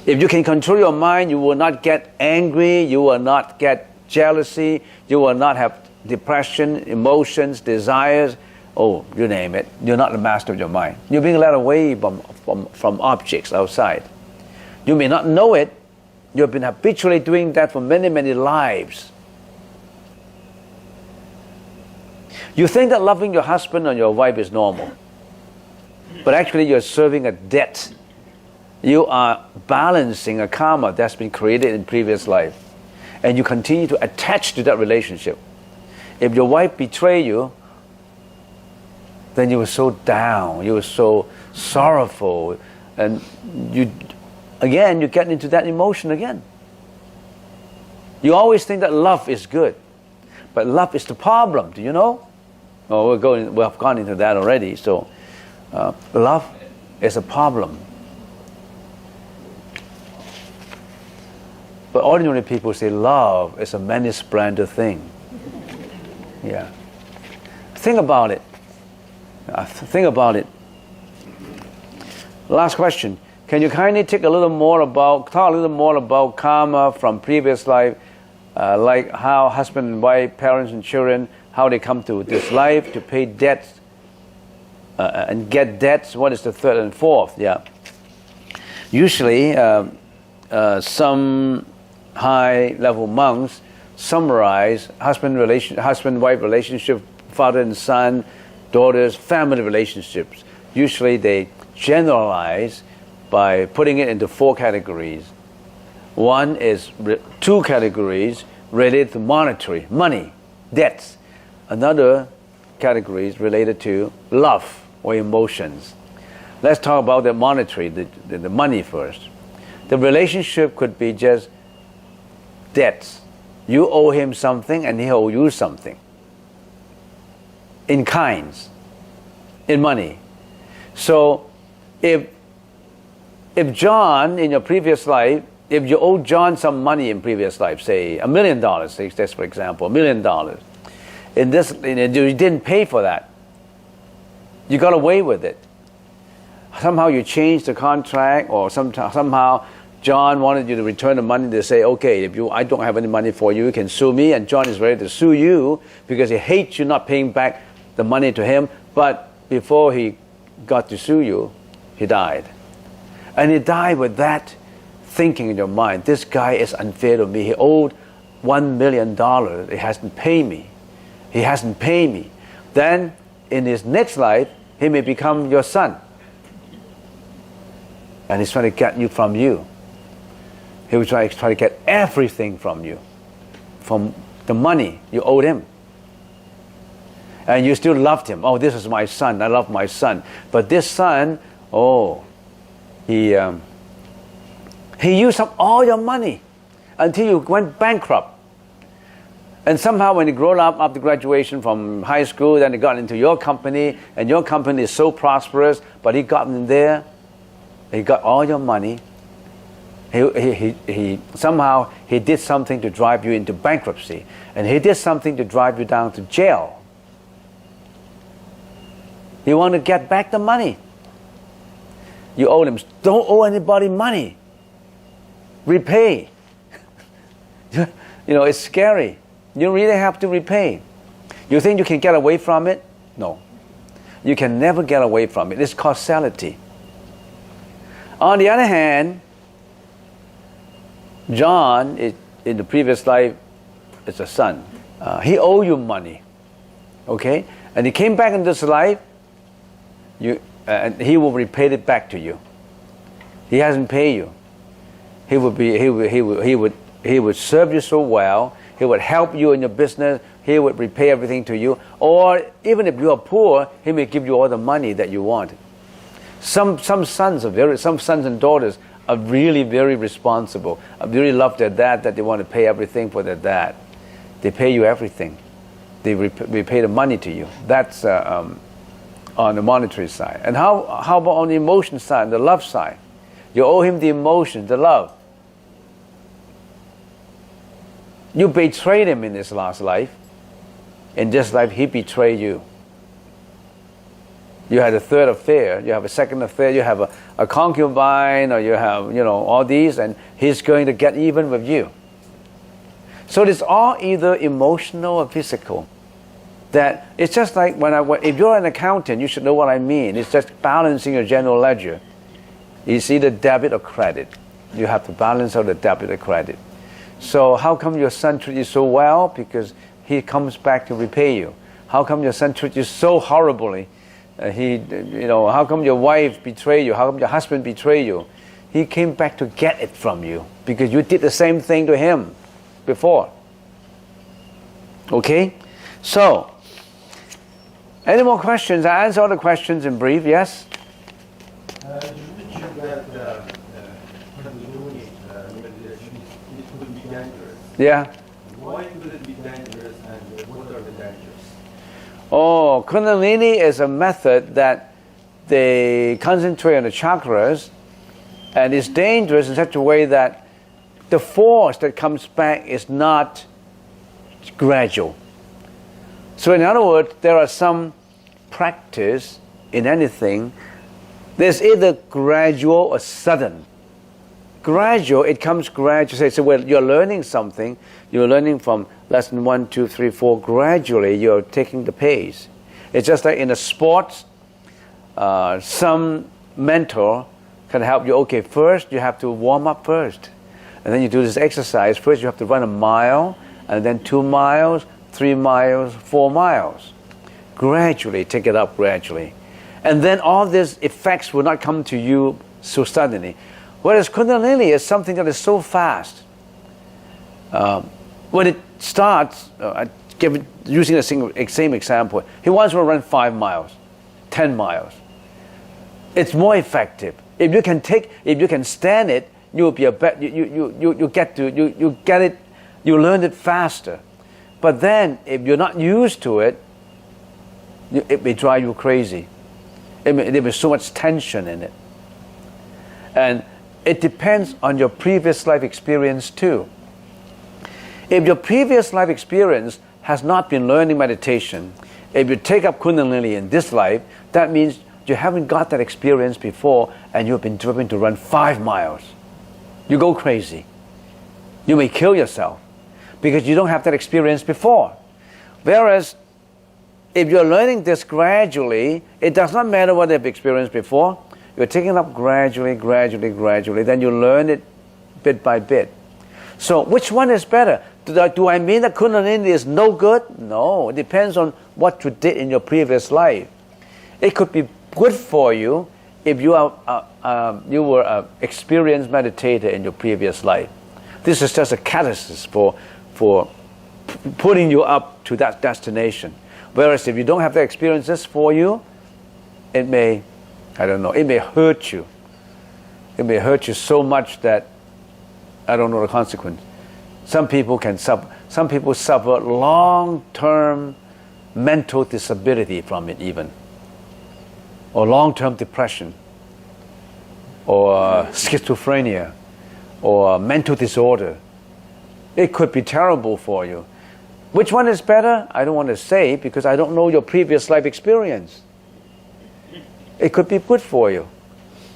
If you can control your mind, you will not get angry, you will not get jealousy, you will not have depression, emotions, desires, you name it. You're not the master of your mind. You're being led away from objects outside. You may not know it. You have been habitually doing that for many, many lives. You think that loving your husband or your wife is normal. But actually you're serving a debt. You are balancing a karma that's been created in previous life. And you continue to attach to that relationship. If your wife betray you, then you were so down, you were so sorrowful, and you get into that emotion again. You always think that love is good, but love is the problem. Do you know? Oh, we have gone into that already. So, love is a problem. But ordinary people say love is a many-splendid thing. Yeah. Think about it. Think about it. Last question. Can you kindly talk a little more about karma from previous life, like how husband and wife, parents and children, how they come to this life to pay debts and get debts? What is the third and fourth? Yeah. Usually, some high-level monks summarize husband-wife relationship, father and son, daughters, family relationships. Usually they generalize by putting it into 4 categories. One is 2 categories related to monetary, money, debts. Another category is related to love or emotions. Let's talk about the monetary, the money first. The relationship could be just debts. You owe him something and he owe you something. In kinds, in money. So if John in your previous life, if you owe John some money in previous life, say $1 million, that's for example, $1 million, you didn't pay for that. You got away with it. Somehow you changed the contract, or somehow John wanted you to return the money. They say, okay, I don't have any money for you, you can sue me, and John is ready to sue you because he hates you not paying back the money to him. But before he got to sue you, he died. And he died with that thinking in your mind, this guy is unfair to me. He owed $1 million. He hasn't paid me. He hasn't paid me. Then in his next life, he may become your son. And he's trying to get you from you. He will try to get everything from you, from the money you owed him. And you still loved him. Oh, this is my son. I love my son. But this son, he used up all your money until you went bankrupt. And somehow when he grew up after graduation from high school, then he got into your company, and your company is so prosperous, but he got in there, he got all your money. He somehow he did something to drive you into bankruptcy, and he did something to drive you down to jail. You want to get back the money. You owe him. Don't owe anybody money. Repay. It's scary. You really have to repay. You think you can get away from it? No. You can never get away from it. It's causality. On the other hand, John, in the previous life, is a son. He owed you money. Okay? And he came back in this life, and he will repay it back to you. He hasn't paid you. He would serve you so well. He would help you in your business. He would repay everything to you. Or even if you are poor, he may give you all the money that you want. Some sons and daughters are really very responsible. Really love their dad, that they want to pay everything for their dad. They pay you everything. They repay the money to you. That's on the monetary side. And how about on the emotion side, the love side? You owe him the emotion, the love. You betrayed him in his last life. In this life, he betrayed you. You had a third affair, you have a second affair, you have a concubine, or you have, all these, and he's going to get even with you. So it's all either emotional or physical. That it's just like if you're an accountant, you should know what I mean. It's just balancing your general ledger. It's either debit or credit. You have to balance out the debit or credit. So how come your son treats you so well? Because he comes back to repay you. How come your son treats you so horribly? How come your wife betrayed you? How come your husband betrayed you? He came back to get it from you because you did the same thing to him before. Okay? So, any more questions? I answer all the questions in brief, yes? You mentioned that Kundalini meditation, it could be dangerous. Yeah. Why could it be dangerous and what are the dangers? Oh, Kundalini is a method that they concentrate on the chakras, and it's dangerous in such a way that the force that comes back is not gradual. So in other words, there are some practice in anything. There's either gradual or sudden. Gradual, it comes gradually. So when you're learning something, you're learning from lesson 1, 2, 3, 4, gradually you're taking the pace. It's just like in a sport, some mentor can help you. Okay, first you have to warm up first. And then you do this exercise. First you have to run a mile, and then 2 miles, 3 miles, 4 miles. Gradually, take it up gradually. And then all these effects will not come to you so suddenly. Whereas Kundalini is something that is so fast. When it starts, using the same example, he wants to run 5 miles, 10 miles. It's more effective. If you can stand it, you'll be you get it, you learn it faster. But then, if you're not used to it, it may drive you crazy. There is so much tension in it. And it depends on your previous life experience too. If your previous life experience has not been learning meditation, if you take up Kundalini in this life, that means you haven't got that experience before and you've been driven to run 5 miles. You go crazy. You may kill yourself because you don't have that experience before. Whereas, if you're learning this gradually, it does not matter what they've experienced before. You're taking it up gradually, then you learn it bit by bit. So which one is better? Do I mean that Kundalini is no good? No, it depends on what you did in your previous life. It could be good for you if you were an experienced meditator in your previous life. This is just a catalyst for putting you up to that destination. Whereas if you don't have the experiences for you, it may hurt you. It may hurt you so much that I don't know the consequence. Some people suffer long-term mental disability from it even. Or long-term depression. Or schizophrenia. Or mental disorder. It could be terrible for you. Which one is better? I don't want to say because I don't know your previous life experience. It could be good for you.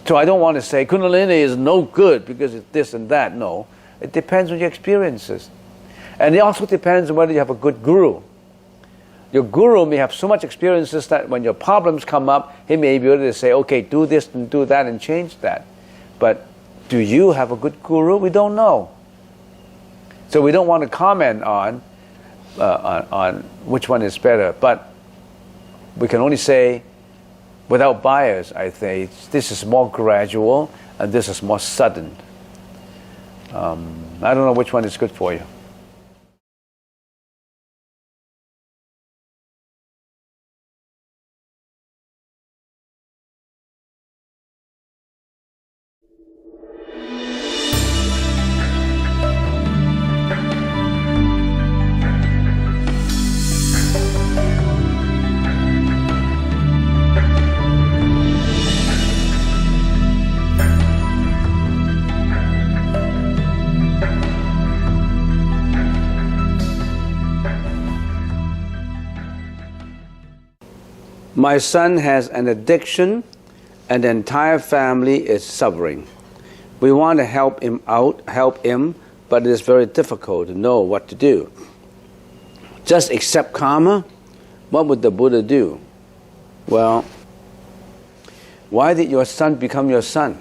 So I don't want to say Kundalini is no good because it's this and that. No. It depends on your experiences. And it also depends on whether you have a good guru. Your guru may have so much experiences that when your problems come up, he may be able to say, okay, do this and do that and change that. But do you have a good guru? We don't know. So we don't want to comment on which one is better. But we can only say, without bias, I think this is more gradual and this is more sudden. I don't know which one is good for you. My son has an addiction and the entire family is suffering. We want to help him, but it is very difficult to know what to do. Just accept karma? What would the Buddha do? Well, why did your son become your son?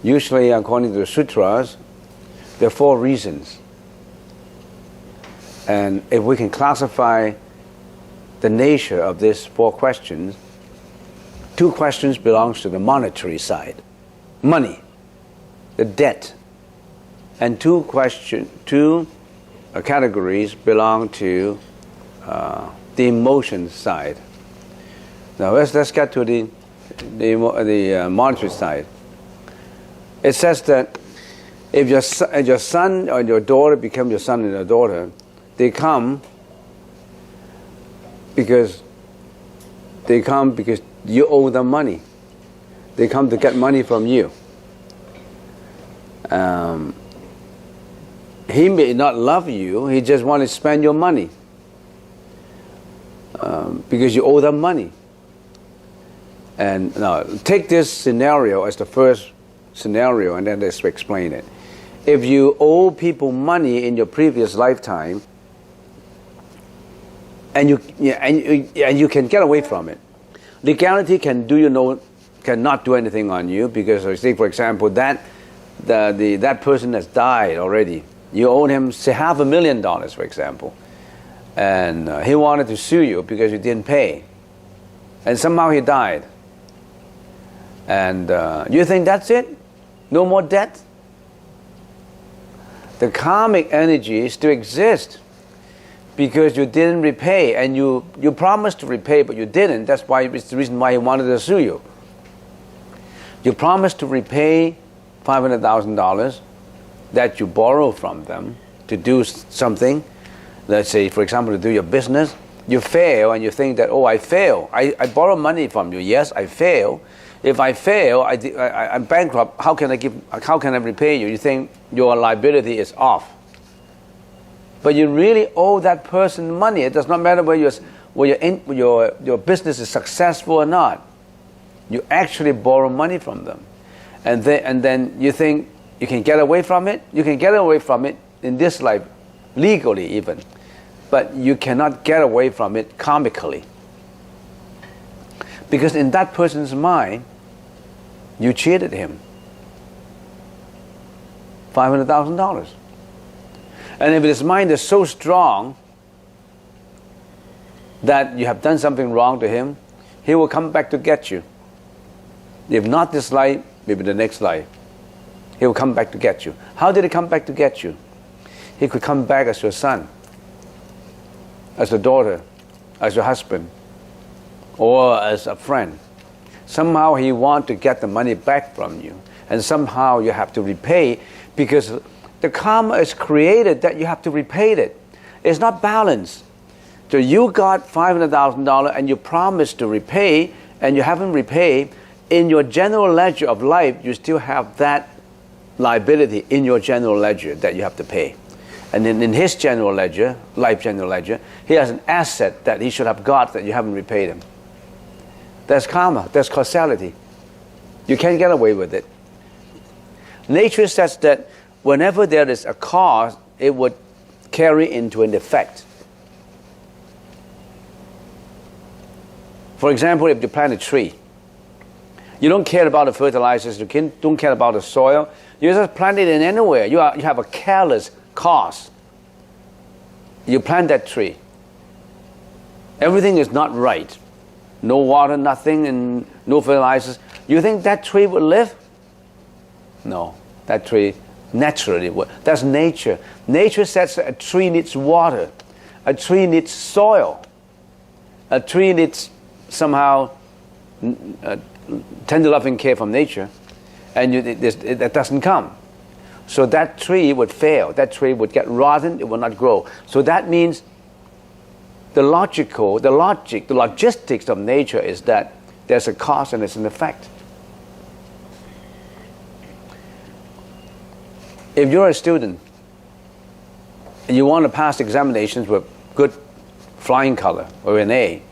Usually, according to the sutras, there are 4 reasons. And if we can classify the nature of these 4 questions, 2 questions belongs to the monetary side, money, the debt, and 2 categories belong to the emotion side. Now let's get to the monetary side. It says that if your son or your daughter become your son and your daughter, they come because you owe them money. They come to get money from you. He may not love you, he just wants to spend your money because you owe them money. And now take this scenario as the first scenario and then let's explain it. If you owe people money in your previous lifetime and you can get away from it, legality cannot do anything on you because, say for example, that person has died already. You owe him, say, $500,000, for example, and he wanted to sue you because you didn't pay, and somehow he died. And you think that's it? No more debt? The karmic energy still exists because you didn't repay, and you promised to repay, but you didn't. That's why it's the reason why he wanted to sue you. You promised to repay $500,000 that you borrow from them to do something. Let's say, for example, to do your business. You fail, and you think that, oh, I fail. I borrow money from you. Yes, I fail. If I fail, I'm bankrupt. How can I repay you? You think your liability is off. But you really owe that person money. It does not matter whether your business is successful or not. You actually borrow money from them. And then you think you can get away from it. You can get away from it in this life, legally even. But you cannot get away from it karmically. Because in that person's mind, you cheated him. $500,000. And if his mind is so strong that you have done something wrong to him, he will come back to get you. If not this life, maybe the next life. He will come back to get you. How did he come back to get you? He could come back as your son, as a daughter, as your husband, or as a friend. Somehow he wants to get the money back from you. And somehow you have to repay, because the karma is created that you have to repay it. It's not balanced. So you got $500,000 and you promised to repay, and you haven't repaid. In your general ledger of life, you still have that liability in your general ledger that you have to pay. And then in his general ledger, life general ledger, he has an asset that he should have got that you haven't repaid him. That's karma. That's causality. You can't get away with it. Nature says that whenever there is a cause, it would carry into an effect. For example, if you plant a tree, you don't care about the fertilizers, you don't care about the soil, you just plant it in anywhere. You have a careless cause. You plant that tree. Everything is not right. No water, nothing, and no fertilizers. You think that tree will live? No, that tree naturally would. That's nature. Nature says a tree needs water. A tree needs soil. A tree needs somehow tender loving care from nature, and that doesn't come. So that tree would fail. That tree would get rotten. It will not grow. So that means the logistics of nature is that there's a cause and there's an effect. If you're a student and you want to pass examinations with good flying color or an A,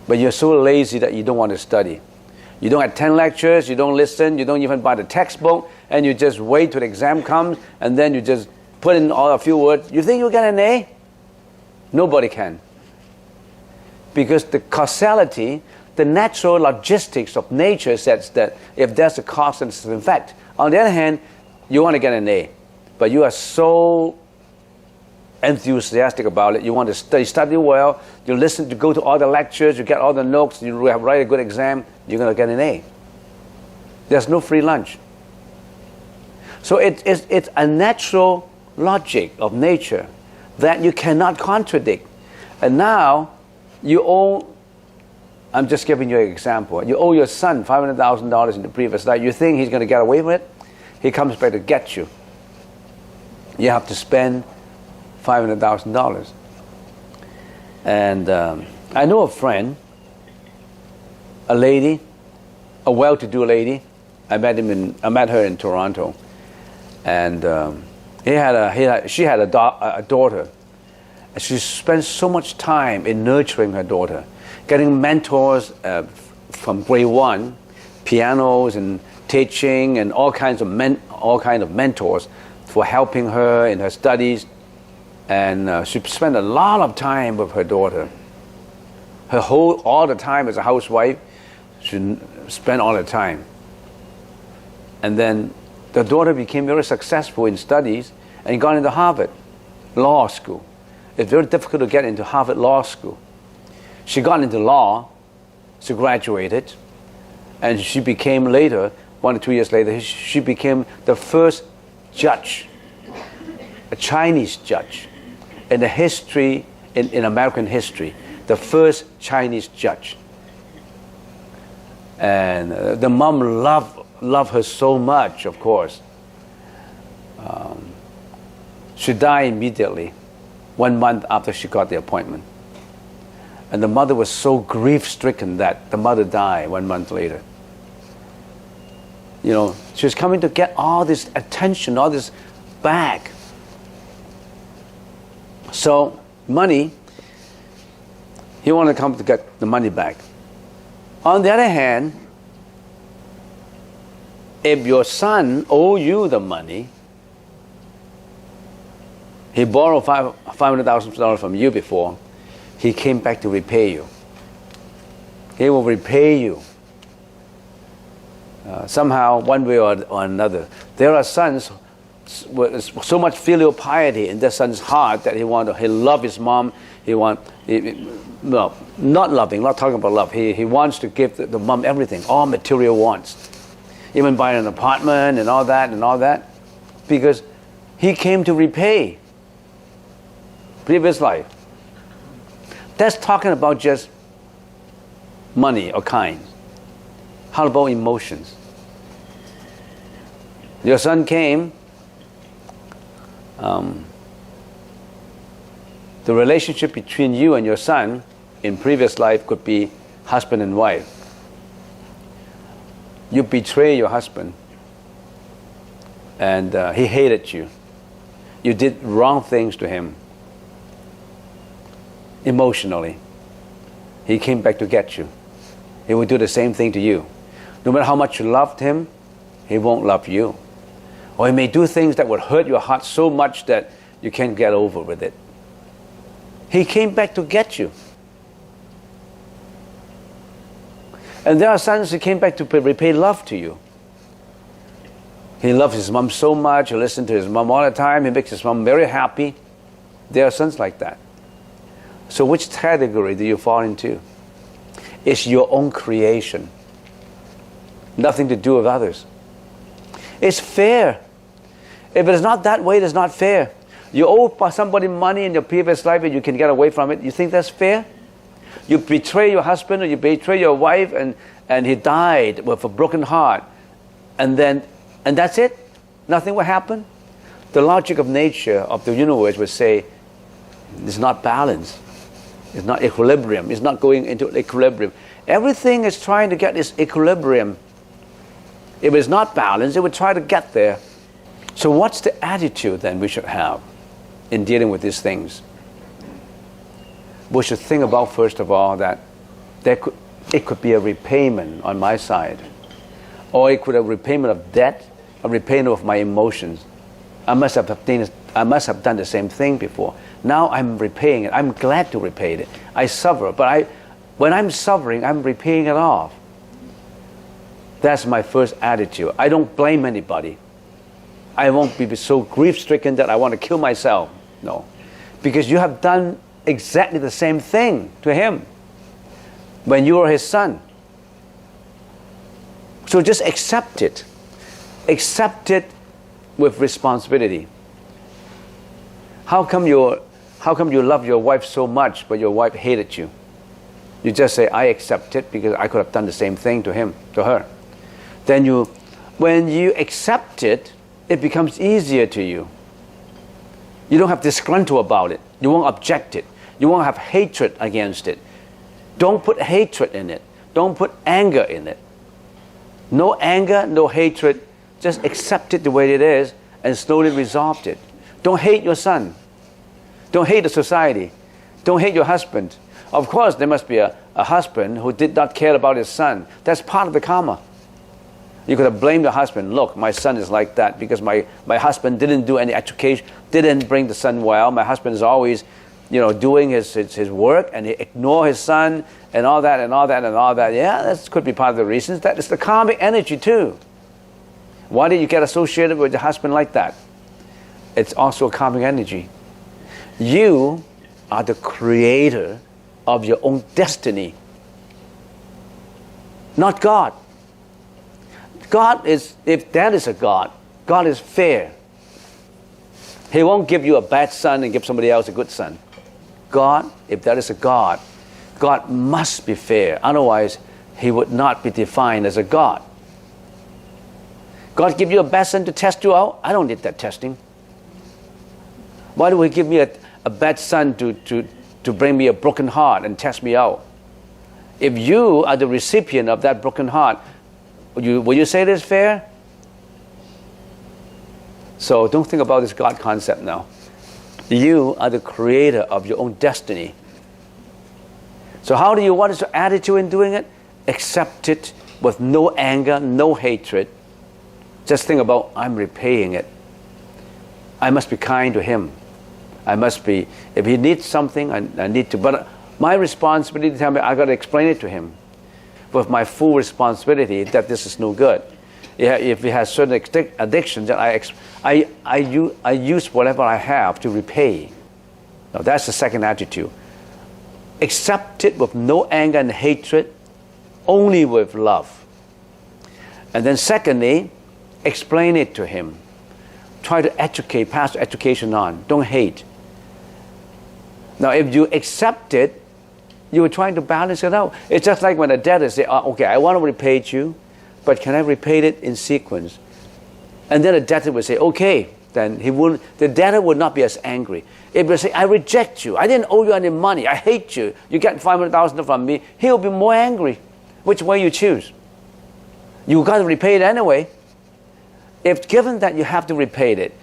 but you're so lazy that you don't want to study. You don't attend lectures, you don't listen, you don't even buy the textbook, and you just wait till the exam comes, and then you just put in a few words. You think you'll get an A? Nobody can. Because the causality, the natural logistics of nature says that if there's a cause, there's an effect. On the other hand, you want to get an A, but you are so enthusiastic about it. You want to study well. You listen, to go to all the lectures. You get all the notes. You write a good exam. You're going to get an A. There's no free lunch. So it's a natural logic of nature that you cannot contradict. And now you owe, I'm just giving you an example. You owe your son $500,000 in the previous life. You think he's going to get away with it? He comes back to get you. You have to spend $500,000. And I know a friend, a lady, a well-to-do lady. I met her in Toronto, and she had a daughter. She spent so much time in nurturing her daughter, getting mentors from grade 1, pianos and teaching and all kinds of mentors for helping her in her studies. And she spent a lot of time with her daughter. All the time as a housewife, she spent all the time. And then the daughter became very successful in studies and got into Harvard Law School. It's very difficult to get into Harvard Law School. She got into law, she graduated, and she became later, 1 or 2 years later, she became the first judge, a Chinese judge, in the history, in American history, the first Chinese judge. And the mom loved her so much, of course. She died immediately, 1 month after she got the appointment. And the mother was so grief-stricken that the mother died 1 month later. You know, she was coming to get all this attention, all this back. So, money, he wanted to come to get the money back. On the other hand, if your son owed you the money, he borrowed $500,000 from you before, he came back to repay you. He will repay you. Somehow, one way or another. There are sons with so much filial piety in their son's heart that he loves his mom. Not loving, not talking about love. He wants to give the mom everything, all material wants. Even buy an apartment and all that, because he came to repay previous life. That's talking about just money or kind. How about emotions? Your son came, the relationship between you and your son in previous life could be husband and wife. You betray your husband, and he hated you. You did wrong things to him. Emotionally, he came back to get you. He will do the same thing to you. No matter how much you loved him, he won't love you. Or he may do things that would hurt your heart so much that you can't get over with it. He came back to get you. And there are sons who came back to repay love to you. He loves his mom so much, he listens to his mom all the time, he makes his mom very happy. There are sons like that. So which category do you fall into? It's your own creation. Nothing to do with others. It's fair. If it is not that way, it is not fair. You owe somebody money in your previous life and you can get away from it. You think that's fair? You betray your husband or you betray your wife and he died with a broken heart. And that's it? Nothing will happen? The logic of nature, of the universe would say, it's not balance. It's not equilibrium. It's not going into equilibrium. Everything is trying to get this equilibrium. If it's not balanced, it would try to get there. So what's the attitude then we should have in dealing with these things? We should think about, first of all, that it could be a repayment on my side. Or it could be a repayment of debt, a repayment of my emotions. I must have done the same thing before. Now I'm repaying it. I'm glad to repay it. I suffer, but when I'm suffering, I'm repaying it off. That's my first attitude. I don't blame anybody. I won't be so grief-stricken that I want to kill myself. No. because you have done exactly the same thing to him when you were his son. So just accept it. Accept it with responsibility. How come you love your wife so much, but your wife hated you? You just say, I accept it because I could have done the same thing to him, to her. Then when you accept it, it becomes easier to you. You don't have disgruntled about it. You won't object it. You won't have hatred against it. Don't put hatred in it. Don't put anger in it. No anger, no hatred. Just accept it the way it is and slowly resolve it. Don't hate your son. Don't hate the society. Don't hate your husband. Of course, there must be a husband who did not care about his son. That's part of the karma. You could have blamed your husband. Look, my son is like that because my husband didn't do any education, didn't bring the son well. My husband is always, doing his work, and he ignore his son and all that and all that and all that. Yeah, that could be part of the reasons. That is the karmic energy too. Why did you get associated with your husband like that? It's also a karmic energy. You are the creator of your own destiny, not God. God is, if that is a God, God is fair. He won't give you a bad son and give somebody else a good son. God, if that is a God, God must be fair. Otherwise, he would not be defined as a God. God give you a bad son to test you out? I don't need that testing. Why do he give me a bad son to bring me a broken heart and test me out? If you are the recipient of that broken heart, will you say it is fair? So don't think about this God concept now. You are the creator of your own destiny. So what is your attitude in doing it? Accept it with no anger, no hatred. Just think about, I'm repaying it. I must be kind to him. I must be, if he needs something, I need to, but my responsibility to tell me, I got to explain it to him with my full responsibility that this is no good. Yeah, if he has certain addictions, that I use whatever I have to repay. Now that's the second attitude. Accept it with no anger and hatred, only with love. And then secondly, explain it to him. Try to educate, pass education on. Don't hate. Now if you accept it, you are trying to balance it out. It's just like when a debtor says, okay, I want to repay you, but can I repay it in sequence? And then the debtor would say, okay, then the debtor would not be as angry. If he say, I reject you, I didn't owe you any money, I hate you, you get $500,000 from me, he'll be more angry. Which way you choose? You got to repay it anyway. If given that you have to repay it,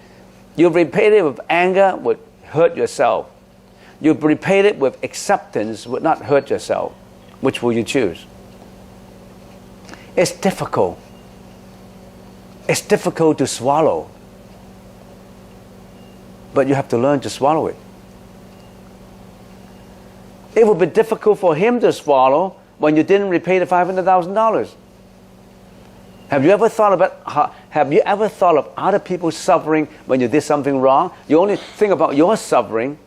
you repay it with anger would hurt yourself. You repay it with acceptance would not hurt yourself. Which will you choose? It's difficult. It's difficult to swallow. But you have to learn to swallow it. It would be difficult for him to swallow when you didn't repay the $500,000. Have you ever thought of other people suffering when you did something wrong? You only think about your suffering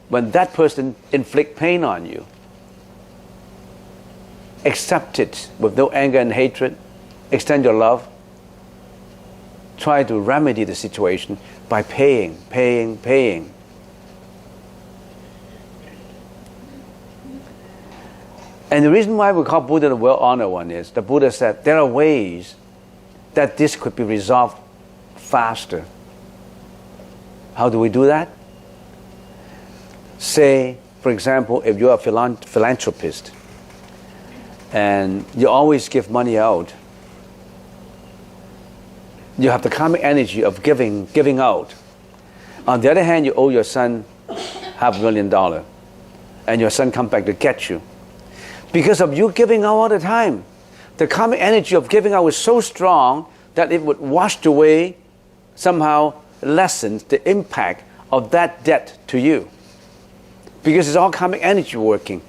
when that person inflict pain on you. Accept it with no anger and hatred. Extend your love. Try to remedy the situation by paying. And the reason why we call Buddha the well-honored one is the Buddha said there are ways that this could be resolved faster. How do we do that? Say, for example, if you're a philanthropist and you always give money out, you have the karmic energy of giving out. On the other hand, you owe your son $500,000 and your son comes back to get you. Because of you giving out all the time, the karmic energy of giving out is so strong that it would wash away, somehow lessens the impact of that debt to you. Because it's all karmic energy working.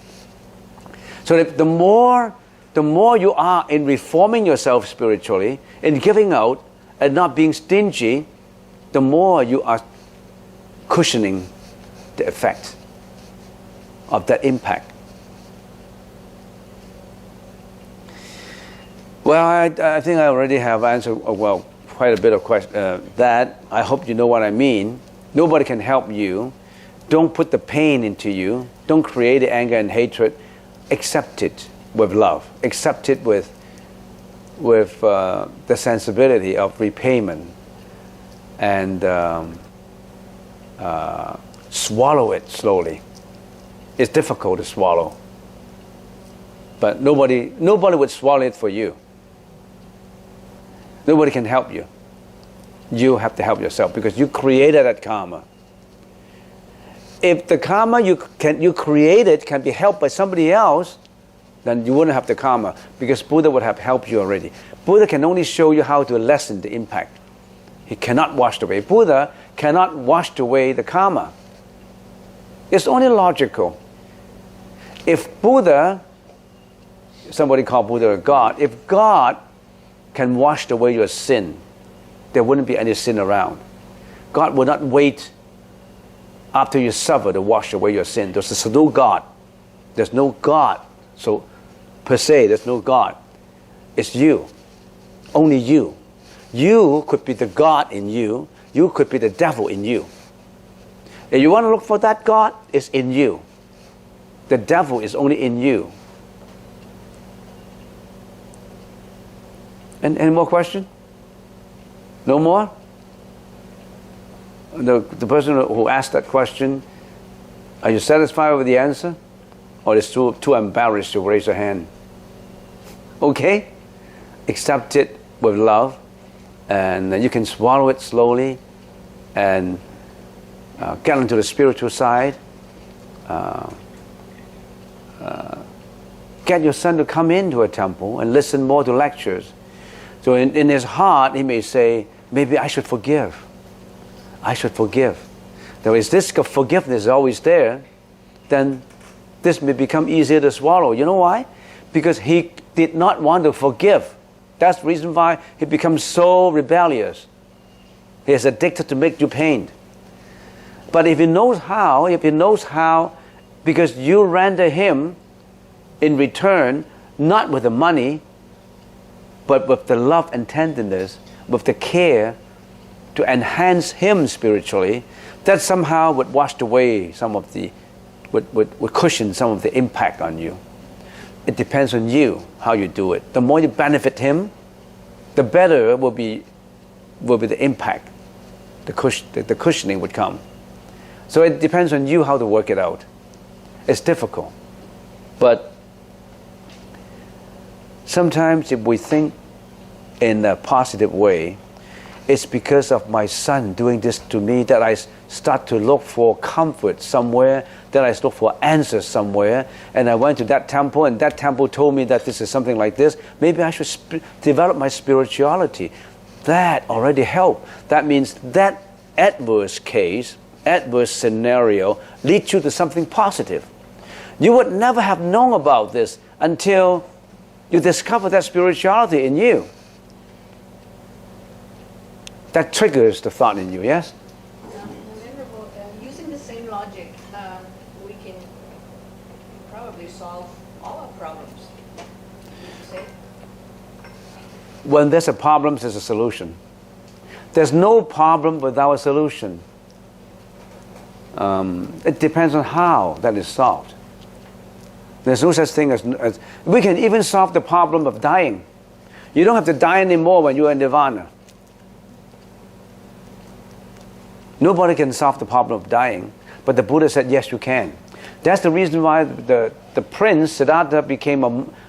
So that the more you are in reforming yourself spiritually, in giving out and not being stingy, the more you are cushioning the effect of that impact. Well, I think I already have answered, well, quite a bit of that. I hope you know what I mean. Nobody can help you. Don't put the pain into you. Don't create the anger and hatred. Accept it with love. Accept it with the sensibility of repayment. And swallow it slowly. It's difficult to swallow. But nobody would swallow it for you. Nobody can help you. You have to help yourself because you created that karma. If the karma you created can be helped by somebody else, then you wouldn't have the karma because Buddha would have helped you already. Buddha can only show you how to lessen the impact. He cannot wash away. Buddha cannot wash away the karma. It's only logical. If Buddha, somebody called Buddha a God, if God can wash away your sin, there wouldn't be any sin around. God will not wait after you suffer to wash away your sin. There's no God. There's no God. So, per se, there's no God. It's you. Only you. You could be the God in you. You could be the devil in you. If you want to look for that God, it's in you. The devil is only in you. And any more question? No more? The person who asked that question, are you satisfied with the answer? Or is too embarrassed to raise a hand? Okay? Accept it with love. And you can swallow it slowly and get into the spiritual side. Get your son to come into a temple and listen more to lectures. So in his heart, he may say, maybe I should forgive. I should forgive. Now, if this forgiveness is always there, then this may become easier to swallow. You know why? Because he did not want to forgive. That's the reason why he becomes so rebellious. He is addicted to make you pain. But if he knows how, because you render him in return, not with the money, but with the love and tenderness, with the care to enhance him spiritually, that somehow would wash away some of the, would cushion some of the impact on you. It depends on you how you do it. The more you benefit him, the better will be the impact. The cushioning would come. So it depends on you how to work it out. It's difficult. But sometimes if we think in a positive way, it's because of my son doing this to me that I start to look for comfort somewhere, that I look for answers somewhere, and I went to that temple and that temple told me that this is something like this. Maybe I should develop my spirituality. That already helped. That means that adverse case, adverse scenario leads you to something positive. You would never have known about this until you discover that spirituality in you. That triggers the thought in you, yes? Venerable, using the same logic, we can probably solve all our problems. Would you say? When there's a problem, there's a solution. There's no problem without a solution. It depends on how that is solved. There's no such thing as we can even solve the problem of dying. You don't have to die anymore when you're in nirvana. Nobody can solve the problem of dying, but the Buddha said, yes, you can. That's the reason why the prince, Siddhartha, became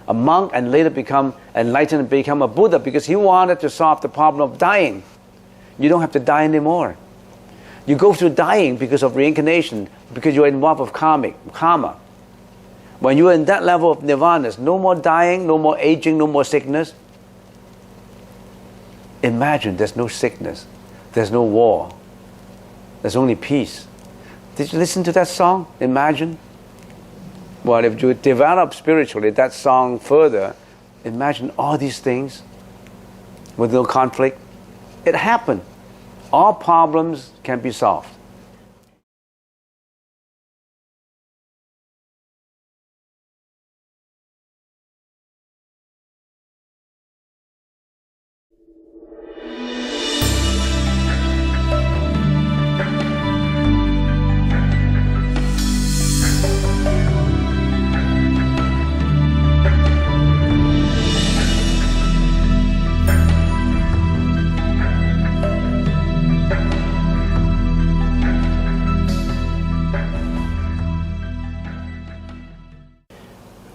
a monk and later become enlightened and become a Buddha, because he wanted to solve the problem of dying. You don't have to die anymore. You go through dying because of reincarnation, because you're involved with karma. When you're in that level of nirvana, there's no more dying, no more aging, no more sickness. Imagine there's no sickness, there's no war. There's only peace. Did you listen to that song? Imagine. Well, if you develop spiritually that song further, imagine all these things with no conflict. It happened. All problems can be solved.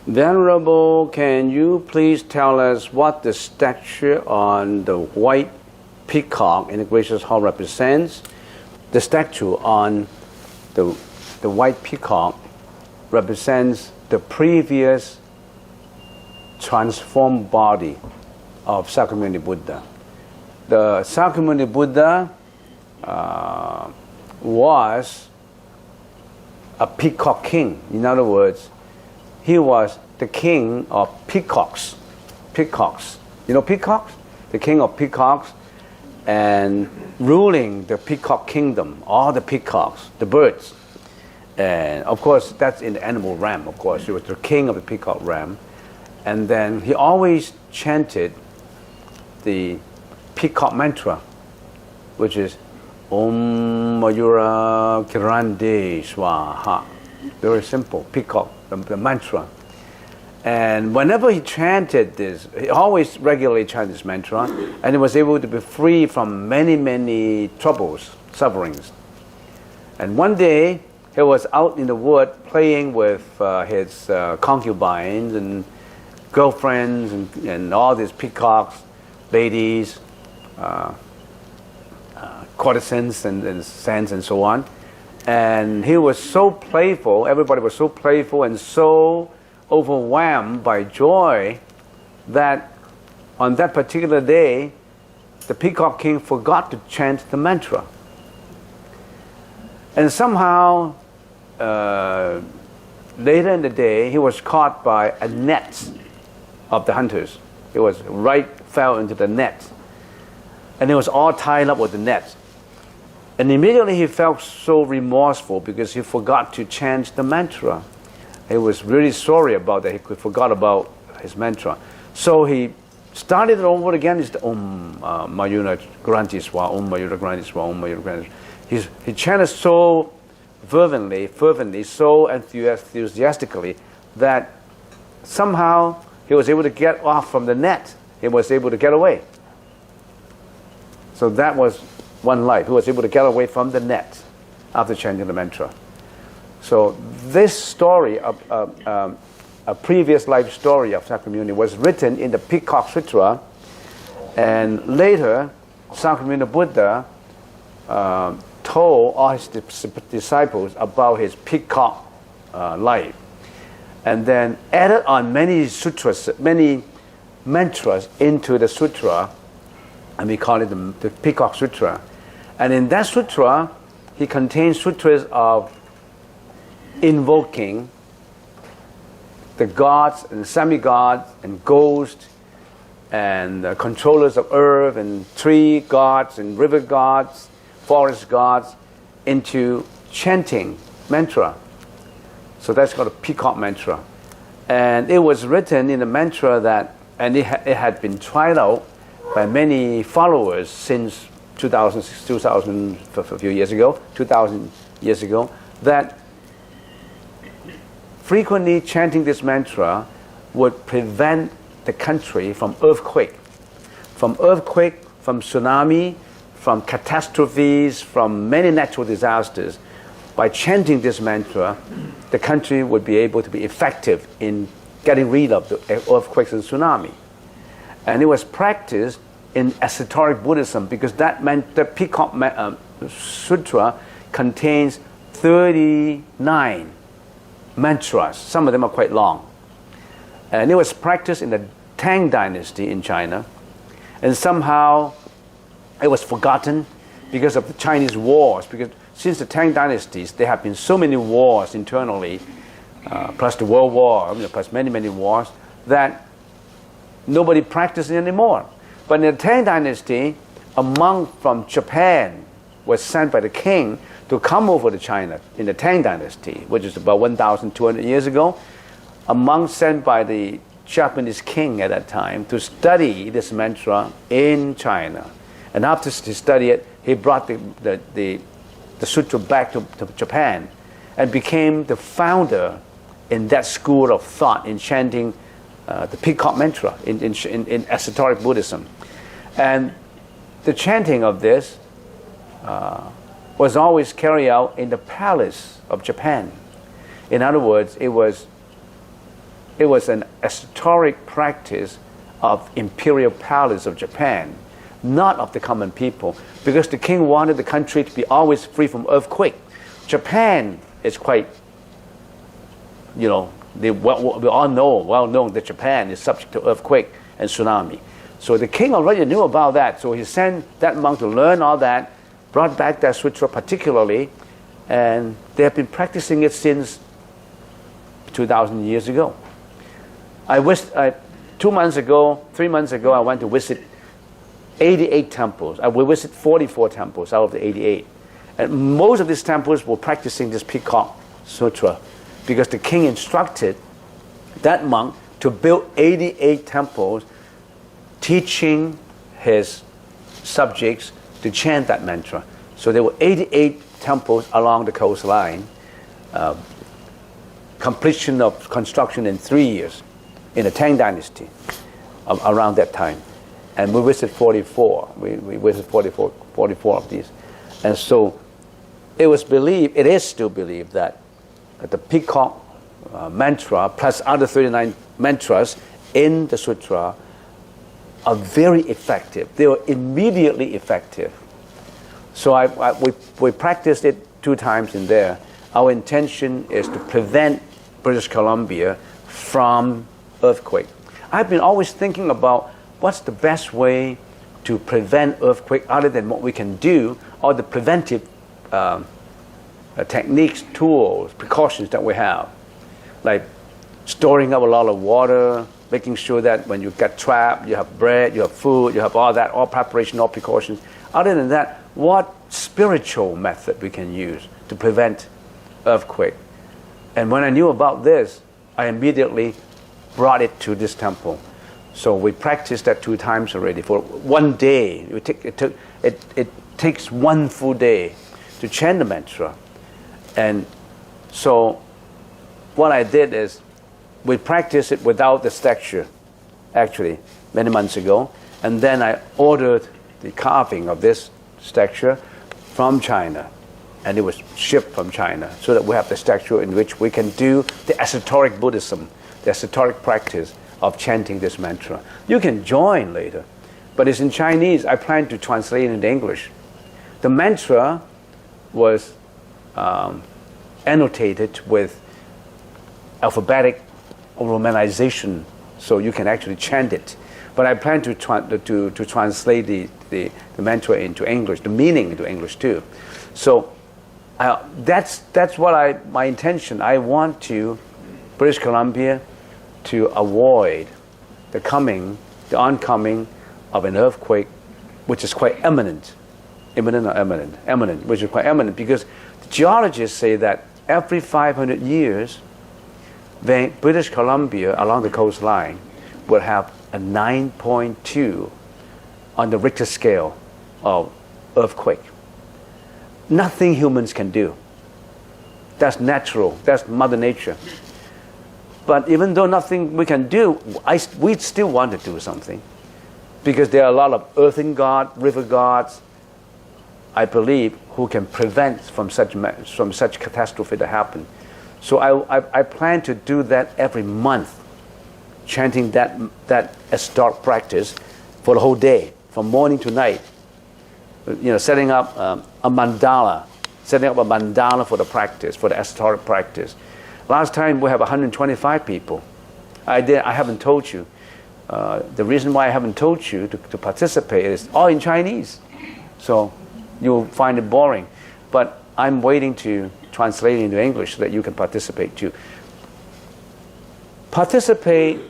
Venerable, can you please tell us what the statue on the white peacock in the gracious hall represents? The statue on the white peacock represents the previous transformed body of Sakyamuni Buddha. The Sakyamuni Buddha was a peacock king. In other words, he was the king of peacocks. Peacocks. You know peacocks? The king of peacocks, and ruling the peacock kingdom, all the peacocks, the birds. And of course, that's in the animal realm, of course. He was the king of the peacock realm. And then he always chanted the peacock mantra, which is Om Mayura Kirande Swaha. Very simple, peacock, the mantra. And whenever he chanted this, he always regularly chanted this mantra, and he was able to be free from many, many troubles, sufferings. And one day, he was out in the wood playing with his concubines and girlfriends and all these peacocks, ladies, courtesans and saints and so on. And he was so playful, everybody was so playful and so overwhelmed by joy that on that particular day, the peacock king forgot to chant the mantra. And somehow, later in the day, he was caught by a net of the hunters. He was fell into the net. And he was all tied up with the net. And immediately he felt so remorseful because he forgot to chant the mantra. He was really sorry about that. He forgot about his mantra. So he started it over again. It's the Om Mayura Granti Swa, Om Mayura Granti Swa, Om Mayura Granti Swa. He chanted so fervently, so enthusiastically that somehow he was able to get off from the net. He was able to get away. So that was one life. He was able to get away from the net after chanting the mantra. So this story, a previous life story of Sakyamuni, was written in the Peacock Sutra, and later Sakyamuni Buddha told all his disciples about his peacock life, and then added on many sutras, many mantras into the sutra, and we call it the Peacock Sutra. And in that sutra, he contains sutras of invoking the gods and semi-gods and ghosts and controllers of earth and tree gods and river gods, forest gods, into chanting mantra. So that's called a peacock mantra. And it was written in a mantra that, and it had been tried out by many followers since 2000 a few years ago, 2000 years ago, that frequently chanting this mantra would prevent the country from earthquake, from tsunami, from catastrophes, from many natural disasters. By chanting this mantra, the country would be able to be effective in getting rid of the earthquakes and tsunami. And it was practiced in esoteric Buddhism because that meant the Peacock Sutra contains 39 mantras. Some of them are quite long. And it was practiced in the Tang Dynasty in China. And somehow it was forgotten because of the Chinese wars. Because since the Tang Dynasties, there have been so many wars internally, plus the World War, plus many, many wars, that nobody practiced it anymore. But in the Tang Dynasty, a monk from Japan was sent by the king to come over to China in the Tang Dynasty, which is about 1,200 years ago. A monk sent by the Japanese king at that time to study this mantra in China. And after he studied it, he brought the sutra back to Japan and became the founder in that school of thought in chanting the peacock mantra in esoteric Buddhism. And the chanting of this was always carried out in the palace of Japan. In other words, it was an esoteric practice of imperial palace of Japan, not of the common people, because the king wanted the country to be always free from earthquake. Japan is quite, we all know, well known that Japan is subject to earthquake and tsunami. So the king already knew about that, so he sent that monk to learn all that, brought back that sutra particularly, and they have been practicing it since 2,000 years ago. 3 months ago, I went to visit 88 temples. I will visit 44 temples out of the 88. And most of these temples were practicing this Peacock Sutra because the king instructed that monk to build 88 temples teaching his subjects to chant that mantra. So there were 88 temples along the coastline, completion of construction in 3 years in the Tang Dynasty around that time. And we visited 44. We visited 44 of these. And so it is still believed that the Peacock mantra plus other 39 mantras in the sutra are very effective. They were immediately effective. So we practiced it 2 times in there. Our intention is to prevent British Columbia from earthquake. I've been always thinking about what's the best way to prevent earthquake other than what we can do, or the preventive techniques, tools, precautions that we have, like storing up a lot of water, making sure that when you get trapped, you have bread, you have food, you have all that, all preparation, all precautions. Other than that, what spiritual method we can use to prevent earthquake? And when I knew about this, I immediately brought it to this temple. So we practiced that 2 times already for 1 day. It takes 1 full day to chant the mantra. And so what I did is we practiced it without the statue, actually, many months ago. And then I ordered the carving of this statue from China. And it was shipped from China so that we have the statue in which we can do the esoteric Buddhism, the esoteric practice of chanting this mantra. You can join later, but it's in Chinese. I plan to translate it into English. The mantra was annotated with alphabetic romanization, so you can actually chant it. But I plan to translate the mantra into English, the meaning into English too. So that's what my intention. I want British Columbia to avoid the oncoming of an earthquake, which is quite imminent, which is quite imminent, because the geologists say that every 500 years, British Columbia along the coastline will have a 9.2 on the Richter scale of earthquake. Nothing humans can do. That's natural. That's Mother Nature. But even though nothing we can do, we still want to do something, because there are a lot of earthen gods, river gods, I believe, who can prevent from such catastrophe to happen. So I plan to do that every month, chanting that esoteric practice for the whole day, from morning to night. Setting up a mandala for the practice, for the esoteric practice. Last time we have 125 people. I haven't told you. The reason why I haven't told you to participate is all in Chinese. So you'll find it boring. But I'm waiting to translate it into English so that you can participate too. Participate,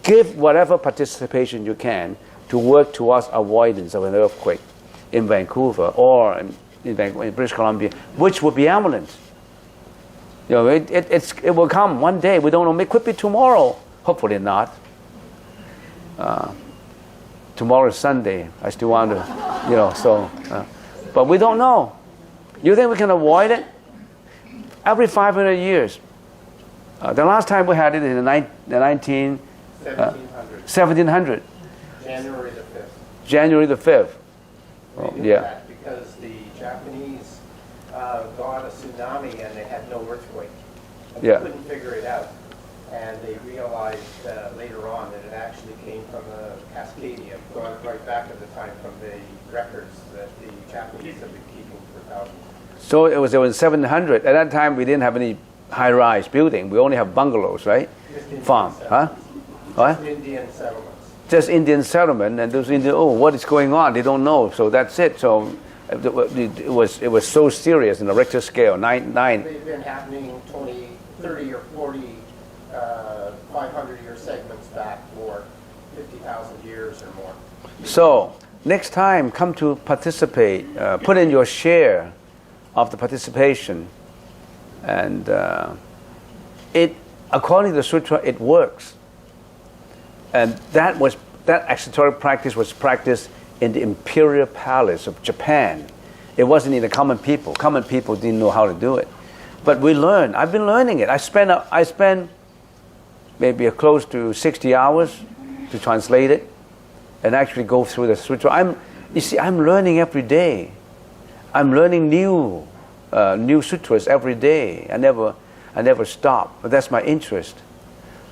give whatever participation you can to work towards avoidance of an earthquake in Vancouver or in British Columbia, which will be imminent. It will come one day. We don't know. It could be tomorrow. Hopefully not. Tomorrow is Sunday. I still want to, but we don't know. You think we can avoid it? Every 500 years. The last time we had it in the 1700. January the 5th. January the 5th. Oh, yeah. Because the Japanese got a tsunami and they had no earthquake. And they couldn't figure it out. And they realized later on that it actually came from the Cascadia, going right back at the time from the records that the Japanese have been keeping for thousands. So it was 700. At that time, we didn't have any high-rise building. We only have bungalows, right? Farm, huh? What? Indian settlements. Just Indian settlement, and those Indians, what is going on? They don't know. So that's it. So it was so serious in the Richter scale. 9. They've been happening 20, 30, or 40, 500-year segments back for 50,000 years or more. So next time, come to participate. Put in your share of the participation, and according to the sutra, it works. And that exoteric practice was practiced in the imperial palace of Japan. It wasn't in the common people. Common people didn't know how to do it, but we learned. I've been learning it. I spent maybe close to 60 hours to translate it and actually go through the sutra. I'm learning every day. I'm learning new sutras every day. I never stop. But that's my interest.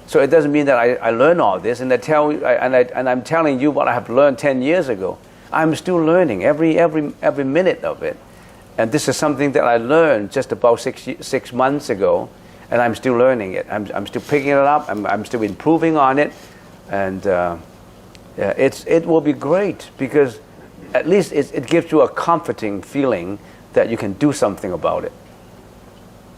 So it doesn't mean that I learn all this, and I'm telling you what I have learned 10 years ago. I'm still learning every minute of it, and this is something that I learned just about 6 months ago, and I'm still learning it. I'm still picking it up. I'm still improving on it, and it will be great because at least it gives you a comforting feeling that you can do something about it.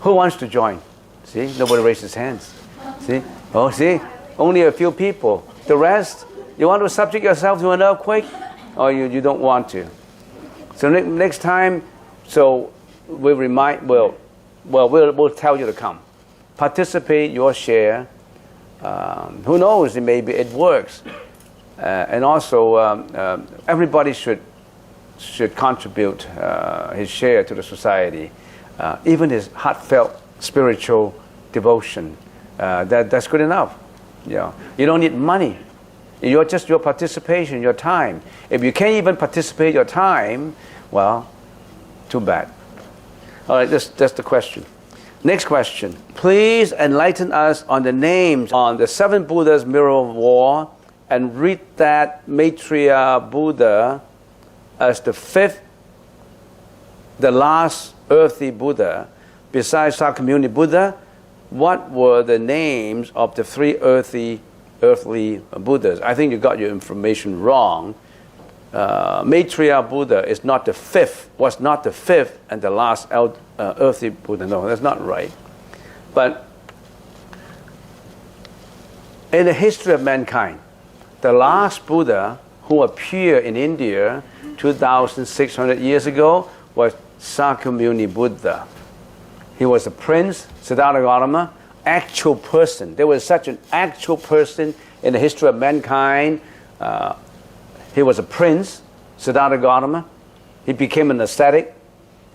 Who wants to join? See, nobody raised his hands. See? Oh, see? Only a few people. The rest, you want to subject yourself to an earthquake? Or you don't want to? So next time, so we'll tell you to come. Participate your share. Who knows, maybe it works. And also, everybody should contribute his share to the society. Even his heartfelt spiritual devotion. That's good enough. You don't need money. Your participation, your time. If you can't even participate your time, well, too bad. All right, that's the question. Next question. Please enlighten us on the names on the 7 Buddhas mirror of war, and read that Maitreya Buddha as the 5th, the last earthly Buddha. Besides Sakyamuni Buddha, what were the names of the 3 earthly Buddhas? I think you got your information wrong. Maitreya Buddha is not the 5th, was not the 5th and the last earthly Buddha. No, that's not right. But in the history of mankind, the last Buddha who appeared in India 2,600 years ago was Sakyamuni Buddha. He was a prince, Siddhartha Gautama, actual person. There was such an actual person in the history of mankind. He was a prince, Siddhartha Gautama. He became an ascetic,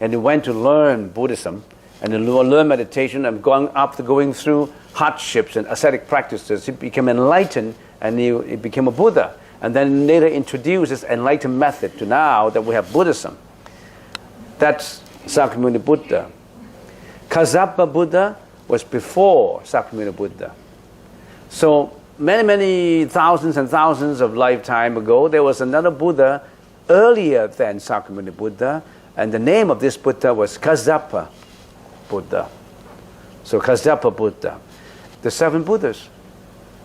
and he went to learn Buddhism and to learn meditation, and after going through hardships and ascetic practices, he became enlightened, and he became a Buddha. And then later introduced this enlightened method to now that we have Buddhism. That's Sakyamuni Buddha. Kassapa Buddha was before Sakyamuni Buddha. So many thousands and thousands of lifetime ago, there was another Buddha earlier than Sakyamuni Buddha, and the name of this Buddha was Kassapa Buddha. So Kassapa Buddha. The 7 Buddhas.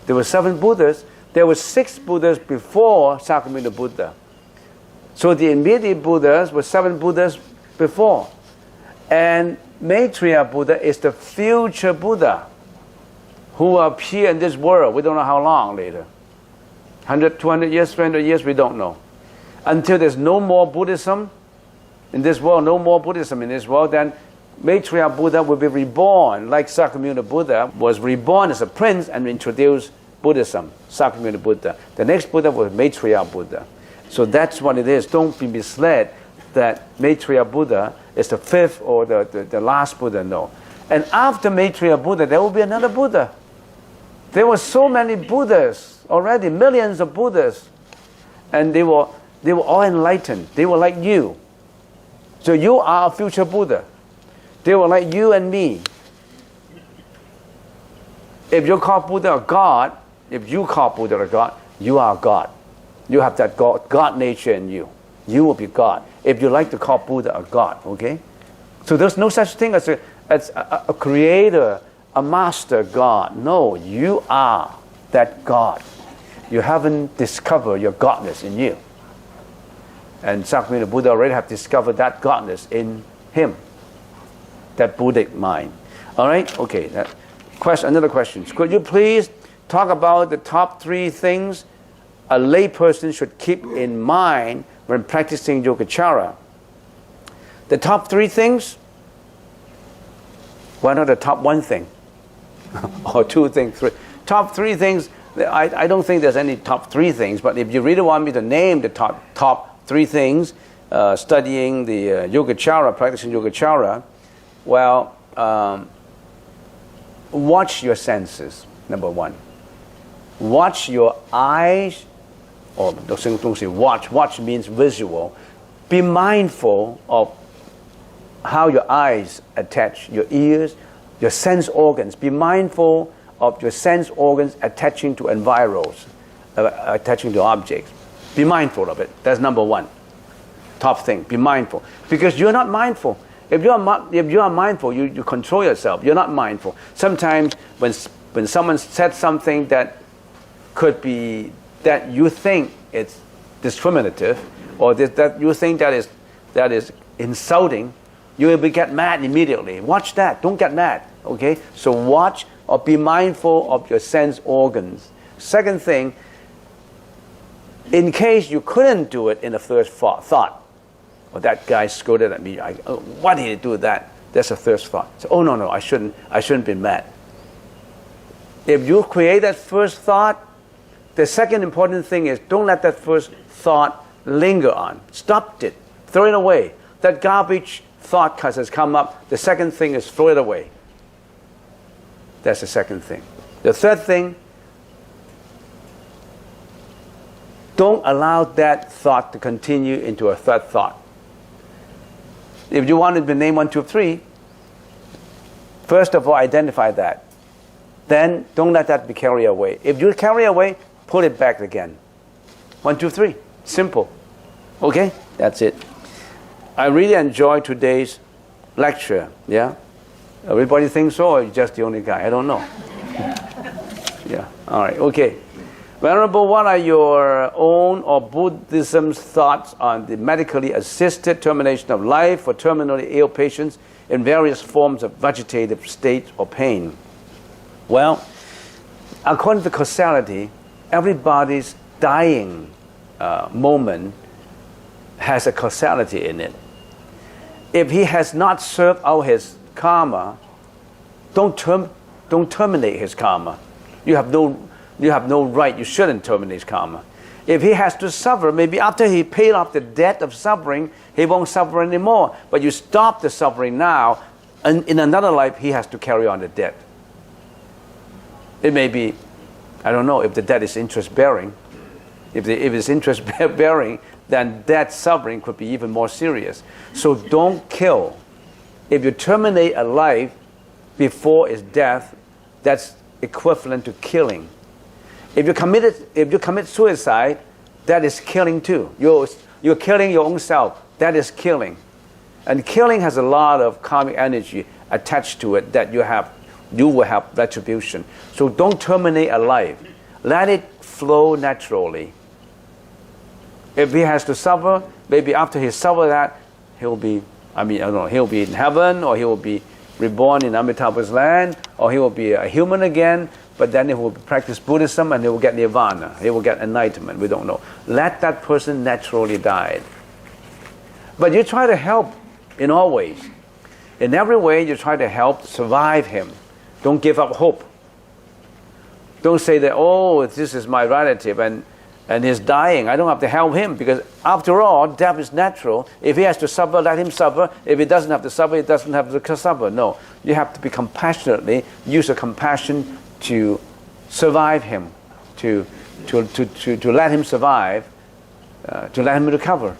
There were 7 Buddhas. There were 6 Buddhas before Sakyamuni Buddha. So the immediate Buddhas were 7 Buddhas before. And Maitreya Buddha is the future Buddha who will appear in this world. We don't know how long later. 100, 200 years, 300 years, we don't know. Until there's no more Buddhism in this world, no more Buddhism in this world, then Maitreya Buddha will be reborn, like Sakyamuni Buddha was reborn as a prince and introduced Buddhism, Sakyamuni Buddha. The next Buddha was Maitreya Buddha. So that's what it is. Don't be misled that Maitreya Buddha is the fifth or the last Buddha. No. And after Maitreya Buddha, there will be another Buddha. There were so many Buddhas already, millions of Buddhas. And they were all enlightened. They were like you. So you are a future Buddha. They were like you and me. If you call Buddha a God, if you call Buddha a God, you are God. You have that God nature in you. You will be God. If you like to call Buddha a God, okay? So there's no such thing as a creator, a master God. No, you are that God. You haven't discovered your godness in you. And Sakyamuni Buddha already have discovered that godness in him, that Buddhic mind. All right? Okay. Another question. Could you please talk about the top 3 things a layperson should keep in mind when practicing yogacara? The top 3 things? Why not the top 1 thing? Or 2 things, 3. Top 3 things, I don't think there's any top 3 things, but if you really want me to name the top 3 things, studying the yogacara, practicing yogacara, well, watch your senses, number 1. Watch your eyes, or don't say watch. Watch means visual. Be mindful of how your eyes attach, your ears, your sense organs. Be mindful of your sense organs attaching to environs, attaching to objects. Be mindful of it. That's number 1. Top thing. Be mindful. Because you're not mindful. If you are mindful, you control yourself. You're not mindful. Sometimes when someone said something that could be, that you think it's discriminative, or that you think that is insulting, you will get mad immediately. Watch that. Don't get mad. Okay? So watch or be mindful of your sense organs. Second thing, in case you couldn't do it in the first thought, or that guy scolded at me, why did he do that? That's a first thought. So, oh no, I shouldn't be mad. If you create that first thought, the second important thing is don't let that first thought linger on. Stop it. Throw it away. That garbage thought has come up. The second thing is throw it away. That's the second thing. The third thing, don't allow that thought to continue into a third thought. If you wanted to name 1, 2, 3, first of all, identify that. Then don't let that be carried away. If you carry away, put it back again. 1, 2, 3. Simple. Okay? That's it. I really enjoyed today's lecture. Yeah? Everybody thinks so, or you're just the only guy? I don't know. Yeah. All right. Okay. Venerable, what are your own or Buddhism's thoughts on the medically assisted termination of life for terminally ill patients in various forms of vegetative state or pain? Well, according to causality, everybody's dying moment has a causality in it. If he has not served out his karma, don't terminate his karma. You have no right. You shouldn't terminate his karma. If he has to suffer, maybe after he paid off the debt of suffering, he won't suffer anymore. But you stop the suffering now, and in another life, he has to carry on the debt. It may be, I don't know, if the debt is interest-bearing. If it's interest-bearing, then that suffering could be even more serious. So don't kill. If you terminate a life before its death, that's equivalent to killing. If you commit suicide, that is killing too. You're killing your own self. That is killing. And killing has a lot of karmic energy attached to it that you will have retribution. So don't terminate a life. Let it flow naturally. If he has to suffer, maybe after he suffers that, he'll be in heaven, or he will be reborn in Amitabha's land, or he will be a human again, but then he will practice Buddhism and he will get nirvana. He will get enlightenment. We don't know. Let that person naturally die. But you try to help in all ways. In every way, you try to help survive him. Don't give up hope. Don't say that, oh, this is my relative and he's dying. I don't have to help him because after all, death is natural. If he has to suffer, let him suffer. If he doesn't have to suffer, he doesn't have to suffer. No, you have to be compassionately, use your compassion to survive him, to let him survive, to let him recover.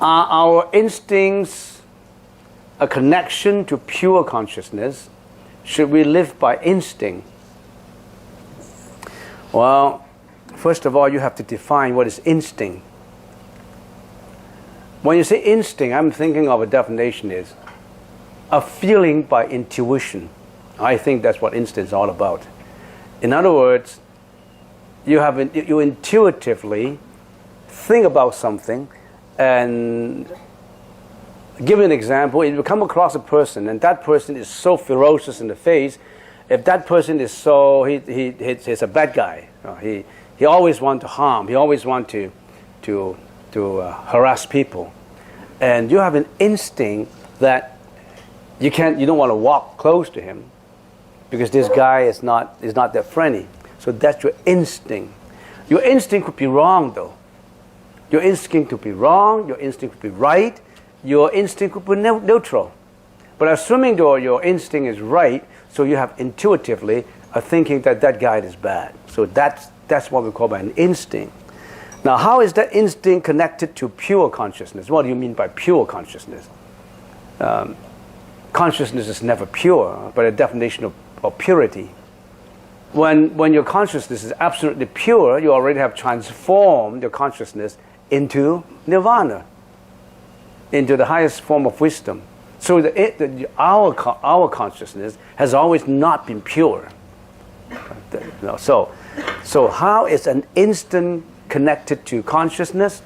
Are our instincts a connection to pure consciousness? Should we live by instinct? Well, first of all, you have to define what is instinct. When you say instinct, I'm thinking of a definition is a feeling by intuition. I think that's what instinct is all about. In other words, you intuitively think about something. And give an example, if you come across a person and that person is so ferocious in the face, if that person is so, he's a bad guy. He always wants to harm, he always wants to harass people. And you have an instinct that you don't want to walk close to him because this guy is not that friendly. So that's your instinct. Your instinct could be wrong though. Your instinct could be wrong, your instinct could be right, your instinct could be neutral. But assuming though your instinct is right, so you have intuitively a thinking that that guy is bad. So that's what we call by an instinct. Now how is that instinct connected to pure consciousness? What do you mean by pure consciousness? Consciousness is never pure, but a definition of purity. When your consciousness is absolutely pure, you already have transformed your consciousness into nirvana, into the highest form of wisdom. So our consciousness has always not been pure. So how is an instant connected to consciousness?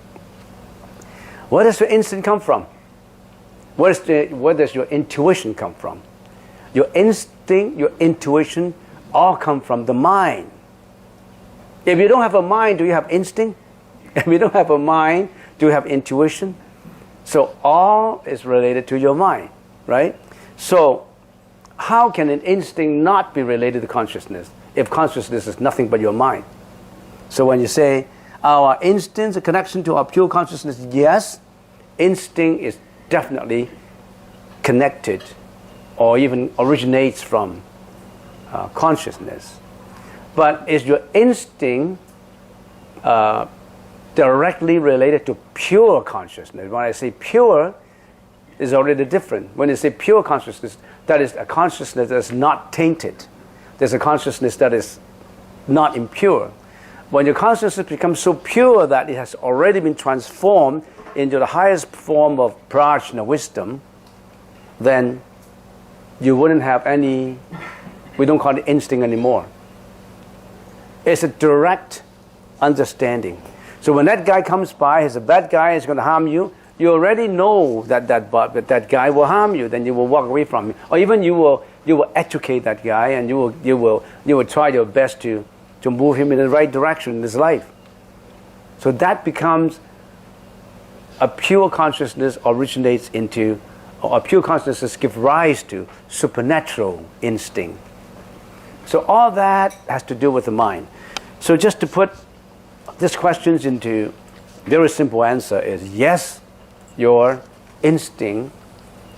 Where does your instinct come from? Where does your intuition come from? Your instinct, your intuition all come from the mind. If you don't have a mind, do you have instinct? If you don't have a mind, do you have intuition? So all is related to your mind, right? So how can an instinct not be related to consciousness if consciousness is nothing but your mind? So when you say our instincts, a connection to our pure consciousness, yes, instinct is definitely connected or even originates from consciousness. But is your instinct directly related to pure consciousness? When I say pure, is already different. When you say pure consciousness, that is a consciousness that is not tainted. There's a consciousness that is not impure. When your consciousness becomes so pure that it has already been transformed into the highest form of prajna wisdom, then you wouldn't have any, we don't call it instinct anymore. It's a direct understanding. So when that guy comes by, he's a bad guy, he's going to harm you, you already know that guy will harm you, then you will walk away from him. Or even you will educate that guy and you will try your best to move him in the right direction in his life. So that becomes a pure consciousness originates into, or a pure consciousness gives rise to supernatural instinct. So all that has to do with the mind. So just to put these questions into very simple answer is yes, your instinct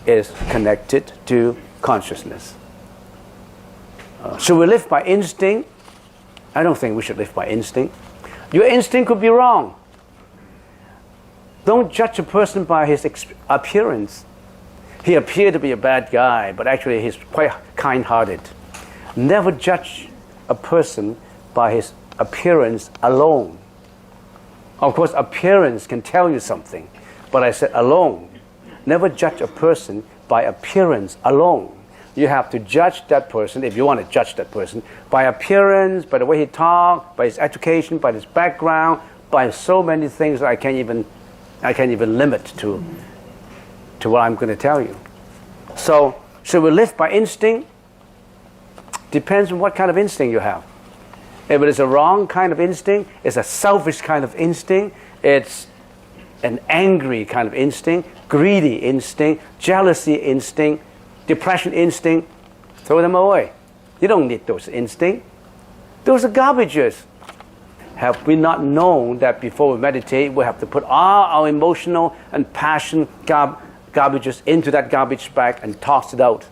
is connected to consciousness. Should we live by instinct? I don't think we should live by instinct. Your instinct could be wrong. Don't judge a person by his appearance. He appeared to be a bad guy, but actually he's quite kind-hearted. Never judge a person by his appearance alone. Of course, appearance can tell you something, but I said alone. Never judge a person by appearance alone. You have to judge that person, if you want to judge that person, by appearance, by the way he talks, by his education, by his background, by so many things that I can't even limit to what I'm going to tell you. So, should we live by instinct? Depends on what kind of instinct you have. If it is a wrong kind of instinct, it's a selfish kind of instinct, it's an angry kind of instinct, greedy instinct, jealousy instinct, depression instinct, throw them away. You don't need those instincts. Those are garbages. Have we not known that before we meditate, we have to put all our emotional and passion garbages into that garbage bag and toss it out?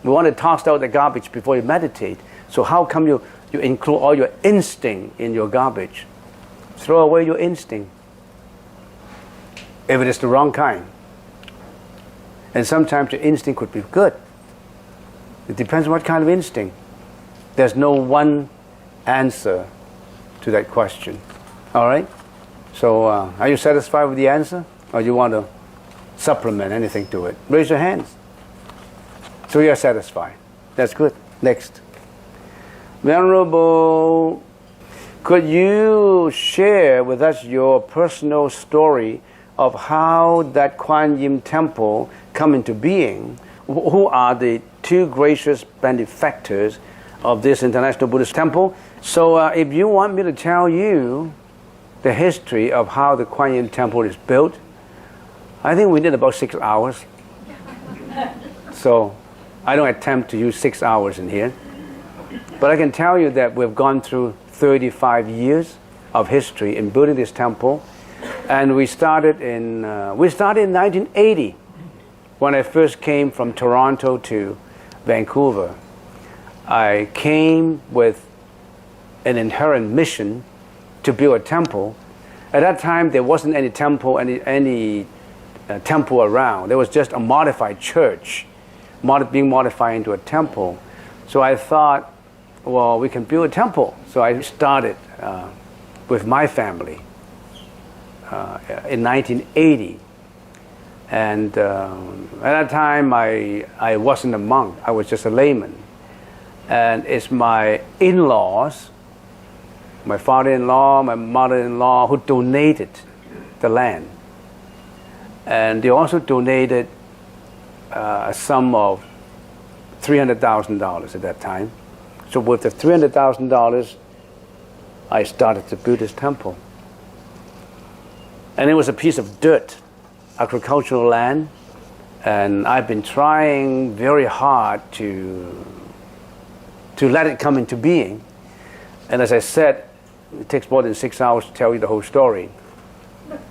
We want to toss out the garbage before you meditate. So how come you include all your instinct in your garbage? Throw away your instinct if it is the wrong kind. And sometimes your instinct could be good. It depends on what kind of instinct. There's no one answer to that question. All right? So are you satisfied with the answer? Or you want to supplement anything to it? Raise your hands. So you're satisfied. That's good. Next. Venerable, could you share with us your personal story of how that Guan Yin temple come into being? Who are the two gracious benefactors of this International Buddhist Temple? So if you want me to tell you the history of how the Guan Yin temple is built, I think we need about 6 hours. So I don't attempt to use 6 hours in here. But I can tell you that we've gone through 35 years of history in building this temple. And we started in 1980 when I first came from Toronto to Vancouver. I came with an inherent mission to build a temple. At that time, there wasn't any temple, any temple around. There was just a modified church, being modified into a temple. So I thought, well, we can build a temple. So I started with my family in 1980. And at that time, I wasn't a monk. I was just a layman. And it's my in-laws, my father-in-law, my mother-in-law, who donated the land. And they also donated a sum of $300,000 at that time. So with the $300,000, I started to build this temple. And it was a piece of dirt, agricultural land, and I've been trying very hard to let it come into being. And as I said, it takes more than 6 hours to tell you the whole story.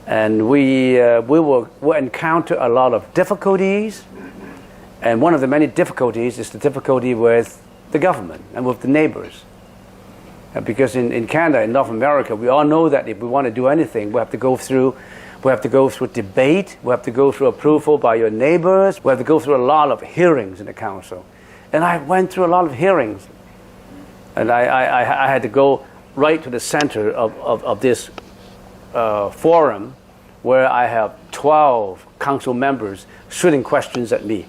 And we will encounter a lot of difficulties, and one of the many difficulties is the difficulty with the government and with the neighbors. Because in Canada, in North America, we all know that if we want to do anything, we have to go through debate, we have to go through approval by your neighbors, we have to go through a lot of hearings in the council. And I went through a lot of hearings. And I had to go right to the center of this forum where I have 12 council members shooting questions at me.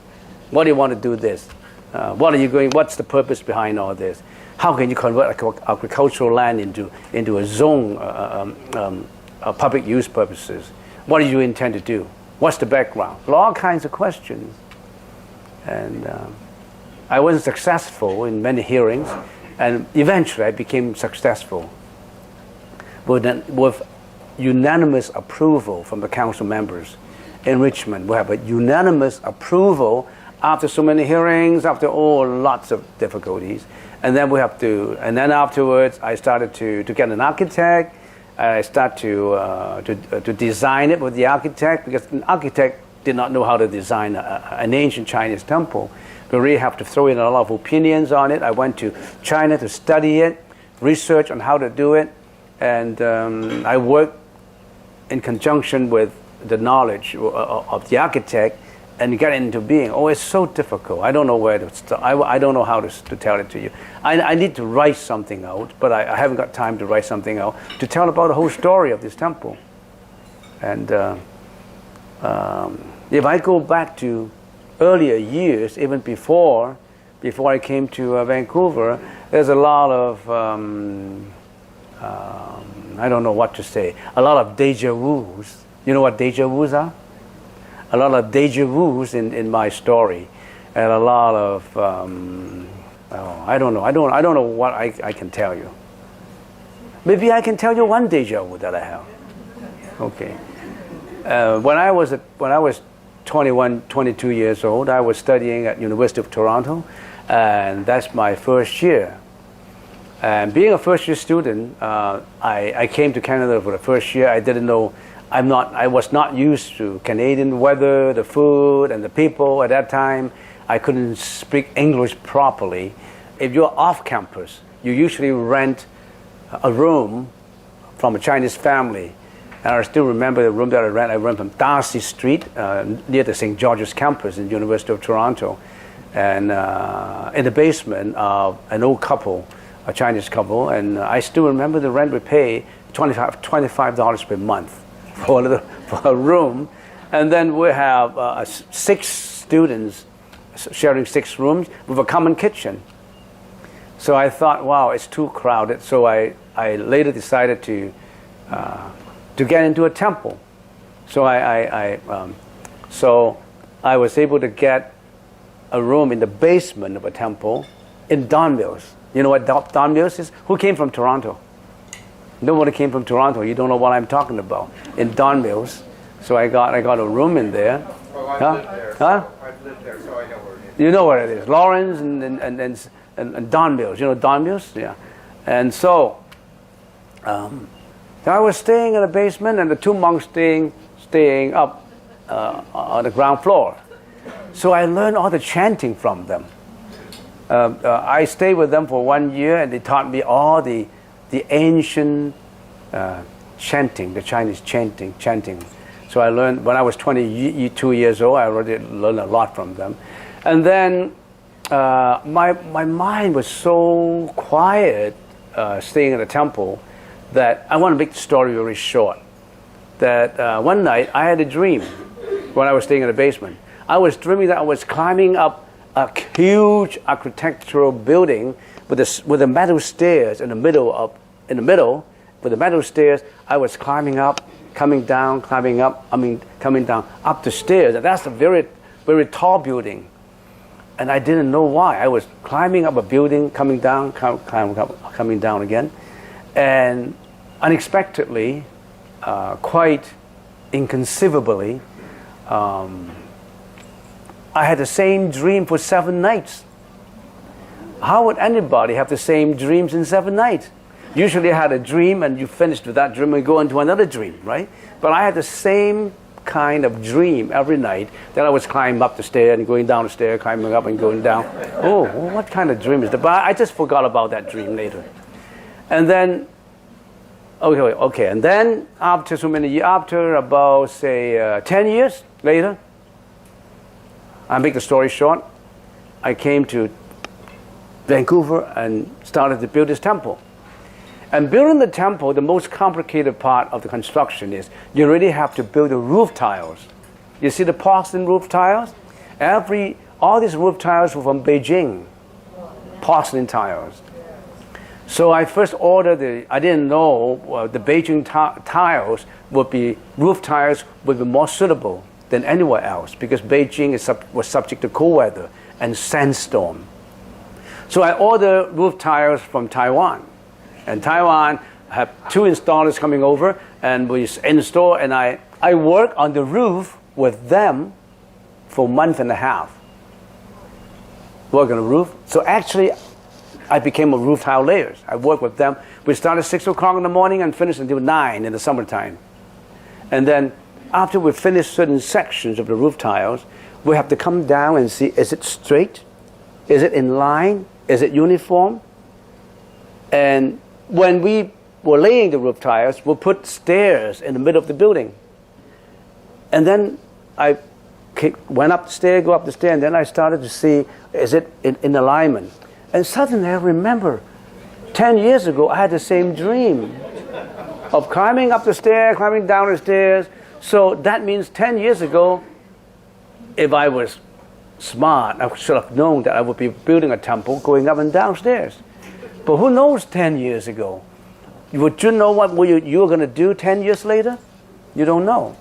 What do you want to do this? What's the purpose behind all this? How can you convert agricultural land into a zone, public use purposes? What do you intend to do? What's the background? All kinds of questions. And I wasn't successful in many hearings, and eventually I became successful with unanimous approval from the council members in Richmond. We have a unanimous approval after so many hearings, after lots of difficulties. And then afterwards, I started to get an architect. I started to design it with the architect, because an architect did not know how to design an ancient Chinese temple. We really have to throw in a lot of opinions on it. I went to China to study it, research on how to do it, and I worked in conjunction with the knowledge of the architect and get it into being. It's so difficult. I don't know where to start. I don't know how to tell it to you. I need to write something out, but I haven't got time to write something out to tell about the whole story of this temple. And if I go back to earlier years, even before I came to Vancouver, there's a lot of I don't know what to say. A lot of deja vus. You know what deja vus are? A lot of deja vus in my story, and a lot of I don't know. I don't know what I can tell you. Maybe I can tell you one deja vu that I have. Okay. When I was 21, 22 years old, I was studying at University of Toronto, and that's my first year. And being a first-year student, I came to Canada for the first year. I didn't know. I was not used to Canadian weather, the food, and the people at that time. I couldn't speak English properly. If you're off campus, you usually rent a room from a Chinese family. And I still remember the room that I rent. I rent from Darcy Street near the St. George's campus in the University of Toronto. And in the basement of an old couple, a Chinese couple. And I still remember the rent we pay $25 per month for a room. And then we have 6 students sharing 6 rooms with a common kitchen. So I thought, wow, it's too crowded. So I later decided to get into a temple. So I was able to get a room in the basement of a temple in Don Mills. You know what Don Mills is? Who came from Toronto? Nobody came from Toronto. You don't know what I'm talking about. In Don Mills. So I got a room in there. Well, I've lived there. Huh? I've lived there, so I know where it is. You know where it is. Lawrence and Don Mills. You know Don Mills? Yeah. And so I was staying in the basement, and the 2 monks staying up on the ground floor. So I learned all the chanting from them. I stayed with them for 1 year, and they taught me all the ancient chanting, the Chinese chanting. So I learned when I was 22 years old. I already learned a lot from them. And then my mind was so quiet staying in the temple that I want to make the story very short. That one night I had a dream when I was staying in the basement. I was dreaming that I was climbing up a huge architectural building with the metal stairs in the middle. With the metal stairs, I was climbing up, coming down, coming down up the stairs. And that's a very, very tall building. And I didn't know why. I was climbing up a building, coming down, coming down again. And unexpectedly, quite inconceivably, I had the same dream for 7 nights. How would anybody have the same dreams in 7 nights? Usually I had a dream and you finished with that dream and go into another dream, right? But I had the same kind of dream every night that I was climbing up the stair and going down the stair, climbing up and going down. Oh, what kind of dream is that? But I just forgot about that dream later. And then, okay. And then after so many years, after about, say, 10 years later, I make the story short, I came to Vancouver and started to build this temple. And building the temple, the most complicated part of the construction is you really have to build the roof tiles. You see the porcelain roof tiles? All these roof tiles were from Beijing, porcelain tiles. So I first ordered I didn't know the Beijing tiles roof tiles would be more suitable than anywhere else because Beijing was subject to cold weather and sandstorm. So I ordered roof tiles from Taiwan. And Taiwan have 2 installers coming over, and we install, and I work on the roof with them for a month and a half. Work on the roof. So actually, I became a roof tile layers. I worked with them. We started at 6 o'clock in the morning and finished until 9 in the summertime. And then after we finish certain sections of the roof tiles, we have to come down and see, is it straight? Is it in line? Is it uniform? And when we were laying the roof tiles, we put stairs in the middle of the building. And then I went up the stair, go up the stair, and then I started to see, is it in alignment? And suddenly I remember, 10 years ago, I had the same dream of climbing up the stair, climbing down the stairs. So that means 10 years ago, if I was smart. I should have known that I would be building a temple going up and downstairs. But who knows 10 years ago? Would you know what you were going to do 10 years later? You don't know.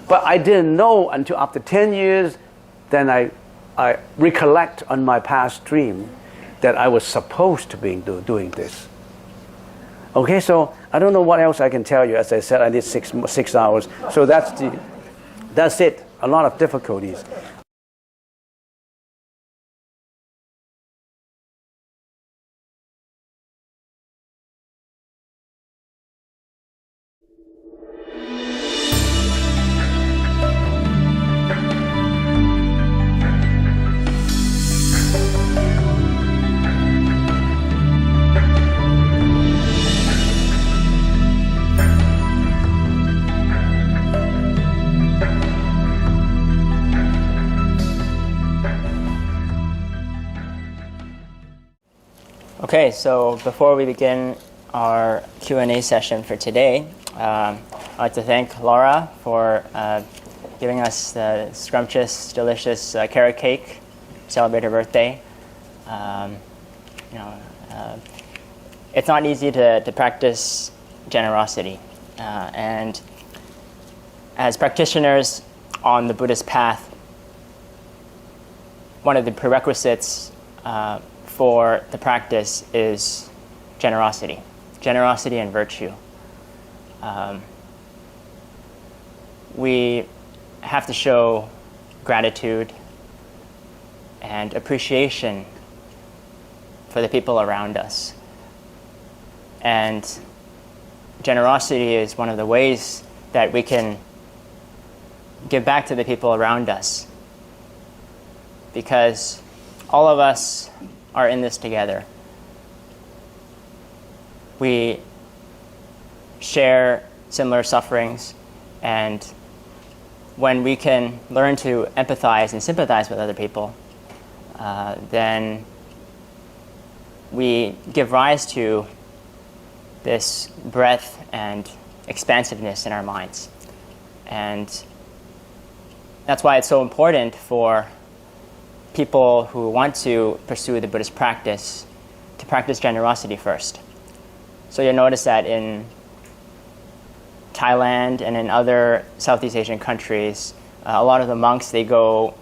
But I didn't know until after 10 years, then I recollect on my past dream that I was supposed to be doing this. Okay, so I don't know what else I can tell you. As I said, I need 6 hours. So that's it. A lot of difficulties. Okay, so before we begin our Q&A session for today, I'd like to thank Laura for giving us the scrumptious, delicious carrot cake to celebrate her birthday. It's not easy to practice generosity. And as practitioners on the Buddhist path, one of the prerequisites for the practice is generosity and virtue. We have to show gratitude and appreciation for the people around us. And generosity is one of the ways that we can give back to the people around us, because all of us are in this together. We share similar sufferings, and when we can learn to empathize and sympathize with other people, then we give rise to this breadth and expansiveness in our minds. And that's why it's so important for people who want to pursue the Buddhist practice to practice generosity first. So you'll notice that in Thailand and in other Southeast Asian countries, a lot of the monks, they go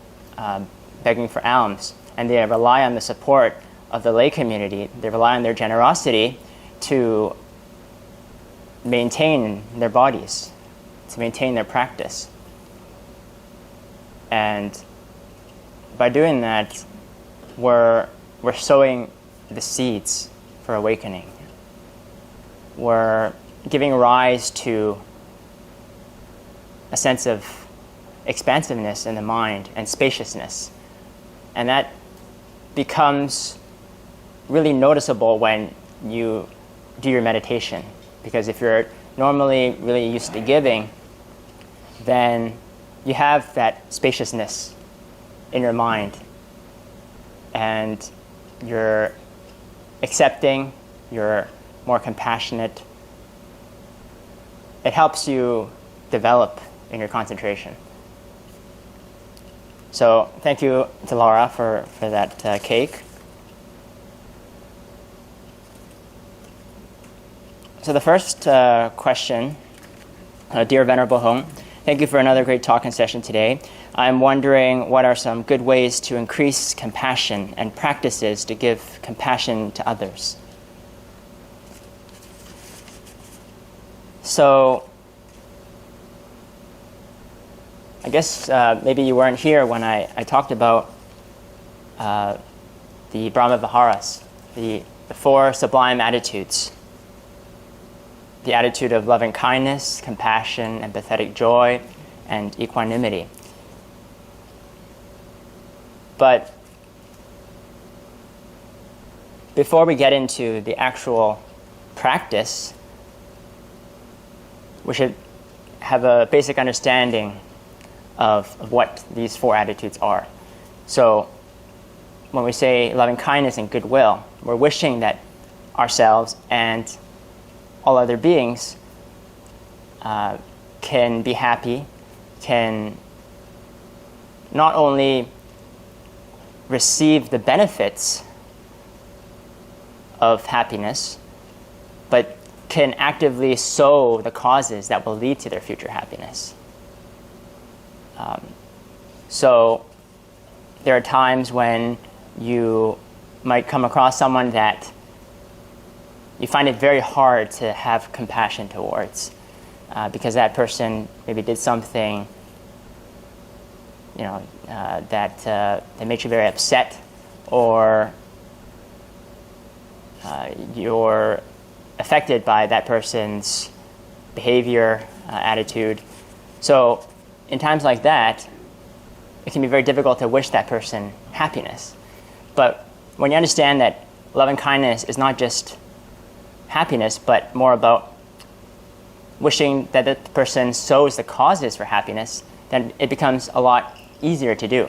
begging for alms, and they rely on the support of the lay community. They rely on their generosity to maintain their bodies, to maintain their practice. And by doing that, we're sowing the seeds for awakening. We're giving rise to a sense of expansiveness in the mind and spaciousness. And that becomes really noticeable when you do your meditation. Because if you're normally really used to giving, then you have that spaciousness in your mind, and you're accepting, you're more compassionate. It helps you develop in your concentration. So thank you to Laura for that cake. So the first question, Dear Venerable Hong, thank you for another great talk and session today. I'm wondering what are some good ways to increase compassion and practices to give compassion to others. So I guess maybe you weren't here when I talked about the Brahma Viharas, the 4 sublime attitudes. The attitude of loving kindness, compassion, empathetic joy, and equanimity. But before we get into the actual practice, we should have a basic understanding of what these 4 attitudes are. So when we say loving kindness and goodwill, we're wishing that ourselves and all other beings can be happy, can not only receive the benefits of happiness, but can actively sow the causes that will lead to their future happiness. So there are times when you might come across someone that you find it very hard to have compassion towards, because that person maybe did something, that makes you very upset, or you're affected by that person's behavior, attitude. So in times like that, it can be very difficult to wish that person happiness. But when you understand that loving kindness is not just happiness, but more about wishing that the person sows the causes for happiness, then it becomes a lot easier to do.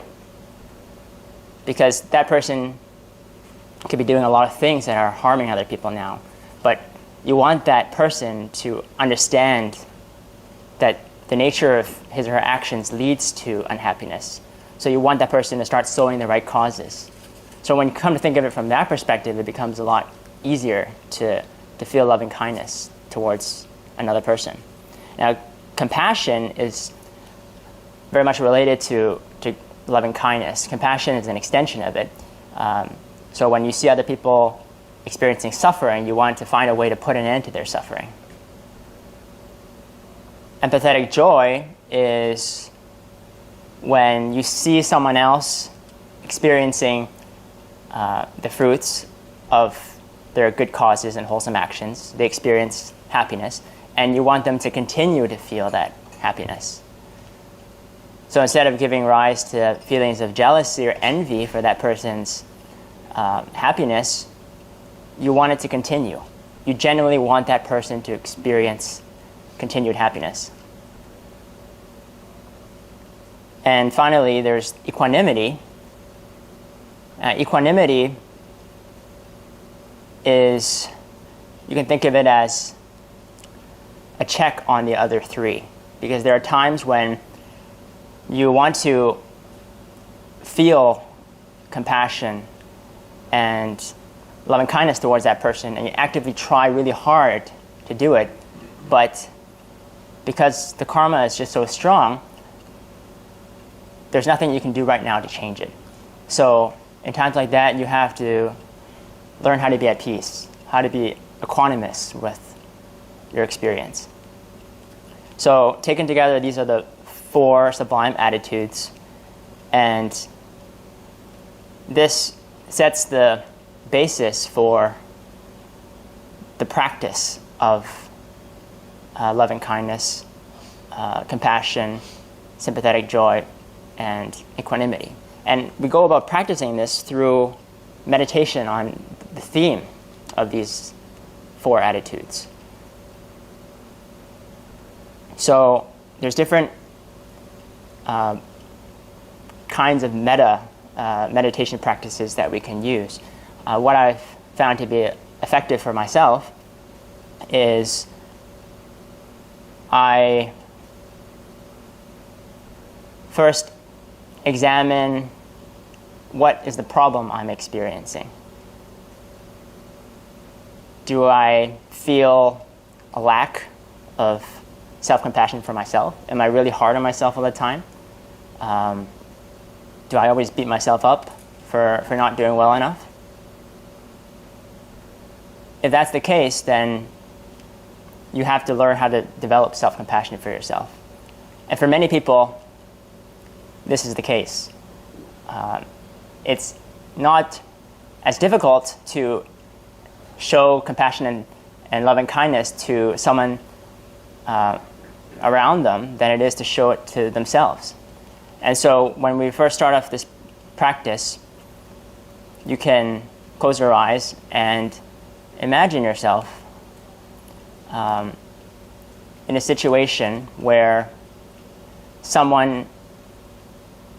Because that person could be doing a lot of things that are harming other people now. But you want that person to understand that the nature of his or her actions leads to unhappiness. So you want that person to start sowing the right causes. So when you come to think of it from that perspective, it becomes a lot easier to feel loving kindness towards another person. Now, compassion is very much related to loving kindness. Compassion is an extension of it. So when you see other people experiencing suffering, you want to find a way to put an end to their suffering. Empathetic joy is when you see someone else experiencing the fruits of their good causes and wholesome actions. They experience happiness, and you want them to continue to feel that happiness. So instead of giving rise to feelings of jealousy or envy for that person's happiness, you want it to continue. You genuinely want that person to experience continued happiness. And finally, there's equanimity. Equanimity is, you can think of it as a check on the other three, because there are times when you want to feel compassion and loving kindness towards that person, and you actively try really hard to do it, but because the karma is just so strong, there's nothing you can do right now to change it. So in times like that, you have to learn how to be at peace, how to be equanimous with your experience. So taken together, these are the 4 sublime attitudes, and this sets the basis for the practice of loving kindness, compassion, sympathetic joy, and equanimity. And we go about practicing this through meditation on the theme of these 4 attitudes. So there's different kinds of meditation practices that we can use. What I've found to be effective for myself is I first examine what is the problem I'm experiencing. Do I feel a lack of self-compassion for myself? Am I really hard on myself all the time? Do I always beat myself up for not doing well enough? If that's the case, then you have to learn how to develop self-compassion for yourself. And for many people, this is the case. It's not as difficult to show compassion and loving kindness to someone around them than it is to show it to themselves. And so when we first start off this practice, you can close your eyes and imagine yourself in a situation where someone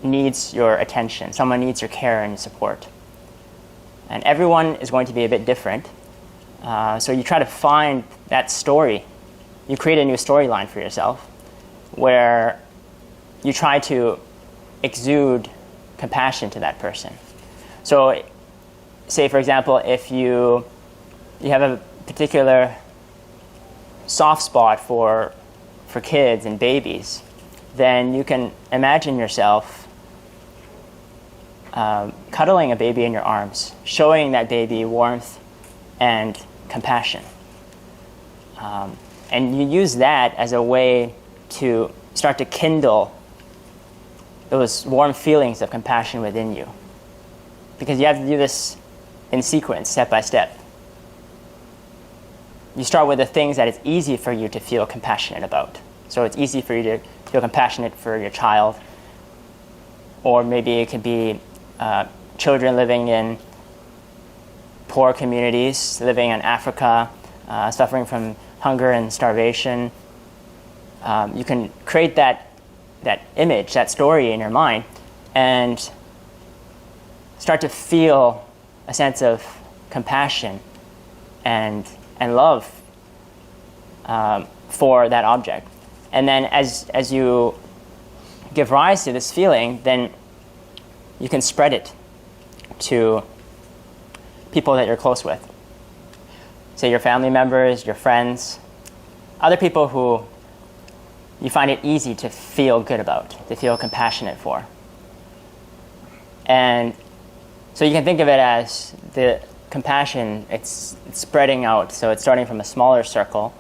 needs your attention, someone needs your care and your support. And everyone is going to be a bit different. So you try to find that story. You create a new storyline for yourself where you try to exude compassion to that person. So, say for example, if you have a particular soft spot for kids and babies, then you can imagine yourself cuddling a baby in your arms, showing that baby warmth and compassion. And you use that as a way to start to kindle those warm feelings of compassion within you. Because you have to do this in sequence, step by step. You start with the things that it's easy for you to feel compassionate about. So it's easy for you to feel compassionate for your child, or maybe it could be children living in poor communities, living in Africa, suffering from hunger and starvation. You can create that image, that story in your mind, and start to feel a sense of compassion and love for that object. And then as you give rise to this feeling, then you can spread it to people that you're close with. Say your family members, your friends, other people who you find it easy to feel good about, to feel compassionate for. And so you can think of it as the compassion, it's spreading out. So it's starting from a smaller circle,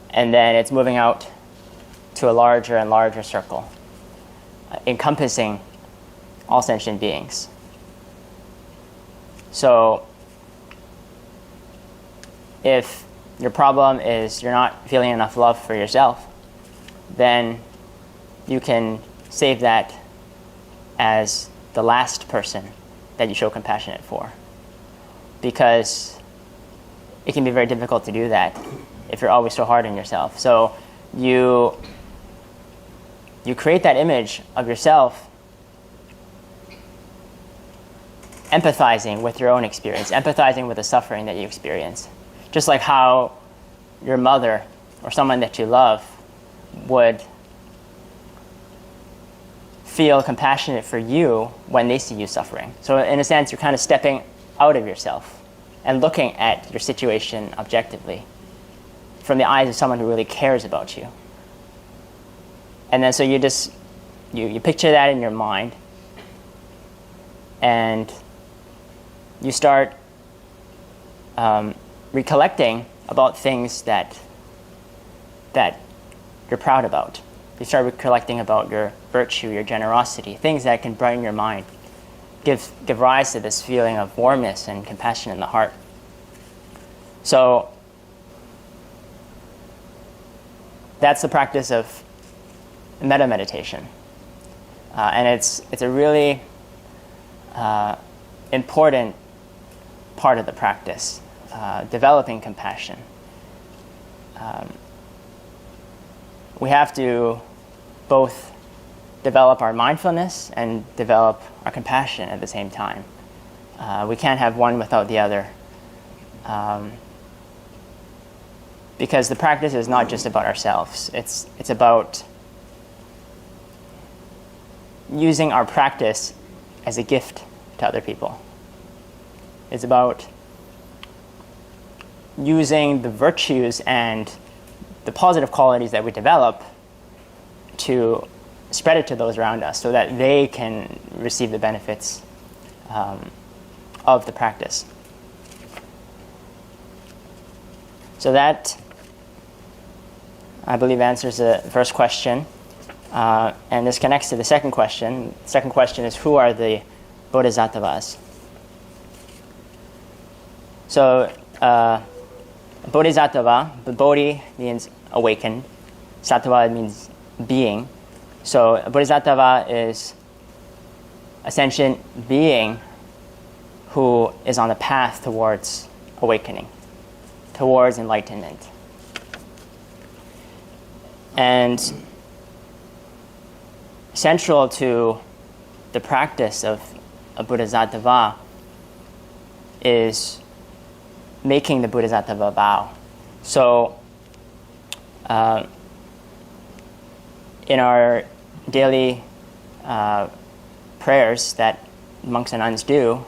and then it's moving out to a larger and larger circle, encompassing all sentient beings. So if your problem is you're not feeling enough love for yourself, then you can save that as the last person that you show compassion for. Because it can be very difficult to do that if you're always so hard on yourself. So you create that image of yourself empathizing with your own experience, empathizing with the suffering that you experience. Just like how your mother or someone that you love would feel compassionate for you when they see you suffering. So in a sense, you're kind of stepping out of yourself and looking at your situation objectively from the eyes of someone who really cares about you. And then so you picture that in your mind, and you start recollecting about things that you're proud about. You start recollecting about your virtue, your generosity, things that can brighten your mind, give rise to this feeling of warmness and compassion in the heart. So that's the practice of metta meditation, and it's a really important part of the practice, developing compassion. We have to both develop our mindfulness and develop our compassion at the same time. We can't have one without the other. Because the practice is not just about ourselves. It's about using our practice as a gift to other people. It's about using the virtues and the positive qualities that we develop to spread it to those around us so that they can receive the benefits of the practice. So that, I believe, answers the first question. And this connects to the second question. The second question is, who are the bodhisattvas? So, bodhisattva, the bodhi means awakened. Sattva means being. So a bodhisattva is a sentient being who is on the path towards awakening, towards enlightenment. And central to the practice of a bodhisattva is making the bodhisattva vow. So in our daily prayers that monks and nuns do,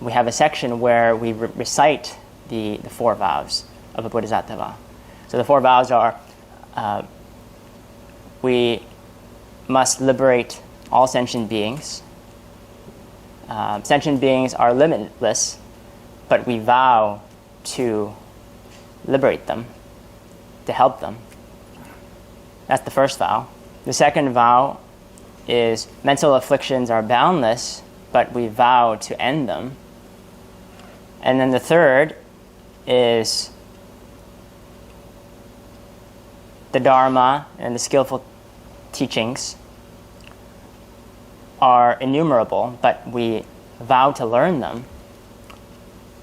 we have a section where we recite the 4 vows of a Bodhisattva. So the 4 vows are, we must liberate all sentient beings. Sentient beings are limitless, but we vow to liberate them, to help them. That's the first vow. The second vow is mental afflictions are boundless, but we vow to end them. And then the third is the Dharma and the skillful teachings are innumerable, but we vow to learn them.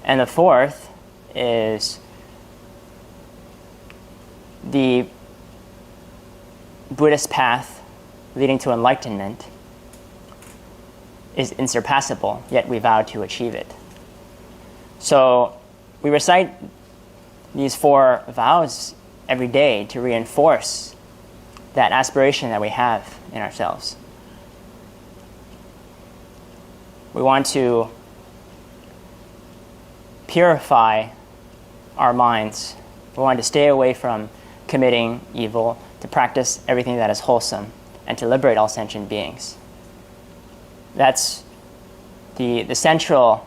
And the fourth is the Buddhist path leading to enlightenment is insurpassable, yet we vow to achieve it. So we recite these 4 vows every day to reinforce that aspiration that we have in ourselves. We want to purify our minds. We want to stay away from committing evil, to practice everything that is wholesome, and to liberate all sentient beings. That's the central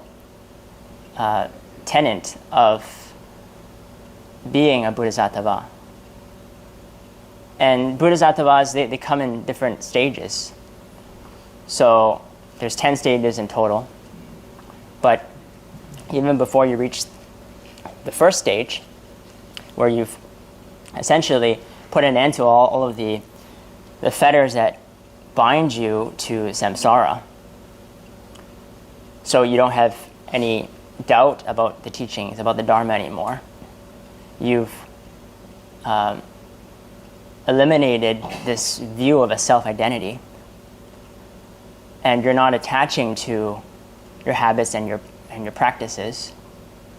tenet of being a Bodhisattva. And Bodhisattvas, they come in different stages. So there's 10 stages in total. But even before you reach the first stage, where you've essentially put an end to all of the fetters that bind you to samsara, so you don't have any doubt about the teachings, about the Dharma anymore. You've eliminated this view of a self-identity, and you're not attaching to your habits and your practices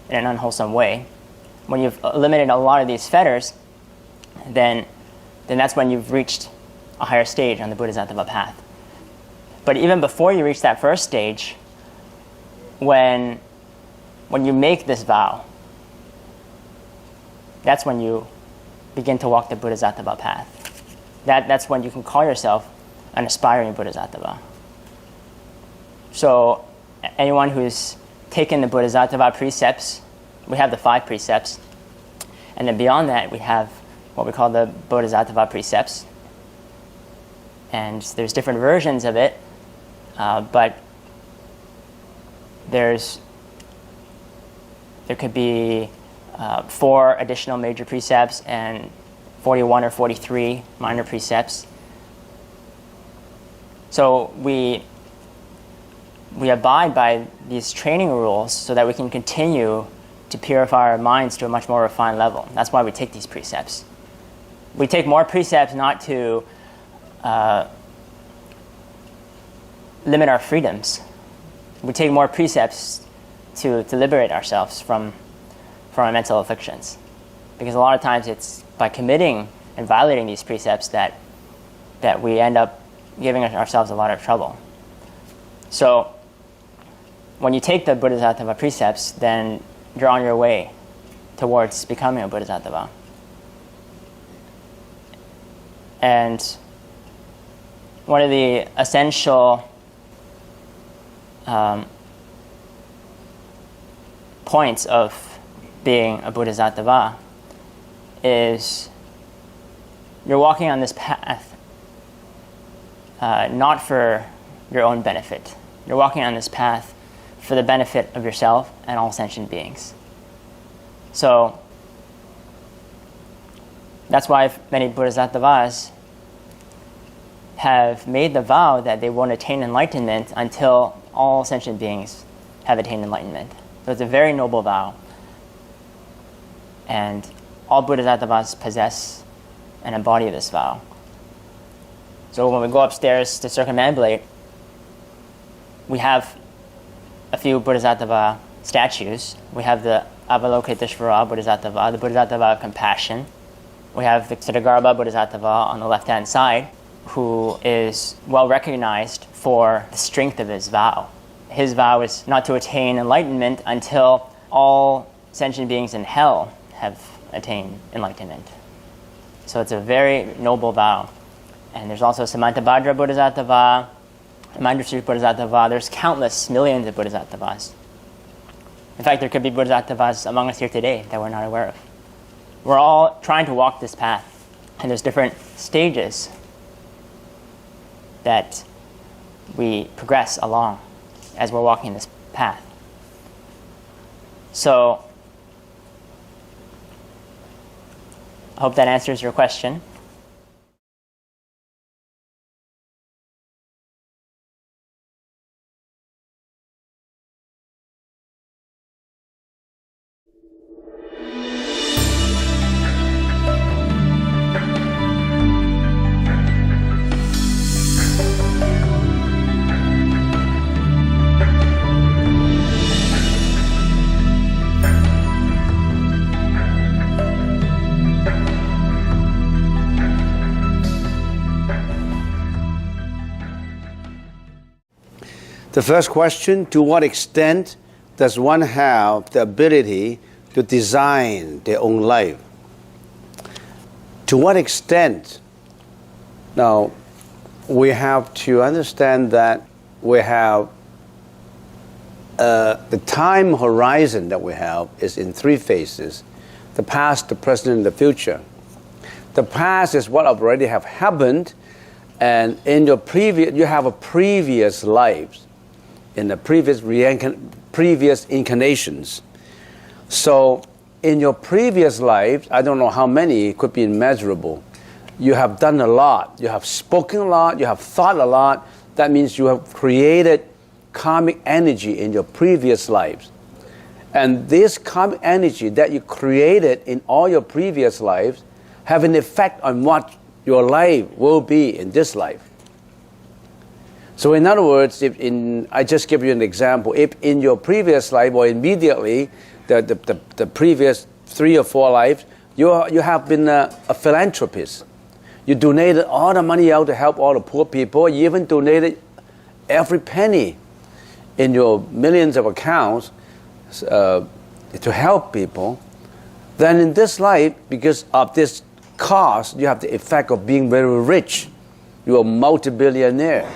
in an unwholesome way. When you've eliminated a lot of these fetters, then that's when you've reached a higher stage on the Bodhisattva path. But even before you reach that first stage, when you make this vow, that's when you begin to walk the Bodhisattva path. That's when you can call yourself an aspiring Bodhisattva. So anyone who's taken the Bodhisattva precepts, we have the 5 precepts, and then beyond that we have what we call the Bodhisattva precepts. And there's different versions of it, but there could be 4 additional major precepts and 41 or 43 minor precepts. So we abide by these training rules so that we can continue to purify our minds to a much more refined level. That's why we take these precepts. We take more precepts not to limit our freedoms. We take more precepts to liberate ourselves from our mental afflictions. Because a lot of times it's by committing and violating these precepts that we end up giving ourselves a lot of trouble. So when you take the Bodhisattva precepts, then you're on your way towards becoming a Bodhisattva. And one of the essential points of being a Bodhisattva is you're walking on this path not for your own benefit. You're walking on this path for the benefit of yourself and all sentient beings. So that's why many Bodhisattvas have made the vow that they won't attain enlightenment until all sentient beings have attained enlightenment. So it's a very noble vow. And all Bodhisattvas possess and embody this vow. So when we go upstairs to circumambulate, we have a few Bodhisattva statues. We have the Avalokiteshvara Bodhisattva, the Bodhisattva of compassion. We have the Siddhagarbha Bodhisattva on the left-hand side, who is well recognized for the strength of his vow. his vow is not to attain enlightenment until all sentient beings in hell have attained enlightenment. So it's a very noble vow. And there's also Samantabhadra Bodhisattva, Mandrasuri Bodhisattva. There's countless millions of Bodhisattvas. In fact, there could be Bodhisattvas among us here today that we're not aware of. We're all trying to walk this path, and there's different stages that we progress along as we're walking this path. So, I hope that answers your question. The first question, to what extent does one have the ability to design their own life? To what extent? Now, we have to understand that we have the time horizon that we have is in three phases: the past, the present, and the future. The past is what already have happened, and in your previous, you have a previous lives, in the previous incarnations. So in your previous lives, I don't know how many, it could be immeasurable. You have done a lot, you have spoken a lot, you have thought a lot. That means you have created karmic energy in your previous lives. And this karmic energy that you created in all your previous lives have an effect on what your life will be in this life. So in other words, I just give you an example. If in your previous life or immediately, the previous 3 or 4 lives, you have been a philanthropist. You donated all the money out to help all the poor people. You even donated every penny in your millions of accounts to help people. Then in this life, because of this cause, you have the effect of being very rich. You are a multi-billionaire.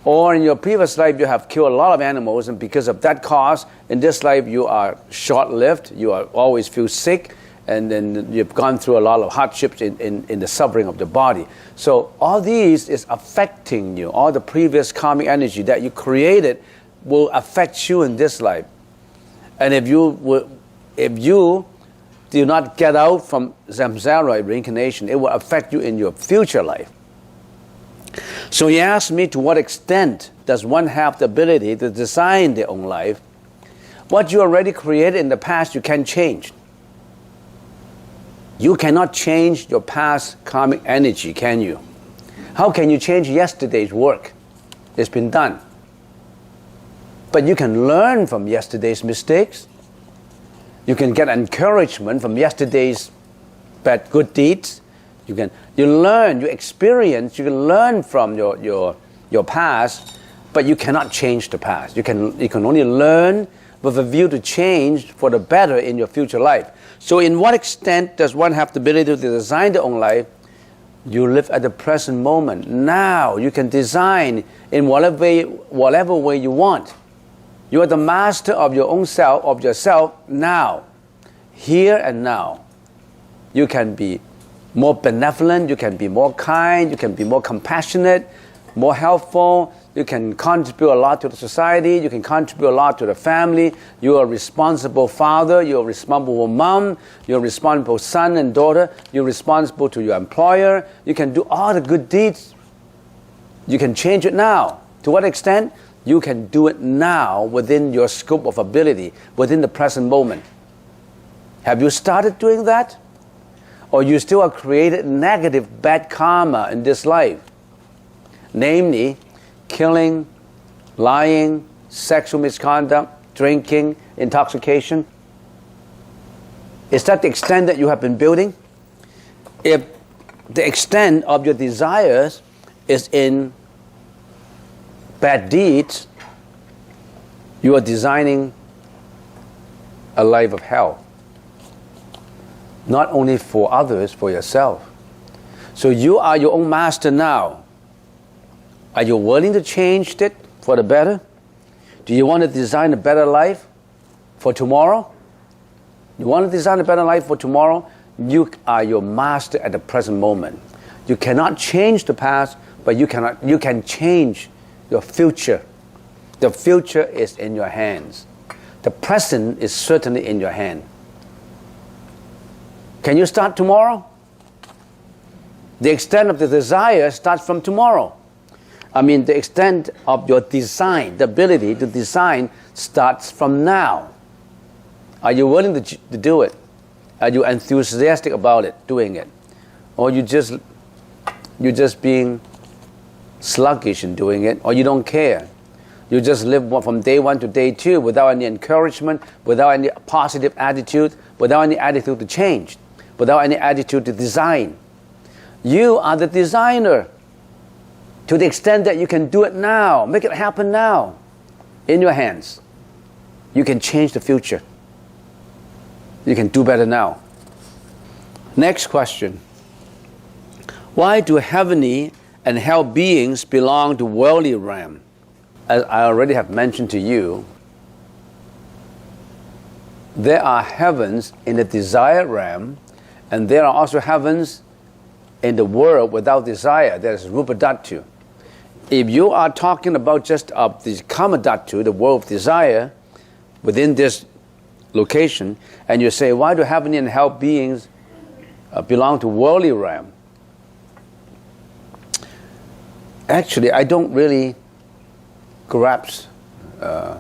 Or in your previous life, you have killed a lot of animals, and because of that cause, in this life, you are short-lived, you are always feel sick, and then you've gone through a lot of hardships in the suffering of the body. So all these is affecting you. All the previous karmic energy that you created will affect you in this life. And if you do not get out from samsara reincarnation, it will affect you in your future life. So he asked me, to what extent does one have the ability to design their own life? What you already created in the past, you can't change. You cannot change your past karmic energy, can you? How can you change yesterday's work? It's been done. But you can learn from yesterday's mistakes. You can get encouragement from yesterday's good deeds. You learn, you experience, you can learn from your past, but you cannot change the past. You can only learn with a view to change for the better in your future life. So in what extent does one have the ability to design their own life? You live at the present moment. Now you can design in whatever way you want. You are the master of your own self, of yourself now, here and now. You can be more benevolent, you can be more kind, you can be more compassionate, more helpful, you can contribute a lot to the society, you can contribute a lot to the family, you are a responsible father, you're a responsible mom, you're a responsible son and daughter, you're responsible to your employer, you can do all the good deeds. You can change it now. To what extent? You can do it now within your scope of ability, within the present moment. Have you started doing that? Or you still have created negative, bad karma in this life? Namely, killing, lying, sexual misconduct, drinking, intoxication. Is that the extent that you have been building? If the extent of your desires is in bad deeds, You are designing a life of hell. Not only for others, for yourself. So you are your own master now. Are you willing to change it for the better? Do you want to design a better life for tomorrow? You want to design a better life for tomorrow? You are your master at the present moment. You cannot change the past, but you can change your future. The future is in your hands. The present is certainly in your hand. Can you start tomorrow? The extent of the desire starts from tomorrow. I mean, the extent of your design, the ability to design, starts from now. Are you willing to do it? Are you enthusiastic about it, doing it? Or you're just being sluggish in doing it, or you don't care? You just live from day 1 to day 2 without any encouragement, without any positive attitude, without any attitude to change, without any attitude to design. You are the designer to the extent that you can do it now, make it happen now, in your hands. You can change the future. You can do better now. Next question. Why do heavenly and hell beings belong to worldly realm? As I already have mentioned to you, there are heavens in the desire realm, and there are also heavens in the world without desire. There is rupa dhatu. If you are talking about just the kama dhatu, the world of desire, within this location, and you say, why do heavenly and hell beings belong to worldly realm? Actually, I don't really grasp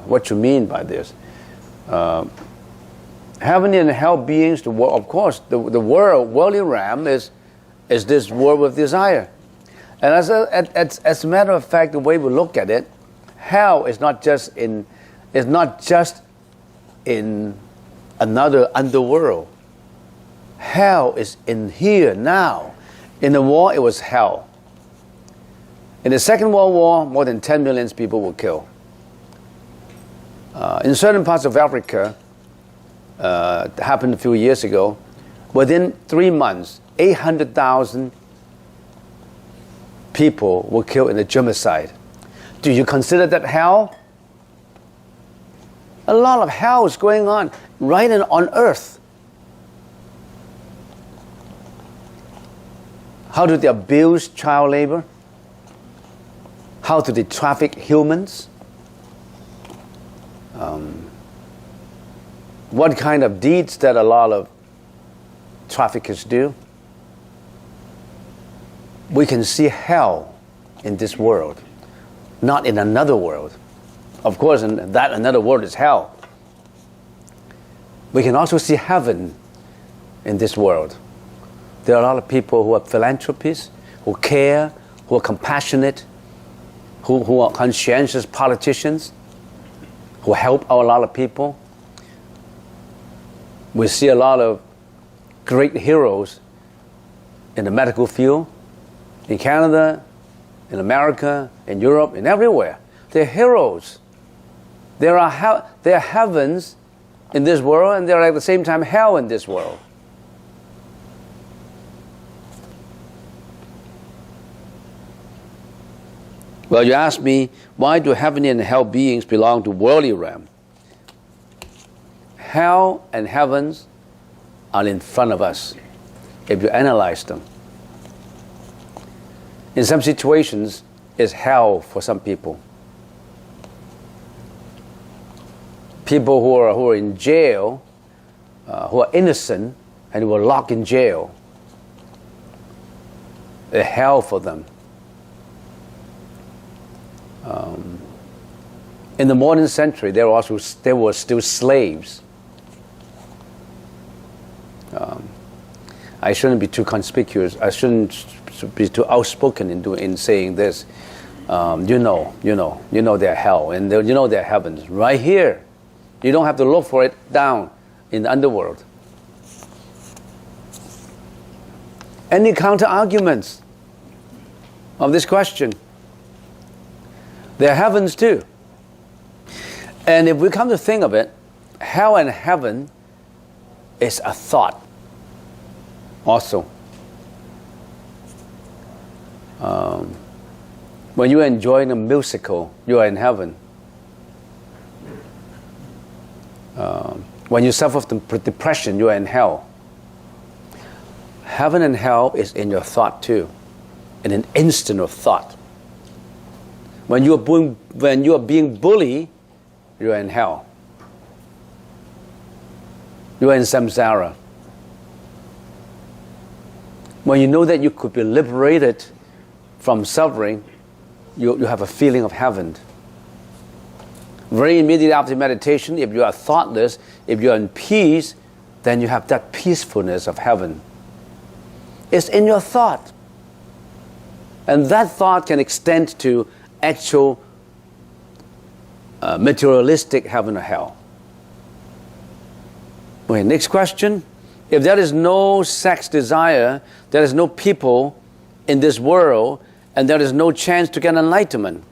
what you mean by this. Heavenly and hell beings, of course, the world, worldly realm is this world of desire. And as a matter of fact, the way we look at it, hell is not just in another underworld. Hell is in here now. In the war, it was hell. In the Second World War, more than 10 million people were killed. In certain parts of Africa, it happened a few years ago, within 3 months, 800,000 people were killed in a genocide. Do you consider that hell? A lot of hell is going on right on earth. How do they abuse child labor? How do they traffic humans? What kind of deeds that a lot of traffickers do? We can see hell in this world, not in another world. Of course, in that another world is hell. We can also see heaven in this world. There are a lot of people who are philanthropists, who care, who are compassionate, who are conscientious politicians, who help out a lot of people. We see a lot of great heroes in the medical field, in Canada, in America, in Europe, and everywhere. They're heroes. There are heavens in this world, and there are at the same time hell in this world. Well, you ask me, why do heavenly and hell beings belong to worldly realm? Hell and heavens are in front of us if you analyze them. In some situations, it's hell for some people. People who are in jail, who are innocent and who are locked in jail, it's hell for them. In the modern century, there were still slaves. I shouldn't be too conspicuous. I shouldn't be too outspoken in saying this. You know they're hell, and you know they're heavens right here. You don't have to look for it down in the underworld. Any counter arguments of this question? They're heavens too. And if we come to think of it, hell and heaven is a thought also. When you're enjoying a musical, you are in heaven. When you suffer from depression, you are in hell. Heaven and hell is in your thought too, in an instant of thought. When you are being bullied, you are in hell. You are in samsara. When you know that you could be liberated from suffering, you have a feeling of heaven. Very immediately after meditation, if you are thoughtless, if you are in peace, then you have that peacefulness of heaven. It's in your thought. And that thought can extend to actual materialistic heaven or hell. Okay, next question. If there is no sex desire, there is no people in this world, and there is no chance to get enlightenment.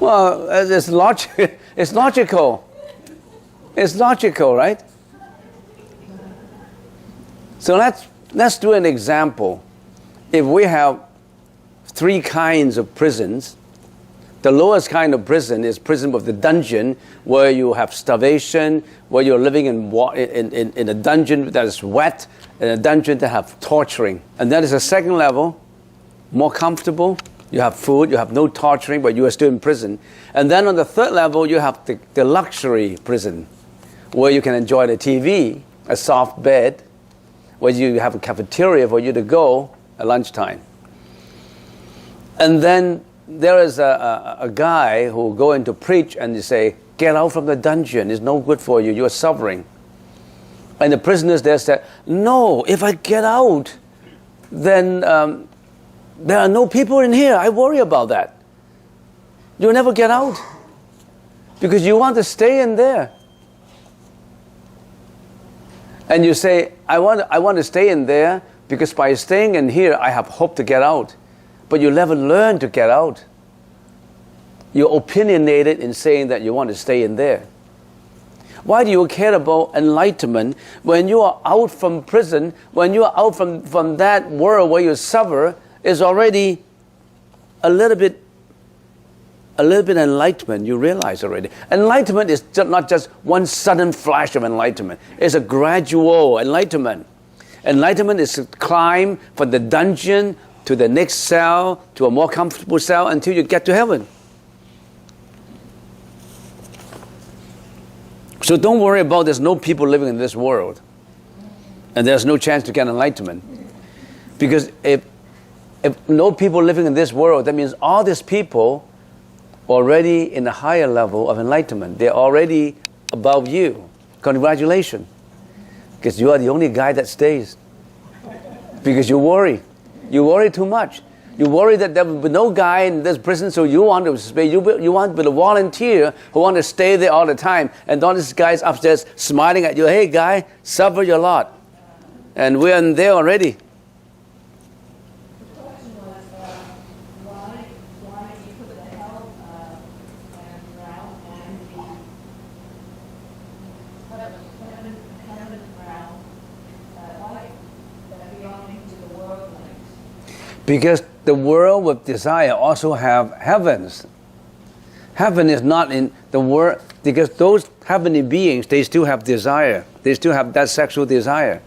Well, it's logical. It's logical, right? So let's do an example. If we have 3 kinds of prisons, the lowest kind of prison is prison of the dungeon, where you have starvation, where you're living in a dungeon that is wet, in a dungeon that have torturing. And that is the second level, more comfortable. You have food, you have no torturing, but you are still in prison. And then on the third level, you have the luxury prison, where you can enjoy the TV, a soft bed, where you have a cafeteria for you to go at lunchtime. And then there is a guy who will go in to preach and you say, get out from the dungeon, it's no good for you, you're suffering. And the prisoners there said, no, if I get out, then there are no people in here, I worry about that. You'll never get out, because you want to stay in there. And you say, I want to stay in there, because by staying in here, I have hope to get out. But you never learn to get out. You're opinionated in saying that you want to stay in there. Why do you care about enlightenment when you are out from prison, when you are out from that world where you suffer, is already a little bit enlightenment, you realize already. Enlightenment is not just one sudden flash of enlightenment. It's a gradual enlightenment. Enlightenment is a climb from the dungeon to the next cell, to a more comfortable cell, until you get to heaven. So don't worry about there's no people living in this world, and there's no chance to get enlightenment. Because if no people living in this world, that means all these people already in a higher level of enlightenment. They're already above you. Congratulations. Because you are the only guy that stays. Because you worry. You worry too much. You worry that there will be no guy in this prison, so you want to stay. You want to be a volunteer who want to stay there all the time. And all these guys upstairs smiling at you. Hey, guy, suffer your lot. And we're in there already. Because the world with desire also have heavens. Heaven is not in the world, because those heavenly beings, they still have desire. They still have that sexual desire.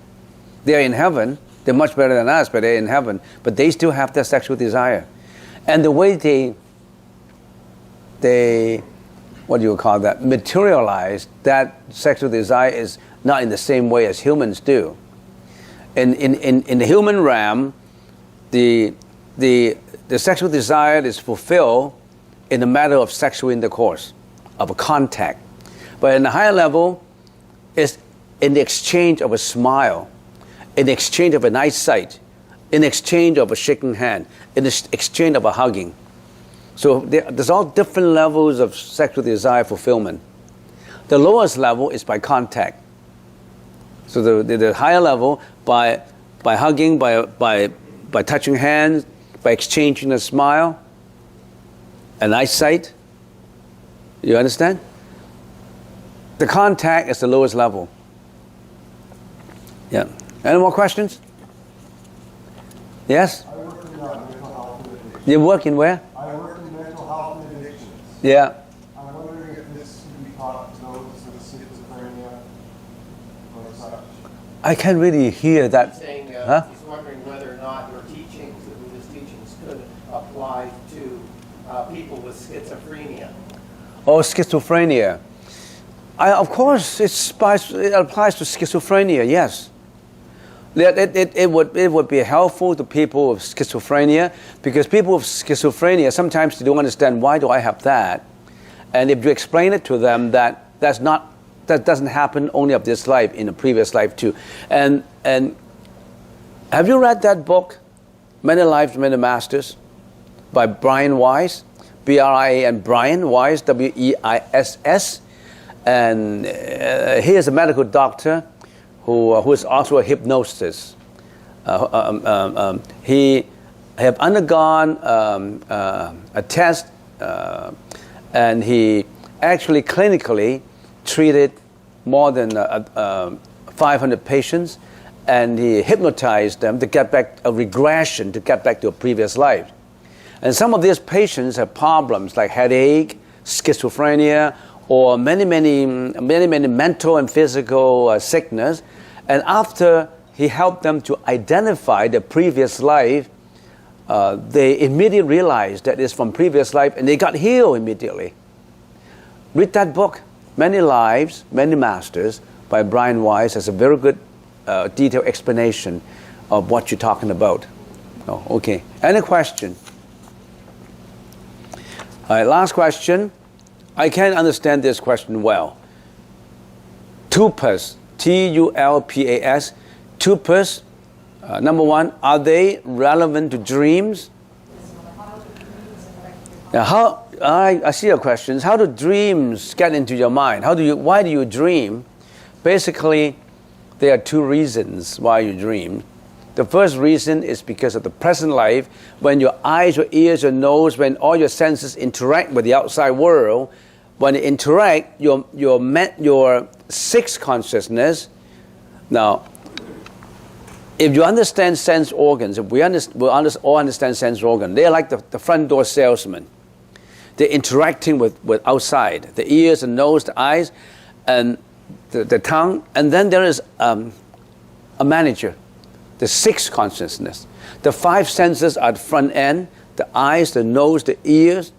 They are in heaven. They're much better than us, but they're in heaven. But they still have that sexual desire. And the way they what do you call that, materialize that sexual desire is not in the same way as humans do. In the human realm, the sexual desire is fulfilled in the matter of sexual intercourse, of a contact. But in the higher level, it's in the exchange of a smile, in the exchange of a nice sight, in exchange of a shaking hand, in the exchange of a hugging. So there's all different levels of sexual desire fulfillment. The lowest level is by contact. So the higher level, by hugging, by touching hands, by exchanging a smile. and eyesight. You understand? The contact is the lowest level. Yeah. Any more questions? Yes? I work in mental health and addictions. You work in where? I work in mental health and addictions. Yeah. I'm wondering if this can be taught to those with schizophrenia or such. I can't really hear He's that. saying, Huh? he's wondering whether or not your teachings, the Buddhist teachings, could apply to people with schizophrenia. Oh, schizophrenia. Of course, it applies to schizophrenia, yes. It would be helpful to people with schizophrenia, because people with schizophrenia, sometimes they don't understand, why do I have that? And if you explain it to them that that doesn't happen only of this life, in the previous life too. And have you read that book, Many Lives, Many Masters, by Brian Weiss? B-R-I-A-N, Brian Weiss, W-E-I-S-S. And he is a medical doctor who is also a hypnotist. He have undergone a test, and he actually clinically treated more than 500 patients, and he hypnotized them to get back a regression, to get back to a previous life. And some of these patients have problems like headache, schizophrenia, or many mental and physical sickness. And after he helped them to identify the previous life, they immediately realized that it's from previous life, and they got healed immediately. Read that book, Many Lives, Many Masters, by Brian Weiss. Has a very good detailed explanation of what you're talking about. Oh, okay. Any question? All right, last question. I can't understand this question well. Tulpas, T-U-L-P-A-S, tulpas, number one, are they relevant to dreams? Now, I see your questions. How do dreams get into your mind? Why do you dream? Basically, there are two reasons why you dream. The first reason is because of the present life, when your eyes, your ears, your nose, when all your senses interact with the outside world. When they interact, your sixth consciousness. Now, if you understand sense organs, if we all understand sense organs, they're like the front door salesman. They're interacting with outside, the ears, the nose, the eyes, and the tongue. And then there is a manager, the sixth consciousness. The five senses are the front end, the eyes, the nose, the ears,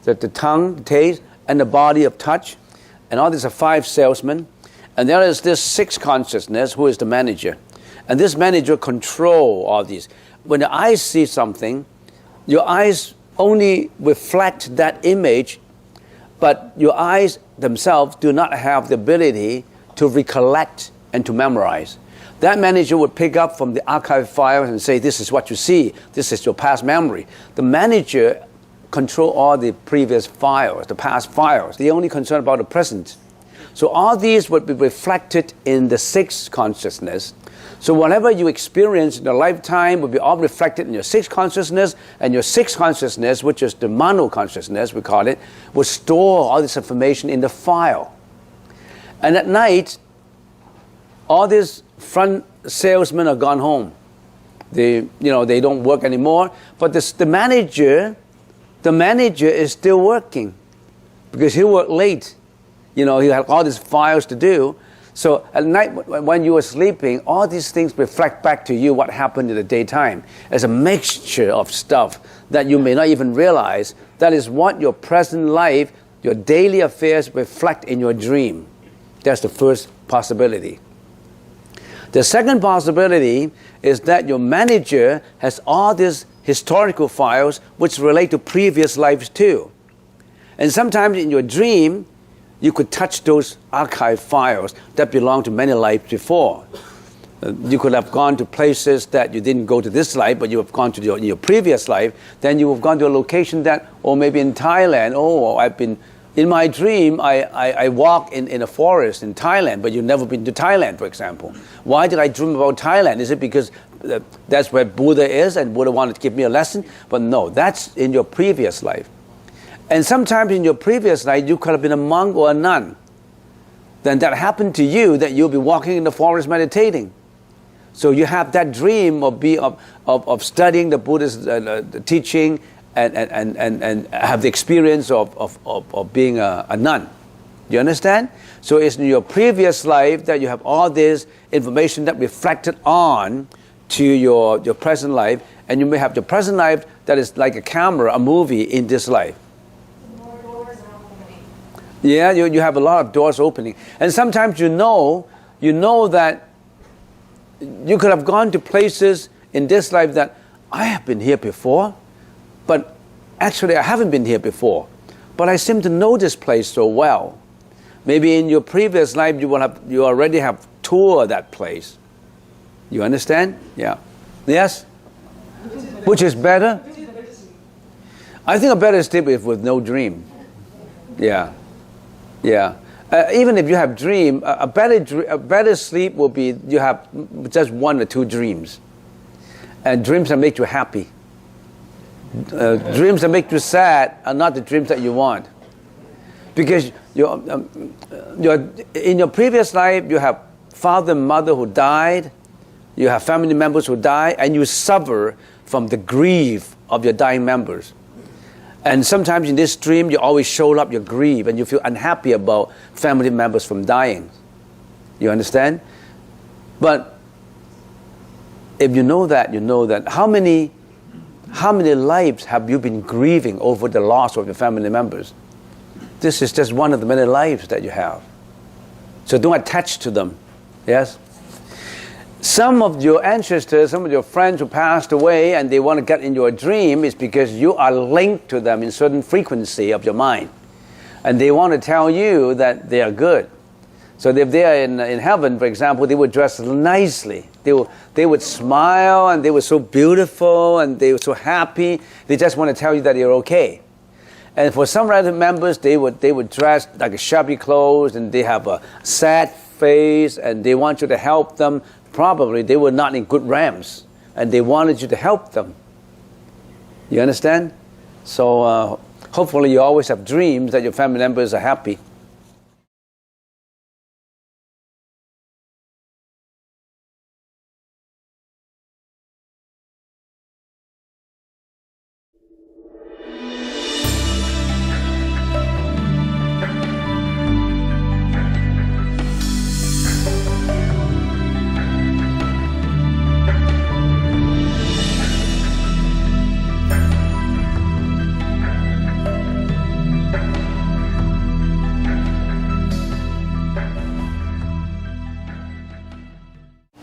the tongue, the taste, and the body of touch. And all these are five salesmen. And there is this sixth consciousness who is the manager. And this manager controls all these. When the eyes see something, your eyes only reflect that image, but your eyes themselves do not have the ability to recollect and to memorize. That manager would pick up from the archive files and say, this is what you see, this is your past memory. The manager controls all the previous files, the past files. They're only concerned about the present. So all these would be reflected in the sixth consciousness. So whatever you experience in a lifetime will be all reflected in your sixth consciousness, and your sixth consciousness, which is the mano consciousness, we call it, will store all this information in the file. And at night, all these front salesmen are gone home. They don't work anymore. But the manager is still working, because he worked late. He had all these files to do. So at night, when you are sleeping, all these things reflect back to you what happened in the daytime. As a mixture of stuff that you may not even realize. That is what your present life, your daily affairs reflect in your dream. That's the first possibility. The second possibility is that your manager has all these historical files which relate to previous lives too. And sometimes in your dream, you could touch those archive files that belong to many lives before. You could have gone to places that you didn't go to this life, but you have gone to your previous life. Then you have gone to a location that, or maybe in Thailand, in my dream, I walk in a forest in Thailand, but you've never been to Thailand, for example. Why did I dream about Thailand? Is it because that's where Buddha is and Buddha wanted to give me a lesson? But no, that's in your previous life. And sometimes in your previous life, you could have been a monk or a nun. Then that happened to you, that you'll be walking in the forest meditating. So you have that dream of studying the Buddhist teaching and have the experience of being a nun. You understand? So it's in your previous life that you have all this information that reflected on to your present life, and you may have your present life that is like a camera, a movie in this life. More doors are opening. Yeah, you have a lot of doors opening. And sometimes you know that you could have gone to places in this life that I have been here before, but actually I haven't been here before. But I seem to know this place so well. Maybe in your previous life you already have toured that place. You understand? Yeah. Yes? Which is better? I think a better sleep is with no dream. Yeah. Yeah. Even if you have dream, a better sleep will be you have just 1 or 2 dreams. And dreams that make you happy. Dreams that make you sad are not the dreams that you want. Because in your previous life, you have father and mother who died, you have family members who die, and you suffer from the grief of your dying members. And sometimes in this dream, you always show up your grief and you feel unhappy about family members from dying. You understand? But if you know that, how many lives have you been grieving over the loss of your family members? This is just one of the many lives that you have. So don't attach to them. Yes? Some of your ancestors, some of your friends who passed away and they want to get in your dream is because you are linked to them in certain frequency of your mind. And they want to tell you that they are good. So if they are in heaven, for example, they would dress nicely. They would smile and they were so beautiful and they were so happy. They just want to tell you that you're okay. And for some relative members, they would dress like a shabby clothes and they have a sad face and they want you to help them. Probably they were not in good realms and they wanted you to help them. You understand? So hopefully you always have dreams that your family members are happy.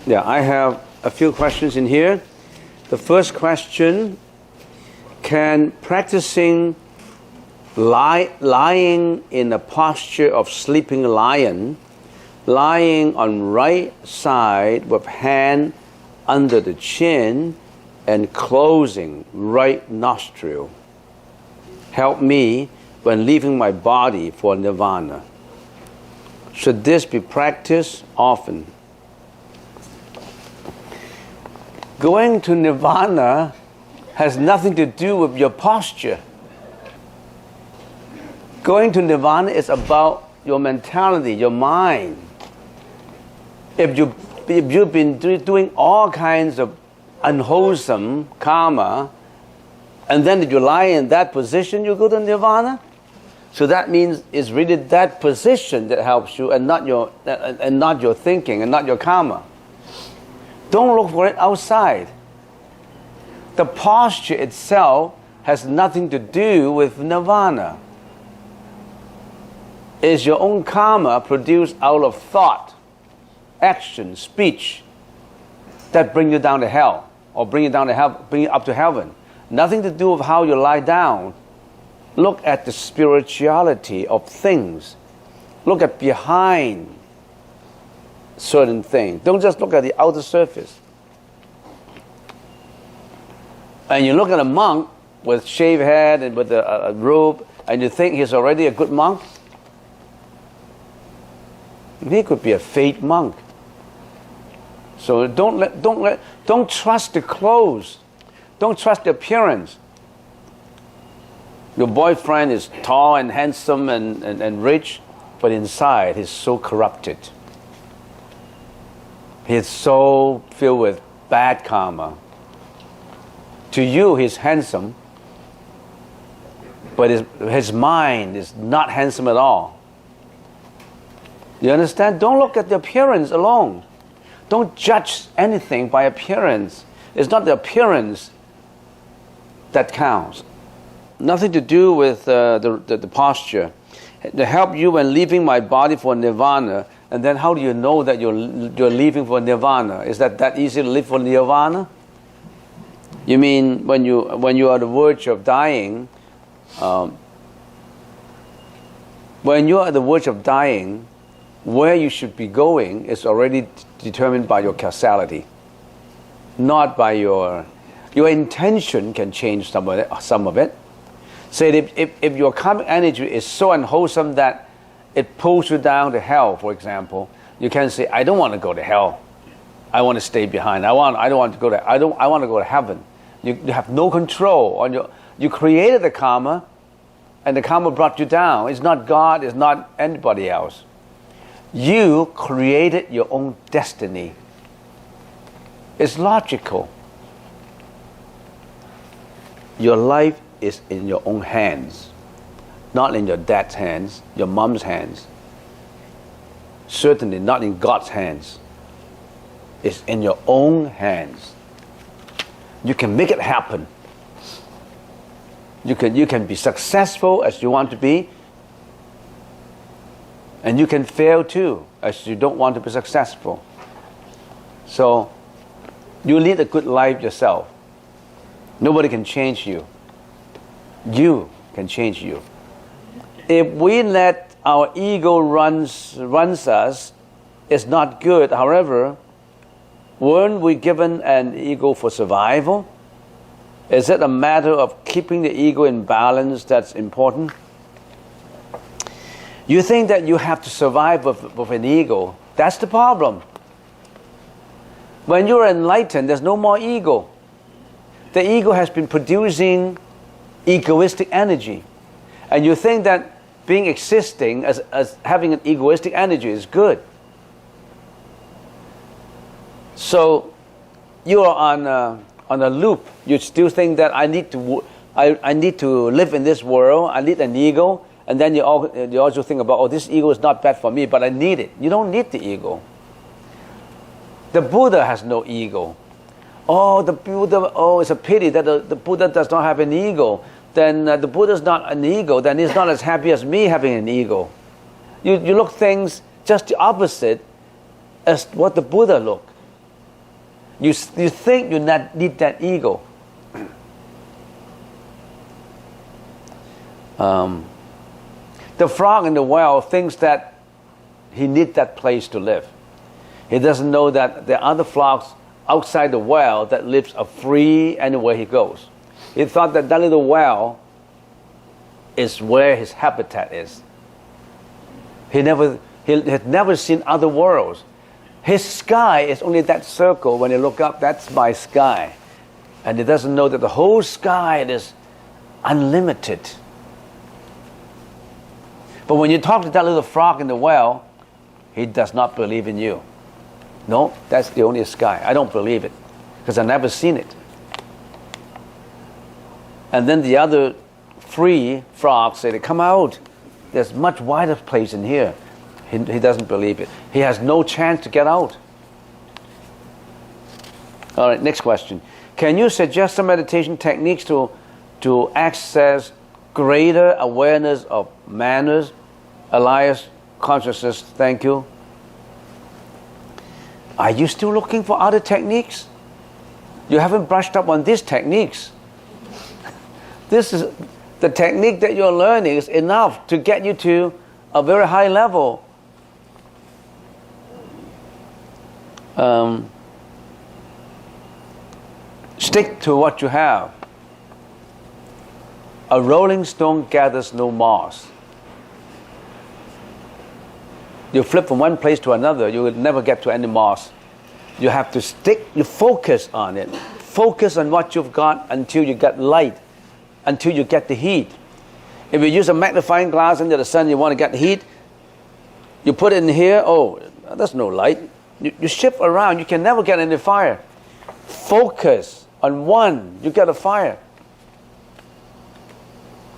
Yeah, I have a few questions in here. The first question, can practicing lying in a posture of sleeping lion, lying on right side with hand under the chin and closing right nostril, help me when leaving my body for nirvana? Should this be practiced often? Going to nirvana has nothing to do with your posture. Going to nirvana is about your mentality, your mind. If you've been doing all kinds of unwholesome karma, and then if you lie in that position, you go to nirvana. So that means it's really that position that helps you, and not your thinking, and not your karma. Don't look for it outside. The posture itself has nothing to do with nirvana. It's your own karma produced out of thought, action, speech that bring you down to hell, or bring you up to heaven. Nothing to do with how you lie down. Look at the spirituality of things. Look at behind certain things. Don't just look at the outer surface. And you look at a monk with shaved head and with a robe, and you think he's already a good monk. He could be a fake monk. So don't trust the clothes. Don't trust the appearance. Your boyfriend is tall and handsome and rich, but inside he's so corrupted. He's so filled with bad karma. To you, he's handsome, but his mind is not handsome at all. You understand? Don't look at the appearance alone. Don't judge anything by appearance. It's not the appearance that counts. Nothing to do with the posture. To help you when leaving my body for nirvana. And then how do you know that you're leaving for nirvana? Is that easy to live for nirvana? You mean when you are at the verge of dying, when you are at the verge of dying, where you should be going is already determined by your causality, not by your intention can change some of it. Say if your karmic energy is so unwholesome that it pulls you down to hell, for example, you can say, I don't want to go to hell. I want to stay behind. I want to go to heaven. You have no control on you created the karma, and the karma brought you down. It's not God, it's not anybody else. You created your own destiny. It's logical. Your life is in your own hands, not in your dad's hands, your mom's hands. Certainly not in God's hands. It's in your own hands. You can make it happen. You can be successful as you want to be, and you can fail too, as you don't want to be successful. So, you lead a good life yourself. Nobody can change you. You can change you. If we let our ego runs us, it's not good. However, weren't we given an ego for survival? Is it a matter of keeping the ego in balance that's important? You think that you have to survive with an ego. That's the problem. When you're enlightened, there's no more ego. The ego has been producing egoistic energy. And you think that being existing as having an egoistic energy is good. So you are on a loop. You still think that I need to live in this world. I need an ego. And then you also think about, oh, this ego is not bad for me, but I need it. You don't need the ego. The Buddha has no ego. Oh, the Buddha, it's a pity that the Buddha does not have an ego. Then the Buddha is not an ego. Then he's not as happy as me having an ego. You look things just the opposite as what the Buddha looked. You think you need that ego. The frog in the well thinks that he needs that place to live. He doesn't know that there are other frogs outside the well that lives free anywhere he goes. He thought that little well is where his habitat is. He had never seen other worlds. His sky is only that circle. When you look up, that's my sky. And he doesn't know that the whole sky is unlimited. But when you talk to that little frog in the well, he does not believe in you. No, that's the only sky. I don't believe it because I've never seen it. And then the other free frogs say, come out. There's much wider place in here. He doesn't believe it. He has no chance to get out. All right, next question. Can you suggest some meditation techniques to access greater awareness of manners, Elias, consciousness? Thank you. Are you still looking for other techniques? You haven't brushed up on these techniques. This is the technique that you're learning is enough to get you to a very high level. Stick to what you have. A rolling stone gathers no moss. You flip from one place to another, you will never get to any moss. You have to you focus on it. Focus on what you've got until you get light, until you get the heat. If you use a magnifying glass under the sun, you want to get heat, you put it in here, oh, there's no light. You shift around, you can never get any fire. Focus on one, you get a fire.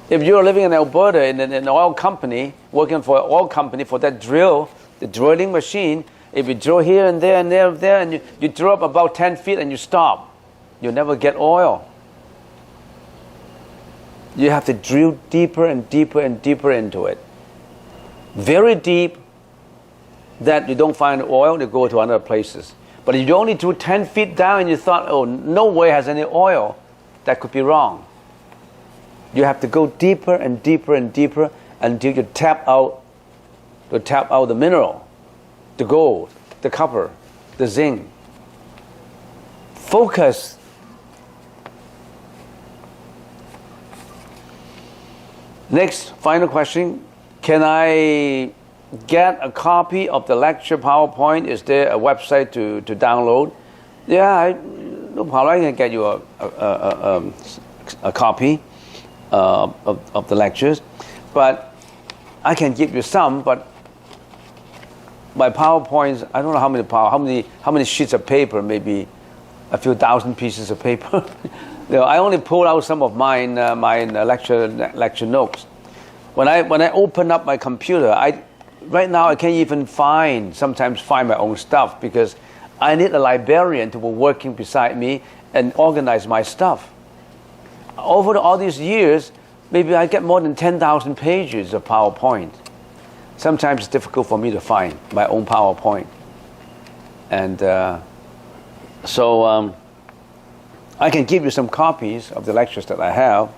If you're living in Alberta in an oil company, working for an oil company for that drill, the drilling machine, if you drill here and there and there and there, and you drill up about 10 feet and you stop, you'll never get oil. You have to drill deeper and deeper and deeper into it. Very deep, that you don't find oil, you go to other places. But if you only drew 10 feet down and you thought, oh, nowhere has any oil, that could be wrong. You have to go deeper and deeper and deeper until you tap out the mineral, the gold, the copper, the zinc. Focus. Next, final question. Can I get a copy of the lecture PowerPoint? Is there a website to download? Yeah, no problem. I can get you a copy of the lectures. But I can give you some, but my PowerPoints, I don't know how many sheets of paper, maybe a few thousand pieces of paper. I only pulled out some of mine lecture notes. When I open up my computer, right now I can't even sometimes find my own stuff, because I need a librarian to be working beside me and organize my stuff. Over all these years, maybe I get more than 10,000 pages of PowerPoint. Sometimes it's difficult for me to find my own PowerPoint. And so I can give you some copies of the lectures that I have.